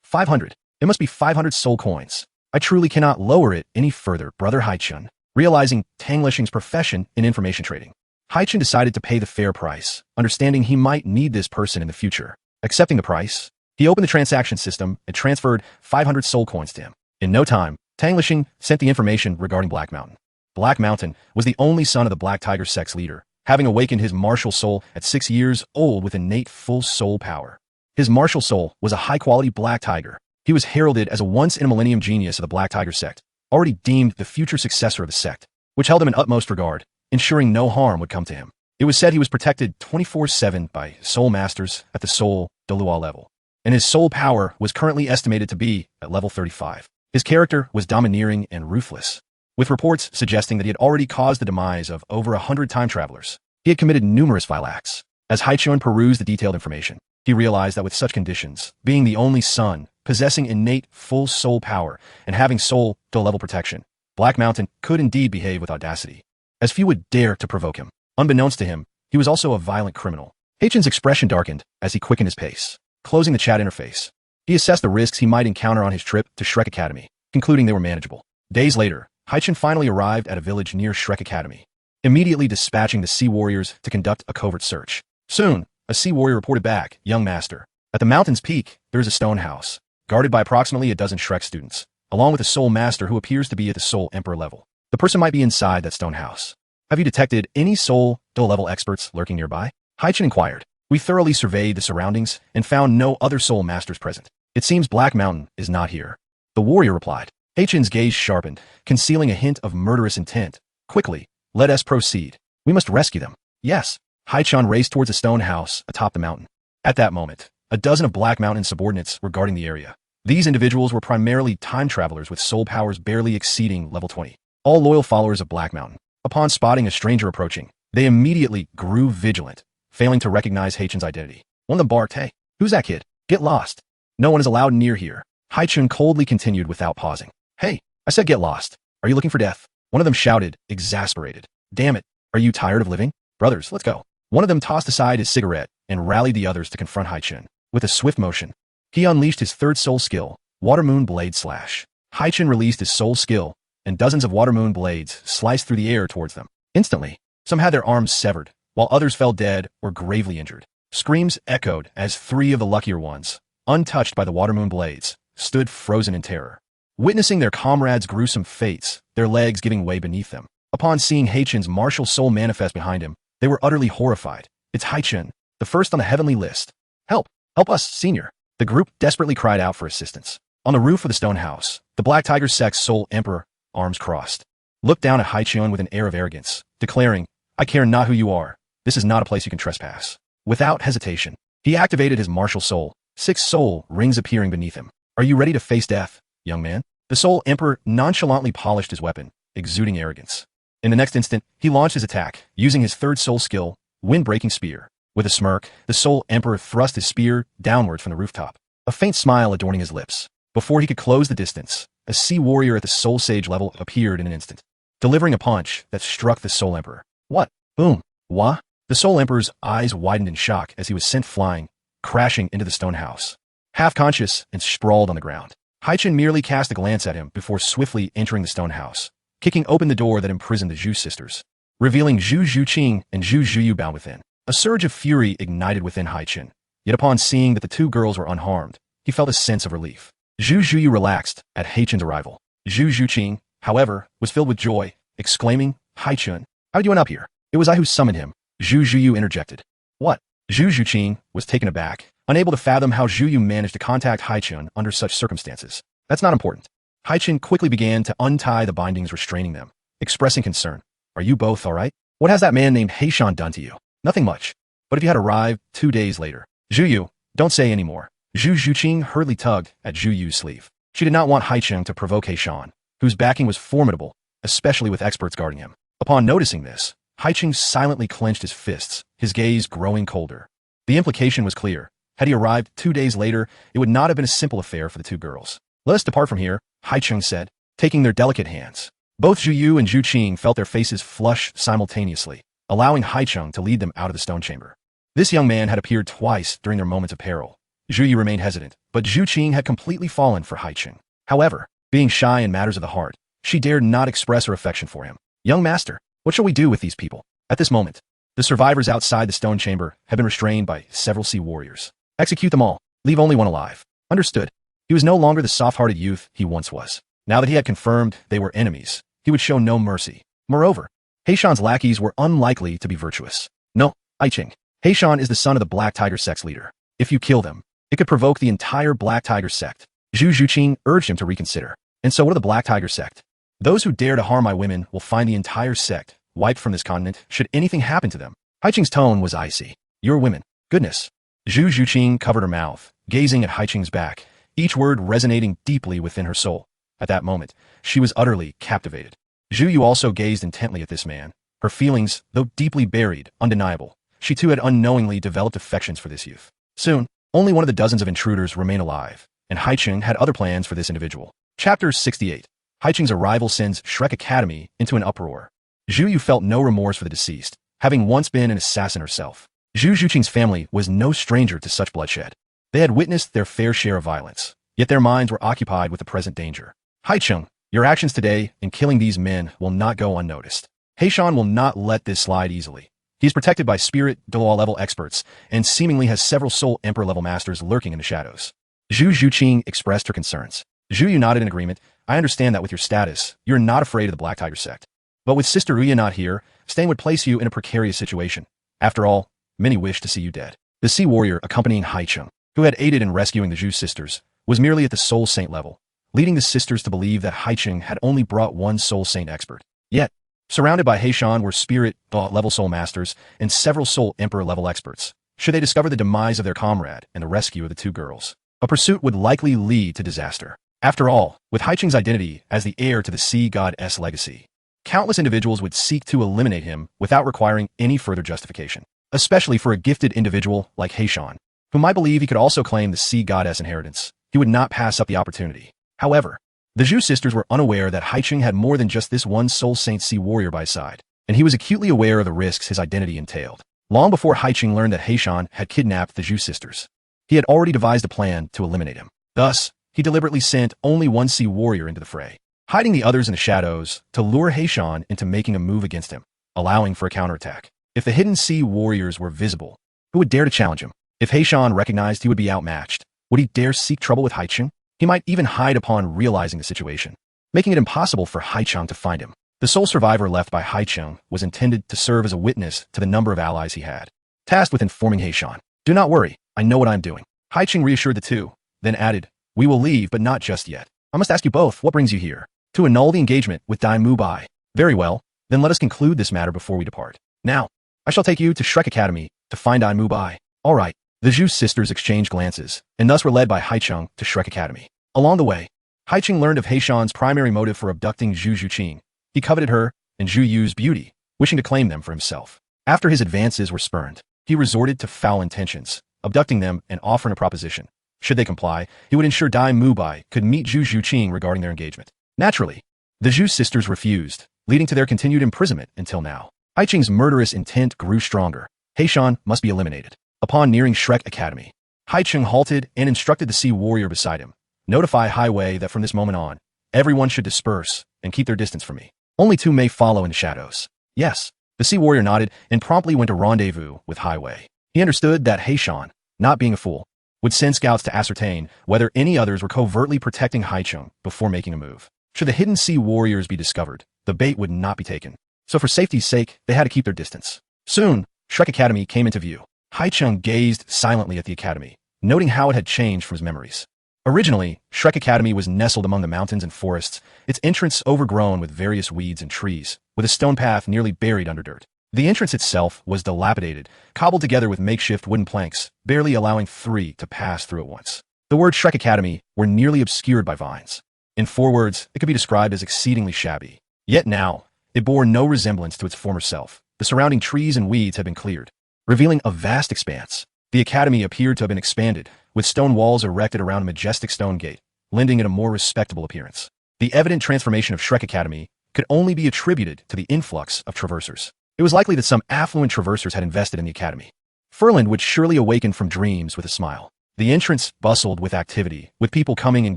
500. It must be 500 soul coins. I truly cannot lower it any further, Brother Haichen. Realizing Tang Lesheng's profession in information trading, Haichen decided to pay the fair price, understanding he might need this person in the future. Accepting the price, he opened the transaction system and transferred 500 soul coins to him. In no time, Tang Lesheng sent the information regarding Black Mountain. Black Mountain was the only son of the Black Tiger sex leader, having awakened his martial soul at 6 years old with innate full soul power. His martial soul was a high-quality Black Tiger. He was heralded as a once-in-a-millennium genius of the Black Tiger sect, already deemed the future successor of the sect, which held him in utmost regard, ensuring no harm would come to him. It was said he was protected 24/7 by soul masters at the soul Dolua level, and his soul power was currently estimated to be at level 35. His character was domineering and ruthless, with reports suggesting that he had already caused the demise of over 100 time travelers. He had committed numerous vile acts. As Haichen perused the detailed information, he realized that with such conditions, being the only son, possessing innate full soul power, and having soul to level protection, Black Mountain could indeed behave with audacity, as few would dare to provoke him. Unbeknownst to him, he was also a violent criminal. Haichen's expression darkened as he quickened his pace, closing the chat interface. He assessed the risks he might encounter on his trip to Shrek Academy, concluding they were manageable. Days later, Haichen finally arrived at a village near Shrek Academy, immediately dispatching the sea warriors to conduct a covert search. Soon, a sea warrior reported back, young master. At the mountain's peak, there is a stone house, guarded by approximately a dozen Shrek students, along with a soul master who appears to be at the soul emperor level. The person might be inside that stone house. Have you detected any soul level experts lurking nearby? Haichen inquired. We thoroughly surveyed the surroundings and found no other soul masters present. It seems Black Mountain is not here. The warrior replied. Haichen's gaze sharpened, concealing a hint of murderous intent. Quickly, let us proceed. We must rescue them. Yes. Haichen raced towards a stone house atop the mountain. At that moment, a dozen of Black Mountain subordinates were guarding the area. These individuals were primarily time travelers with soul powers barely exceeding level 20. All loyal followers of Black Mountain. Upon spotting a stranger approaching, they immediately grew vigilant, failing to recognize Haichen's identity. One of them barked, hey, who's that kid? Get lost. No one is allowed near here. Haichen coldly continued without pausing. Hey, I said get lost. Are you looking for death? One of them shouted, exasperated. Damn it, are you tired of living? Brothers, let's go. One of them tossed aside his cigarette and rallied the others to confront Haichen. With a swift motion, he unleashed his third soul skill, Water Moon Blade Slash. Haichen released his soul skill, and dozens of Water Moon blades sliced through the air towards them. Instantly, some had their arms severed, while others fell dead or gravely injured. Screams echoed as 3 of the luckier ones, untouched by the Water Moon blades, stood frozen in terror, witnessing their comrades' gruesome fates, their legs giving way beneath them. Upon seeing Haichen's martial soul manifest behind him, they were utterly horrified. It's Haichen, the first on the heavenly list. Help! Help us, senior! The group desperately cried out for assistance. On the roof of the stone house, the Black Tiger Sect's soul emperor, arms crossed, looked down at Haichen with an air of arrogance, declaring, I care not who you are. This is not a place you can trespass. Without hesitation, he activated his martial soul, 6 soul rings appearing beneath him. Are you ready to face death, young man? The soul emperor nonchalantly polished his weapon, exuding arrogance. In the next instant, he launched his attack, using his third soul skill, Wind-Breaking Spear. With a smirk, the soul emperor thrust his spear downwards from the rooftop, a faint smile adorning his lips. Before he could close the distance, a sea warrior at the soul sage level appeared in an instant, delivering a punch that struck the soul emperor. What? Boom. Wah? The soul emperor's eyes widened in shock as he was sent flying, crashing into the stone house. Half-conscious and sprawled on the ground, Haichen merely cast a glance at him before swiftly entering the stone house, kicking open the door that imprisoned the Zhu sisters, revealing Zhu Zhuqing and Zhu Zhuyu bound within. A surge of fury ignited within Haichen, yet upon seeing that the two girls were unharmed, he felt a sense of relief. Zhu Zhuyu relaxed at Haichen's arrival. Zhu Zhuqing, however, was filled with joy, exclaiming, "Haichen, how'd you end up here?" "It was I who summoned him," Zhu Zhuyu interjected. "What?" Zhu Zhuqing was taken aback, unable to fathom how Zhuyu managed to contact Haichen under such circumstances. "That's not important." Haichen quickly began to untie the bindings restraining them, expressing concern. "Are you both all right? What has that man named Haichen done to you?" "Nothing much. But if you had arrived 2 days later..." "Zhuyu, don't say any more." Zhu Zhuqing hurriedly tugged at Zhuyu's sleeve. She did not want Haichen to provoke Haichen, whose backing was formidable, especially with experts guarding him. Upon noticing this, Haichen silently clenched his fists, his gaze growing colder. The implication was clear. Had he arrived 2 days later, it would not have been a simple affair for the two girls. "Let us depart from here," Haichen said, taking their delicate hands. Both Zhuyu and Zhuqing felt their faces flush simultaneously, allowing Haichen to lead them out of the stone chamber. This young man had appeared twice during their moments of peril. Zhuyu remained hesitant, but Zhuqing had completely fallen for Haichen. However, being shy in matters of the heart, she dared not express her affection for him. "Young master, what shall we do with these people?" At this moment, the survivors outside the stone chamber had been restrained by several sea warriors. "Execute them all. Leave only one alive." Understood. He was no longer the soft-hearted youth he once was. Now that he had confirmed they were enemies, he would show no mercy. Moreover, Haichen's lackeys were unlikely to be virtuous. "No, Haichen. Haichen is the son of the Black Tiger sect's leader. If you kill them, it could provoke the entire Black Tiger sect." Zhu Zhuqing urged him to reconsider. "And so what of the Black Tiger sect? Those who dare to harm my women will find the entire sect wiped from this continent should anything happen to them." Haichen's tone was icy. "Your women. Goodness." Zhu Zhuqing covered her mouth, gazing at Haichen's back, each word resonating deeply within her soul. At that moment, she was utterly captivated. Zhuyu also gazed intently at this man. Her feelings, though deeply buried, undeniable. She too had unknowingly developed affections for this youth. Soon, only one of the dozens of intruders remained alive, and Haichen had other plans for this individual. Chapter 68. Haichen's arrival sends Shrek Academy into an uproar. Zhuyu felt no remorse for the deceased, having once been an assassin herself. Zhu Zhuqing's family was no stranger to such bloodshed. They had witnessed their fair share of violence, yet their minds were occupied with the present danger. "Haichen, your actions today in killing these men will not go unnoticed. Haichen will not let this slide easily. He is protected by spirit Doloa-level experts and seemingly has several Soul Emperor-level masters lurking in the shadows." Zhu Zhuqing expressed her concerns. Zhuyu nodded in agreement. "I understand that with your status, you're not afraid of the Black Tiger sect. But with Sister Uya not here, staying would place you in a precarious situation. After all, many wish to see you dead." The sea warrior accompanying Haichen, who had aided in rescuing the Zhu sisters, was merely at the Soul Saint level, leading the sisters to believe that Haichen had only brought one Soul Saint expert. Yet, surrounded by Haichen were spirit level soul masters and several Soul Emperor level experts. Should they discover the demise of their comrade and the rescue of the two girls, a pursuit would likely lead to disaster. After all, with Haichen's identity as the heir to the sea god's legacy, countless individuals would seek to eliminate him without requiring any further justification, especially for a gifted individual like Haichen, whom I believe he could also claim the sea goddess inheritance. He would not pass up the opportunity. However, the Zhu sisters were unaware that Haichen had more than just this one Soul Saint sea warrior by his side, and he was acutely aware of the risks his identity entailed. Long before Haichen learned that Haichen had kidnapped the Zhu sisters, he had already devised a plan to eliminate him. Thus, he deliberately sent only one sea warrior into the fray, hiding the others in the shadows to lure Haichen into making a move against him, allowing for a counterattack. If the hidden sea warriors were visible, who would dare to challenge him? If Haichen recognized he would be outmatched, would he dare seek trouble with Haichen? He might even hide upon realizing the situation, making it impossible for Haichen to find him. The sole survivor left by Haichen was intended to serve as a witness to the number of allies he had, tasked with informing Haichen. "Do not worry, I know what I'm doing." Haichen reassured the two, then added, "We will leave, but not just yet. I must ask you both, what brings you here?" "To annul the engagement with Dai Mu Bai." "Very well, then let us conclude this matter before we depart. Now, I shall take you to Shrek Academy to find Dai Mu Bai." "All right." The Zhu sisters exchanged glances, and thus were led by Haichen to Shrek Academy. Along the way, Haichen learned of Haichen's primary motive for abducting Zhu Zhuqing. He coveted her and Zhu Yu's beauty, wishing to claim them for himself. After his advances were spurned, he resorted to foul intentions, abducting them and offering a proposition. Should they comply, he would ensure Dai Mu Bai could meet Zhu Zhuqing regarding their engagement. Naturally, the Zhu sisters refused, leading to their continued imprisonment until now. Haichen's murderous intent grew stronger. Haichen must be eliminated. Upon nearing Shrek Academy, Haichen halted and instructed the sea warrior beside him. Notify Highway that from this moment on, everyone should disperse and keep their distance from me. Only two may follow in the shadows. Yes. The sea warrior nodded and promptly went to rendezvous with Highway. He understood that Haichen, not being a fool, would send scouts to ascertain whether any others were covertly protecting Haichen before making a move. Should the hidden sea warriors be discovered, the bait would not be taken. So for safety's sake, they had to keep their distance. Soon, Shrek Academy came into view. Haichen gazed silently at the academy, noting how it had changed from his memories. Originally, Shrek Academy was nestled among the mountains and forests, its entrance overgrown with various weeds and trees, with a stone path nearly buried under dirt. The entrance itself was dilapidated, cobbled together with makeshift wooden planks, barely allowing three to pass through at once. The words Shrek Academy were nearly obscured by vines. In 4 words, it could be described as exceedingly shabby. Yet now, it bore no resemblance to its former self. The surrounding trees and weeds had been cleared, revealing a vast expanse. The academy appeared to have been expanded, with stone walls erected around a majestic stone gate, lending it a more respectable appearance. The evident transformation of Shrek Academy could only be attributed to the influx of traversers. It was likely that some affluent traversers had invested in the academy. Furland would surely awaken from dreams with a smile. The entrance bustled with activity, with people coming and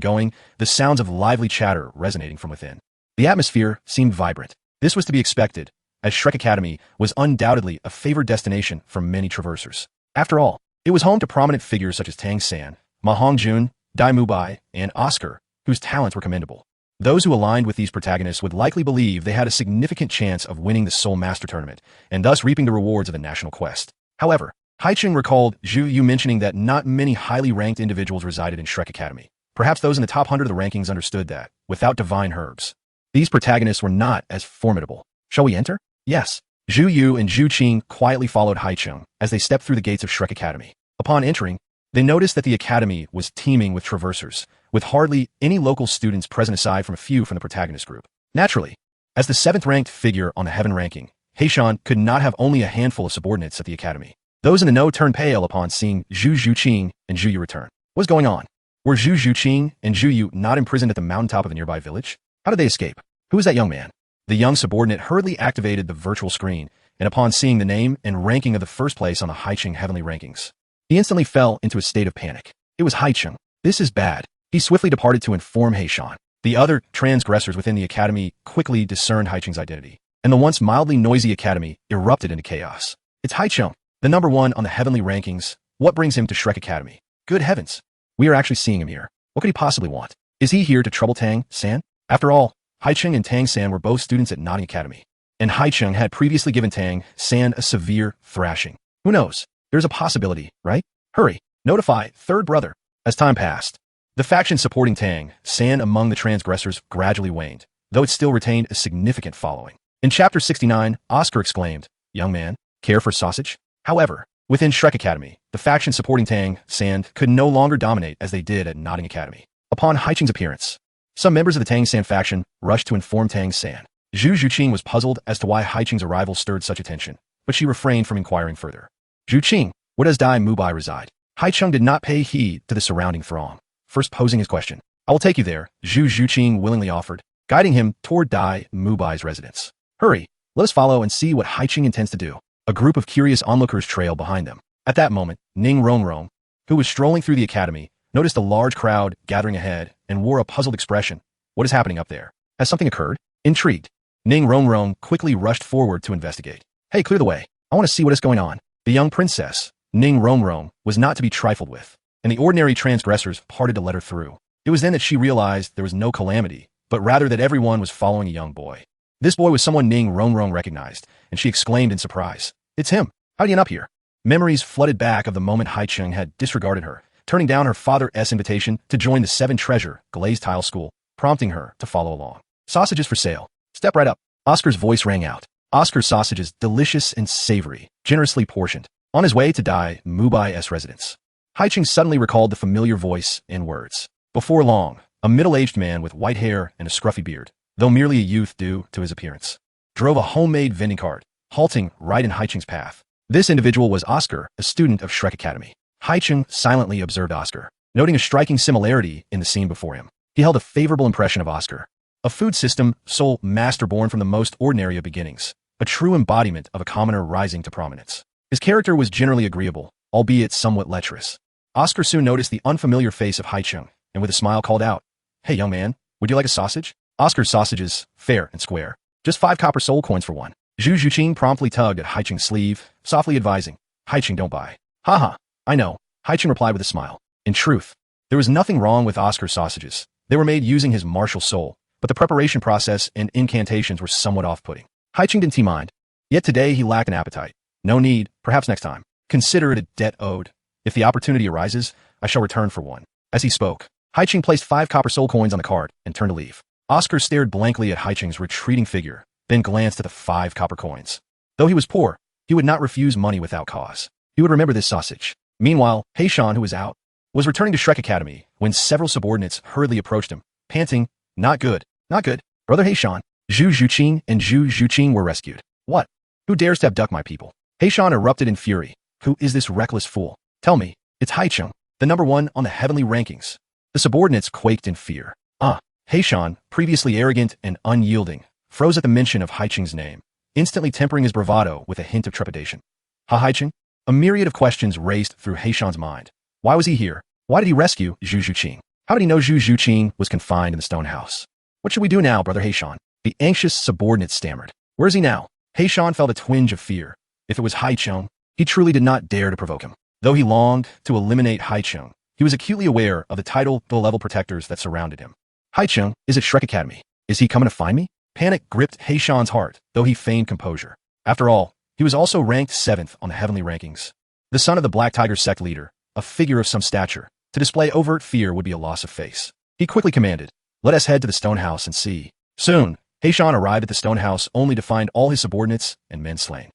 going, the sounds of lively chatter resonating from within. The atmosphere seemed vibrant. This was to be expected, as Shrek Academy was undoubtedly a favored destination for many traversers. After all, it was home to prominent figures such as Tang San, Ma Hongjun, Dai Mubai, and Oscar, whose talents were commendable. Those who aligned with these protagonists would likely believe they had a significant chance of winning the Soul Master Tournament, and thus reaping the rewards of the national quest. However, Haichen recalled Zhu Yu mentioning that not many highly ranked individuals resided in Shrek Academy. Perhaps those in the top 100 of the rankings understood that, without divine herbs, these protagonists were not as formidable. Shall we enter? Yes. Zhu Yu and Zhu Qing quietly followed Haichen as they stepped through the gates of Shrek Academy. Upon entering, they noticed that the academy was teeming with traversers, with hardly any local students present aside from a few from the protagonist group. Naturally, as the 7th-ranked figure on the heaven ranking, Haichen could not have only a handful of subordinates at the academy. Those in the know turned pale upon seeing Zhu Qing and Zhu Yu return. What's going on? Were Zhu Qing and Zhu Yu not imprisoned at the mountaintop of a nearby village? How did they escape? Who is that young man? The young subordinate hurriedly activated the virtual screen, and upon seeing the name and ranking of the first place on the Haichen heavenly rankings, he instantly fell into a state of panic. It was Haichen. This is bad. He swiftly departed to inform Haichen. The other transgressors within the academy quickly discerned Haichen's identity, and the once mildly noisy academy erupted into chaos. It's Haichen, the number 1 on the heavenly rankings. What brings him to Shrek Academy? Good heavens. We are actually seeing him here. What could he possibly want? Is he here to trouble Tang San? After all, Haichen and Tang San were both students at Notting Academy, and Haichen had previously given Tang San a severe thrashing. Who knows? There's a possibility, right? Hurry, notify third brother. As time passed, the faction supporting Tang San among the transgressors gradually waned, though it still retained a significant following. In Chapter 69, Oscar exclaimed, "Young man, care for sausage?" However, within Shrek Academy, the faction supporting Tang San could no longer dominate as they did at Notting Academy. Upon Haichen's appearance, some members of the Tang San faction rushed to inform Tang San. Zhu Qing was puzzled as to why Haichen's arrival stirred such attention, but she refrained from inquiring further. Zhu Qing, where does Dai Mubai reside? Haichen did not pay heed to the surrounding throng, first posing his question. I will take you there, Zhu Qing willingly offered, guiding him toward Dai Mubai's residence. Hurry, let us follow and see what Haichen intends to do. A group of curious onlookers trailed behind them. At that moment, Ning Rongrong, who was strolling through the academy, noticed a large crowd gathering ahead and wore a puzzled expression. What is happening up there? Has something occurred? Intrigued, Ning Rongrong quickly rushed forward to investigate. Hey, clear the way. I want to see what is going on. The young princess, Ning Rongrong, was not to be trifled with, and the ordinary transgressors parted to let her through. It was then that she realized there was no calamity, but rather that everyone was following a young boy. This boy was someone Ning Rongrong recognized, and she exclaimed in surprise. It's him. How did he end up here? Memories flooded back of the moment Haichen had disregarded her, turning down her father's invitation to join the 7 Treasure glazed tile school, prompting her to follow along. Sausages for sale. Step right up. Oscar's voice rang out. Oscar's sausages, delicious and savory, generously portioned. On his way to Dai Mubai's residence, Haichen suddenly recalled the familiar voice and words. Before long, a middle-aged man with white hair and a scruffy beard, though merely a youth due to his appearance, drove a homemade vending cart, halting right in Haichen's path. This individual was Oscar, a student of Shrek Academy. Haichen silently observed Oscar, noting a striking similarity in the scene before him. He held a favorable impression of Oscar. A food system soul master born from the most ordinary of beginnings, a true embodiment of a commoner rising to prominence. His character was generally agreeable, albeit somewhat lecherous. Oscar soon noticed the unfamiliar face of Haichen, and with a smile called out, "Hey, young man, would you like a sausage?" Oscar's sausages, fair and square. Just 5 copper soul coins for one. Zhu Zhuqing promptly tugged at Haichen's sleeve, softly advising, "Haichen, don't buy." "Haha, I know," Haichen replied with a smile. In truth, there was nothing wrong with Oscar's sausages. They were made using his martial soul, but the preparation process and incantations were somewhat off-putting. Haichen didn't mind. Yet today he lacked an appetite. No need, perhaps next time. Consider it a debt owed. If the opportunity arises, I shall return for one. As he spoke, Haichen placed 5 copper soul coins on the card and turned to leave. Oscar stared blankly at Haichen's retreating figure, then glanced at the 5 copper coins. Though he was poor, he would not refuse money without cause. He would remember this sausage. Meanwhile, Haichen, who was out, was returning to Shrek Academy when several subordinates hurriedly approached him, panting, "Not good, not good. Brother Haichen." Zhu Zhuqing and Zhu Zhuqing were rescued. "What? Who dares to abduct my people?" Haichen erupted in fury. "Who is this reckless fool? Tell me, it's Haichen, the number 1 on the heavenly rankings." The subordinates quaked in fear. Haichen, previously arrogant and unyielding, froze at the mention of Haichen's name, instantly tempering his bravado with a hint of trepidation. Haichen? A myriad of questions raced through Haichen's mind. Why was he here? Why did he rescue Zhu Zhuqing? How did he know Zhu Zhuqing was confined in the stone house? "What should we do now, Brother Haichen?" The anxious subordinate stammered. "Where is he now?" Haichen felt a twinge of fear. If it was Haichen, he truly did not dare to provoke him. Though he longed to eliminate Haichen, he was acutely aware of the title-level protectors that surrounded him. "Haichen is at Shrek Academy. Is he coming to find me?" Panic gripped Haichen's heart, though he feigned composure. After all, he was also ranked 7th on the heavenly rankings. The son of the Black Tiger sect leader, a figure of some stature, to display overt fear would be a loss of face. He quickly commanded, "Let us head to the stone house and see." Soon, Haichen arrived at the stone house only to find all his subordinates and men slain.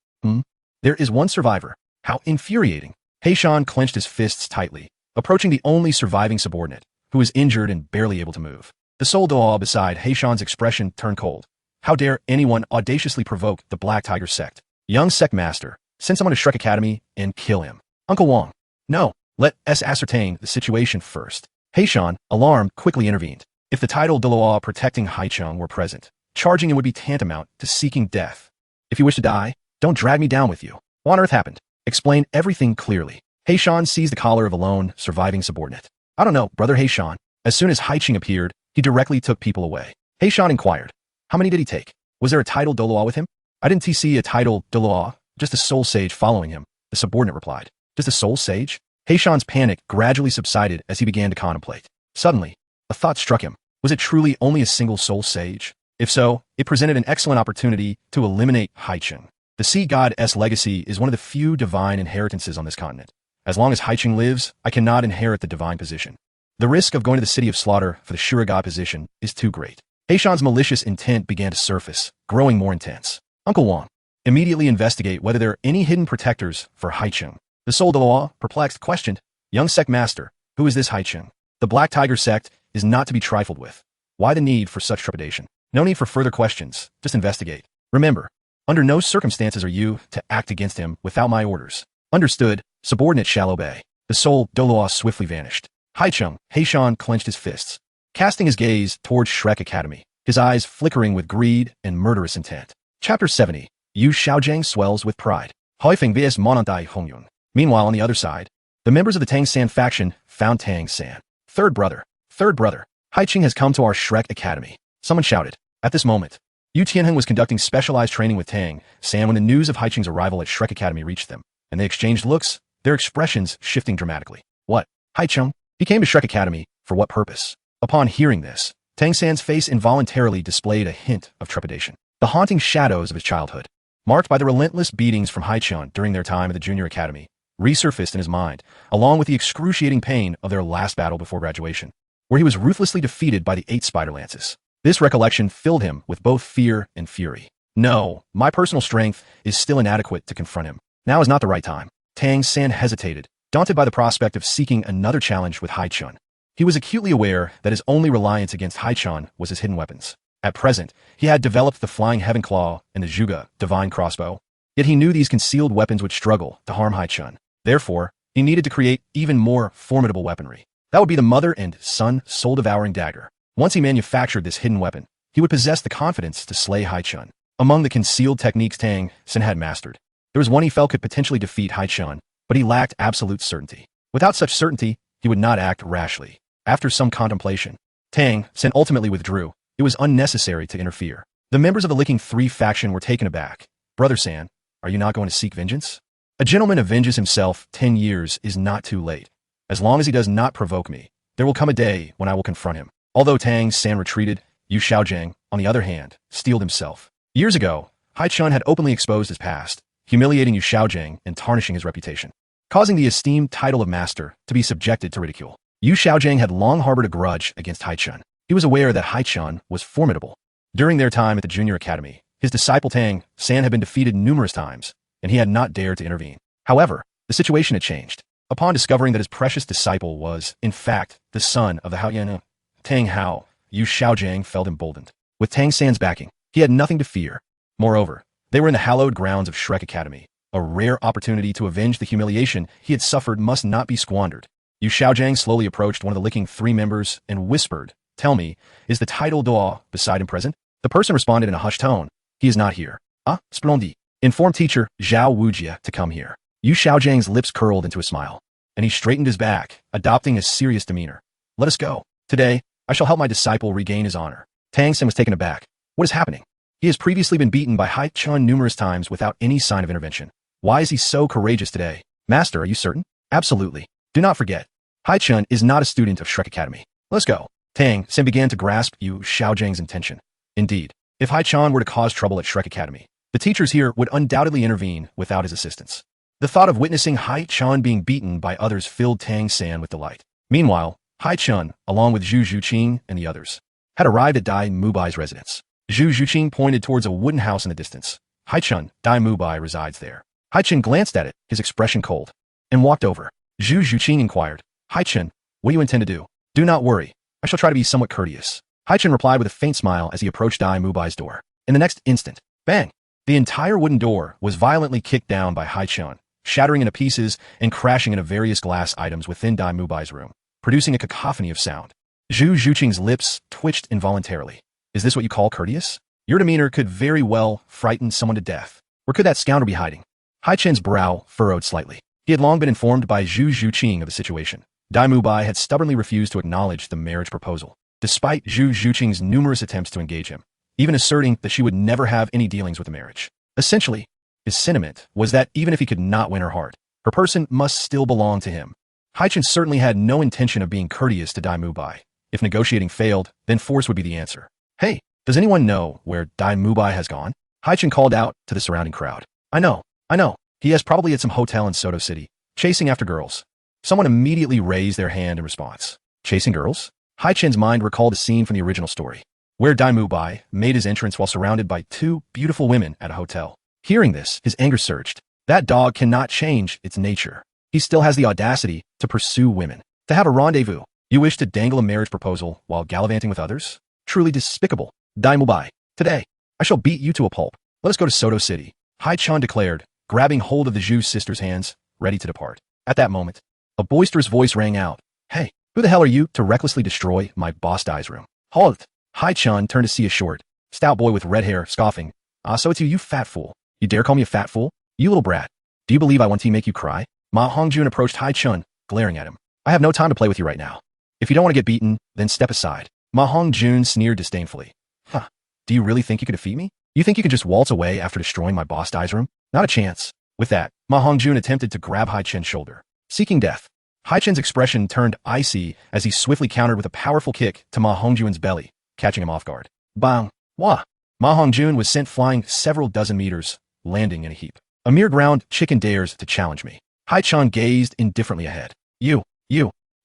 There is one survivor. How infuriating. Haichen clenched his fists tightly, approaching the only surviving subordinate, who was injured and barely able to move. The soul doll beside Haichen's expression turned cold. How dare anyone audaciously provoke the Black Tiger sect? "Young sect master, send someone to Shrek Academy and kill him." "Uncle Wong." "No, let us ascertain the situation first." Haichen, alarmed, quickly intervened. If the title de law protecting Haichen were present, charging him would be tantamount to seeking death. "If you wish to die, don't drag me down with you. What on earth happened? Explain everything clearly." Haichen seized the collar of a lone, surviving subordinate. "I don't know, Brother Haichen." As soon as Haichen appeared, he directly took people away. Haichen inquired, "How many did he take? Was there a title de law with him?" "I didn't see a title de law, just a soul sage following him," the subordinate replied. "Just a soul sage?" Haichen's panic gradually subsided as he began to contemplate. Suddenly, a thought struck him. Was it truly only a single soul sage? If so, it presented an excellent opportunity to eliminate Haichen. The sea god's legacy is one of the few divine inheritances on this continent. As long as Haichen lives, I cannot inherit the divine position. The risk of going to the city of slaughter for the Shura god position is too great. Haichen's malicious intent began to surface, growing more intense. "Uncle Wong, immediately investigate whether there are any hidden protectors for Haichen." The soul de law, perplexed, questioned, "Young sect master, who is this Haichen? The Black Tiger sect is not to be trifled with. Why the need for such trepidation? No need for further questions, just investigate. Remember, under no circumstances are you to act against him without my orders." "Understood," subordinate shall obey. The soul de law swiftly vanished. Haichen clenched his fists, casting his gaze towards Shrek Academy, his eyes flickering with greed and murderous intent. Chapter 70. Yu Xiaojiang swells with pride. Haifeng vs Monantai Hongyun. Meanwhile, on the other side, the members of the Tang San faction found Tang San. Third brother. Haichen has come to our Shrek Academy," someone shouted. At this moment, Yu Tianheng was conducting specialized training with Tang San when the news of Haichen's arrival at Shrek Academy reached them, and they exchanged looks, their expressions shifting dramatically. "What? Haichen? He came to Shrek Academy, for what purpose?" Upon hearing this, Tang San's face involuntarily displayed a hint of trepidation. The haunting shadows of his childhood, marked by the relentless beatings from Haichen during their time at the junior academy, resurfaced in his mind, along with the excruciating pain of their last battle before graduation, where he was ruthlessly defeated by the 8 spider lances. This recollection filled him with both fear and fury. "No, my personal strength is still inadequate to confront him. Now is not the right time." Tang San hesitated, daunted by the prospect of seeking another challenge with Haichen. He was acutely aware that his only reliance against Haichen was his hidden weapons. At present, he had developed the Flying Heaven Claw and the Zhuge Divine Crossbow, yet he knew these concealed weapons would struggle to harm Haichen. Therefore, he needed to create even more formidable weaponry. That would be the mother and son soul-devouring dagger. Once he manufactured this hidden weapon, he would possess the confidence to slay Haichen. Among the concealed techniques Tang San had mastered, there was one he felt could potentially defeat Haichen, but he lacked absolute certainty. Without such certainty, he would not act rashly. After some contemplation, Tang Sen ultimately withdrew. It was unnecessary to interfere. The members of the Licking Three faction were taken aback. Brother San, are you not going to seek vengeance? A gentleman avenges himself 10 years is not too late. As long as he does not provoke me, there will come a day when I will confront him. Although Tang San retreated, Yu Xiaojing, on the other hand, steeled himself. Years ago, Haichen had openly exposed his past, humiliating Yu Xiaojing and tarnishing his reputation, causing the esteemed title of master to be subjected to ridicule. Yu Xiaojing had long harbored a grudge against Haichen. He was aware that Haichen was formidable. During their time at the junior academy, his disciple Tang San had been defeated numerous times, and he had not dared to intervene. However, the situation had changed. Upon discovering that his precious disciple was, in fact, the son of the Haichen, Tang Hao, Yu Xiaojing felt emboldened. With Tang San's backing, he had nothing to fear. Moreover, they were in the hallowed grounds of Shrek Academy. A rare opportunity to avenge the humiliation he had suffered must not be squandered. Yu Xiaojing slowly approached one of the Licking Three members and whispered, "Tell me, is the title Dua beside him present?" The person responded in a hushed tone, "He is not here." "Ah, splendid. Inform teacher Zhao Wujia to come here." Yu Xiaojing's lips curled into a smile, and he straightened his back, adopting a serious demeanor. "Let us go. Today, I shall help my disciple regain his honor." Tang Sen was taken aback. What is happening? He has previously been beaten by Haichen numerous times without any sign of intervention. Why is he so courageous today? Master, are you certain? Absolutely. Do not forget, Haichen is not a student of Shrek Academy. Let's go. Tang Sen began to grasp Yu Xiaojing's intention. Indeed, if Haichen were to cause trouble at Shrek Academy, the teachers here would undoubtedly intervene without his assistance. The thought of witnessing Haichen being beaten by others filled Tang San with delight. Meanwhile, Haichen, along with Zhu Zhuqing and the others, had arrived at Dai Mubai's residence. Zhu Zhuqing pointed towards a wooden house in the distance. Haichen, Dai Mubai resides there. Haichen glanced at it, his expression cold, and walked over. Zhu Zhuqing inquired, "Haichen, what do you intend to do?" "Do not worry. I shall try to be somewhat courteous." Haichen replied with a faint smile as he approached Dai Mubai's door. In the next instant, bang! The entire wooden door was violently kicked down by Haichen, shattering into pieces and crashing into various glass items within Dai Mubai's room, producing a cacophony of sound. Zhu Zhuqing's lips twitched involuntarily. "Is this what you call courteous? Your demeanor could very well frighten someone to death. Where could that scoundrel be hiding?" Haichen's brow furrowed slightly. He had long been informed by Zhu Zhuqing of the situation. Dai Mubai had stubbornly refused to acknowledge the marriage proposal, despite Zhu Zhuqing's numerous attempts to engage him, even asserting that she would never have any dealings with the marriage. Essentially, his sentiment was that even if he could not win her heart, her person must still belong to him. Haichen certainly had no intention of being courteous to Dai Mubai. If negotiating failed, then force would be the answer. "Hey, does anyone know where Dai Mubai has gone?" Haichen called out to the surrounding crowd. I know. He has probably at some hotel in Soto City, chasing after girls." Someone immediately raised their hand in response. Chasing girls? Haichen's mind recalled a scene from the original story, where Dai Mubai made his entrance while surrounded by two beautiful women at a hotel. Hearing this, his anger surged. That dog cannot change its nature. He still has the audacity to pursue women, to have a rendezvous. You wish to dangle a marriage proposal while gallivanting with others? Truly despicable. Dai Mubai, today, I shall beat you to a pulp. Let us go to Soto City, Haichen declared, grabbing hold of the Zhu sister's hands, ready to depart. At that moment, a boisterous voice rang out. "Hey, who the hell are you to recklessly destroy my boss Dai's room?" "Halt!" Haichen turned to see a short, stout boy with red hair, scoffing. "Ah, so it's you, you fat fool. You dare call me a fat fool? You little brat. Do you believe I want to make you cry?" Ma Hongjun approached Haichen, glaring at him. "I have no time to play with you right now. If you don't want to get beaten, then step aside." Ma Hongjun sneered disdainfully. "Huh, do you really think you could defeat me? You think you could just waltz away after destroying my boss Dai's room? Not a chance." With that, Ma Hongjun attempted to grab Haichen's shoulder, seeking death. Haichen's expression turned icy as he swiftly countered with a powerful kick to Ma Hongjun's belly, catching him off guard. Bang! Wah! Ma Hongjun was sent flying several dozen meters, landing in a heap. "A mere ground chicken dares to challenge me." Haichen gazed indifferently ahead. You!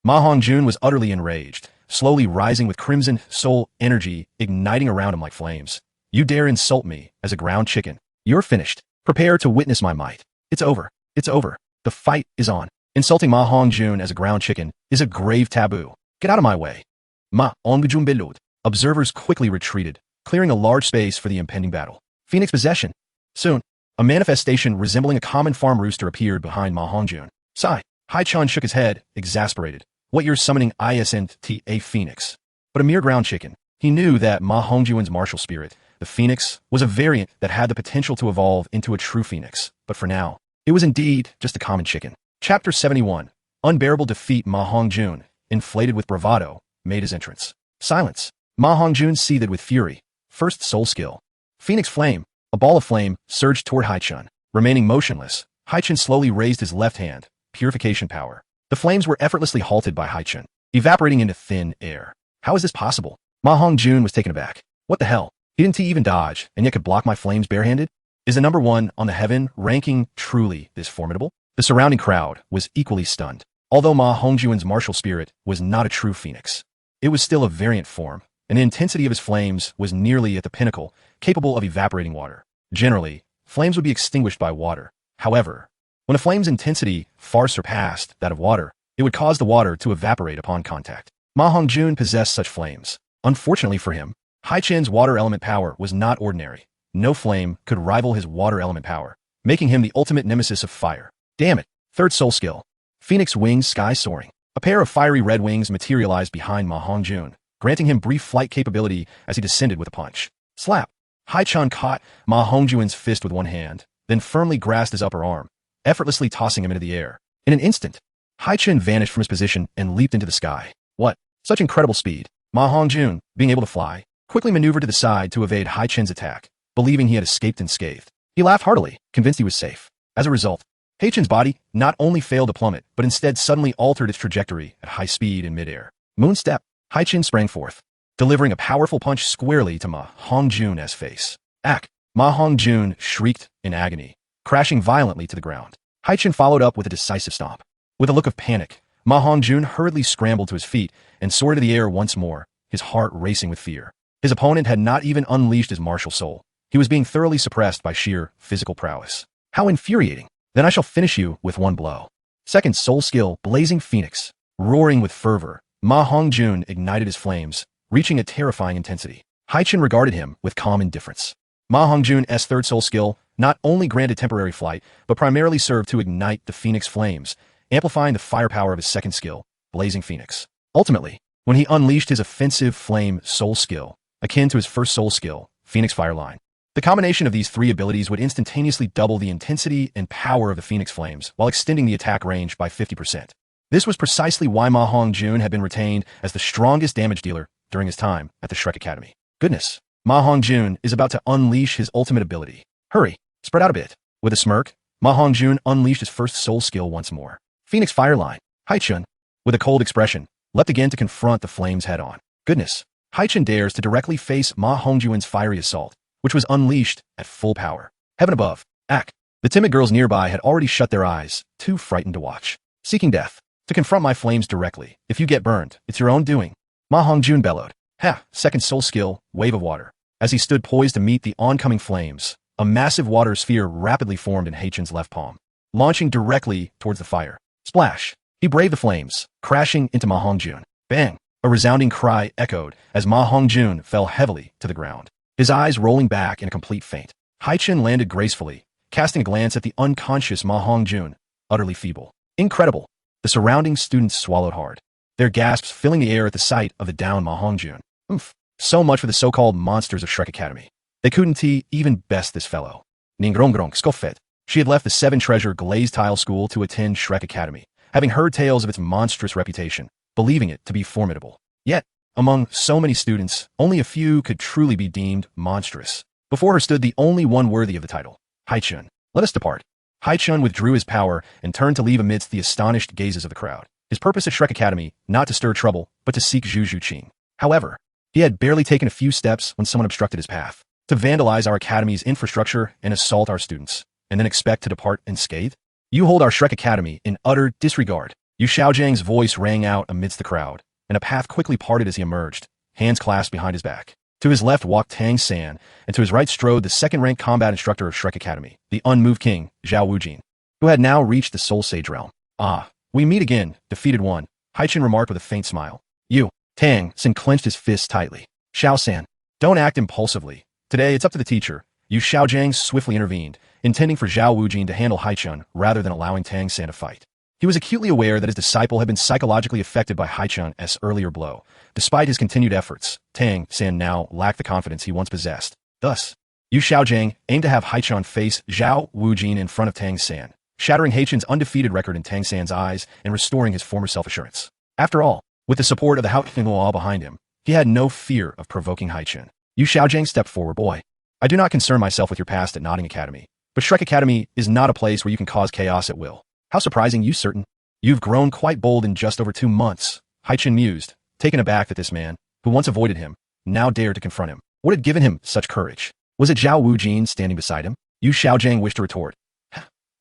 Ma Hongjun was utterly enraged, slowly rising with crimson soul energy igniting around him like flames. "You dare insult me as a ground chicken? You're finished. Prepare to witness my might. It's over. It's over. The fight is on." Insulting Ma Hongjun as a ground chicken is a grave taboo. Get out of my way. Ma Hongjun belud. Observers quickly retreated, clearing a large space for the impending battle. Phoenix possession. Soon, a manifestation resembling a common farm rooster appeared behind Ma Hongjun. Sigh. Haichen shook his head, exasperated. What you're summoning isn't a phoenix, but a mere ground chicken. He knew that Ma Hongjun's martial spirit, the phoenix, was a variant that had the potential to evolve into a true phoenix, but for now, it was indeed just a common chicken. Chapter 71. Unbearable defeat. Ma Hongjun, inflated with bravado, made his entrance. Silence. Ma Hongjun seethed with fury. First soul skill. Phoenix Flame. A ball of flame surged toward Haichen. Remaining motionless, Haichen slowly raised his left hand. Purification power. The flames were effortlessly halted by Haichen, evaporating into thin air. How is this possible? Ma Hongjun was taken aback. What the hell? Didn't he even dodge, and yet could block my flames barehanded? Is the number one on the heaven ranking truly this formidable? The surrounding crowd was equally stunned. Although Ma Hongjun's martial spirit was not a true phoenix, it was still a variant form, and the intensity of his flames was nearly at the pinnacle, capable of evaporating water. Generally, flames would be extinguished by water. However, when a flame's intensity far surpassed that of water, it would cause the water to evaporate upon contact. Ma Hongjun possessed such flames. Unfortunately for him, Haichen's water element power was not ordinary. No flame could rival his water element power, making him the ultimate nemesis of fire. Damn it. Third soul skill. Phoenix Wings Sky Soaring. A pair of fiery red wings materialized behind Ma Hongjun, granting him brief flight capability as he descended with a punch. Slap. Haichen caught Ma Hongjun's fist with one hand, then firmly grasped his upper arm, effortlessly tossing him into the air. In an instant, Haichen vanished from his position and leaped into the sky. What? Such incredible speed. Ma Hongjun, being able to fly, quickly maneuvered to the side to evade Haichen's attack, believing he had escaped unscathed. He laughed heartily, convinced he was safe. As a result, Haichen's body not only failed to plummet, but instead suddenly altered its trajectory at high speed in midair. Moon step. Haichen sprang forth, delivering a powerful punch squarely to Ma Hongjun's face. Ack! Ma Hongjun shrieked in agony, crashing violently to the ground. Haichen followed up with a decisive stomp. With a look of panic, Ma Hongjun hurriedly scrambled to his feet and soared into the air once more, his heart racing with fear. His opponent had not even unleashed his martial soul. He was being thoroughly suppressed by sheer physical prowess. How infuriating! Then I shall finish you with one blow. Second soul skill, Blazing Phoenix. Roaring with fervor, Ma Hongjun ignited his flames, reaching a terrifying intensity. Haichen regarded him with calm indifference. Ma Hongjun's third soul skill not only granted temporary flight, but primarily served to ignite the Phoenix flames, amplifying the firepower of his second skill, Blazing Phoenix. Ultimately, when he unleashed his offensive flame soul skill, akin to his first soul skill, Phoenix Fireline, the combination of these three abilities would instantaneously double the intensity and power of the Phoenix Flames while extending the attack range by 50%. This was precisely why Ma Hongjun had been retained as the strongest damage dealer during his time at the Shrek Academy. Goodness, Ma Hongjun is about to unleash his ultimate ability. Hurry, spread out a bit. With a smirk, Ma Hongjun unleashed his first soul skill once more. Phoenix Fireline. Haichen, with a cold expression, leapt again to confront the flames head-on. Goodness, Haichen dares to directly face Ma Hongjun's fiery assault, which was unleashed at full power. Heaven above. Ack. The timid girls nearby had already shut their eyes, too frightened to watch. Seeking death. To confront my flames directly. If you get burned, it's your own doing. Ma Hongjun bellowed. Ha! Second soul skill, Wave of Water. As he stood poised to meet the oncoming flames, a massive water sphere rapidly formed in Haichen's left palm, launching directly towards the fire. Splash! He braved the flames, crashing into Ma Hongjun. Bang! A resounding cry echoed as Ma Hongjun fell heavily to the ground, his eyes rolling back in a complete faint. Haichen landed gracefully, casting a glance at the unconscious Ma Hongjun, utterly feeble. Incredible! The surrounding students swallowed hard, their gasps filling the air at the sight of the down Ma Hongjun. Oomph! So much for the so-called monsters of Shrek Academy. They couldn't even best this fellow. Ningronggrong Skofet. She had left the seven-treasure glazed tile school to attend Shrek Academy, having heard tales of its monstrous reputation, believing it to be formidable. Yet, among so many students, only a few could truly be deemed monstrous. Before her stood the only one worthy of the title, Haichen. Let us depart. Haichen withdrew his power and turned to leave amidst the astonished gazes of the crowd. His purpose at Shrek Academy, not to stir trouble, but to seek Zhu Zhuqing. However, he had barely taken a few steps when someone obstructed his path. To vandalize our academy's infrastructure and assault our students, and then expect to depart unscathed? You hold our Shrek Academy in utter disregard. Yu Xiaojiang's voice rang out amidst the crowd, and a path quickly parted as he emerged, hands clasped behind his back. To his left walked Tang San, and to his right strode the second-ranked combat instructor of Shrek Academy, the unmoved king, Zhao Wujin, who had now reached the Soul Sage realm. Ah, we meet again, defeated one, Haichen remarked with a faint smile. You, Tang San clenched his fists tightly. Xiao San, don't act impulsively. Today it's up to the teacher. Yu Xiaojiang swiftly intervened, intending for Zhao Wujin to handle Haichen rather than allowing Tang San to fight. He was acutely aware that his disciple had been psychologically affected by Haichen's earlier blow. Despite his continued efforts, Tang San now lacked the confidence he once possessed. Thus, Yu Xiaojiang aimed to have Haichen face Zhao Wujin in front of Tang San, shattering Haichen's undefeated record in Tang San's eyes and restoring his former self-assurance. After all, with the support of the Haichen behind him, he had no fear of provoking Haichen. Yu Xiaojing stepped forward. Boy, I do not concern myself with your past at Nodding Academy, but Shrek Academy is not a place where you can cause chaos at will. How surprising, you certain? You've grown quite bold in just over 2 months, Haichen mused, taken aback that this man, who once avoided him, now dared to confront him. What had given him such courage? Was it Zhao Wujin standing beside him? Yu Xiaojing wished to retort.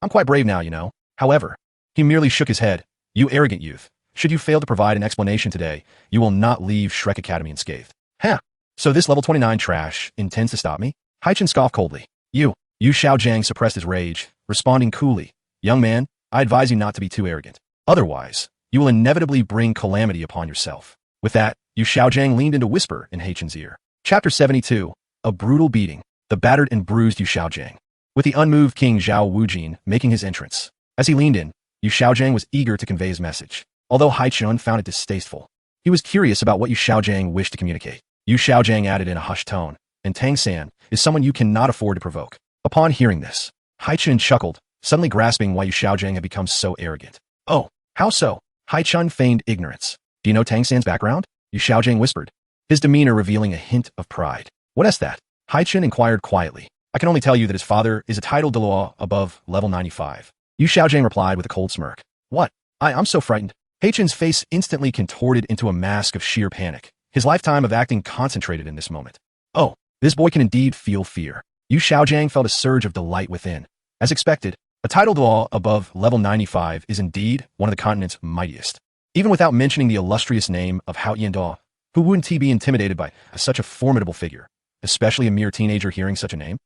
I'm quite brave now, you know. However, he merely shook his head. You arrogant youth. Should you fail to provide an explanation today, you will not leave Shrek Academy unscathed. So this level 29 trash intends to stop me? Haichen scoffed coldly. Yu Xiaojing suppressed his rage, responding coolly. Young man, I advise you not to be too arrogant. Otherwise, you will inevitably bring calamity upon yourself. With that, Yu Xiaojing leaned in to whisper in Haichen's ear. Chapter 72. A brutal beating. The battered and bruised Yu Xiaojing. With the unmoved King Zhao Wujin making his entrance. As he leaned in, Yu Xiaojing was eager to convey his message. Although Haichen found it distasteful, he was curious about what Yu Xiaojing wished to communicate. Yu Xiaojing added in a hushed tone, and Tang San is someone you cannot afford to provoke. Upon hearing this, Haichen chuckled, suddenly grasping why Yu Xiaojing had become so arrogant. Oh, how so? Haichen feigned ignorance. Do you know Tang San's background? Yu Xiaojing whispered, his demeanor revealing a hint of pride. What is that? Haichen inquired quietly. I can only tell you that his father is a titled Deluo above level 95. Yu Xiaojing replied with a cold smirk. What? I'm so frightened. Haichen's face instantly contorted into a mask of sheer panic, his lifetime of acting concentrated in this moment. Oh, this boy can indeed feel fear. Yu Xiaojing felt a surge of delight within. As expected, a titled Deluo above level 95 is indeed one of the continent's mightiest. Even without mentioning the illustrious name of Haichen, who wouldn't he be intimidated by such a formidable figure, especially a mere teenager hearing such a name?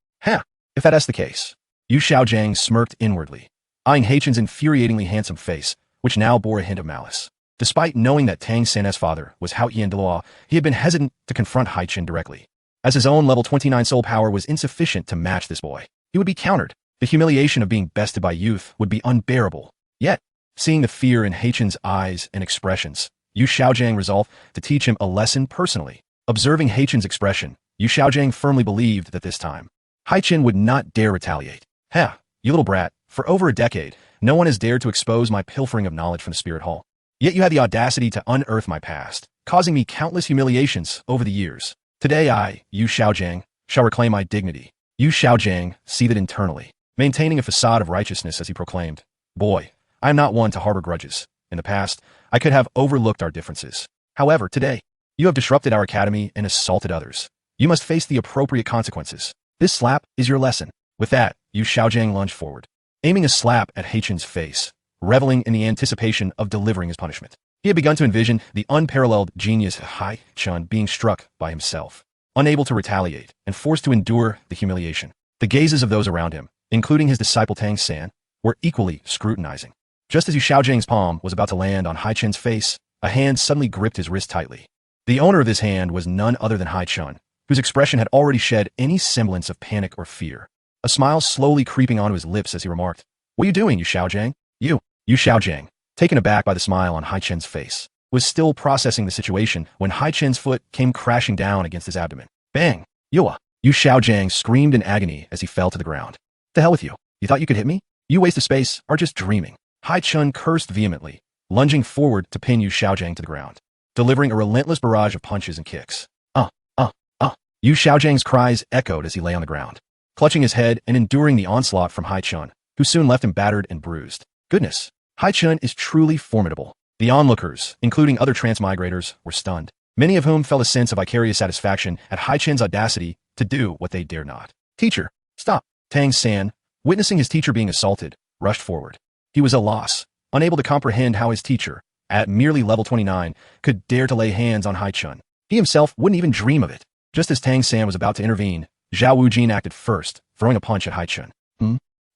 If that's the case. Yu Xiaojing smirked inwardly, eyeing Haichen's infuriatingly handsome face, which now bore a hint of malice. Despite knowing that Tang San's father was Haichen, he had been hesitant to confront Haichen directly, as his own level 29 soul power was insufficient to match this boy. He would be countered. The humiliation of being bested by youth would be unbearable. Yet, seeing the fear in Haichen's eyes and expressions, Yu Xiaojing resolved to teach him a lesson personally. Observing Haichen's expression, Yu Xiaojing firmly believed that this time, Haichen would not dare retaliate. You little brat, for over a decade, no one has dared to expose my pilfering of knowledge from the spirit hall. Yet you had the audacity to unearth my past, causing me countless humiliations over the years. Today I, Yu Xiaojing, shall reclaim my dignity. Yu Xiaojing seethed internally, maintaining a facade of righteousness as he proclaimed, Boy, I am not one to harbor grudges. In the past, I could have overlooked our differences. However, today, you have disrupted our academy and assaulted others. You must face the appropriate consequences. This slap is your lesson. With that, Yu Xiaojing lunged forward, aiming a slap at Haichen's face, reveling in the anticipation of delivering his punishment. He had begun to envision the unparalleled genius Haichen being struck by himself, unable to retaliate, and forced to endure the humiliation. The gazes of those around him, including his disciple Tang San, were equally scrutinizing. Just as Yu Xiaojing's palm was about to land on Haichen's face, a hand suddenly gripped his wrist tightly. The owner of this hand was none other than Haichen, whose expression had already shed any semblance of panic or fear. A smile slowly creeping onto his lips as he remarked, What are you doing, Yu Xiaojing? Yu Xiaojing, taken aback by the smile on Haichen's face, was still processing the situation when Haichen's foot came crashing down against his abdomen. Bang! Yu Xiaojing screamed in agony as he fell to the ground. The hell with you. You thought you could hit me? You waste of space are just dreaming. Haichen cursed vehemently, lunging forward to pin Yu Xiaojing to the ground, delivering a relentless barrage of punches and kicks. Yu Xiaojing's cries echoed as he lay on the ground, clutching his head and enduring the onslaught from Haichen, who soon left him battered and bruised. Goodness, Haichen is truly formidable. The onlookers, including other transmigrators, were stunned, many of whom felt a sense of vicarious satisfaction at Haichen's audacity to do what they dare not. Teacher, stop! Tang San, witnessing his teacher being assaulted, rushed forward. He was at a loss, unable to comprehend how his teacher, at merely level 29, could dare to lay hands on Haichen. He himself wouldn't even dream of it. Just as Tang San was about to intervene, Zhao Wujin acted first, throwing a punch at Haichen.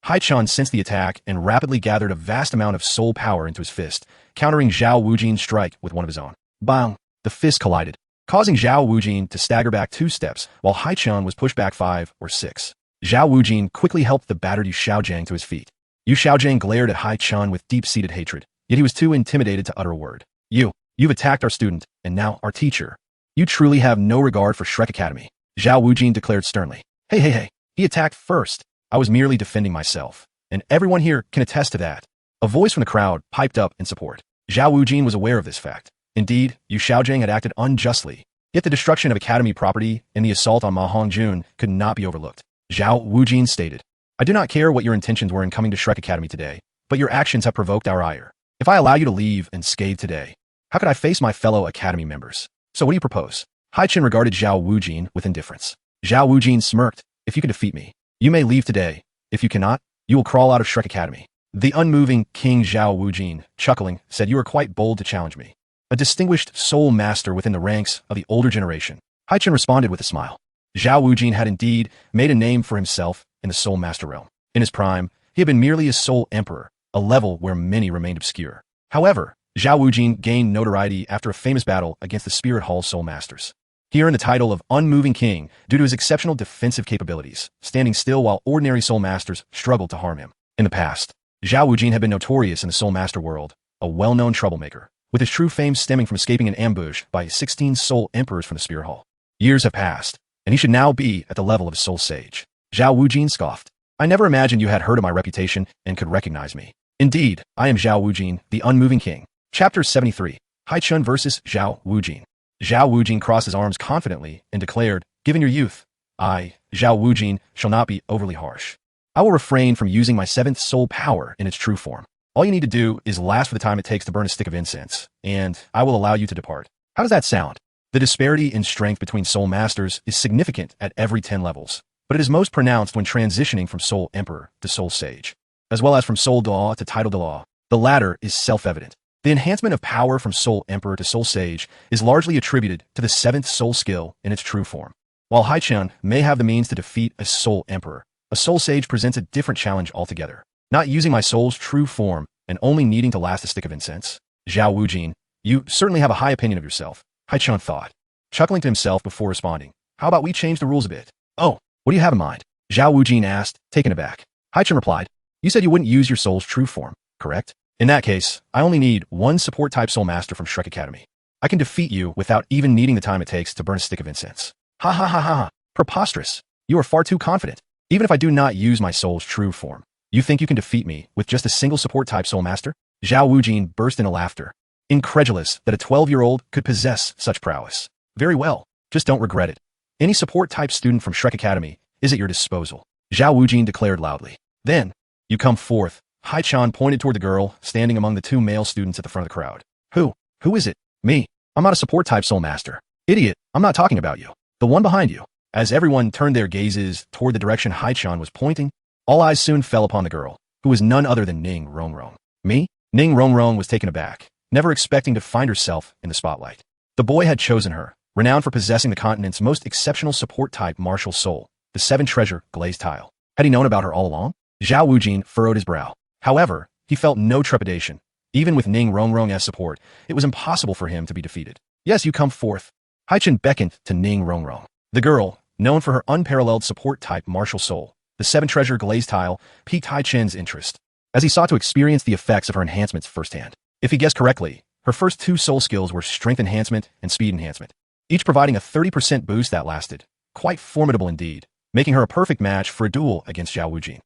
Haichen sensed the attack and rapidly gathered a vast amount of soul power into his fist, countering Zhao Wujin's strike with one of his own. Bang! The fist collided, causing Zhao Wujin to stagger back 2 steps, while Haichen was pushed back 5 or 6. Zhao Wujin quickly helped the battered Yu Xiaojing to his feet. Yu Xiaojing glared at Haichen with deep-seated hatred, yet he was too intimidated to utter a word. You've attacked our student, and now our teacher. You truly have no regard for Shrek Academy, Zhao Wujin declared sternly. Hey, he attacked first. I was merely defending myself. and everyone here can attest to that. A voice from the crowd piped up in support. Zhao Wujin was aware of this fact. Indeed, Yu Xiaojing had acted unjustly. Yet the destruction of academy property and the assault on Ma Hongjun could not be overlooked. Zhao Wujin stated, I do not care what your intentions were in coming to Shrek Academy today, but your actions have provoked our ire. If I allow you to leave unscathed today, how could I face my fellow academy members? So what do you propose? Haichen regarded Zhao Wujin with indifference. Zhao Wujin smirked, if you can defeat me, you may leave today. If you cannot, you will crawl out of Shrek Academy. The unmoving King Zhao Wujin, chuckling, said, you are quite bold to challenge me. A distinguished soul master within the ranks of the older generation. Haichen responded with a smile. Zhao Wujin had indeed made a name for himself in the soul master realm. In his prime, he had been merely a soul emperor, a level where many remained obscure. However, Zhao Wujin gained notoriety after a famous battle against the Spirit Hall soul masters. He earned the title of Unmoving King due to his exceptional defensive capabilities, standing still while ordinary soul masters struggled to harm him. In the past, Zhao Wujin had been notorious in the soul master world, a well-known troublemaker, with his true fame stemming from escaping an ambush by 16 soul emperors from the Spirit Hall. Years have passed, and he should now be at the level of a soul sage. Zhao Wujin scoffed. I never imagined you had heard of my reputation and could recognize me. Indeed, I am Zhao Wujin, the Unmoving King. Chapter 73. Haichen versus Zhao Wujin. Zhao Wujin crossed his arms confidently and declared, given your youth, I, Zhao Wujin, shall not be overly harsh. I will refrain from using my seventh soul power in its true form. All you need to do is last for the time it takes to burn a stick of incense, and I will allow you to depart. How does that sound? The disparity in strength between soul masters is significant at every 10 levels, but it is most pronounced when transitioning from soul emperor to soul sage, as well as from soul daw to title daw. The latter is self-evident. The enhancement of power from soul emperor to soul sage is largely attributed to the seventh soul skill in its true form. While Haichen may have the means to defeat a soul emperor, a soul sage presents a different challenge altogether. Not using my soul's true form and only needing to last a stick of incense. Zhao Wujin, you certainly have a high opinion of yourself, Haichen thought, chuckling to himself before responding. How about we change the rules a bit? Oh, what do you have in mind? Zhao Wujin asked, taken aback. Haichen replied, you said you wouldn't use your soul's true form, correct? In that case, I only need one support-type soul master from Shrek Academy. I can defeat you without even needing the time it takes to burn a stick of incense. Ha ha ha ha. Preposterous. You are far too confident. Even if I do not use my soul's true form, you think you can defeat me with just a single support-type soul master? Zhao Wujin burst into laughter, incredulous that a 12-year-old could possess such prowess. Very well, just don't regret it. Any support-type student from Shrek Academy is at your disposal, Zhao Wujin declared loudly. Then, you come forth. Haichen pointed toward the girl standing among the two male students at the front of the crowd. Who is it? Me. I'm not a support-type soul master. Idiot, I'm not talking about you. The one behind you. As everyone turned their gazes toward the direction Haichen was pointing, all eyes soon fell upon the girl, who was none other than Ning Rongrong. Me? Ning Rongrong was taken aback, never expecting to find herself in the spotlight. The boy had chosen her, renowned for possessing the continent's most exceptional support-type martial soul, the seven-treasure glazed tile. Had he known about her all along? Zhao Wujin furrowed his brow. However, he felt no trepidation. Even with Ning Rongrong as support, it was impossible for him to be defeated. Yes, you come forth. Haichen beckoned to Ning Rongrong. The girl, known for her unparalleled support-type martial soul, the seven-treasure glazed tile, piqued Haichen's interest, as he sought to experience the effects of her enhancements firsthand. If he guessed correctly, her first two soul skills were strength enhancement and speed enhancement, each providing a 30% boost that lasted. Quite formidable indeed, making her a perfect match for a duel against Zhao Wujin.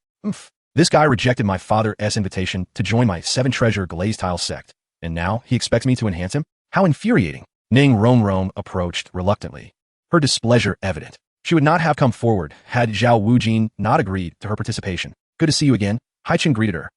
This guy rejected my father's invitation to join my seven-treasure glazed tile sect, and now he expects me to enhance him? How infuriating! Ning Rongrong approached reluctantly, her displeasure evident. She would not have come forward had Zhao Wujin not agreed to her participation. Good to see you again, Haichen greeted her.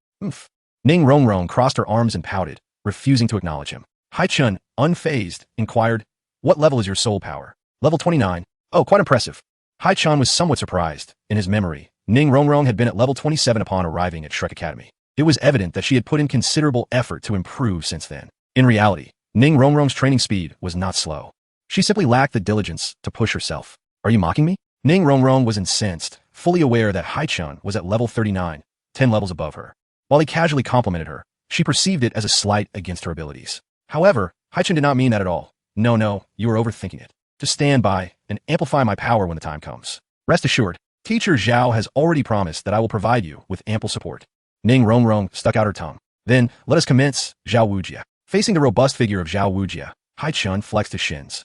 Ning Rongrong crossed her arms and pouted, refusing to acknowledge him. Haichen, unfazed, inquired, what level is your soul power? Level 29. Oh, quite impressive. Haichen was somewhat surprised. In his memory, Ning Rongrong had been at level 27 upon arriving at Shrek Academy. It was evident that she had put in considerable effort to improve since then. In reality, Ning Rongrong's training speed was not slow. She simply lacked the diligence to push herself. Are you mocking me? Ning Rongrong was incensed, fully aware that Haichen was at level 39, 10 levels above her. While he casually complimented her, she perceived it as a slight against her abilities. However, Haichen did not mean that at all. No, you are overthinking it. Just stand by and amplify my power when the time comes. Rest assured, Teacher Zhao has already promised that I will provide you with ample support. Ning Rongrong stuck out her tongue. Then, let us commence, Zhao Wujia. Facing the robust figure of Zhao Wujia, Haichen flexed his shins.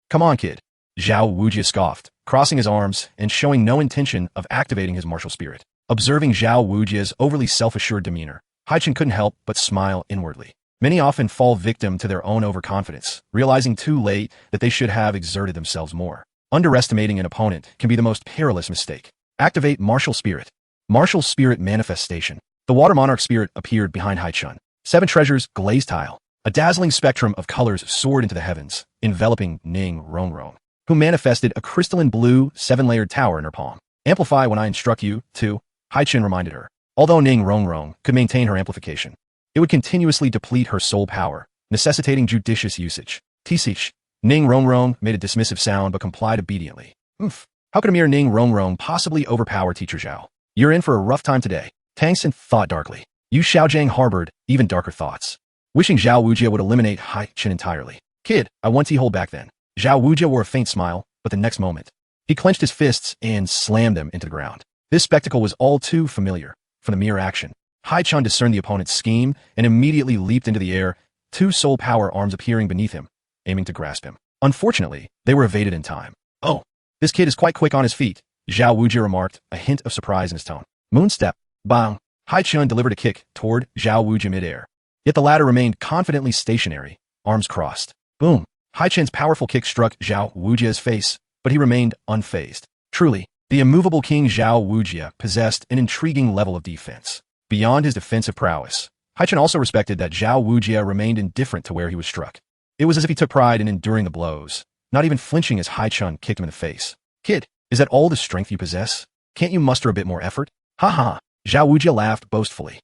Come on, kid. Zhao Wujia scoffed, crossing his arms and showing no intention of activating his martial spirit. Observing Zhao Wujia's overly self-assured demeanor, Haichen couldn't help but smile inwardly. Many often fall victim to their own overconfidence, realizing too late that they should have exerted themselves more. Underestimating an opponent can be the most perilous mistake. Activate Martial Spirit. Martial Spirit Manifestation. The Water Monarch spirit appeared behind Haichen. 7 treasures glazed tile. A dazzling spectrum of colors soared into the heavens, enveloping Ning Rongrong, who manifested a crystalline blue 7-layered tower in her palm. Amplify when I instruct you to, Haichen reminded her. Although Ning Rongrong could maintain her amplification, it would continuously deplete her soul power, necessitating judicious usage. Tisich. Ning Rongrong made a dismissive sound but complied obediently. How could a mere Ning Rongrong possibly overpower Teacher Zhao? You're in for a rough time today. Tangsen thought darkly. Yu Xiaojiang harbored even darker thoughts, wishing Zhao Wujia would eliminate Haichen entirely. Kid, I want to hold back then. Zhao Wujia wore a faint smile, but the next moment, he clenched his fists and slammed them into the ground. This spectacle was all too familiar from the mere action. Haichen discerned the opponent's scheme and immediately leaped into the air, 2 soul power arms appearing beneath him, aiming to grasp him. Unfortunately, they were evaded in time. Oh, this kid is quite quick on his feet, Zhao Wujia remarked, a hint of surprise in his tone. Moonstep. Bang. Haichen delivered a kick toward Zhao Wujia midair. Yet the latter remained confidently stationary, arms crossed. Boom. Haichen's powerful kick struck Zhao Wujia's face, but he remained unfazed. Truly, the immovable King Zhao Wujia possessed an intriguing level of defense. Beyond his defensive prowess, Haichen also respected that Zhao Wujia remained indifferent to where he was struck. It was as if he took pride in enduring the blows, not even flinching as Haichen kicked him in the face. Kid, is that all the strength you possess? Can't you muster a bit more effort? Ha ha. Zhao Wujia laughed boastfully.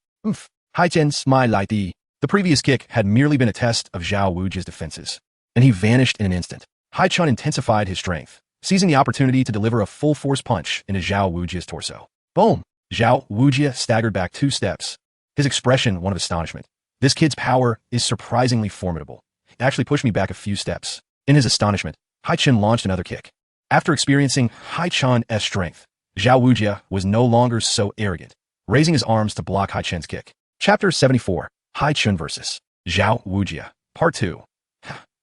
Haichen smiled like the previous kick had merely been a test of Zhao Wujia's defenses, and he vanished in an instant. Haichen intensified his strength, seizing the opportunity to deliver a full-force punch into Zhao Wujia's torso. Boom! Zhao Wujia staggered back 2 steps, his expression one of astonishment. This kid's power is surprisingly formidable. It actually pushed me back a few steps. In his astonishment, Haichen launched another kick. After experiencing Haichen's strength, Zhao Wujia was no longer so arrogant, raising his arms to block Haichen's kick. Chapter 74. Haichen vs. Zhao Wujia. Part 2.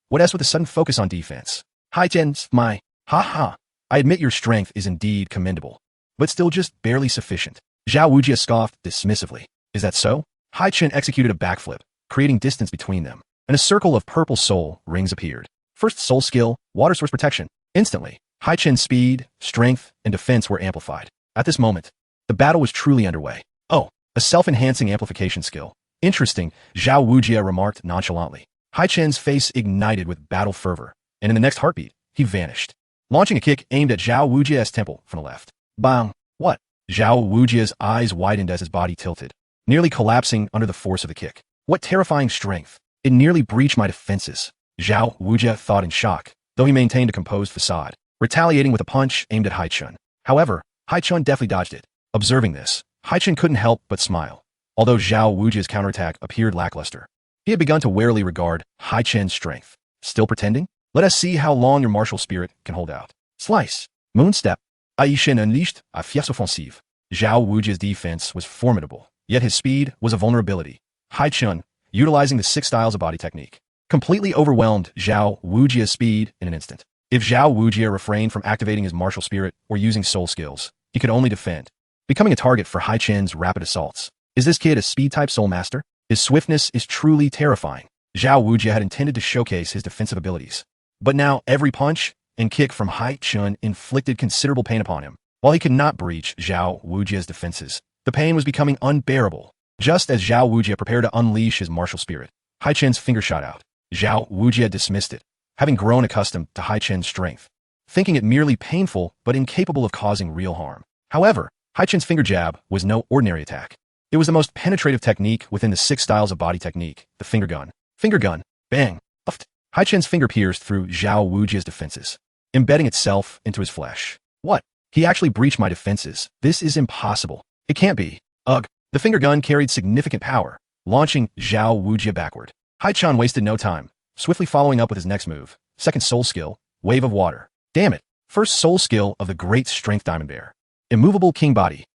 What else with a sudden focus on defense? Haichen's my. Ha. I admit your strength is indeed commendable, but still just barely sufficient. Zhao Wujia scoffed dismissively. Is that so? Haichen executed a backflip, creating distance between them, and a circle of purple soul rings appeared. First soul skill, water source protection. Instantly, Haichen's speed, strength, and defense were amplified. At this moment, the battle was truly underway. Oh, a self-enhancing amplification skill. Interesting, Zhao Wujia remarked nonchalantly. Haichen's face ignited with battle fervor, and in the next heartbeat, he vanished, launching a kick aimed at Zhao Wujia's temple from the left. Bang! What? Zhao Wujia's eyes widened as his body tilted, nearly collapsing under the force of the kick. What terrifying strength! It nearly breached my defenses. Zhao Wujia thought in shock, though he maintained a composed facade, retaliating with a punch aimed at Haichen. However, Haichen deftly dodged it. Observing this, Haichen couldn't help but smile, although Zhao Wujia's counterattack appeared lackluster. He had begun to warily regard Haichen's strength. Still pretending? Let us see how long your martial spirit can hold out. Slice. Moonstep. Haichen unleashed a fierce offensive. Zhao Wujia's defense was formidable, yet his speed was a vulnerability. Haichen, utilizing the 6 styles of body technique, completely overwhelmed Zhao Wujia's speed in an instant. If Zhao Wujia refrained from activating his martial spirit or using soul skills, he could only defend, becoming a target for Haichen's rapid assaults. Is this kid a speed-type soul master? His swiftness is truly terrifying. Zhao Wujia had intended to showcase his defensive abilities, but now every punch and kick from Haichen inflicted considerable pain upon him. While he could not breach Zhao Wujia's defenses, the pain was becoming unbearable. Just as Zhao Wujia prepared to unleash his martial spirit, Haichen's finger shot out. Zhao Wujia dismissed it, having grown accustomed to Haichen's strength, thinking it merely painful but incapable of causing real harm. However, Haichen's finger jab was no ordinary attack. It was the most penetrative technique within the 6 styles of body technique, the finger gun. Finger gun. Bang. Uft. Haichen's finger pierced through Zhao Wujia's defenses, embedding itself into his flesh. What? He actually breached my defenses. This is impossible. It can't be. Ugh. The finger gun carried significant power, launching Zhao Wujia backward. Haichen wasted no time, swiftly following up with his next move. Second soul skill, Wave of Water. Damn it. First soul skill of the Great Strength Diamond Bear. Immovable King Body.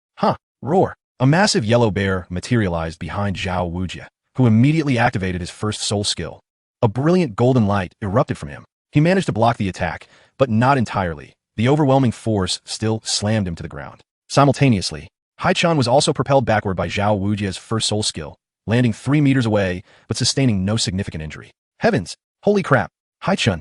Roar. A massive yellow bear materialized behind Zhao Wujia, who immediately activated his first soul skill. A brilliant golden light erupted from him. He managed to block the attack, but not entirely. The overwhelming force still slammed him to the ground. Simultaneously, Haichen was also propelled backward by Zhao Wujia's first soul skill, landing 3 meters away, but sustaining no significant injury. Heavens! Holy crap! Haichen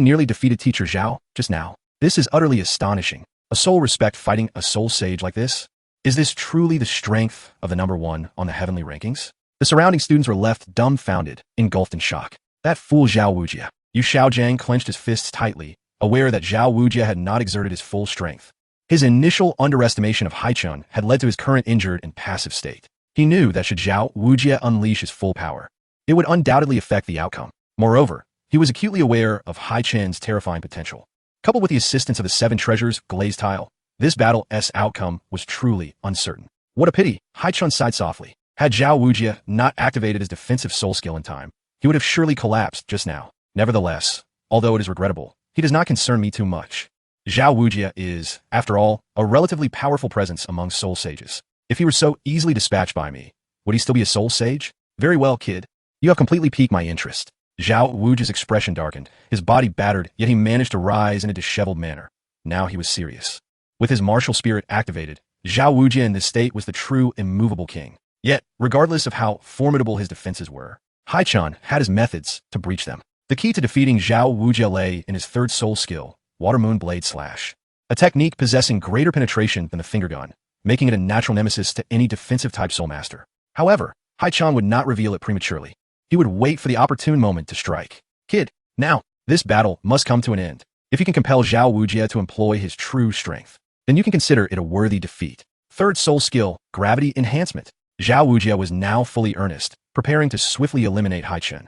nearly defeated teacher Zhao just now. This is utterly astonishing. A soul respect fighting a soul sage like this? Is this truly the strength of the number one on the heavenly rankings? The surrounding students were left dumbfounded, engulfed in shock. That fool Zhao Wujia. Yu Xiaojiang clenched his fists tightly, aware that Zhao Wujia had not exerted his full strength. His initial underestimation of Haichen had led to his current injured and passive state. He knew that should Zhao Wujia unleash his full power, it would undoubtedly affect the outcome. Moreover, he was acutely aware of Haichen's terrifying potential. Coupled with the assistance of the 7 treasures glazed tile, this battle's outcome was truly uncertain. What a pity, Haichen sighed softly. Had Zhao Wujia not activated his defensive soul skill in time, he would have surely collapsed just now. Nevertheless, although it is regrettable, he does not concern me too much. Zhao Wujia is, after all, a relatively powerful presence among soul sages. If he were so easily dispatched by me, would he still be a soul sage? Very well, kid. You have completely piqued my interest. Zhao Wujia's expression darkened, his body battered, yet he managed to rise in a disheveled manner. Now he was serious. With his martial spirit activated, Zhao Wujia in this state was the true immovable king. Yet, regardless of how formidable his defenses were, Haichen had his methods to breach them. The key to defeating Zhao Wujia lay in his third soul skill, Water Moon Blade Slash. A technique possessing greater penetration than the finger gun, making it a natural nemesis to any defensive type soul master. However, Haichen would not reveal it prematurely. He would wait for the opportune moment to strike. Kid, now, this battle must come to an end. If you can compel Zhao Wujia to employ his true strength, then you can consider it a worthy defeat. Third soul skill, Gravity Enhancement. Zhao Wujia was now fully earnest, preparing to swiftly eliminate Haichen.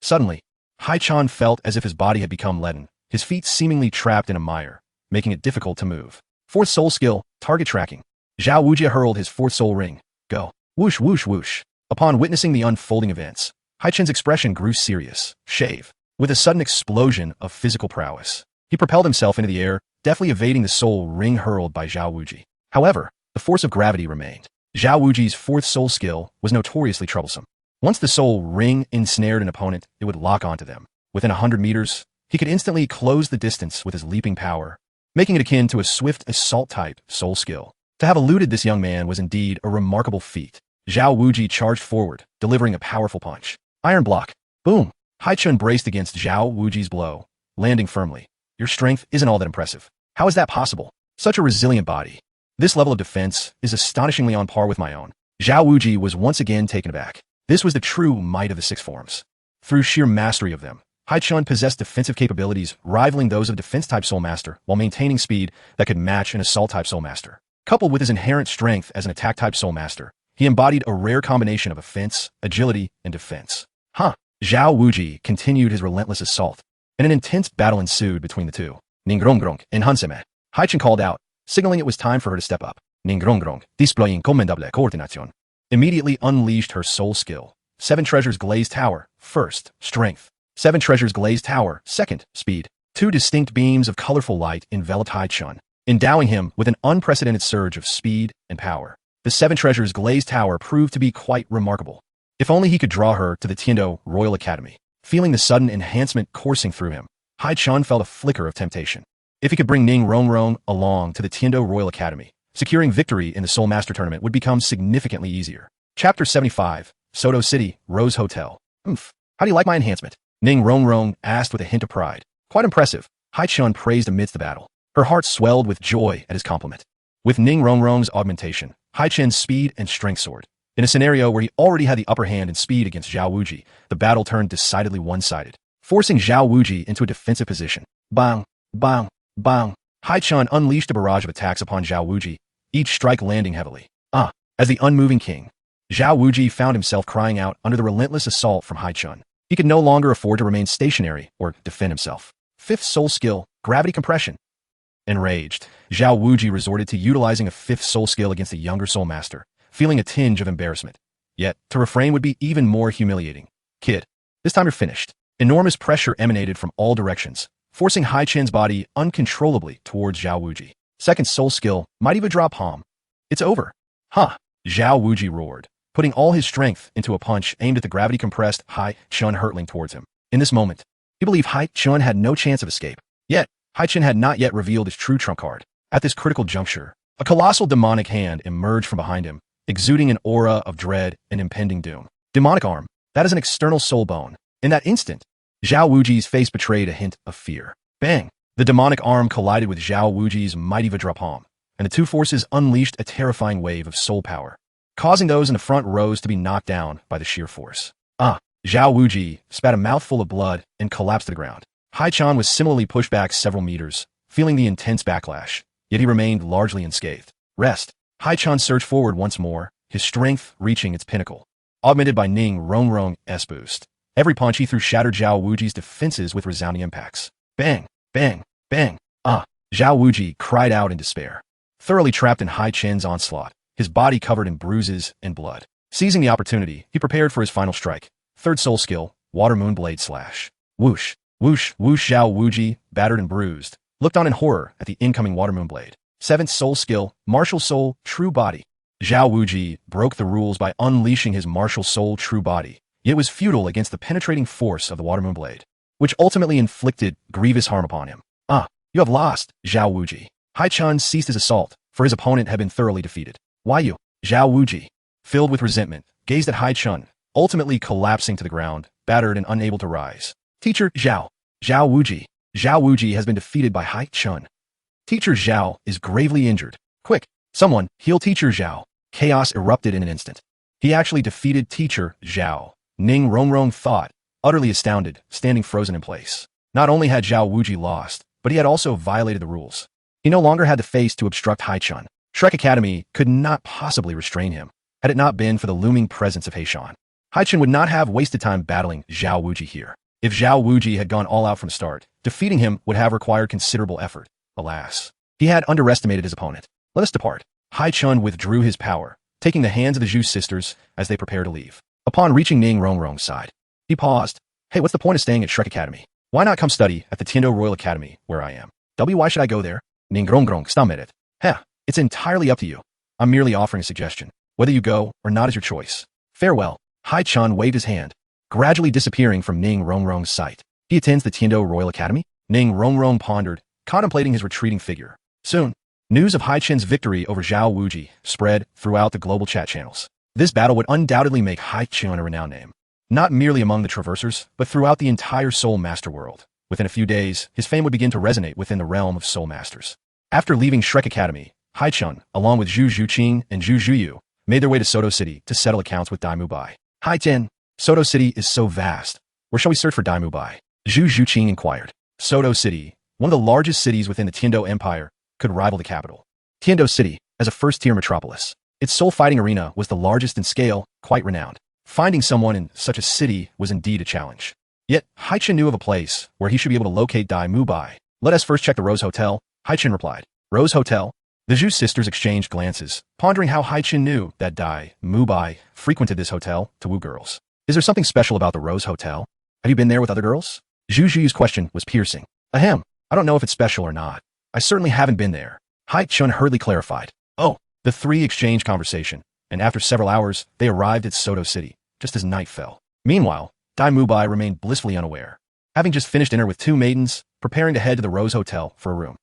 Suddenly, Haichen felt as if his body had become leaden, his feet seemingly trapped in a mire, making it difficult to move. Fourth soul skill, Target Tracking. Zhao Wujia hurled his fourth soul ring. Go. Whoosh, whoosh, whoosh. Upon witnessing the unfolding events, Haichen's expression grew serious. Shave. With a sudden explosion of physical prowess, he propelled himself into the air, deftly evading the soul ring hurled by Zhao Wuji. However, the force of gravity remained. Zhao Wuji's fourth soul skill was notoriously troublesome. Once the soul ring ensnared an opponent, it would lock onto them. Within 100 meters, he could instantly close the distance with his leaping power, making it akin to a swift assault-type soul skill. To have eluded this young man was indeed a remarkable feat. Zhao Wuji charged forward, delivering a powerful punch. Iron block. Boom. Haichen braced against Zhao Wuji's blow, landing firmly. Your strength isn't all that impressive. How is that possible? Such a resilient body. This level of defense is astonishingly on par with my own. Zhao Wuji was once again taken aback. This was the true might of the 6 forms. Through sheer mastery of them, Haichen possessed defensive capabilities rivaling those of a defense-type soul master while maintaining speed that could match an assault-type soul master. Coupled with his inherent strength as an attack-type soul master, he embodied a rare combination of offense, agility, and defense. Zhao Wuji continued his relentless assault, and an intense battle ensued between the two. Ningrongrong and Hanseme. Haichen called out, signaling it was time for her to step up. Ningrongrong, displaying commendable coordination, immediately unleashed her soul skill. 7 treasures glazed tower, first, strength. 7 treasures glazed tower, second, speed. 2 distinct beams of colorful light enveloped Haichen, endowing him with an unprecedented surge of speed and power. The 7 treasures glazed tower proved to be quite remarkable. If only he could draw her to the Tiando Royal Academy. Feeling the sudden enhancement coursing through him, Haichen felt a flicker of temptation. If he could bring Ning Rongrong along to the Tiando Royal Academy, securing victory in the Soul Master Tournament would become significantly easier. Chapter 75, Soto City, Rose Hotel. How do you like my enhancement? Ning Rongrong asked with a hint of pride. Quite impressive, Haichen praised amidst the battle. Her heart swelled with joy at his compliment. With Ning Rongrong's augmentation, Haichen's speed and strength soared. In a scenario where he already had the upper hand in speed against Zhao Wuji, the battle turned decidedly one-sided, forcing Zhao Wuji into a defensive position. Bang, bang, bang. Haichen unleashed a barrage of attacks upon Zhao Wuji, each strike landing heavily. As the unmoving king, Zhao Wuji found himself crying out under the relentless assault from Haichen. He could no longer afford to remain stationary or defend himself. 5th soul skill, gravity compression. Enraged, Zhao Wuji resorted to utilizing a 5th soul skill against the younger soul master, feeling a tinge of embarrassment. Yet, to refrain would be even more humiliating. Kid, this time you're finished. Enormous pressure emanated from all directions, forcing Haichen's body uncontrollably towards Zhao Wuji. 2nd soul skill, Mighty Vajra Palm. It's over. Zhao Wuji roared, putting all his strength into a punch aimed at the gravity-compressed Haichen hurtling towards him. In this moment, he believed Haichen had no chance of escape. Yet, Haichen had not yet revealed his true trump card. At this critical juncture, A colossal demonic hand emerged from behind him, exuding an aura of dread and impending doom. Demonic arm. That is an external soul bone. In that instant, Zhao Wuji's face betrayed a hint of fear. Bang! The demonic arm collided with Zhao Wuji's mighty Vajra palm, and the two forces unleashed a terrifying wave of soul power, causing those in the front rows to be knocked down by the sheer force. Zhao Wuji spat a mouthful of blood and collapsed to the ground. Haichen was similarly pushed back several meters, feeling the intense backlash, yet he remained largely unscathed. Rest. Haichen surged forward once more, his strength reaching its pinnacle, augmented by Ning Rongrong's boost. Every punch he threw shattered Zhao Wuji's defenses with resounding impacts. Bang! Bang! Bang! Zhao Wuji cried out in despair, thoroughly trapped in Haichen's onslaught, his body covered in bruises and blood. Seizing the opportunity, he prepared for his final strike. Third soul skill, Water Moon Blade Slash. Whoosh! Whoosh! Whoosh! Zhao Wuji, battered and bruised, looked on in horror at the incoming Water Moon Blade. Seventh soul skill, Martial Soul True Body. Zhao Wuji broke the rules by unleashing his Martial Soul True Body, yet was futile against the penetrating force of the Water Moon Blade, which ultimately inflicted grievous harm upon him. You have lost, Zhao Wuji. Haichen ceased his assault, for his opponent had been thoroughly defeated. Why you? Zhao Wuji, filled with resentment, gazed at Haichen, ultimately collapsing to the ground, battered and unable to rise. Teacher Zhao. Zhao Wuji. Zhao Wuji has been defeated by Haichen. Teacher Zhao is gravely injured. Quick, someone, heal Teacher Zhao. Chaos erupted in an instant. He actually defeated Teacher Zhao. Ning Rongrong thought, utterly astounded, standing frozen in place. Not only had Zhao Wuji lost, but he had also violated the rules. He no longer had the face to obstruct Haichen. Shrek Academy could not possibly restrain him, had it not been for the looming presence of Haichen. Haichen would not have wasted time battling Zhao Wuji here. If Zhao Wuji had gone all out from the start, defeating him would have required considerable effort. Alas, he had underestimated his opponent. Let us depart. Haichen withdrew his power, taking the hands of the Zhu sisters as they prepared to leave. Upon reaching Ning Rongrong's side, he paused. Hey, what's the point of staying at Shrek Academy? Why not come study at the Tiendo Royal Academy, where I am? Why should I go there? Ning Rongrong stammered. It's entirely up to you. I'm merely offering a suggestion. Whether you go or not is your choice. Farewell. Haichen waved his hand, gradually disappearing from Ning Rongrong's sight. He attends the Tiendo Royal Academy? Ning Rongrong pondered, contemplating his retreating figure. Soon, news of Haichen's victory over Zhao Wuji spread throughout the global chat channels. This battle would undoubtedly make Haichen a renowned name, not merely among the traversers, but throughout the entire Soul Master world. Within a few days, his fame would begin to resonate within the realm of Soul Masters. After leaving Shrek Academy, Haichen, along with Zhu Zhuqing and Zhu Zhuyu, made their way to Soto City to settle accounts with Dai Bai. Haichen, Soto City is so vast. Where shall we search for Dai Bai? Zhu Zhuqing inquired. Soto City, one of the largest cities within the Tiendo Empire, could rival the capital. Tiendo City, as a first-tier metropolis, its soul fighting arena was the largest in scale, quite renowned. Finding someone in such a city was indeed a challenge. Yet, Haichen knew of a place where he should be able to locate Dai Bai. Let us first check the Rose Hotel, Haichen replied. Rose Hotel? The Zhu sisters exchanged glances, pondering how Haichen knew that Dai Bai frequented this hotel to woo girls. Is there something special about the Rose Hotel? Have you been there with other girls? Zhu Zhuyu's question was piercing. Ahem, I don't know if it's special or not. I certainly haven't been there. Haichen hurriedly clarified. The three exchanged conversation, and after several hours, they arrived at Soto City, just as night fell. Meanwhile, Dai Bai remained blissfully unaware, having just finished dinner with two maidens, preparing to head to the Rose Hotel for a room.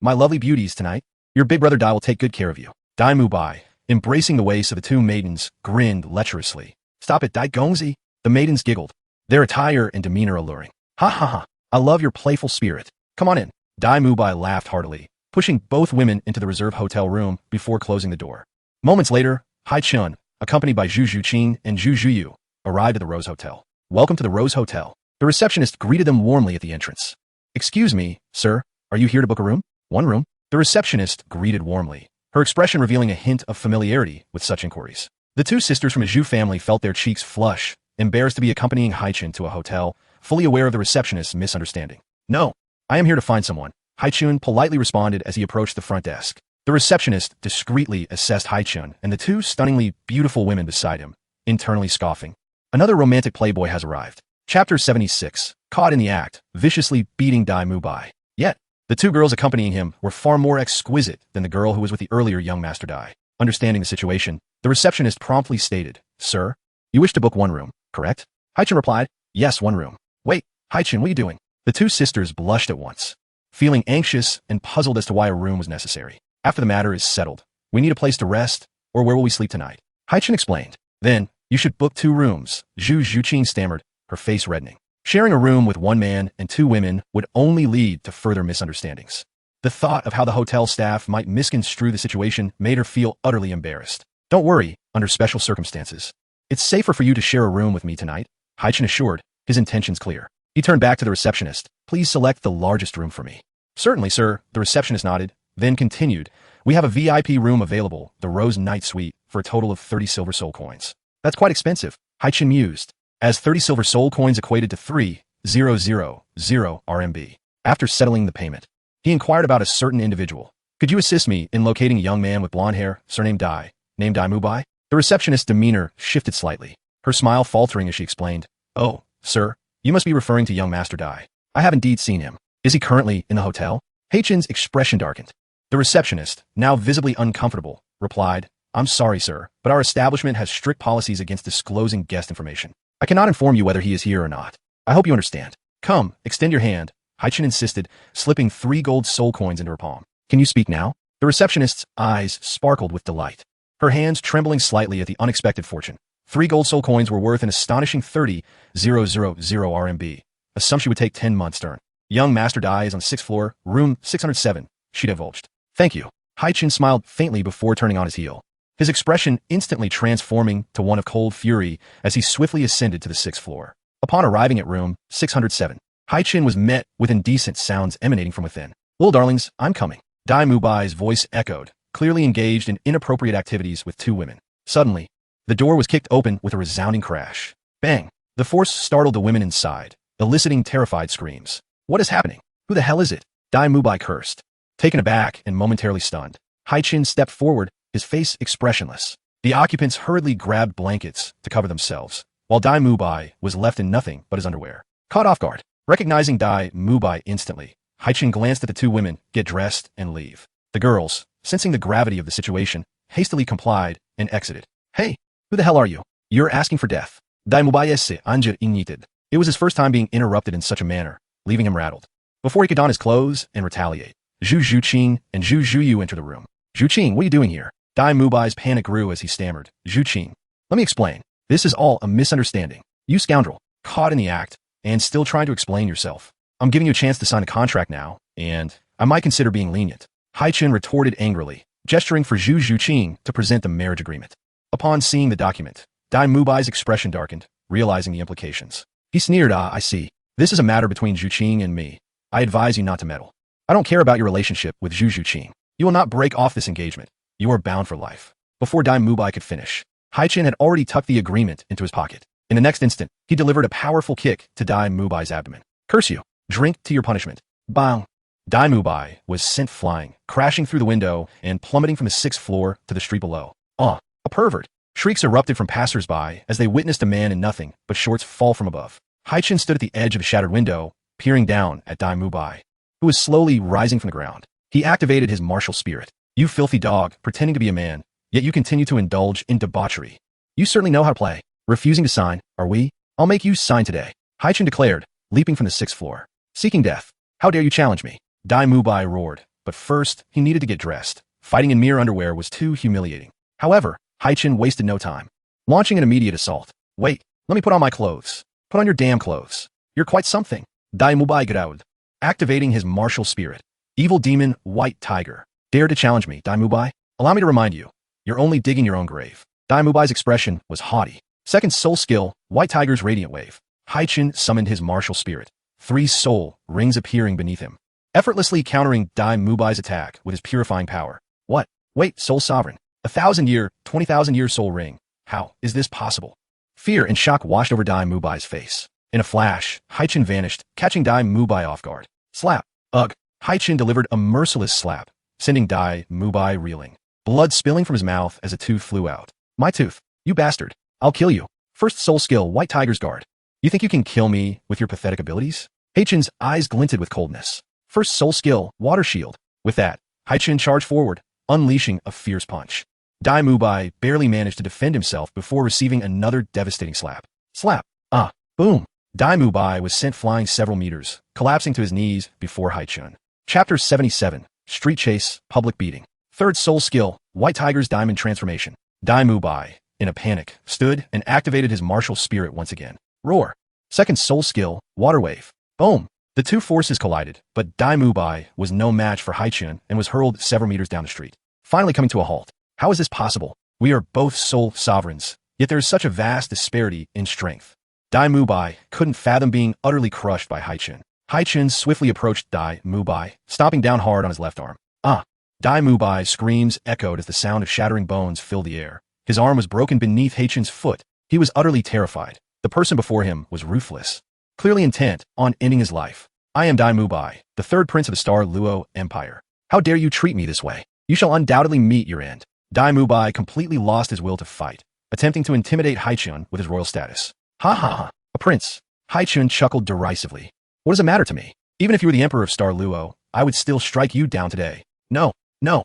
My lovely beauties tonight. Your big brother Dai will take good care of you. Dai Bai, embracing the waist of the two maidens, grinned lecherously. Stop it, Dai Gongzi. The maidens giggled, their attire and demeanor alluring. Ha. I love your playful spirit. Come on in. Dai Bai laughed heartily, pushing both women into the reserved hotel room before closing the door. Moments later, Haichen, accompanied by Zhu Zhuqing and Zhu Zhuyu, arrived at the Rose Hotel. Welcome to the Rose Hotel. The receptionist greeted them warmly at the entrance. Excuse me, sir, are you here to book a room? One room? The receptionist greeted warmly, her expression revealing a hint of familiarity with such inquiries. The two sisters from the Zhu family felt their cheeks flush, embarrassed to be accompanying Haichen to a hotel, fully aware of the receptionist's misunderstanding. No, I am here to find someone, Haichen politely responded as he approached the front desk. The receptionist discreetly assessed Haichen and the two stunningly beautiful women beside him, internally scoffing. Another romantic playboy has arrived. Chapter 76, caught in the act, viciously beating Dai Bai. Yet, the two girls accompanying him were far more exquisite than the girl who was with the earlier young Master Dai. Understanding the situation, the receptionist promptly stated, Sir, you wish to book one room, correct? Haichen replied, Yes, one room. Wait, Haichen, what are you doing? The two sisters blushed at once, feeling anxious and puzzled as to why a room was necessary. After the matter is settled, we need a place to rest, or where will we sleep tonight? Haichen explained. Then, you should book 2 rooms, Zhu Zhuqing stammered, her face reddening. Sharing a room with 1 man and 2 women would only lead to further misunderstandings. The thought of how the hotel staff might misconstrue the situation made her feel utterly embarrassed. Don't worry, under special circumstances. It's safer for you to share a room with me tonight, Haichen assured, his intentions clear. He turned back to the receptionist. Please select the largest room for me. Certainly, sir, the receptionist nodded, then continued. We have a VIP room available, the Rose Night Suite, for a total of 30 silver soul coins. That's quite expensive, Haichen mused, as 30 silver soul coins equated to 3,000 RMB. After settling the payment, he inquired about a certain individual. Could you assist me in locating a young man with blonde hair, surnamed Dai, named Dai Mubai? The receptionist's demeanor shifted slightly, her smile faltering as she explained. Oh, sir, you must be referring to young Master Dai. I have indeed seen him. Is he currently in the hotel? Haichen's expression darkened. The receptionist, now visibly uncomfortable, replied, I'm sorry, sir, but our establishment has strict policies against disclosing guest information. I cannot inform you whether he is here or not. I hope you understand. Come, extend your hand, Haichen insisted, slipping 3 gold soul coins into her palm. Can you speak now? The receptionist's eyes sparkled with delight, her hands trembling slightly at the unexpected fortune. 3 gold soul coins were worth an astonishing 30,000 RMB, a sum she would take 10 months to earn. Young Master Dai is on the 6th floor, room 607, she divulged. Thank you. Haichen smiled faintly before turning on his heel, his expression instantly transforming to one of cold fury as he swiftly ascended to the 6th floor. Upon arriving at room 607, Haichen was met with indecent sounds emanating from within. Little darlings, I'm coming. Dai Mubai's voice echoed, clearly engaged in inappropriate activities with 2 women. Suddenly, the door was kicked open with a resounding crash. Bang! The force startled the women inside, eliciting terrified screams. What is happening? Who the hell is it? Dai Mubai cursed. Taken aback and momentarily stunned, Haichen stepped forward, his face expressionless. The occupants hurriedly grabbed blankets to cover themselves, while Dai Mubai was left in nothing but his underwear. Caught off guard, recognizing Dai Mubai instantly, Haichen glanced at the 2 women get dressed and leave. The girls, sensing the gravity of the situation, hastily complied and exited. Hey, who the hell are you? You're asking for death. Dai Mubai esse anja ignited. It was his first time being interrupted in such a manner, leaving him rattled. Before he could don his clothes and retaliate, Zhu Zhuqing and Zhu Zhuyu entered the room. Zhuqing, what are you doing here? Dai Mubai's panic grew as he stammered. Zhuqing, let me explain. This is all a misunderstanding. You scoundrel, caught in the act, and still trying to explain yourself. I'm giving you a chance to sign a contract now, and I might consider being lenient. Haichen retorted angrily, gesturing for Zhu Zhuqing to present the marriage agreement. Upon seeing the document, Dai Mubai's expression darkened, realizing the implications. He sneered, I see. This is a matter between Zhuqing and me. I advise you not to meddle. I don't care about your relationship with Zhu Zhuqing. You will not break off this engagement. You are bound for life. Before Dai Mubai could finish, Haichen had already tucked the agreement into his pocket. In the next instant, he delivered a powerful kick to Dai Mubai's abdomen. Curse you. Drink to your punishment. Bang. Dai Mubai was sent flying, crashing through the window and plummeting from the 6th floor to the street below. A pervert. Shrieks erupted from passers-by as they witnessed a man in nothing but shorts fall from above. Haichen stood at the edge of a shattered window, peering down at Dai Mubai, who was slowly rising from the ground. He activated his martial spirit. You filthy dog, pretending to be a man, yet you continue to indulge in debauchery. You certainly know how to play. Refusing to sign, are we? I'll make you sign today, Haichen declared, leaping from the 6th floor. Seeking death. How dare you challenge me? Dai Mubai roared, but first, he needed to get dressed. Fighting in mere underwear was too humiliating. However, Haichen wasted no time, launching an immediate assault. Wait, let me put on my clothes. Put on your damn clothes. You're quite something. Dai Mubai growled, activating his martial spirit. Evil demon, white tiger. Dare to challenge me, Dai Mubai? Allow me to remind you, you're only digging your own grave. Dai Mubai's expression was haughty. Second soul skill, white tiger's radiant wave. Haichen summoned his martial spirit. 3 soul rings appearing beneath him, effortlessly countering Dai Mubai's attack with his purifying power. What? Wait, soul sovereign. 1,000-year, 20,000-year soul ring. How is this possible? Fear and shock washed over Dai Mubai's face. In a flash, Haichen vanished, catching Dai Mubai off guard. Slap. Ugh. Haichen delivered a merciless slap, sending Dai Mubai reeling, blood spilling from his mouth as a tooth flew out. My tooth. You bastard. I'll kill you. First soul skill, White Tiger's Guard. You think you can kill me with your pathetic abilities? Haichen's eyes glinted with coldness. First soul skill, Water Shield. With that, Haichen charged forward, unleashing a fierce punch. Dai Mubai barely managed to defend himself before receiving another devastating slap. Slap. Boom. Dai Mubai was sent flying several meters, collapsing to his knees before Haichen. Chapter 77, Street Chase, Public Beating. Third soul skill, White Tiger's Diamond Transformation. Dai Mubai, in a panic, stood and activated his martial spirit once again. Roar. Second soul skill, Water Wave. Boom. The two forces collided, but Dai Mubai was no match for Haichen and was hurled several meters down the street, finally coming to a halt. How is this possible? We are both soul sovereigns, yet there is such a vast disparity in strength. Dai Mubai couldn't fathom being utterly crushed by Haichen. Haichen swiftly approached Dai Mubai, stomping down hard on his left arm. Ah! Dai Mubai's screams echoed as the sound of shattering bones filled the air. His arm was broken beneath Haichen's foot. He was utterly terrified. The person before him was ruthless, clearly intent on ending his life. I am Dai Mubai, the third prince of the Star Luo Empire. How dare you treat me this way? You shall undoubtedly meet your end. Dai Mubai completely lost his will to fight, attempting to intimidate Haichen with his royal status. Ha ha ha, a prince. Haichen chuckled derisively. What does it matter to me? Even if you were the emperor of Star Luo, I would still strike you down today. No, no,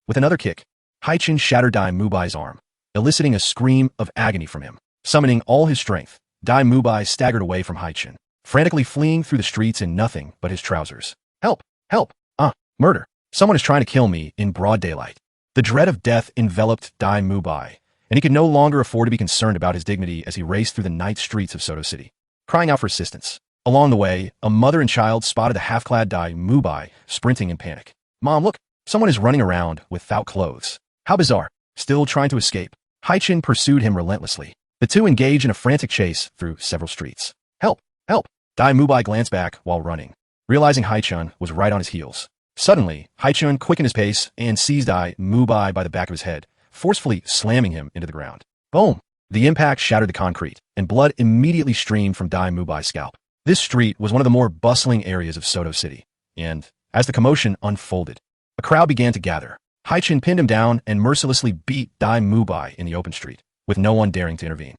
With another kick, Haichen shattered Dai Mubai's arm, eliciting a scream of agony from him. Summoning all his strength, Dai Mubai staggered away from Haichen, frantically fleeing through the streets in nothing but his trousers. Help! Help! Murder! Someone is trying to kill me in broad daylight. The dread of death enveloped Dai Mubai, and he could no longer afford to be concerned about his dignity as he raced through the night streets of Soto City, crying out for assistance. Along the way, a mother and child spotted the half-clad Dai Mubai sprinting in panic. Mom, look! Someone is running around without clothes. How bizarre. Still trying to escape, Haichen pursued him relentlessly. The two engaged in a frantic chase through several streets. Help! Help! Dai Mubai glanced back while running, realizing Haichen was right on his heels. Suddenly, Haichen quickened his pace and seized Dai Mubai by the back of his head, forcefully slamming him into the ground. Boom! The impact shattered the concrete, and blood immediately streamed from Dai Mubai's scalp. This street was one of the more bustling areas of Soto City, and as the commotion unfolded, a crowd began to gather. Haichen pinned him down and mercilessly beat Dai Mubai in the open street, with no one daring to intervene.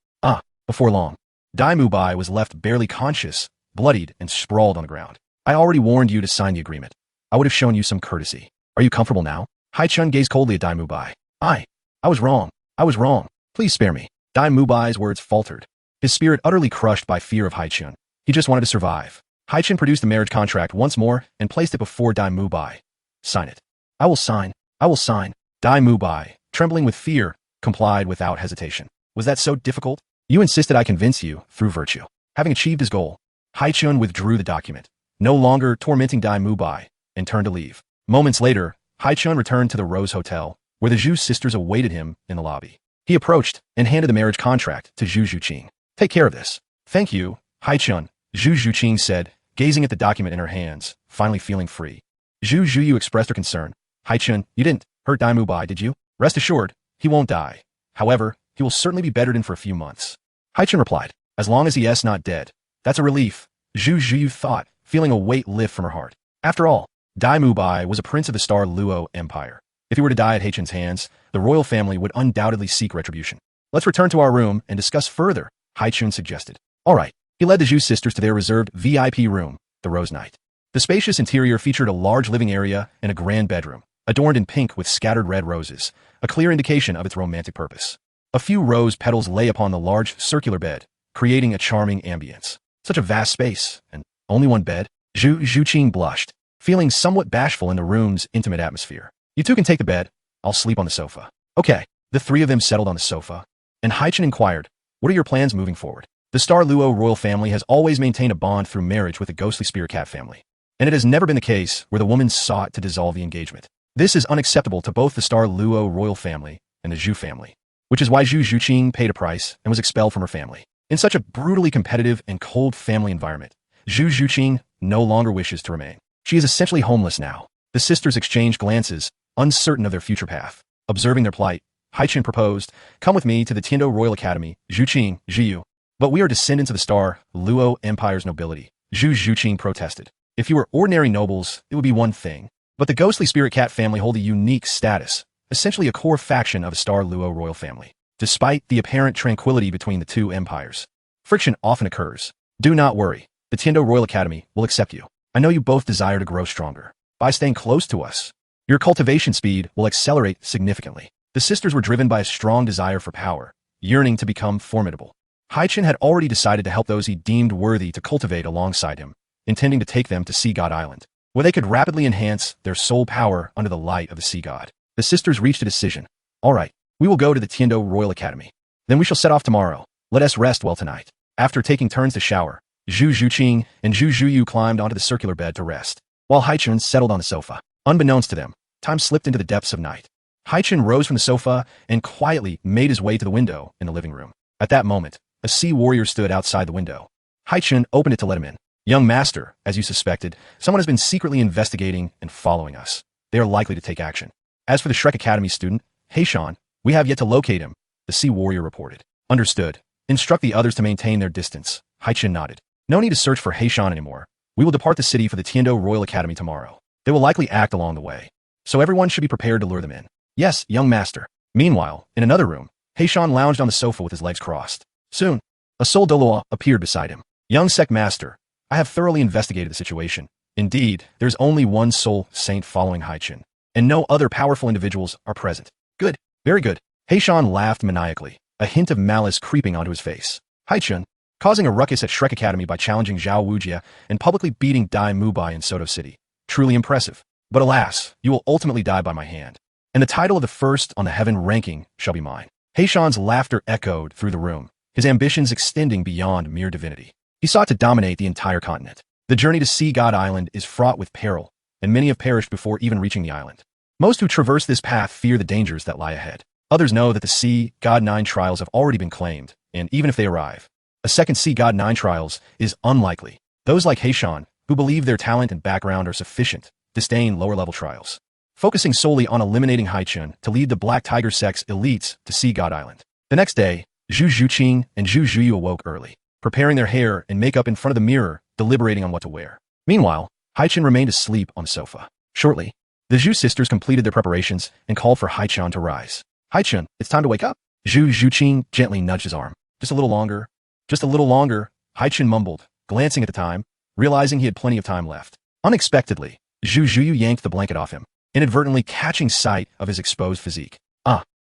Before long, Dai Mubai was left barely conscious, bloodied, and sprawled on the ground. I already warned you to sign the agreement. I would have shown you some courtesy. Are you comfortable now? Haichen gazed coldly at Dai Mubai. I was wrong. I was wrong. Please spare me. Dai Mubai's words faltered, his spirit utterly crushed by fear of Haichen. He just wanted to survive. Haichen produced the marriage contract once more and placed it before Dai Mubai. Sign it. I will sign. I will sign. Dai Mubai, trembling with fear, complied without hesitation. Was that so difficult? You insisted I convince you through virtue. Having achieved his goal, Haichen withdrew the document, no longer tormenting Dai Mubai, and turned to leave. Moments later, Haichen returned to the Rose Hotel, where the Zhu sisters awaited him in the lobby. He approached and handed the marriage contract to Zhu Zhuqing. Take care of this. Thank you, Haichen, Zhu Zhuqing said, gazing at the document in her hands, finally feeling free. Zhu Zhuyu expressed her concern. Haichen, you didn't hurt Dai Mubai, did you? Rest assured, he won't die. However, he will certainly be bedridden for a few months. Haichen replied, as long as he is not dead. That's a relief, Zhu Zhuyu thought, feeling a weight lift from her heart. After all, Dai Mubai was a prince of the Star Luo Empire. If he were to die at Haichen's hands, the royal family would undoubtedly seek retribution. Let's return to our room and discuss further, Haichen suggested. All right. He led the Zhu sisters to their reserved VIP room, the Rose Night. The spacious interior featured a large living area and a grand bedroom, adorned in pink with scattered red roses, a clear indication of its romantic purpose. A few rose petals lay upon the large circular bed, creating a charming ambience. Such a vast space, and only one bed? Zhu Zhuqing blushed, feeling somewhat bashful in the room's intimate atmosphere. You two can take the bed. I'll sleep on the sofa. Okay. The three of them settled on the sofa, and Haichen inquired, what are your plans moving forward? The Star Luo royal family has always maintained a bond through marriage with the ghostly spirit cat family, and it has never been the case where the woman sought to dissolve the engagement. This is unacceptable to both the Star Luo royal family and the Zhu family, which is why Zhu Zhuqing paid a price and was expelled from her family. In such a brutally competitive and cold family environment, Zhu Zhuqing no longer wishes to remain. She is essentially homeless now. The sisters exchanged glances, uncertain of their future path. Observing their plight, Haichen proposed, come with me to the Tiando Royal Academy, Zhuqing, Zhiyu. But we are descendants of the Star Luo Empire's nobility. Zhu Zhuqing protested. If you were ordinary nobles, it would be one thing. But the ghostly spirit cat family hold a unique status, essentially a core faction of the Star Luo royal family. Despite the apparent tranquility between the two empires, friction often occurs. Do not worry. The Tiando Royal Academy will accept you. I know you both desire to grow stronger. By staying close to us, your cultivation speed will accelerate significantly. The sisters were driven by a strong desire for power, yearning to become formidable. Haichen had already decided to help those he deemed worthy to cultivate alongside him, intending to take them to Sea God Island, where they could rapidly enhance their soul power under the light of the Sea God. The sisters reached a decision. All right, we will go to the Tiando Royal Academy. Then we shall set off tomorrow. Let us rest well tonight. After taking turns to shower, Zhu Zhuqing and Zhu Zhuyu climbed onto the circular bed to rest, while Haichen settled on the sofa. Unbeknownst to them, time slipped into the depths of night. Haichen rose from the sofa and quietly made his way to the window in the living room. At that moment, a sea warrior stood outside the window. Haichen opened it to let him in. Young master, as you suspected, someone has been secretly investigating and following us. They are likely to take action. As for the Shrek Academy student, Haichen, we have yet to locate him, the sea warrior reported. Understood. Instruct the others to maintain their distance. Haichen nodded. No need to search for Haichen anymore. We will depart the city for the Tiando Royal Academy tomorrow. They will likely act along the way, so everyone should be prepared to lure them in. Yes, young master. Meanwhile, in another room, Haichen lounged on the sofa with his legs crossed. Soon, a Soul Doloa appeared beside him. Young sect master, I have thoroughly investigated the situation. Indeed, there's only one soul saint following Haichen, and no other powerful individuals are present. Good, very good. Haichen laughed maniacally, a hint of malice creeping onto his face. Haichen, causing a ruckus at Shrek Academy by challenging Zhao Wujia and publicly beating Dai Mubai in Soto City. Truly impressive. But alas, you will ultimately die by my hand. And the title of the first on the heaven ranking shall be mine. Haishan's laughter echoed through the room, his ambitions extending beyond mere divinity. He sought to dominate the entire continent. The journey to Sea God Island is fraught with peril, and many have perished before even reaching the island. Most who traverse this path fear the dangers that lie ahead. Others know that the Sea God 9 trials have already been claimed, and even if they arrive, a second Sea God 9 trials is unlikely. Those like Haichen, who believe their talent and background are sufficient, disdain lower-level trials, focusing solely on eliminating Haichen to lead the Black Tiger Sect's elites to Sea God Island. The next day, Zhu Zhuqing and Zhu Zhuyu awoke early, preparing their hair and makeup in front of the mirror, deliberating on what to wear. Meanwhile, Haichen remained asleep on the sofa. Shortly, the Zhu sisters completed their preparations and called for Haichen to rise. Haichen, it's time to wake up. Zhu Zhuqing gently nudged his arm. Just a little longer. Just a little longer, Haichen mumbled, glancing at the time, realizing he had plenty of time left. Unexpectedly, Zhu Zhuyu yanked the blanket off him, inadvertently catching sight of his exposed physique.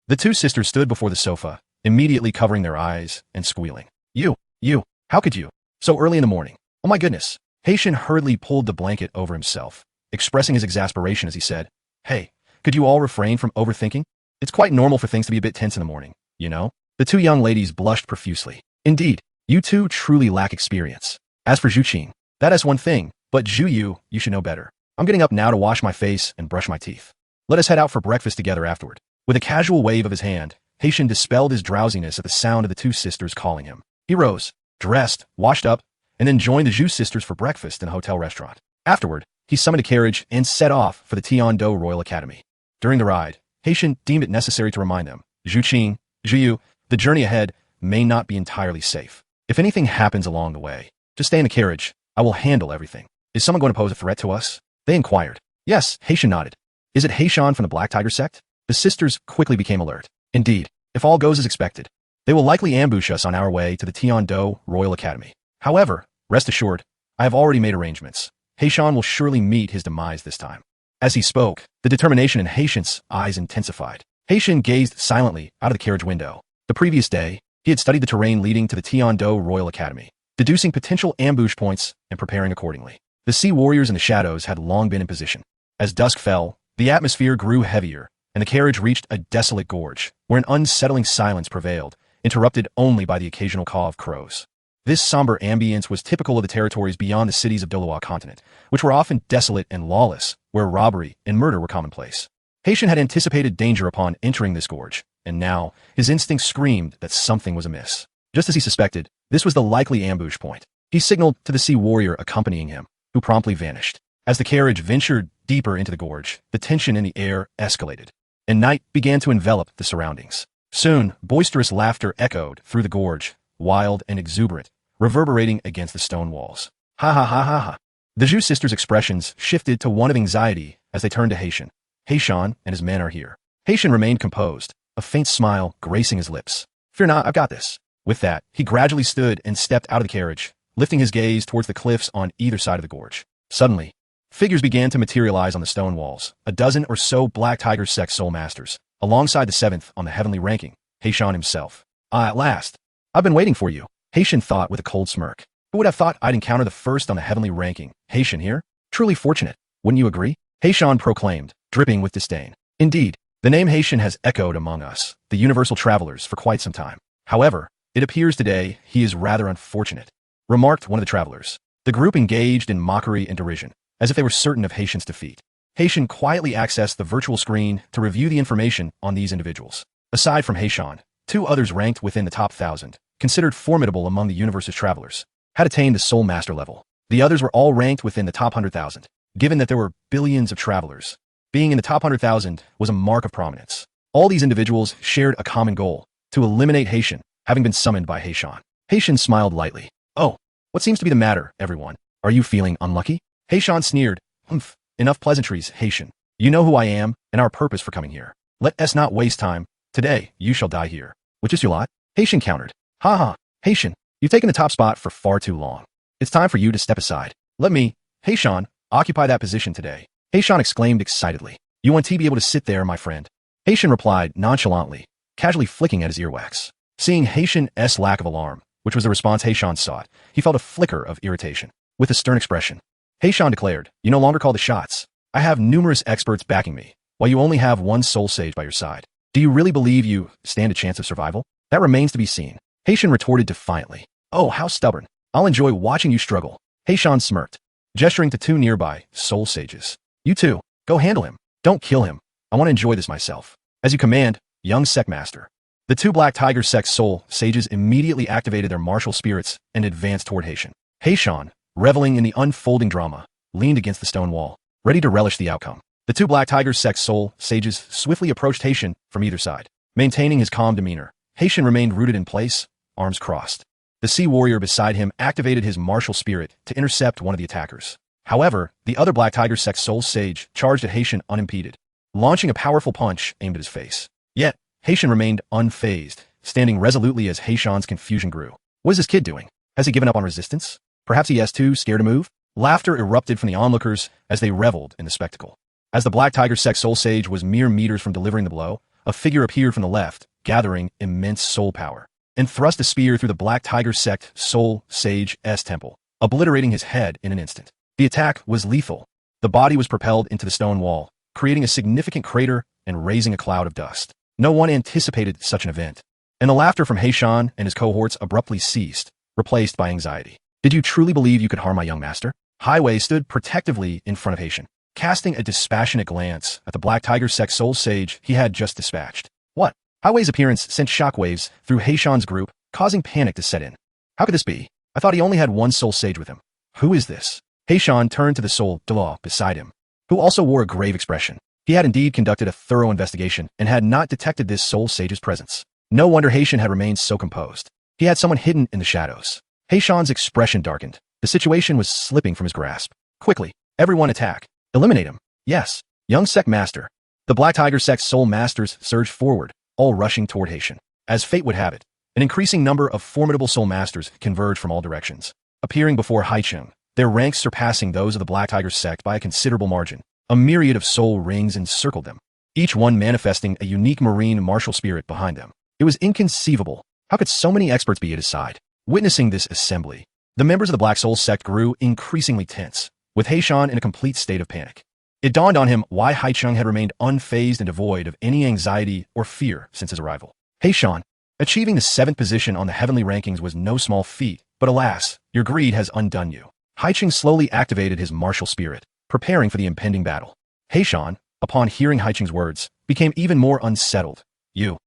The two sisters stood before the sofa, immediately covering their eyes and squealing. You, how could you? So early in the morning. Oh my goodness. Haichen hurriedly pulled the blanket over himself, expressing his exasperation as he said, Hey, could you all refrain from overthinking? It's quite normal for things to be a bit tense in the morning, you know? The two young ladies blushed profusely. Indeed, you two truly lack experience. As for Zhuqing, that is one thing, but Zhuyu, you should know better. I'm getting up now to wash my face and brush my teeth. Let us head out for breakfast together afterward. With a casual wave of his hand, Haichen dispelled his drowsiness at the sound of the two sisters calling him. He rose, dressed, washed up, and then joined the Zhu sisters for breakfast in a hotel restaurant. Afterward, he summoned a carriage and set off for the Tiando Royal Academy. During the ride, Haichen deemed it necessary to remind them, Zhuqing, Zhuyu, the journey ahead may not be entirely safe. If anything happens along the way, just stay in the carriage. I will handle everything. Is someone going to pose a threat to us? They inquired. Yes, Haichen nodded. Is it Haichen from the Black Tiger sect? The sisters quickly became alert. Indeed, if all goes as expected, they will likely ambush us on our way to the Tiando Royal Academy. However, rest assured, I have already made arrangements. Haichen will surely meet his demise this time. As he spoke, the determination in Haichen's eyes intensified. Haichen gazed silently out of the carriage window. The previous day, he had studied the terrain leading to the Tiando Royal Academy, deducing potential ambush points and preparing accordingly. The sea warriors in the shadows had long been in position. As dusk fell, the atmosphere grew heavier, and the carriage reached a desolate gorge, where an unsettling silence prevailed, interrupted only by the occasional caw of crows. This somber ambience was typical of the territories beyond the cities of Doloa continent, which were often desolate and lawless, where robbery and murder were commonplace. Haichen had anticipated danger upon entering this gorge, and now his instincts screamed that something was amiss. Just as he suspected, this was the likely ambush point. He signaled to the sea warrior accompanying him, who promptly vanished. As the carriage ventured deeper into the gorge, the tension in the air escalated, and night began to envelop the surroundings. Soon, boisterous laughter echoed through the gorge, wild and exuberant, reverberating against the stone walls. Ha ha ha ha ha. The Zhu sisters' expressions shifted to one of anxiety as they turned to Haichen. Haichen and his men are here. Haichen remained composed, a faint smile gracing his lips. Fear not, I've got this. With that, he gradually stood and stepped out of the carriage, lifting his gaze towards the cliffs on either side of the gorge. Suddenly, figures began to materialize on the stone walls, a dozen or so Black Tiger sect soul masters, alongside the seventh on the heavenly ranking, Haichen himself. At last. I've been waiting for you, Haichen thought with a cold smirk. Who would have thought I'd encounter the first on the heavenly ranking? Haichen here? Truly fortunate, wouldn't you agree? Haichen proclaimed, dripping with disdain. Indeed, The name Haichen has echoed among us, the universal travelers, for quite some time. However, it appears today he is rather unfortunate, remarked one of the travelers. The group engaged in mockery and derision, as if they were certain of Haitian's defeat. Haichen quietly accessed the virtual screen to review the information on these individuals. Aside from Haichen, 2 others ranked within the top 1,000, considered formidable among the universe's travelers, had attained the Soul Master level. The others were all ranked within the top 100,000. Given that there were billions of travelers, being in the top 100,000 was a mark of prominence. All these individuals shared a common goal, to eliminate Haichen, having been summoned by Haichen. Haichen smiled lightly. Oh, what seems to be the matter, everyone? Are you feeling unlucky? Haichen sneered. Humph, enough pleasantries, Haichen. You know who I am and our purpose for coming here. Let us not waste time. Today, you shall die here. Which is your lot? Haichen countered. Ha ha, Haichen, you've taken the top spot for far too long. It's time for you to step aside. Let me, Haichen, occupy that position today. Haichen exclaimed excitedly. You want to be able to sit there, my friend? Haichen replied nonchalantly, casually flicking at his earwax. Seeing Haitian's lack of alarm, which was the response Haichen sought, he felt a flicker of irritation. With a stern expression, Haichen declared, you no longer call the shots. I have numerous experts backing me, while you only have one soul sage by your side. Do you really believe you stand a chance of survival? That remains to be seen. Haichen retorted defiantly. Oh, how stubborn. I'll enjoy watching you struggle. Haichen smirked, gesturing to 2 nearby soul sages. You two, go handle him. Don't kill him. I want to enjoy this myself. As you command, young sect master. The 2 Black Tiger sect soul sages immediately activated their martial spirits and advanced toward Haichen. Haichen, reveling in the unfolding drama, leaned against the stone wall, ready to relish the outcome. The 2 Black Tiger sect soul sages swiftly approached Haichen from either side. Maintaining his calm demeanor, Haichen remained rooted in place, arms crossed. The sea warrior beside him activated his martial spirit to intercept one of the attackers. However, the other Black Tiger sect soul sage charged at Haichen unimpeded, launching a powerful punch aimed at his face. Yet, Haichen remained unfazed, standing resolutely as Haitian's confusion grew. What is this kid doing? Has he given up on resistance? Perhaps he is too scared to move? Laughter erupted from the onlookers as they reveled in the spectacle. As the Black Tiger sect soul sage was mere meters from delivering the blow, a figure appeared from the left, gathering immense soul power, and thrust a spear through the Black Tiger sect soul sage's temple, obliterating his head in an instant. The attack was lethal. The body was propelled into the stone wall, creating a significant crater and raising a cloud of dust. No one anticipated such an event, and the laughter from Haichen and his cohorts abruptly ceased, replaced by anxiety. Did you truly believe you could harm my young master? Highway stood protectively in front of Haichen, casting a dispassionate glance at the Black Tiger sect soul sage he had just dispatched. What? Highway's appearance sent shockwaves through Haitian's group, causing panic to set in. How could this be? I thought he only had one soul sage with him. Who is this? Haichen turned to the soul Delaw beside him, who also wore a grave expression. He had indeed conducted a thorough investigation and had not detected this soul sage's presence. No wonder Haichen had remained so composed. He had someone hidden in the shadows. Haitian's expression darkened. The situation was slipping from his grasp. Quickly, everyone attack. Eliminate him. Yes. Young sect master. The Black Tiger sect soul masters surged forward, all rushing toward Haichen. As fate would have it, an increasing number of formidable soul masters converged from all directions, appearing before Haichen, their ranks surpassing those of the Black Tiger sect by a considerable margin. A myriad of soul rings encircled them, each one manifesting a unique marine martial spirit behind them. It was inconceivable. How could so many experts be at his side? Witnessing this assembly, the members of the Black Soul sect grew increasingly tense, with Haichen in a complete state of panic. It dawned on him why Haichen had remained unfazed and devoid of any anxiety or fear since his arrival. Haichen, achieving the 7th position on the heavenly rankings was no small feat, but alas, your greed has undone you. Haichen slowly activated his martial spirit, preparing for the impending battle. Haichen, upon hearing Haichen's words, became even more unsettled. You,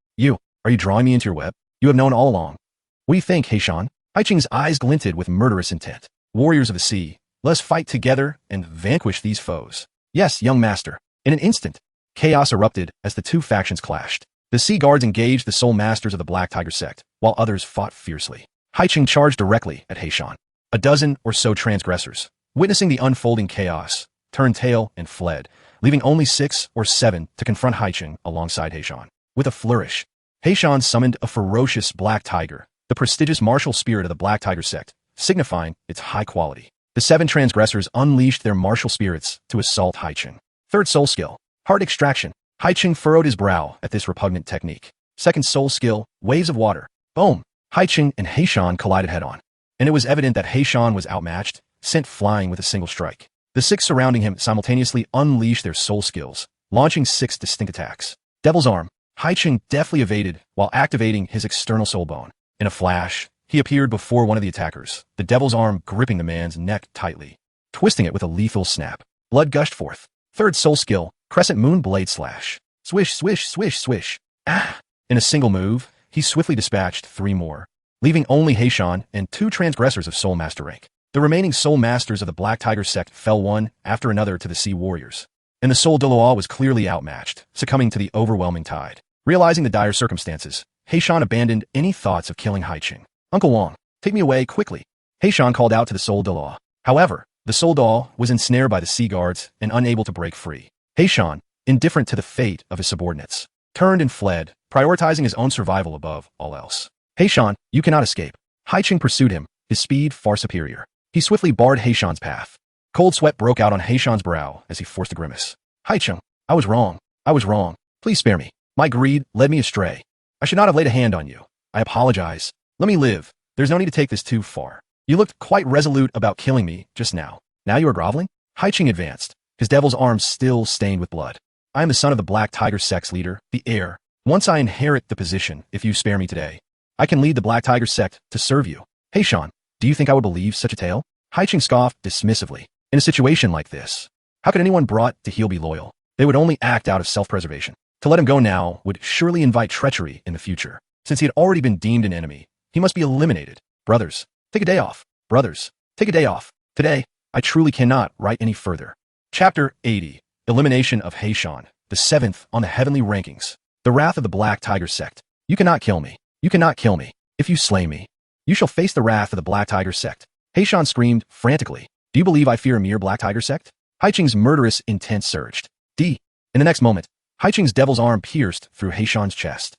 are you drawing me into your web? You have known all along. What do you think, Haichen? Haichen's eyes glinted with murderous intent. Warriors of the sea, let us fight together and vanquish these foes. Yes, young master. In an instant, chaos erupted as the 2 factions clashed. The sea guards engaged the soul masters of the Black Tiger sect, while others fought fiercely. Haichen charged directly at Haichen. A dozen or so transgressors, witnessing the unfolding chaos, turned tail and fled, leaving only 6 or 7 to confront Haichen alongside Haichen. With a flourish, Haichen summoned a ferocious black tiger, the prestigious martial spirit of the Black Tiger sect, signifying its high quality. The 7 transgressors unleashed their martial spirits to assault Haichen. 3rd soul skill, heart extraction. Haichen furrowed his brow at this repugnant technique. 2nd soul skill, waves of water. Boom! Haichen and Haichen collided head-on, and it was evident that Haichen was outmatched, sent flying with a single strike. The 6 surrounding him simultaneously unleashed their soul skills, launching 6 distinct attacks. Devil's Arm. Haichen deftly evaded while activating his external soul bone. In a flash, he appeared before one of the attackers, the Devil's Arm gripping the man's neck tightly, twisting it with a lethal snap. Blood gushed forth. Third soul skill, Crescent Moon Blade Slash. Swish, swish, swish, swish. Ah! In a single move, he swiftly dispatched 3 more, leaving only Haichen and 2 transgressors of Soul Master rank. The remaining Soul Masters of the Black Tiger sect fell one after another to the Sea Warriors, and the Soul de Loa was clearly outmatched, succumbing to the overwhelming tide. Realizing the dire circumstances, Haichen abandoned any thoughts of killing Haichen. Uncle Wong, take me away quickly. Haichen called out to the Soul de Loa. However, the Soul Doll was ensnared by the sea guards and unable to break free. Haichen, indifferent to the fate of his subordinates, turned and fled, prioritizing his own survival above all else. Haichen, you cannot escape. Haichen pursued him, his speed far superior. He swiftly barred Haichen's path. Cold sweat broke out on Haichen's brow as he forced a grimace. Haichen, I was wrong. I was wrong. Please spare me. My greed led me astray. I should not have laid a hand on you. I apologize. Let me live. There's no need to take this too far. You looked quite resolute about killing me just now. Now you are groveling? Haichen advanced, his devil's arms still stained with blood. I am the son of the Black Tiger sect's leader, the heir. Once I inherit the position, if you spare me today, I can lead the Black Tiger sect to serve you. Haichen, do you think I would believe such a tale? Haichen scoffed dismissively. In a situation like this, how could anyone brought to heel be loyal? They would only act out of self-preservation. To let him go now would surely invite treachery in the future. Since he had already been deemed an enemy, he must be eliminated. Brothers, take a day off. Brothers, take a day off. Today, I truly cannot write any further. Chapter 80. Elimination of Haichen, the 7th on the heavenly rankings. The wrath of the Black Tiger sect. You cannot kill me. You cannot kill me. If you slay me, you shall face the wrath of the Black Tiger sect. Haichen screamed frantically. Do you believe I fear a mere Black Tiger sect? Haichen's murderous intent surged. In the next moment, Haichen's devil's arm pierced through Haichen's chest.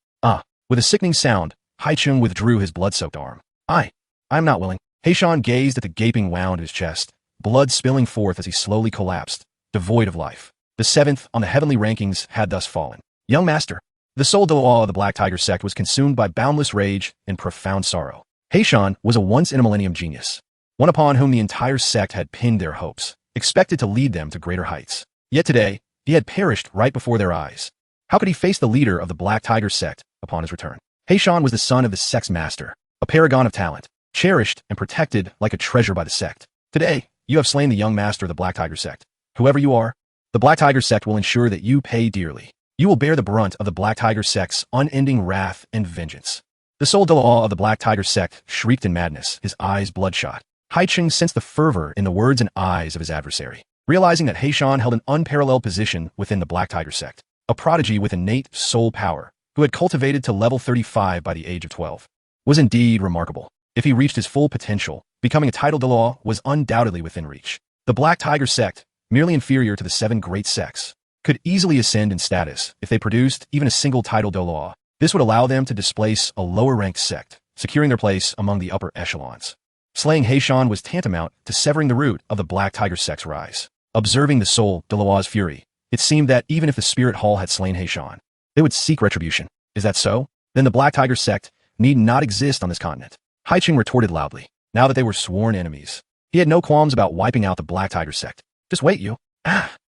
With a sickening sound, Haichen withdrew his blood-soaked arm. I am not willing. Haichen gazed at the gaping wound in his chest, blood spilling forth as he slowly collapsed, devoid of life. The 7th on the heavenly rankings had thus fallen. Young master. The Soul de Loa of the Black Tiger sect was consumed by boundless rage and profound sorrow. Haichen was a once-in-a-millennium genius, one upon whom the entire sect had pinned their hopes, expected to lead them to greater heights. Yet today, he had perished right before their eyes. How could he face the leader of the Black Tiger sect upon his return? Haichen was the son of the sect's master, a paragon of talent, cherished and protected like a treasure by the sect. Today, you have slain the young master of the Black Tiger sect. Whoever you are, the Black Tiger sect will ensure that you pay dearly. You will bear the brunt of the Black Tiger sect's unending wrath and vengeance. The Soul de Loa of the Black Tiger sect shrieked in madness, his eyes bloodshot. Haichen sensed the fervor in the words and eyes of his adversary. Realizing that Haichen held an unparalleled position within the Black Tiger sect, a prodigy with innate soul power, who had cultivated to level 35 by the age of 12, was indeed remarkable. If he reached his full potential, becoming a title de law was undoubtedly within reach. The Black Tiger sect, merely inferior to the 7 great sects, could easily ascend in status if they produced even a single title de law. This would allow them to displace a lower-ranked sect, securing their place among the upper echelons. Slaying Haichen was tantamount to severing the root of the Black Tiger sect's rise. Observing the Soul de Loa's fury, it seemed that even if the Spirit Hall had slain Haichen, they would seek retribution. Is that so? Then the Black Tiger sect need not exist on this continent. Haichen retorted loudly, now that they were sworn enemies. He had no qualms about wiping out the Black Tiger sect. Just wait, you.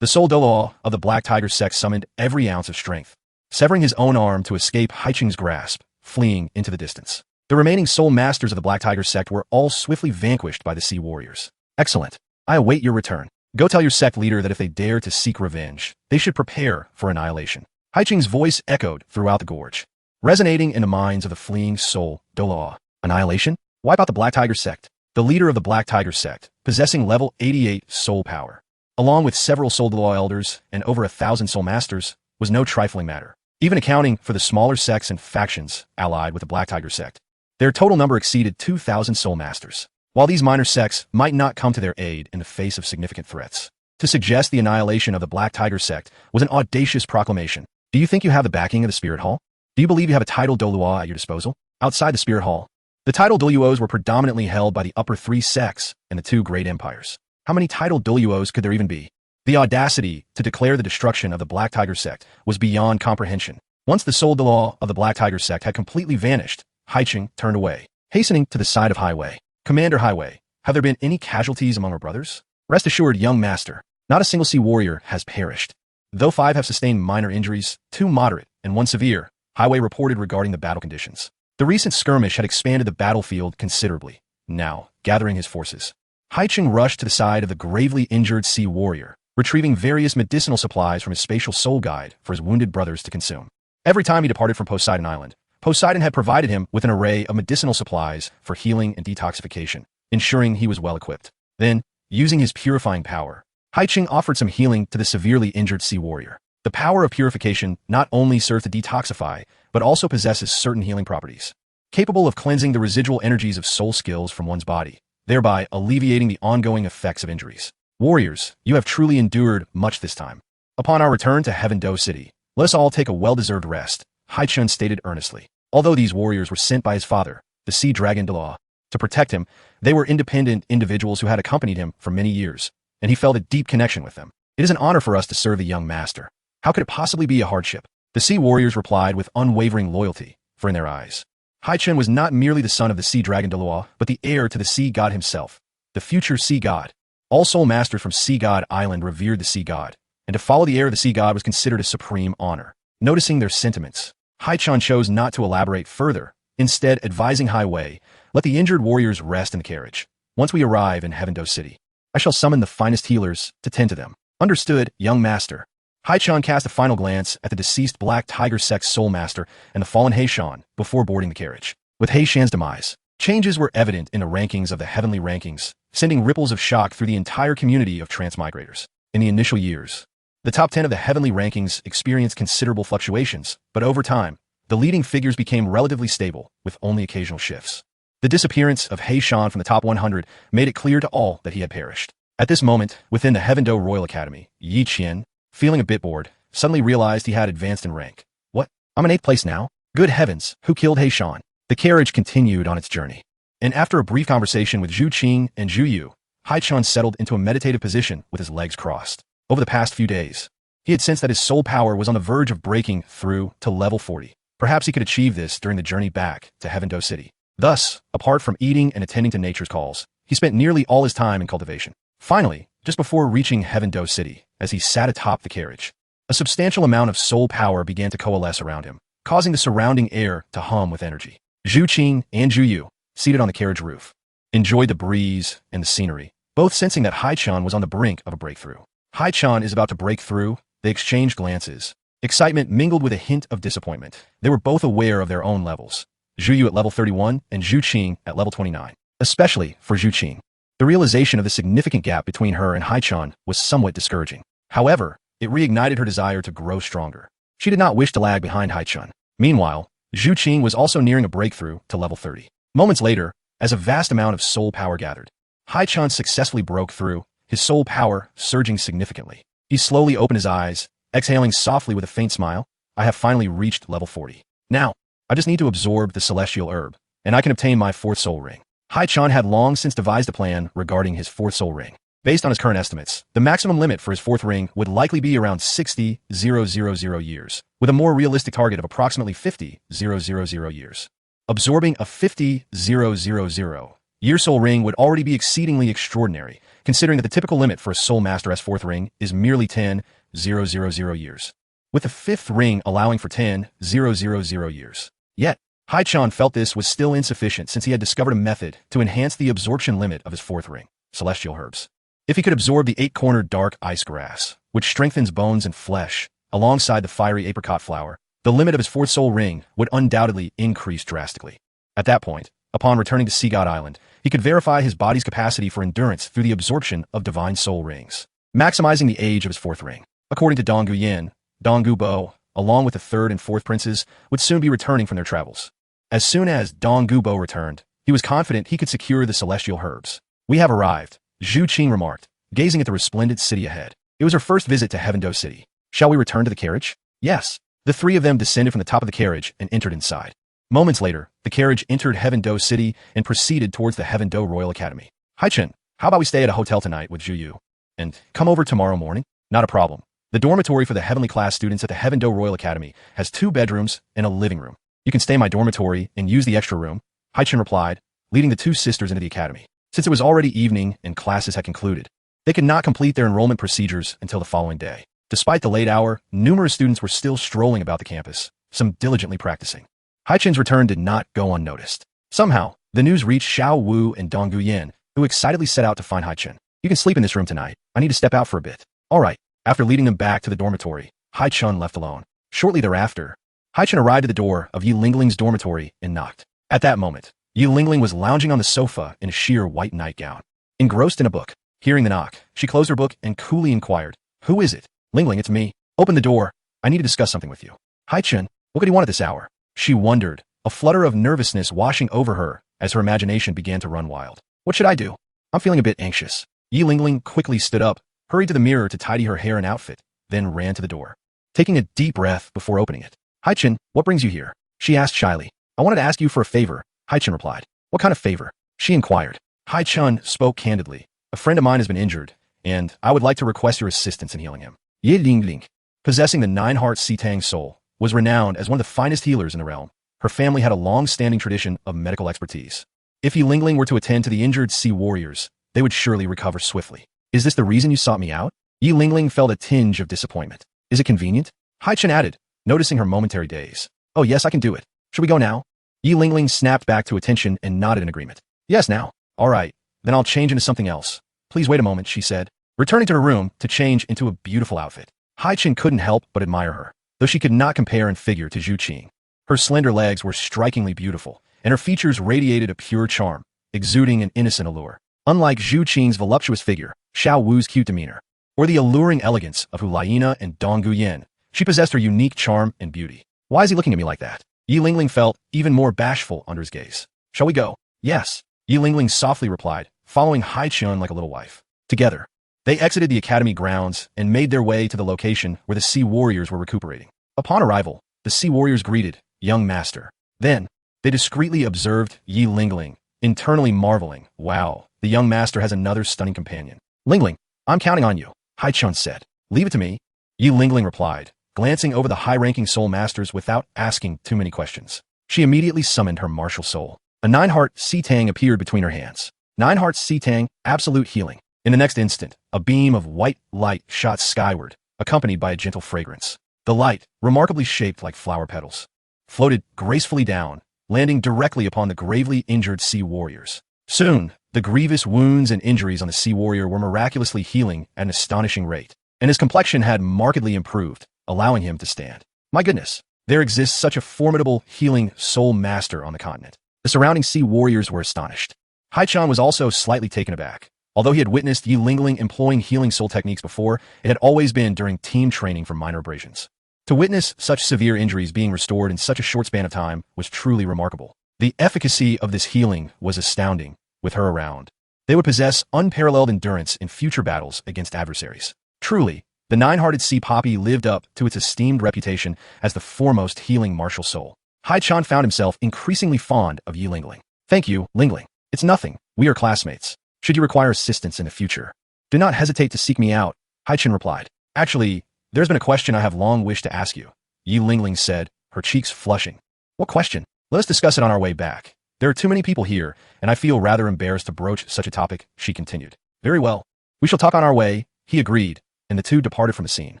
The Soul de Loa of the Black Tiger sect summoned every ounce of strength, severing his own arm to escape Haichen's grasp, fleeing into the distance. The remaining Soul Masters of the Black Tiger sect were all swiftly vanquished by the Sea Warriors. Excellent. I await your return. Go tell your sect leader that if they dare to seek revenge, they should prepare for annihilation. Haichen's voice echoed throughout the gorge, resonating in the minds of the fleeing Soul de Loa. Annihilation? Wipe out the Black Tiger sect. The leader of the Black Tiger sect, possessing level 88 soul power, along with several Soul de Loa elders and over 1,000 Soul Masters, was no trifling matter. Even accounting for the smaller sects and factions allied with the Black Tiger sect, their total number exceeded 2,000 Soul Masters. While these minor sects might not come to their aid in the face of significant threats, to suggest the annihilation of the Black Tiger sect was an audacious proclamation. Do you think you have the backing of the Spirit Hall? Do you believe you have a title Dolua at your disposal? Outside the Spirit Hall, the title Doluos were predominantly held by the upper 3 sects and the 2 great empires. How many title Doluos could there even be? The audacity to declare the destruction of the Black Tiger sect was beyond comprehension. Once the Soul de Law of the Black Tiger sect had completely vanished, Haichen turned away, hastening to the side of Highway. Commander Highway, have there been any casualties among our brothers? Rest assured, young master, not a single Sea Warrior has perished. Though 5 have sustained minor injuries, 2 moderate and 1 severe, Highway reported regarding the battle conditions. The recent skirmish had expanded the battlefield considerably. Now, gathering his forces, Haichen rushed to the side of the gravely injured sea warrior, retrieving various medicinal supplies from his spatial soul guide for his wounded brothers to consume. Every time he departed from Poseidon Island, Poseidon had provided him with an array of medicinal supplies for healing and detoxification, ensuring he was well equipped. Then, using his purifying power, Haichen offered some healing to the severely injured sea warrior. The power of purification not only serves to detoxify, but also possesses certain healing properties, capable of cleansing the residual energies of soul skills from one's body, thereby alleviating the ongoing effects of injuries. Warriors, you have truly endured much this time. Upon our return to Heaven Do City, let us all take a well-deserved rest, Haichen stated earnestly. Although these warriors were sent by his father, the sea dragon Delaw, to protect him, they were independent individuals who had accompanied him for many years, and he felt a deep connection with them. It is an honor for us to serve the young master. How could it possibly be a hardship? The sea warriors replied with unwavering loyalty, for in their eyes, Haichen was not merely the son of the sea dragon Delaw, but the heir to the sea god himself, the future sea god. All soul masters from Sea God Island revered the sea god, and to follow the heir of the sea god was considered a supreme honor. Noticing their sentiments, Haichen chose not to elaborate further, instead advising Highway, let the injured warriors rest in the carriage. Once we arrive in Heaven Do City, I shall summon the finest healers to tend to them. Understood, young master. Haichen cast a final glance at the deceased Black Tiger Sex Soul Master and the fallen Haichen before boarding the carriage. With Haichen's demise, changes were evident in the rankings of the heavenly rankings, sending ripples of shock through the entire community of transmigrators. In the initial years, the top 10 of the heavenly rankings experienced considerable fluctuations, but over time, the leading figures became relatively stable, with only occasional shifts. The disappearance of Haichen from the top 100 made it clear to all that he had perished. At this moment, within the Heaven Do Royal Academy, Yi Qian, feeling a bit bored, suddenly realized he had advanced in rank. What? I'm in 8th place now? Good heavens, who killed Haichen? The carriage continued on its journey. And after a brief conversation with Zhu Qing and Zhu Yu, Haichen settled into a meditative position with his legs crossed. Over the past few days, he had sensed that his soul power was on the verge of breaking through to level 40. Perhaps he could achieve this during the journey back to Heaven Do City. Thus, apart from eating and attending to nature's calls, he spent nearly all his time in cultivation. Finally, just before reaching Heaven Do City, as he sat atop the carriage, a substantial amount of soul power began to coalesce around him, causing the surrounding air to hum with energy. Zhu Qing and Zhu Yu, seated on the carriage roof, enjoyed the breeze and the scenery, both sensing that Haichen was on the brink of a breakthrough. Haichen is about to break through. They exchanged glances. Excitement mingled with a hint of disappointment. They were both aware of their own levels. Zhu Yu at level 31 and Zhu Qing at level 29. Especially for Zhu Qing, the realization of the significant gap between her and Haichen was somewhat discouraging. However, it reignited her desire to grow stronger. She did not wish to lag behind Haichen. Meanwhile, Zhu Qing was also nearing a breakthrough to level 30. Moments later, as a vast amount of soul power gathered, Haichen successfully broke through, his soul power surging significantly. He slowly opened his eyes, exhaling softly with a faint smile. I have finally reached level 40. Now, I just need to absorb the celestial herb, and I can obtain my 4th soul ring. Haichen had long since devised a plan regarding his 4th soul ring. Based on his current estimates, the maximum limit for his 4th ring would likely be around 60,000 years, with a more realistic target of approximately 50,000 years. Absorbing a 50,000 year soul ring would already be exceedingly extraordinary, considering that the typical limit for a soul master's 4th ring is merely 10,000 years, with the 5th ring allowing for 10,000 years. Yet, Haichen felt this was still insufficient since he had discovered a method to enhance the absorption limit of his 4th ring, celestial herbs. If he could absorb the 8-cornered dark ice grass, which strengthens bones and flesh, alongside the fiery apricot flower, the limit of his 4th soul ring would undoubtedly increase drastically. At that point, upon returning to Sea God Island, he could verify his body's capacity for endurance through the absorption of divine soul rings, maximizing the age of his 4th ring. According to Dong Guyen, Dong Gubo, along with the 3rd and 4th princes, would soon be returning from their travels. As soon as Dong Gubo returned, he was confident he could secure the celestial herbs. We have arrived, Zhu Qing remarked, gazing at the resplendent city ahead. It was her first visit to Heaven Do City. Shall we return to the carriage? Yes. The 3 of them descended from the top of the carriage and entered inside. Moments later, the carriage entered Heaven Do City and proceeded towards the Heaven Do Royal Academy. Haichen, how about we stay at a hotel tonight with Zhu Yu? And come over tomorrow morning? Not a problem. The dormitory for the heavenly class students at the Heaven Do Royal Academy has 2 bedrooms and a living room. You can stay in my dormitory and use the extra room, Haichen replied, leading the 2 sisters into the academy. Since it was already evening and classes had concluded, they could not complete their enrollment procedures until the following day. Despite the late hour, numerous students were still strolling about the campus, some diligently practicing. Haichen's return did not go unnoticed. Somehow, the news reached Xiao Wu and Dong Guyan, who excitedly set out to find Haichen. You can sleep in this room tonight. I need to step out for a bit. All right. After leading them back to the dormitory, Haichen left alone. Shortly thereafter, Haichen arrived at the door of Yi Lingling's dormitory and knocked. At that moment, Yi Lingling was lounging on the sofa in a sheer white nightgown, engrossed in a book. Hearing the knock, she closed her book and coolly inquired, "Who is it?" "Lingling, it's me. Open the door. I need to discuss something with you." "Haichen, what could he want at this hour?" She wondered, a flutter of nervousness washing over her as her imagination began to run wild. "What should I do? I'm feeling a bit anxious." Yi Lingling quickly stood up, hurried to the mirror to tidy her hair and outfit, then ran to the door, taking a deep breath before opening it. "Haichen, what brings you here?" she asked shyly. "I wanted to ask you for a favor," Haichen replied. "What kind of favor?" she inquired. Haichen spoke candidly. "A friend of mine has been injured, and I would like to request your assistance in healing him." Yi Lingling, possessing the nine-heart Sitang soul, was renowned as one of the finest healers in the realm. Her family had a long-standing tradition of medical expertise. If Yi Lingling were to attend to the injured sea warriors, they would surely recover swiftly. "Is this the reason you sought me out?" Yi Lingling felt a tinge of disappointment. "Is it convenient?" Haichen added, noticing her momentary daze. "Oh yes, I can do it. Should we go now?" Yi Lingling snapped back to attention and nodded in agreement. "Yes, now." "All right, then I'll change into something else. Please wait a moment," she said, returning to her room to change into a beautiful outfit. Haichen couldn't help but admire her, though she could not compare in figure to Zhu Qing. Her slender legs were strikingly beautiful, and her features radiated a pure charm, exuding an innocent allure. Unlike Zhu Qing's voluptuous figure, Xiao Wu's cute demeanor, or the alluring elegance of Hu Laina and Dong Guyan, she possessed her unique charm and beauty. "Why is he looking at me like that?" Yi Lingling felt even more bashful under his gaze. "Shall we go?" "Yes," Yi Lingling softly replied, following Haichen like a little wife. Together, they exited the academy grounds and made their way to the location where the sea warriors were recuperating. Upon arrival, the sea warriors greeted young master. Then, they discreetly observed Yi Lingling, internally marveling, "Wow, the young master has another stunning companion." "Lingling, I'm counting on you," Haichen said. "Leave it to me," Yi Lingling replied, glancing over the high-ranking soul masters without asking too many questions. She immediately summoned her martial soul. A nine-heart Sitang appeared between her hands. Nine-heart Sitang, absolute healing. In the next instant, a beam of white light shot skyward, accompanied by a gentle fragrance. The light, remarkably shaped like flower petals, floated gracefully down, landing directly upon the gravely injured sea warriors. Soon, the grievous wounds and injuries on the sea warrior were miraculously healing at an astonishing rate, and his complexion had markedly improved, allowing him to stand. My goodness, there exists such a formidable healing soul master on the continent. The surrounding sea warriors were astonished. Haichen was also slightly taken aback. Although he had witnessed Yi Lingling employing healing soul techniques before, it had always been during team training for minor abrasions. To witness such severe injuries being restored in such a short span of time was truly remarkable. The efficacy of this healing was astounding. With her around, they would possess unparalleled endurance in future battles against adversaries. Truly, the nine-hearted sea poppy lived up to its esteemed reputation as the foremost healing martial soul. Haichen found himself increasingly fond of Yi Lingling. "Thank you, Lingling. It's nothing. We are classmates. Should you require assistance in the future, do not hesitate to seek me out," Haichen replied. "Actually, there's been a question I have long wished to ask you," Yi Lingling said, her cheeks flushing. "What question?" "Let us discuss it on our way back. There are too many people here, and I feel rather embarrassed to broach such a topic," she continued. "Very well. We shall talk on our way," he agreed, and the two departed from the scene.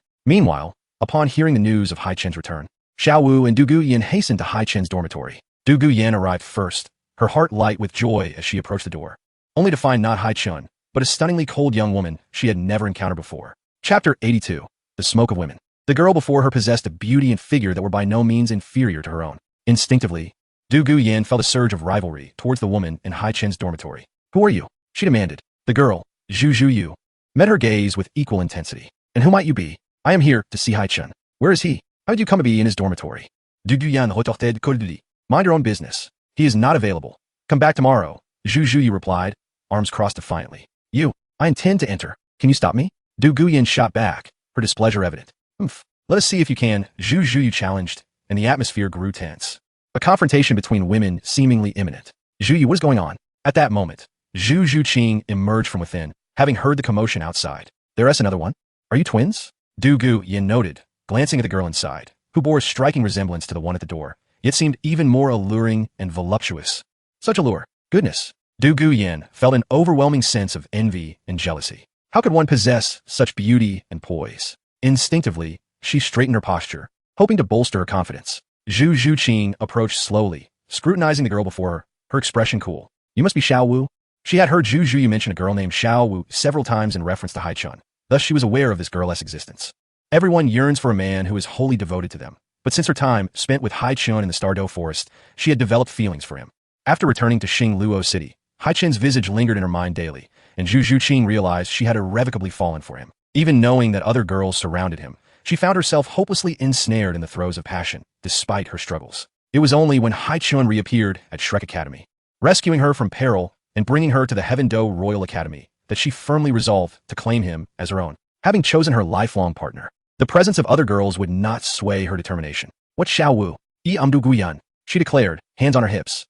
Meanwhile, upon hearing the news of Haichen's return, Xiao Wu and Du Guyan hastened to Haichen's dormitory. Du Guyan arrived first, her heart light with joy as she approached the door, only to find not Haichen, but a stunningly cold young woman she had never encountered before. Chapter 82. The Smoke of Women. The girl before her possessed a beauty and figure that were by no means inferior to her own. Instinctively, Du Guyan felt a surge of rivalry towards the woman in Haichen's dormitory. "Who are you?" she demanded. The girl, Zhu Zhuyu, met her gaze with equal intensity. "And who might you be?" "I am here to see Haichen." "Where is he?" "How did you come to be in his dormitory?" Du Guyan retorted coldly. "Mind your own business. He is not available. Come back tomorrow," Zhu Zhuyu replied, arms crossed defiantly. "You, I intend to enter. Can you stop me?" Du Guyan shot back, her displeasure evident. "Humph. Let us see if you can," Zhu Zhuyu challenged, and the atmosphere grew tense. A confrontation between women seemingly imminent. "Zhuyu, what is going on?" At that moment, Zhu Qing emerged from within, having heard the commotion outside. "There's another one. Are you twins?" Du Guyan noted, glancing at the girl inside, who bore a striking resemblance to the one at the door, yet seemed even more alluring and voluptuous. Such allure. Goodness. Du Guyan felt an overwhelming sense of envy and jealousy. How could one possess such beauty and poise? Instinctively, she straightened her posture, hoping to bolster her confidence. Zhu Zhuqing approached slowly, scrutinizing the girl before her expression cool. You must be Xiao Wu? She had heard Zhu Zhuyu mention a girl named Xiao Wu several times in reference to Haichen. Thus, she was aware of this girl's existence. Everyone yearns for a man who is wholly devoted to them. But since her time spent with Haichen in the Stardow Forest, she had developed feelings for him. After returning to Xingluo City, Haichen's visage lingered in her mind daily, and Zhu Zhuqing realized she had irrevocably fallen for him. Even knowing that other girls surrounded him, she found herself hopelessly ensnared in the throes of passion, despite her struggles. It was only when Haichen reappeared at Shrek Academy, rescuing her from peril and bringing her to the Heaven Do Royal Academy, that she firmly resolved to claim him as her own. Having chosen her lifelong partner, the presence of other girls would not sway her determination. What Xiao Wu? Yi Amdu Guyan, she declared, hands on her hips.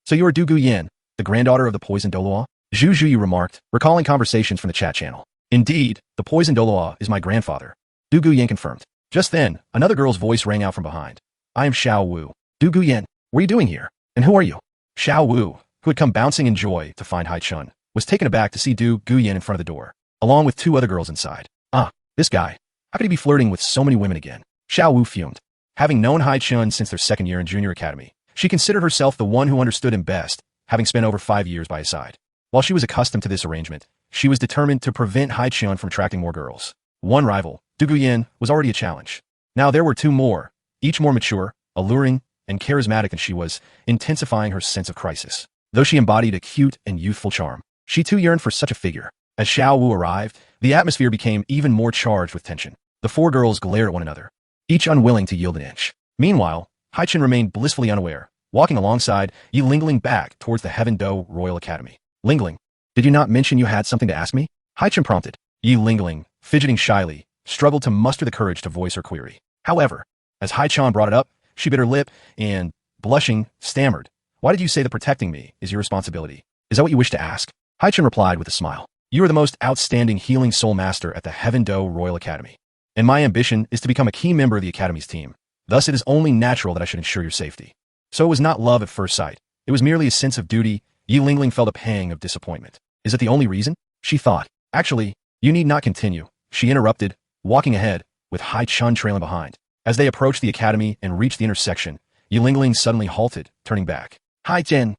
So you are Du Guyan, the granddaughter of the poisoned Doloa? Zhu Zhuyu remarked, recalling conversations from the chat channel. Indeed, the poisoned Doloa is my grandfather. Du Guyan confirmed. Just then, another girl's voice rang out from behind. I am Xiao Wu. Du Guyan, what are you doing here? And who are you? Xiao Wu, who had come bouncing in joy to find Haichen, was taken aback to see Du Guyan in front of the door, along with two other girls inside. This guy. How could he be flirting with so many women again? Xiao Wu fumed. Having known Haichen since their second year in junior academy, she considered herself the one who understood him best, having spent over 5 years by his side. While she was accustomed to this arrangement, she was determined to prevent Haichen from attracting more girls. One rival, Du Guyan, was already a challenge. Now there were two more, each more mature, alluring, and charismatic than she was, intensifying her sense of crisis. Though she embodied a cute and youthful charm, she too yearned for such a figure. As Xiao Wu arrived, the atmosphere became even more charged with tension. The four girls glared at one another, each unwilling to yield an inch. Meanwhile, Haichen remained blissfully unaware, walking alongside Yi Lingling back towards the Heaven Do Royal Academy. Lingling, did you not mention you had something to ask me? Haichen prompted. Yi Lingling, fidgeting shyly, struggled to muster the courage to voice her query. However, as Haichen brought it up, she bit her lip and, blushing, stammered. Why did you say that protecting me is your responsibility? Is that what you wish to ask? Haichen replied with a smile. You are the most outstanding healing soul master at the Heaven Do Royal Academy, and my ambition is to become a key member of the Academy's team. Thus, it is only natural that I should ensure your safety. So it was not love at first sight. It was merely a sense of duty. Yi Lingling felt a pang of disappointment. Is it the only reason? She thought. Actually, you need not continue, she interrupted, walking ahead, with Haichen trailing behind. As they approached the academy and reached the intersection, Yi Lingling suddenly halted, turning back. Haichen.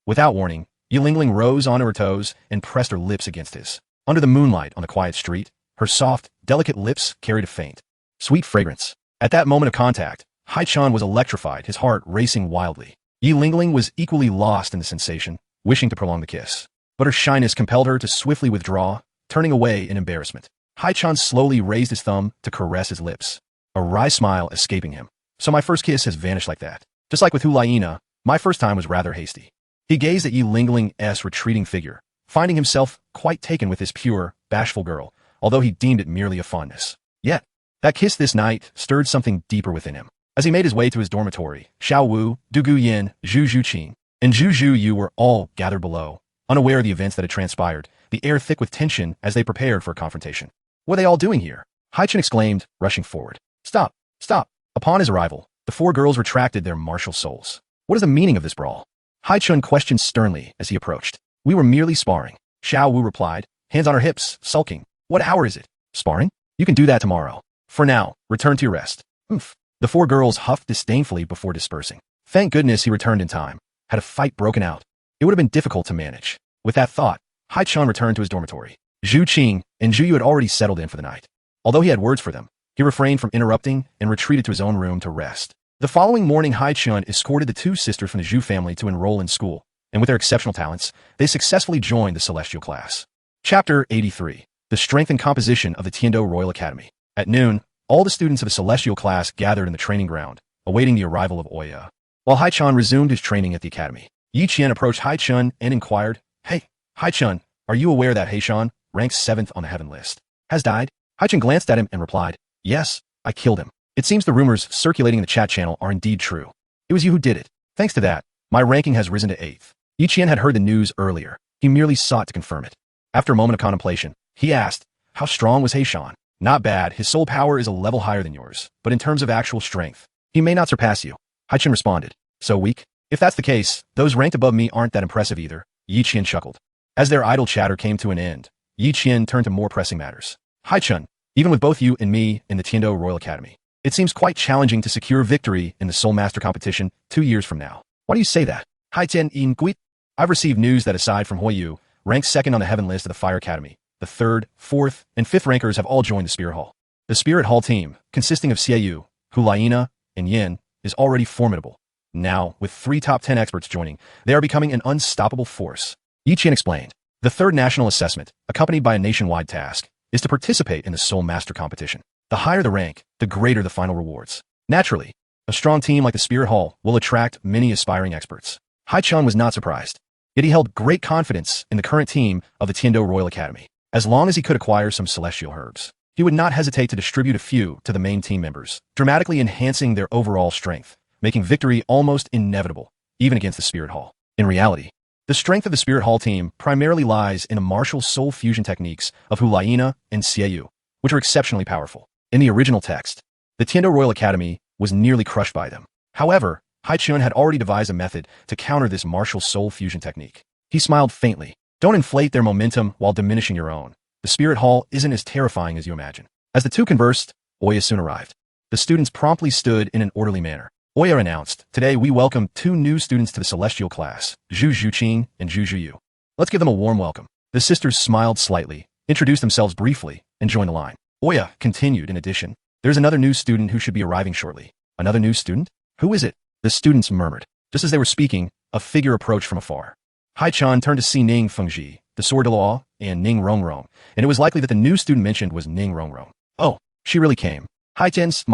Without warning, Yi Lingling rose onto her toes and pressed her lips against his. Under the moonlight on the quiet street, her soft, delicate lips carried a faint, sweet fragrance. At that moment of contact, Haichen was electrified, his heart racing wildly. Yi Lingling was equally lost in the sensation, wishing to prolong the kiss. But her shyness compelled her to swiftly withdraw, turning away in embarrassment. Haichen slowly raised his thumb to caress his lips, a wry smile escaping him. So my first kiss has vanished like that. Just like with Hulaina, my first time was rather hasty. He gazed at Yi Lingling's retreating figure, finding himself quite taken with this pure, bashful girl, although he deemed it merely a fondness. Yet, that kiss this night stirred something deeper within him. As he made his way to his dormitory, Xiao Wu, Du Guyan, Zhu Zhuqing, and Zhu Zhuyu were all gathered below, unaware of the events that had transpired, the air thick with tension as they prepared for a confrontation. What are they all doing here? Haichen exclaimed, rushing forward. Stop! Stop! Upon his arrival, the four girls retracted their martial souls. What is the meaning of this brawl? Haichen questioned sternly as he approached. We were merely sparring. Xiao Wu replied, hands on her hips, sulking. What hour is it? Sparring? You can do that tomorrow. For now, return to your rest. Oomph. The four girls huffed disdainfully before dispersing. Thank goodness he returned in time. Had a fight broken out, it would have been difficult to manage. With that thought, Haichen returned to his dormitory. Zhu Qing and Zhu Yu had already settled in for the night. Although he had words for them, he refrained from interrupting and retreated to his own room to rest. The following morning, Haichen escorted the two sisters from the Zhu family to enroll in school, and with their exceptional talents, they successfully joined the Celestial class. Chapter 83. The Strength and Composition of the Tiando Royal Academy. At noon, all the students of the Celestial class gathered in the training ground, awaiting the arrival of Oya. While Haichen resumed his training at the academy, Yi Qian approached Haichen and inquired, Hey, Haichen, are you aware that Haichen, ranked 7th on the heaven list, has died? Haichen glanced at him and replied, Yes, I killed him. It seems the rumors circulating in the chat channel are indeed true. It was you who did it. Thanks to that, my ranking has risen to 8th. Yi Qian had heard the news earlier. He merely sought to confirm it. After a moment of contemplation, he asked, How strong was Haichen? Not bad, his soul power is a level higher than yours, but in terms of actual strength, he may not surpass you. Haichen responded, So weak? If that's the case, those ranked above me aren't that impressive either. Yi Qian chuckled. As their idle chatter came to an end, Yi Qian turned to more pressing matters. Haichen, Even with both you and me in the Tiando Royal Academy, it seems quite challenging to secure victory in the Soul Master competition 2 years from now. Why do you say that? Haichen in Guit. I've received news that aside from Huiyu, ranked second on the heaven list of the Fire Academy, the 3rd, 4th, and 5th rankers have all joined the Spirit Hall. The Spirit Hall team, consisting of Xiaoyu, Hulaina, and Yin, is already formidable. Now, with 3 top 10 experts joining, they are becoming an unstoppable force. Yiqian explained. The 3rd national assessment, accompanied by a nationwide task, is to participate in the Soul Master competition. The higher the rank, the greater the final rewards. Naturally, a strong team like the Spirit Hall will attract many aspiring experts. Haichen was not surprised. Yet he held great confidence in the current team of the Tiando Royal Academy. As long as he could acquire some celestial herbs, he would not hesitate to distribute a few to the main team members, dramatically enhancing their overall strength, making victory almost inevitable, even against the Spirit Hall. In reality, the strength of the Spirit Hall team primarily lies in the martial soul fusion techniques of Hulaina and Xiaoyu, which are exceptionally powerful. In the original text, the Tiando Royal Academy was nearly crushed by them. However, Haichen had already devised a method to counter this martial soul fusion technique. He smiled faintly. Don't inflate their momentum while diminishing your own. The Spirit Hall isn't as terrifying as you imagine. As the two conversed, Oya soon arrived. The students promptly stood in an orderly manner. Oya announced, "Today we welcome 2 new students to the Celestial class, Zhu Zhuqing and Zhu Zhuyu. Let's give them a warm welcome." The sisters smiled slightly, introduced themselves briefly, and joined the line. Oya continued, "In addition, there's another new student who should be arriving shortly." "Another new student? Who is it?" The students murmured. Just as they were speaking, a figure approached from afar. Haichen turned to see Ning Fengji, the Sword de Law, and Ning Rongrong, and it was likely that the new student mentioned was Ning Rongrong. Oh, she really came. Haichen's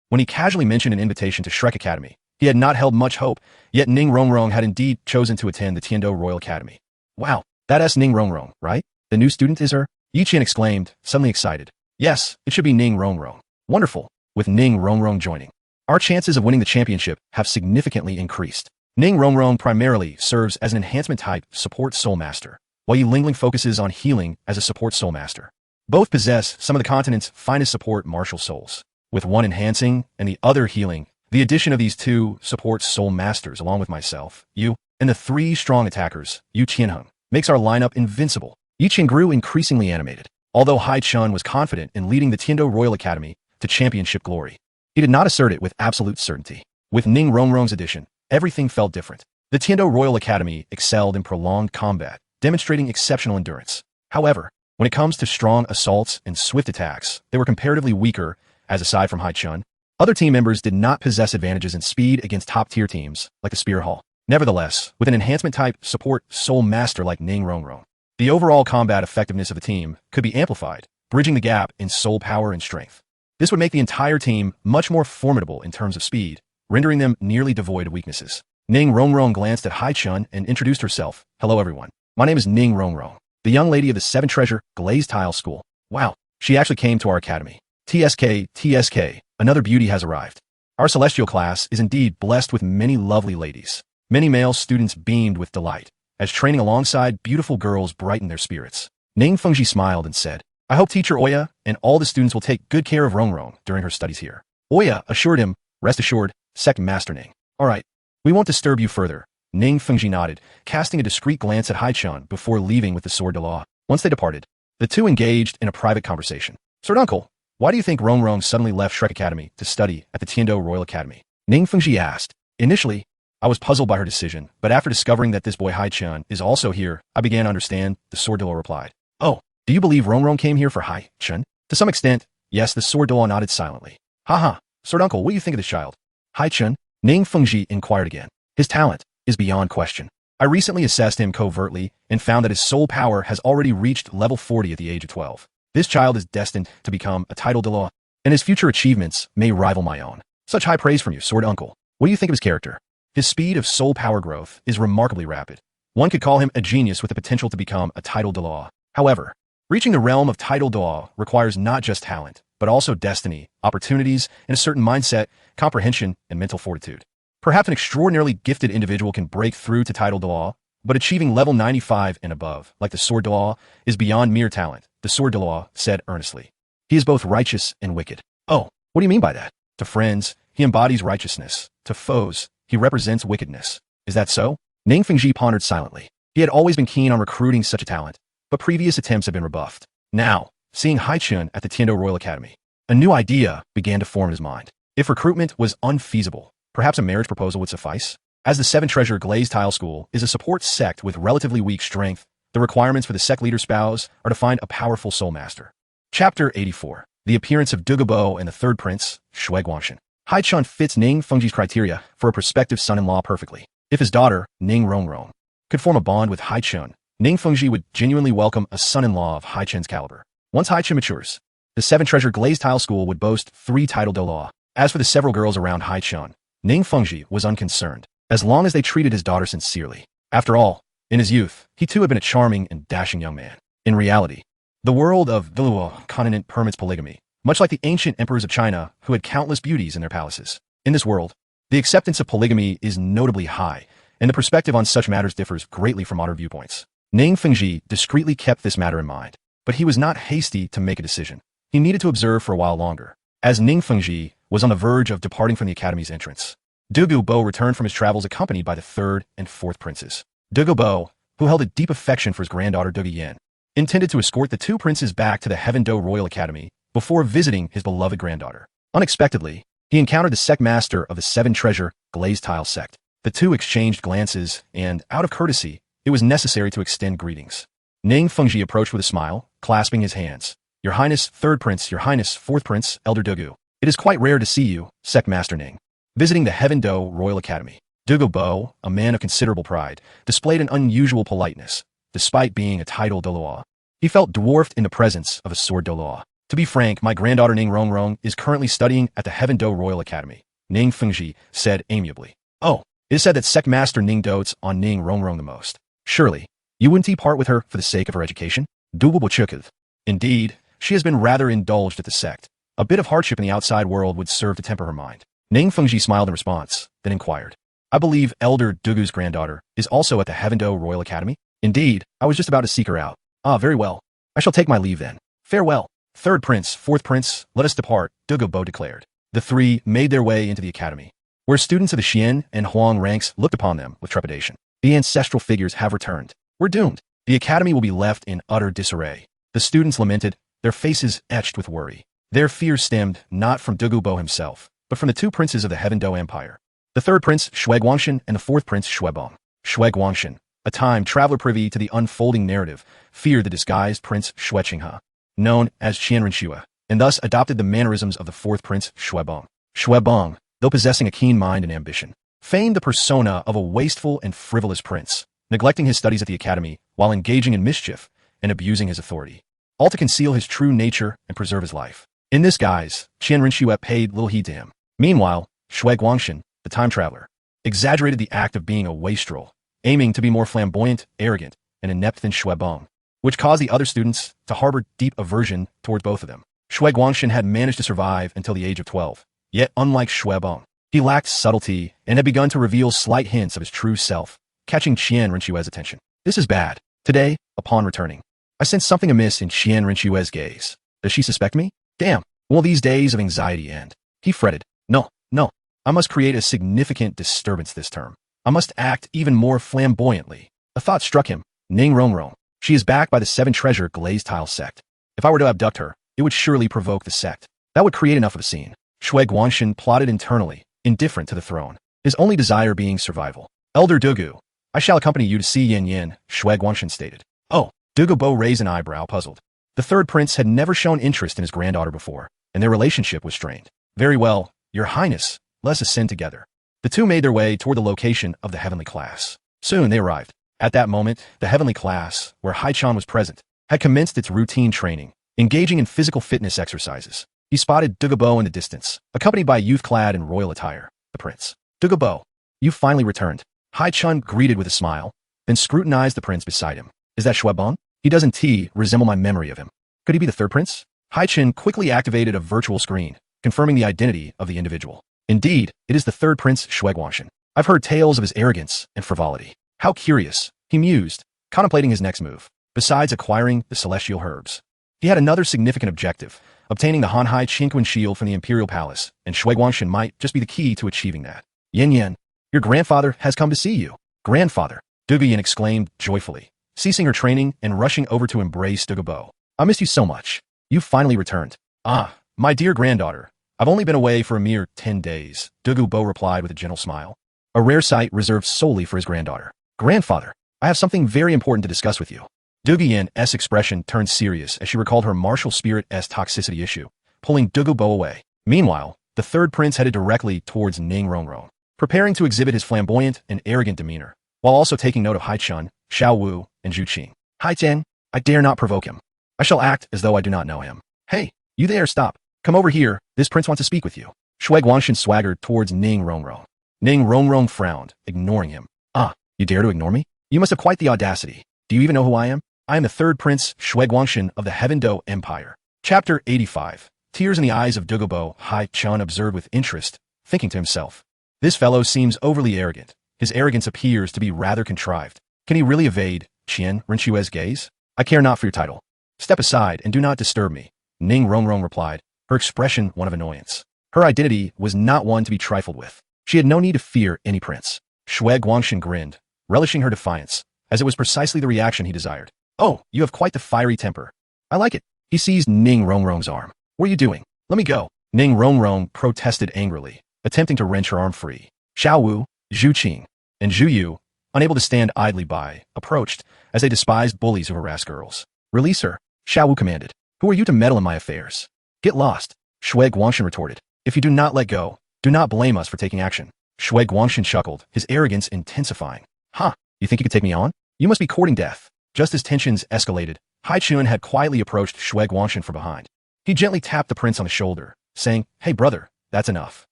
When he casually mentioned an invitation to Shrek Academy, he had not held much hope, yet Ning Rongrong had indeed chosen to attend the Tiando Royal Academy. Wow, that's Ning Rongrong, right? The new student is her? Yiqian exclaimed, suddenly excited. Yes, it should be Ning Rongrong. Wonderful. With Ning Rongrong joining, our chances of winning the championship have significantly increased. Ning Rongrong primarily serves as an enhancement-type support soul master, while Yi Lingling focuses on healing as a support soul master. Both possess some of the continent's finest support martial souls. With one enhancing and the other healing, the addition of these 2 support soul masters along with myself, you, and the 3 strong attackers, Yu Qianheng, makes our lineup invincible. Yiqian grew increasingly animated, although Haichen was confident in leading the Tiando Royal Academy to championship glory. He did not assert it with absolute certainty. With Ning Rongrong's addition, everything felt different. The Tiando Royal Academy excelled in prolonged combat, demonstrating exceptional endurance. However, when it comes to strong assaults and swift attacks, they were comparatively weaker, as aside from Haichen, other team members did not possess advantages in speed against top-tier teams like the Spirit Hall. Nevertheless, with an enhancement-type support soul master like Ning Rongrong, the overall combat effectiveness of the team could be amplified, bridging the gap in soul power and strength. This would make the entire team much more formidable in terms of speed, rendering them nearly devoid of weaknesses. Ning Rongrong glanced at Haichen and introduced herself. "Hello everyone. My name is Ning Rongrong, the young lady of the 7 Treasure Glazed Tile School." Wow, she actually came to our academy. TSK, another beauty has arrived. Our celestial class is indeed blessed with many lovely ladies. Many male students beamed with delight, as training alongside beautiful girls brightened their spirits. Ning Fengji smiled and said, "I hope teacher Oya and all the students will take good care of Rongrong during her studies here." Oya assured him, "Rest assured, Sect Master Ning." "All right, we won't disturb you further." Ning Fengji nodded, casting a discreet glance at Haichen before leaving with the Sword de Law. Once they departed, the two engaged in a private conversation. "Sword Uncle, why do you think Rongrong suddenly left Shrek Academy to study at the Tiando Royal Academy?" Ning Fengji asked. "Initially, I was puzzled by her decision, but after discovering that this boy Haichen is also here, I began to understand," the Sword de Law replied. "Oh, do you believe Rongrong came here for Haichen?" "To some extent, yes," the Sword de Law nodded silently. "Haha, Sword Uncle, what do you think of this child?" "Haichen?" Ning Fengji inquired again. "His talent is beyond question. I recently assessed him covertly and found that his soul power has already reached level 40 at the age of 12. This child is destined to become a title de law, and his future achievements may rival my own." "Such high praise from you, Sword Uncle. What do you think of his character?" "His speed of soul power growth is remarkably rapid. One could call him a genius with the potential to become a title de law. However, reaching the realm of title de law requires not just talent, but also destiny, opportunities, and a certain mindset, comprehension, and mental fortitude. Perhaps an extraordinarily gifted individual can break through to title de law, but achieving level 95 and above, like the Sword de Law, is beyond mere talent," the Sword de Law said earnestly. "He is both righteous and wicked." "Oh, what do you mean by that?" "To friends, he embodies righteousness. To foes, he represents wickedness." "Is that so?" Ning Fengji pondered silently. He had always been keen on recruiting such a talent, but previous attempts had been rebuffed. Now, seeing Haichen at the Tiando Royal Academy. A new idea began to form in his mind. If recruitment was unfeasible, perhaps a marriage proposal would suffice? As the Seven Treasure Glazed Tile School is a support sect with relatively weak strength, the requirements for the sect leader's spouse are to find a powerful soul master. Chapter 84. The appearance of Dugubo and the third prince, Shui Guangxin. Haichen fits Ning Fengji's criteria for a prospective son-in-law perfectly. If his daughter, Ning Rongrong, could form a bond with Haichen, Ning Fengji would genuinely welcome a son-in-law of Haichen's caliber. Once Haichen matures, the Seven Treasure Glazed Tile School would boast 3 titled Doloa. As for the several girls around Haichen, Ning Fengji was unconcerned, as long as they treated his daughter sincerely. After all, in his youth, he too had been a charming and dashing young man. In reality, the world of Doluo continent permits polygamy, much like the ancient emperors of China who had countless beauties in their palaces. In this world, the acceptance of polygamy is notably high, and the perspective on such matters differs greatly from modern viewpoints. Ning Fengji discreetly kept this matter in mind, but he was not hasty to make a decision. He needed to observe for a while longer. As Ning Fengji was on the verge of departing from the academy's entrance, Dugu Bo returned from his travels accompanied by the third and fourth princes. Dugu Bo, who held a deep affection for his granddaughter Dugu Yen, intended to escort the 2 princes back to the Heaven Do Royal Academy before visiting his beloved granddaughter. Unexpectedly, he encountered the sect master of the Seven Treasure Glazed Tile sect. The 2 exchanged glances, and, out of courtesy, it was necessary to extend greetings. Ning Fengji approached with a smile, clasping his hands. Your Highness, third prince, Your Highness, fourth prince, Elder Dugu. It is quite rare to see you, Sect Master Ning, visiting the Heaven Do Royal Academy. Dugu Bo, a man of considerable pride, displayed an unusual politeness, despite being a titled Doloa. He felt dwarfed in the presence of a sword Doloa. To be frank, my granddaughter Ning Rongrong is currently studying at the Heaven Do Royal Academy, Ning Fengji said amiably. Oh, it is said that Sect Master Ning dotes on Ning Rongrong the most. Surely, you wouldn't part with her for the sake of her education? Dugu Bo chuked. Indeed, she has been rather indulged at the sect. A bit of hardship in the outside world would serve to temper her mind. Ning Fengji smiled in response, then inquired. I believe Elder Dugu's granddaughter is also at the Heaven Do Royal Academy? Indeed, I was just about to seek her out. Ah, very well. I shall take my leave then. Farewell. Third prince, fourth prince, let us depart, Dugu Bo declared. The 3 made their way into the academy, where students of the Xian and Huang ranks looked upon them with trepidation. The ancestral figures have returned. We're doomed. The academy will be left in utter disarray. The students lamented, their faces etched with worry. Their fears stemmed not from Dugu Bo himself, but from the 2 princes of the Heaven Do Empire. The third prince, Shui Guangxin, and the fourth prince, Shui Bong. Shui Guangxin, a time traveler privy to the unfolding narrative, feared the disguised prince Shui Qinghe, known as Qian Renshua, and thus adopted the mannerisms of the fourth prince, Shui Bong. Shui Bong, though possessing a keen mind and ambition, feigned the persona of a wasteful and frivolous prince, neglecting his studies at the academy while engaging in mischief and abusing his authority, all to conceal his true nature and preserve his life. In this guise, Qian Renshua paid little heed to him. Meanwhile, Shui Guangxin, the time traveler, exaggerated the act of being a wastrel, aiming to be more flamboyant, arrogant, and inept than Shui Bong, which caused the other students to harbor deep aversion towards both of them. Shui Guangxin had managed to survive until the age of 12, yet unlike Shui Bong, he lacked subtlety and had begun to reveal slight hints of his true self, catching Qian Renshua's attention. This is bad. Today, upon returning, I sensed something amiss in Qian Renshua's gaze. Does she suspect me? Damn, will these days of anxiety end? He fretted. No. I must create a significant disturbance this term. I must act even more flamboyantly. A thought struck him. Ning Rongrong. She is backed by the Seven Treasure Glazed Tile sect. If I were to abduct her, it would surely provoke the sect. That would create enough of a scene. Shui Guangxin plotted internally, indifferent to the throne, his only desire being survival. Elder Dugu, I shall accompany you to see Yen Yen, Shui Guangxin stated. Oh, Dugu Bo raised an eyebrow, puzzled. The third prince had never shown interest in his granddaughter before, and their relationship was strained. Very well, Your Highness, let us ascend together. The 2 made their way toward the location of the heavenly class. Soon they arrived. At that moment, the heavenly class, where Haichen was present, had commenced its routine training, engaging in physical fitness exercises. He spotted Dugu Bo in the distance, accompanied by a youth clad in royal attire, the prince. Dugu Bo, you finally returned. Haichen greeted with a smile, then scrutinized the prince beside him. Is that Shui Bong? He does indeed resemble my memory of him. Could he be the third prince? Haichen quickly activated a virtual screen, confirming the identity of the individual. Indeed, it is the third prince, Shui Guangxin. I've heard tales of his arrogance and frivolity. How curious, he mused, contemplating his next move. Besides acquiring the celestial herbs, he had another significant objective, obtaining the Hanhai Qingquan shield from the imperial palace, and Shui Guangxin might just be the key to achieving that. Yen Yen, your grandfather has come to see you. Grandfather, Dugu Yen exclaimed joyfully, ceasing her training and rushing over to embrace Dugu Bo. I missed you so much. You finally returned. Ah, my dear granddaughter. I've only been away for a mere 10 days, Dugu Bo replied with a gentle smile. A rare sight reserved solely for his granddaughter. Grandfather, I have something very important to discuss with you. Dugu Yen's expression turned serious as she recalled her martial spirit's toxicity issue, pulling Dugu Bo away. Meanwhile, the third prince headed directly towards Ning Rongrong, preparing to exhibit his flamboyant and arrogant demeanor, while also taking note of Haichen, Xiao Wu, and Zhu Qing. Haichen, I dare not provoke him. I shall act as though I do not know him. Hey, you there, stop. Come over here, this prince wants to speak with you. Shui Guangxin swaggered towards Ning Rongrong. Ning Rongrong frowned, ignoring him. Ah, you dare to ignore me? You must have quite the audacity. Do you even know who I am? I am the third prince, Shui Guangxin of the Heaven Do Empire. Chapter 85. Tears in the eyes of Dugubo, Haichen observed with interest, thinking to himself. This fellow seems overly arrogant. His arrogance appears to be rather contrived. Can he really evade Qian Renshue's gaze? I care not for your title. Step aside and do not disturb me, Ning Rongrong replied, her expression one of annoyance. Her identity was not one to be trifled with. She had no need to fear any prince. Shui Guangxin grinned, relishing her defiance, as it was precisely the reaction he desired. Oh, you have quite the fiery temper. I like it. He seized Ning Rongrong's arm. What are you doing? Let me go. Ning Rongrong protested angrily, attempting to wrench her arm free. Xiao Wu, Zhu Qing, and Zhu Yu, unable to stand idly by, approached, as they despised bullies who harass girls. Release her, Xiao Wu commanded. Who are you to meddle in my affairs? Get lost, Shui Guangxin retorted. If you do not let go, do not blame us for taking action. Shui Guangxin chuckled, his arrogance intensifying. Ha, you think you could take me on? You must be courting death. Just as tensions escalated, Haichen had quietly approached Shui Guangxin from behind. He gently tapped the prince on the shoulder, saying, Hey brother, that's enough.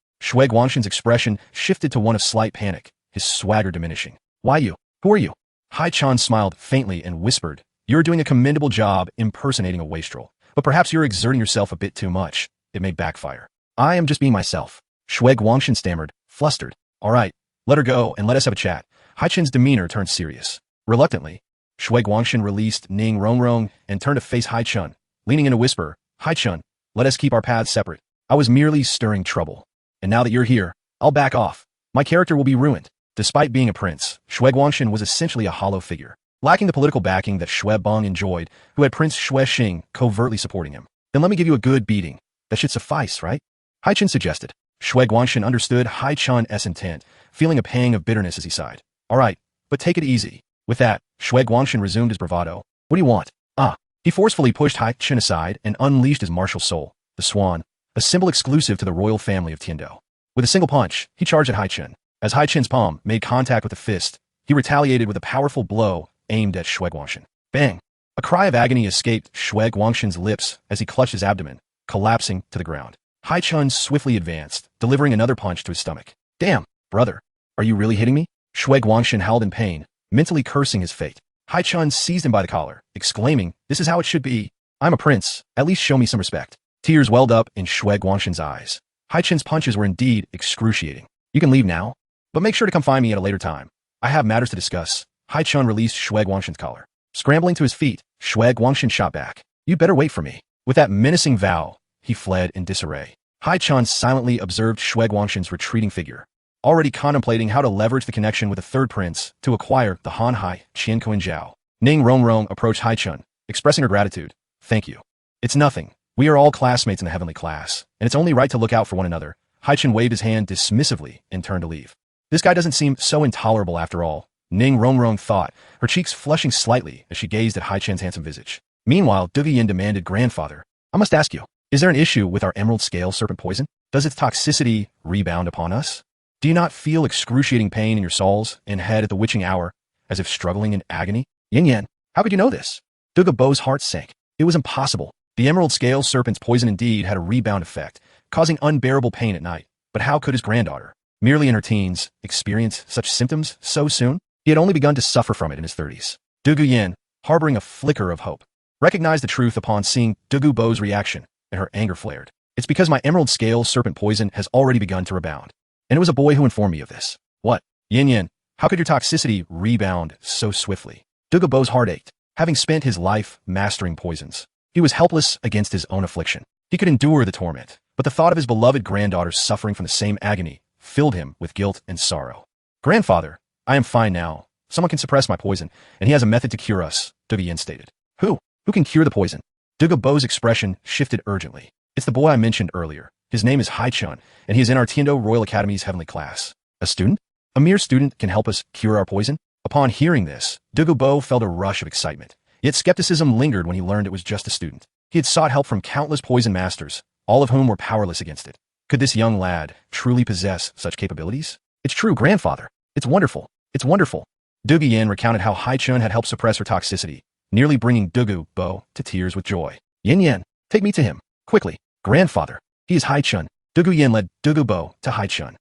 Shui Guangxin's expression shifted to one of slight panic, his swagger diminishing. Why you? Who are you? Haichen smiled faintly and whispered, You're doing a commendable job impersonating a wastrel, but perhaps you're exerting yourself a bit too much. It may backfire. I am just being myself. Shui Guangxin stammered, flustered. All right, let her go and let us have a chat. Haichen's demeanor turned serious. Reluctantly, Shui Guangxin released Ning Rongrong and turned to face Haichen, leaning in a whisper, Haichen, let us keep our paths separate. I was merely stirring trouble. And now that you're here, I'll back off. My character will be ruined. Despite being a prince, Shui Guangxin was essentially a hollow figure, lacking the political backing that Shui Bong enjoyed, who had Prince Shui Xing covertly supporting him. Then let me give you a good beating. That should suffice, right? Haichen suggested. Shui Guangxin understood Haichen's intent, feeling a pang of bitterness as he sighed. All right, but take it easy. With that, Shui Guangxin resumed his bravado. What do you want? Ah. He forcefully pushed Haichen aside and unleashed his martial soul, the swan, a symbol exclusive to the royal family of Tiandou. With a single punch, he charged at Haichen. As Haichen's palm made contact with the fist, he retaliated with a powerful blow aimed at Shui Guangxin. Bang! A cry of agony escaped Shui Guangxin's lips as he clutched his abdomen, collapsing to the ground. Haichen swiftly advanced, delivering another punch to his stomach. Damn, brother, are you really hitting me? Shui Guangxin howled in pain, mentally cursing his fate. Haichen seized him by the collar, exclaiming, This is how it should be. I'm a prince. At least show me some respect. Tears welled up in Shui Guangxin's eyes. Haichen's punches were indeed excruciating. You can leave now, but make sure to come find me at a later time. I have matters to discuss. Haichen released Shui Guangxin's collar. Scrambling to his feet, Shui Guangxin shot back. You'd better wait for me. With that menacing vow, he fled in disarray. Haichen silently observed Shui Guangxin's retreating figure, already contemplating how to leverage the connection with the third prince to acquire the Han Hai Qian Jiao. Ning Rongrong approached Haichen, expressing her gratitude. Thank you. It's nothing. We are all classmates in the heavenly class, and it's only right to look out for one another. Haichen waved his hand dismissively and turned to leave. This guy doesn't seem so intolerable after all, Ning Rongrong thought, her cheeks flushing slightly as she gazed at Haichen's handsome visage. Meanwhile, Dugu Yin demanded, Grandfather, I must ask you, is there an issue with our emerald scale serpent poison? Does its toxicity rebound upon us? Do you not feel excruciating pain in your soles and head at the witching hour, as if struggling in agony? Yin Yan, how could you know this? Dugu Bo's heart sank. It was impossible. The emerald scale serpent's poison indeed had a rebound effect, causing unbearable pain at night. But how could his granddaughter, merely in her teens, experience such symptoms so soon? He had only begun to suffer from it in his 30s. Dugu Yin, harboring a flicker of hope, recognized the truth upon seeing Dugu Bo's reaction, and her anger flared. It's because my emerald scale serpent poison has already begun to rebound. And it was a boy who informed me of this. What? Yin Yin, how could your toxicity rebound so swiftly? Dugu Bo's heart ached. Having spent his life mastering poisons, he was helpless against his own affliction. He could endure the torment, but the thought of his beloved granddaughter suffering from the same agony filled him with guilt and sorrow. Grandfather, I am fine now. Someone can suppress my poison, and he has a method to cure us, Dugu Yin stated. Who? Who can cure the poison? Bo's expression shifted urgently. It's the boy I mentioned earlier. His name is Haichen, and he is in our Tiendo Royal Academy's heavenly class. A student? A mere student can help us cure our poison? Upon hearing this, Bo felt a rush of excitement. Yet skepticism lingered when he learned it was just a student. He had sought help from countless poison masters, all of whom were powerless against it. Could this young lad truly possess such capabilities? It's true, grandfather. It's wonderful. It's wonderful. Yin recounted how Haichen had helped suppress her toxicity, nearly bringing Bo to tears with joy. Yin, take me to him, quickly. Grandfather, he is Haichen. Yin led Bo to Haichen.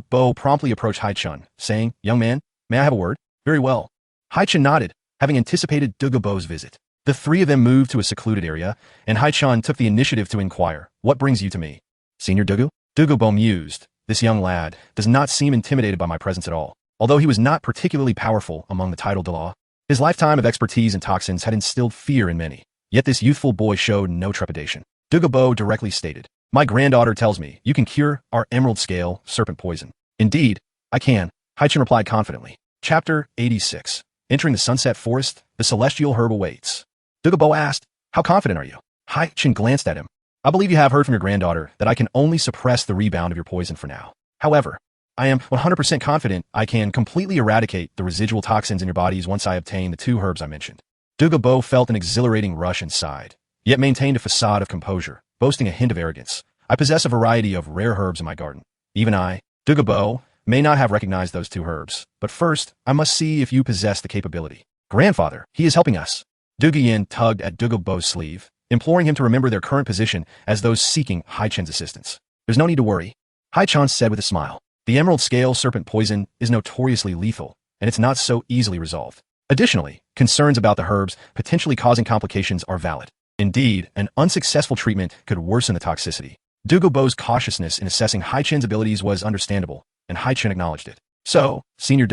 Bo promptly approached Haichen, saying, "Young man, may I have a word?" "Very well." Haichen nodded, having anticipated Bo's visit. The three of them moved to a secluded area, and Haichen took the initiative to inquire, "What brings you to me?" "Senior Bo mused. This young lad does not seem intimidated by my presence at all. Although he was not particularly powerful among the title de law, his lifetime of expertise in toxins had instilled fear in many. Yet this youthful boy showed no trepidation. Bo directly stated, "My granddaughter tells me you can cure our emerald scale serpent poison." "Indeed, I can," Haichen replied confidently. Chapter 86. Entering the Sunset Forest, the celestial herb awaits. Bo asked, "How confident are you?" Haichen glanced at him. "I believe you have heard from your granddaughter that I can only suppress the rebound of your poison for now. However, I am 100% confident I can completely eradicate the residual toxins in your bodies once I obtain the two herbs I mentioned." Bo felt an exhilarating rush inside, yet maintained a facade of composure, boasting a hint of arrogance. "I possess a variety of rare herbs in my garden. Even I, Bo, may not have recognized those two herbs, but first, I must see if you possess the capability." "Grandfather, he is helping us." Yin tugged at Bo's sleeve, imploring him to remember their current position as those seeking Haichen's assistance. "There's no need to worry," Haichen said with a smile. "The emerald scale serpent poison is notoriously lethal, and it's not so easily resolved. Additionally, concerns about the herbs potentially causing complications are valid. Indeed, an unsuccessful treatment could worsen the toxicity." Bo's cautiousness in assessing Haichen's abilities was understandable, and Haichen acknowledged it. "So, Senior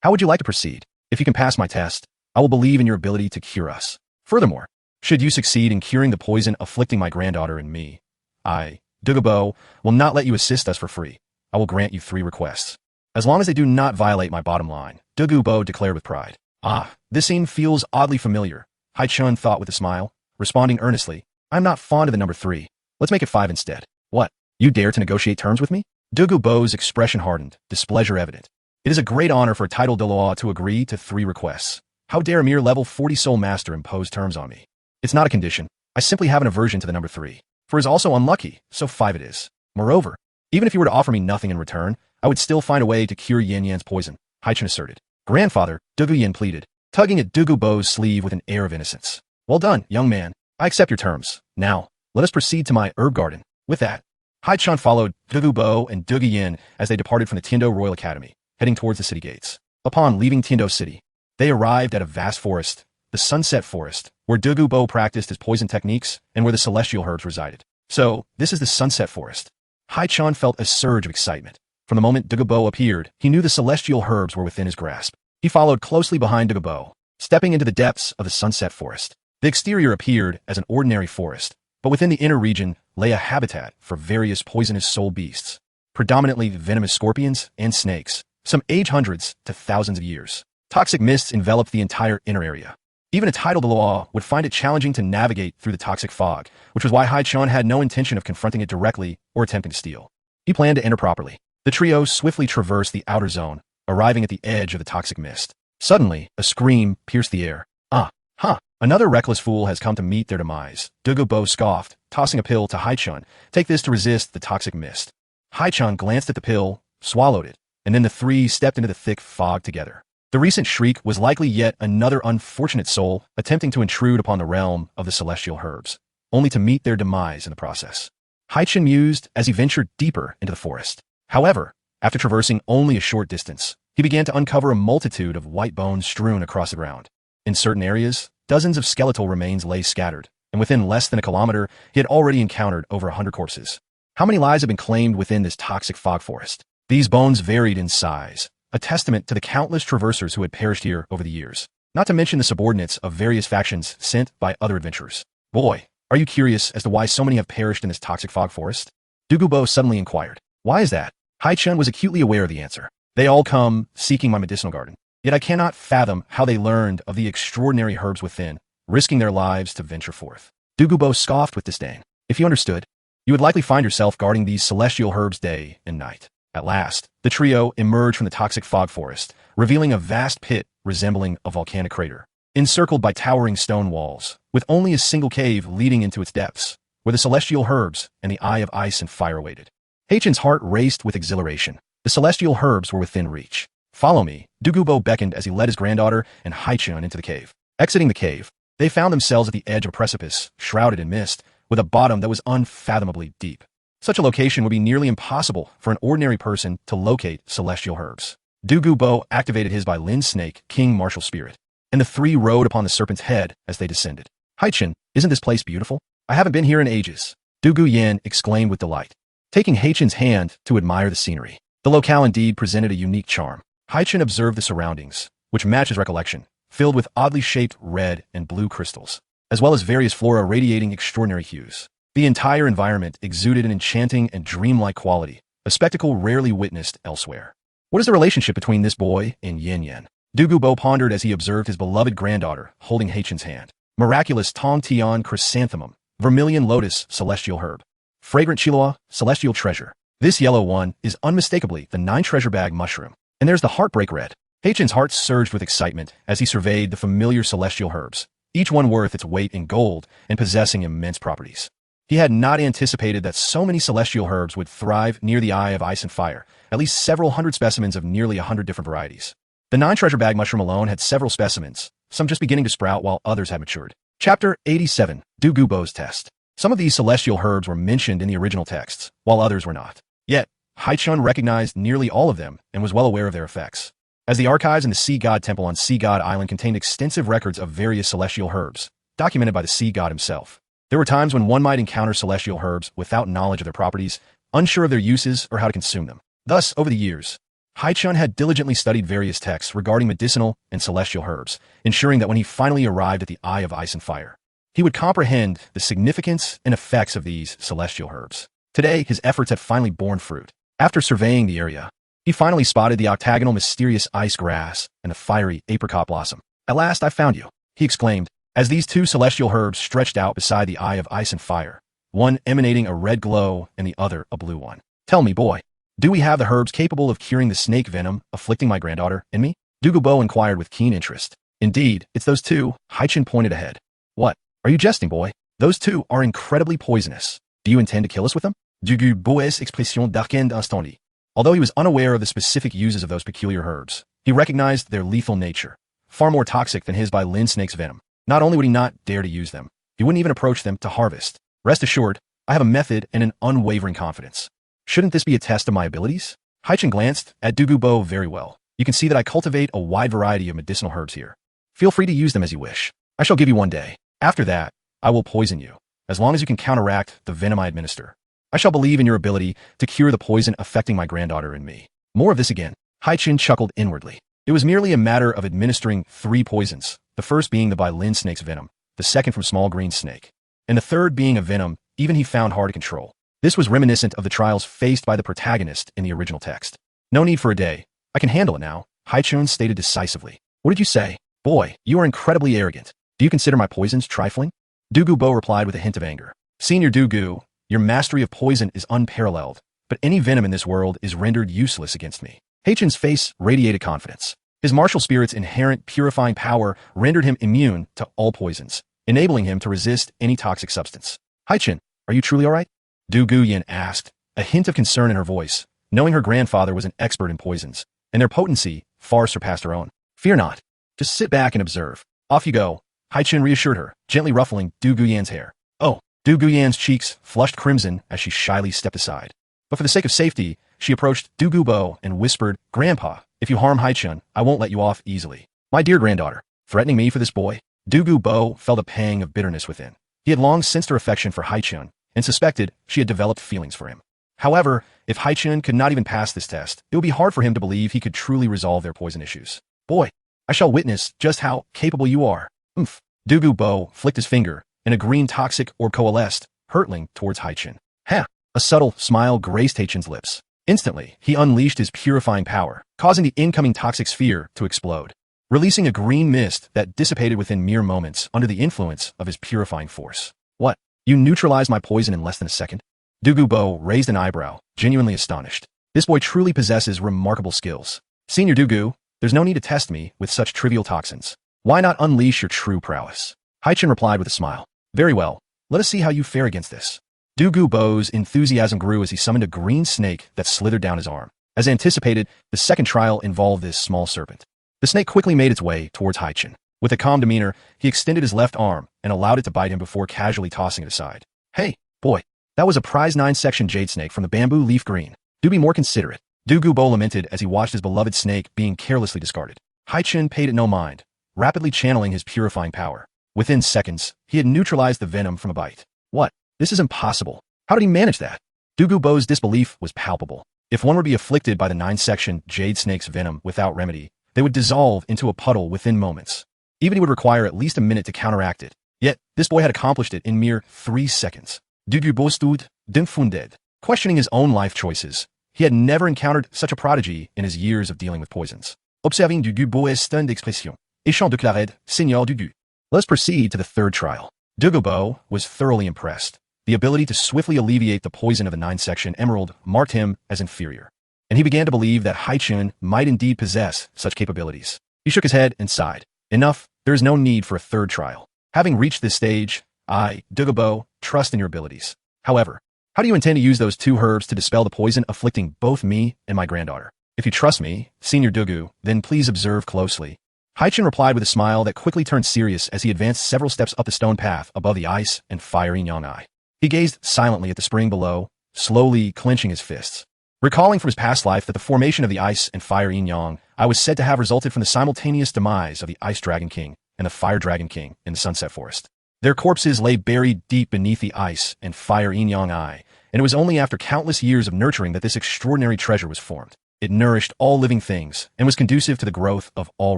how would you like to proceed? If you can pass my test, I will believe in your ability to cure us. Furthermore, should you succeed in curing the poison afflicting my granddaughter and me, I, Bo, will not let you assist us for free. I will grant you 3 requests. As long as they do not violate my bottom line," Bo declared with pride. "Ah, this scene feels oddly familiar," Haichen thought with a smile, responding earnestly, "I'm not fond of the number 3. Let's make it 5 instead." "What? You dare to negotiate terms with me?" Bo's expression hardened, displeasure evident. "It is a great honor for a title de law to agree to 3 requests. How dare a mere level 40 soul master impose terms on me? It's not a condition. I simply have an aversion to the number 3. 4 is also unlucky, so 5 it is. Moreover, even if you were to offer me nothing in return, I would still find a way to cure Yan's poison," Haichen asserted. "Grandfather," Yin pleaded, tugging at Bo's sleeve with an air of innocence. "Well done, young man. I accept your terms. Now, let us proceed to my herb garden." With that, Haichen followed Bo and Yin as they departed from the Tiendo Royal Academy, heading towards the city gates. Upon leaving Tiendo City, they arrived at a vast forest, the Sunset Forest, where Bo practiced his poison techniques and where the celestial herbs resided. "So, this is the Sunset Forest." Haichen felt a surge of excitement. From the moment Bo appeared, he knew the celestial herbs were within his grasp. He followed closely behind Bo, stepping into the depths of the Sunset Forest. The exterior appeared as an ordinary forest, but within the inner region lay a habitat for various poisonous soul beasts, predominantly venomous scorpions and snakes, some age hundreds to thousands of years. Toxic mists enveloped the entire inner area. Even a title de law would find it challenging to navigate through the toxic fog, which was why Haichen had no intention of confronting it directly or attempting to steal. He planned to enter properly. The trio swiftly traversed the outer zone, arriving at the edge of the toxic mist. Suddenly, a scream pierced the air. "Ah, ha! Another reckless fool has come to meet their demise," Bo scoffed, tossing a pill to Haichen. "Take this to resist the toxic mist." Haichen glanced at the pill, swallowed it, and then the 3 stepped into the thick fog together. The recent shriek was likely yet another unfortunate soul attempting to intrude upon the realm of the celestial herbs, only to meet their demise in the process. Haichen mused as he ventured deeper into the forest. However, after traversing only a short distance, he began to uncover a multitude of white bones strewn across the ground. In certain areas, dozens of skeletal remains lay scattered, and within less than a kilometer, he had already encountered over 100 corpses. How many lives had been claimed within this toxic fog forest? These bones varied in size, a testament to the countless traversers who had perished here over the years, not to mention the subordinates of various factions sent by other adventurers. "Boy, are you curious as to why so many have perished in this toxic fog forest?" Bo suddenly inquired. "Why is that?" Haichen was acutely aware of the answer. "They all come seeking my medicinal garden. Yet I cannot fathom how they learned of the extraordinary herbs within, risking their lives to venture forth. Dugubo scoffed with disdain. If you understood, you would likely find yourself guarding these celestial herbs day and night. At last, the trio emerged from the toxic fog forest, revealing a vast pit resembling a volcanic crater, encircled by towering stone walls, with only a single cave leading into its depths, where the celestial herbs and the eye of ice and fire awaited. Haichen's heart raced with exhilaration. The celestial herbs were within reach. Follow me, Dugubo beckoned as he led his granddaughter and Haichen into the cave. Exiting the cave, they found themselves at the edge of a precipice, shrouded in mist, with a bottom that was unfathomably deep. Such a location would be nearly impossible for an ordinary person to locate celestial herbs. Dugubo activated his Lin snake, King Martial Spirit, and the three rode upon the serpent's head as they descended. Haichen, isn't this place beautiful? I haven't been here in ages, Dugu Yan exclaimed with delight, taking Haichen's hand to admire the scenery. The locale indeed presented a unique charm. Haichen observed the surroundings, which matched his recollection, filled with oddly shaped red and blue crystals, as well as various flora radiating extraordinary hues. The entire environment exuded an enchanting and dreamlike quality, a spectacle rarely witnessed elsewhere. What is the relationship between this boy and Yin Yan? Dugubo pondered as he observed his beloved granddaughter holding Haichen's hand. Miraculous Tong Tian chrysanthemum, vermilion lotus, celestial herb. Fragrant chiloa, celestial treasure. This yellow one is unmistakably the 9 treasure bag mushroom. And there's the heartbreak red. Haichen's heart surged with excitement as he surveyed the familiar celestial herbs, each one worth its weight in gold and possessing immense properties. He had not anticipated that so many celestial herbs would thrive near the eye of ice and fire, at least several hundred specimens of nearly 100 different varieties. The 9 treasure bag mushroom alone had several specimens, some just beginning to sprout while others had matured. Chapter 87, Dugubo's Test. Some of these celestial herbs were mentioned in the original texts, while others were not. Yet, Haichen recognized nearly all of them and was well aware of their effects. As the archives in the Sea God Temple on Sea God Island contained extensive records of various celestial herbs, documented by the Sea God himself, there were times when one might encounter celestial herbs without knowledge of their properties, unsure of their uses or how to consume them. Thus, over the years, Haichen had diligently studied various texts regarding medicinal and celestial herbs, ensuring that when he finally arrived at the Eye of Ice and Fire, he would comprehend the significance and effects of these celestial herbs. Today, his efforts had finally borne fruit. After surveying the area, he finally spotted the octagonal mysterious ice grass and the fiery apricot blossom. At last I found you, he exclaimed, as these 2 celestial herbs stretched out beside the Eye of Ice and Fire, one emanating a red glow and the other a blue one. Tell me, boy, do we have the herbs capable of curing the snake venom afflicting my granddaughter and me? Dugubo inquired with keen interest. Indeed, it's those 2, Haichen pointed ahead. What? Are you jesting, boy? Those 2 are incredibly poisonous. Do you intend to kill us with them? Dugubo's expression darkened instantly. Although he was unaware of the specific uses of those peculiar herbs, he recognized their lethal nature, far more toxic than his Lin snake's venom. Not only would he not dare to use them, he wouldn't even approach them to harvest. Rest assured, I have a method and an unwavering confidence. Shouldn't this be a test of my abilities? Haichen glanced at Dugubo very well. You can see that I cultivate a wide variety of medicinal herbs here. Feel free to use them as you wish. I shall give you one day. After that, I will poison you, as long as you can counteract the venom I administer. I shall believe in your ability to cure the poison affecting my granddaughter and me. More of this again. Haichen chuckled inwardly. It was merely a matter of administering 3 poisons, the first being the Lin snake's venom, the second from small green snake, and the third being a venom even he found hard to control. This was reminiscent of the trials faced by the protagonist in the original text. No need for a day. I can handle it now, Haichen stated decisively. What did you say? Boy, you are incredibly arrogant. Do you consider my poisons trifling? Dugubo replied with a hint of anger. Senior Dugu, your mastery of poison is unparalleled, but any venom in this world is rendered useless against me. Haichen's face radiated confidence. His martial spirit's inherent purifying power rendered him immune to all poisons, enabling him to resist any toxic substance. Haichen, are you truly all right? Du Guyan asked, a hint of concern in her voice, knowing her grandfather was an expert in poisons, and their potency far surpassed her own. Fear not. Just sit back and observe. Off you go, Haichen reassured her, gently ruffling Du Guyan's hair. Oh, Du Guyan's cheeks flushed crimson as she shyly stepped aside. But for the sake of safety, she approached Du Gubo and whispered, Grandpa, if you harm Haichen, I won't let you off easily. My dear granddaughter, threatening me for this boy? Du Gubo felt a pang of bitterness within. He had long sensed her affection for Haichen and suspected she had developed feelings for him. However, if Haichen could not even pass this test, it would be hard for him to believe he could truly resolve their poison issues. Boy, I shall witness just how capable you are. Oomph. Du Gubo flicked his finger, and a green toxic orb coalesced, hurtling towards Haichen. Ha! A subtle smile graced Haichen's lips. Instantly, he unleashed his purifying power, causing the incoming toxic sphere to explode, releasing a green mist that dissipated within mere moments under the influence of his purifying force. What? You neutralized my poison in less than a second? Dugu Bo raised an eyebrow, genuinely astonished. This boy truly possesses remarkable skills. Senior Dugu, there's no need to test me with such trivial toxins. Why not unleash your true prowess? Haichen replied with a smile. Very well, let us see how you fare against this. Dugu Bo's enthusiasm grew as he summoned a green snake that slithered down his arm. As anticipated, the second trial involved this small serpent. The snake quickly made its way towards Haichen. With a calm demeanor, he extended his left arm and allowed it to bite him before casually tossing it aside. Hey, boy, that was a prize 9-section jade snake from the bamboo leaf green. Do be more considerate. Dugu Bo lamented as he watched his beloved snake being carelessly discarded. Haichen paid it no mind, rapidly channeling his purifying power. Within seconds, he had neutralized the venom from a bite. What? This is impossible. How did he manage that? Dugu Bo's disbelief was palpable. If one were to be afflicted by the 9-section jade snake's venom without remedy, they would dissolve into a puddle within moments. Even he would require at least a minute to counteract it. Yet, this boy had accomplished it in mere 3 seconds. Dugu Bo stood, dumbfounded, questioning his own life choices. He had never encountered such a prodigy in his years of dealing with poisons. Observing Dugu Bo's stunned expression, Haichen déclared, Seigneur Dugu. Let's proceed to the third trial. Dugu Bo was thoroughly impressed. The ability to swiftly alleviate the poison of the 9-section emerald marked him as inferior, and he began to believe that Haichen might indeed possess such capabilities. He shook his head and sighed. Enough, there is no need for a third trial. Having reached this stage, I, Dugu Bo, trust in your abilities. However, how do you intend to use those 2 herbs to dispel the poison afflicting both me and my granddaughter? If you trust me, Senior Dugu, then please observe closely. Haichen replied with a smile that quickly turned serious as he advanced several steps up the stone path above the ice and fiery Yang Eye. He gazed silently at the spring below, slowly clenching his fists. Recalling from his past life that the formation of the ice and fire yin-yang I was said to have resulted from the simultaneous demise of the Ice Dragon King and the Fire Dragon King in the Sunset Forest. Their corpses lay buried deep beneath the ice and fire yin-yang eye, and it was only after countless years of nurturing that this extraordinary treasure was formed. It nourished all living things and was conducive to the growth of all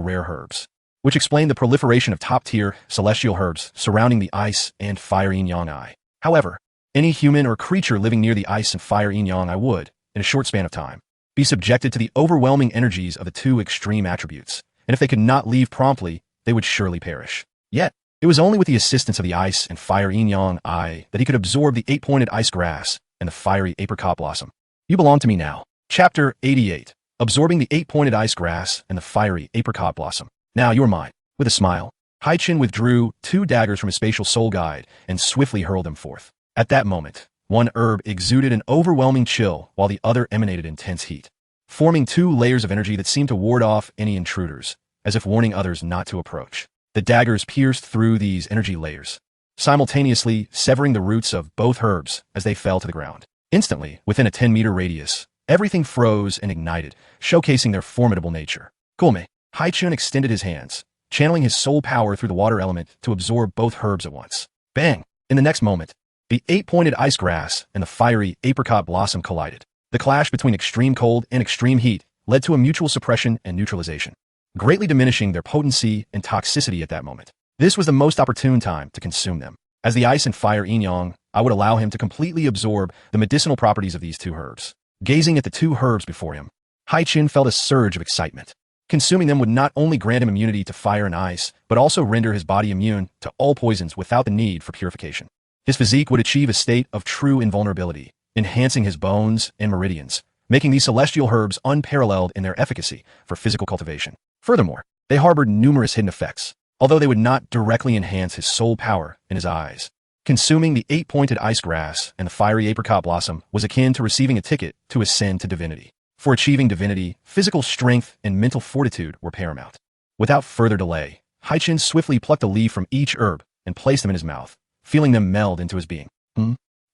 rare herbs, which explained the proliferation of top-tier celestial herbs surrounding the ice and fire yin-yang eye. However, any human or creature living near the ice and fire yin-yang eye would, in a short span of time, be subjected to the overwhelming energies of the 2 extreme attributes, and if they could not leave promptly, they would surely perish. Yet, it was only with the assistance of the ice and fire yin-yang eye that he could absorb the 8-pointed ice grass and the fiery apricot blossom. You belong to me now. Chapter 88. Absorbing the 8-pointed ice grass and the fiery apricot blossom. Now you're mine. With a smile, Haichen withdrew 2 daggers from his spatial soul guide and swiftly hurled them forth. At that moment, one herb exuded an overwhelming chill while the other emanated intense heat, forming 2 layers of energy that seemed to ward off any intruders, as if warning others not to approach. The daggers pierced through these energy layers, simultaneously severing the roots of both herbs as they fell to the ground. Instantly, within a 10-meter radius, everything froze and ignited, showcasing their formidable nature. Gulme, Haichen extended his hands, channeling his soul power through the water element to absorb both herbs at once. Bang! In the next moment, the 8-pointed ice grass and the fiery apricot blossom collided. The clash between extreme cold and extreme heat led to a mutual suppression and neutralization, greatly diminishing their potency and toxicity at that moment. This was the most opportune time to consume them. As the ice and fire yin-yang, I would allow him to completely absorb the medicinal properties of these 2 herbs. Gazing at the 2 herbs before him, Haichen felt a surge of excitement. Consuming them would not only grant him immunity to fire and ice, but also render his body immune to all poisons without the need for purification. His physique would achieve a state of true invulnerability, enhancing his bones and meridians, making these celestial herbs unparalleled in their efficacy for physical cultivation. Furthermore, they harbored numerous hidden effects, although they would not directly enhance his soul power in his eyes. Consuming the 8-pointed ice grass and the fiery apricot blossom was akin to receiving a ticket to ascend to divinity. For achieving divinity, physical strength and mental fortitude were paramount. Without further delay, Haichen swiftly plucked a leaf from each herb and placed them in his mouth, feeling them meld into his being.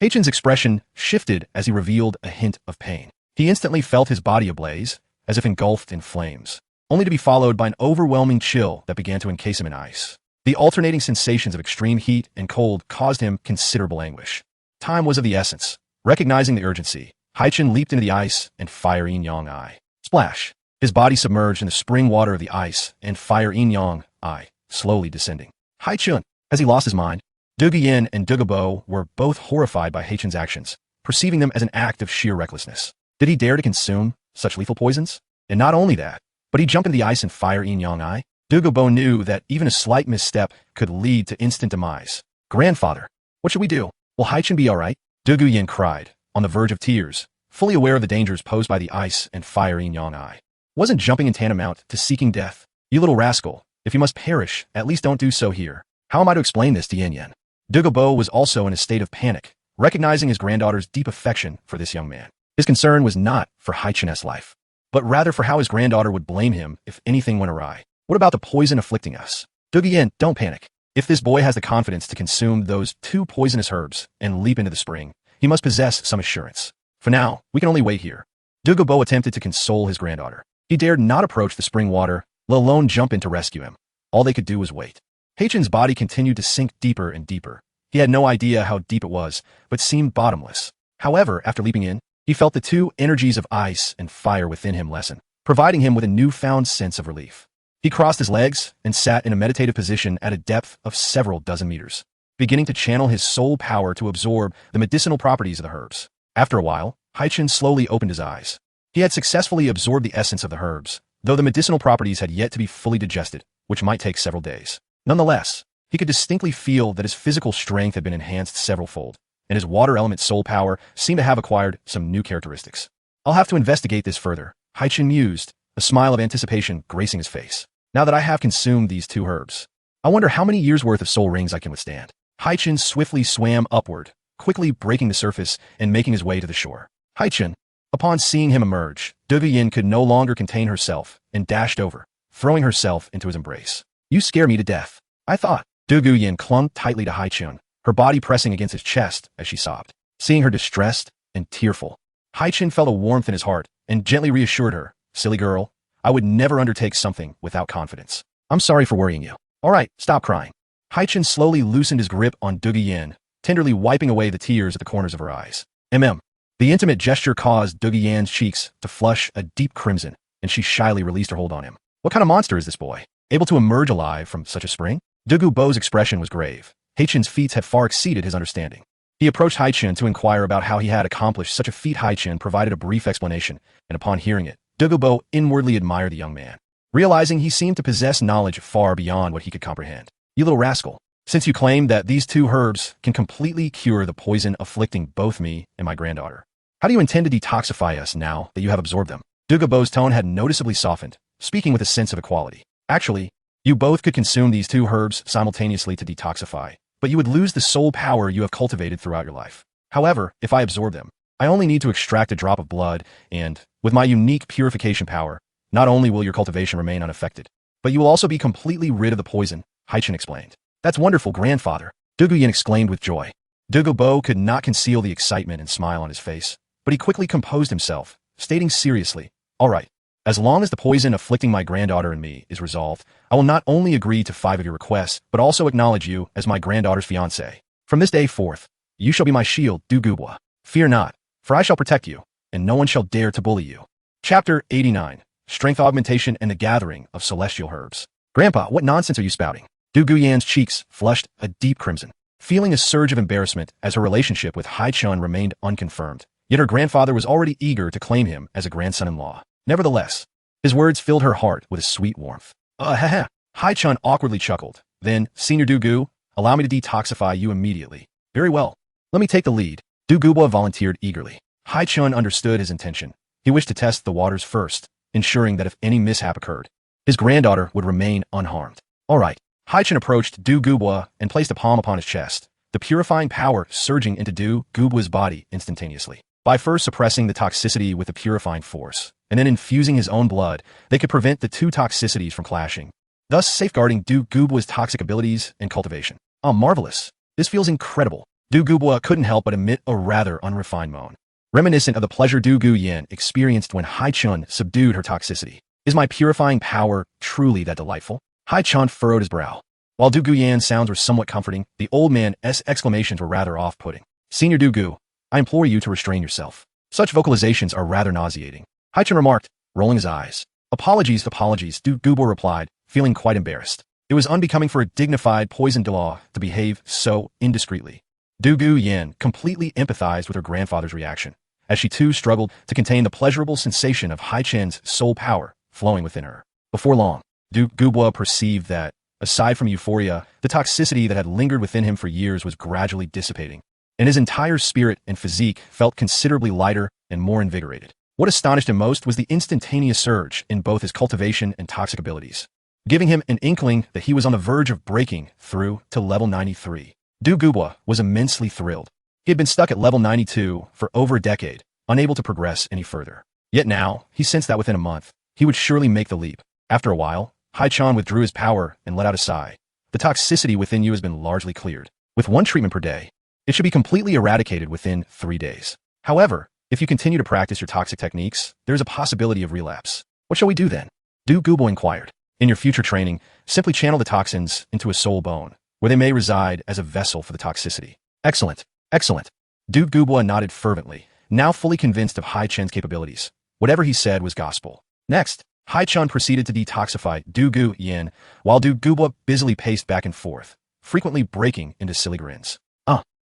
Haichen's expression shifted as he revealed a hint of pain. He instantly felt his body ablaze, as if engulfed in flames, only to be followed by an overwhelming chill that began to encase him in ice. The alternating sensations of extreme heat and cold caused him considerable anguish. Time was of the essence. Recognizing the urgency, Haichen leaped into the ice and fire yin-yang eye. Splash! His body submerged in the spring water of the ice and fire yin-yang eye, slowly descending. Haichen, has he lost his mind? Dugu Yin and Dugu Bo were both horrified by Haichen's actions, perceiving them as an act of sheer recklessness. Did he dare to consume such lethal poisons? And not only that, but he jumped into the ice and fire yin-yang eye. Dugu Bo knew that even a slight misstep could lead to instant demise. Grandfather, What should we do? Will Haichen be alright? Du Guyan cried, on the verge of tears, fully aware of the dangers posed by the ice and fire in Yang Ai. Wasn't jumping in tantamount to seeking death? You little rascal, if you must perish, at least don't do so here. How am I to explain this to Yin Yan? Du Gubo was also in a state of panic, recognizing his granddaughter's deep affection for this young man. His concern was not for Haichen's life, but rather for how his granddaughter would blame him if anything went awry. What about the poison afflicting us? Du Guyan, don't panic. If this boy has the confidence to consume those 2 poisonous herbs and leap into the spring, he must possess some assurance. For now, we can only wait here. Du Gubo attempted to console his granddaughter. He dared not approach the spring water, let alone jump in to rescue him. All they could do was wait. Haichen's body continued to sink deeper and deeper. He had no idea how deep it was, but seemed bottomless. However, after leaping in, he felt the 2 energies of ice and fire within him lessen, providing him with a newfound sense of relief. He crossed his legs and sat in a meditative position at a depth of several dozen meters, beginning to channel his soul power to absorb the medicinal properties of the herbs. After a while, Haichen slowly opened his eyes. He had successfully absorbed the essence of the herbs, though the medicinal properties had yet to be fully digested, which might take several days. Nonetheless, he could distinctly feel that his physical strength had been enhanced several-fold, and his water element soul power seemed to have acquired some new characteristics. I'll have to investigate this further, Haichen mused, a smile of anticipation gracing his face. Now that I have consumed these 2 herbs, I wonder how many years' worth of soul rings I can withstand. Haichen swiftly swam upward, quickly breaking the surface and making his way to the shore. Haichen, upon seeing him emerge, Du Guyan could no longer contain herself and dashed over, throwing herself into his embrace. You scare me to death. I thought. Du Guyan clung tightly to Haichen, her body pressing against his chest as she sobbed. Seeing her distressed and tearful, Haichen felt a warmth in his heart and gently reassured her, Silly girl, I would never undertake something without confidence. I'm sorry for worrying you. All right, stop crying. Haichen slowly loosened his grip on Du Guyan, tenderly wiping away the tears at the corners of her eyes. The intimate gesture caused Du Guyan's cheeks to flush a deep crimson, and she shyly released her hold on him. What kind of monster is this boy? Able to emerge alive from such a spring? Du Gubo's expression was grave. Haichen's feats had far exceeded his understanding. He approached Haichen to inquire about how he had accomplished such a feat. Haichen provided a brief explanation, and upon hearing it, Du Gubo inwardly admired the young man, realizing he seemed to possess knowledge far beyond what he could comprehend. You little rascal, since you claim that these 2 herbs can completely cure the poison afflicting both me and my granddaughter, how do you intend to detoxify us now that you have absorbed them? Du Gubo's tone had noticeably softened, speaking with a sense of equality. Actually, you both could consume these 2 herbs simultaneously to detoxify, but you would lose the soul power you have cultivated throughout your life. However, if I absorb them, I only need to extract a drop of blood, and, with my unique purification power, not only will your cultivation remain unaffected, but you will also be completely rid of the poison, Haichen explained. That's wonderful, grandfather, Du Guyan exclaimed with joy. Du Gubo could not conceal the excitement and smile on his face, but he quickly composed himself, stating seriously, all right, as long as the poison afflicting my granddaughter and me is resolved, I will not only agree to 5 of your requests, but also acknowledge you as my granddaughter's fiancé. From this day forth, you shall be my shield, Du Gubo. Fear not, for I shall protect you, and no one shall dare to bully you. Chapter 89. Strength Augmentation and the Gathering of Celestial Herbs. Grandpa, what nonsense are you spouting? Du Guyan's cheeks flushed a deep crimson, feeling a surge of embarrassment as her relationship with Haichen remained unconfirmed. Yet her grandfather was already eager to claim him as a grandson-in-law. Nevertheless, his words filled her heart with a sweet warmth. Haichen awkwardly chuckled. Then, Senior Du Gu, allow me to detoxify you immediately. Very well. Let me take the lead. Du Gubo volunteered eagerly. Haichen understood his intention. He wished to test the waters first, ensuring that if any mishap occurred, his granddaughter would remain unharmed. All right. Haichen approached Du Gubo and placed a palm upon his chest, the purifying power surging into Du Gubo's body instantaneously. By first suppressing the toxicity with the purifying force, and then infusing his own blood, they could prevent the 2 toxicities from clashing, thus safeguarding Du Gubo's toxic abilities and cultivation. Oh, marvelous. This feels incredible. Du Gubo couldn't help but emit a rather unrefined moan, reminiscent of the pleasure Du Guyan experienced when Haichen subdued her toxicity. Is my purifying power truly that delightful? Haichen furrowed his brow. While Du Guyan's sounds were somewhat comforting, the old man's exclamations were rather off-putting. Senior Du Gu, I implore you to restrain yourself. Such vocalizations are rather nauseating. Haichen remarked, rolling his eyes. Apologies, Du Gubo replied, feeling quite embarrassed. It was unbecoming for a dignified poison law to behave so indiscreetly. Du Guyan completely empathized with her grandfather's reaction, as she too struggled to contain the pleasurable sensation of Haichen's soul power flowing within her. Before long, Du Gubo perceived that, Aside from euphoria, the toxicity that had lingered within him for years was gradually dissipating, and his entire spirit and physique felt considerably lighter and more invigorated. What astonished him most was the instantaneous surge in both his cultivation and toxic abilities, giving him an inkling that he was on the verge of breaking through to level 93. Du Gubo was immensely thrilled. He had been stuck at level 92 for over a decade, unable to progress any further. Yet now, he sensed that within a month, he would surely make the leap. After a while, Haichen withdrew his power and let out a sigh. The toxicity within you has been largely cleared. With one treatment per day, it should be completely eradicated within 3 days. However, if you continue to practice your toxic techniques, there is a possibility of relapse. What shall we do then? Du Gubo inquired. In your future training, simply channel the toxins into a soul bone, where they may reside as a vessel for the toxicity. Excellent, excellent. Du Gubo nodded fervently, now fully convinced of Haichen's capabilities. Whatever he said was gospel. Next, Haichen proceeded to detoxify Du Gu Yin, while Du Gubo busily paced back and forth, frequently breaking into silly grins.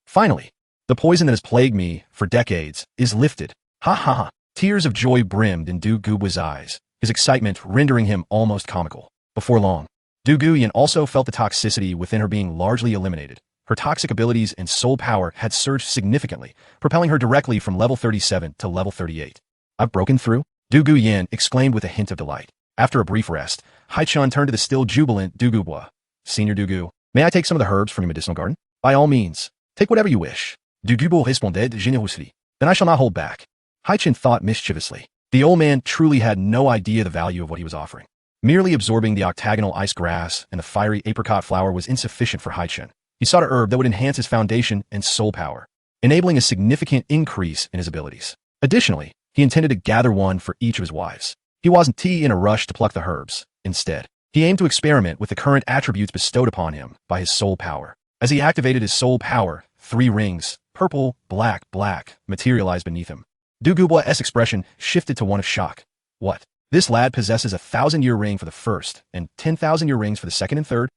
Finally, the poison that has plagued me for decades is lifted. Ha ha ha. Tears of joy brimmed in Du Gubo's eyes, his excitement rendering him almost comical. Before long, Du Gu Yin also felt the toxicity within her being largely eliminated. Her toxic abilities and soul power had surged significantly, propelling her directly from level 37 to level 38. I've broken through? Du Gu Yin exclaimed with a hint of delight. After a brief rest, Haichen turned to the still jubilant Du Gubo. Senior Du Gu, may I take some of the herbs from your medicinal garden? By all means. Take whatever you wish. Du Gubo responded généreusement. Then I shall not hold back. Haichen thought mischievously. The old man truly had no idea the value of what he was offering. Merely absorbing the octagonal ice grass and the fiery apricot flower was insufficient for Haichen. He sought a herb that would enhance his foundation and soul power, enabling a significant increase in his abilities. Additionally, he intended to gather one for each of his wives. He wasn't in a rush to pluck the herbs. Instead, he aimed to experiment with the current attributes bestowed upon him by his soul power. As he activated his soul power, 3 rings, purple, black, materialized beneath him. Du Gubo's expression shifted to one of shock. What? This lad possesses a 1,000-year ring for the first and 10,000-year rings for the second and third?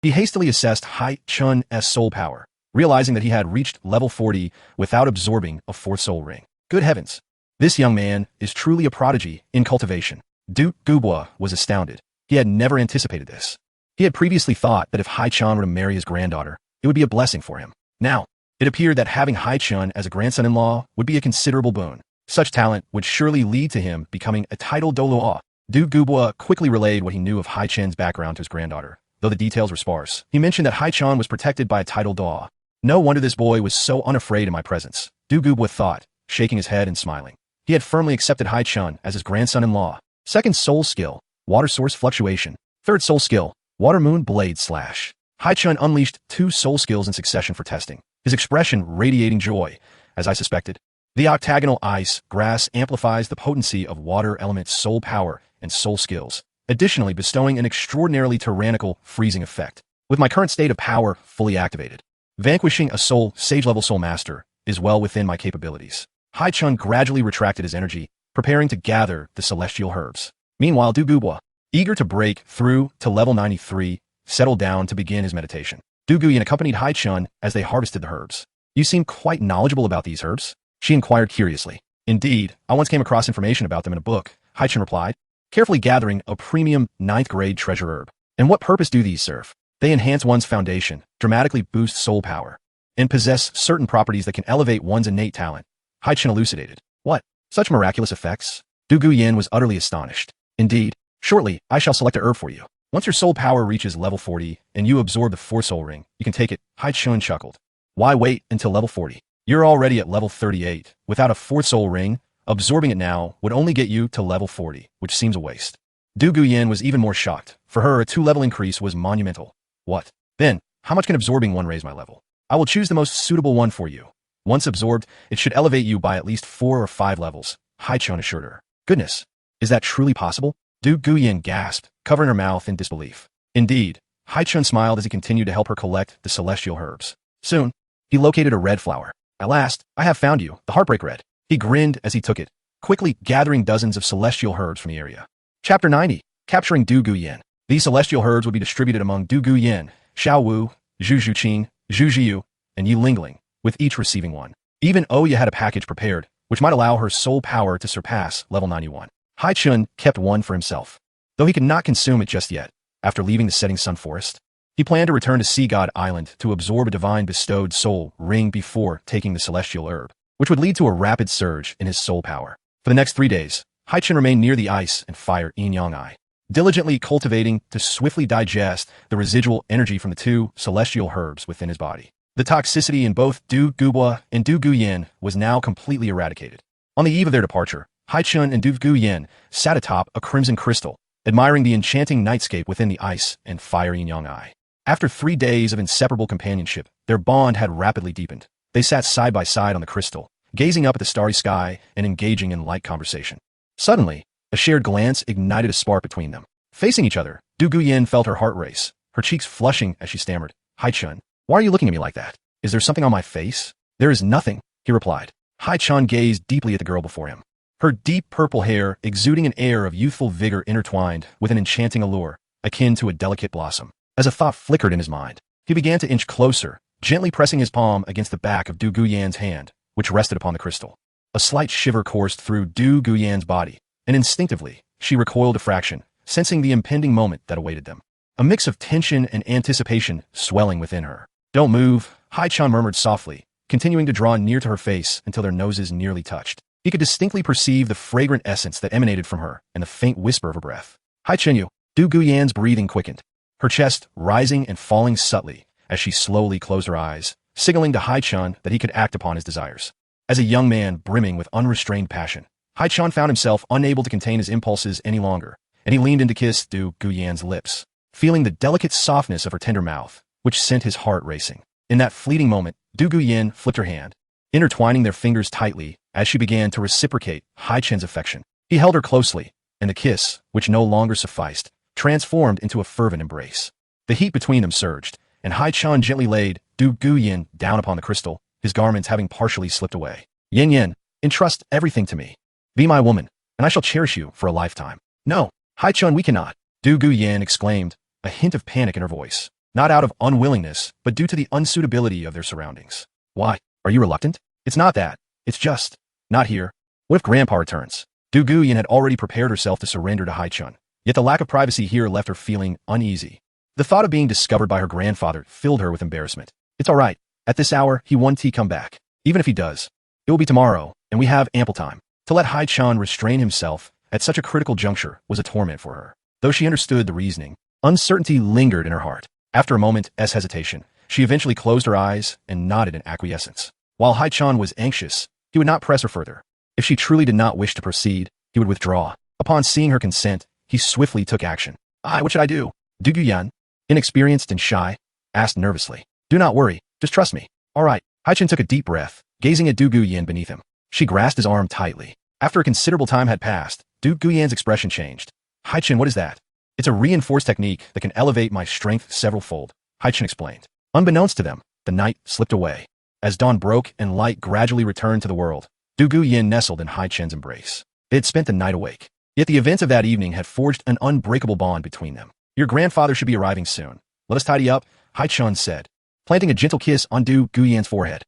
He hastily assessed Haichen's soul power, realizing that he had reached level 40 without absorbing a 4th soul ring. Good heavens! This young man is truly a prodigy in cultivation. Du Gubo was astounded. He had never anticipated this. He had previously thought that if Haichen were to marry his granddaughter, it would be a blessing for him. Now, it appeared that having Haichen as a grandson-in-law would be a considerable boon. Such talent would surely lead to him becoming a titled Doloa. Du Gubo quickly relayed what he knew of Haichen's background to his granddaughter. Though the details were sparse, he mentioned that Haichen was protected by a titled Doa. No wonder this boy was so unafraid in my presence, Du Gubo thought, shaking his head and smiling. He had firmly accepted Haichen as his grandson-in-law. Second soul skill, water source fluctuation. Third soul skill, water moon blade slash. Haichen unleashed 2 soul skills in succession for testing, his expression radiating joy. As I suspected, the octagonal ice grass amplifies the potency of water element's soul power and soul skills, additionally bestowing an extraordinarily tyrannical freezing effect. With my current state of power fully activated, vanquishing a sage-level soul master is well within my capabilities. Haichen gradually retracted his energy, preparing to gather the celestial herbs. Meanwhile, Du Gubo, eager to break through to level 93, settled down to begin his meditation. Du Guyin accompanied Haichen as they harvested the herbs. You seem quite knowledgeable about these herbs? She inquired curiously. Indeed, I once came across information about them in a book, Haichen replied, carefully gathering a premium 9th-grade treasure herb. And what purpose do these serve? They enhance one's foundation, dramatically boost soul power, and possess certain properties that can elevate one's innate talent. Haichen elucidated. What? Such miraculous effects? Du Guyin was utterly astonished. Indeed, shortly, I shall select a herb for you. Once your soul power reaches level 40 and you absorb the 4 soul ring, you can take it. Haichen chuckled. Why wait until level 40? You're already at level 38. Without a 4th soul ring, absorbing it now would only get you to level 40, which seems a waste. Du Guyin was even more shocked. For her, a 2-level increase was monumental. What? Then, how much can absorbing one raise my level? I will choose the most suitable one for you. Once absorbed, it should elevate you by at least 4 or 5 levels, Haichen assured her. Goodness, is that truly possible? Du Guyin gasped, covering her mouth in disbelief. Indeed, Haichen smiled as he continued to help her collect the celestial herbs. Soon, he located a red flower. At last, I have found you, the heartbreak red. He grinned as he took it, quickly gathering dozens of celestial herbs from the area. Chapter 90, Capturing Du Guyin. These celestial herbs would be distributed among Du Guyin, Xiao Wu, Zhu Zhuqing, Zhu Jiu, and Yi Lingling, with each receiving one. Even Oya had a package prepared, which might allow her soul power to surpass level 91. Haichen kept one for himself, though he could not consume it just yet. After leaving the setting sun forest, He planned to return to Sea God Island to absorb a divine bestowed soul ring before taking the celestial herb, which would lead to a rapid surge in his soul power. For the next 3 days, Haichen remained near the ice and fire yin-yang, diligently cultivating to swiftly digest the residual energy from the 2 celestial herbs within his body. The toxicity in both Du Gubwa and Du Guyen was now completely eradicated. On the eve of their departure, Haichen and Du Guyen sat atop a crimson crystal, admiring the enchanting nightscape within the ice and fire yin-yang. After 3 days of inseparable companionship, their bond had rapidly deepened. They sat side by side on the crystal, gazing up at the starry sky and engaging in light conversation. Suddenly, a shared glance ignited a spark between them. Facing each other, Du Guyen felt her heart race, her cheeks flushing as she stammered, Haichen, why are you looking at me like that? Is there something on my face? There is nothing, he replied. Haichen gazed deeply at the girl before him. Her deep purple hair exuding an air of youthful vigor intertwined with an enchanting allure, akin to a delicate blossom. As a thought flickered in his mind, he began to inch closer, gently pressing his palm against the back of Du Guyen's hand, which rested upon the crystal. A slight shiver coursed through Du Guyen's body, and instinctively, she recoiled a fraction, sensing the impending moment that awaited them. A mix of tension and anticipation swelling within her. Don't move, Haichen murmured softly, continuing to draw near to her face until their noses nearly touched. He could distinctly perceive the fragrant essence that emanated from her and the faint whisper of her breath. Haichen, Du Guyen's breathing quickened, her chest rising and falling subtly as she slowly closed her eyes, signaling to Haichen that he could act upon his desires. As a young man brimming with unrestrained passion, Haichen found himself unable to contain his impulses any longer, and he leaned in to kiss Du Guyen's lips, feeling the delicate softness of her tender mouth, which sent his heart racing. In that fleeting moment, Du Guyen flipped her hand, intertwining their fingers tightly as she began to reciprocate Haichen's affection. He held her closely, and the kiss, which no longer sufficed, transformed into a fervent embrace. The heat between them surged, and Haichen gently laid Du Guyen down upon the crystal, his garments having partially slipped away. Yin Yin, entrust everything to me. Be my woman, and I shall cherish you for a lifetime. No, Haichen, we cannot, Du Guyen exclaimed, a hint of panic in her voice. Not out of unwillingness, but due to the unsuitability of their surroundings. Why? Are you reluctant? It's not that. It's just, not here. What if Grandpa returns? Du Guyen had already prepared herself to surrender to Haichen, yet the lack of privacy here left her feeling uneasy. The thought of being discovered by her grandfather filled her with embarrassment. It's all right. At this hour, he won't come back. Even if he does, it will be tomorrow, and we have ample time. To let Haichen restrain himself at such a critical juncture was a torment for her. Though she understood the reasoning, uncertainty lingered in her heart. After a moment's hesitation, she eventually closed her eyes and nodded in acquiescence. While Haichen was anxious, he would not press her further. If she truly did not wish to proceed, he would withdraw. Upon seeing her consent, he swiftly took action. What should I do? Du Guyen, inexperienced and shy, asked nervously. Do not worry, just trust me. All right. Haichen took a deep breath, gazing at Du Guyen beneath him. She grasped his arm tightly. After a considerable time had passed, Du Guyen's expression changed. Haichen, what is that? It's a reinforced technique that can elevate my strength several-fold, Haichen explained. Unbeknownst to them, the night slipped away. As dawn broke and light gradually returned to the world, Du Guyen nestled in Haichen's embrace. They had spent the night awake. Yet the events of that evening had forged an unbreakable bond between them. Your grandfather should be arriving soon. Let us tidy up, Haichen said, planting a gentle kiss on Du Guyen's forehead.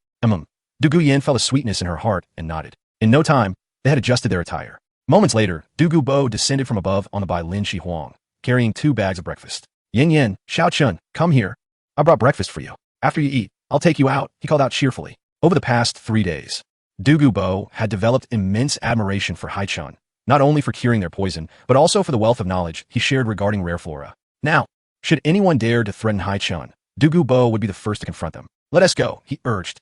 Du Guyen felt a sweetness in her heart and nodded. In no time, they had adjusted their attire. Moments later, Du Gubo descended from above on the Bai Lin Shi Huang, carrying 2 bags of breakfast. Yin Yin, Xiao Chun, come here. I brought breakfast for you. After you eat, I'll take you out, he called out cheerfully. Over the past 3 days, Du Gubo had developed immense admiration for Haichen, not only for curing their poison, but also for the wealth of knowledge he shared regarding rare flora. Now, should anyone dare to threaten Haichen, Du Gubo would be the first to confront them. Let us go, he urged.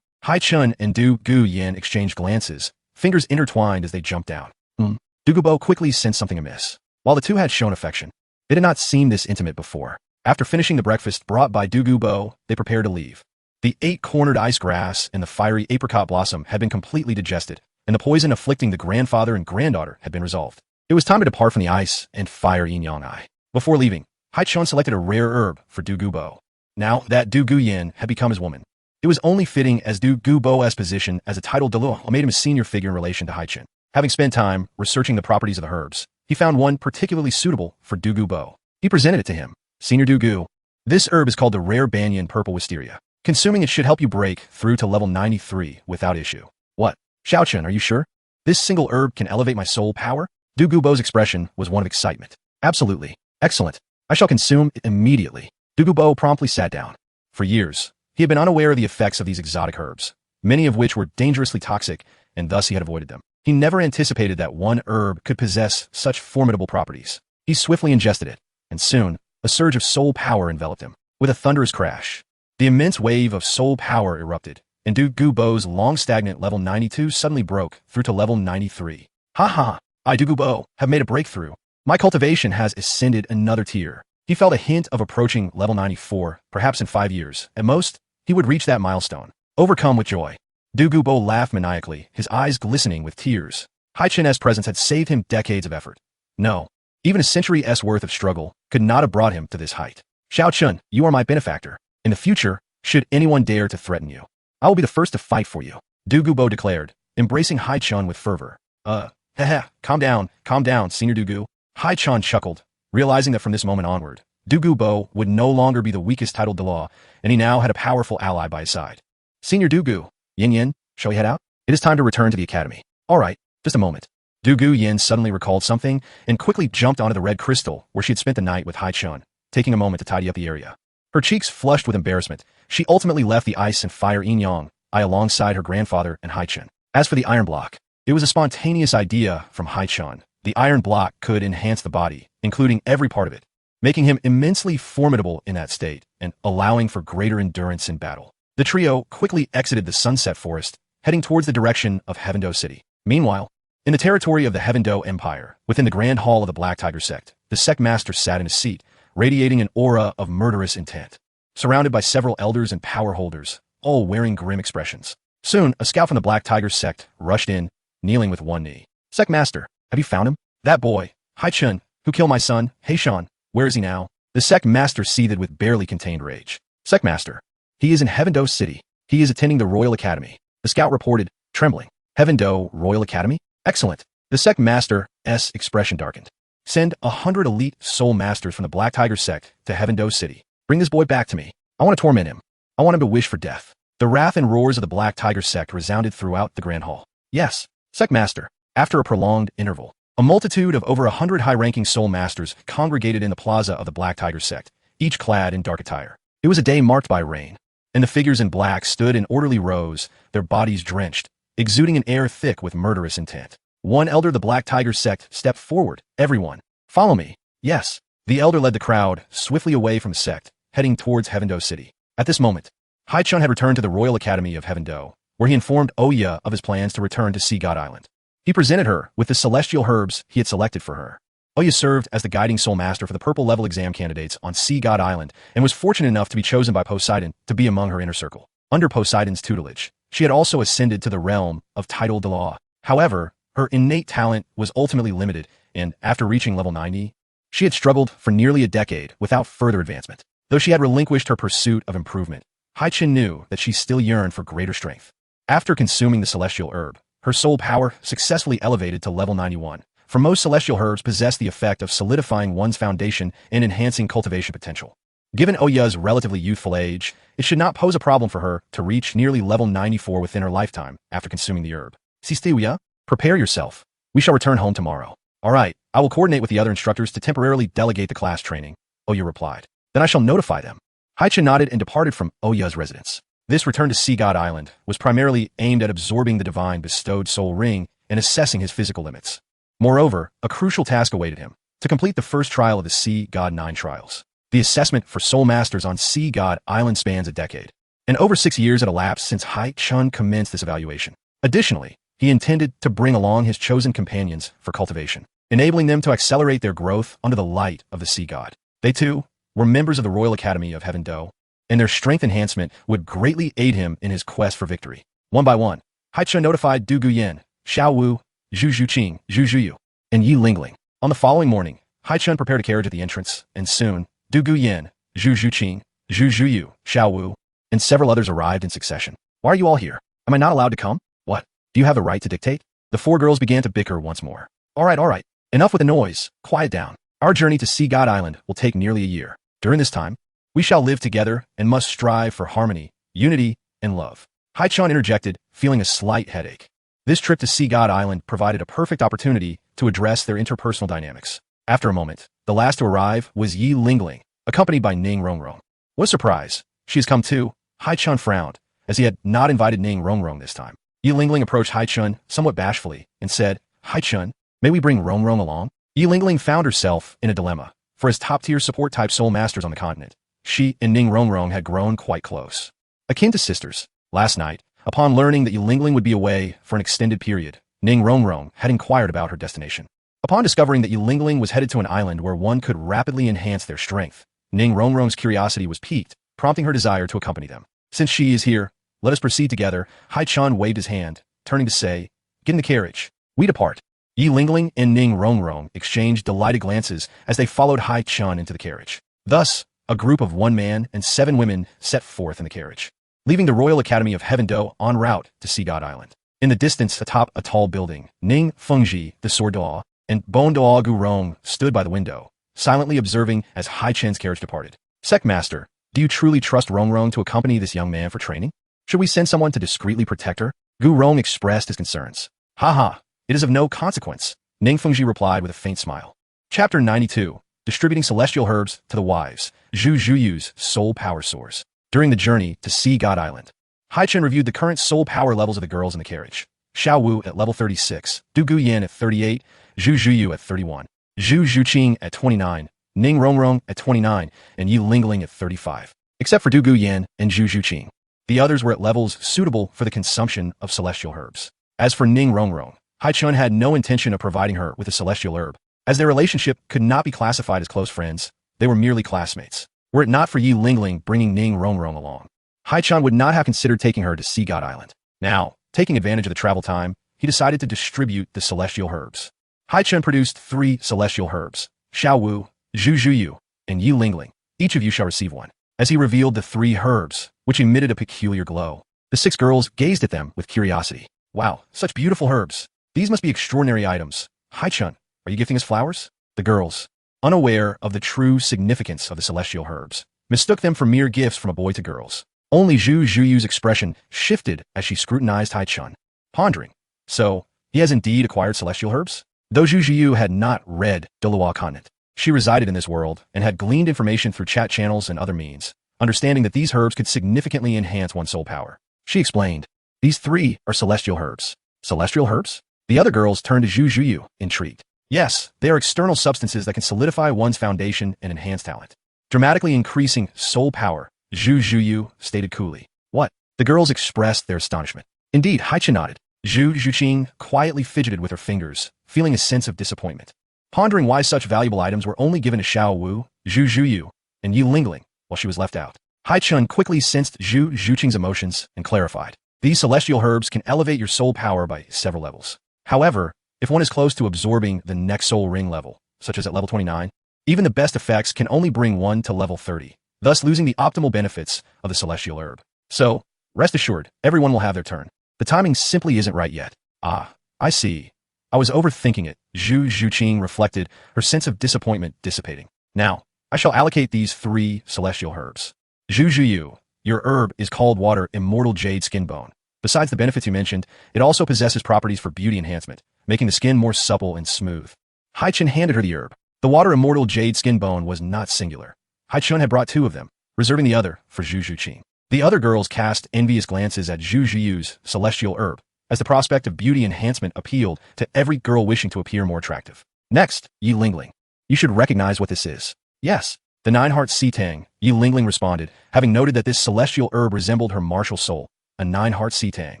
Haichen and Du Guyen exchanged glances, fingers intertwined as they jumped down. Du Gubo quickly sensed something amiss. While the two had shown affection, they did not seem this intimate before. After finishing the breakfast brought by Du Gubo, they prepared to leave. The 8-cornered ice grass and the fiery apricot blossom had been completely digested, and the poison afflicting the grandfather and granddaughter had been resolved. It was time to depart from the ice and fire yin-yang. Before leaving, Haichen selected a rare herb for Du Gubo. Now that Du Guyen had become his woman, it was only fitting as Du Gubo's position as a title Delo made him a senior figure in relation to Haichen. Having spent time researching the properties of the herbs, he found one particularly suitable for Du Gubo. He presented it to him. Senior Du Gu, this herb is called the rare banyan purple wisteria. Consuming it should help you break through to level 93 without issue. What? Xiaochen, are you sure? This single herb can elevate my soul power? Du Gubo's expression was one of excitement. Absolutely. Excellent. I shall consume it immediately. Dugubo promptly sat down. For years, he had been unaware of the effects of these exotic herbs, many of which were dangerously toxic, and thus he had avoided them. He never anticipated that one herb could possess such formidable properties. He swiftly ingested it, and soon, a surge of soul power enveloped him. With a thunderous crash, the immense wave of soul power erupted, and Dugubo's long-stagnant level 92 suddenly broke through to level 93. Ha ha! I, Dugubo, have made a breakthrough. My cultivation has ascended another tier. He felt a hint of approaching level 94, perhaps in 5 years. At most, he would reach that milestone. Overcome with joy, Dugubo laughed maniacally, his eyes glistening with tears. Haichen's presence had saved him decades of effort. No, even a century's worth of struggle could not have brought him to this height. Xiaochun, you are my benefactor. In the future, should anyone dare to threaten you, I will be the first to fight for you, Dugubo declared, embracing Haichen with fervor. Calm down, Senior Dugu. Haichen chuckled, realizing that from this moment onward, Dugubo would no longer be the weakest titled Delaw, and he now had a powerful ally by his side. Senior Dugu, Yin, shall we head out? It is time to return to the academy. All right, just a moment. Dugu Yin suddenly recalled something and quickly jumped onto the red crystal where she had spent the night with Haichen, taking a moment to tidy up the area. Her cheeks flushed with embarrassment, she ultimately left the ice and fire yin yang alongside her grandfather and Haichen. As for the iron block, it was a spontaneous idea from Haichen. The iron block could enhance the body, including every part of it, making him immensely formidable in that state and allowing for greater endurance in battle. The trio quickly exited the Sunset Forest, heading towards the direction of Heavendo City. Meanwhile, in the territory of the Heavendo Empire, within the Grand Hall of the Black Tiger sect, the sect master sat in his seat, radiating an aura of murderous intent, surrounded by several elders and power holders, all wearing grim expressions. Soon, a scout from the Black Tiger sect rushed in, kneeling with one knee. Sect master, have you found him? That boy, Haichen, who killed my son, Haichen, where is he now? The sect master seethed with barely contained rage. Sect master, he is in Heavendo City. He is attending the Royal Academy. The scout reported, trembling. Heavendo Royal Academy? Excellent. The sect master's expression darkened. Send 100 elite soul masters from the Black Tiger sect to Heavendo City. Bring this boy back to me. I want to torment him. I want him to wish for death. The wrath and roars of the Black Tiger sect resounded throughout the Grand Hall. Yes, sect master. After a prolonged interval, a multitude of over 100 high-ranking soul masters congregated in the plaza of the Black Tiger sect, each clad in dark attire. It was a day marked by rain, and the figures in black stood in orderly rows, their bodies drenched, exuding an air thick with murderous intent. One elder of the Black Tiger sect stepped forward. Everyone, follow me. Yes. The elder led the crowd swiftly away from the sect, heading towards Heavendo City. At this moment, Haichen had returned to the Royal Academy of Heavendo, where he informed Oya of his plans to return to Sea God Island. He presented her with the celestial herbs he had selected for her. Oya served as the guiding soul master for the purple level exam candidates on Sea God Island and was fortunate enough to be chosen by Poseidon to be among her inner circle. Under Poseidon's tutelage, she had also ascended to the realm of Title de Law. However, her innate talent was ultimately limited, and after reaching level 90, she had struggled for nearly a decade without further advancement. Though she had relinquished her pursuit of improvement, Haichen knew that she still yearned for greater strength. After consuming the celestial herb, her soul power successfully elevated to level 91. For most celestial herbs possess the effect of solidifying one's foundation and enhancing cultivation potential. Given Oya's relatively youthful age, it should not pose a problem for her to reach nearly level 94 within her lifetime after consuming the herb. Sistiuya, prepare yourself. We shall return home tomorrow. All right, I will coordinate with the other instructors to temporarily delegate the class training, Oya replied. Then I shall notify them. Haichen nodded and departed from Oya's residence. This return to Sea God Island was primarily aimed at absorbing the divine bestowed soul ring and assessing his physical limits. Moreover, a crucial task awaited him, to complete the first trial of the Sea God 9 trials. The assessment for soul masters on Sea God Island spans a decade, and over 6 years had elapsed since Haichen commenced this evaluation. Additionally, he intended to bring along his chosen companions for cultivation, enabling them to accelerate their growth under the light of the Sea God. They too were members of the Royal Academy of Heavendo, and their strength enhancement would greatly aid him in his quest for victory. One by one, Haichen notified Du Guyen, Xiao Wu, Zhu Zhuqing, Zhu Zhuyu, and Yi Lingling. On the following morning, Haichen prepared a carriage at the entrance, and soon, Du Guyen, Zhu Zhuqing, Zhu Zhuyu, Xiao Wu, and several others arrived in succession. Why are you all here? Am I not allowed to come? What? Do you have the right to dictate? The 4 girls began to bicker once more. All right. Enough with the noise. Quiet down. Our journey to Sea God Island will take nearly a year. During this time, we shall live together and must strive for harmony, unity, and love. Haichen interjected, feeling a slight headache. This trip to Sea God Island provided a perfect opportunity to address their interpersonal dynamics. After a moment, the last to arrive was Yi Lingling, accompanied by Ning Rongrong. What a surprise! She has come too. Haichen frowned, as he had not invited Ning Rongrong this time. Yi Lingling approached Haichen somewhat bashfully and said, Haichen, may we bring Rongrong along? Yi Lingling found herself in a dilemma, for as top-tier support-type soul masters on the continent, she and Ning Rongrong had grown quite close. Akin to sisters. Last night, upon learning that Yi Lingling would be away for an extended period, Ning Rongrong had inquired about her destination. Upon discovering that Yi Lingling was headed to an island where one could rapidly enhance their strength, Ning Rongrong's curiosity was piqued, prompting her desire to accompany them. Since she is here, let us proceed together. Haichen waved his hand, turning to say, Get in the carriage. We depart. Yi Lingling and Ning Rongrong exchanged delighted glances as they followed Haichen into the carriage. Thus, a group of 1 man and 7 women set forth in the carriage, leaving the Royal Academy of Heaven Do en route to Sea God Island. In the distance atop a tall building, Ning Fengji, the Sword Daw, and Bon Daw Gurong stood by the window, silently observing as Haichen's carriage departed. Sectmaster, do you truly trust Rongrong to accompany this young man for training? Should we send someone to discreetly protect her? Gurong expressed his concerns. Haha, it is of no consequence, Ning Fengji replied with a faint smile. Chapter 92, Distributing Celestial Herbs to the Wives, Zhu Zhuyu's Soul Power Source. During the journey to Sea God Island, Haichen reviewed the current soul power levels of the girls in the carriage. Xiao Wu at level 36, Du Guyan at 38, Zhu Zhuyu at 31, Zhu Zhuqing at 29, Ning Rongrong at 29, and Yi Lingling at 35. Except for Du Guyan and Zhu Zhuqing, the others were at levels suitable for the consumption of celestial herbs. As for Ning Rongrong, Haichen had no intention of providing her with a celestial herb. As their relationship could not be classified as close friends, they were merely classmates. Were it not for Yi Lingling bringing Ning Rongrong along, Haichen would not have considered taking her to Sea God Island. Now, taking advantage of the travel time, he decided to distribute the celestial herbs. Haichen produced 3 celestial herbs, Xiao Wu, Zhu Zhuyu, and Yi Lingling. Each of you shall receive one. As he revealed the 3 herbs, which emitted a peculiar glow, the 6 girls gazed at them with curiosity. Wow, such beautiful herbs. These must be extraordinary items. Haichen, are you gifting us flowers? The girls, unaware of the true significance of the celestial herbs, mistook them for mere gifts from a boy to girls. Only Zhu Zhuyu's expression shifted as she scrutinized Haichen, pondering. So, he has indeed acquired celestial herbs? Though Zhu Zhuyu had not read Doloa continent, she resided in this world and had gleaned information through chat channels and other means, understanding that these herbs could significantly enhance one's soul power. She explained, These 3 are celestial herbs. Celestial herbs? The other girls turned to Zhu Zhuyu, intrigued. Yes, they are external substances that can solidify one's foundation and enhance talent, dramatically increasing soul power, Zhu Zhuyu stated coolly. What? The girls expressed their astonishment. Indeed, Haichen nodded. Zhu Zhuqing quietly fidgeted with her fingers, feeling a sense of disappointment, pondering why such valuable items were only given to Xiao Wu, Zhu Zhuyu, and Yi Lingling, while she was left out. Haichen quickly sensed Zhu Zhuqing's emotions and clarified. These celestial herbs can elevate your soul power by several levels. However, if one is close to absorbing the next soul ring level, such as at level 29, even the best effects can only bring one to level 30, thus losing the optimal benefits of the celestial herb. So, rest assured, everyone will have their turn. The timing simply isn't right yet. Ah, I see. I was overthinking it, Zhu Zhuqing reflected, her sense of disappointment dissipating. Now, I shall allocate these 3 celestial herbs. Zhu Zhuyu, your herb is called Water Immortal Jade Skin Bone. Besides the benefits you mentioned, it also possesses properties for beauty enhancement, making the skin more supple and smooth. Haichen handed her the herb. The Water Immortal Jade Skin Bone was not singular. Haichen had brought 2 of them, reserving the other for Zhu Zhuqing. The other girls cast envious glances at Zhu Zhuyu's celestial herb, as the prospect of beauty enhancement appealed to every girl wishing to appear more attractive. Next, Yi Lingling. You should recognize what this is. Yes, the 9-heart sea tang, Yi Lingling responded, having noted that this celestial herb resembled her martial soul, a 9-heart sea tang.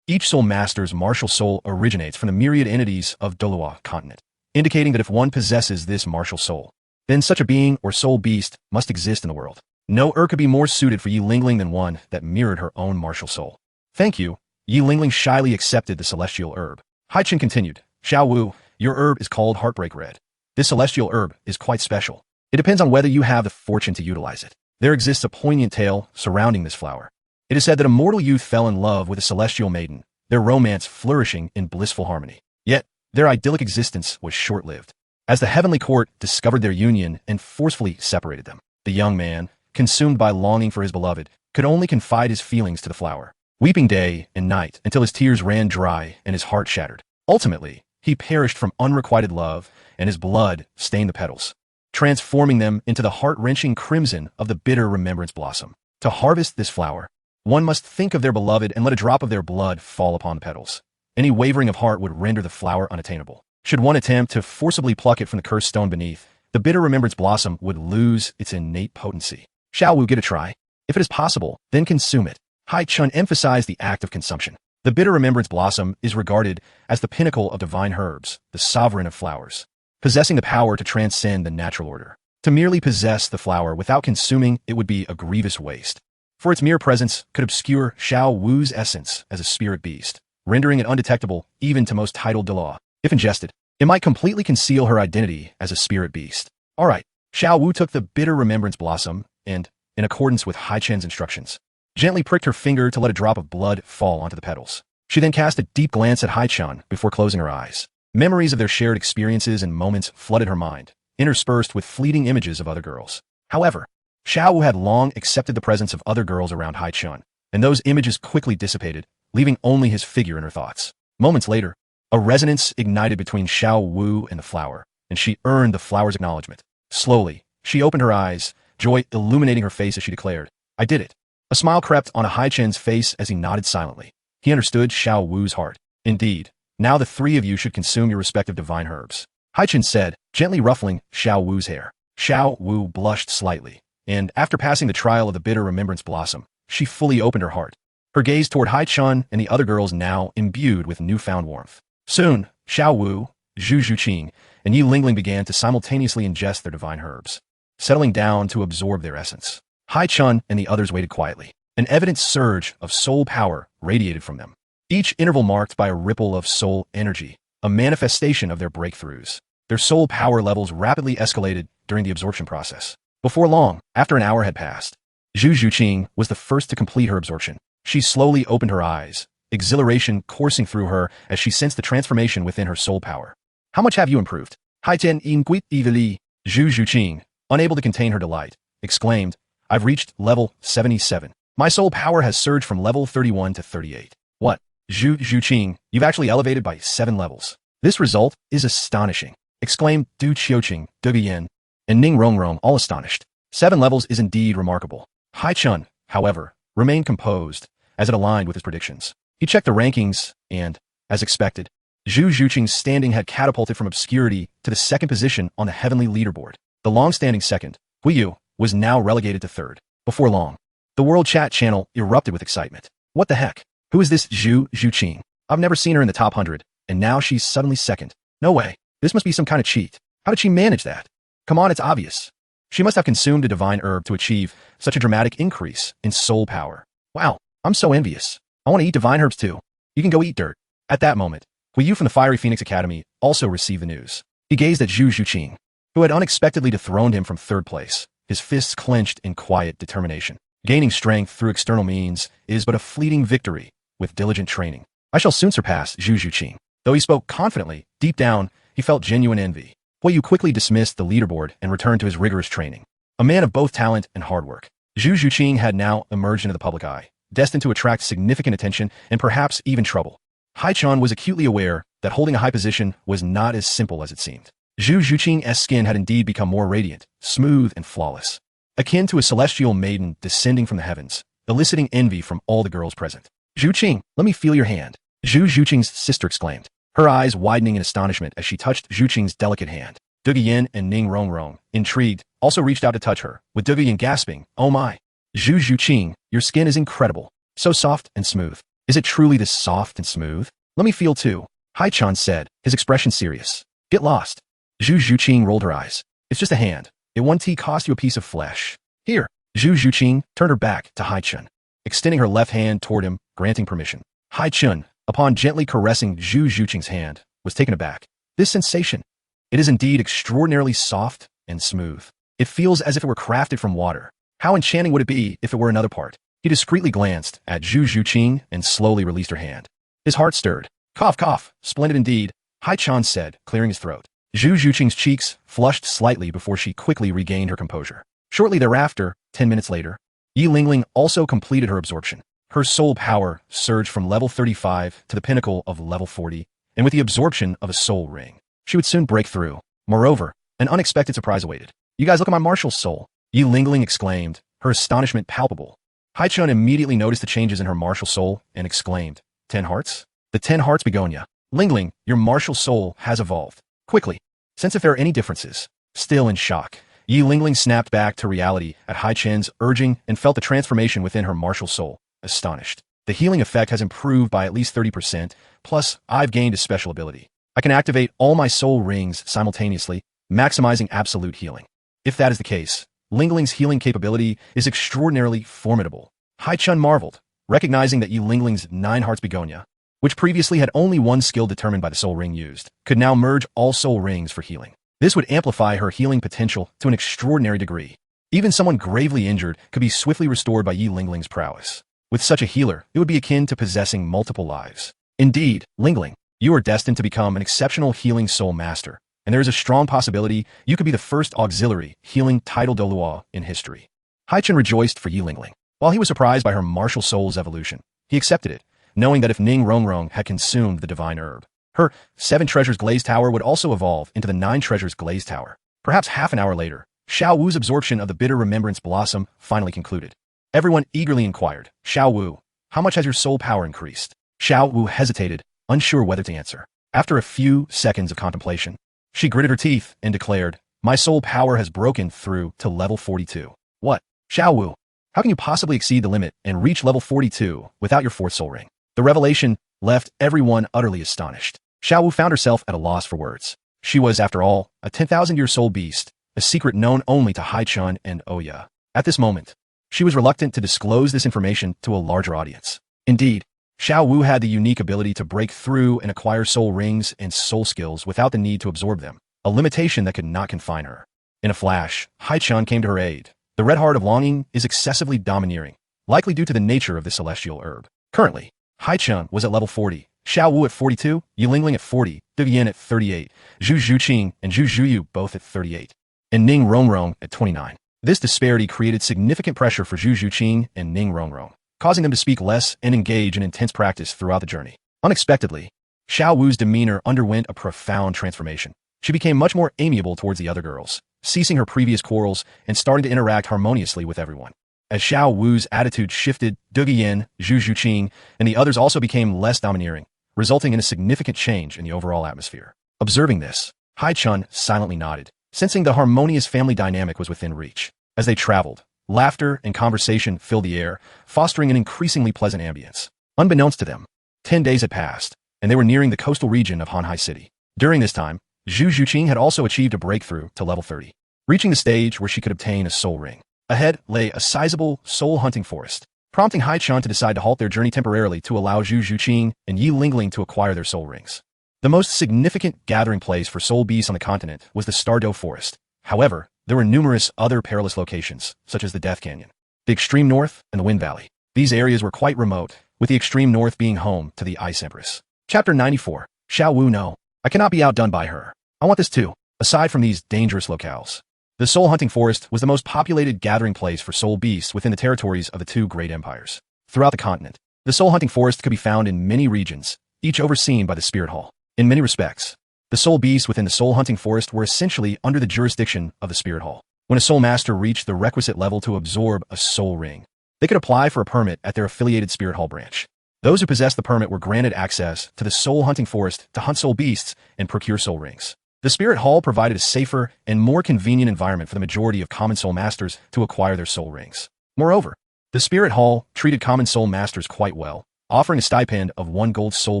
Each soul master's martial soul originates from the myriad entities of Doloa continent, indicating that if one possesses this martial soul, then such a being or soul beast must exist in the world. No herb could be more suited for Yi Lingling than one that mirrored her own martial soul. Thank you. Yi Lingling shyly accepted the celestial herb. Haichen continued, Xiao Wu, your herb is called Heartbreak Red. This celestial herb is quite special. It depends on whether you have the fortune to utilize it. There exists a poignant tale surrounding this flower. It is said that a mortal youth fell in love with a celestial maiden, their romance flourishing in blissful harmony. Yet, their idyllic existence was short-lived, as the heavenly court discovered their union and forcefully separated them. The young man, consumed by longing for his beloved, could only confide his feelings to the flower, weeping day and night until his tears ran dry and his heart shattered. Ultimately, he perished from unrequited love, and his blood stained the petals. transforming them into the heart-wrenching crimson of the bitter remembrance blossom. To harvest this flower, one must think of their beloved and let a drop of their blood fall upon the petals. Any wavering of heart would render the flower unattainable. Should one attempt to forcibly pluck it from the cursed stone beneath, the bitter remembrance blossom would lose its innate potency. Shall we give it a try? If it is possible, then consume it. Haichen emphasized the act of consumption. The bitter remembrance blossom is regarded as the pinnacle of divine herbs, the sovereign of flowers, possessing the power to transcend the natural order. To merely possess the flower without consuming it would be a grievous waste, for its mere presence could obscure Xiao Wu's essence as a spirit beast, rendering it undetectable even to most titled Delaw. If ingested, it might completely conceal her identity as a spirit beast. All right, Xiao Wu took the bitter remembrance blossom and, in accordance with Haichen's instructions, gently pricked her finger to let a drop of blood fall onto the petals. She then cast a deep glance at Haichen before closing her eyes. Memories of their shared experiences and moments flooded her mind, interspersed with fleeting images of other girls. However, Xiao Wu had long accepted the presence of other girls around Haichen, and those images quickly dissipated, leaving only his figure in her thoughts. Moments later, a resonance ignited between Xiao Wu and the flower, and she earned the flower's acknowledgement. Slowly, she opened her eyes, joy illuminating her face as she declared, "I did it." A smile crept on Haichen's face as he nodded silently. He understood Xiao Wu's heart. Indeed, now the three of you should consume your respective divine herbs, Haichen said, gently ruffling Xiao Wu's hair. Xiao Wu blushed slightly, and after passing the trial of the bitter remembrance blossom, she fully opened her heart, her gaze toward Haichen and the other girls now imbued with newfound warmth. Soon, Xiao Wu, Zhu Zhuqing, and Yi Lingling began to simultaneously ingest their divine herbs, settling down to absorb their essence. Haichen and the others waited quietly. An evident surge of soul power radiated from them, each interval marked by a ripple of soul energy, a manifestation of their breakthroughs. Their soul power levels rapidly escalated during the absorption process. Before long, after an hour had passed, Zhu Zhuqing was the first to complete her absorption. She slowly opened her eyes, exhilaration coursing through her as she sensed the transformation within her soul power. "How much have you improved?" Haiten inquit evilly. Zhu Zhuqing, unable to contain her delight, exclaimed, "I've reached level 77. My soul power has surged from level 31 to 38. What? Zhu Zhuqing, you've actually elevated by 7 levels. This result is astonishing," exclaimed Du Qiuqing, Du Guiyan, and Ning Rongrong, all astonished. 7 levels is indeed remarkable. Haichen, however, remained composed, as it aligned with his predictions. He checked the rankings, and, as expected, Zhu Zhuqing's standing had catapulted from obscurity to the second position on the heavenly leaderboard. The long-standing second, Huiyu, was now relegated to third. Before long, the World Chat channel erupted with excitement. What the heck? Who is this Zhu Zhuqing? I've never seen her in the top 100, and now she's suddenly second. No way. This must be some kind of cheat. How did she manage that? Come on, it's obvious. She must have consumed a divine herb to achieve such a dramatic increase in soul power. Wow, I'm so envious. I want to eat divine herbs too. You can go eat dirt. At that moment, Huiyu from the Fiery Phoenix Academy also received the news. He gazed at Zhu Zhuqing, who had unexpectedly dethroned him from third place, his fists clenched in quiet determination. Gaining strength through external means is but a fleeting victory with diligent training. I shall soon surpass Zhu Zhuqing. Though he spoke confidently, deep down, he felt genuine envy. Huiyu quickly dismissed the leaderboard and returned to his rigorous training. A man of both talent and hard work, Zhu Zhuqing had now emerged into the public eye, destined to attract significant attention and perhaps even trouble. Haichen was acutely aware that holding a high position was not as simple as it seemed. Zhu Zhuqing's skin had indeed become more radiant, smooth, and flawless, akin to a celestial maiden descending from the heavens, eliciting envy from all the girls present. "Zhuqing, let me feel your hand," Zhu Zhuqing's sister exclaimed, her eyes widening in astonishment as she touched Zhuqing's delicate hand. Du Guiyan and Ning Rongrong, intrigued, also reached out to touch her, with Du Guiyan gasping, "Oh my! Zhu Zhuqing, your skin is incredible. So soft and smooth. Is it truly this soft and smooth? Let me feel too," Haichen said, his expression serious. "Get lost." Zhu Zhuqing rolled her eyes. "It's just a hand. It won't cost you a piece of flesh. Here." Zhu Zhuqing turned her back to Haichen, extending her left hand toward him, granting permission. Haichen, upon gently caressing Zhu Zhuqing's hand, was taken aback. This sensation. It is indeed extraordinarily soft and smooth. It feels as if it were crafted from water. How enchanting would it be if it were another part? He discreetly glanced at Zhu Zhuqing and slowly released her hand. His heart stirred. "Cough, cough. Splendid indeed," Haichen said, clearing his throat. Zhu Zhuqing's cheeks flushed slightly before she quickly regained her composure. Shortly thereafter, 10 minutes later, Yi Lingling also completed her absorption. Her soul power surged from level 35 to the pinnacle of level 40, and with the absorption of a soul ring, she would soon break through. Moreover, an unexpected surprise awaited. You guys look at my martial soul, Yi Lingling exclaimed, her astonishment palpable. Haichen immediately noticed the changes in her martial soul and exclaimed, 10 hearts? The 10 hearts begonia. Lingling, your martial soul has evolved. Quickly, since if there are any differences. Still in shock, Yi Lingling snapped back to reality at Haichen's urging and felt the transformation within her martial soul, astonished. The healing effect has improved by at least 30%, plus I've gained a special ability. I can activate all my soul rings simultaneously, maximizing absolute healing. If that is the case, Lingling's healing capability is extraordinarily formidable. Haichen marveled, recognizing that Yi Lingling's 9 hearts begonia, which previously had only one skill determined by the soul ring used, could now merge all soul rings for healing. This would amplify her healing potential to an extraordinary degree. Even someone gravely injured could be swiftly restored by Yi Lingling's prowess. With such a healer, it would be akin to possessing multiple lives. Indeed, Lingling, you are destined to become an exceptional healing soul master, and there is a strong possibility you could be the first auxiliary healing title Dolua in history. Haichen rejoiced for Yi Lingling. While he was surprised by her martial soul's evolution, he accepted it, knowing that if Ning Rongrong had consumed the divine herb, her 7 Treasures Glaze Tower would also evolve into the 9 Treasures Glaze Tower. Perhaps half an hour later, Xiao Wu's absorption of the bitter remembrance blossom finally concluded. Everyone eagerly inquired, Xiao Wu, how much has your soul power increased? Xiao Wu hesitated, unsure whether to answer. After a few seconds of contemplation, she gritted her teeth and declared, my soul power has broken through to level 42. What? Xiao Wu, how can you possibly exceed the limit and reach level 42 without your 4th soul ring? The revelation left everyone utterly astonished. Xiao Wu found herself at a loss for words. She was, after all, a 10,000-year soul beast, a secret known only to Haichen and Oya. At this moment, she was reluctant to disclose this information to a larger audience. Indeed, Xiao Wu had the unique ability to break through and acquire soul rings and soul skills without the need to absorb them, a limitation that could not confine her. In a flash, Haichen came to her aid. The red heart of longing is excessively domineering, likely due to the nature of the celestial herb. Currently, Haichen was at level 40, Xiao Wu at 42, Yi Lingling at 40, Du Yin at 38, Zhu Zhuqing and Zhu Zhuyu both at 38, and Ning Rongrong at 29. This disparity created significant pressure for Zhu Zhuqing and Ning Rongrong, causing them to speak less and engage in intense practice throughout the journey. Unexpectedly, Xiao Wu's demeanor underwent a profound transformation. She became much more amiable towards the other girls, ceasing her previous quarrels and starting to interact harmoniously with everyone. As Xiao Wu's attitude shifted, Du Yin, Zhu Zhuqing, and the others also became less domineering, resulting in a significant change in the overall atmosphere. Observing this, Haichen silently nodded, sensing the harmonious family dynamic was within reach. As they traveled, laughter and conversation filled the air, fostering an increasingly pleasant ambience. Unbeknownst to them, 10 days had passed, and they were nearing the coastal region of Hanhai City. During this time, Zhu Zhuqing had also achieved a breakthrough to level 30, reaching the stage where she could obtain a soul ring. Ahead lay a sizable soul-hunting forest, prompting Haichen to decide to halt their journey temporarily to allow Zhu Zhuqing and Yi Lingling to acquire their soul rings. The most significant gathering place for soul beasts on the continent was the Stardow Forest. However, there were numerous other perilous locations, such as the Death Canyon, the Extreme North, and the Wind Valley. These areas were quite remote, with the Extreme North being home to the Ice Empress. Chapter 94. Xiao Wu no. I cannot be outdone by her. I want this too. Aside from these dangerous locales, the Soul Hunting Forest was the most populated gathering place for soul beasts within the territories of the 2 great empires. Throughout the continent, the Soul Hunting Forest could be found in many regions, each overseen by the Spirit Hall. In many respects, the soul beasts within the Soul Hunting Forest were essentially under the jurisdiction of the Spirit Hall. When a soul master reached the requisite level to absorb a soul ring, they could apply for a permit at their affiliated Spirit Hall branch. Those who possessed the permit were granted access to the Soul Hunting Forest to hunt soul beasts and procure soul rings. The Spirit Hall provided a safer and more convenient environment for the majority of common soul masters to acquire their soul rings. Moreover, the Spirit Hall treated common soul masters quite well, offering a stipend of 1 gold soul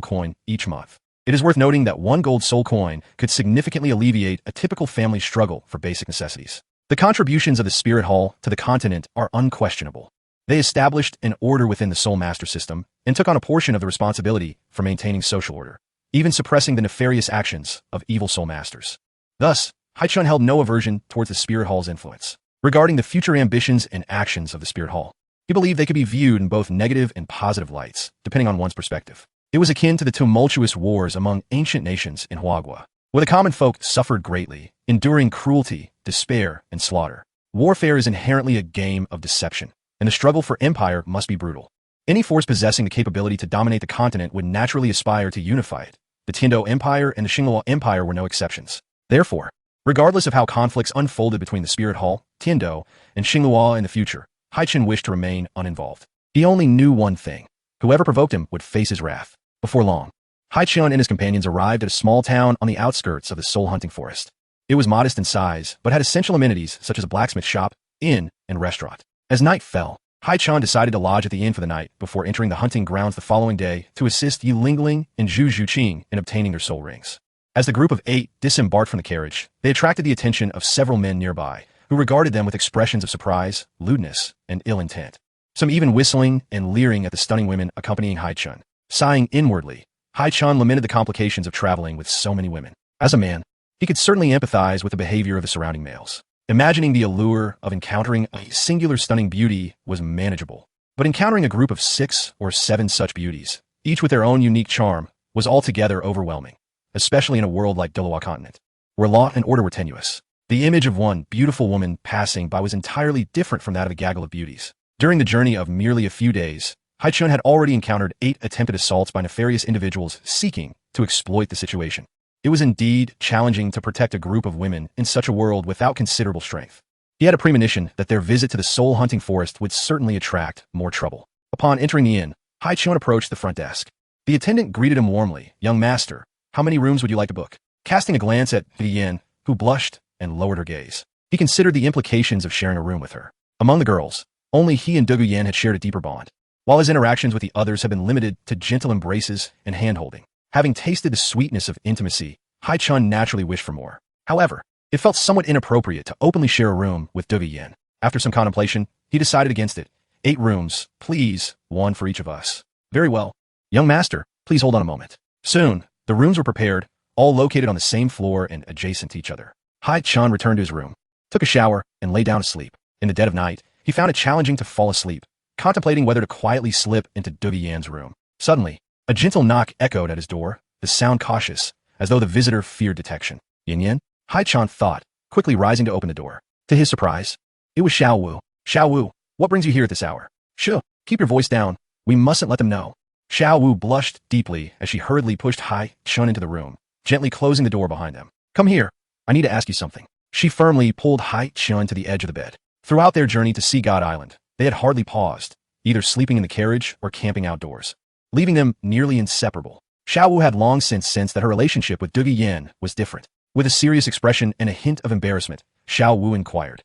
coin each month. It is worth noting that 1 gold soul coin could significantly alleviate a typical family struggle for basic necessities. The contributions of the Spirit Hall to the continent are unquestionable. They established an order within the soul master system and took on a portion of the responsibility for maintaining social order, even suppressing the nefarious actions of evil soul masters. Thus, Haichen held no aversion towards the Spirit Hall's influence. Regarding the future ambitions and actions of the Spirit Hall, he believed they could be viewed in both negative and positive lights, depending on one's perspective. It was akin to the tumultuous wars among ancient nations in Huagua, where the common folk suffered greatly, enduring cruelty, despair, and slaughter. Warfare is inherently a game of deception, and the struggle for empire must be brutal. Any force possessing the capability to dominate the continent would naturally aspire to unify it. The Tiando Empire and the Xinghua Empire were no exceptions. Therefore, Regardless of how conflicts unfolded between the Spirit Hall, Tiando, and Xinghua in the future, Haichen wished to remain uninvolved. He only knew one thing. Whoever provoked him would face his wrath. Before long, Haichen and his companions arrived at a small town on the outskirts of the soul-hunting forest. It was modest in size, but had essential amenities such as a blacksmith shop, inn, and restaurant. As night fell, Haichen decided to lodge at the inn for the night before entering the hunting grounds the following day to assist Yi Lingling and Zhu Zhuqing in obtaining their soul rings. As the group of 8 disembarked from the carriage, they attracted the attention of several men nearby, who regarded them with expressions of surprise, lewdness, and ill intent. Some even whistling and leering at the stunning women accompanying Haichen. Sighing inwardly, Haichen lamented the complications of traveling with so many women. As a man, he could certainly empathize with the behavior of the surrounding males. Imagining the allure of encountering a singular stunning beauty was manageable. But encountering a group of 6 or 7 such beauties, each with their own unique charm, was altogether overwhelming, especially in a world like Doloa continent, where law and order were tenuous. The image of one beautiful woman passing by was entirely different from that of a gaggle of beauties. During the journey of merely a few days, Haichen had already encountered 8 attempted assaults by nefarious individuals seeking to exploit the situation. It was indeed challenging to protect a group of women in such a world without considerable strength. He had a premonition that their visit to the soul-hunting forest would certainly attract more trouble. Upon entering the inn, Haichen approached the front desk. The attendant greeted him warmly. "Young master, how many rooms would you like to book?" Casting a glance at Yin, who blushed and lowered her gaze, he considered the implications of sharing a room with her. Among the girls, only he and Dugu Yan had shared a deeper bond, while his interactions with the others had been limited to gentle embraces and hand-holding. Having tasted the sweetness of intimacy, Haichen naturally wished for more. However, it felt somewhat inappropriate to openly share a room with Dugu Yan. After some contemplation, he decided against it. 8 rooms, please, 1 for each of us. Very well. Young master, please hold on a moment. Soon, the rooms were prepared, all located on the same floor and adjacent to each other. Haichen returned to his room, took a shower, and lay down to sleep. In the dead of night, he found it challenging to fall asleep, contemplating whether to quietly slip into Dugu Yan's room. Suddenly, a gentle knock echoed at his door, the sound cautious, as though the visitor feared detection. Yin Yan? Haichen thought, quickly rising to open the door. To his surprise, it was Xiao Wu. Xiao Wu, what brings you here at this hour? Shh, keep your voice down. We mustn't let them know. Xiao Wu blushed deeply as she hurriedly pushed Haichen into the room, gently closing the door behind them. Come here. I need to ask you something. She firmly pulled Haichen to the edge of the bed. Throughout their journey to Sea God Island, they had hardly paused, either sleeping in the carriage or camping outdoors, leaving them nearly inseparable. Xiao Wu had long since sensed that her relationship with Dugu Yan was different. With a serious expression and a hint of embarrassment, Xiao Wu inquired,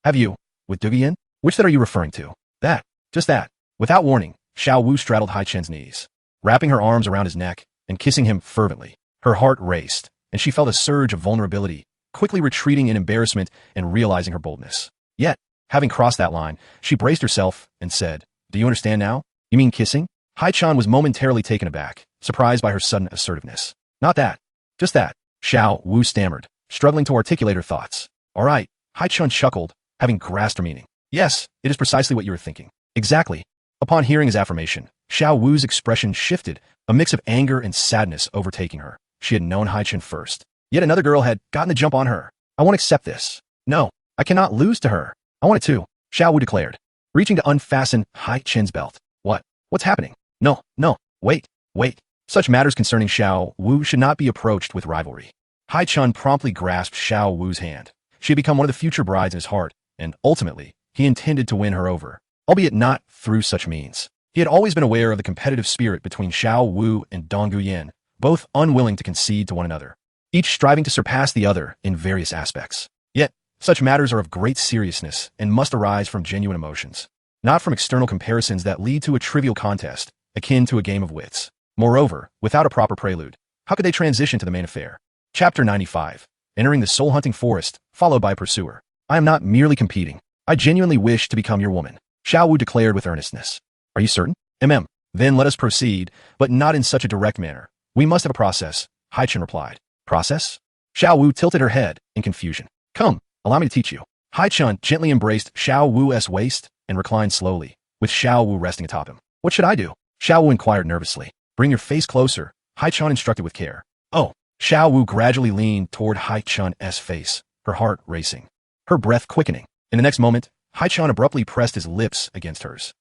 Have you, with Dugu Yan? Which that are you referring to? That, just that. Without warning, Xiao Wu straddled Haichen's knees, wrapping her arms around his neck and kissing him fervently. Her heart raced, and she felt a surge of vulnerability, quickly retreating in embarrassment and realizing her boldness. Yet, having crossed that line, she braced herself and said, Do you understand now? You mean kissing? Haichen was momentarily taken aback, surprised by her sudden assertiveness. Not that. Just that. Xiao Wu stammered, struggling to articulate her thoughts. All right, Haichen chuckled, having grasped her meaning. Yes, it is precisely what you were thinking. Exactly. Upon hearing his affirmation, Xiao Wu's expression shifted, a mix of anger and sadness overtaking her. She had known Haichen first. Yet another girl had gotten the jump on her. I won't accept this. No, I cannot lose to her. I want it too, Xiao Wu declared, reaching to unfasten Haichen's belt. What's happening? No, wait. Such matters concerning Xiao Wu should not be approached with rivalry. Haichen promptly grasped Xiao Wu's hand. She had become one of the future brides in his heart, and ultimately, he intended to win her over, albeit not through such means. He had always been aware of the competitive spirit between Xiao Wu and Donggu Yan, both unwilling to concede to one another, each striving to surpass the other in various aspects. Yet, such matters are of great seriousness and must arise from genuine emotions, not from external comparisons that lead to a trivial contest, akin to a game of wits. Moreover, without a proper prelude, how could they transition to the main affair? Chapter 95. Entering the soul-hunting forest, followed by a pursuer. I am not merely competing. I genuinely wish to become your woman, Xiao Wu declared with earnestness. Are you certain? Then let us proceed, but not in such a direct manner. We must have a process, Haichen replied. Process? Xiao Wu tilted her head in confusion. Come, allow me to teach you. Haichen gently embraced Xiao Wu's waist and reclined slowly, with Xiao Wu resting atop him. What should I do? Xiao Wu inquired nervously. Bring your face closer, Haichen instructed with care. Oh, Xiao Wu gradually leaned toward Haichen's face, her heart racing, her breath quickening. In the next moment, Haichen abruptly pressed his lips against hers.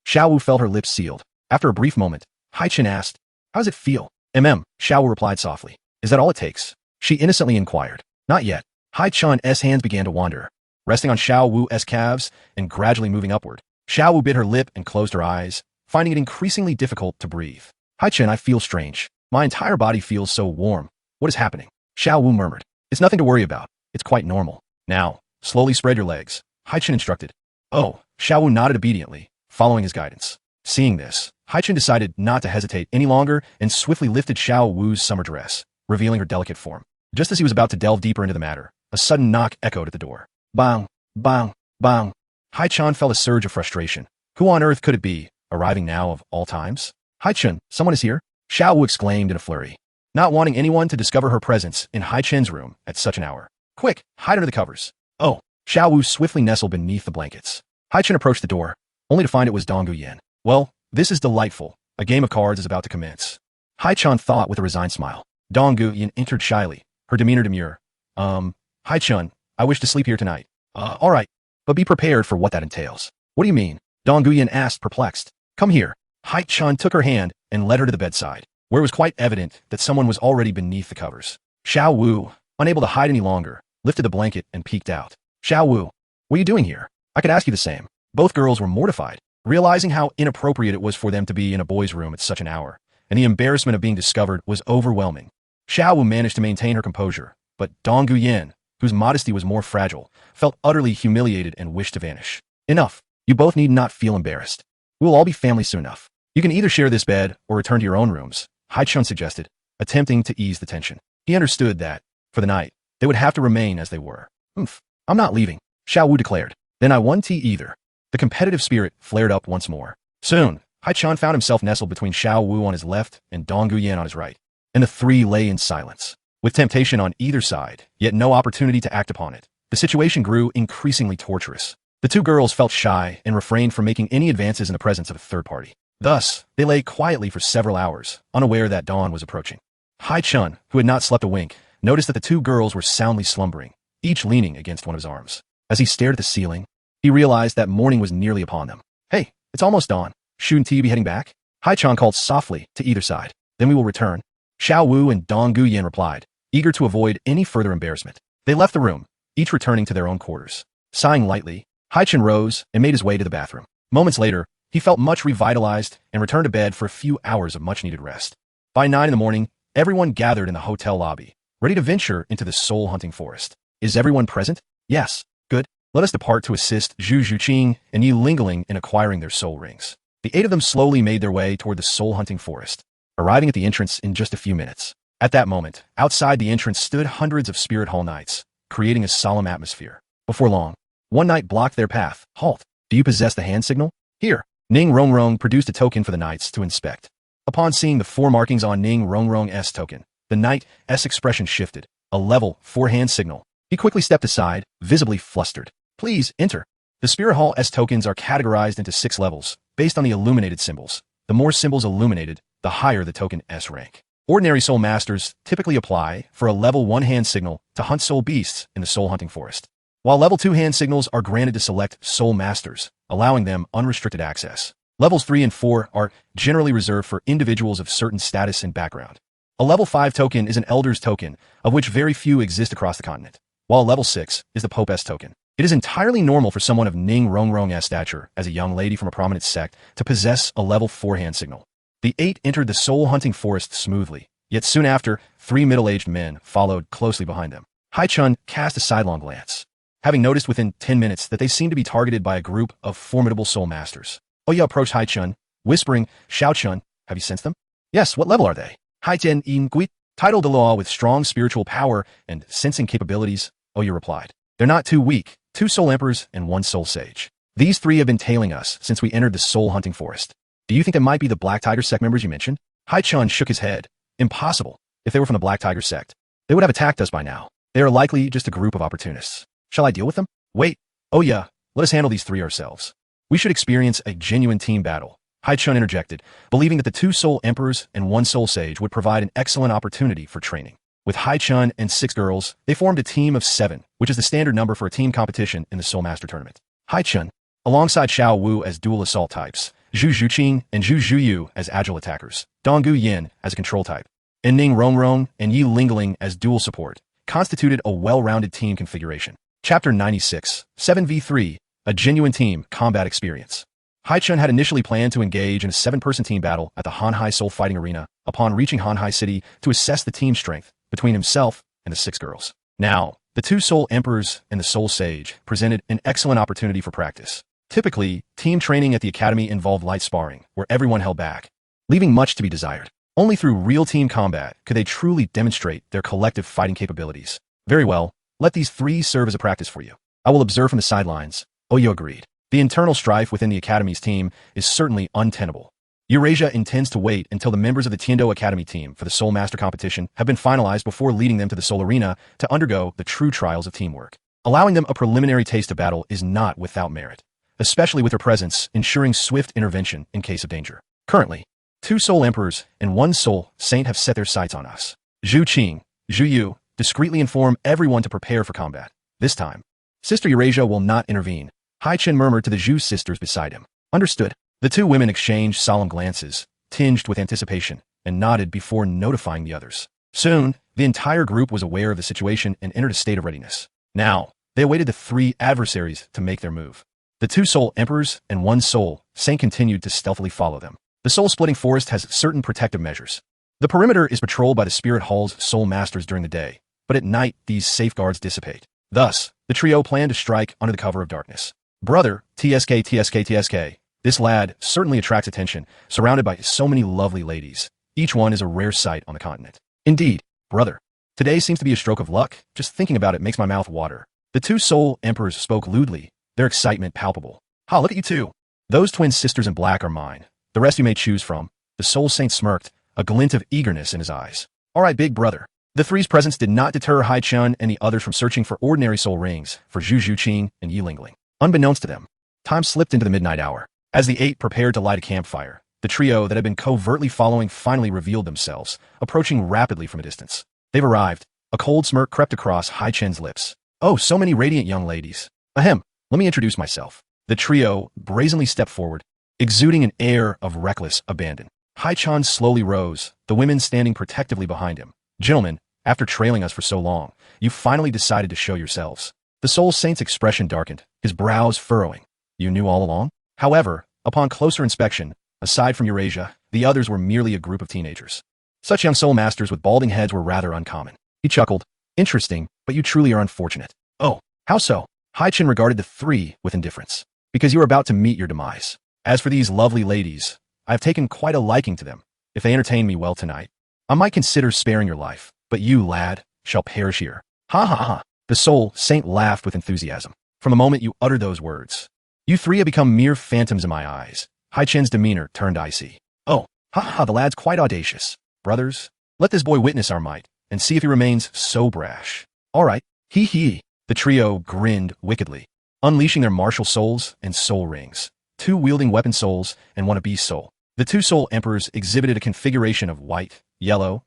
Xiao Wu felt her lips sealed. After a brief moment, Haichen asked, How does it feel? Xiao Wu replied softly. Is that all it takes? She innocently inquired. Not yet. Haichun's hands began to wander, resting on Xiao Wu's calves and gradually moving upward. Xiao Wu bit her lip and closed her eyes, finding it increasingly difficult to breathe. Haichen, I feel strange. My entire body feels so warm. What is happening? Xiao Wu murmured. It's nothing to worry about. It's quite normal. Now, slowly spread your legs, Haichen instructed. Oh, Xiao Wu nodded obediently, following his guidance. Seeing this, Haichen decided not to hesitate any longer and swiftly lifted Xiao Wu's summer dress, revealing her delicate form. Just as he was about to delve deeper into the matter, a sudden knock echoed at the door. Bang, bang, bang. Haichen felt a surge of frustration. Who on earth could it be, arriving now of all times? Haichen, someone is here? Xiao Wu exclaimed in a flurry, not wanting anyone to discover her presence in Haichen's room at such an hour. Quick, hide under the covers. Oh, Xiao Wu swiftly nestled beneath the blankets. Haichen approached the door, only to find it was Dong Guyan. Well, this is delightful. A game of cards is about to commence. Haichen thought with a resigned smile. Dong Guyan entered shyly, her demeanor demure. Haichen, I wish to sleep here tonight. All right, but be prepared for what that entails. What do you mean? Dong Guyan asked, perplexed. Come here. Haichen took her hand and led her to the bedside, where it was quite evident that someone was already beneath the covers. Xiao Wu, unable to hide any longer, lifted the blanket and peeked out. Xiao Wu, what are you doing here? I could ask you the same. Both girls were mortified, realizing how inappropriate it was for them to be in a boy's room at such an hour, and the embarrassment of being discovered was overwhelming. Xiao Wu managed to maintain her composure, but Dong Guyan, whose modesty was more fragile, felt utterly humiliated and wished to vanish. Enough. You both need not feel embarrassed. We will all be family soon enough. You can either share this bed or return to your own rooms, Haichen suggested, attempting to ease the tension. He understood that, for the night, they would have to remain as they were. I'm not leaving, Xiao Wu declared. Then I won't either. The competitive spirit flared up once more. Soon, Haichen found himself nestled between Xiao Wu on his left and Dong Guyan on his right, and the three lay in silence, with temptation on either side, yet no opportunity to act upon it. The situation grew increasingly torturous. The two girls felt shy and refrained from making any advances in the presence of a third party. Thus, they lay quietly for several hours, unaware that dawn was approaching. Haichen, who had not slept a wink, noticed that the two girls were soundly slumbering, each leaning against one of his arms. As he stared at the ceiling, he realized that morning was nearly upon them. Hey, it's almost dawn. Shouldn't you be heading back? Haichen called softly to either side. Then we will return. Xiao Wu and Dong Guyan replied, eager to avoid any further embarrassment. They left the room, each returning to their own quarters. Sighing lightly, Haichen rose and made his way to the bathroom. Moments later, he felt much revitalized and returned to bed for a few hours of much-needed rest. By 9 in the morning, everyone gathered in the hotel lobby, ready to venture into the soul-hunting forest. Is everyone present? Yes. Good. Let us depart to assist Zhu Zhuqing and Yi Lingling in acquiring their soul rings. The 8 of them slowly made their way toward the soul-hunting forest, arriving at the entrance in just a few minutes. At that moment, outside the entrance stood hundreds of spirit hall knights, creating a solemn atmosphere. Before long, one knight blocked their path. Halt. Do you possess the hand signal? Here. Ning Rongrong produced a token for the knights to inspect. Upon seeing the 4 markings on Ning Rongrong's token, the knight's expression shifted. A level 4 hand signal. He quickly stepped aside, visibly flustered. Please, enter. The Spirit Hall's tokens are categorized into 6 levels, based on the illuminated symbols. The more symbols illuminated, the higher the token's rank. Ordinary soul masters typically apply for a level 1 hand signal to hunt soul beasts in the soul hunting forest, while level 2 hand signals are granted to select soul masters, allowing them unrestricted access. Levels 3 and 4 are generally reserved for individuals of certain status and background. A level 5 token is an elder's token, of which very few exist across the continent, while level 6 is the Pope's token. It is entirely normal for someone of Ning Rongrong's stature, as a young lady from a prominent sect, to possess a level 4 hand signal. The 8 entered the soul-hunting forest smoothly, yet soon after, 3 middle-aged men followed closely behind them. Haichen cast a sidelong glance, having noticed within 10 minutes that they seemed to be targeted by a group of formidable soul masters. Oya approached Haichen, whispering, Xiaochun, have you sensed them? Yes, what level are they? Haichen Ingui, titled Law with strong spiritual power and sensing capabilities, Oya replied. They're not too weak, 2 soul emperors and 1 soul sage. These 3 have been tailing us since we entered the soul-hunting forest. Do you think they might be the Black Tiger sect members you mentioned? Haichen shook his head. Impossible. If they were from the Black Tiger sect, they would have attacked us by now. They are likely just a group of opportunists. Shall I deal with them? Wait. Oh yeah, let us handle these 3 ourselves. We should experience a genuine team battle. Haichen interjected, believing that the 2 soul emperors and 1 soul sage would provide an excellent opportunity for training. With Haichen and 6 girls, they formed a team of 7, which is the standard number for a team competition in the Soul Master Tournament. Haichen, alongside Xiao Wu as dual assault types, Zhu Zhuqing and Zhu Zhuyu as agile attackers, Dong Guyan as a control type, and Ning Rongrong and Yi Lingling as dual support, constituted a well-rounded team configuration. Chapter 96, 7v3, a genuine team combat experience. Haichen had initially planned to engage in a 7-person team battle at the Hanhai Soul Fighting Arena upon reaching Hanhai City to assess the team strength between himself and the 6 girls. Now, the 2 Soul Emperors and the Soul Sage presented an excellent opportunity for practice. Typically, team training at the academy involved light sparring, where everyone held back, leaving much to be desired. Only through real team combat could they truly demonstrate their collective fighting capabilities. Very well, let these 3 serve as a practice for you. I will observe from the sidelines. Oyo agreed. The internal strife within the academy's team is certainly untenable. Eurasia intends to wait until the members of the Tiendo Academy team for the Soul Master competition have been finalized before leading them to the Soul Arena to undergo the true trials of teamwork. Allowing them a preliminary taste of battle is not without merit, especially with her presence ensuring swift intervention in case of danger. Currently, 2 Soul Emperors and 1 Soul Saint have set their sights on us. Zhu Qing, Zhu Yu, discreetly inform everyone to prepare for combat. This time, Sister Eurasia will not intervene. Haichen murmured to the Zhu sisters beside him. Understood. The 2 women exchanged solemn glances, tinged with anticipation, and nodded before notifying the others. Soon, the entire group was aware of the situation and entered a state of readiness. Now, they awaited the 3 adversaries to make their move. The 2 Soul Emperors and 1 Soul Saint continued to stealthily follow them. The soul-splitting forest has certain protective measures. The perimeter is patrolled by the Spirit Hall's Soul Masters during the day, but at night these safeguards dissipate. Thus, the trio planned to strike under the cover of darkness. Brother, TSK. This lad certainly attracts attention, surrounded by so many lovely ladies. Each one is a rare sight on the continent. Indeed, brother. Today seems to be a stroke of luck. Just thinking about it makes my mouth water. The 2 Soul Emperors spoke lewdly, their excitement palpable. Ha, look at you 2. Those twin sisters in black are mine. The rest you may choose from. The Soul Saint smirked, a glint of eagerness in his eyes. All right, big brother. The 3's presence did not deter Haichen and the others from searching for ordinary soul rings for Zhu Qing and Yi Lingling. Unbeknownst to them, time slipped into the midnight hour. As the 8 prepared to light a campfire, the trio that had been covertly following finally revealed themselves, approaching rapidly from a distance. They've arrived. A cold smirk crept across Haichen's lips. Oh, so many radiant young ladies. Ahem, let me introduce myself. The trio brazenly stepped forward, exuding an air of reckless abandon. Haichen slowly rose, the women standing protectively behind him. Gentlemen, after trailing us for so long, you finally decided to show yourselves. The Soul Saint's expression darkened, his brows furrowing. You knew all along? However, upon closer inspection, aside from Eurasia, the others were merely a group of teenagers. Such young soul masters with balding heads were rather uncommon. He chuckled. Interesting, but you truly are unfortunate. Oh, how so? Haichen regarded the 3 with indifference. Because you are about to meet your demise. As for these lovely ladies, I have taken quite a liking to them. If they entertain me well tonight, I might consider sparing your life, but you, lad, shall perish here. Ha ha ha. The Soul Saint laughed with enthusiasm. From the moment you uttered those words, you 3 have become mere phantoms in my eyes. Haichen's demeanor turned icy. Oh, ha ha, the lad's quite audacious. Brothers, let this boy witness our might, and see if he remains so brash. All right, hee. The trio grinned wickedly, unleashing their martial souls and soul rings. 2 wielding weapon souls and 1 a beast soul. The 2 Soul Emperors exhibited a configuration of white, yellow,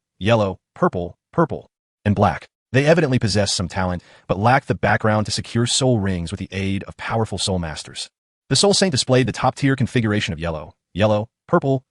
purple, and black. They evidently possessed some talent, but lacked the background to secure soul rings with the aid of powerful soul masters. The Soul Saint displayed the top-tier configuration of yellow, purple,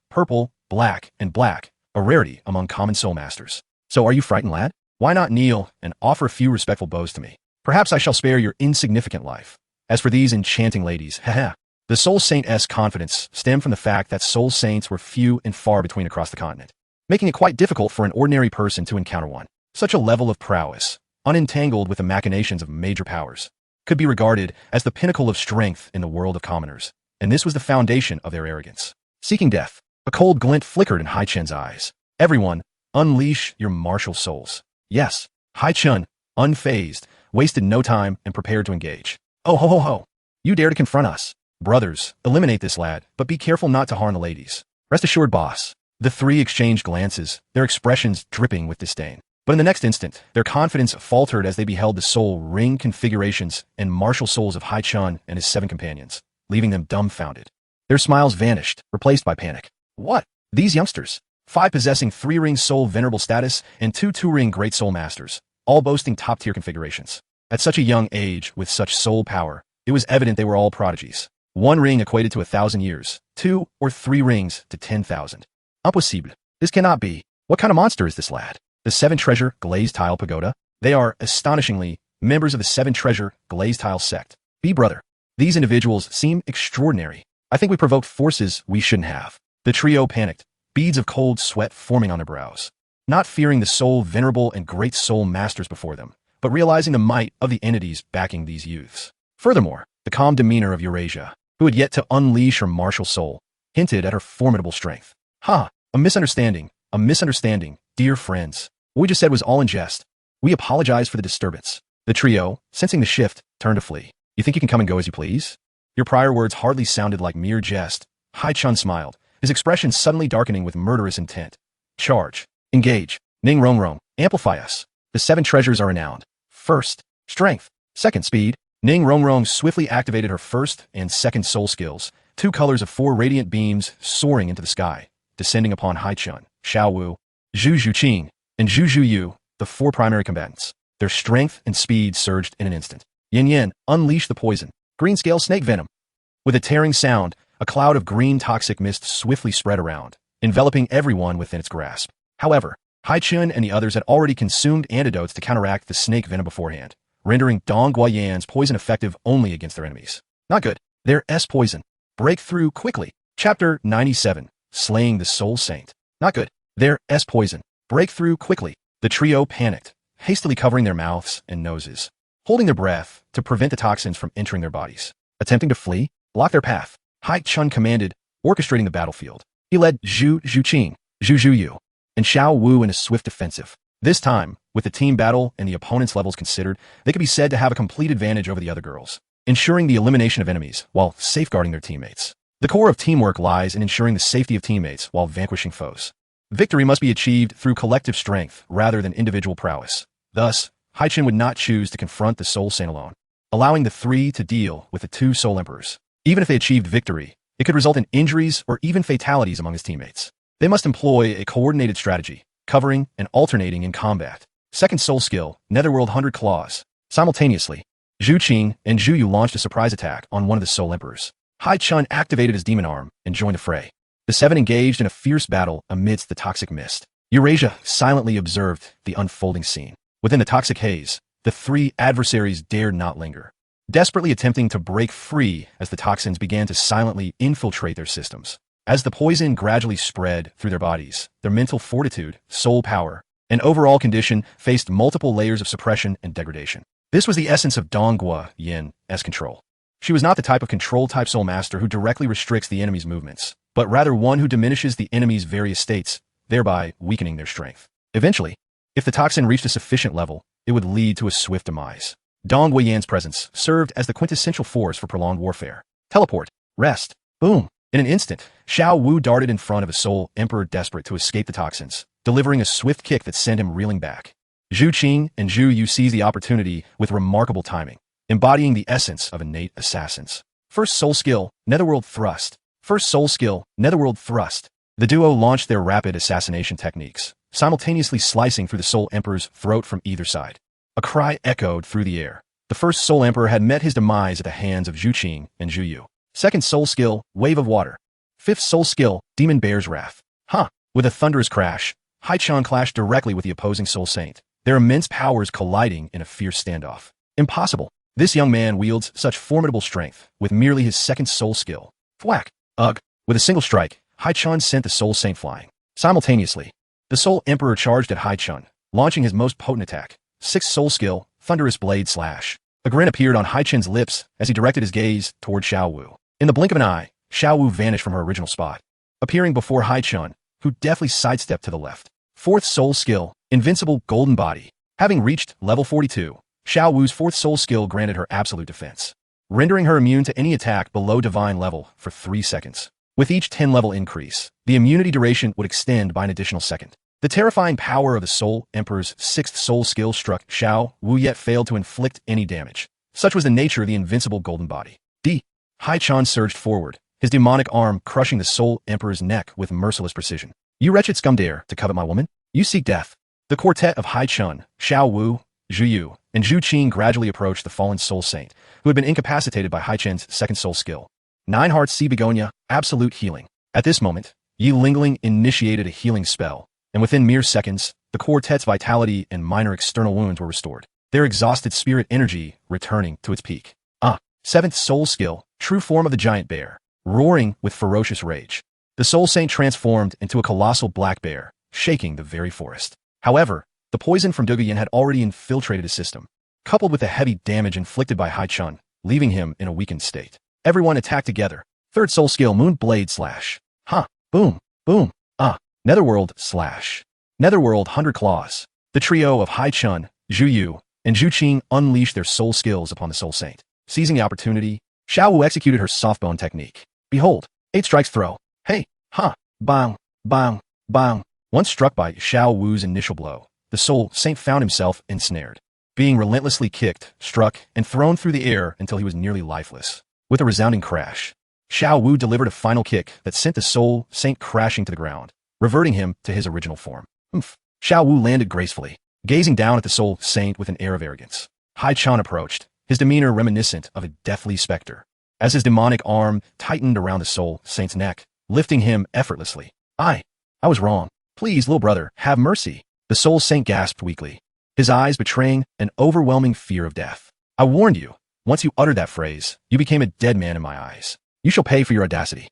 black, and black, a rarity among common soul masters. So are you frightened, lad? Why not kneel and offer a few respectful bows to me? Perhaps I shall spare your insignificant life. As for these enchanting ladies, haha. The Soul Saint's confidence stemmed from the fact that Soul Saints were few and far between across the continent, making it quite difficult for an ordinary person to encounter one. Such a level of prowess, unentangled with the machinations of major powers, could be regarded as the pinnacle of strength in the world of commoners, and this was the foundation of their arrogance. Seeking death, a cold glint flickered in Haichen's eyes. Everyone, unleash your martial souls. Yes, Haichen, unfazed, wasted no time and prepared to engage. Oh ho. You dare to confront us. Brothers, eliminate this lad, but be careful not to harm the ladies. Rest assured, boss. The 3 exchanged glances, their expressions dripping with disdain. But in the next instant, their confidence faltered as they beheld the soul ring configurations and martial souls of Haichen and his 7 companions, leaving them dumbfounded. Their smiles vanished, replaced by panic. What? These youngsters? 5 possessing 3-ring soul venerable status and 2 2-ring great soul masters, all boasting top-tier configurations. At such a young age, with such soul power, it was evident they were all prodigies. 1 ring equated to 1,000 years, 2 or 3 rings to 10,000. Impossible. This cannot be. What kind of monster is this lad? The 7 treasure glazed tile pagoda? They are, astonishingly, members of the Seven Treasure Glazed Tile sect. Brother. These individuals seem extraordinary. I think we provoked forces we shouldn't have. The trio panicked, beads of cold sweat forming on their brows. Not fearing the soul venerable and great soul masters before them, but realizing the might of the entities backing these youths. Furthermore, the calm demeanor of Eurasia, who had yet to unleash her martial soul, hinted at her formidable strength. A misunderstanding, dear friends. What we just said was all in jest. We apologize for the disturbance. The trio, sensing the shift, turned to flee. You think you can come and go as you please? Your prior words hardly sounded like mere jest. Haichen smiled, his expression suddenly darkening with murderous intent. Charge. Engage. Ning Rong Rong. Amplify us. The seven treasures are renowned. First, strength. Second, speed. Ning Rong Rong swiftly activated her first and second soul skills, two colors of four radiant beams soaring into the sky, descending upon Haichen, Xiao Wu, Zhu Zhuqing, and Zhu Zhuyu, the four primary combatants. Their strength and speed surged in an instant. Yin Yin unleashed the poison. Green scale snake venom. With a tearing sound, a cloud of green toxic mist swiftly spread around, enveloping everyone within its grasp. However, Haichen and the others had already consumed antidotes to counteract the snake venom beforehand, rendering Dong Guoyan's poison effective only against their enemies. Not good. Their S-poison. Breakthrough quickly. Chapter 97. Slaying the Soul Saint. Not good. Their S-poison. Breakthrough quickly. The trio panicked, hastily covering their mouths and noses, holding their breath to prevent the toxins from entering their bodies. Attempting to flee, block their path, Haichen commanded, orchestrating the battlefield. He led Zhu Zhuqing, Zhu Zhuyu, and Xiao Wu in a swift offensive. This time, with the team battle and the opponent's levels considered, they could be said to have a complete advantage over the other girls, ensuring the elimination of enemies while safeguarding their teammates. The core of teamwork lies in ensuring the safety of teammates while vanquishing foes. Victory must be achieved through collective strength rather than individual prowess. Thus, Haichen would not choose to confront the Soul Saint alone, allowing the three to deal with the two Soul Emperors. Even if they achieved victory, it could result in injuries or even fatalities among his teammates. They must employ a coordinated strategy, covering and alternating in combat. Second soul skill, Netherworld 100 Claws. Simultaneously, Zhu Qing and Zhu Yu launched a surprise attack on one of the Soul Emperors. Haichen activated his demon arm and joined the fray. The seven engaged in a fierce battle amidst the toxic mist. Eurasia silently observed the unfolding scene. Within the toxic haze, the three adversaries dared not linger, desperately attempting to break free as the toxins began to silently infiltrate their systems. As the poison gradually spread through their bodies, their mental fortitude, soul power, and overall condition faced multiple layers of suppression and degradation. This was the essence of Dong Guoyan's control. She was not the type of control-type soul master who directly restricts the enemy's movements, but rather one who diminishes the enemy's various states, thereby weakening their strength. Eventually, if the toxin reached a sufficient level, it would lead to a swift demise. Dong Guoyan's presence served as the quintessential force for prolonged warfare. Teleport. Rest. Boom. In an instant, Xiao Wu darted in front of a Soul Emperor desperate to escape the toxins, delivering a swift kick that sent him reeling back. Zhu Qing and Zhu Yu seized the opportunity with remarkable timing, embodying the essence of innate assassins. First soul skill, Netherworld Thrust. First soul skill, Netherworld Thrust. The duo launched their rapid assassination techniques, simultaneously slicing through the Soul Emperor's throat from either side. A cry echoed through the air. The first Soul Emperor had met his demise at the hands of Zhu Qing and Zhu Yu. Second soul skill, Wave of Water. Fifth soul skill, Demon Bear's Wrath. With a thunderous crash, Haichen clashed directly with the opposing Soul Saint, their immense powers colliding in a fierce standoff. Impossible. This young man wields such formidable strength with merely his second soul skill. Thwack. Ugh. With a single strike, Haichen sent the Soul Saint flying. Simultaneously, the Soul Emperor charged at Haichen, launching his most potent attack. Sixth soul skill, Thunderous Blade Slash. A grin appeared on Haichen's lips as he directed his gaze toward Xiao Wu. In the blink of an eye, Xiao Wu vanished from her original spot, appearing before Haichen, who deftly sidestepped to the left. Fourth soul skill, Invincible Golden Body. Having reached level 42, Xiao Wu's fourth soul skill granted her absolute defense, rendering her immune to any attack below divine level for 3 seconds. With each 10-level increase, the immunity duration would extend by an additional second. The terrifying power of the Soul Emperor's sixth soul skill struck Xiao Wu yet failed to inflict any damage. Such was the nature of the Invincible Golden Body. Haichen surged forward, his demonic arm crushing the Soul Emperor's neck with merciless precision. You wretched scum dare to covet my woman? You seek death. The quartet of Haichen, Xiao Wu, Zhu Yu, and Zhu Qing gradually approached the fallen Soul Saint, who had been incapacitated by Haichen's second soul skill. Nine Hearts Sea Begonia, Absolute Healing. At this moment, Yi Lingling initiated a healing spell, and within mere seconds, The quartet's vitality and minor external wounds were restored, their exhausted spirit energy returning to its peak. Seventh soul skill, true form of the giant bear, roaring with ferocious rage. The soul saint transformed into a colossal black bear, shaking the very forest. However, the poison from Duguyan had already infiltrated his system, coupled with the heavy damage inflicted by Haichen, leaving him in a weakened state. Everyone attacked together. Third soul skill, moon blade slash. Boom, boom, netherworld slash. Netherworld 100 claws. The trio of Haichen, Zhu Yu, and Zhu Qing unleashed their soul skills upon the soul saint. Seizing the opportunity, Xiao Wu executed her softbone technique. Behold, 8 strikes throw. Hey, bang, bang, bang. Once struck by Xiao Wu's initial blow, the soul saint found himself ensnared, being relentlessly kicked, struck, and thrown through the air until he was nearly lifeless. With a resounding crash, Xiao Wu delivered a final kick that sent the soul saint crashing to the ground, reverting him to his original form. Xiao Wu landed gracefully, gazing down at the soul saint with an air of arrogance. Haichen approached, his demeanor reminiscent of a deathly specter, as his demonic arm tightened around the soul saint's neck, lifting him effortlessly. I was wrong. Please, little brother, have mercy. The soul saint gasped weakly, his eyes betraying an overwhelming fear of death. I warned you. Once you uttered that phrase, you became a dead man in my eyes. You shall pay for your audacity.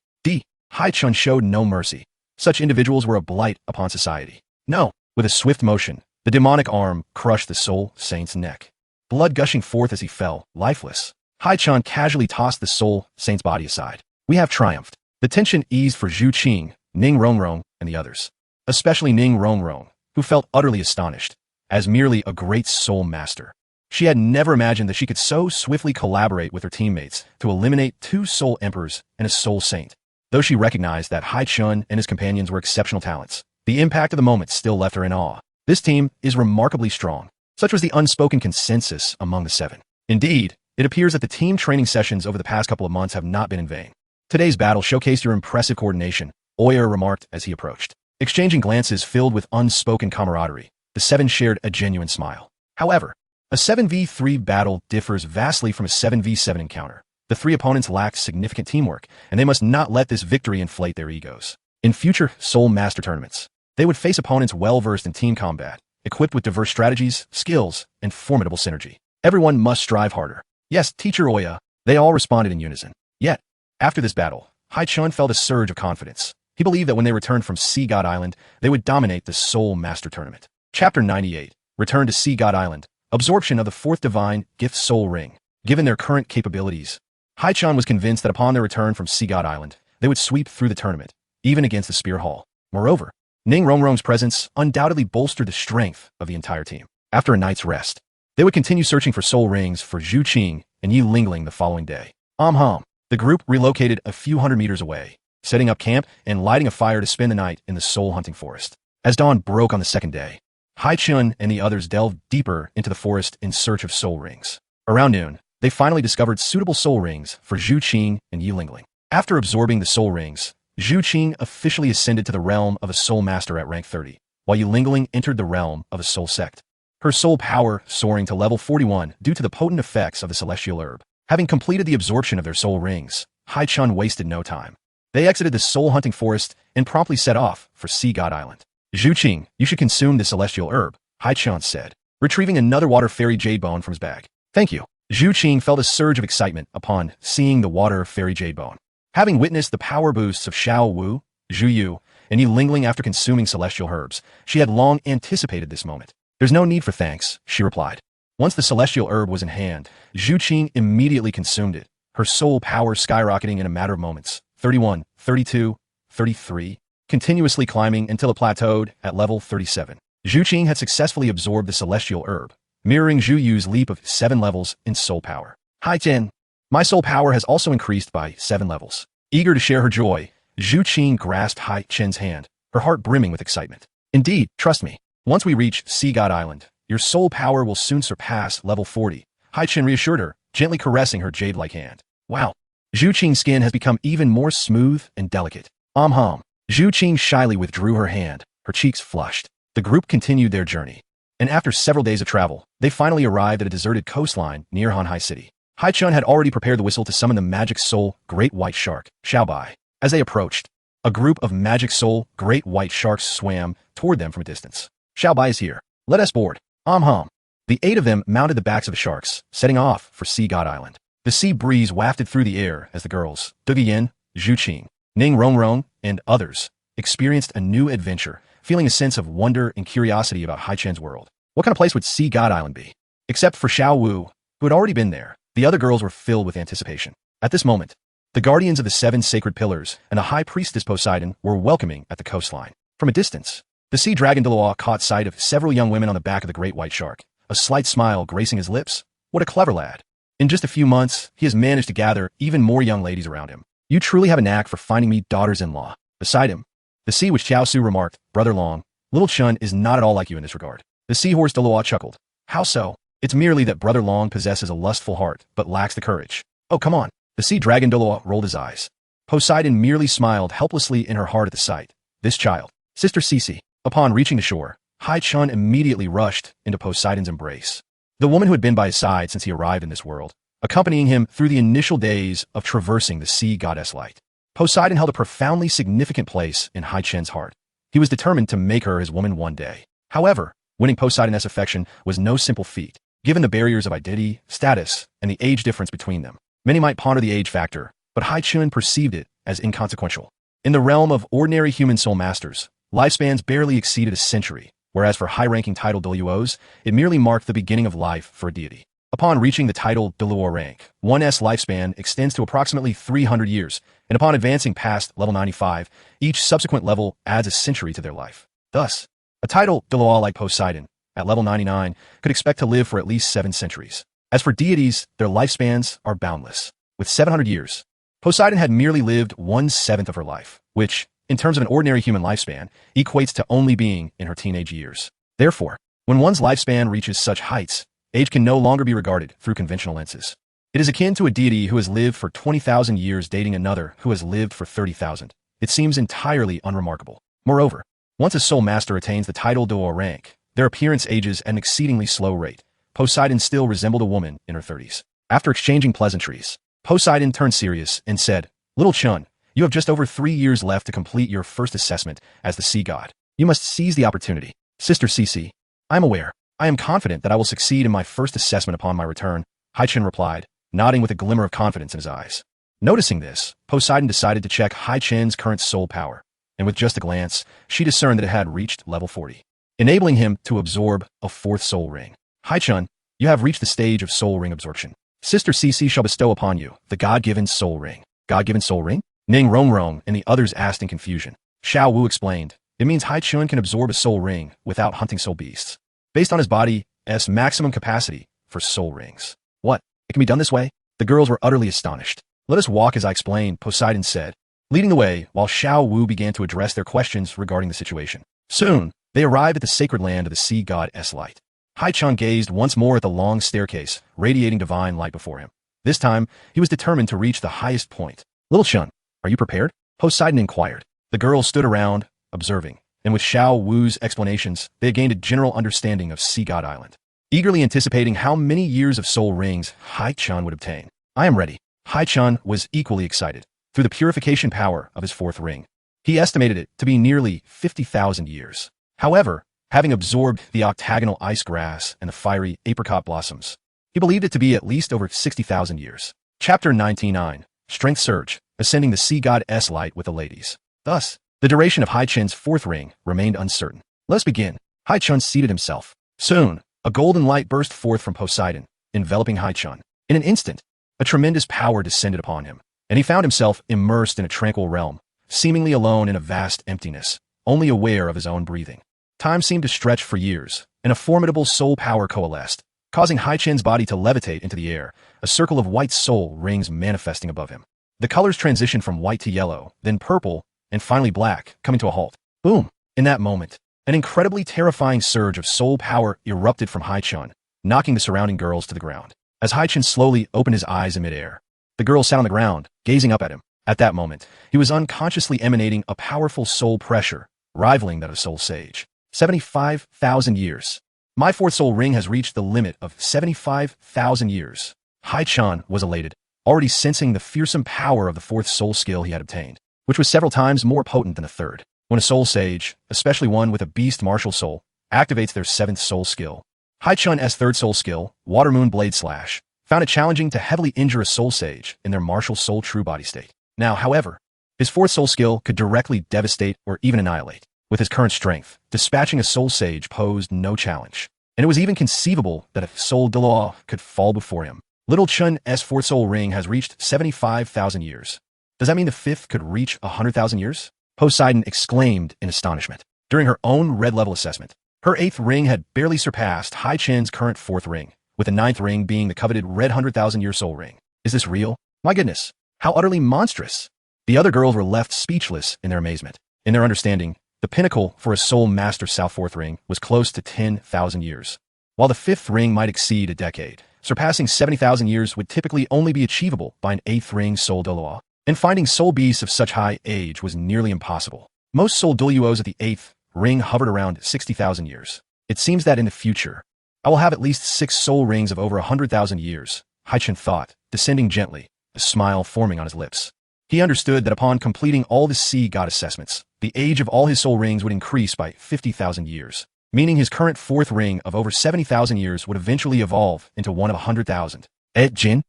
Haichen showed no mercy. Such individuals were a blight upon society. No. With a swift motion, the demonic arm crushed the soul saint's neck, blood gushing forth as he fell, lifeless. Haichen casually tossed the soul saint's body aside. We have triumphed. The tension eased for Zhu Qing, Ning Rongrong, and the others, especially Ning Rongrong, who felt utterly astonished, as merely a great soul master. She had never imagined that she could so swiftly collaborate with her teammates to eliminate 2 soul emperors and a soul saint. Though she recognized that Haichen and his companions were exceptional talents, the impact of the moment still left her in awe. This team is remarkably strong. Such was the unspoken consensus among the 7. Indeed, it appears that the team training sessions over the past couple of months have not been in vain. Today's battle showcased your impressive coordination, Oyer remarked as he approached. Exchanging glances filled with unspoken camaraderie, the 7 shared a genuine smile. However, a 7v3 battle differs vastly from a 7v7 encounter. The 3 opponents lacked significant teamwork, and they must not let this victory inflate their egos. In future Soul Master tournaments, they would face opponents well-versed in team combat, equipped with diverse strategies, skills, and formidable synergy. Everyone must strive harder. Yes, Teacher Oya, they all responded in unison. Yet, after this battle, Haichen felt a surge of confidence. He believed that when they returned from Sea God Island, they would dominate the Soul Master Tournament. Chapter 98. Return to Sea God Island. Absorption of the 4th Divine Gift Soul Ring. Given their current capabilities, Haichen was convinced that upon their return from Sea God Island, they would sweep through the tournament, even against the Spear Hall. Moreover, Ning Rongrong's presence undoubtedly bolstered the strength of the entire team. After a night's rest, they would continue searching for soul rings for Zhu Qing and Yi Lingling the following day. The group relocated a few hundred meters away, setting up camp and lighting a fire to spend the night in the soul-hunting forest. As dawn broke on the 2nd day, Haichen and the others delved deeper into the forest in search of soul rings. Around noon, they finally discovered suitable soul rings for Zhu Qing and Yi Lingling. After absorbing the soul rings, Zhu Qing officially ascended to the realm of a soul master at rank 30, while Yi Lingling entered the realm of a soul sect, her soul power soaring to level 41 due to the potent effects of the celestial herb. Having completed the absorption of their soul rings, Haichen wasted no time. They exited the soul-hunting forest and promptly set off for Sea God Island. Zhu Qing, you should consume the celestial herb, Haichen said, retrieving another water fairy jade bone from his bag. Thank you. Zhu Qing felt a surge of excitement upon seeing the water fairy jade bone. Having witnessed the power boosts of Xiao Wu, Zhu Yu, and Yi Lingling after consuming celestial herbs, she had long anticipated this moment. There's no need for thanks, she replied. Once the celestial herb was in hand, Zhu Qing immediately consumed it, her soul power skyrocketing in a matter of moments. 31, 32, 33, continuously climbing until it plateaued at level 37. Zhu Qing had successfully absorbed the celestial herb, mirroring Zhu Yu's leap of 7 levels in soul power. Haichen, my soul power has also increased by 7 levels. Eager to share her joy, Zhu Qing grasped Haichen's hand, her heart brimming with excitement. Indeed, trust me, once we reach Sea God Island, your soul power will soon surpass level 40, Haichen reassured her, gently caressing her jade-like hand. Wow. Zhu Qing's skin has become even more smooth and delicate. Zhu Qing shyly withdrew her hand, her cheeks flushed. The group continued their journey, and after several days of travel, they finally arrived at a deserted coastline near Hanhai City. Haichen had already prepared the whistle to summon the magic soul great white shark, Xiaobai. As they approached, a group of magic soul great white sharks swam toward them from a distance. Xiao Bai is here. Let us board. Hum. The 8 of them mounted the backs of the sharks, setting off for Sea God Island. The sea breeze wafted through the air as the girls, Duge Yin, Zhu Qing, Ning Rongrong, and others, experienced a new adventure, feeling a sense of wonder and curiosity about Haichen's world. What kind of place would Sea God Island be? Except for Xiao Wu, who had already been there, the other girls were filled with anticipation. At this moment, the guardians of the 7 sacred pillars and the high priestess Poseidon were welcoming at the coastline. From a distance, the sea dragon Deloa caught sight of several young women on the back of the great white shark, a slight smile gracing his lips. What a clever lad. In just a few months, he has managed to gather even more young ladies around him. You truly have a knack for finding me daughters-in-law. Beside him, the sea which Xiao Su remarked, Brother Long, little Chun is not at all like you in this regard. The seahorse Deloa chuckled. How so? It's merely that Brother Long possesses a lustful heart, but lacks the courage. Oh, come on. The sea dragon Deloa rolled his eyes. Poseidon merely smiled helplessly in her heart at the sight. This child, Sister Cece. Upon reaching the shore, Haichen immediately rushed into Poseidon's embrace. The woman who had been by his side since he arrived in this world, accompanying him through the initial days of traversing the sea goddess light. Poseidon held a profoundly significant place in Haichen's heart. He was determined to make her his woman one day. However, winning Poseidon's affection was no simple feat, given the barriers of identity, status, and the age difference between them. Many might ponder the age factor, but Haichen perceived it as inconsequential. In the realm of ordinary human soul masters, lifespans barely exceeded a century, whereas for high-ranking title Deluos, it merely marked the beginning of life for a deity. Upon reaching the title Deluo rank, one's lifespan extends to approximately 300 years, and upon advancing past level 95, each subsequent level adds a century to their life. Thus, a title Deluo like Poseidon, at level 99, could expect to live for at least 7 centuries. As for deities, their lifespans are boundless. With 700 years, Poseidon had merely lived 1/7 of her life, which, in terms of an ordinary human lifespan, equates to only being in her teenage years. Therefore, when one's lifespan reaches such heights, age can no longer be regarded through conventional lenses. It is akin to a deity who has lived for 20,000 years dating another who has lived for 30,000. It seems entirely unremarkable. Moreover, once a soul master attains the title Deluo rank, their appearance ages at an exceedingly slow rate. Poseidon still resembled a woman in her 30s. After exchanging pleasantries, Poseidon turned serious and said, Little Chun, you have just over 3 years left to complete your first assessment as the sea god. You must seize the opportunity. Sister Cece, I am aware. I am confident that I will succeed in my first assessment upon my return, Haichen replied, nodding with a glimmer of confidence in his eyes. Noticing this, Poseidon decided to check Haichen's current soul power, and with just a glance, she discerned that it had reached level 40, enabling him to absorb a 4th soul ring. Haichen, you have reached the stage of soul ring absorption. Sister Cece shall bestow upon you the God-given soul ring. God-given soul ring? Ning Rongrong and the others asked in confusion. Xiao Wu explained, it means Haichen can absorb a soul ring without hunting soul beasts, based on his body's maximum capacity for soul rings. What? It can be done this way? The girls were utterly astonished. Let us walk as I explain, Poseidon said, leading the way while Xiao Wu began to address their questions regarding the situation. Soon, they arrived at the sacred land of the sea god's light. Haichen gazed once more at the long staircase, radiating divine light before him. This time, he was determined to reach the highest point. Little Chun, are you prepared? Poseidon inquired. The girls stood around, observing, and with Xiao Wu's explanations, they had gained a general understanding of Sea God Island, eagerly anticipating how many years of soul rings Haichen would obtain. I am ready. Haichen was equally excited, through the purification power of his 4th ring. He estimated it to be nearly 50,000 years. However, having absorbed the octagonal ice grass and the fiery apricot blossoms, he believed it to be at least over 60,000 years. Chapter 99, Strength Surge, ascending the sea god's light with the ladies. Thus, the duration of Haichen's 4th ring remained uncertain. Let's begin. Haichen seated himself. Soon, a golden light burst forth from Poseidon, enveloping Haichen. In an instant, a tremendous power descended upon him, and he found himself immersed in a tranquil realm, seemingly alone in a vast emptiness, only aware of his own breathing. Time seemed to stretch for years, and a formidable soul power coalesced, causing Haichen's body to levitate into the air, a circle of white soul rings manifesting above him. The colors transitioned from white to yellow, then purple, and finally black, coming to a halt. Boom! In that moment, an incredibly terrifying surge of soul power erupted from Haichen, knocking the surrounding girls to the ground. As Haichen slowly opened his eyes in midair, the girls sat on the ground, gazing up at him. At that moment, he was unconsciously emanating a powerful soul pressure, rivaling that of Soul Sage. 75,000 years. My 4th soul ring has reached the limit of 75,000 years. Haichen was elated, already sensing the fearsome power of the 4th soul skill he had obtained, which was several times more potent than the 3rd. When a soul sage, especially one with a beast martial soul, activates their 7th soul skill. Haichun's 3rd soul skill, Water Moon Blade Slash, found it challenging to heavily injure a soul sage in their martial soul true body state. Now, however, his 4th soul skill could directly devastate or even annihilate. With his current strength, dispatching a soul sage posed no challenge. And it was even conceivable that a soul Doloa could fall before him. Little Chun's 4th soul ring has reached 75,000 years. Does that mean the 5th could reach 100,000 years? Poseidon exclaimed in astonishment. During her own red level assessment, her 8th ring had barely surpassed Haichen's current 4th ring, with the 9th ring being the coveted red 100,000-year soul ring. Is this real? My goodness, how utterly monstrous! The other girls were left speechless in their amazement. In their understanding, the pinnacle for a soul master South 4th ring was close to 10,000 years. While the 5th ring might exceed a decade, surpassing 70,000 years would typically only be achievable by an 8th ring soul Doloa, and finding soul beasts of such high age was nearly impossible. Most soul Doluos at the 8th ring hovered around 60,000 years. It seems that in the future, I will have at least 6 soul rings of over 100,000 years, Haichen thought, descending gently, a smile forming on his lips. He understood that upon completing all the sea god assessments, the age of all his soul rings would increase by 50,000 years, meaning his current 4th ring of over 70,000 years would eventually evolve into one of 100,000. Jin.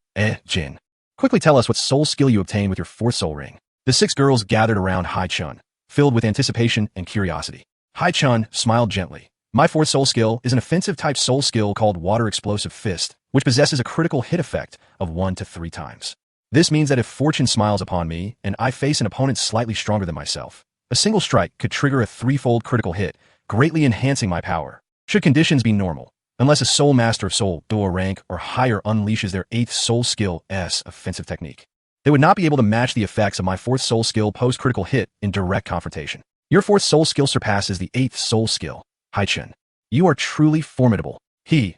Quickly tell us what soul skill you obtained with your 4th soul ring. The 6 girls gathered around Haichun, filled with anticipation and curiosity. Haichun smiled gently. My 4th soul skill is an offensive-type soul skill called Water Explosive Fist, which possesses a critical hit effect of 1 to 3 times. This means that if fortune smiles upon me and I face an opponent slightly stronger than myself, a single strike could trigger a 3-fold critical hit, greatly enhancing my power. Should conditions be normal, unless a Soul Master of Soul Duo rank or higher unleashes their 8th soul skill S offensive technique, they would not be able to match the effects of my 4th soul skill post-critical hit in direct confrontation. Your 4th soul skill surpasses the 8th soul skill, Haichen. You are truly formidable.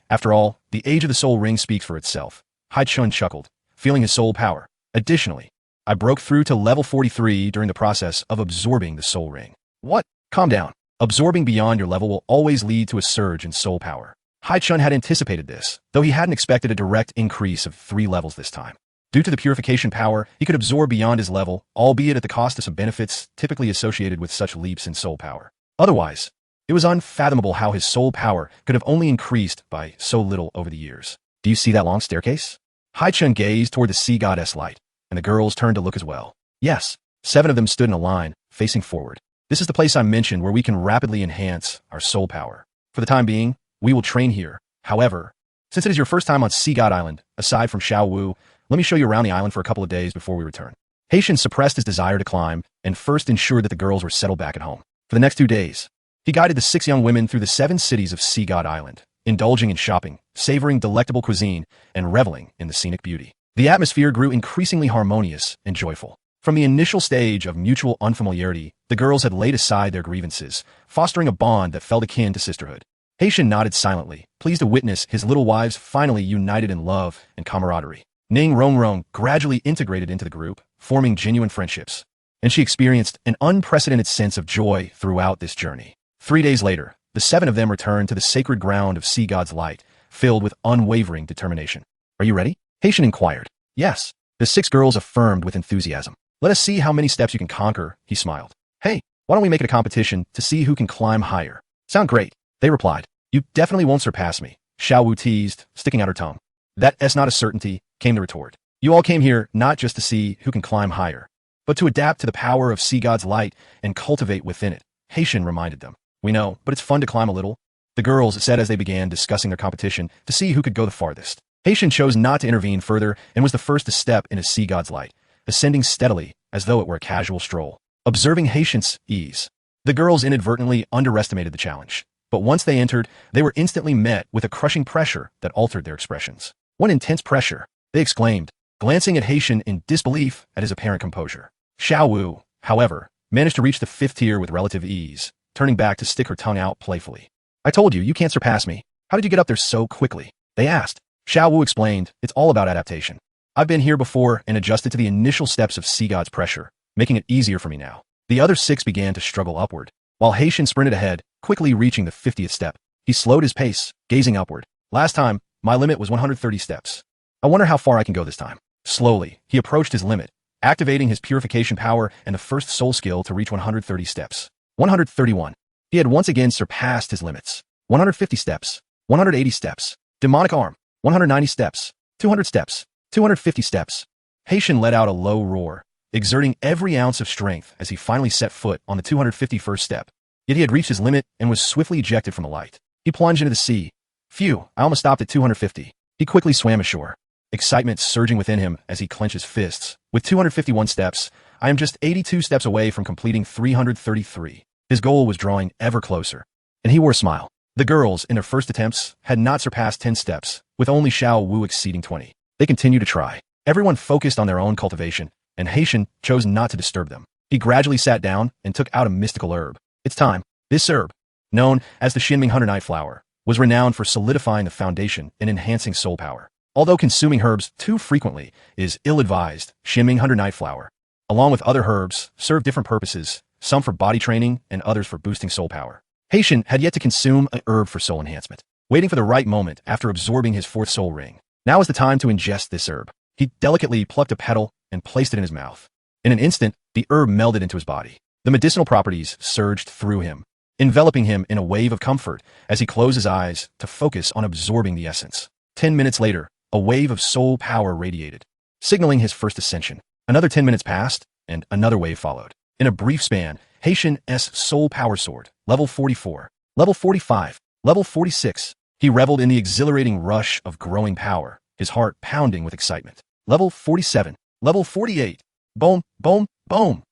After all, the age of the soul ring speaks for itself. Haichen chuckled, feeling his soul power. Additionally, I broke through to level 43 during the process of absorbing the soul ring. What? Calm down. Absorbing beyond your level will always lead to a surge in soul power. Haichen had anticipated this, though he hadn't expected a direct increase of 3 levels this time. Due to the purification power, he could absorb beyond his level, albeit at the cost of some benefits typically associated with such leaps in soul power. Otherwise, it was unfathomable how his soul power could have only increased by so little over the years. Do you see that long staircase? Haichen gazed toward the sea goddess light, and the girls turned to look as well. Yes, 7 of them stood in a line, facing forward. This is the place I mentioned where we can rapidly enhance our soul power. For the time being, we will train here. However, since it is your first time on Sea God Island, aside from Xiao Wu, let me show you around the island for a couple of days before we return. Haichen suppressed his desire to climb and first ensured that the girls were settled back at home. For the next 2 days, he guided the 6 young women through the 7 cities of Sea God Island, indulging in shopping, savoring delectable cuisine, and reveling in the scenic beauty. The atmosphere grew increasingly harmonious and joyful. From the initial stage of mutual unfamiliarity, the girls had laid aside their grievances, fostering a bond that felt akin to sisterhood. Haichen nodded silently, pleased to witness his little wives finally united in love and camaraderie. Ning Rongrong gradually integrated into the group, forming genuine friendships, and she experienced an unprecedented sense of joy throughout this journey. 3 days later, the 7 of them returned to the sacred ground of Sea God's light, filled with unwavering determination. Are you ready? Haichen inquired. Yes. The 6 girls affirmed with enthusiasm. Let us see how many steps you can conquer, he smiled. Hey, why don't we make it a competition to see who can climb higher? Sound great, they replied. You definitely won't surpass me, Xiao Wu teased, sticking out her tongue. That's not a certainty, came the retort. You all came here not just to see who can climb higher, but to adapt to the power of Sea God's light and cultivate within it, Haichen reminded them. We know, but it's fun to climb a little, the girls said as they began discussing their competition to see who could go the farthest. Haichen chose not to intervene further and was the first to step into Sea God's light, ascending steadily as though it were a casual stroll. Observing Haichen's ease, the girls inadvertently underestimated the challenge. But once they entered, they were instantly met with a crushing pressure that altered their expressions. What intense pressure, they exclaimed, glancing at Haichen in disbelief at his apparent composure. Xiao Wu, however, managed to reach the 5th tier with relative ease, turning back to stick her tongue out playfully. I told you, you can't surpass me. How did you get up there so quickly? They asked. Xiao Wu explained, it's all about adaptation. I've been here before and adjusted to the initial steps of Sea God's pressure, making it easier for me now. The other 6 began to struggle upward, while Haichen sprinted ahead, quickly reaching the 50th step. He slowed his pace, gazing upward. Last time, my limit was 130 steps. I wonder how far I can go this time. Slowly, he approached his limit, activating his purification power and the first soul skill to reach 130 steps. 131. He had once again surpassed his limits. 150 steps, 180 steps, demonic arm, 190 steps, 200 steps, 250 steps. Haichen let out a low roar, exerting every ounce of strength as he finally set foot on the 251st step. Yet he had reached his limit and was swiftly ejected from the light. He plunged into the sea. Phew, I almost stopped at 250. He quickly swam ashore, excitement surging within him as he clenched his fists. With 251 steps, I am just 82 steps away from completing 333. His goal was drawing ever closer, and he wore a smile. The girls, in their first attempts, had not surpassed 10 steps, with only Xiao Wu exceeding 20. They continued to try. Everyone focused on their own cultivation, and Haichen chose not to disturb them. He gradually sat down and took out a mystical herb. It's time. This herb, known as the Xinming Hunter Night Flower, was renowned for solidifying the foundation and enhancing soul power. Although consuming herbs too frequently is ill-advised, Xinming Hunter Night Flower, along with other herbs, serve different purposes, some for body training and others for boosting soul power. Haichen had yet to consume a herb for soul enhancement, waiting for the right moment after absorbing his fourth soul ring. Now is the time to ingest this herb. He delicately plucked a petal and placed it in his mouth. In an instant, the herb melded into his body. The medicinal properties surged through him, enveloping him in a wave of comfort as he closed his eyes to focus on absorbing the essence. 10 minutes later, a wave of soul power radiated, signaling his first ascension. Another 10 minutes passed, and another wave followed. In a brief span, Haichen's soul power soared, level 44, level 45, level 46. He reveled in the exhilarating rush of growing power, his heart pounding with excitement. Level 47, level 48. Boom, boom, boom.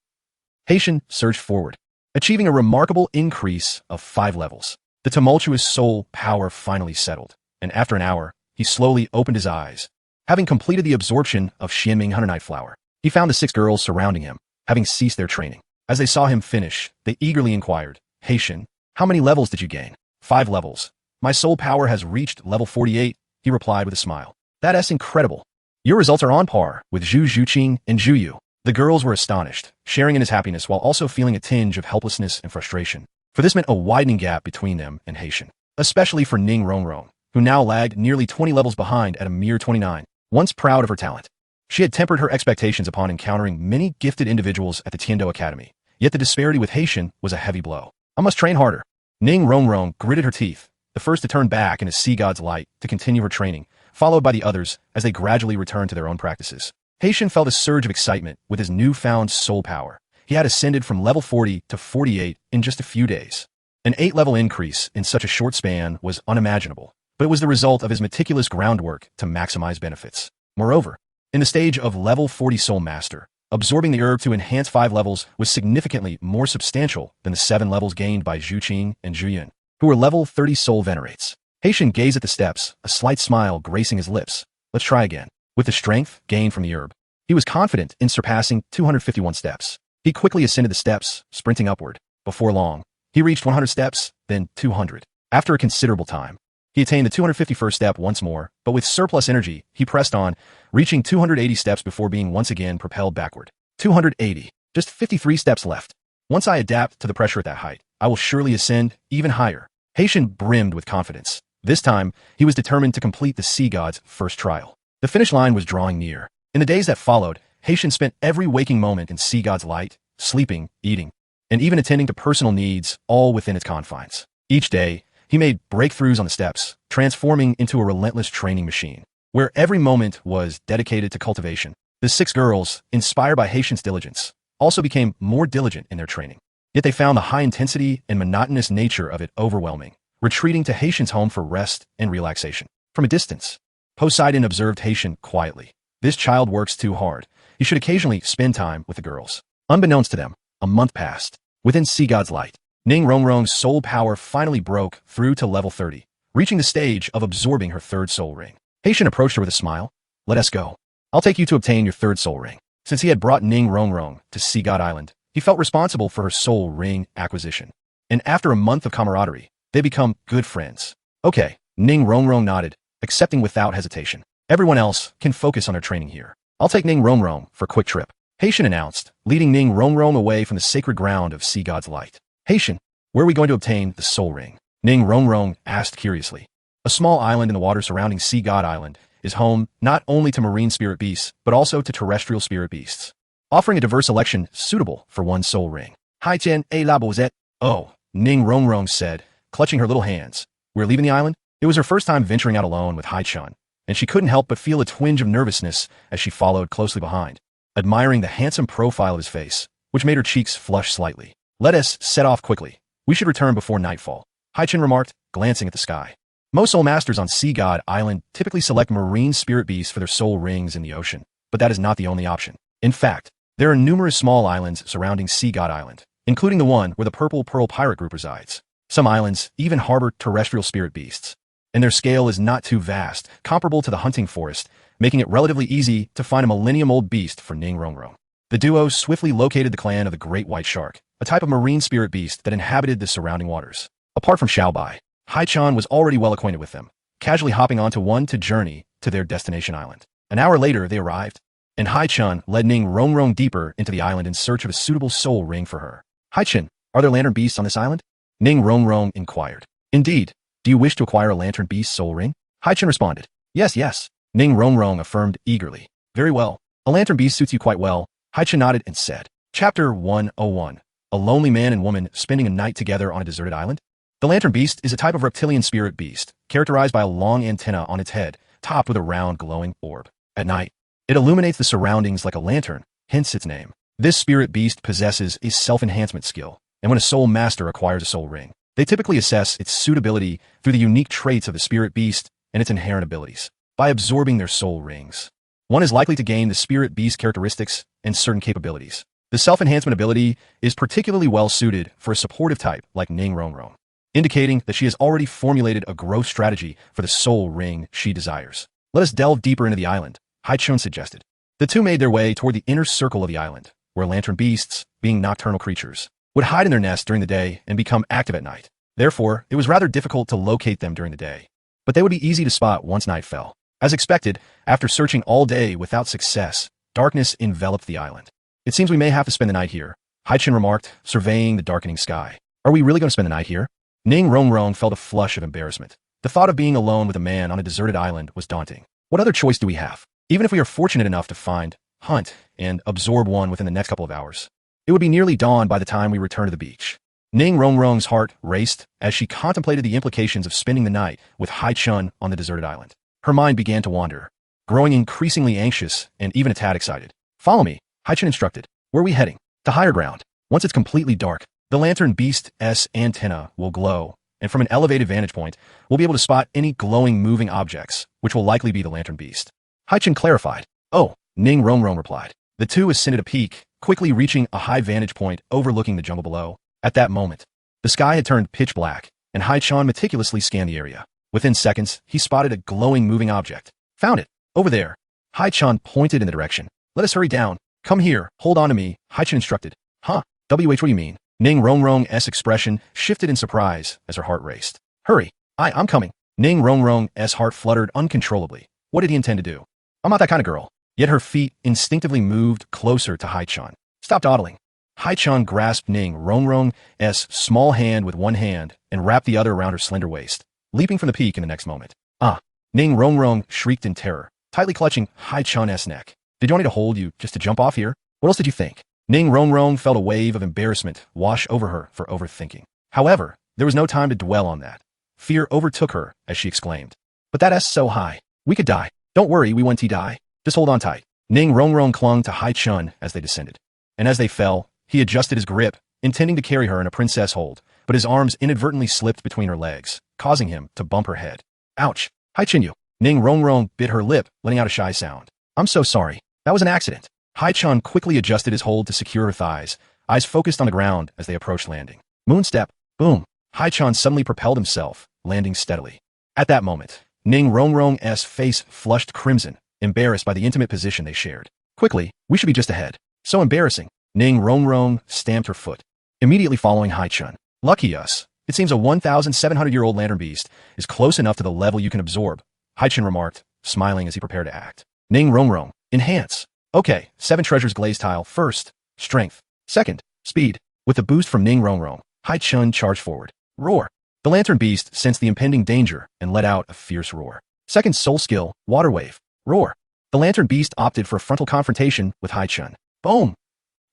Haichen surged forward, achieving a remarkable increase of 5 levels. The tumultuous soul power finally settled, and after an hour, he slowly opened his eyes. Having completed the absorption of Xinming Hunter Night Flower, he found the 6 girls surrounding him, having ceased their training. As they saw him finish, they eagerly inquired, Haichen, how many levels did you gain? 5 levels. My soul power has reached level 48, he replied with a smile. That's incredible. Your results are on par with Zhu Zhuqing and Zhu Yu. The girls were astonished, sharing in his happiness while also feeling a tinge of helplessness and frustration. For this meant a widening gap between them and Haichen, especially for Ning Rongrong, who now lagged nearly 20 levels behind at a mere 29. Once proud of her talent, she had tempered her expectations upon encountering many gifted individuals at the Tiando Academy, yet the disparity with Haichen was a heavy blow. I must train harder. Ning Rongrong gritted her teeth, the first to turn back in a sea god's light to continue her training, followed by the others as they gradually returned to their own practices. Haichen felt a surge of excitement with his newfound soul power. He had ascended from level 40 to 48 in just a few days. An 8-level increase in such a short span was unimaginable, but it was the result of his meticulous groundwork to maximize benefits. Moreover, in the stage of level 40 Soul Master, absorbing the herb to enhance 5 levels was significantly more substantial than the 7 levels gained by Zhu Qing and Zhu Yun, who were level 30 Soul Venerates. Haichen gazed at the steps, a slight smile gracing his lips. Let's try again. With the strength gained from the herb, he was confident in surpassing 251 steps. He quickly ascended the steps, sprinting upward. Before long, he reached 100 steps, then 200. After a considerable time, he attained the 251st step once more, but with surplus energy, he pressed on, reaching 280 steps before being once again propelled backward. 280. Just 53 steps left. Once I adapt to the pressure at that height, I will surely ascend even higher. Haichen brimmed with confidence. This time, he was determined to complete the sea god's first trial. The finish line was drawing near. In the days that followed, Haichen spent every waking moment in sea god's light, sleeping, eating, and even attending to personal needs, all within its confines. Each day, he made breakthroughs on the steps, transforming into a relentless training machine, where every moment was dedicated to cultivation. The 6 girls, inspired by Haichen's diligence, also became more diligent in their training. Yet they found the high intensity and monotonous nature of it overwhelming, retreating to Haichen's home for rest and relaxation. From a distance, Poseidon observed Haichen quietly. This child works too hard. He should occasionally spend time with the girls. Unbeknownst to them, a month passed. Within Sea God's light, Ning Rongrong's soul power finally broke through to level 30, reaching the stage of absorbing her 3rd soul ring. Haichen approached her with a smile. Let us go. I'll take you to obtain your 3rd soul ring. Since he had brought Ning Rongrong to Sea God Island, he felt responsible for her soul ring acquisition. And after a month of camaraderie, they become good friends. Okay, Ning Rongrong nodded, accepting without hesitation. Everyone else can focus on their training here. I'll take Ning Rongrong for a quick trip, Haichen announced, leading Ning Rongrong away from the sacred ground of Sea God's light. Haichen, where are we going to obtain the soul ring? Ning Rongrong asked curiously. A small island in the water surrounding Sea God Island is home not only to marine spirit beasts, but also to terrestrial spirit beasts, offering a diverse selection suitable for one soul ring. Haichen et la bozette. Oh, Ning Rongrong said, clutching her little hands. We're leaving the island? It was her first time venturing out alone with Haichen, and she couldn't help but feel a twinge of nervousness as she followed closely behind, admiring the handsome profile of his face, which made her cheeks flush slightly. Let us set off quickly. We should return before nightfall, Haichen remarked, glancing at the sky. Most soul masters on Sea God Island typically select marine spirit beasts for their soul rings in the ocean, but that is not the only option. In fact, there are numerous small islands surrounding Sea God Island, including the one where the Purple Pearl Pirate Group resides. Some islands even harbor terrestrial spirit beasts, and their scale is not too vast, comparable to the hunting forest, making it relatively easy to find a millennium-old beast for Ning Rongrong. The duo swiftly located the clan of the Great White Shark, a type of marine spirit beast that inhabited the surrounding waters. Apart from Xiaobai, Haichen was already well acquainted with them, casually hopping onto one to journey to their destination island. An hour later, they arrived, and Haichen led Ning Rongrong deeper into the island in search of a suitable soul ring for her. Haichen, are there lantern beasts on this island? Ning Rongrong inquired. Indeed. Do you wish to acquire a lantern beast soul ring? Haichen responded. Yes. Ning Rongrong affirmed eagerly. Very well. A lantern beast suits you quite well. Haichen nodded and said. Chapter 101. A lonely man and woman spending a night together on a deserted island? The lantern beast is a type of reptilian spirit beast, characterized by a long antenna on its head, topped with a round glowing orb. At night, it illuminates the surroundings like a lantern, hence its name. This spirit beast possesses a self-enhancement skill, and when a soul master acquires a soul ring, they typically assess its suitability through the unique traits of the spirit beast and its inherent abilities. By absorbing their soul rings, one is likely to gain the spirit beast characteristics and certain capabilities. The self-enhancement ability is particularly well suited for a supportive type like Ning Rongrong, indicating that she has already formulated a growth strategy for the soul ring she desires. Let us delve deeper into the island, Haichen suggested. The two made their way toward the inner circle of the island, where lantern beasts, being nocturnal creatures, would hide in their nests during the day and become active at night. Therefore, it was rather difficult to locate them during the day, but they would be easy to spot once night fell. As expected, after searching all day without success, darkness enveloped the island. It seems we may have to spend the night here, Haichen remarked, surveying the darkening sky. Are we really going to spend the night here? Ning Rongrong felt a flush of embarrassment. The thought of being alone with a man on a deserted island was daunting. What other choice do we have? Even if we are fortunate enough to find, hunt, and absorb one within the next couple of hours, it would be nearly dawn by the time we return to the beach. Ning Rongrong's heart raced as she contemplated the implications of spending the night with Haichen on the deserted island. Her mind began to wander, growing increasingly anxious and even a tad excited. Follow me, Haichen instructed. Where are we heading? To higher ground. Once it's completely dark, the lantern beast's antenna will glow, and from an elevated vantage point, we'll be able to spot any glowing moving objects, which will likely be the lantern beast. Haichen clarified. Oh, Ning Rongrong replied. The two ascended a peak, quickly reaching a high vantage point overlooking the jungle below. At that moment, the sky had turned pitch black, and Haichen meticulously scanned the area. Within seconds, he spotted a glowing moving object. Found it. Over there. Haichen pointed in the direction. Let us hurry down. Come here. Hold on to me, Haichen instructed. Huh? What do you mean? Ning Rongrong's expression shifted in surprise as her heart raced. Hurry. I'm coming. Ning Rongrong's heart fluttered uncontrollably. What did he intend to do? I'm not that kind of girl. Yet her feet instinctively moved closer to Haichen. Stop dawdling. Haichen grasped Ning Rongrong's small hand with one hand and wrapped the other around her slender waist, leaping from the peak in the next moment. Ah! Ning Rongrong shrieked in terror, tightly clutching Haichen's neck. Did you want me to hold you just to jump off here? What else did you think? Ning Rongrong felt a wave of embarrassment wash over her for overthinking. However, there was no time to dwell on that. Fear overtook her as she exclaimed. But that S so high. We could die. Don't worry, we won't die. Just hold on tight. Ning Rongrong clung to Haichen as they descended. And as they fell, he adjusted his grip, intending to carry her in a princess hold, but his arms inadvertently slipped between her legs, causing him to bump her head. Ouch! Haichen, Ning Rongrong bit her lip, letting out a shy sound. I'm so sorry. That was an accident. Haichen quickly adjusted his hold to secure her thighs, eyes focused on the ground as they approached landing. Moonstep. Boom. Haichen suddenly propelled himself, landing steadily. At that moment, Ning Rongrong's face flushed crimson, embarrassed by the intimate position they shared. Quickly, we should be just ahead. So embarrassing. Ning Rongrong stamped her foot, immediately following Haichen. Lucky us. It seems a 1,700-year-old lantern beast is close enough to the level you can absorb, Haichen remarked, smiling as he prepared to act. Ning Rongrong, enhance. Okay, 7 treasures glaze tile. First, strength. Second, speed. With the boost from Ning Rongrong, Haichen charged forward. Roar. The lantern beast sensed the impending danger and let out a fierce roar. Second soul skill, water wave. Roar. The lantern beast opted for a frontal confrontation with Haichen. Boom.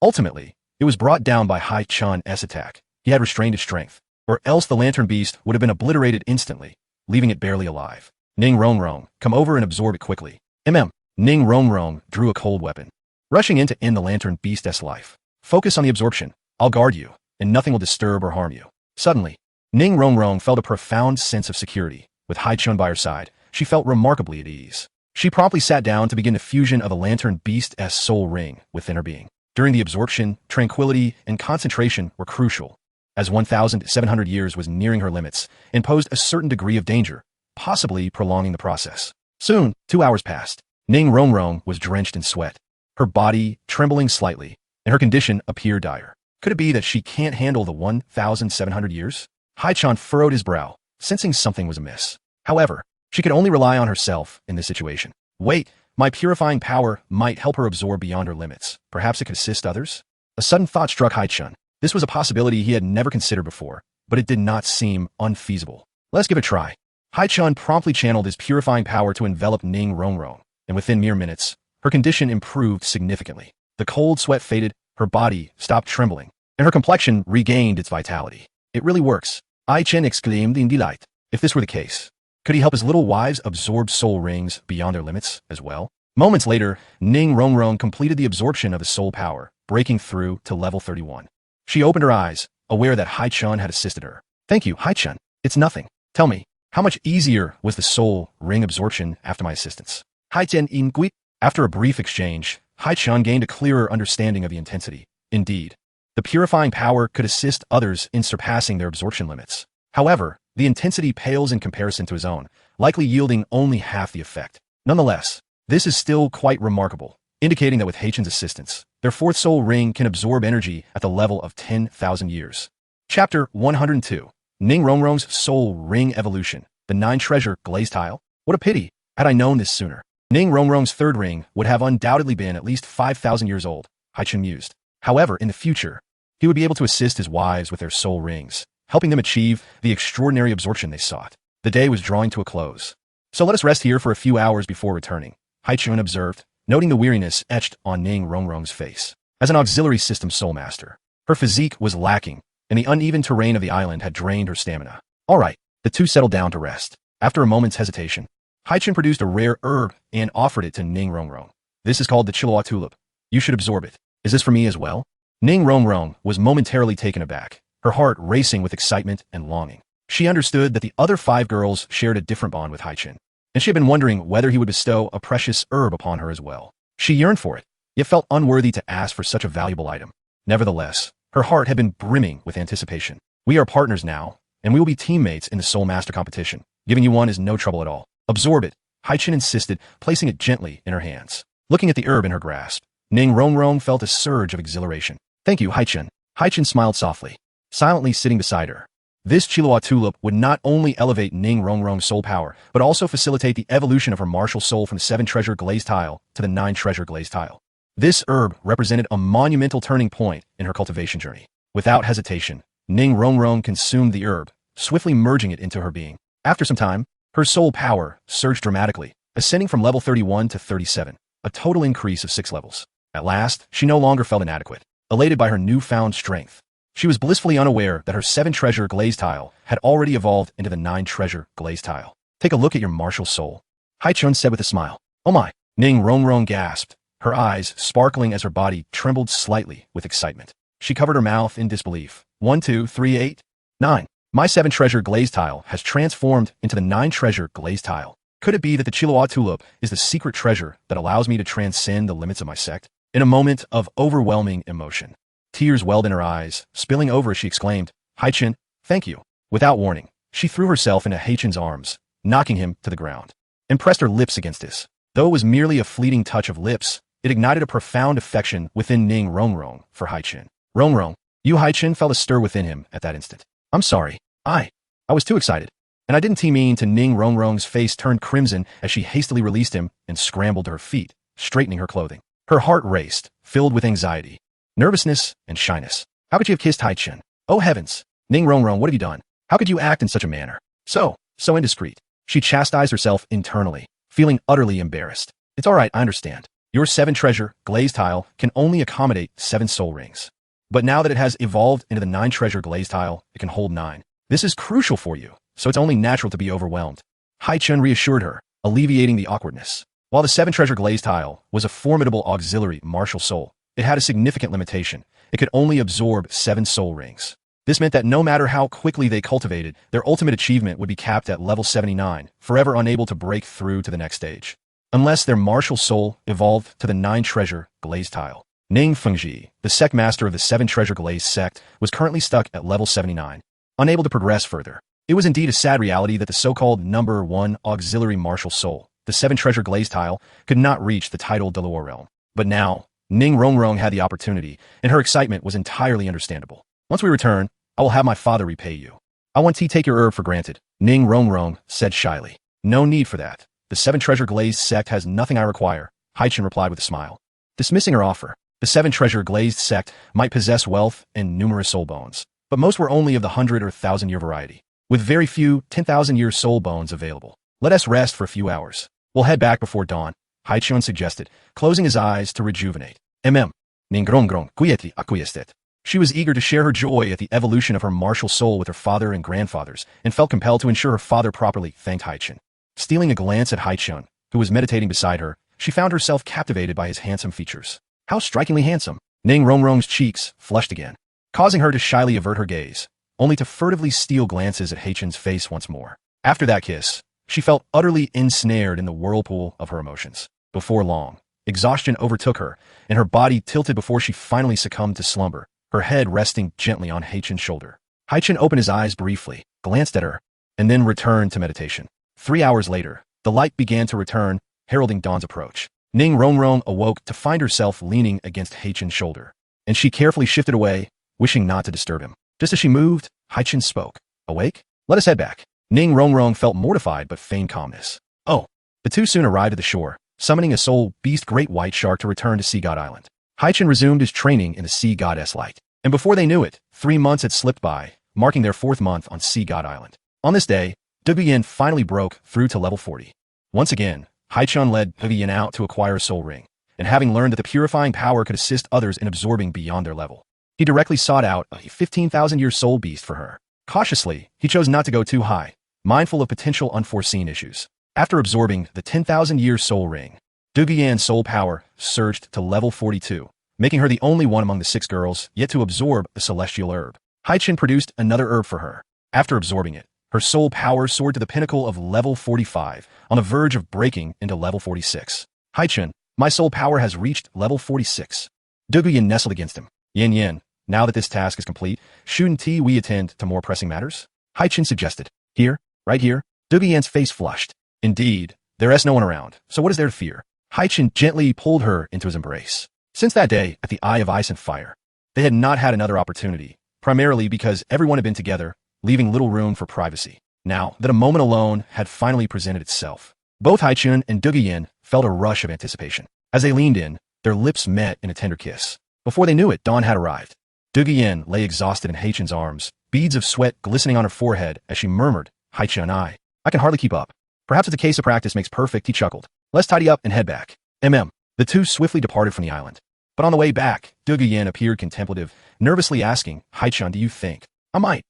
Ultimately, it was brought down by Haichen's attack. He had restrained his strength, or else the lantern beast would have been obliterated instantly, leaving it barely alive. Ning Rongrong, come over and absorb it quickly. Ning Rongrong drew a cold weapon, rushing in to end the lantern beast's life. Focus on the absorption. I'll guard you, and nothing will disturb or harm you. Suddenly, Ning Rongrong felt a profound sense of security. With Haichen by her side, she felt remarkably at ease. She promptly sat down to begin the fusion of the lantern beast's soul ring within her being. During the absorption, tranquility and concentration were crucial, as 1,700 years was nearing her limits and posed a certain degree of danger, possibly prolonging the process. Soon, 2 hours passed. Ning Rongrong was drenched in sweat, her body trembling slightly, and her condition appeared dire. Could it be that she can't handle the 1,700 years? Haichen furrowed his brow, sensing something was amiss. However, she could only rely on herself in this situation. Wait, my purifying power might help her absorb beyond her limits. Perhaps it could assist others? A sudden thought struck Haichen. This was a possibility he had never considered before, but it did not seem unfeasible. Let's give it a try. Haichen promptly channeled his purifying power to envelop Ning Rongrong, and within mere minutes, her condition improved significantly. The cold sweat faded, her body stopped trembling, and her complexion regained its vitality. It really works, Haichen exclaimed in delight. If this were the case, could he help his little wives absorb soul rings beyond their limits as well? Moments later, Ning Rongrong completed the absorption of his soul power, breaking through to level 31. She opened her eyes, aware that Haichen had assisted her. Thank you, Haichen. It's nothing. Tell me, how much easier was the soul ring absorption after my assistance? Haichen ingui. After a brief exchange, Haichen gained a clearer understanding of the intensity. Indeed, the purifying power could assist others in surpassing their absorption limits. However, the intensity pales in comparison to his own, likely yielding only half the effect. Nonetheless, this is still quite remarkable, indicating that with Haichen's assistance, their fourth soul ring can absorb energy at the level of 10,000 years. Chapter 102. Ning Rongrong's Soul Ring Evolution. The 9-treasure glazed tile? What a pity. Had I known this sooner. Ning Rongrong's third ring would have undoubtedly been at least 5,000 years old, Haichen mused. However, in the future, he would be able to assist his wives with their soul rings, helping them achieve the extraordinary absorption they sought. The day was drawing to a close. So let us rest here for a few hours before returning, Haichen observed, noting the weariness etched on Ning Rongrong's face. As an auxiliary system soul master, her physique was lacking, and the uneven terrain of the island had drained her stamina. All right, the two settled down to rest. After a moment's hesitation, Haichen produced a rare herb and offered it to Ning Rongrong. This is called the Chihuahua tulip. You should absorb it. Is this for me as well? Ning Rongrong was momentarily taken aback, her heart racing with excitement and longing. She understood that the other 5 girls shared a different bond with Haichen, and she had been wondering whether he would bestow a precious herb upon her as well. She yearned for it, yet felt unworthy to ask for such a valuable item. Nevertheless, her heart had been brimming with anticipation. We are partners now, and we will be teammates in the Soul Master competition. Giving you one is no trouble at all. Absorb it, Haichen insisted, placing it gently in her hands. Looking at the herb in her grasp, Ning Rongrong felt a surge of exhilaration. Thank you, Haichen. Haichen smiled softly, silently sitting beside her. This Chihuahua tulip would not only elevate Ning Rongrong's soul power, but also facilitate the evolution of her martial soul from the 7-treasure glazed tile to the 9-treasure glazed tile. This herb represented a monumental turning point in her cultivation journey. Without hesitation, Ning Rongrong consumed the herb, swiftly merging it into her being. After some time, her soul power surged dramatically, ascending from level 31 to 37, a total increase of 6 levels. At last, she no longer felt inadequate, elated by her newfound strength. She was blissfully unaware that her 7-treasure glazed tile had already evolved into the 9-treasure glazed tile. Take a look at your martial soul, Haichen said with a smile. Oh my! Ning Rongrong gasped, her eyes sparkling as her body trembled slightly with excitement. She covered her mouth in disbelief. 1, 2, 3, 8, 9. My 7-treasure glazed tile has transformed into the 9-treasure glazed tile. Could it be that the Chihuahua tulip is the secret treasure that allows me to transcend the limits of my sect? In a moment of overwhelming emotion, tears welled in her eyes, spilling over as she exclaimed, Haichen, thank you. Without warning, she threw herself into Haichen's arms, knocking him to the ground, and pressed her lips against his. Though it was merely a fleeting touch of lips, it ignited a profound affection within Ning Rongrong for Haichen. Rongrong, Haichen felt a stir within him at that instant. I'm sorry. I was too excited, and I didn't mean to. Ning Rongrong's face turned crimson as she hastily released him and scrambled to her feet, straightening her clothing. Her heart raced, filled with anxiety, nervousness, and shyness. How could you have kissed Haichen? Oh heavens! Ning Rongrong, what have you done? How could you act in such a manner? So indiscreet. She chastised herself internally, feeling utterly embarrassed. It's all right, I understand. Your 7-treasure glazed tile can only accommodate 7 soul rings. But now that it has evolved into the 9-treasure glazed tile, it can hold 9. This is crucial for you, so it's only natural to be overwhelmed. Haichen reassured her, alleviating the awkwardness. While the 7-treasure glazed tile was a formidable auxiliary martial soul, it had a significant limitation. It could only absorb 7 soul rings. This meant that no matter how quickly they cultivated, their ultimate achievement would be capped at level 79, forever unable to break through to the next stage. Unless their martial soul evolved to the 9-treasure glazed tile. Ning Fengji, the sect master of the 7-treasure glazed sect, was currently stuck at level 79, unable to progress further. It was indeed a sad reality that the so-called number 1 auxiliary martial soul, the 7-treasure glazed tile, could not reach the titled Delaware realm. But now, Ning Rongrong had the opportunity, and her excitement was entirely understandable. Once we return, I will have my father repay you. I want to take your herb for granted, Ning Rongrong said shyly. No need for that. The 7-treasure glazed sect has nothing I require, Haichen replied with a smile. Dismissing her offer, the 7-treasure glazed sect might possess wealth and numerous soul bones, but most were only of the 100 or 1,000-year variety, with very few 10,000-year soul bones available. Let us rest for a few hours. We'll head back before dawn, Haichen suggested, closing his eyes to rejuvenate. Ning Rongrong quietly acquiesced. She was eager to share her joy at the evolution of her martial soul with her father and grandfathers, and felt compelled to ensure her father properly thanked Haichen. Stealing a glance at Haichen, who was meditating beside her, she found herself captivated by his handsome features. How strikingly handsome! Ning Rongrong's cheeks flushed again, causing her to shyly avert her gaze, only to furtively steal glances at Haichen's face once more. After that kiss, she felt utterly ensnared in the whirlpool of her emotions. Before long, exhaustion overtook her, and her body tilted before she finally succumbed to slumber, her head resting gently on Haichen's shoulder. Haichen opened his eyes briefly, glanced at her, and then returned to meditation. 3 hours later, the light began to return, heralding dawn's approach. Ning Rongrong awoke to find herself leaning against Haichen's shoulder, and she carefully shifted away, wishing not to disturb him. Just as she moved, Haichen spoke. Awake? Let us head back. Ning Rongrong felt mortified but feigned calmness. Oh. The two soon arrived at the shore, summoning a soul beast great white shark to return to Sea God Island. Haichen resumed his training in the Sea Goddess light, and before they knew it, 3 months had slipped by, marking their 4th month on Sea God Island. On this day, Duguyen finally broke through to level 40. Once again, Haichen led Duguyen out to acquire a soul ring, and having learned that the purifying power could assist others in absorbing beyond their level, he directly sought out a 15,000-year soul beast for her. Cautiously, he chose not to go too high, mindful of potential unforeseen issues. After absorbing the 10,000-year soul ring, Duguyen's soul power surged to level 42, making her the only one among the 6 girls yet to absorb the celestial herb. Haichen produced another herb for her. After absorbing it, her soul power soared to the pinnacle of level 45, on the verge of breaking into level 46. Haichen, my soul power has reached level 46. Duguyen nestled against him. Yin, now that this task is complete, shouldn't we attend to more pressing matters? Haichen suggested. Here, right here. Duguyen's face flushed. Indeed, there is no one around, so what is there to fear? Haichen gently pulled her into his embrace. Since that day, at the Eye of Ice and Fire, they had not had another opportunity, primarily because everyone had been together, leaving little room for privacy. Now that a moment alone had finally presented itself, both Haichen and Duguyen felt a rush of anticipation. As they leaned in, their lips met in a tender kiss. Before they knew it, dawn had arrived. Duguyen lay exhausted in Haichen's arms, beads of sweat glistening on her forehead as she murmured, Haichen, I can hardly keep up. Perhaps it's a case of practice makes perfect, he chuckled. Let's tidy up and head back. The two swiftly departed from the island. But on the way back, Duguyen appeared contemplative, nervously asking, Haichen, do you think I might?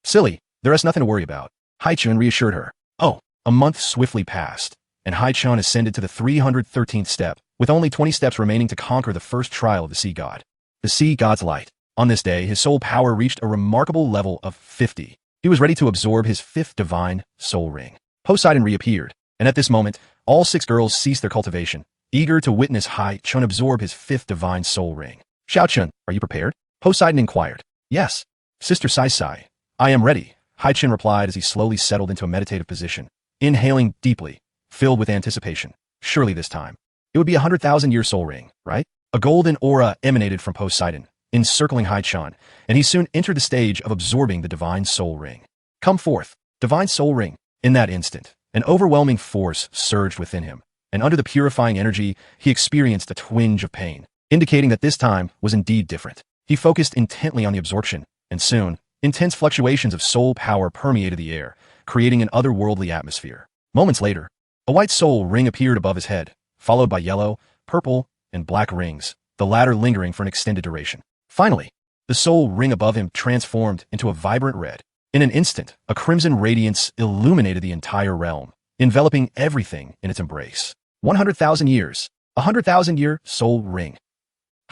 Silly, there is nothing to worry about. Haichen reassured her. Oh, a month swiftly passed, and Haichen ascended to the 313th step, with only 20 steps remaining to conquer the first trial of the Sea God. The Sea God's light. On this day, his soul power reached a remarkable level of 50. He was ready to absorb his 5th divine soul ring. Poseidon reappeared, and at this moment, all 6 girls ceased their cultivation, eager to witness Haichen absorb his 5th divine soul ring. Xiaochun, are you prepared? Poseidon inquired. Yes. Sister Sai, I am ready, Haichen replied as he slowly settled into a meditative position, inhaling deeply, filled with anticipation. Surely this time, it would be a 100,000-year soul ring, right? A golden aura emanated from Poseidon, encircling Haichen, and he soon entered the stage of absorbing the divine soul ring. Come forth, divine soul ring. In that instant, an overwhelming force surged within him, and under the purifying energy, he experienced a twinge of pain, indicating that this time was indeed different. He focused intently on the absorption, and soon, intense fluctuations of soul power permeated the air, creating an otherworldly atmosphere. Moments later, a white soul ring appeared above his head, followed by yellow, purple, and black rings, the latter lingering for an extended duration. Finally, the soul ring above him transformed into a vibrant red. In an instant, a crimson radiance illuminated the entire realm, enveloping everything in its embrace. 100,000 years. 100,000-year soul ring.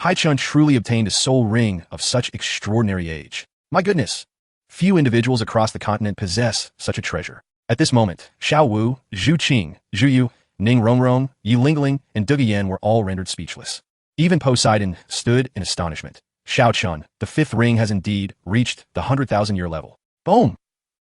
Haichen truly obtained a soul ring of such extraordinary age. My goodness! Few individuals across the continent possess such a treasure. At this moment, Xiao Wu, Zhu Qing, Zhu Yu, Ning Rongrong, Yi Lingling, and Duge Yan were all rendered speechless. Even Poseidon stood in astonishment. Xiao Chun, the fifth ring has indeed reached the 100,000-year level. Boom!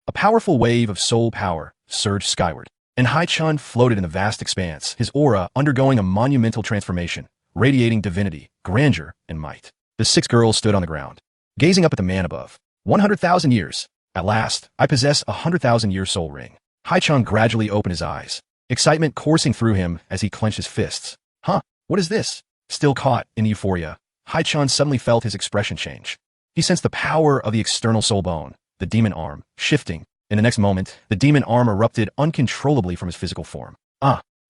A powerful wave of soul power surged skyward, and Haichen floated in the vast expanse, his aura undergoing a monumental transformation, radiating divinity, grandeur, and might. The six girls stood on the ground, gazing up at the man above. 100,000 years. At last, I possess a 100,000-year soul ring. Haichen gradually opened his eyes, excitement coursing through him as he clenched his fists. Huh? What is this? Still caught in euphoria, Haichen suddenly felt his expression change. He sensed the power of the external soul bone, the demon arm, shifting. In the next moment, the demon arm erupted uncontrollably from his physical form.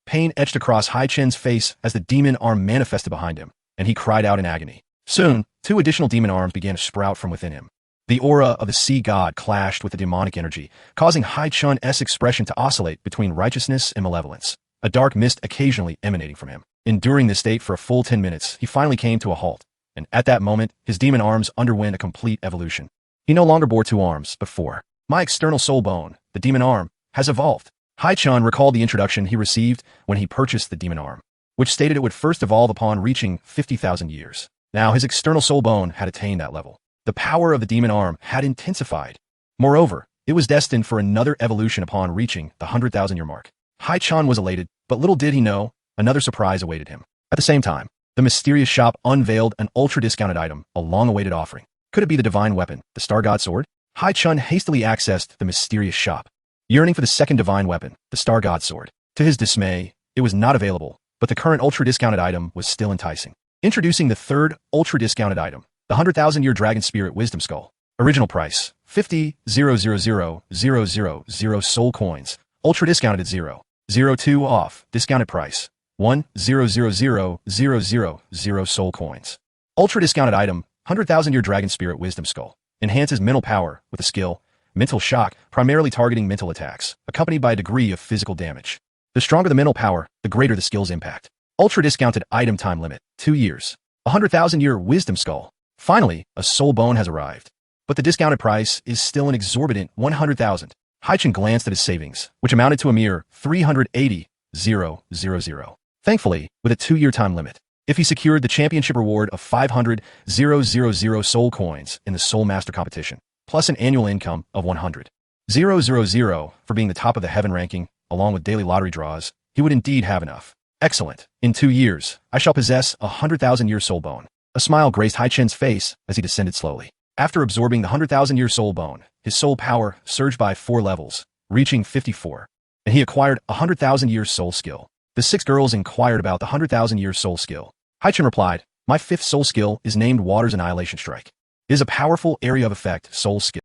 Pain etched across Haichen's face as the demon arm manifested behind him, and he cried out in agony. Soon, two additional demon arms began to sprout from within him. The aura of the sea god clashed with the demonic energy, causing Haichen's expression to oscillate between righteousness and malevolence, a dark mist occasionally emanating from him. Enduring this state for a full 10 minutes, he finally came to a halt, and at that moment, his demon arms underwent a complete evolution. He no longer bore two arms, but four. My external soul bone, the demon arm, has evolved. Haichen recalled the introduction he received when he purchased the demon arm, which stated it would first evolve upon reaching 50,000 years. Now his external soul bone had attained that level. The power of the demon arm had intensified. Moreover, it was destined for another evolution upon reaching the 100,000-year mark. Haichen was elated, but little did he know, another surprise awaited him. At the same time, the mysterious shop unveiled an ultra-discounted item, a long-awaited offering. Could it be the divine weapon, the Star God Sword? Haichen hastily accessed the mysterious shop, yearning for the second divine weapon, the Star God Sword. To his dismay, it was not available, but the current ultra-discounted item was still enticing. Introducing the third ultra-discounted item, the 100,000-year Dragon Spirit Wisdom Skull. Original price, 50,000,000 soul coins. Ultra-discounted at 0.02 off. Discounted price, 1,000,000 soul coins. Ultra-discounted item, 100,000-year Dragon Spirit Wisdom Skull. Enhances mental power with a skill, Mental Shock, primarily targeting mental attacks, accompanied by a degree of physical damage. The stronger the mental power, the greater the skill's impact. Ultra-discounted item time limit, 2 years. 100,000-year Wisdom Skull. Finally, a soul bone has arrived. But the discounted price is still an exorbitant 100,000. Haichen glanced at his savings, which amounted to a mere 380,000. Thankfully, with a 2-year time limit, if he secured the championship reward of 500,000 soul coins in the Soul Master competition, plus an annual income of 100,000 for being the top of the heaven ranking, along with daily lottery draws, he would indeed have enough. Excellent. In 2 years, I shall possess a 100,000-year soul bone. A smile graced Haichen's face as he descended slowly. After absorbing the 100,000-year soul bone, his soul power surged by 4 levels, reaching 54, and he acquired a 100,000-year soul skill. The 6 girls inquired about the 100,000-year soul skill. Haichen replied, "My 5th soul skill is named Water's Annihilation Strike. It is a powerful area of effect soul skill.